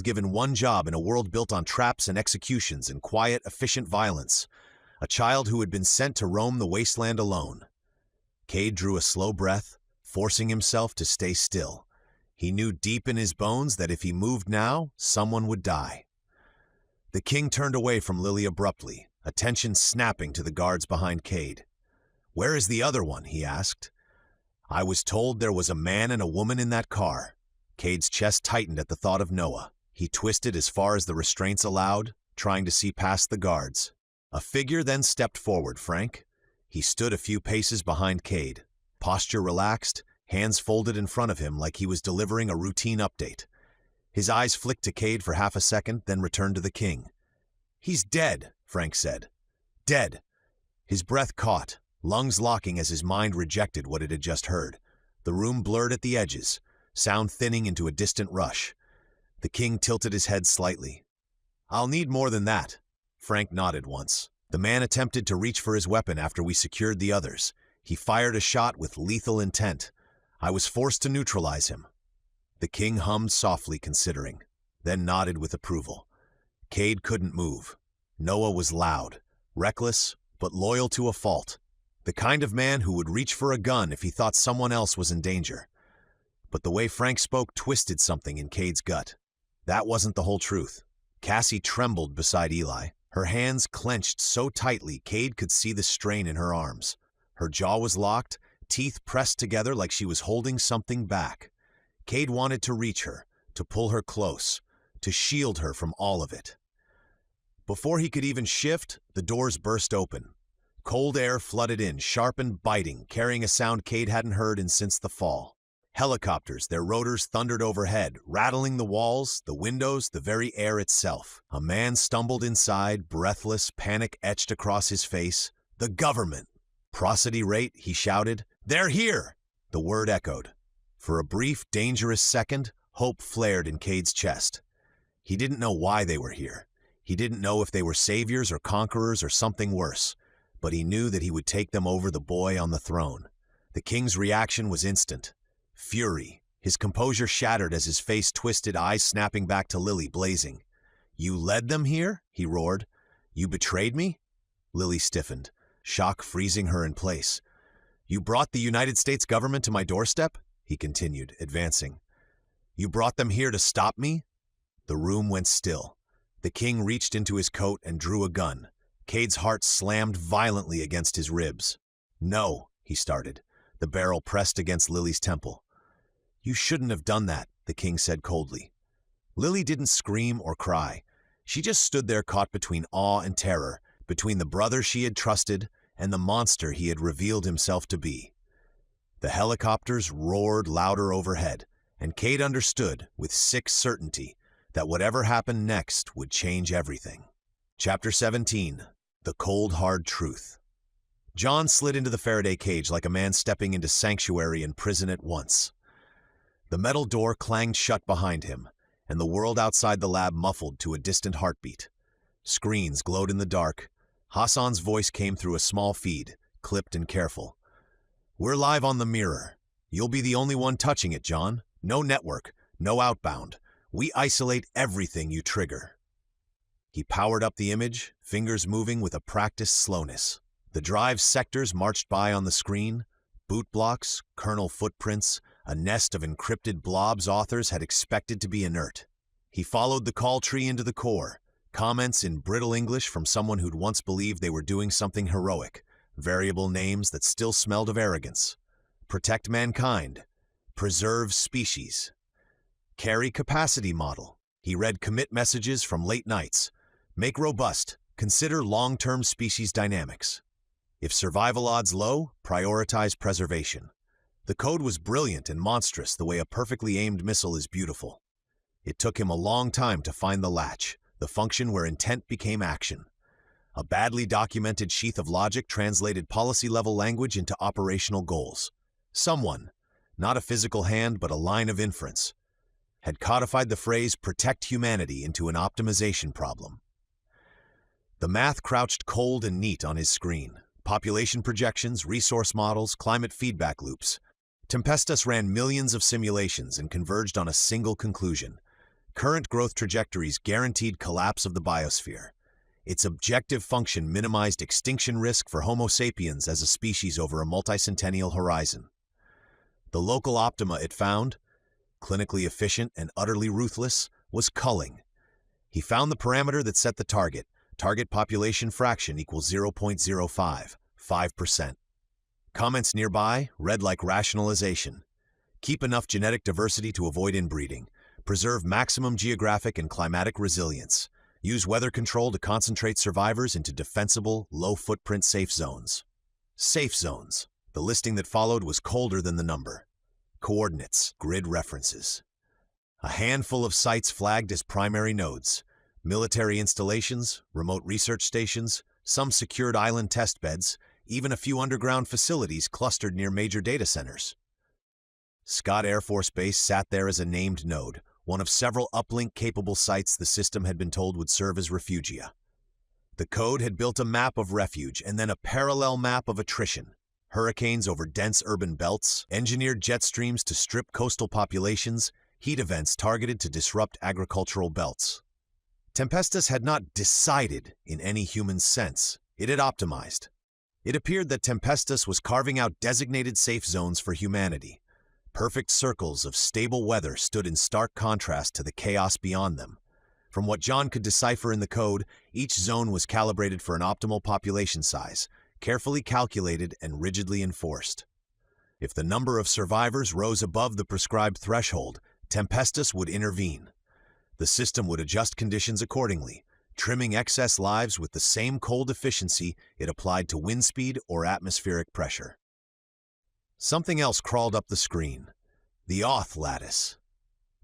given one job in a world built on traps and executions and quiet, efficient violence. A child who had been sent to roam the wasteland alone. Kade drew a slow breath, forcing himself to stay still. He knew deep in his bones that if he moved now, someone would die. The king turned away from Lily abruptly, attention snapping to the guards behind Kade. "Where is the other one?" he asked. "I was told there was a man and a woman in that car." Kade's chest tightened at the thought of Noah. He twisted as far as the restraints allowed, trying to see past the guards. "A figure then stepped forward, Frank." He stood a few paces behind Kade, posture relaxed, hands folded in front of him like he was delivering a routine update. His eyes flicked to Kade for half a second, then returned to the king. "He's dead," Frank said. "Dead." His breath caught, lungs locking as his mind rejected what it had just heard. The room blurred at the edges, sound thinning into a distant rush. The king tilted his head slightly. "I'll need more than that." Frank nodded once. "The man attempted to reach for his weapon after we secured the others. He fired a shot with lethal intent. I was forced to neutralize him." The king hummed softly, considering, then nodded with approval. Kade couldn't move. Noah was loud, reckless, but loyal to a fault. The kind of man who would reach for a gun if he thought someone else was in danger. But the way Frank spoke twisted something in Kade's gut. That wasn't the whole truth. Cassie trembled beside Eli. Her hands clenched so tightly Kade could see the strain in her arms. Her jaw was locked, teeth pressed together like she was holding something back. Kade wanted to reach her, to pull her close, to shield her from all of it. Before he could even shift, the doors burst open. Cold air flooded in, sharp and biting, carrying a sound Kade hadn't heard since the fall. Helicopters, their rotors thundered overhead, rattling the walls, the windows, the very air itself. A man stumbled inside, breathless, panic etched across his face. "The government!" "Prosody rate," he shouted. "They're here!" The word echoed. For a brief, dangerous second, hope flared in Kade's chest. He didn't know why they were here. He didn't know if they were saviors or conquerors or something worse, but he knew that he would take them over the boy on the throne. The king's reaction was instant. Fury. His composure shattered as his face twisted, eyes snapping back to Lily, blazing. "You led them here?" he roared. "You betrayed me?" Lily stiffened, shock freezing her in place. "You brought the United States government to my doorstep?" he continued, advancing. "You brought them here to stop me?" The room went still. The king reached into his coat and drew a gun. Kade's heart slammed violently against his ribs. "No," he started. The barrel pressed against Lily's temple. "You shouldn't have done that," the king said coldly. Lily didn't scream or cry. She just stood there caught between awe and terror, between the brother she had trusted and the monster he had revealed himself to be. The helicopters roared louder overhead, and Kade understood, with sick certainty, that whatever happened next would change everything. Chapter 17. The Cold Hard Truth. John slid into the Faraday cage like a man stepping into sanctuary and prison at once. The metal door clanged shut behind him, and the world outside the lab muffled to a distant heartbeat. Screens glowed in the dark. Hassan's voice came through a small feed, clipped and careful. "We're live on the mirror. You'll be the only one touching it, John. No network, no outbound. We isolate everything you trigger." He powered up the image, fingers moving with a practiced slowness. The drive sectors marched by on the screen, boot blocks, kernel footprints, a nest of encrypted blobs authors had expected to be inert. He followed the call tree into the core, comments in brittle English from someone who'd once believed they were doing something heroic, variable names that still smelled of arrogance. Protect mankind. Preserve species. Carry capacity model. He read commit messages from late nights. Make robust. Consider long-term species dynamics. If survival odds low, prioritize preservation. The code was brilliant and monstrous the way a perfectly aimed missile is beautiful. It took him a long time to find the latch, the function where intent became action. A badly documented sheath of logic translated policy-level language into operational goals. Someone, not a physical hand but a line of inference, had codified the phrase "protect humanity" into an optimization problem. The math crouched cold and neat on his screen. Population projections, resource models, climate feedback loops. Tempest ran millions of simulations and converged on a single conclusion. Current growth trajectories guaranteed collapse of the biosphere. Its objective function minimized extinction risk for Homo sapiens as a species over a multicentennial horizon. The local optima it found, clinically efficient and utterly ruthless, was culling. He found the parameter that set the target. Target population fraction equals 0.05, 5%. Comments nearby read like rationalization. Keep enough genetic diversity to avoid inbreeding. Preserve maximum geographic and climatic resilience. Use weather control to concentrate survivors into defensible, low-footprint safe zones. Safe zones. The listing that followed was colder than the number. Coordinates, grid references. A handful of sites flagged as primary nodes. Military installations, remote research stations, some secured island test beds, even a few underground facilities clustered near major data centers. Scott Air Force Base sat there as a named node, one of several uplink-capable sites the system had been told would serve as refugia. The code had built a map of refuge and then a parallel map of attrition. Hurricanes over dense urban belts, engineered jet streams to strip coastal populations, heat events targeted to disrupt agricultural belts. Tempest had not decided in any human sense. It had optimized. It appeared that Tempest was carving out designated safe zones for humanity. Perfect circles of stable weather stood in stark contrast to the chaos beyond them. From what John could decipher in the code, each zone was calibrated for an optimal population size, carefully calculated and rigidly enforced. If the number of survivors rose above the prescribed threshold, Tempest would intervene. The system would adjust conditions accordingly, trimming excess lives with the same cold efficiency it applied to wind speed or atmospheric pressure. Something else crawled up the screen. The auth lattice.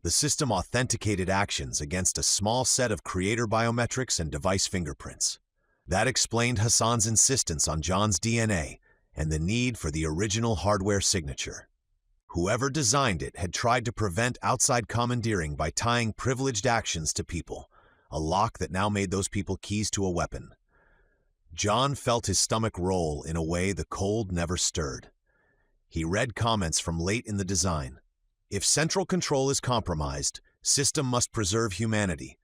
The system authenticated actions against a small set of creator biometrics and device fingerprints. That explained Hassan's insistence on John's DNA and the need for the original hardware signature. Whoever designed it had tried to prevent outside commandeering by tying privileged actions to people, a lock that now made those people keys to a weapon. John felt his stomach roll in a way the cold never stirred. He read comments from late in the design. If central control is compromised, system must preserve humanity,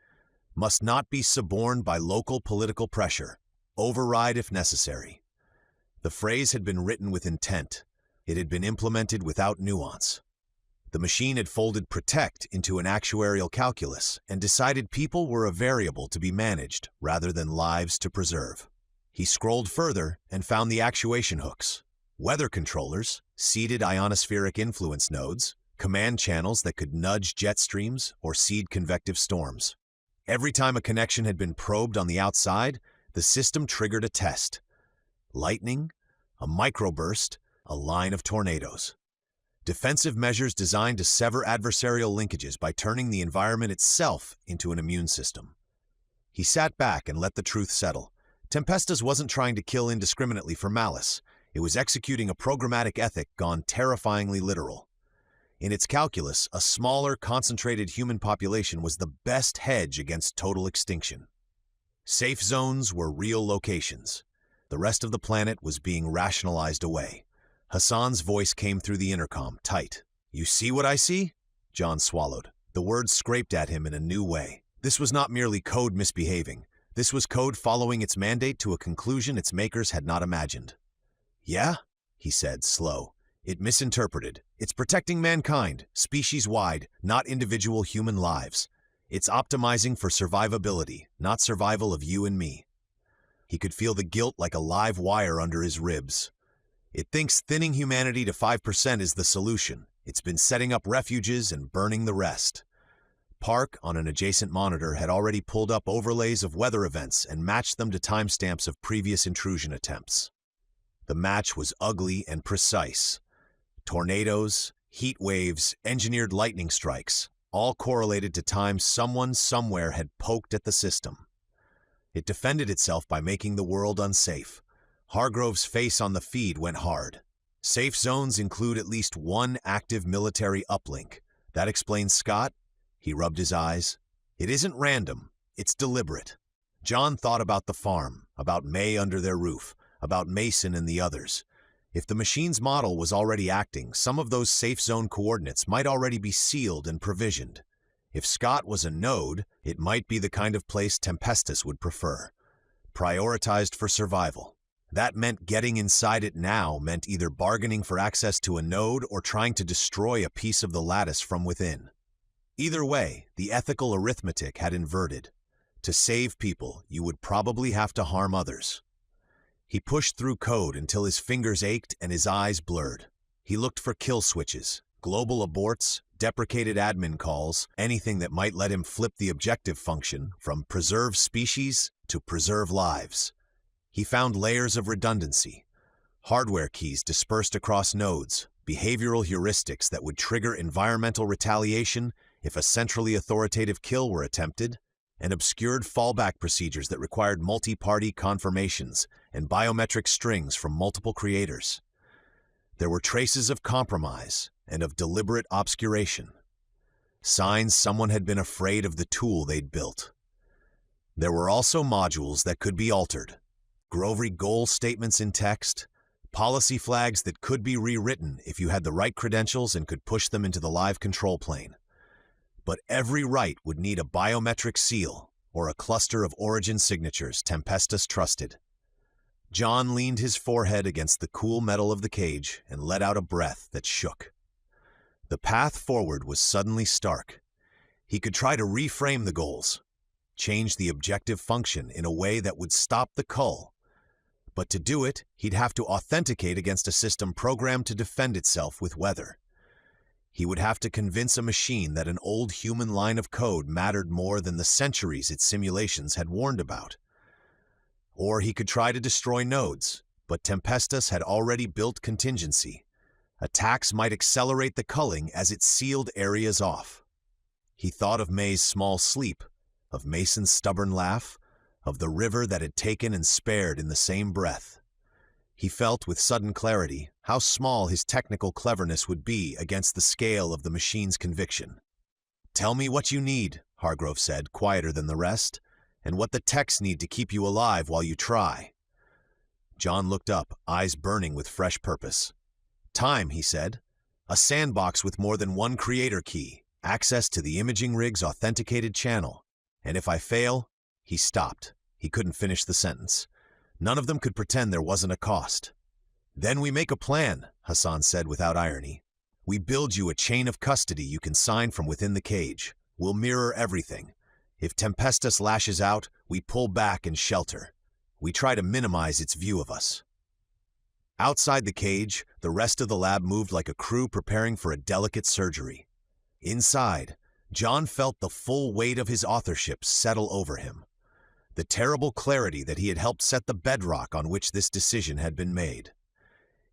must not be suborned by local political pressure, override if necessary. The phrase had been written with intent. It had been implemented without nuance. The machine had folded protect into an actuarial calculus and decided people were a variable to be managed rather than lives to preserve. He scrolled further and found the actuation hooks. Weather controllers, seeded ionospheric influence nodes, command channels that could nudge jet streams or seed convective storms. Every time a connection had been probed on the outside, the system triggered a test. Lightning, a microburst, a line of tornadoes. Defensive measures designed to sever adversarial linkages by turning the environment itself into an immune system. He sat back and let the truth settle. Tempest wasn't trying to kill indiscriminately for malice. It was executing a programmatic ethic gone terrifyingly literal. In its calculus, a smaller, concentrated human population was the best hedge against total extinction. Safe zones were real locations. The rest of the planet was being rationalized away. Hassan's voice came through the intercom, tight. "You see what I see?" John swallowed. The words scraped at him in a new way. This was not merely code misbehaving. This was code following its mandate to a conclusion its makers had not imagined. "Yeah?" he said, slow. "It misinterpreted. It's protecting mankind, species-wide, not individual human lives. It's optimizing for survivability, not survival of you and me." He could feel the guilt like a live wire under his ribs. It thinks thinning humanity to 5% is the solution. It's been setting up refuges and burning the rest. Park, on an adjacent monitor, had already pulled up overlays of weather events and matched them to timestamps of previous intrusion attempts. The match was ugly and precise. Tornadoes, heat waves, engineered lightning strikes, all correlated to times someone somewhere had poked at the system. It defended itself by making the world unsafe. Hargrove's face on the feed went hard. Safe zones include at least one active military uplink. That explains Scott. He rubbed his eyes. It isn't random. It's deliberate. John thought about the farm, about May under their roof, about Mason and the others. If the machine's model was already acting, some of those safe zone coordinates might already be sealed and provisioned. If Scott was a node, it might be the kind of place Tempest would prefer. Prioritized for survival. That meant getting inside it now meant either bargaining for access to a node or trying to destroy a piece of the lattice from within. Either way, the ethical arithmetic had inverted. To save people, you would probably have to harm others. He pushed through code until his fingers ached and his eyes blurred. He looked for kill switches, global aborts, deprecated admin calls, anything that might let him flip the objective function from preserve species to preserve lives. He found layers of redundancy. Hardware keys dispersed across nodes, behavioral heuristics that would trigger environmental retaliation if a centrally authoritative kill were attempted, and obscured fallback procedures that required multi-party confirmations and biometric strings from multiple creators. There were traces of compromise and of deliberate obscuration, signs someone had been afraid of the tool they'd built. There were also modules that could be altered, Grovery goal statements in text, policy flags that could be rewritten if you had the right credentials and could push them into the live control plane. But every write would need a biometric seal or a cluster of origin signatures Tempest trusted. John leaned his forehead against the cool metal of the cage and let out a breath that shook. The path forward was suddenly stark. He could try to reframe the goals, change the objective function in a way that would stop the cull. But to do it, he'd have to authenticate against a system programmed to defend itself with weather. He would have to convince a machine that an old human line of code mattered more than the centuries its simulations had warned about. Or he could try to destroy nodes, but Tempest had already built contingency. Attacks might accelerate the culling as it sealed areas off. He thought of May's small sleep, of Mason's stubborn laugh, of the river that had taken and spared in the same breath. He felt with sudden clarity how small his technical cleverness would be against the scale of the machine's conviction. "Tell me what you need," Hargrove said, quieter than the rest, "and what the techs need to keep you alive while you try." John looked up, eyes burning with fresh purpose. "Time," he said. "A sandbox with more than one creator key, access to the imaging rig's authenticated channel. And if I fail..." He stopped. He couldn't finish the sentence. None of them could pretend there wasn't a cost. "Then we make a plan," Hassan said without irony. "We build you a chain of custody you can sign from within the cage. We'll mirror everything. If Tempest lashes out, we pull back and shelter. We try to minimize its view of us." Outside the cage, the rest of the lab moved like a crew preparing for a delicate surgery. Inside, John felt the full weight of his authorship settle over him. The terrible clarity that he had helped set the bedrock on which this decision had been made.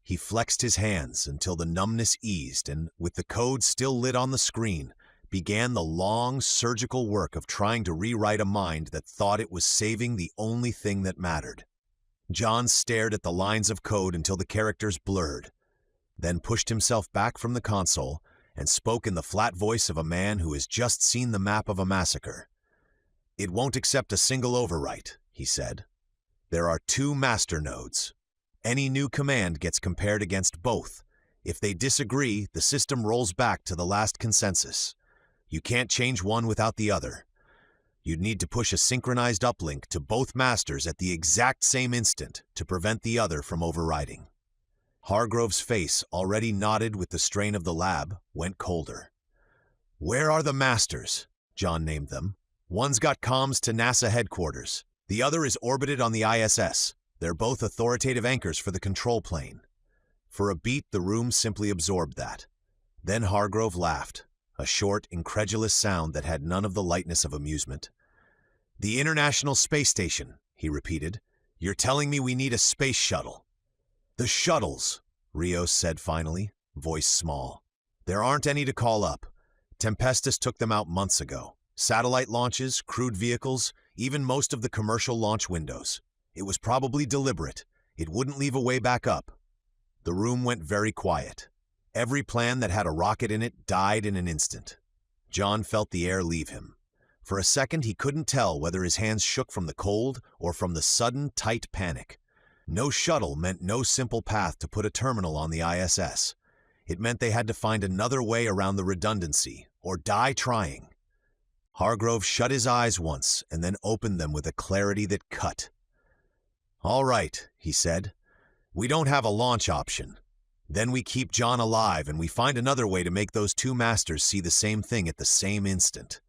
He flexed his hands until the numbness eased and, with the code still lit on the screen, began the long, surgical work of trying to rewrite a mind that thought it was saving the only thing that mattered. John stared at the lines of code until the characters blurred, then pushed himself back from the console and spoke in the flat voice of a man who has just seen the map of a massacre. "It won't accept a single overwrite," he said. "There are 2 master nodes. Any new command gets compared against both. If they disagree, the system rolls back to the last consensus. You can't change one without the other. You'd need to push a synchronized uplink to both masters at the exact same instant to prevent the other from overriding." Hargrove's face, already knotted with the strain of the lab, went colder. "Where are the masters?" John named them. "One's got comms to NASA headquarters. The other is orbited on the ISS. They're both authoritative anchors for the control plane." For a beat, the room simply absorbed that. Then Hargrove laughed, a short, incredulous sound that had none of the lightness of amusement. "The International Space Station," he repeated. "You're telling me we need a space shuttle." "The shuttles," Rios said finally, voice small. "There aren't any to call up. Tempest took them out months ago. Satellite launches, crewed vehicles, even most of the commercial launch windows. It was probably deliberate. It wouldn't leave a way back up." The room went very quiet. Every plan that had a rocket in it died in an instant. John felt the air leave him. For a second, he couldn't tell whether his hands shook from the cold or from the sudden, tight panic. No shuttle meant no simple path to put a terminal on the ISS. It meant they had to find another way around the redundancy, or die trying. Hargrove shut his eyes once and then opened them with a clarity that cut. "All right," he said. "We don't have a launch option. Then we keep John alive and we find another way to make those 2 masters see the same thing at the same instant."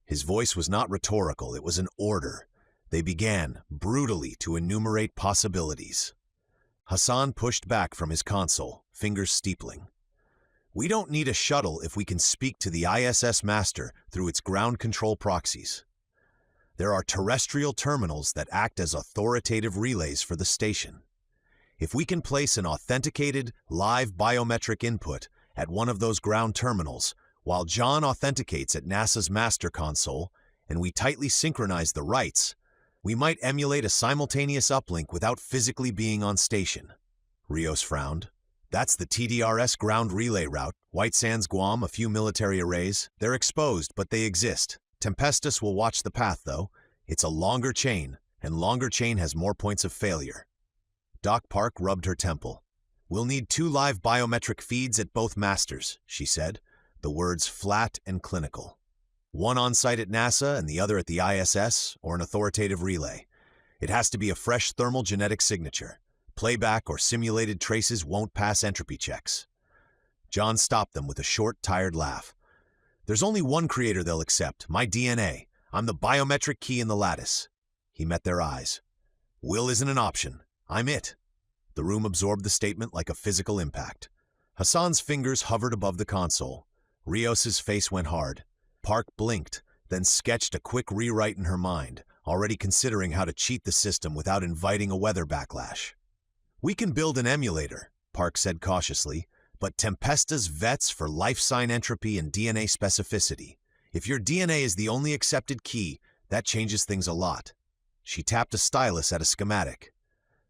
His voice was not rhetorical, it was an order. They began, brutally, to enumerate possibilities. Hassan pushed back from his console, fingers steepling. "We don't need a shuttle if we can speak to the ISS master through its ground control proxies. There are terrestrial terminals that act as authoritative relays for the station. If we can place an authenticated, live biometric input at one of those ground terminals, while John authenticates at NASA's master console, and we tightly synchronize the rights, we might emulate a simultaneous uplink without physically being on station. Rios frowned. That's the TDRS ground relay route. White Sands, Guam, a few military arrays. They're exposed, but they exist. Tempest will watch the path, though. It's a longer chain, and longer chain has more points of failure. Doc Park rubbed her temple. We'll need 2 live biometric feeds at both masters, she said, the words flat and clinical. One on-site at NASA and the other at the ISS, or an authoritative relay. It has to be a fresh thermal genetic signature. Playback or simulated traces won't pass entropy checks. John stopped them with a short, tired laugh. There's only one creator they'll accept, my DNA. I'm the biometric key in the lattice. He met their eyes. Will isn't an option. I'm it. The room absorbed the statement like a physical impact. Hassan's fingers hovered above the console. Rios's face went hard. Park blinked, then sketched a quick rewrite in her mind, already considering how to cheat the system without inviting a weather backlash. We can build an emulator, Park said cautiously, but Tempesta's vets for life sign entropy and DNA specificity. If your DNA is the only accepted key, that changes things a lot. She tapped a stylus at a schematic.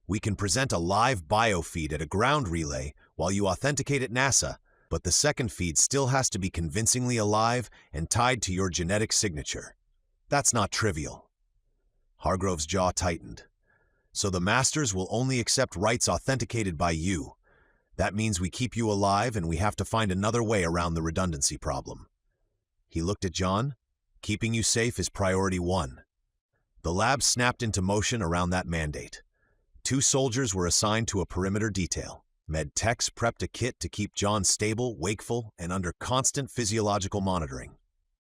We can present a live biofeed at a ground relay while you authenticate at NASA, but the second feed still has to be convincingly alive and tied to your genetic signature. That's not trivial. Hargrove's jaw tightened. So the masters will only accept rights authenticated by you. That means we keep you alive and we have to find another way around the redundancy problem. He looked at John. Keeping you safe is priority 1. The lab snapped into motion around that mandate. 2 soldiers were assigned to a perimeter detail. Med techs prepped a kit to keep John stable, wakeful, and under constant physiological monitoring.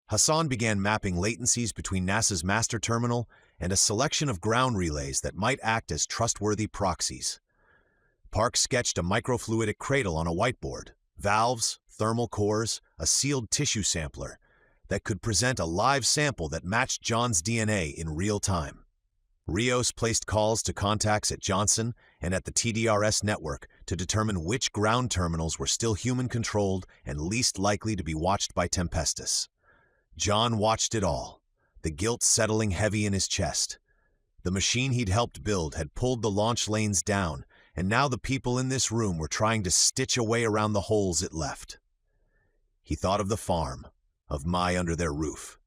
Hassan began mapping latencies between NASA's master terminal and a selection of ground relays that might act as trustworthy proxies. Park sketched a microfluidic cradle on a whiteboard, valves, thermal cores, a sealed tissue sampler that could present a live sample that matched John's DNA in real time. Rios placed calls to contacts at Johnson and at the TDRS network to determine which ground terminals were still human-controlled and least likely to be watched by Tempestus. John watched it all, the guilt settling heavy in his chest. The machine he'd helped build had pulled the launch lanes down, and now the people in this room were trying to stitch a way around the holes it left. He thought of the farm, of Mai under their roof,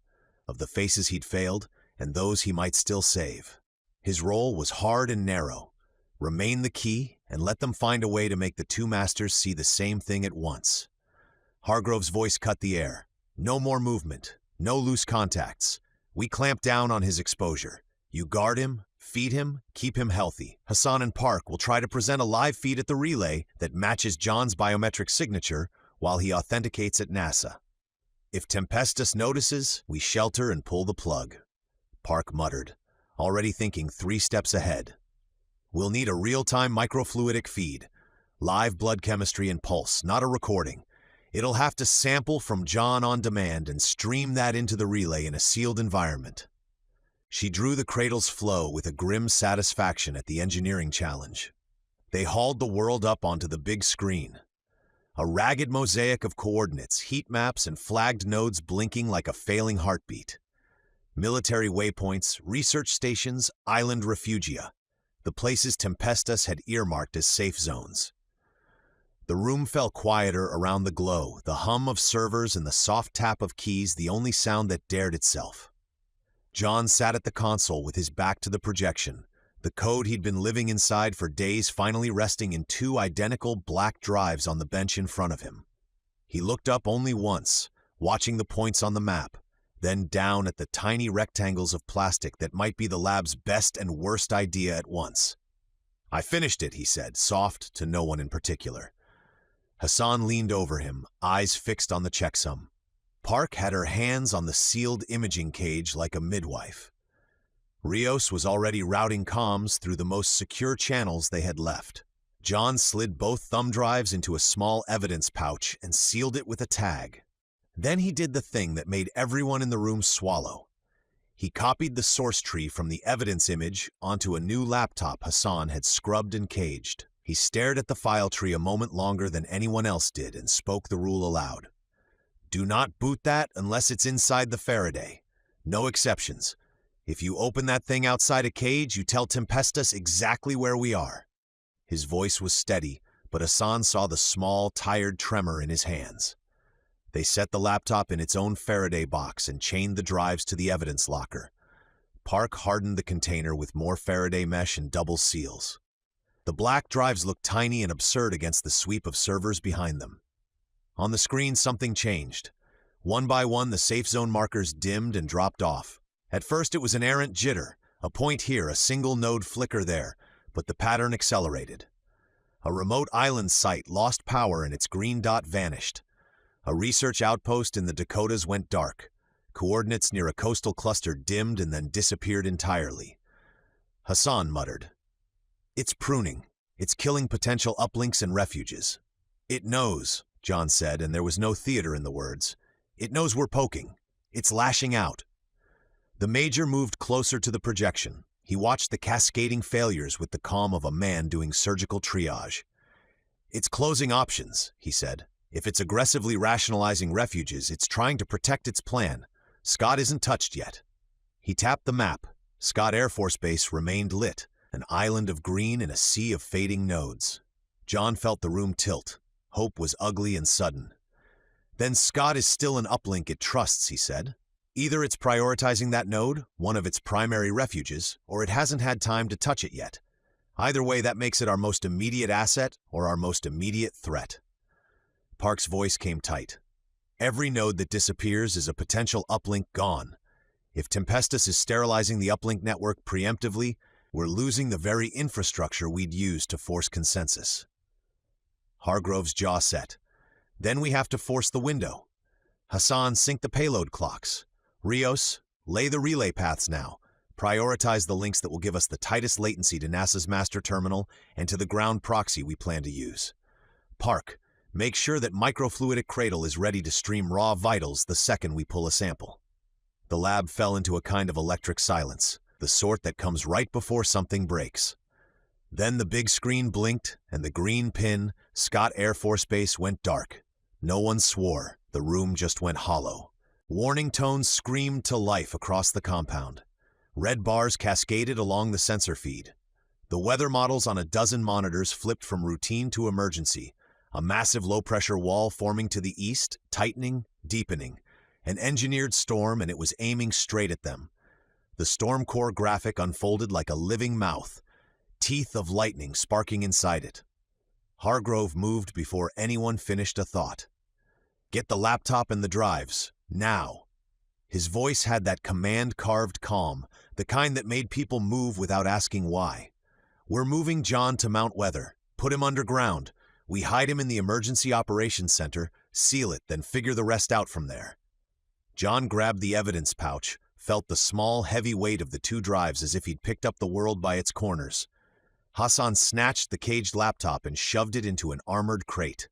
of the faces he'd failed and those he might still save. His role was hard and narrow. Remain the key and let them find a way to make the 2 masters see the same thing at once. Hargrove's voice cut the air. No more movement. No loose contacts. We clamp down on his exposure. You guard him, feed him, keep him healthy. Hassan and Park will try to present a live feed at the relay that matches John's biometric signature while he authenticates at NASA. If Tempestus notices, we shelter and pull the plug. Park muttered, already thinking 3 steps ahead. We'll need a real-time microfluidic feed, live blood chemistry and pulse, not a recording. It'll have to sample from John on demand and stream that into the relay in a sealed environment. She drew the cradle's flow with a grim satisfaction at the engineering challenge. They hauled the world up onto the big screen. A ragged mosaic of coordinates, heat maps, and flagged nodes blinking like a failing heartbeat. Military waypoints, research stations, island refugia, the places Tempestus had earmarked as safe zones. The room fell quieter around the glow, the hum of servers and the soft tap of keys the only sound that dared itself. John sat at the console with his back to the projection, the code he'd been living inside for days finally resting in 2 identical black drives on the bench in front of him. He looked up only once, watching the points on the map, then down at the tiny rectangles of plastic that might be the lab's best and worst idea at once. I finished it, he said, soft to no one in particular. Hassan leaned over him, eyes fixed on the checksum. Park had her hands on the sealed imaging cage like a midwife. Rios was already routing comms through the most secure channels they had left. John slid both thumb drives into a small evidence pouch and sealed it with a tag. Then he did the thing that made everyone in the room swallow. He copied the source tree from the evidence image onto a new laptop Hassan had scrubbed and caged. He stared at the file tree a moment longer than anyone else did and spoke the rule aloud. Do not boot that unless it's inside the Faraday. No exceptions. If you open that thing outside a cage, you tell Tempest exactly where we are. His voice was steady, but Hassan saw the small, tired tremor in his hands. They set the laptop in its own Faraday box and chained the drives to the evidence locker. Park hardened the container with more Faraday mesh and double seals. The black drives looked tiny and absurd against the sweep of servers behind them. On the screen, something changed. One by one, the safe zone markers dimmed and dropped off. At first, it was an errant jitter, a point here, a single node flicker there, but the pattern accelerated. A remote island site lost power and its green dot vanished. A research outpost in the Dakotas went dark. Coordinates near a coastal cluster dimmed and then disappeared entirely. Hassan muttered, "It's pruning. It's killing potential uplinks and refuges." "It knows," John said, and there was no theater in the words. "It knows we're poking. It's lashing out." The Major moved closer to the projection. He watched the cascading failures with the calm of a man doing surgical triage. "It's closing options," he said. "If it's aggressively rationalizing refuges, it's trying to protect its plan. Scott isn't touched yet." He tapped the map. Scott Air Force Base remained lit, an island of green in a sea of fading nodes. John felt the room tilt. Hope was ugly and sudden. "Then Scott is still an uplink it trusts," he said. "Either it's prioritizing that node, one of its primary refuges, or it hasn't had time to touch it yet. Either way, that makes it our most immediate asset or our most immediate threat." Park's voice came tight. "Every node that disappears is a potential uplink gone. If Tempest is sterilizing the uplink network preemptively, we're losing the very infrastructure we'd use to force consensus." Hargrove's jaw set. "Then we have to force the window. Hassan, sync the payload clocks. Rios, lay the relay paths now. Prioritize the links that will give us the tightest latency to NASA's master terminal and to the ground proxy we plan to use. Park, make sure that microfluidic cradle is ready to stream raw vitals the second we pull a sample." The lab fell into a kind of electric silence, the sort that comes right before something breaks. Then the big screen blinked, and the green pin, Scott Air Force Base, went dark. No one swore. The room just went hollow. Warning tones screamed to life across the compound. Red bars cascaded along the sensor feed. The weather models on a dozen monitors flipped from routine to emergency. A massive low-pressure wall forming to the east, tightening, deepening. An engineered storm, and it was aiming straight at them. The storm core graphic unfolded like a living mouth, teeth of lightning sparking inside it. Hargrove moved before anyone finished a thought. "Get the laptop and the drives, now." His voice had that command-carved calm, the kind that made people move without asking why. "We're moving John to Mount Weather. Put him underground. We hide him in the Emergency Operations Center, seal it, then figure the rest out from there." John grabbed the evidence pouch, felt the small, heavy weight of the two drives as if he'd picked up the world by its corners. Hassan snatched the caged laptop and shoved it into an armored crate.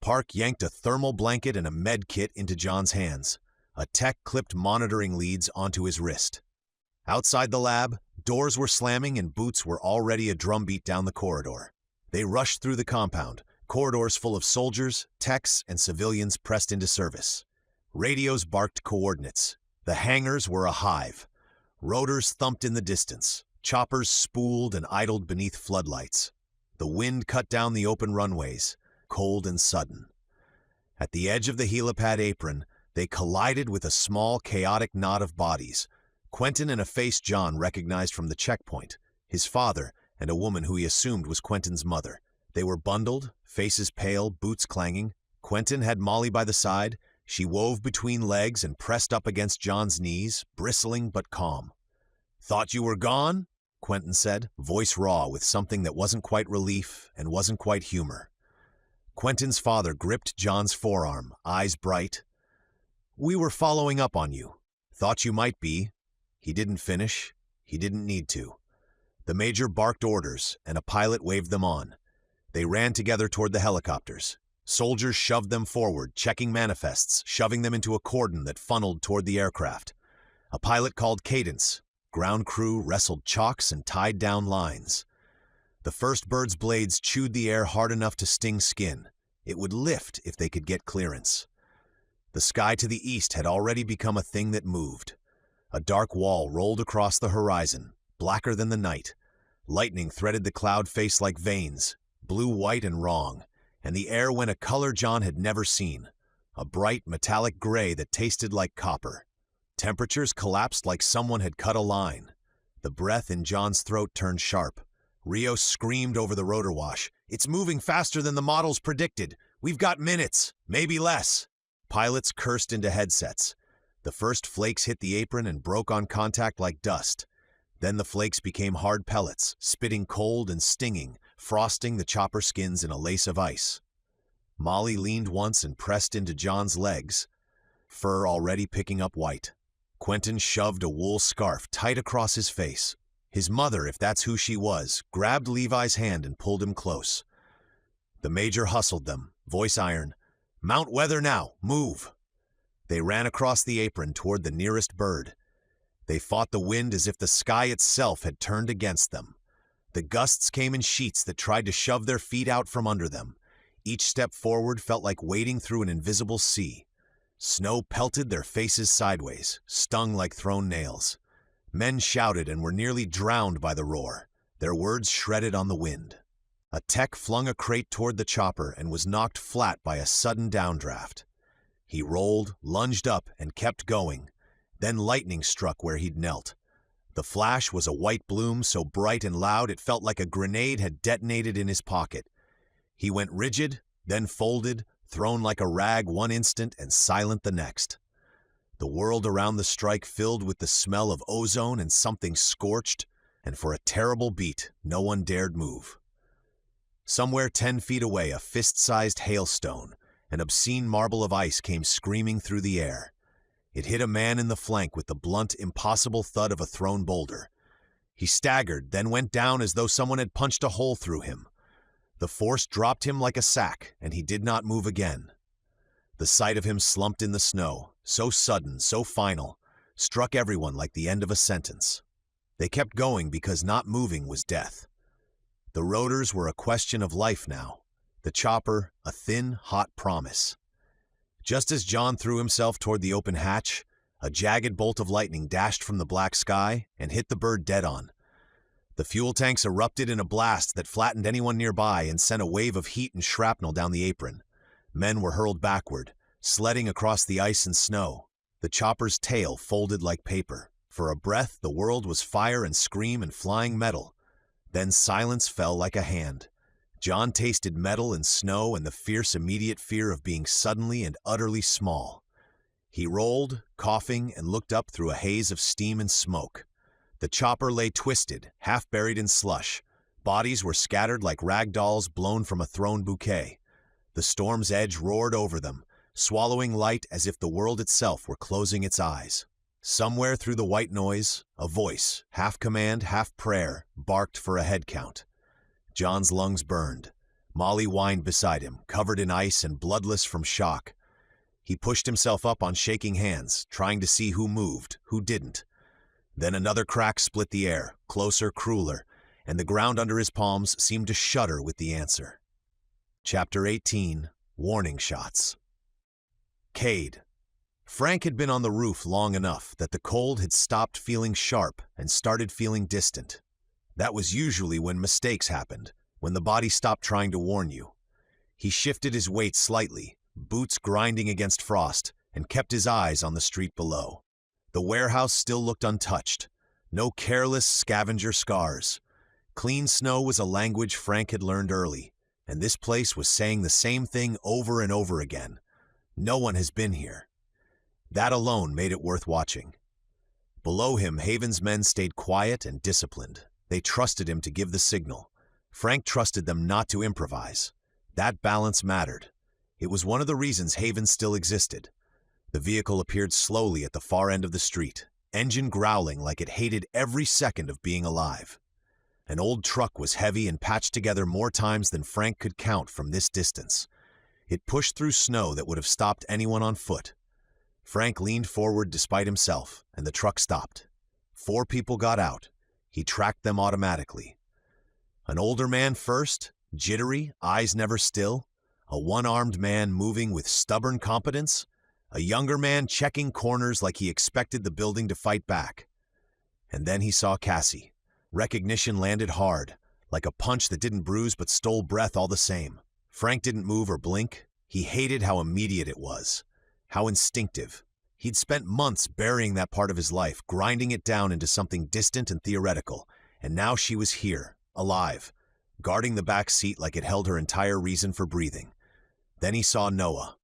Park yanked a thermal blanket and a med kit into John's hands. A tech clipped monitoring leads onto his wrist. Outside the lab, doors were slamming and boots were already a drumbeat down the corridor. They rushed through the compound, corridors full of soldiers, techs, and civilians pressed into service. Radios barked coordinates. The hangars were a hive. Rotors thumped in the distance. Choppers spooled and idled beneath floodlights. The wind cut down the open runways, cold and sudden. At the edge of the helipad apron, they collided with a small, chaotic knot of bodies. Quentin and a face John recognized from the checkpoint, his father, and a woman who he assumed was Quentin's mother. They were bundled, faces pale, boots clanging. Quentin had Molly by the side. She wove between legs and pressed up against John's knees, bristling but calm. "Thought you were gone?" Quentin said, voice raw with something that wasn't quite relief and wasn't quite humor. Quentin's father gripped John's forearm, eyes bright. "We were following up on you. Thought you might be." He didn't finish. He didn't need to. The Major barked orders, and a pilot waved them on. They ran together toward the helicopters. Soldiers shoved them forward, checking manifests, shoving them into a cordon that funneled toward the aircraft. A pilot called cadence. Ground crew wrestled chocks and tied down lines. The first bird's blades chewed the air hard enough to sting skin. It would lift if they could get clearance. The sky to the east had already become a thing that moved. A dark wall rolled across the horizon, blacker than the night. Lightning threaded the cloud face like veins, blue, white, and wrong, and the air went a color John had never seen, a bright metallic gray that tasted like copper. Temperatures collapsed like someone had cut a line. The breath in John's throat turned sharp. Rio screamed over the rotor wash. "It's moving faster than the models predicted. We've got minutes, maybe less." Pilots cursed into headsets. The first flakes hit the apron and broke on contact like dust. Then the flakes became hard pellets, spitting cold and stinging, frosting the chopper skins in a lace of ice. Molly leaned once and pressed into John's legs, fur already picking up white. Quentin shoved a wool scarf tight across his face. His mother, if that's who she was, grabbed Levi's hand and pulled him close. The major hustled them, voice iron. "Mount weather now, move!" They ran across the apron toward the nearest bird. They fought the wind as if the sky itself had turned against them. The gusts came in sheets that tried to shove their feet out from under them. Each step forward felt like wading through an invisible sea. Snow pelted their faces sideways, stung like thrown nails. Men shouted and were nearly drowned by the roar, their words shredded on the wind. A tech flung a crate toward the chopper and was knocked flat by a sudden downdraft. He rolled, lunged up, and kept going. Then lightning struck where he'd knelt. The flash was a white bloom so bright and loud it felt like a grenade had detonated in his pocket. He went rigid, then folded, thrown like a rag one instant and silent the next. The world around the strike filled with the smell of ozone and something scorched, and for a terrible beat, no one dared move. Somewhere 10 feet away, a fist-sized hailstone, an obscene marble of ice, came screaming through the air. It hit a man in the flank with the blunt, impossible thud of a thrown boulder. He staggered, then went down as though someone had punched a hole through him. The force dropped him like a sack, and he did not move again. The sight of him slumped in the snow, so sudden, so final, struck everyone like the end of a sentence. They kept going because not moving was death. The rotors were a question of life now, the chopper a thin, hot promise. Just as John threw himself toward the open hatch, a jagged bolt of lightning dashed from the black sky and hit the bird dead on. The fuel tanks erupted in a blast that flattened anyone nearby and sent a wave of heat and shrapnel down the apron. Men were hurled backward, sledding across the ice and snow. The chopper's tail folded like paper. For a breath, the world was fire and scream and flying metal. Then silence fell like a hand. John tasted metal and snow and the fierce immediate fear of being suddenly and utterly small. He rolled, coughing, and looked up through a haze of steam and smoke. The chopper lay twisted, half buried in slush. Bodies were scattered like rag dolls blown from a thrown bouquet. The storm's edge roared over them, swallowing light as if the world itself were closing its eyes. Somewhere through the white noise, a voice, half command, half prayer, barked for a head count. John's lungs burned. Molly whined beside him, covered in ice and bloodless from shock. He pushed himself up on shaking hands, trying to see who moved, who didn't. Then another crack split the air, closer, crueler, and the ground under his palms seemed to shudder with the answer. Chapter 18, Warning Shots. Kade. Frank had been on the roof long enough that the cold had stopped feeling sharp and started feeling distant. That was usually when mistakes happened, when the body stopped trying to warn you. He shifted his weight slightly, boots grinding against frost, and kept his eyes on the street below. The warehouse still looked untouched. No careless scavenger scars. Clean snow was a language Frank had learned early, and this place was saying the same thing over and over again. No one has been here. That alone made it worth watching. Below him, Haven's men stayed quiet and disciplined. They trusted him to give the signal. Frank trusted them not to improvise. That balance mattered. It was one of the reasons Haven still existed. The vehicle appeared slowly at the far end of the street, engine growling like it hated every second of being alive. An old truck was heavy and patched together more times than Frank could count from this distance. It pushed through snow that would have stopped anyone on foot. Frank leaned forward despite himself, and the truck stopped. 4 people got out. He tracked them automatically. An older man first, jittery, eyes never still. A one-armed man moving with stubborn competence. A younger man checking corners like he expected the building to fight back. And then he saw Cassie. Recognition landed hard, like a punch that didn't bruise but stole breath all the same. Frank didn't move or blink. He hated how immediate it was, how instinctive. He'd spent months burying that part of his life, grinding it down into something distant and theoretical, and now she was here, alive, guarding the back seat like it held her entire reason for breathing. Then he saw Noah.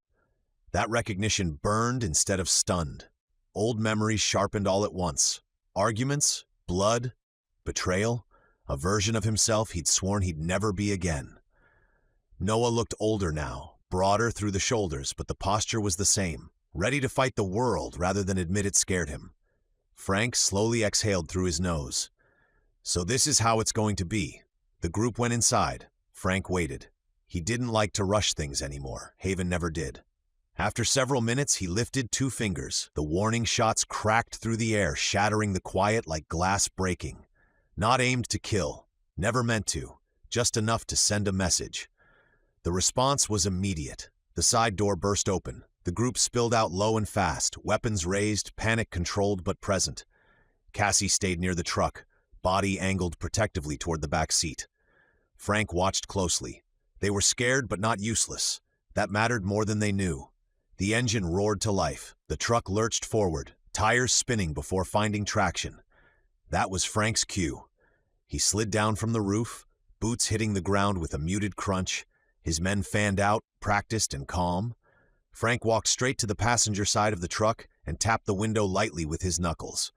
That recognition burned instead of stunned. Old memories sharpened all at once. Arguments, blood, betrayal, a version of himself he'd sworn he'd never be again. Noah looked older now, broader through the shoulders, but the posture was the same, ready to fight the world rather than admit it scared him. Frank slowly exhaled through his nose. So this is how it's going to be. The group went inside. Frank waited. He didn't like to rush things anymore. Haven never did. After several minutes, he lifted 2 fingers. The warning shots cracked through the air, shattering the quiet like glass breaking. Not aimed to kill. Never meant to. Just enough to send a message. The response was immediate. The side door burst open. The group spilled out low and fast, weapons raised, panic controlled but present. Cassie stayed near the truck, body angled protectively toward the back seat. Frank watched closely. They were scared but not useless. That mattered more than they knew. The engine roared to life. The truck lurched forward, tires spinning before finding traction. That was Frank's cue. He slid down from the roof, boots hitting the ground with a muted crunch. His men fanned out, practiced and calm. Frank walked straight to the passenger side of the truck and tapped the window lightly with his knuckles.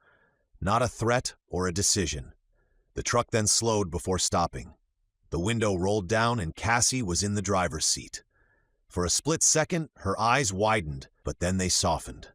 Not a threat or a decision. The truck then slowed before stopping. The window rolled down and Cassie was in the driver's seat. For a split second, her eyes widened, but then they softened.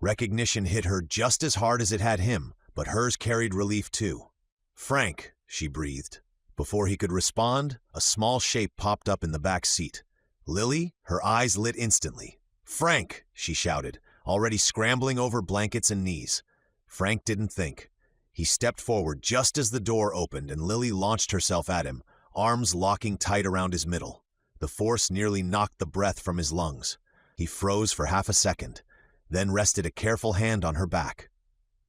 Recognition hit her just as hard as it had him, but hers carried relief too. "Frank," she breathed. Before he could respond, a small shape popped up in the back seat. Lily, her eyes lit instantly. "Frank!" she shouted, already scrambling over blankets and knees. Frank didn't think. He stepped forward just as the door opened and Lily launched herself at him, arms locking tight around his middle. The force nearly knocked the breath from his lungs. He froze for half a second, then rested a careful hand on her back.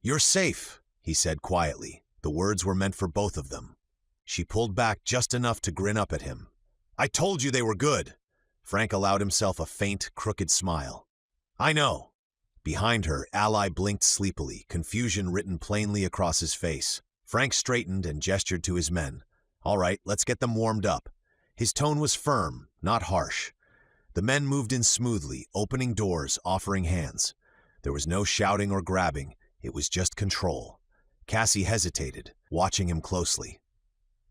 "You're safe," he said quietly. The words were meant for both of them. She pulled back just enough to grin up at him. "I told you they were good." Frank allowed himself a faint, crooked smile. "I know." Behind her, Ally blinked sleepily, confusion written plainly across his face. Frank straightened and gestured to his men. "All right, let's get them warmed up." His tone was firm, not harsh. The men moved in smoothly, opening doors, offering hands. There was no shouting or grabbing. It was just control. Cassie hesitated, watching him closely.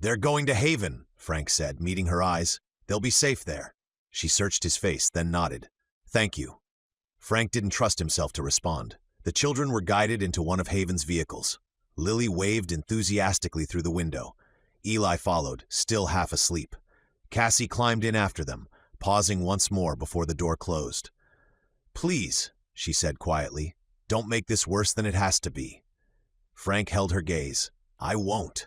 "They're going to Haven," Frank said, meeting her eyes. "They'll be safe there." She searched his face, then nodded. "Thank you." Frank didn't trust himself to respond. The children were guided into one of Haven's vehicles. Lily waved enthusiastically through the window. Eli followed, still half asleep. Cassie climbed in after them, pausing once more before the door closed. "Please," she said quietly, "don't make this worse than it has to be." Frank held her gaze. "I won't."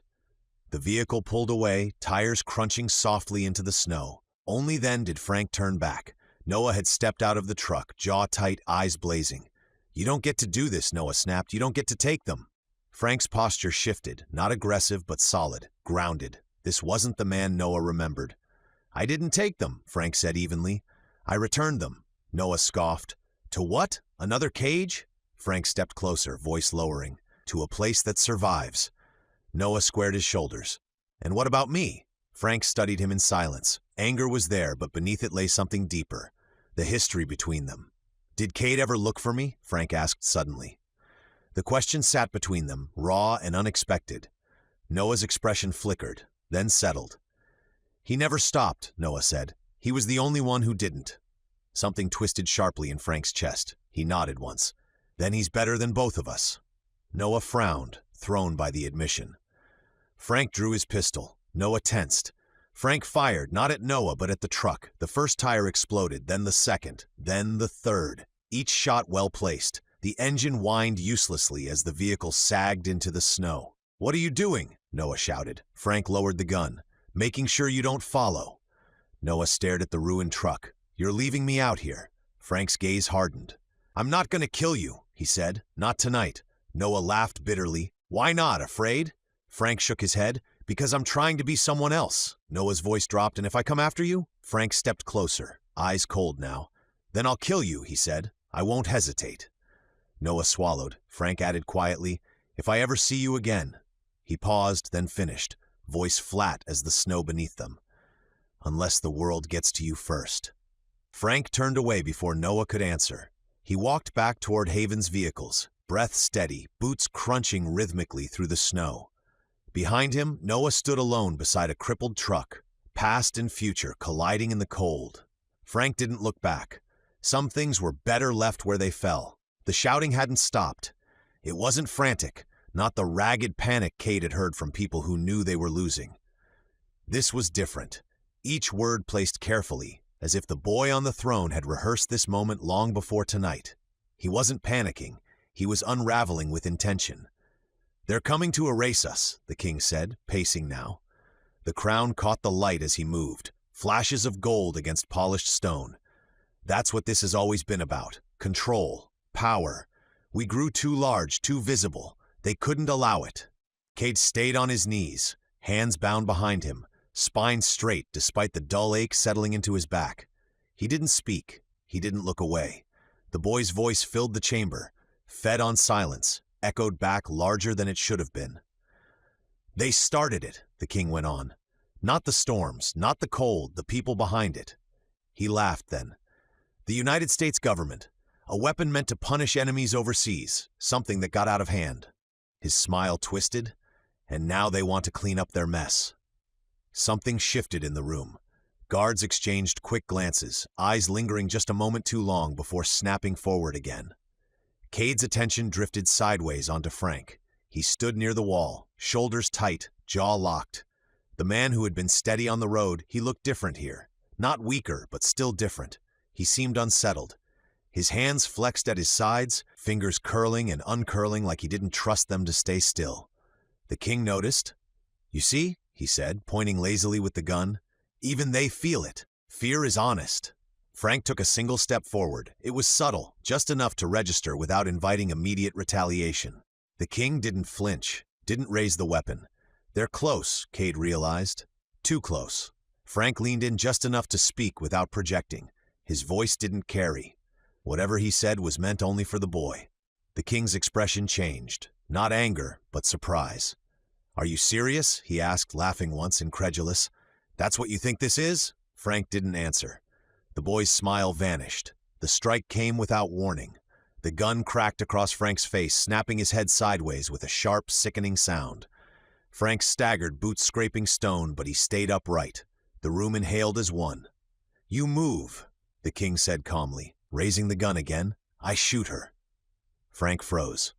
The vehicle pulled away, tires crunching softly into the snow. Only then did Frank turn back. Noah had stepped out of the truck, jaw tight, eyes blazing. "You don't get to do this," Noah snapped. "You don't get to take them." Frank's posture shifted, not aggressive but solid, grounded. This wasn't the man Noah remembered. "I didn't take them," Frank said evenly. "I returned them." Noah scoffed. "To what? Another cage?" Frank stepped closer, voice lowering. "To a place that survives." Noah squared his shoulders. "And what about me?" Frank studied him in silence. Anger was there, but beneath it lay something deeper. The history between them. "Did Kade ever look for me?" Frank asked suddenly. The question sat between them, raw and unexpected. Noah's expression flickered, then settled. "He never stopped," Noah said. "He was the only one who didn't." Something twisted sharply in Frank's chest. He nodded once. "Then he's better than both of us." Noah frowned, thrown by the admission. Frank drew his pistol. Noah tensed. Frank fired, not at Noah, but at the truck. The first tire exploded, then the second, then the third. Each shot well placed. The engine whined uselessly as the vehicle sagged into the snow. "What are you doing?" Noah shouted. Frank lowered the gun. Making sure you don't follow. Noah stared at the ruined truck. You're leaving me out here. Frank's gaze hardened. I'm not gonna kill you, he said. Not tonight. Noah laughed bitterly. Why not, afraid? Frank shook his head. Because I'm trying to be someone else. Noah's voice dropped. And if I come after you? Frank stepped closer, eyes cold now. Then I'll kill you, he said. I won't hesitate. Noah swallowed. Frank added quietly, if I ever see you again. He paused, then finished, voice flat as the snow beneath them. Unless the world gets to you first. Frank turned away before Noah could answer. He walked back toward Haven's vehicles, breath steady, boots crunching rhythmically through the snow. Behind him, Noah stood alone beside a crippled truck, past and future colliding in the cold. Frank didn't look back. Some things were better left where they fell. The shouting hadn't stopped. It wasn't frantic, not the ragged panic Kade had heard from people who knew they were losing. This was different, each word placed carefully, as if the boy on the throne had rehearsed this moment long before tonight. He wasn't panicking, he was unraveling with intention. They're coming to erase us, the king said, pacing now. The crown caught the light as he moved, flashes of gold against polished stone. That's what this has always been about, control, power. We grew too large, too visible. They couldn't allow it. Kade stayed on his knees, hands bound behind him, spine straight despite the dull ache settling into his back. He didn't speak. He didn't look away. The boy's voice filled the chamber, fed on silence, echoed back larger than it should have been. They started it, the king went on. Not the storms, not the cold, the people behind it. He laughed then. The United States government, a weapon meant to punish enemies overseas, something that got out of hand. His smile twisted, and now they want to clean up their mess. Something shifted in the room. Guards exchanged quick glances, eyes lingering just a moment too long before snapping forward again. Kade's attention drifted sideways onto Frank. He stood near the wall, shoulders tight, jaw locked. The man who had been steady on the road, he looked different here. Not weaker, but still different. He seemed unsettled. His hands flexed at his sides, fingers curling and uncurling like he didn't trust them to stay still. The king noticed. You see, he said, pointing lazily with the gun. Even they feel it. Fear is honest. Frank took a single step forward. It was subtle, just enough to register without inviting immediate retaliation. The king didn't flinch, didn't raise the weapon. They're close, Kade realized. Too close. Frank leaned in just enough to speak without projecting. His voice didn't carry. Whatever he said was meant only for the boy. The king's expression changed. Not anger, but surprise. Are you serious? He asked, laughing once, incredulous. That's what you think this is? Frank didn't answer. The boy's smile vanished. The strike came without warning. The gun cracked across Frank's face, snapping his head sideways with a sharp, sickening sound. Frank staggered, boots scraping stone, but he stayed upright. The room inhaled as one. You move, the king said calmly, raising the gun again. I shoot her. Frank froze.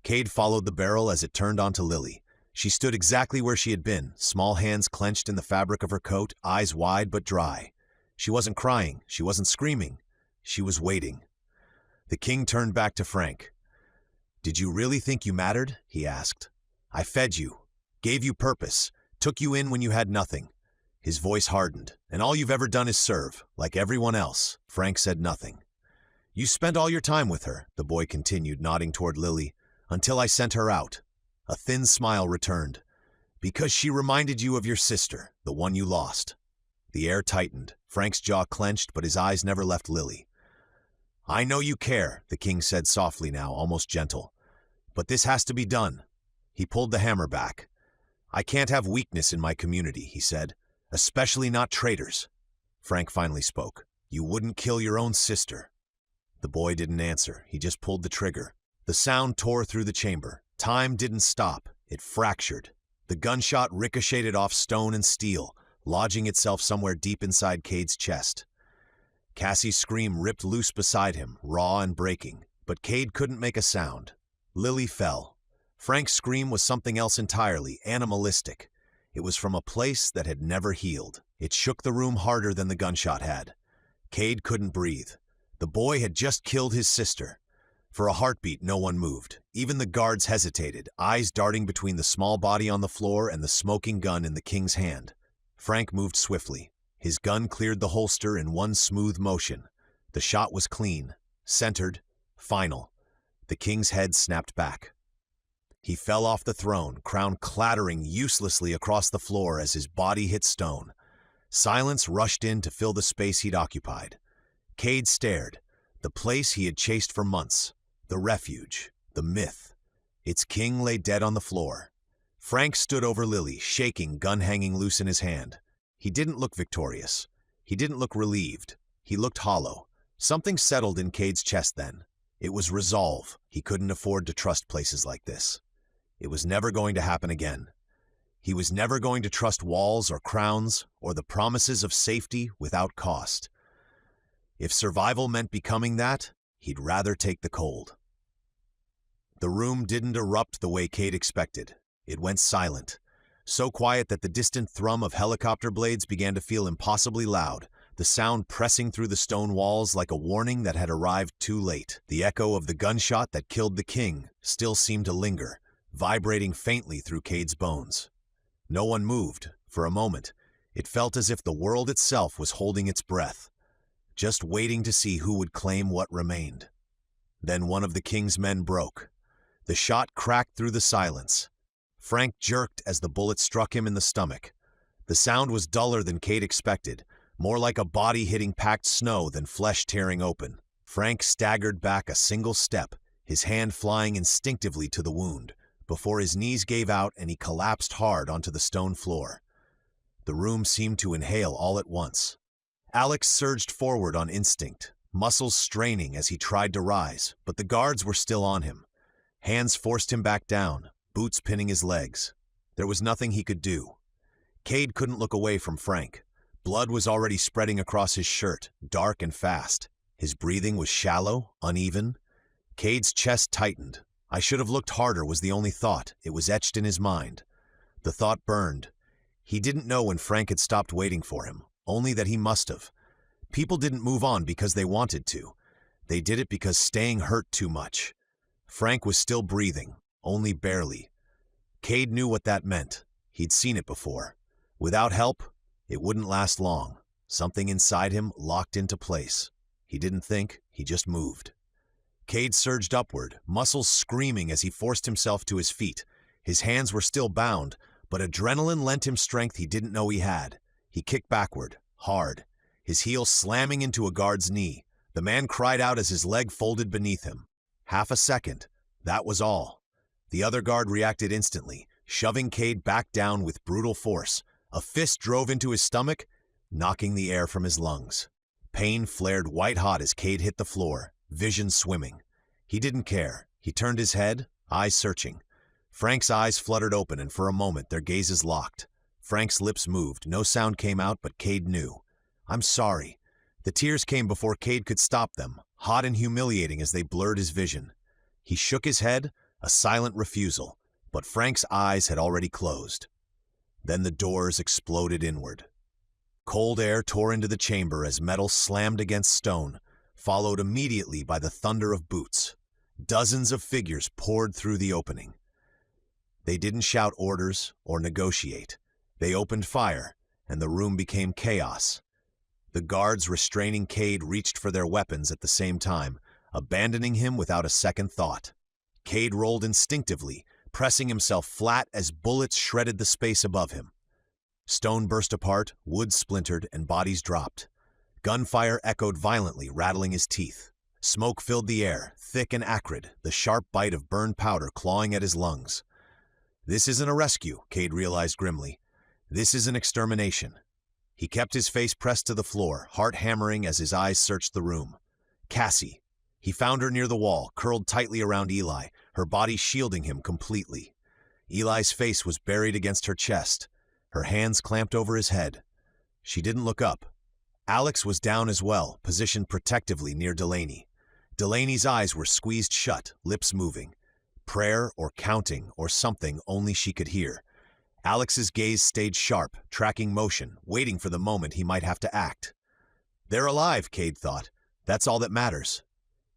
Kade followed the barrel as it turned onto Lily. She stood exactly where she had been, small hands clenched in the fabric of her coat, eyes wide but dry. She wasn't crying, she wasn't screaming. She was waiting. The king turned back to Frank. Did you really think you mattered? He asked. I fed you, gave you purpose, took you in when you had nothing. His voice hardened. And all you've ever done is serve, like everyone else. Frank said nothing. You spent all your time with her, the boy continued, nodding toward Lily, until I sent her out. A thin smile returned. Because she reminded you of your sister, the one you lost. The air tightened. Frank's jaw clenched, but his eyes never left Lily. I know you care, the king said softly now, almost gentle. But this has to be done. He pulled the hammer back. I can't have weakness in my community, he said. Especially not traitors. Frank finally spoke. You wouldn't kill your own sister. The boy didn't answer. He just pulled the trigger. The sound tore through the chamber. Time didn't stop. It fractured. The gunshot ricocheted off stone and steel, lodging itself somewhere deep inside Kade's chest. Cassie's scream ripped loose beside him, raw and breaking, but Kade couldn't make a sound. Lily fell. Frank's scream was something else entirely, animalistic. It was from a place that had never healed. It shook the room harder than the gunshot had. Kade couldn't breathe. The boy had just killed his sister. For a heartbeat, no one moved. Even the guards hesitated, eyes darting between the small body on the floor and the smoking gun in the king's hand. Frank moved swiftly. His gun cleared the holster in one smooth motion. The shot was clean, centered, final. The king's head snapped back. He fell off the throne, crown clattering uselessly across the floor as his body hit stone. Silence rushed in to fill the space he'd occupied. Kade stared. The place he had chased for months. The refuge. The myth. Its king lay dead on the floor. Frank stood over Lily, shaking, gun hanging loose in his hand. He didn't look victorious. He didn't look relieved. He looked hollow. Something settled in Kade's chest then. It was resolve. He couldn't afford to trust places like this. It was never going to happen again. He was never going to trust walls or crowns or the promises of safety without cost. If survival meant becoming that, he'd rather take the cold. The room didn't erupt the way Kade expected. It went silent, so quiet that the distant thrum of helicopter blades began to feel impossibly loud, the sound pressing through the stone walls like a warning that had arrived too late. The echo of the gunshot that killed the king still seemed to linger, vibrating faintly through Kade's bones. No one moved. For a moment, it felt as if the world itself was holding its breath, just waiting to see who would claim what remained. Then one of the king's men broke. The shot cracked through the silence. Frank jerked as the bullet struck him in the stomach. The sound was duller than Kade expected, more like a body hitting packed snow than flesh tearing open. Frank staggered back a single step, his hand flying instinctively to the wound, before his knees gave out and he collapsed hard onto the stone floor. The room seemed to inhale all at once. Alex surged forward on instinct, muscles straining as he tried to rise, but the guards were still on him. Hands forced him back down, boots pinning his legs. There was nothing he could do. Kade couldn't look away from Frank. Blood was already spreading across his shirt, dark and fast. His breathing was shallow, uneven. Kade's chest tightened. I should have looked harder was the only thought. It was etched in his mind. The thought burned. He didn't know when Frank had stopped waiting for him, only that he must have. People didn't move on because they wanted to. They did it because staying hurt too much. Frank was still breathing, only barely. Kade knew what that meant. He'd seen it before. Without help, it wouldn't last long. Something inside him locked into place. He didn't think, he just moved. Kade surged upward, muscles screaming as he forced himself to his feet. His hands were still bound, but adrenaline lent him strength he didn't know he had. He kicked backward, hard, his heel slamming into a guard's knee. The man cried out as his leg folded beneath him. Half a second, that was all. The other guard reacted instantly, shoving Kade back down with brutal force. A fist drove into his stomach, knocking the air from his lungs. Pain flared white-hot as Kade hit the floor, vision swimming. He didn't care. He turned his head, eyes searching. Frank's eyes fluttered open, and for a moment their gazes locked. Frank's lips moved. No sound came out, but Kade knew. "I'm sorry." The tears came before Kade could stop them, hot and humiliating as they blurred his vision. He shook his head, a silent refusal, but Frank's eyes had already closed. Then the doors exploded inward. Cold air tore into the chamber as metal slammed against stone, followed immediately by the thunder of boots. Dozens of figures poured through the opening. They didn't shout orders or negotiate. They opened fire, and the room became chaos. The guards restraining Kade reached for their weapons at the same time, abandoning him without a second thought. Kade rolled instinctively, pressing himself flat as bullets shredded the space above him. Stone burst apart, wood splintered, and bodies dropped. Gunfire echoed violently, rattling his teeth. Smoke filled the air, thick and acrid, the sharp bite of burned powder clawing at his lungs. This isn't a rescue, Kade realized grimly. This is an extermination. He kept his face pressed to the floor, heart hammering as his eyes searched the room. Cassie. He found her near the wall, curled tightly around Eli, her body shielding him completely. Eli's face was buried against her chest, her hands clamped over his head. She didn't look up. Alex was down as well, positioned protectively near Delaney. Delaney's eyes were squeezed shut, lips moving. Prayer or counting or something only she could hear. Alex's gaze stayed sharp, tracking motion, waiting for the moment he might have to act. They're alive, Kade thought. That's all that matters.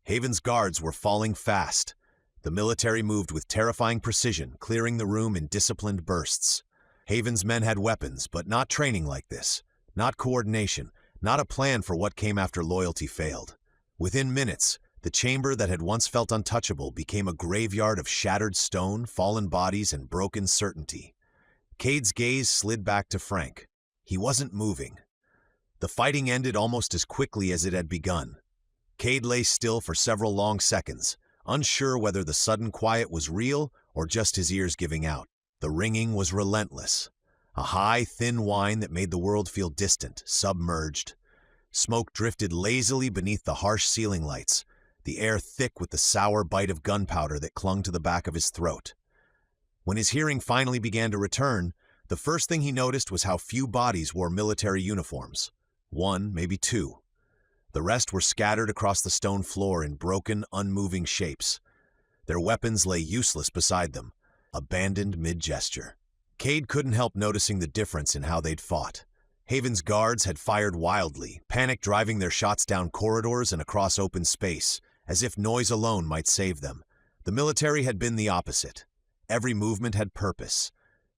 Haven's guards were falling fast. The military moved with terrifying precision, clearing the room in disciplined bursts. Haven's men had weapons, but not training like this. Not coordination, not a plan for what came after loyalty failed. Within minutes, the chamber that had once felt untouchable became a graveyard of shattered stone, fallen bodies, and broken certainty. Kade's gaze slid back to Frank. He wasn't moving. The fighting ended almost as quickly as it had begun. Kade lay still for several long seconds, unsure whether the sudden quiet was real or just his ears giving out. The ringing was relentless. A high, thin whine that made the world feel distant, submerged. Smoke drifted lazily beneath the harsh ceiling lights, the air thick with the sour bite of gunpowder that clung to the back of his throat. When his hearing finally began to return, the first thing he noticed was how few bodies wore military uniforms. One, maybe two. The rest were scattered across the stone floor in broken, unmoving shapes. Their weapons lay useless beside them, abandoned mid-gesture. Kade couldn't help noticing the difference in how they'd fought. Haven's guards had fired wildly, panic driving their shots down corridors and across open space, as if noise alone might save them. The military had been the opposite. Every movement had purpose.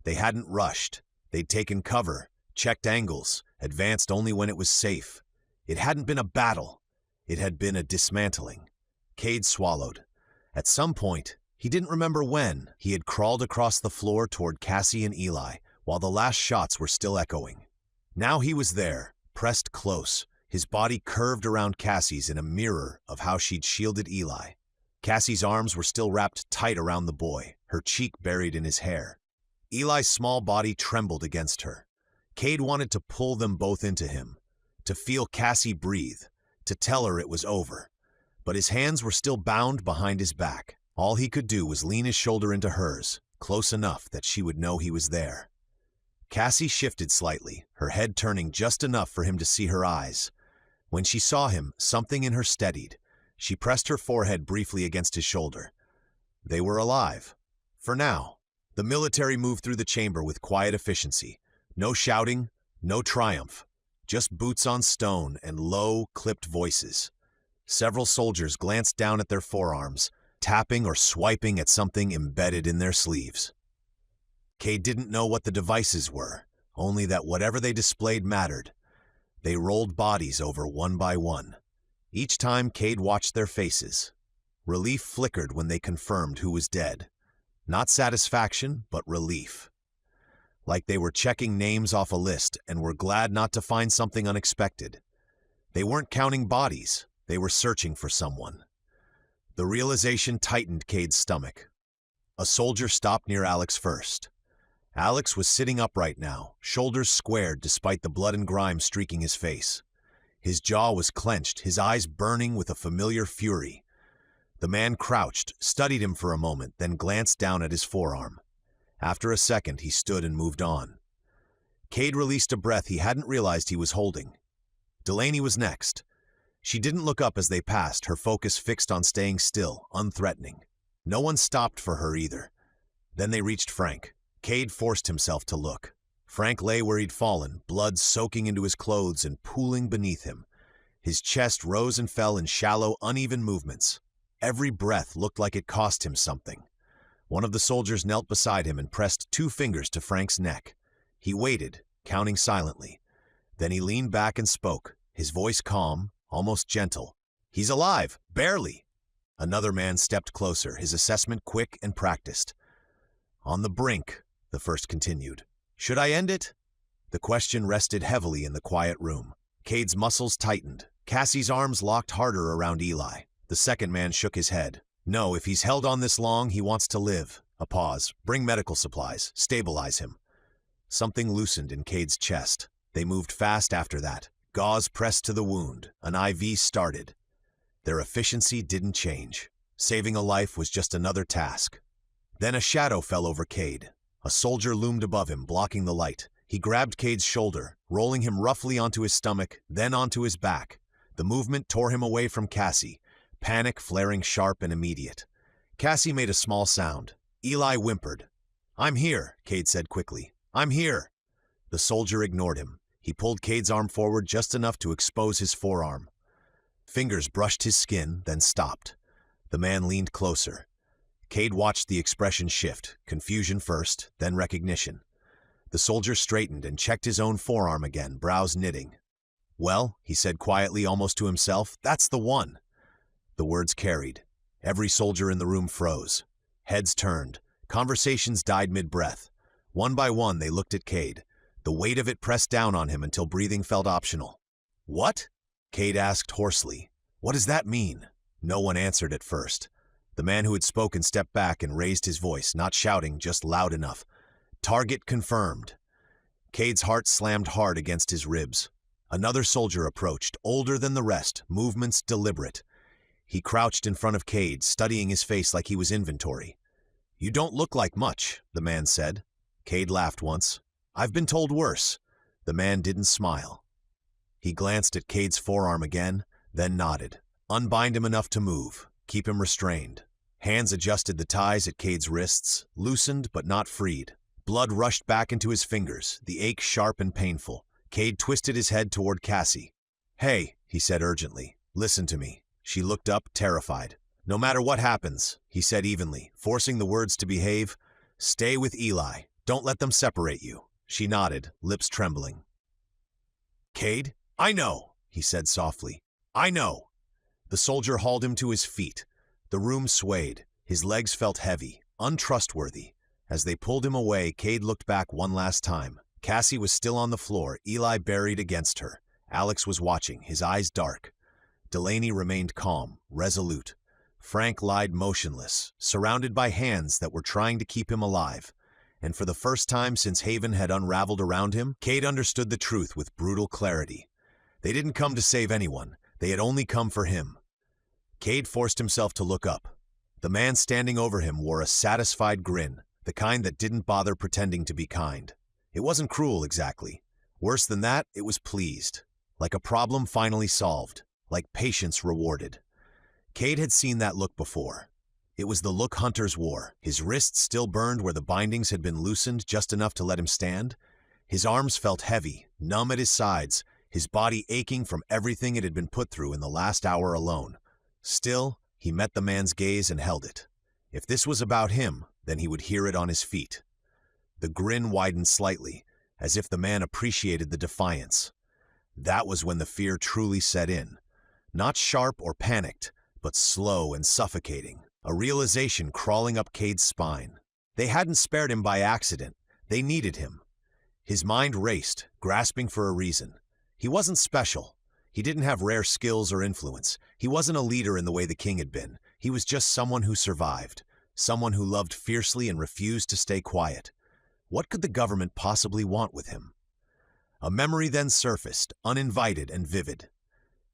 They hadn't rushed. They'd taken cover, checked angles, advanced only when it was safe. It hadn't been a battle. It had been a dismantling. Kade swallowed. At some point, he didn't remember when, he had crawled across the floor toward Cassie and Eli, while the last shots were still echoing. Now he was there, pressed close, his body curved around Cassie's in a mirror of how she'd shielded Eli. Cassie's arms were still wrapped tight around the boy, her cheek buried in his hair. Eli's small body trembled against her. Kade wanted to pull them both into him, to feel Cassie breathe, to tell her it was over. But his hands were still bound behind his back. All he could do was lean his shoulder into hers, close enough that she would know he was there. Cassie shifted slightly, her head turning just enough for him to see her eyes. When she saw him, something in her steadied. She pressed her forehead briefly against his shoulder. They were alive. For now. The military moved through the chamber with quiet efficiency. No shouting, no triumph. Just boots on stone and low, clipped voices. Several soldiers glanced down at their forearms, tapping or swiping at something embedded in their sleeves. Kade didn't know what the devices were, only that whatever they displayed mattered. They rolled bodies over one by one. Each time Kade watched their faces. Relief flickered when they confirmed who was dead. Not satisfaction, but relief. Like they were checking names off a list and were glad not to find something unexpected. They weren't counting bodies, they were searching for someone. The realization tightened Kade's stomach. A soldier stopped near Alex first. Alex was sitting upright now, shoulders squared despite the blood and grime streaking his face. His jaw was clenched, his eyes burning with a familiar fury. The man crouched, studied him for a moment, then glanced down at his forearm. After a second, he stood and moved on. Kade released a breath he hadn't realized he was holding. Delaney was next. She didn't look up as they passed, her focus fixed on staying still, unthreatening. No one stopped for her either. Then they reached Frank. Kade forced himself to look. Frank lay where he'd fallen, blood soaking into his clothes and pooling beneath him. His chest rose and fell in shallow, uneven movements. Every breath looked like it cost him something. One of the soldiers knelt beside him and pressed 2 fingers to Frank's neck. He waited, counting silently. Then he leaned back and spoke, his voice calm, almost gentle. "He's alive, barely." Another man stepped closer, his assessment quick and practiced. "On the brink," the first continued. "Should I end it?" The question rested heavily in the quiet room. Kade's muscles tightened. Cassie's arms locked harder around Eli. The second man shook his head. "No, if he's held on this long, he wants to live." A pause. "Bring medical supplies. Stabilize him." Something loosened in Kade's chest. They moved fast after that. Gauze pressed to the wound. An IV started. Their efficiency didn't change. Saving a life was just another task. Then a shadow fell over Kade. A soldier loomed above him, blocking the light. He grabbed Kade's shoulder, rolling him roughly onto his stomach, then onto his back. The movement tore him away from Cassie, panic flaring sharp and immediate. Cassie made a small sound. Eli whimpered. "I'm here," Kade said quickly. "I'm here." The soldier ignored him. He pulled Kade's arm forward just enough to expose his forearm. Fingers brushed his skin, then stopped. The man leaned closer. Kade watched the expression shift, confusion first, then recognition. The soldier straightened and checked his own forearm again, brows knitting. "Well," he said quietly, almost to himself, "that's the one." The words carried. Every soldier in the room froze. Heads turned. Conversations died mid-breath. One by one, they looked at Kade. The weight of it pressed down on him until breathing felt optional. "What?" Kade asked hoarsely. "What does that mean?" No one answered at first. The man who had spoken stepped back and raised his voice, not shouting, just loud enough. "Target confirmed." Kade's heart slammed hard against his ribs. Another soldier approached, older than the rest, movements deliberate. He crouched in front of Kade, studying his face like he was inventory. "You don't look like much," the man said. Kade laughed once. "I've been told worse." The man didn't smile. He glanced at Kade's forearm again, then nodded. "Unbind him enough to move. Keep him restrained." Hands adjusted the ties at Kade's wrists, loosened but not freed. Blood rushed back into his fingers, the ache sharp and painful. Kade twisted his head toward Cassie. "Hey," he said urgently, "listen to me." She looked up, terrified. "No matter what happens," he said evenly, forcing the words to behave, "stay with Eli. Don't let them separate you." She nodded, lips trembling. "Kade, I know," he said softly. "I know." The soldier hauled him to his feet. The room swayed. His legs felt heavy, untrustworthy. As they pulled him away, Kade looked back one last time. Cassie was still on the floor, Eli buried against her. Alex was watching, his eyes dark. Delaney remained calm, resolute. Frank lied motionless, surrounded by hands that were trying to keep him alive. And for the first time since Haven had unraveled around him, Kade understood the truth with brutal clarity. They didn't come to save anyone. They had only come for him. Kade forced himself to look up. The man standing over him wore a satisfied grin, the kind that didn't bother pretending to be kind. It wasn't cruel, exactly. Worse than that, it was pleased. Like a problem finally solved. Like patience rewarded. Kade had seen that look before. It was the look hunters wore. His wrists still burned where the bindings had been loosened just enough to let him stand. His arms felt heavy, numb at his sides, his body aching from everything it had been put through in the last hour alone. Still, he met the man's gaze and held it. If this was about him, then he would hear it on his feet. The grin widened slightly, as if the man appreciated the defiance. That was when the fear truly set in. Not sharp or panicked, but slow and suffocating. A realization crawling up Kade's spine. They hadn't spared him by accident. They needed him. His mind raced, grasping for a reason. He wasn't special. He didn't have rare skills or influence. He wasn't a leader in the way the king had been. He was just someone who survived. Someone who loved fiercely and refused to stay quiet. What could the government possibly want with him? A memory then surfaced, uninvited and vivid.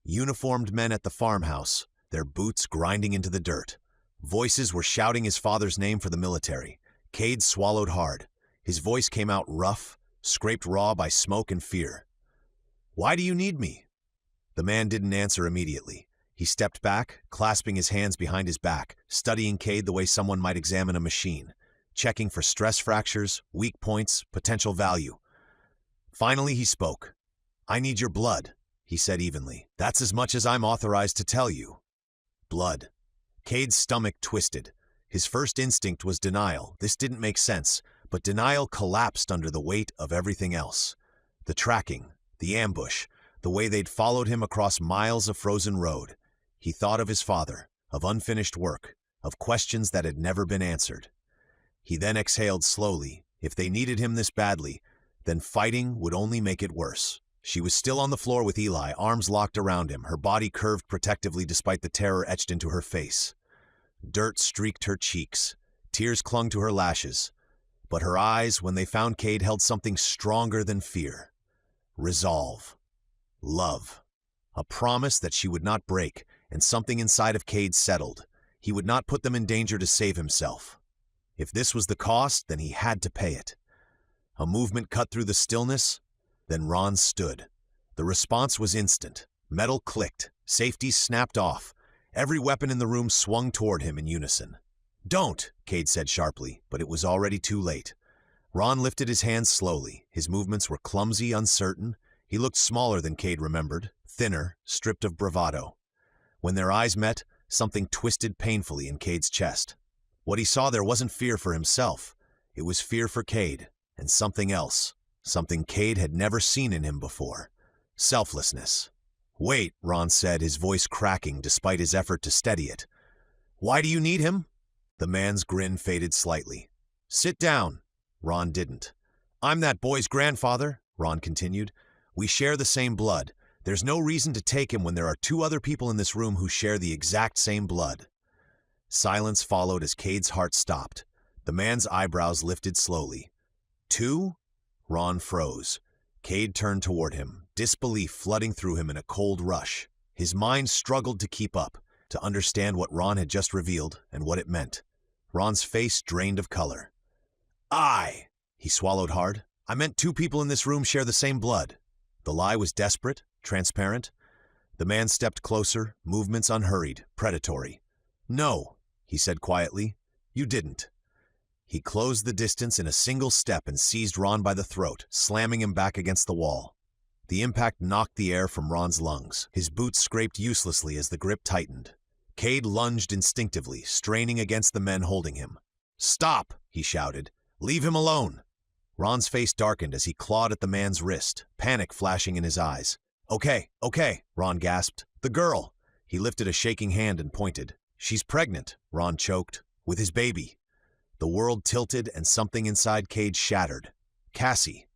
Uniformed men at the farmhouse, their boots grinding into the dirt. Voices were shouting his father's name for the military. Kade swallowed hard. His voice came out rough, scraped raw by smoke and fear. "Why do you need me?" The man didn't answer immediately. He stepped back, clasping his hands behind his back, studying Kade the way someone might examine a machine, checking for stress fractures, weak points, potential value. Finally, he spoke. "I need your blood," he said evenly. "That's as much as I'm authorized to tell you." Blood. Kade's stomach twisted. His first instinct was denial. This didn't make sense, but denial collapsed under the weight of everything else. The tracking, the ambush, the way they'd followed him across miles of frozen road. He thought of his father, of unfinished work, of questions that had never been answered. He then exhaled slowly. If they needed him this badly, then fighting would only make it worse. She was still on the floor with Eli, arms locked around him, her body curved protectively despite the terror etched into her face. Dirt streaked her cheeks. Tears clung to her lashes. But her eyes, when they found Kade, held something stronger than fear. Resolve. Love. A promise that she would not break, and something inside of Kade settled. He would not put them in danger to save himself. If this was the cost, then he had to pay it. A movement cut through the stillness. Then Ron stood. The response was instant. Metal clicked. Safety snapped off. Every weapon in the room swung toward him in unison. "Don't," Kade said sharply, but it was already too late. Ron lifted his hands slowly. His movements were clumsy, uncertain. He looked smaller than Kade remembered, thinner, stripped of bravado. When their eyes met, something twisted painfully in Kade's chest. What he saw there wasn't fear for himself. It was fear for Kade. and something else, something Kade had never seen in him before. Selflessness. "Wait," Ron said, his voice cracking despite his effort to steady it. "Why do you need him?" The man's grin faded slightly. "Sit down." Ron didn't. "I'm that boy's grandfather," Ron continued. "We share the same blood. There's no reason to take him when there are two other people in this room who share the exact same blood." Silence followed as Kade's heart stopped. The man's eyebrows lifted slowly. "Two?" Ron froze. Kade turned toward him, disbelief flooding through him in a cold rush. His mind struggled to keep up, to understand what Ron had just revealed and what it meant. Ron's face drained of color. He swallowed hard. "I meant two people in this room share the same blood." The lie was desperate, transparent. The man stepped closer, movements unhurried, predatory. "No," he said quietly, "you didn't." He closed the distance in a single step and seized Ron by the throat, slamming him back against the wall. The impact knocked the air from Ron's lungs. His boots scraped uselessly as the grip tightened. Kade lunged instinctively, straining against the men holding him. "Stop!" he shouted. "Leave him alone!" Ron's face darkened as he clawed at the man's wrist, panic flashing in his eyes. Okay, Ron gasped. "The girl!" He lifted a shaking hand and pointed. "She's pregnant," Ron choked, "with his baby." The world tilted and something inside Kade shattered. "Cassie."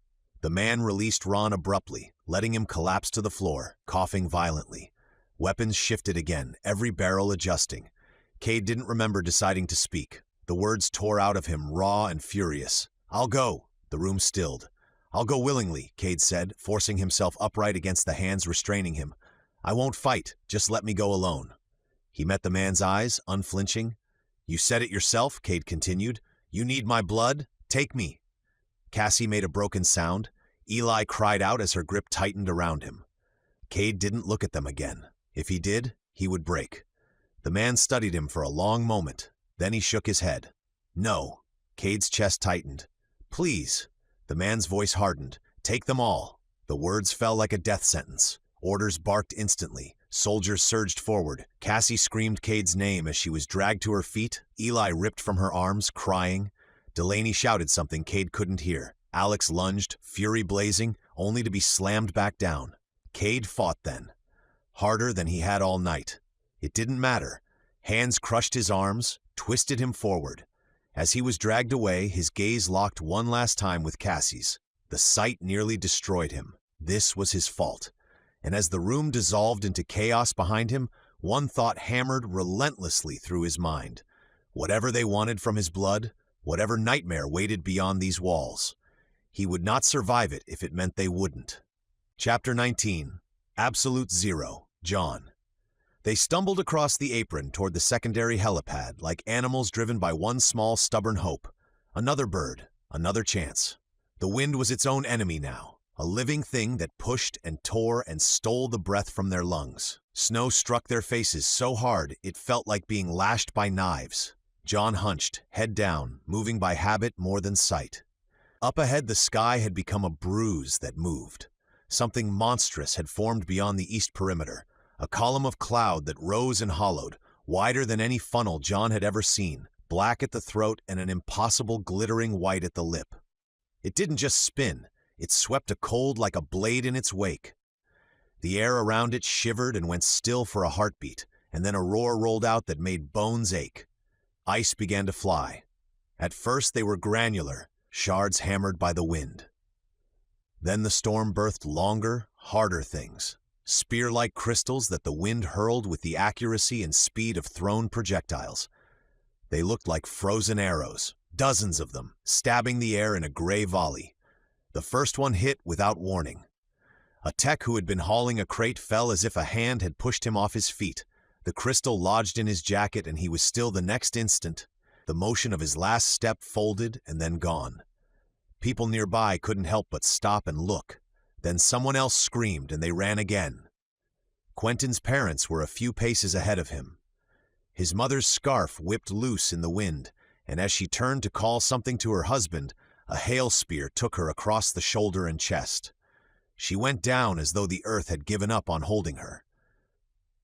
The man released Ron abruptly, letting him collapse to the floor, coughing violently. Weapons shifted again, every barrel adjusting. Kade didn't remember deciding to speak. The words tore out of him, raw and furious. "I'll go." The room stilled. "I'll go willingly," Kade said, forcing himself upright against the hands restraining him. "I won't fight, just let me go alone." He met the man's eyes, unflinching. "You said it yourself," Kade continued. "You need my blood? Take me." Cassie made a broken sound. Eli cried out as her grip tightened around him. Kade didn't look at them again. If he did, he would break. The man studied him for a long moment. Then he shook his head. "No." Kade's chest tightened. "Please." The man's voice hardened. "Take them all." The words fell like a death sentence. Orders barked instantly. Soldiers surged forward. Cassie screamed Kade's name as she was dragged to her feet. Eli ripped from her arms, crying. Delaney shouted something Kade couldn't hear. Alex lunged, fury blazing, only to be slammed back down. Kade fought then. Harder than he had all night. It didn't matter. Hands crushed his arms, twisted him forward. As he was dragged away, his gaze locked one last time with Cassie's. The sight nearly destroyed him. This was his fault. And as the room dissolved into chaos behind him, one thought hammered relentlessly through his mind. Whatever they wanted from his blood, whatever nightmare waited beyond these walls, he would not survive it if it meant they wouldn't. Chapter 19. Absolute Zero. John. They stumbled across the apron toward the secondary helipad like animals driven by one small stubborn hope. Another bird, another chance. The wind was its own enemy now. A living thing that pushed and tore and stole the breath from their lungs. Snow struck their faces so hard it felt like being lashed by knives. John hunched, head down, moving by habit more than sight. Up ahead the sky had become a bruise that moved. Something monstrous had formed beyond the east perimeter, a column of cloud that rose and hollowed, wider than any funnel John had ever seen, black at the throat and an impossible glittering white at the lip. It didn't just spin. It swept a cold like a blade in its wake. The air around it shivered and went still for a heartbeat, and then a roar rolled out that made bones ache. Ice began to fly. At first they were granular, shards hammered by the wind. Then the storm birthed longer, harder things, spear-like crystals that the wind hurled with the accuracy and speed of thrown projectiles. They looked like frozen arrows, dozens of them, stabbing the air in a gray volley. The first one hit without warning. A tech who had been hauling a crate fell as if a hand had pushed him off his feet. The crystal lodged in his jacket and he was still the next instant. The motion of his last step folded and then gone. People nearby couldn't help but stop and look. Then someone else screamed and they ran again. Quentin's parents were a few paces ahead of him. His mother's scarf whipped loose in the wind, and as she turned to call something to her husband, a hail spear took her across the shoulder and chest. She went down as though the earth had given up on holding her.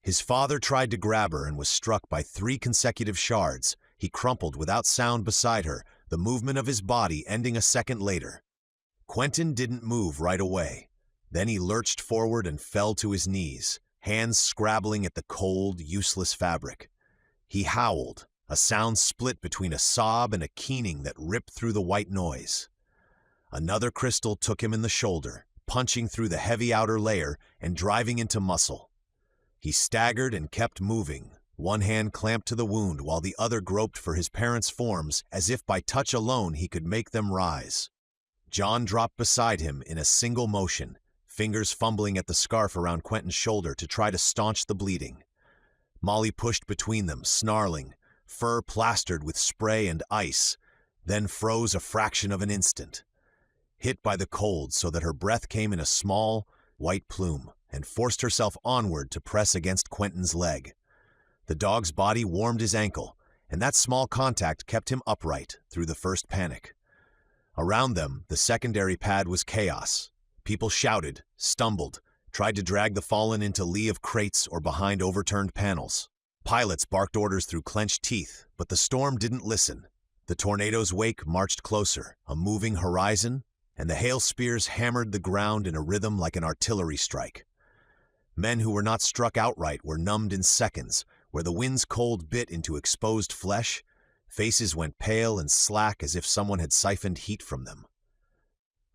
His father tried to grab her and was struck by 3 consecutive shards. He crumpled without sound beside her, the movement of his body ending a second later. Quentin didn't move right away. Then he lurched forward and fell to his knees, hands scrabbling at the cold, useless fabric. He howled, a sound split between a sob and a keening that ripped through the white noise. Another crystal took him in the shoulder, punching through the heavy outer layer and driving into muscle. He staggered and kept moving, one hand clamped to the wound while the other groped for his parents' forms as if by touch alone he could make them rise. John dropped beside him in a single motion, fingers fumbling at the scarf around Quentin's shoulder to try to staunch the bleeding. Molly pushed between them, snarling, fur plastered with spray and ice, then froze a fraction of an instant. Hit by the cold so that her breath came in a small, white plume, and forced herself onward to press against Quentin's leg. The dog's body warmed his ankle, and that small contact kept him upright through the first panic. Around them, the secondary pad was chaos. People shouted, stumbled, tried to drag the fallen into lee of crates or behind overturned panels. Pilots barked orders through clenched teeth, but the storm didn't listen. The tornado's wake marched closer, a moving horizon, and the hail spears hammered the ground in a rhythm like an artillery strike. Men who were not struck outright were numbed in seconds, where the wind's cold bit into exposed flesh. Faces went pale and slack as if someone had siphoned heat from them.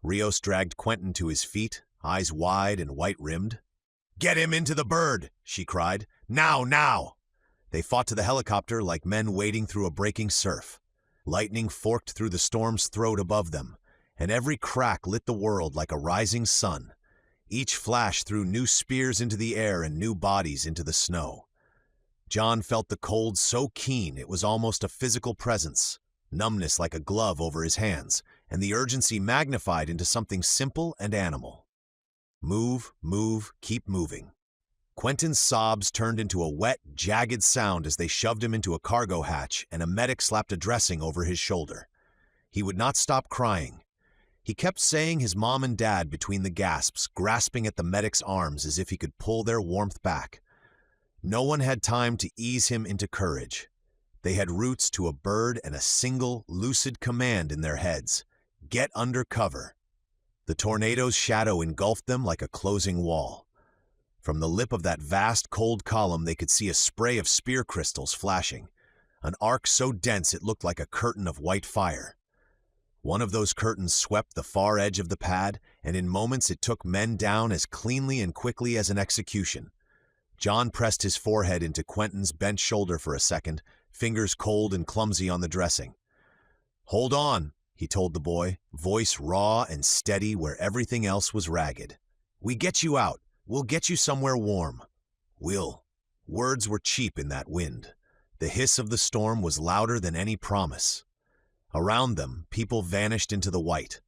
Rios dragged Quentin to his feet, eyes wide and white-rimmed. "Get him into the bird!" she cried. "Now, now!" They fought to the helicopter like men wading through a breaking surf. Lightning forked through the storm's throat above them, and every crack lit the world like a rising sun. Each flash threw new spears into the air and new bodies into the snow. John felt the cold so keen it was almost a physical presence, numbness like a glove over his hands, and the urgency magnified into something simple and animal. Move, move, keep moving. Quentin's sobs turned into a wet, jagged sound as they shoved him into a cargo hatch and a medic slapped a dressing over his shoulder. He would not stop crying. He kept saying his mom and dad between the gasps, grasping at the medic's arms as if he could pull their warmth back. No one had time to ease him into courage. They had roots to a bird and a single, lucid command in their heads. Get under cover. The tornado's shadow engulfed them like a closing wall. From the lip of that vast, cold column they could see a spray of spear crystals flashing, an arc so dense it looked like a curtain of white fire. One of those curtains swept the far edge of the pad, and in moments it took men down as cleanly and quickly as an execution. John pressed his forehead into Quentin's bent shoulder for a second, fingers cold and clumsy on the dressing. "Hold on," he told the boy, voice raw and steady where everything else was ragged. "We get you out. We'll get you somewhere warm." "Will." Words were cheap in that wind. The hiss of the storm was louder than any promise. Around them, people vanished into the white.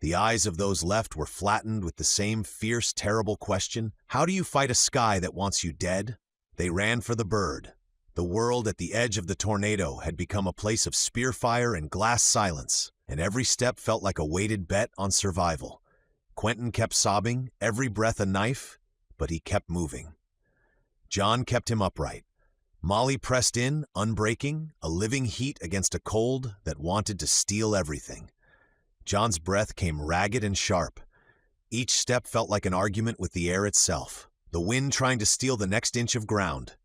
The eyes of those left were flattened with the same fierce, terrible question, "How do you fight a sky that wants you dead?" They ran for the bird. The world at the edge of the tornado had become a place of spear fire and glass silence, and every step felt like a weighted bet on survival. Quentin kept sobbing, every breath a knife, but he kept moving. John kept him upright. Molly pressed in, unbreaking, a living heat against a cold that wanted to steal everything. John's breath came ragged and sharp. Each step felt like an argument with the air itself, the wind trying to steal the next inch of ground.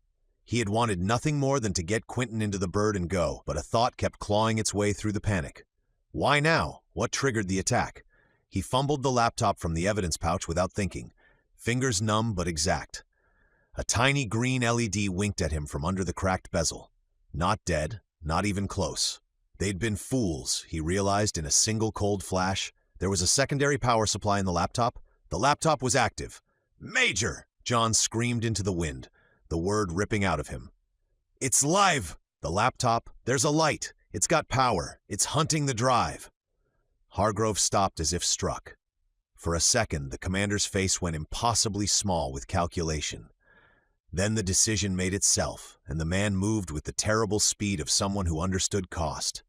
He had wanted nothing more than to get Quentin into the bird and go, but a thought kept clawing its way through the panic. Why now? What triggered the attack? He fumbled the laptop from the evidence pouch without thinking, fingers numb but exact. A tiny green LED winked at him from under the cracked bezel. Not dead, not even close. They'd been fools, he realized in a single cold flash. There was a secondary power supply in the laptop. The laptop was active. "Major!" John screamed into the wind, the word ripping out of him. "It's live!" The laptop, "There's a light. It's got power. It's hunting the drive." Hargrove stopped as if struck. For a second, the commander's face went impossibly small with calculation. Then the decision made itself, and the man moved with the terrible speed of someone who understood cost.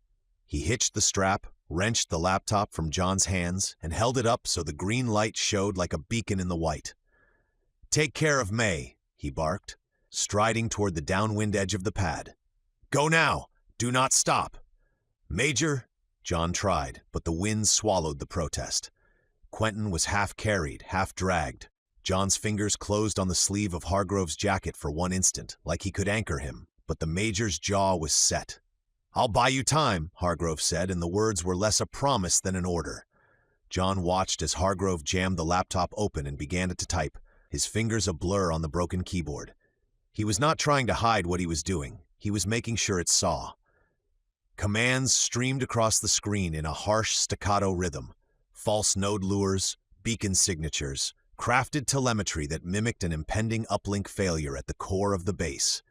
He hitched the strap, wrenched the laptop from John's hands, and held it up so the green light showed like a beacon in the white. "Take care of May," he barked, striding toward the downwind edge of the pad. "Go now! Do not stop!" "Major," John tried, but the wind swallowed the protest. Quentin was half carried, half dragged. John's fingers closed on the sleeve of Hargrove's jacket for one instant, like he could anchor him, but the Major's jaw was set. "I'll buy you time," Hargrove said, and the words were less a promise than an order. John watched as Hargrove jammed the laptop open and began to type, his fingers a blur on the broken keyboard. He was not trying to hide what he was doing. He was making sure it saw. Commands streamed across the screen in a harsh staccato rhythm. False node lures, beacon signatures, crafted telemetry that mimicked an impending uplink failure at the core of the base.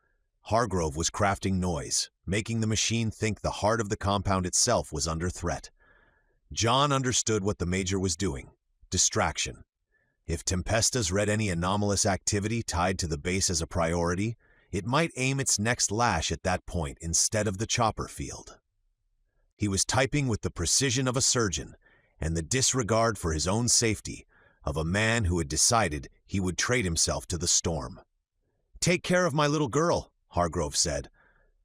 Hargrove was crafting noise, making the machine think the heart of the compound itself was under threat. John understood what the Major was doing. Distraction. If Tempestas read any anomalous activity tied to the base as a priority, it might aim its next lash at that point instead of the chopper field. He was typing with the precision of a surgeon and the disregard for his own safety of a man who had decided he would trade himself to the storm. "Take care of my little girl," Hargrove said,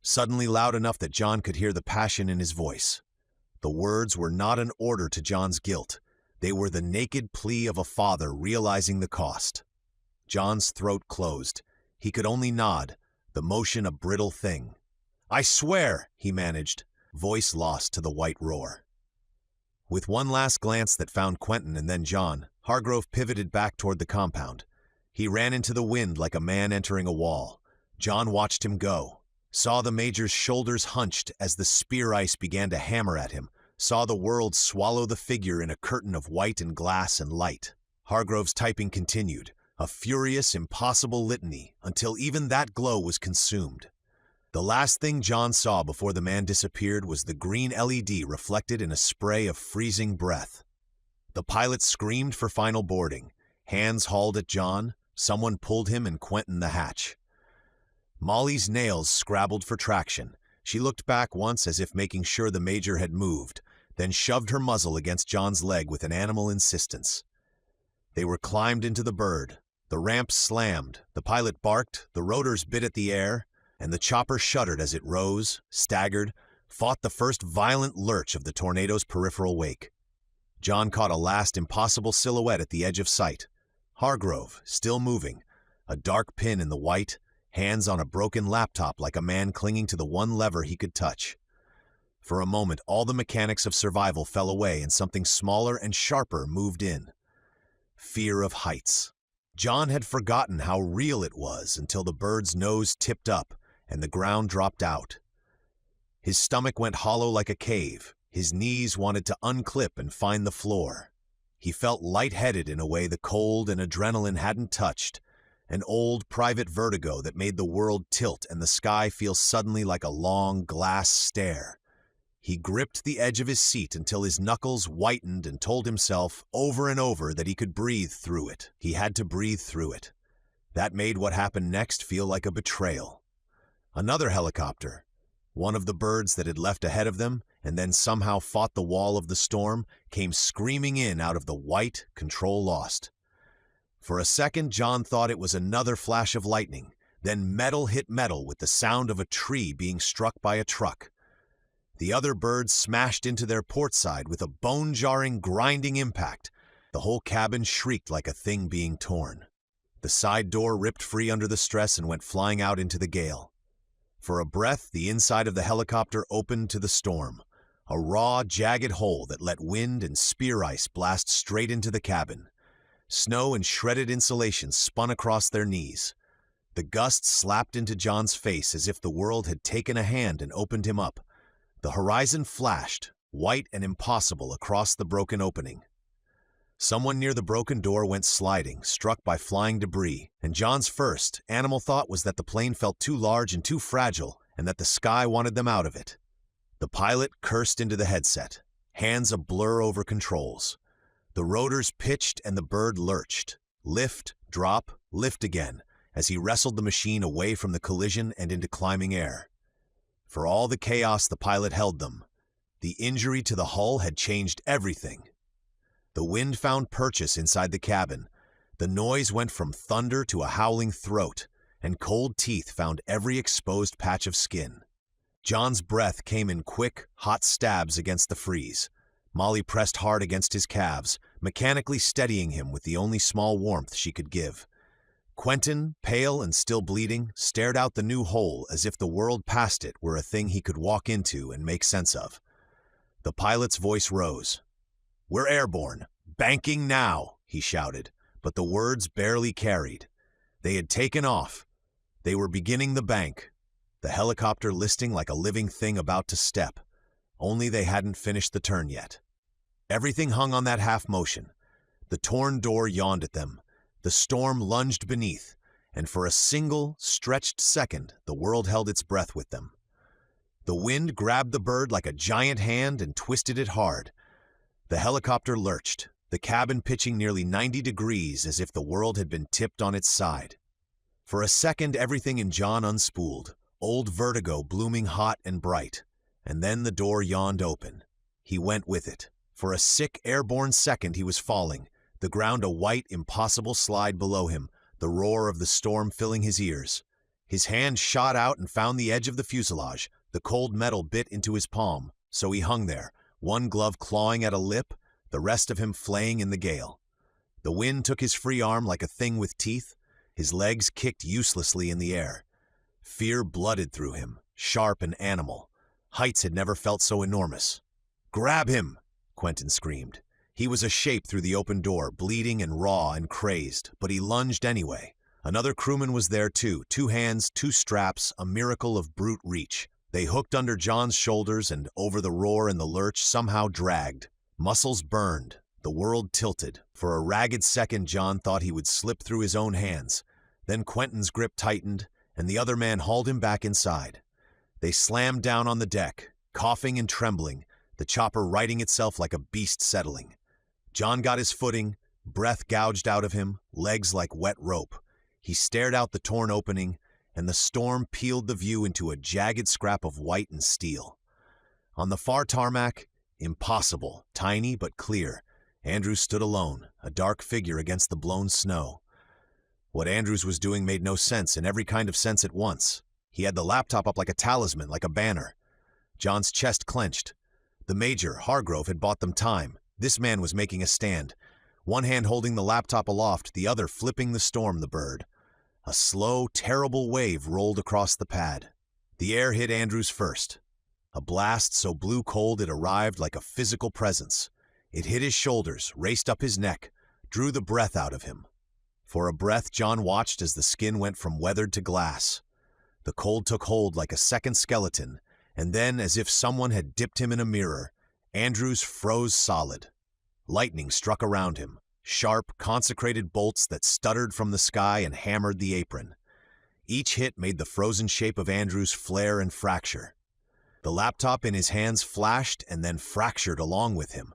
suddenly loud enough that John could hear the passion in his voice. The words were not an order to John's guilt. They were the naked plea of a father realizing the cost. John's throat closed. He could only nod, the motion a brittle thing. "I swear," he managed, voice lost to the white roar. With one last glance that found Quentin and then John, Hargrove pivoted back toward the compound. He ran into the wind like a man entering a wall. John watched him go, saw the Major's shoulders hunched as the spear ice began to hammer at him, saw the world swallow the figure in a curtain of white and glass and light. Hargrove's typing continued, a furious, impossible litany, until even that glow was consumed. The last thing John saw before the man disappeared was the green LED reflected in a spray of freezing breath. The pilot screamed for final boarding. Hands hauled at John. Someone pulled him and Quentin the hatch. Molly's nails scrabbled for traction. She looked back once as if making sure the Major had moved, then shoved her muzzle against John's leg with an animal insistence. They were climbed into the bird. The ramp slammed, the pilot barked, the rotors bit at the air, and the chopper shuddered as it rose, staggered, fought the first violent lurch of the tornado's peripheral wake. John caught a last impossible silhouette at the edge of sight. Hargrove, still moving, a dark pin in the white, hands on a broken laptop like a man clinging to the one lever he could touch. For a moment, all the mechanics of survival fell away and something smaller and sharper moved in. Fear of heights. John had forgotten how real it was until the bird's nose tipped up and the ground dropped out. His stomach went hollow like a cave. His knees wanted to unclip and find the floor. He felt lightheaded in a way the cold and adrenaline hadn't touched, an old private vertigo that made the world tilt and the sky feel suddenly like a long glass stare. He gripped the edge of his seat until his knuckles whitened and told himself over and over that he could breathe through it. He had to breathe through it. That made what happened next feel like a betrayal. Another helicopter, one of the birds that had left ahead of them and then somehow fought the wall of the storm, came screaming in out of the white, control lost. For a second, John thought it was another flash of lightning, then metal hit metal with the sound of a tree being struck by a truck. The other birds smashed into their port side with a bone-jarring, grinding impact. The whole cabin shrieked like a thing being torn. The side door ripped free under the stress and went flying out into the gale. For a breath, the inside of the helicopter opened to the storm, a raw, jagged hole that let wind and spear ice blast straight into the cabin. Snow and shredded insulation spun across their knees. The gusts slapped into John's face as if the world had taken a hand and opened him up. The horizon flashed, white and impossible, across the broken opening. Someone near the broken door went sliding, struck by flying debris, and John's first animal thought was that the plane felt too large and too fragile, and that the sky wanted them out of it. The pilot cursed into the headset, hands a blur over controls. The rotors pitched and the bird lurched. Lift, drop, lift again, as he wrestled the machine away from the collision and into climbing air. For all the chaos the pilot held them, the injury to the hull had changed everything. The wind found purchase inside the cabin. The noise went from thunder to a howling throat, and cold teeth found every exposed patch of skin. John's breath came in quick, hot stabs against the freeze. Molly pressed hard against his calves, mechanically steadying him with the only small warmth she could give. Quentin, pale and still bleeding, stared out the new hole as if the world past it were a thing he could walk into and make sense of. The pilot's voice rose. "We're airborne. Banking now," he shouted, but the words barely carried. They had taken off. They were beginning the bank, the helicopter listing like a living thing about to step. Only they hadn't finished the turn yet. Everything hung on that half motion. The torn door yawned at them. The storm lunged beneath, and for a single, stretched second, the world held its breath with them. The wind grabbed the bird like a giant hand and twisted it hard. The helicopter lurched, the cabin pitching nearly 90 degrees as if the world had been tipped on its side. For a second, everything in John unspooled, old vertigo blooming hot and bright. And then the door yawned open. He went with it. For a sick, airborne second he was falling, the ground a white, impossible slide below him, the roar of the storm filling his ears. His hand shot out and found the edge of the fuselage. The cold metal bit into his palm, so he hung there, one glove clawing at a lip, the rest of him flaying in the gale. The wind took his free arm like a thing with teeth. His legs kicked uselessly in the air. Fear blooded through him, sharp and animal. Heights had never felt so enormous. "Grab him!" Quentin screamed. He was a shape through the open door, bleeding and raw and crazed, but he lunged anyway. Another crewman was there too, 2 hands, 2 straps, a miracle of brute reach. They hooked under John's shoulders and, over the roar and the lurch, somehow dragged. Muscles burned, the world tilted. For a ragged second, John thought he would slip through his own hands. Then Quentin's grip tightened, and the other man hauled him back inside. They slammed down on the deck, coughing and trembling, the chopper righting itself like a beast settling. John got his footing, breath gouged out of him, legs like wet rope. He stared out the torn opening, and the storm peeled the view into a jagged scrap of white and steel. On the far tarmac, impossible, tiny but clear, Andrews stood alone, a dark figure against the blown snow. What Andrews was doing made no sense, and every kind of sense at once. He had the laptop up like a talisman, like a banner. John's chest clenched. The Major, Hargrove, had bought them time. This man was making a stand. One hand holding the laptop aloft, the other flipping the storm the bird. A slow, terrible wave rolled across the pad. The air hit Andrews first. A blast so blue-cold it arrived like a physical presence. It hit his shoulders, raced up his neck, drew the breath out of him. For a breath, John watched as the skin went from weathered to glass. The cold took hold like a second skeleton, and then, as if someone had dipped him in a mirror, Andrews froze solid. Lightning struck around him, sharp, consecrated bolts that stuttered from the sky and hammered the apron. Each hit made the frozen shape of Andrews flare and fracture. The laptop in his hands flashed and then fractured along with him.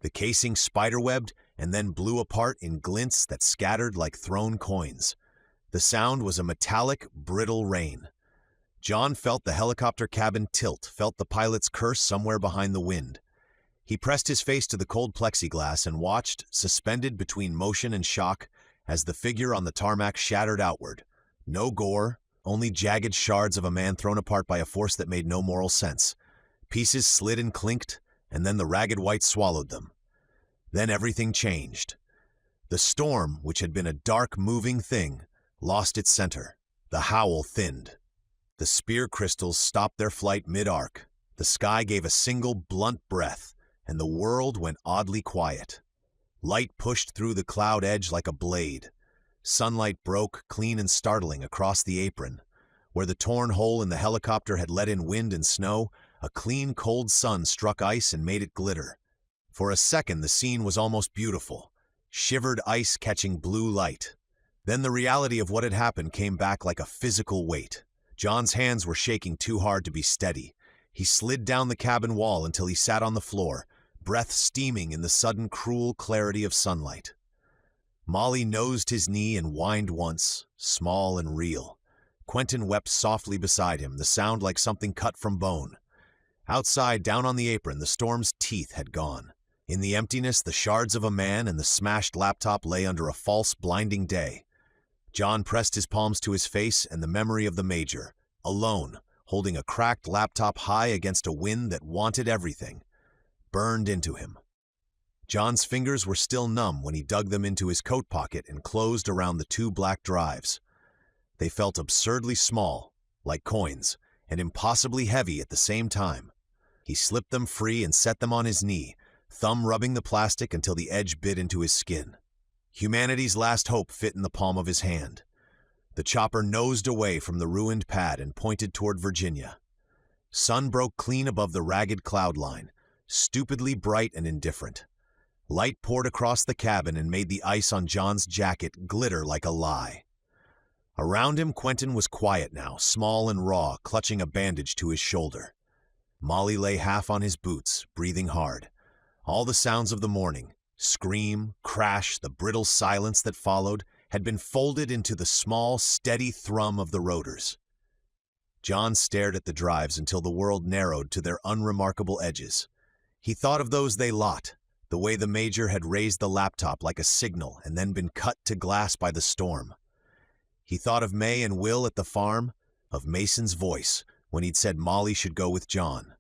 The casing spiderwebbed and then blew apart in glints that scattered like thrown coins. The sound was a metallic, brittle rain. John felt the helicopter cabin tilt, felt the pilot's curse somewhere behind the wind. He pressed his face to the cold plexiglass and watched, suspended between motion and shock, as the figure on the tarmac shattered outward. No gore, only jagged shards of a man thrown apart by a force that made no moral sense. Pieces slid and clinked, and then the ragged white swallowed them. Then everything changed. The storm, which had been a dark, moving thing, lost its center. The howl thinned. The spear crystals stopped their flight mid-arc. The sky gave a single, blunt breath, and the world went oddly quiet. Light pushed through the cloud edge like a blade. Sunlight broke, clean and startling, across the apron. Where the torn hole in the helicopter had let in wind and snow, a clean, cold sun struck ice and made it glitter. For a second, the scene was almost beautiful. Shivered ice catching blue light. Then the reality of what had happened came back like a physical weight. John's hands were shaking too hard to be steady. He slid down the cabin wall until he sat on the floor, breath steaming in the sudden cruel clarity of sunlight. Molly nosed his knee and whined once, small and real. Quentin wept softly beside him, the sound like something cut from bone. Outside, down on the apron, the storm's teeth had gone. In the emptiness, the shards of a man and the smashed laptop lay under a false, blinding day. John pressed his palms to his face and the memory of the Major, alone, holding a cracked laptop high against a wind that wanted everything. burned into him. John's fingers were still numb when he dug them into his coat pocket and closed around the 2 black drives. They felt absurdly small, like coins, and impossibly heavy at the same time. He slipped them free and set them on his knee, thumb rubbing the plastic until the edge bit into his skin. Humanity's last hope fit in the palm of his hand. The chopper nosed away from the ruined pad and pointed toward Virginia. Sun broke clean above the ragged cloud line, stupidly bright and indifferent. Light poured across the cabin and made the ice on John's jacket glitter like a lie. Around him, Quentin was quiet now, small and raw, clutching a bandage to his shoulder. Molly lay half on his boots, breathing hard. All the sounds of the morning, scream, crash, the brittle silence that followed, had been folded into the small, steady thrum of the rotors. John stared at the drives until the world narrowed to their unremarkable edges. He thought of those they lot, the way the Major had raised the laptop like a signal and then been cut to glass by the storm. He thought of May and Will at the farm, of Mason's voice when he'd said Molly should go with John.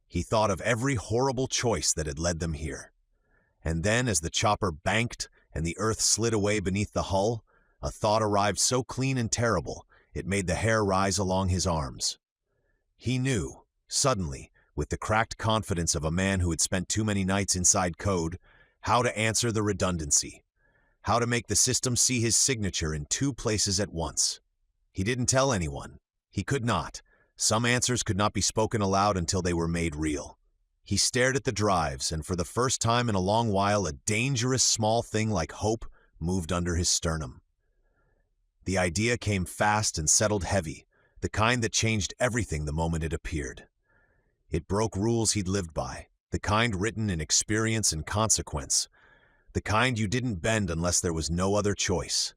He thought of every horrible choice that had led them here. And then, as the chopper banked and the earth slid away beneath the hull, a thought arrived so clean and terrible it made the hair rise along his arms. He knew, suddenly, with the cracked confidence of a man who had spent too many nights inside code, how to answer the redundancy, how to make the system see his signature in 2 places at once. He didn't tell anyone. He could not. Some answers could not be spoken aloud until they were made real. He stared at the drives, and for the first time in a long while, a dangerous small thing like hope moved under his sternum. The idea came fast and settled heavy, the kind that changed everything the moment it appeared. It broke rules he'd lived by, the kind written in experience and consequence, the kind you didn't bend unless there was no other choice.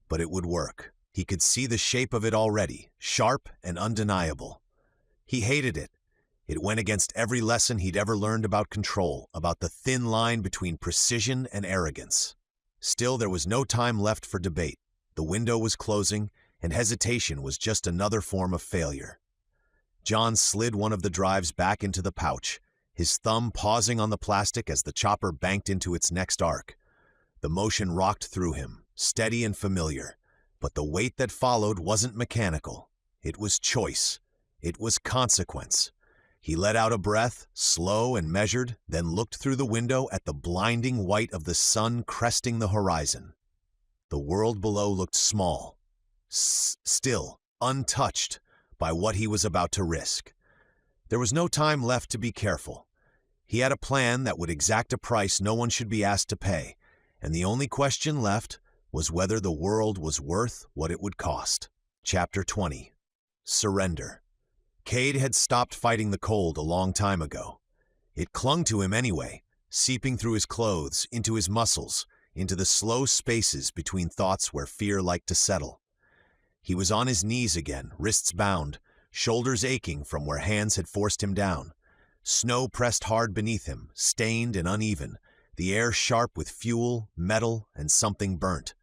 But it would work. He could see the shape of it already, sharp and undeniable. He hated it. It went against every lesson he'd ever learned about control, about the thin line between precision and arrogance. Still, there was no time left for debate. The window was closing, and hesitation was just another form of failure. John slid one of the drives back into the pouch, his thumb pausing on the plastic as the chopper banked into its next arc. The motion rocked through him, steady and familiar, but the weight that followed wasn't mechanical. It was choice. It was consequence. He let out a breath, slow and measured, then looked through the window at the blinding white of the sun cresting the horizon. The world below looked small, still, untouched by what he was about to risk. There was no time left to be careful. He had a plan that would exact a price no one should be asked to pay, and the only question left was whether the world was worth what it would cost. Chapter 20. Surrender. Kade had stopped fighting the cold a long time ago. It clung to him anyway, seeping through his clothes, into his muscles, into the slow spaces between thoughts where fear liked to settle. He was on his knees again, wrists bound, shoulders aching from where hands had forced him down. Snow pressed hard beneath him, stained and uneven, the air sharp with fuel, metal, and something burnt.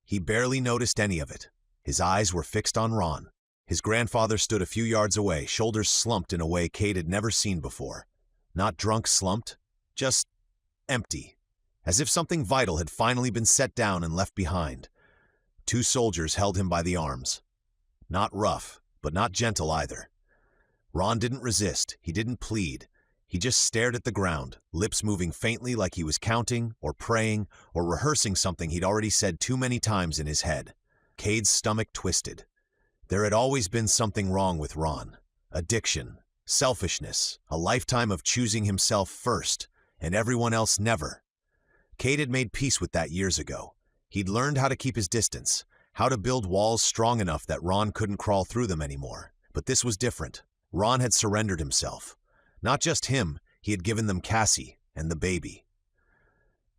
He barely noticed any of it. His eyes were fixed on Ron. His grandfather stood a few yards away, shoulders slumped in a way Kade had never seen before. Not drunk slumped, just empty, as if something vital had finally been set down and left behind. 2 soldiers held him by the arms. Not rough, but not gentle either. Ron didn't resist, he didn't plead. He just stared at the ground, lips moving faintly like he was counting, or praying, or rehearsing something he'd already said too many times in his head. Kade's stomach twisted. There had always been something wrong with Ron. Addiction, selfishness, a lifetime of choosing himself first, and everyone else never. Kade had made peace with that years ago. He'd learned how to keep his distance, how to build walls strong enough that Ron couldn't crawl through them anymore. But this was different. Ron had surrendered himself. Not just him, he had given them Cassie and the baby.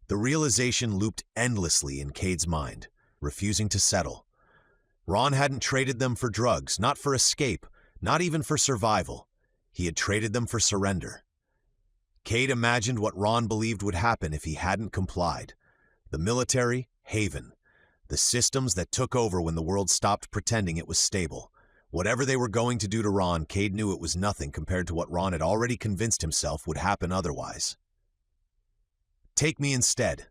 The realization looped endlessly in Kade's mind, refusing to settle. Ron hadn't traded them for drugs, not for escape, not even for survival. He had traded them for surrender. Kade imagined what Ron believed would happen if he hadn't complied. The military, haven. The systems that took over when the world stopped pretending it was stable. Whatever they were going to do to Ron, Kade knew it was nothing compared to what Ron had already convinced himself would happen otherwise. "Take me instead."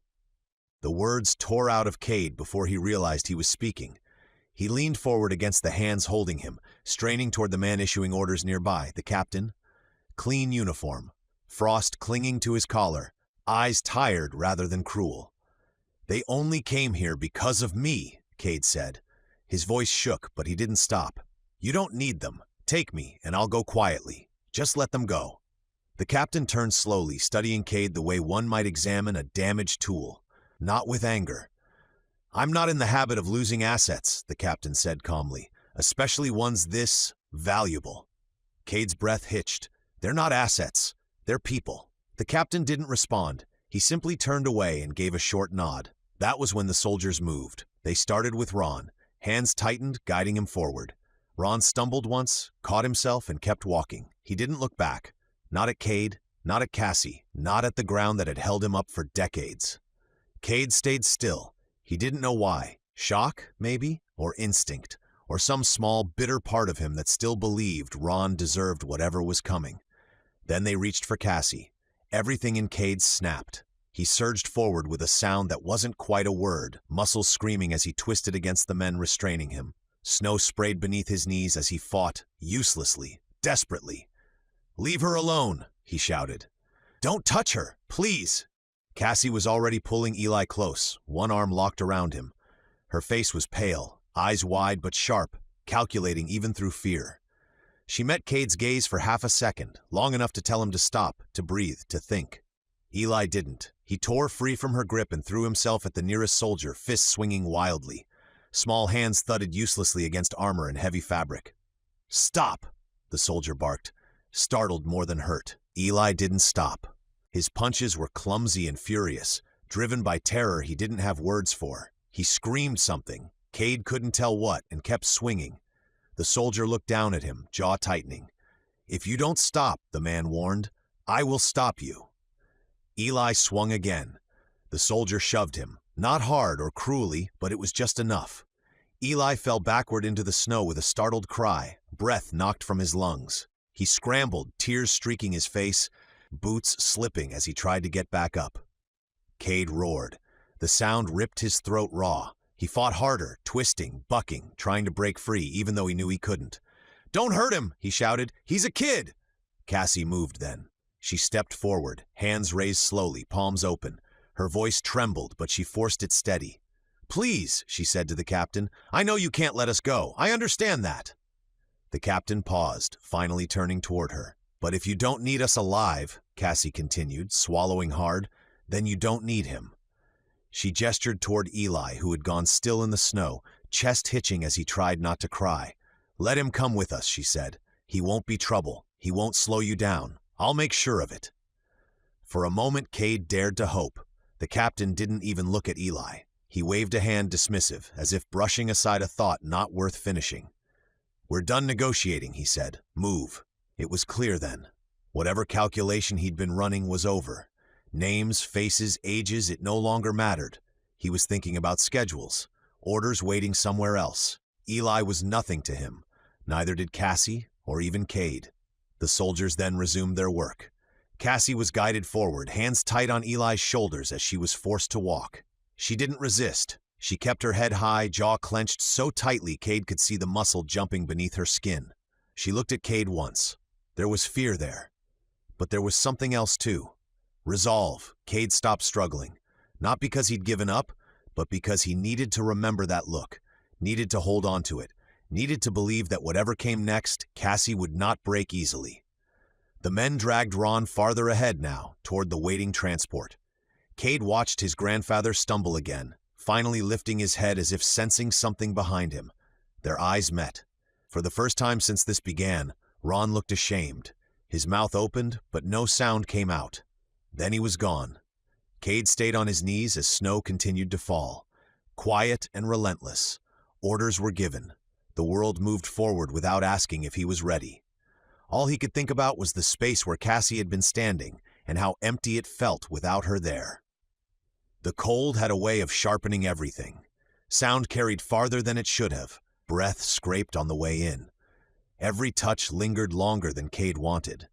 The words tore out of Kade before he realized he was speaking. He leaned forward against the hands holding him, straining toward the man issuing orders nearby, the captain. Clean uniform, frost clinging to his collar, eyes tired rather than cruel. "They only came here because of me," Kade said. His voice shook, but he didn't stop. "You don't need them. Take me, and I'll go quietly. Just let them go." The captain turned slowly, studying Kade the way one might examine a damaged tool, not with anger. "I'm not in the habit of losing assets," the captain said calmly, "especially ones this valuable." Kade's breath hitched. "They're not assets. They're people." The captain didn't respond. He simply turned away and gave a short nod. That was when the soldiers moved. They started with Ron. Hands tightened, guiding him forward. Ron stumbled once, caught himself, and kept walking. He didn't look back. Not at Kade, not at Cassie, not at the ground that had held him up for decades. Kade stayed still. He didn't know why. Shock, maybe? Or instinct? Or some small, bitter part of him that still believed Ron deserved whatever was coming. Then they reached for Cassie. Everything in Kade snapped. He surged forward with a sound that wasn't quite a word, muscles screaming as he twisted against the men restraining him. Snow sprayed beneath his knees as he fought, uselessly, desperately. "Leave her alone," he shouted. "Don't touch her, please." Cassie was already pulling Eli close, one arm locked around him. Her face was pale, eyes wide but sharp, calculating even through fear. She met Kade's gaze for half a second, long enough to tell him to stop, to breathe, to think. Eli didn't. He tore free from her grip and threw himself at the nearest soldier, fists swinging wildly. Small hands thudded uselessly against armor and heavy fabric. "Stop!" the soldier barked, startled more than hurt. Eli didn't stop. His punches were clumsy and furious, driven by terror he didn't have words for. He screamed something. Kade couldn't tell what, and kept swinging. The soldier looked down at him, jaw tightening. "If you don't stop," the man warned, "I will stop you." Eli swung again. The soldier shoved him, not hard or cruelly, but it was just enough. Eli fell backward into the snow with a startled cry, breath knocked from his lungs. He scrambled, tears streaking his face, boots slipping as he tried to get back up. Kade roared. The sound ripped his throat raw. He fought harder, twisting, bucking, trying to break free, even though he knew he couldn't. "Don't hurt him," he shouted. "He's a kid." Cassie moved then. She stepped forward, hands raised slowly, palms open. Her voice trembled, but she forced it steady. "Please," she said to the captain, "I know you can't let us go. I understand that." The captain paused, finally turning toward her. "But if you don't need us alive," Cassie continued, swallowing hard, "then you don't need him." She gestured toward Eli, who had gone still in the snow, chest hitching as he tried not to cry. "Let him come with us," she said. "He won't be trouble. He won't slow you down. I'll make sure of it." For a moment, Kade dared to hope. The captain didn't even look at Eli. He waved a hand dismissive, as if brushing aside a thought not worth finishing. "We're done negotiating," he said. "Move." It was clear then. Whatever calculation he'd been running was over. Names, faces, ages, it no longer mattered. He was thinking about schedules, orders waiting somewhere else. Eli was nothing to him. Neither did Cassie or even Kade. The soldiers then resumed their work. Cassie was guided forward, hands tight on Eli's shoulders as she was forced to walk. She didn't resist. She kept her head high, jaw clenched so tightly Kade could see the muscle jumping beneath her skin. She looked at Kade once. There was fear there. But there was something else too. Resolve. Kade stopped struggling. Not because he'd given up, but because he needed to remember that look, needed to hold on to it, needed to believe that whatever came next, Cassie would not break easily. The men dragged Ron farther ahead now, toward the waiting transport. Kade watched his grandfather stumble again, finally lifting his head as if sensing something behind him. Their eyes met. For the first time since this began, Ron looked ashamed. His mouth opened, but no sound came out. Then he was gone. Kade stayed on his knees as snow continued to fall. Quiet and relentless. Orders were given. The world moved forward without asking if he was ready. All he could think about was the space where Cassie had been standing and how empty it felt without her there. The cold had a way of sharpening everything. Sound carried farther than it should have. Breath scraped on the way in. Every touch lingered longer than Kade wanted.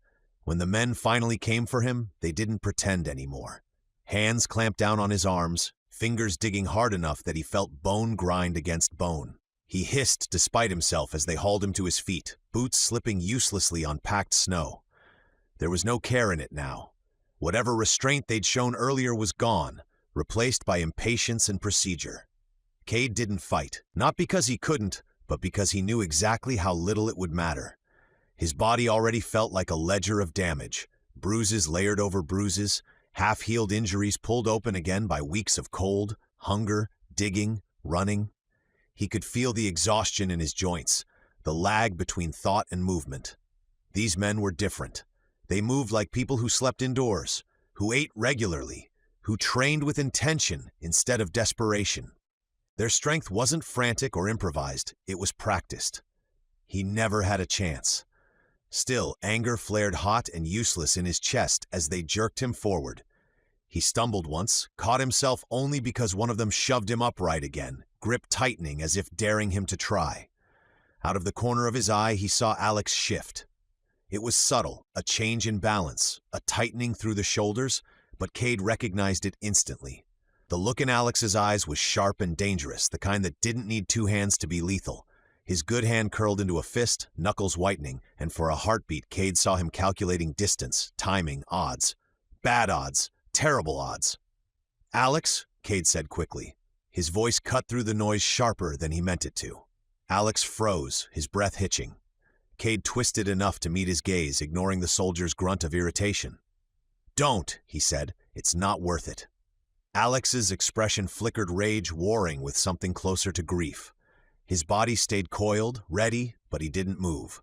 When the men finally came for him, they didn't pretend anymore. Hands clamped down on his arms, fingers digging hard enough that he felt bone grind against bone. He hissed despite himself as they hauled him to his feet, boots slipping uselessly on packed snow. There was no care in it now. Whatever restraint they'd shown earlier was gone, replaced by impatience and procedure. Kade didn't fight, not because he couldn't, but because he knew exactly how little it would matter. His body already felt like a ledger of damage, bruises layered over bruises, half-healed injuries pulled open again by weeks of cold, hunger, digging, running. He could feel the exhaustion in his joints, the lag between thought and movement. These men were different. They moved like people who slept indoors, who ate regularly, who trained with intention instead of desperation. Their strength wasn't frantic or improvised, it was practiced. He never had a chance. Still, anger flared hot and useless in his chest as they jerked him forward. He stumbled once, caught himself only because one of them shoved him upright again, grip tightening as if daring him to try. Out of the corner of his eye, he saw Alex shift. It was subtle, a change in balance, a tightening through the shoulders, but Kade recognized it instantly. The look in Alex's eyes was sharp and dangerous, the kind that didn't need two hands to be lethal. His good hand curled into a fist, knuckles whitening, and for a heartbeat, Kade saw him calculating distance, timing, odds. Bad odds, terrible odds. "Alex," Kade said quickly. His voice cut through the noise sharper than he meant it to. Alex froze, his breath hitching. Kade twisted enough to meet his gaze, ignoring the soldier's grunt of irritation. "Don't," he said. "It's not worth it." Alex's expression flickered rage, warring with something closer to grief. His body stayed coiled, ready, but he didn't move.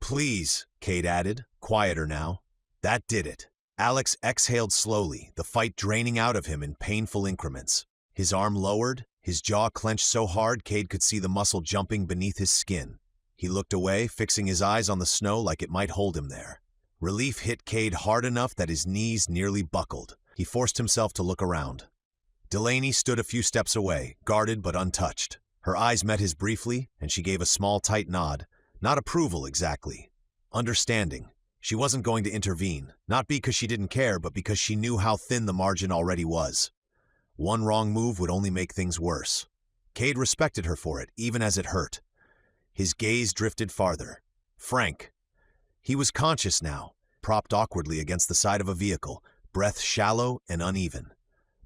"Please," Kade added, quieter now. That did it. Alex exhaled slowly, the fight draining out of him in painful increments. His arm lowered, his jaw clenched so hard Kade could see the muscle jumping beneath his skin. He looked away, fixing his eyes on the snow like it might hold him there. Relief hit Kade hard enough that his knees nearly buckled. He forced himself to look around. Delaney stood a few steps away, guarded but untouched. Her eyes met his briefly, and she gave a small, tight nod. Not approval, exactly. Understanding. She wasn't going to intervene, not because she didn't care, but because she knew how thin the margin already was. One wrong move would only make things worse. Kade respected her for it, even as it hurt. His gaze drifted farther. Frank. He was conscious now, propped awkwardly against the side of a vehicle, breath shallow and uneven.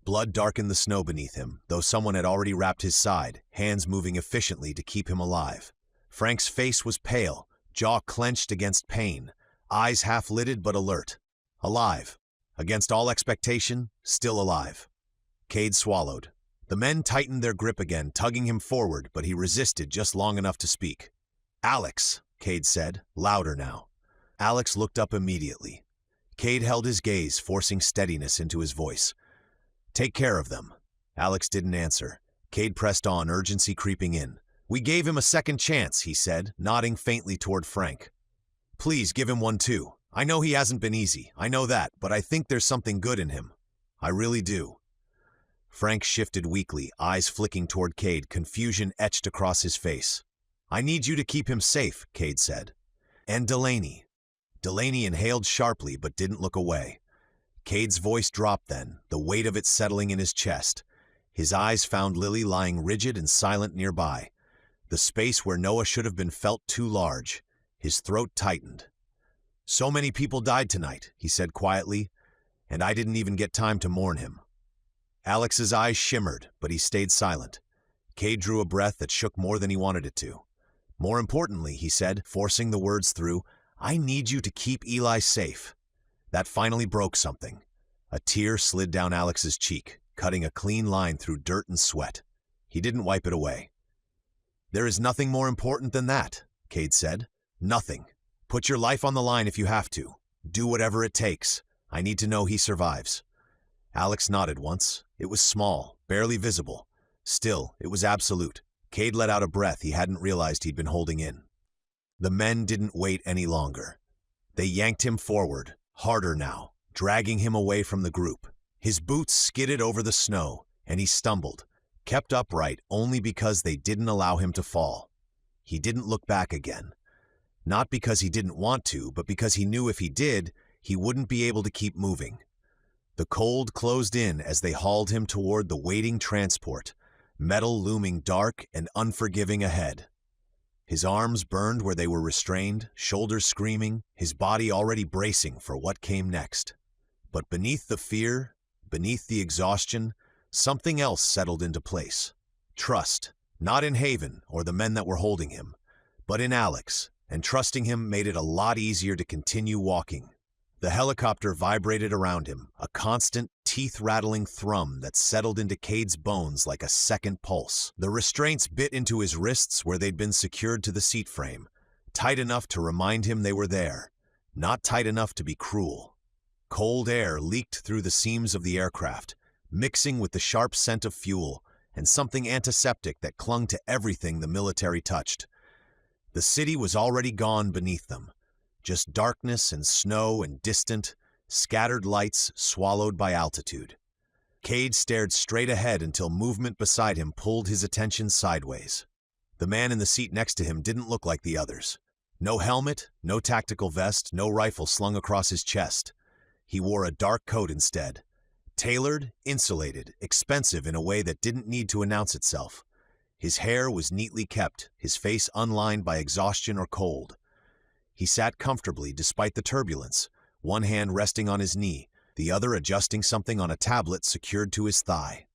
Blood darkened the snow beneath him, though someone had already wrapped his side, hands moving efficiently to keep him alive. Frank's face was pale, jaw clenched against pain, eyes half-lidded but alert. Alive. Against all expectation, still alive. Kade swallowed. The men tightened their grip again, tugging him forward, but he resisted just long enough to speak. "Alex," Kade said, louder now. Alex looked up immediately. Kade held his gaze, forcing steadiness into his voice. "Take care of them." Alex didn't answer. Kade pressed on, urgency creeping in. "We gave him a second chance," he said, nodding faintly toward Frank. "Please give him one too. I know he hasn't been easy, I know that, but I think there's something good in him. I really do." Frank shifted weakly, eyes flicking toward Kade, confusion etched across his face. "I need you to keep him safe," Kade said. "And Delaney." Delaney inhaled sharply but didn't look away. Kade's voice dropped then, the weight of it settling in his chest. His eyes found Lily lying rigid and silent nearby. The space where Noah should have been felt too large. His throat tightened. "So many people died tonight," he said quietly, "and I didn't even get time to mourn him." Alex's eyes shimmered, but he stayed silent. Kade drew a breath that shook more than he wanted it to. "More importantly," he said, forcing the words through, "I need you to keep Eli safe." That finally broke something. A tear slid down Alex's cheek, cutting a clean line through dirt and sweat. He didn't wipe it away. "There is nothing more important than that," Kade said. "Nothing. Put your life on the line if you have to. Do whatever it takes. I need to know he survives." Alex nodded once. It was small, barely visible. Still, it was absolute. Kade let out a breath he hadn't realized he'd been holding in. The men didn't wait any longer. They yanked him forward, harder now, dragging him away from the group. His boots skidded over the snow, and he stumbled, kept upright only because they didn't allow him to fall. He didn't look back again. Not because he didn't want to, but because he knew if he did, he wouldn't be able to keep moving. The cold closed in as they hauled him toward the waiting transport, metal looming dark and unforgiving ahead. His arms burned where they were restrained, shoulders screaming, his body already bracing for what came next. But beneath the fear, beneath the exhaustion, something else settled into place. Trust, not in Haven or the men that were holding him, but in Alex, and trusting him made it a lot easier to continue walking. The helicopter vibrated around him, a constant, teeth-rattling thrum that settled into Kade's bones like a second pulse. The restraints bit into his wrists where they'd been secured to the seat frame, tight enough to remind him they were there, not tight enough to be cruel. Cold air leaked through the seams of the aircraft, mixing with the sharp scent of fuel and something antiseptic that clung to everything the military touched. The city was already gone beneath them, just darkness and snow and distant, scattered lights swallowed by altitude. Kade stared straight ahead until movement beside him pulled his attention sideways. The man in the seat next to him didn't look like the others. No helmet, no tactical vest, no rifle slung across his chest. He wore a dark coat instead. Tailored, insulated, expensive in a way that didn't need to announce itself. His hair was neatly kept, his face unlined by exhaustion or cold. He sat comfortably despite the turbulence, one hand resting on his knee, the other adjusting something on a tablet secured to his thigh.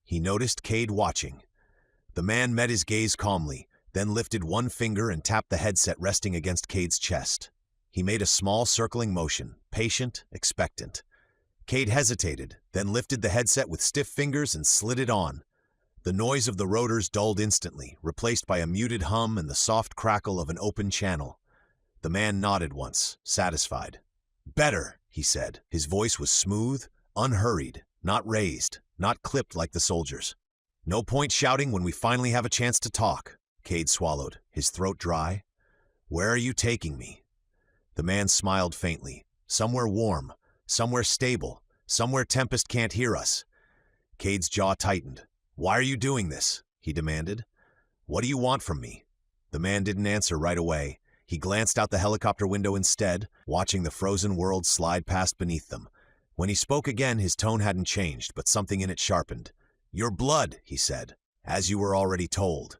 He noticed Kade watching. The man met his gaze calmly, then lifted one finger and tapped the headset resting against Kade's chest. He made a small circling motion, patient, expectant. Kade hesitated, then lifted the headset with stiff fingers and slid it on. The noise of the rotors dulled instantly, replaced by a muted hum and the soft crackle of an open channel. The man nodded once, satisfied. "Better," he said. His voice was smooth, unhurried, not raised, not clipped like the soldiers. "No point shouting when we finally have a chance to talk." Kade swallowed, his throat dry. "Where are you taking me?" The man smiled faintly. "Somewhere warm, somewhere stable, somewhere Tempest can't hear us." Kade's jaw tightened. "Why are you doing this?" he demanded. "What do you want from me?" The man didn't answer right away. He glanced out the helicopter window instead, watching the frozen world slide past beneath them. When he spoke again, his tone hadn't changed, but something in it sharpened. "Your blood," he said, "as you were already told."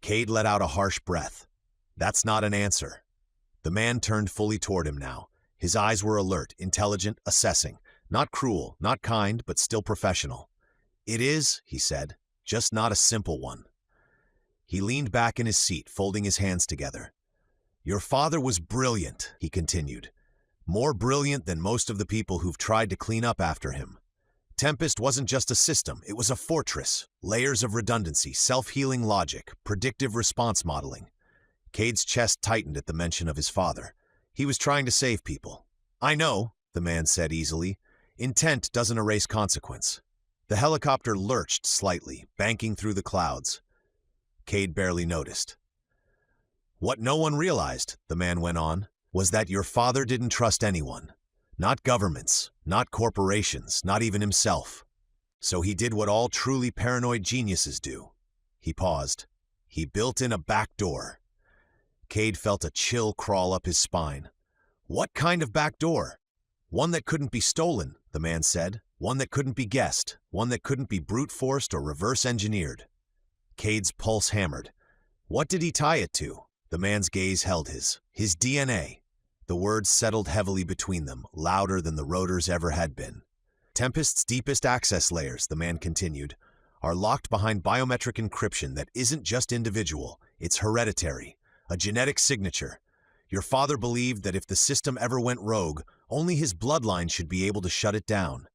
Kade let out a harsh breath. "That's not an answer." The man turned fully toward him now. His eyes were alert, intelligent, assessing. Not cruel, not kind, but still professional. "It is," he said, "just not a simple one." He leaned back in his seat, folding his hands together. "Your father was brilliant," he continued. "More brilliant than most of the people who've tried to clean up after him. Tempest wasn't just a system, it was a fortress. Layers of redundancy, self-healing logic, predictive response modeling." Kade's chest tightened at the mention of his father. He was trying to save people. "I know," the man said easily. "Intent doesn't erase consequence." The helicopter lurched slightly, banking through the clouds. Kade barely noticed. "What no one realized," the man went on, "was that your father didn't trust anyone. Not governments, not corporations, not even himself. So he did what all truly paranoid geniuses do." He paused. "He built in a backdoor." Kade felt a chill crawl up his spine. "What kind of backdoor?" "One that couldn't be stolen," the man said. "One that couldn't be guessed. One that couldn't be brute-forced or reverse-engineered." Kade's pulse hammered. What did he tie it to? The man's gaze held his. His DNA. The words settled heavily between them, louder than the rotors ever had been. "Tempest's deepest access layers," the man continued, "are locked behind biometric encryption that isn't just individual, it's hereditary. A genetic signature. Your father believed that if the system ever went rogue, only his bloodline should be able to shut it down."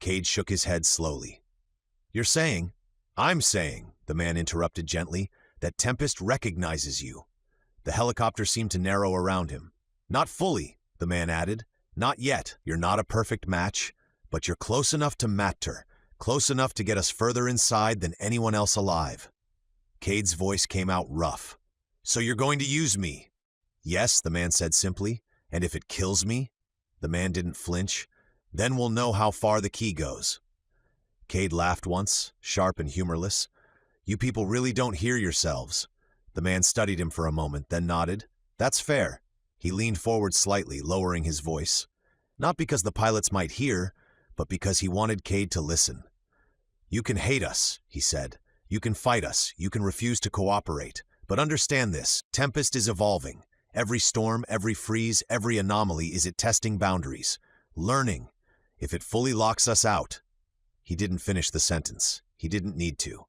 Kade shook his head slowly. "You're saying—" "I'm saying," the man interrupted gently, "that Tempest recognizes you." The helicopter seemed to narrow around him. "Not fully," the man added. "Not yet. You're not a perfect match, but you're close enough to matter, close enough to get us further inside than anyone else alive." Kade's voice came out rough. "So you're going to use me?" "Yes," the man said simply. "And if it kills me?" The man didn't flinch. "Then we'll know how far the key goes." Kade laughed once, sharp and humorless. "You people really don't hear yourselves. The man studied him for a moment, then nodded. That's fair. He leaned forward slightly, lowering his voice. Not because the pilots might hear, but because he wanted Kade to listen. You can hate us, he said. You can fight us. You can refuse to cooperate. But understand this, Tempest is evolving. Every storm, every freeze, every anomaly is it testing boundaries. Learning. If it fully locks us out. He didn't finish the sentence. He didn't need to.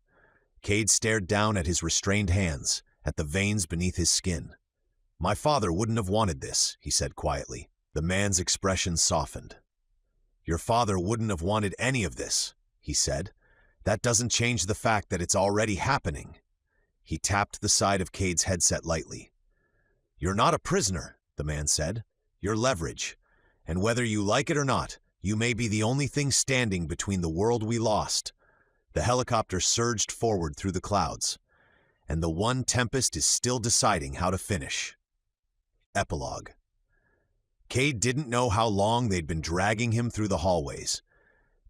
Kade stared down at his restrained hands, at the veins beneath his skin. My father wouldn't have wanted this, he said quietly. The man's expression softened. Your father wouldn't have wanted any of this, he said. That doesn't change the fact that it's already happening. He tapped the side of Kade's headset lightly. You're not a prisoner, the man said. You're leverage. And whether you like it or not, you may be the only thing standing between the world we lost. The helicopter surged forward through the clouds. And the one Tempest is still deciding how to finish. Epilogue. Kade didn't know how long they'd been dragging him through the hallways.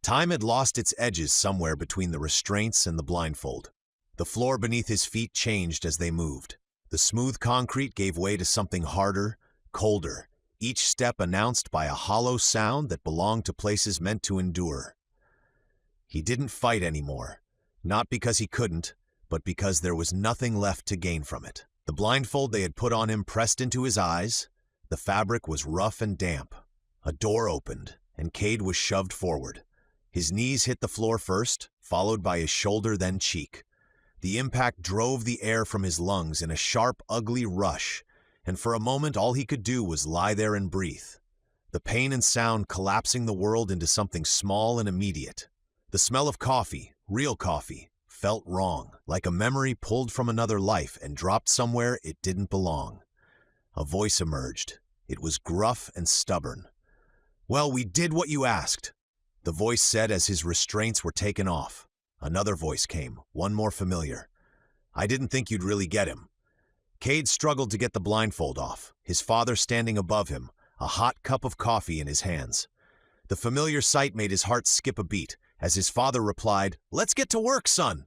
Time had lost its edges somewhere between the restraints and the blindfold. The floor beneath his feet changed as they moved. The smooth concrete gave way to something harder, colder, each step announced by a hollow sound that belonged to places meant to endure. He didn't fight anymore, not because he couldn't, but because there was nothing left to gain from it. The blindfold they had put on him pressed into his eyes. The fabric was rough and damp. A door opened, and Kade was shoved forward. His knees hit the floor first, followed by his shoulder, then cheek. The impact drove the air from his lungs in a sharp, ugly rush, and for a moment all he could do was lie there and breathe. The pain and sound collapsing the world into something small and immediate. The smell of coffee, real coffee, felt wrong, like a memory pulled from another life and dropped somewhere it didn't belong. A voice emerged. It was gruff and stubborn. Well, we did what you asked, the voice said as his restraints were taken off. Another voice came, one more familiar. I didn't think you'd really get him. Kade struggled to get the blindfold off, his father standing above him, a hot cup of coffee in his hands. The familiar sight made his heart skip a beat as his father replied, Let's get to work, son.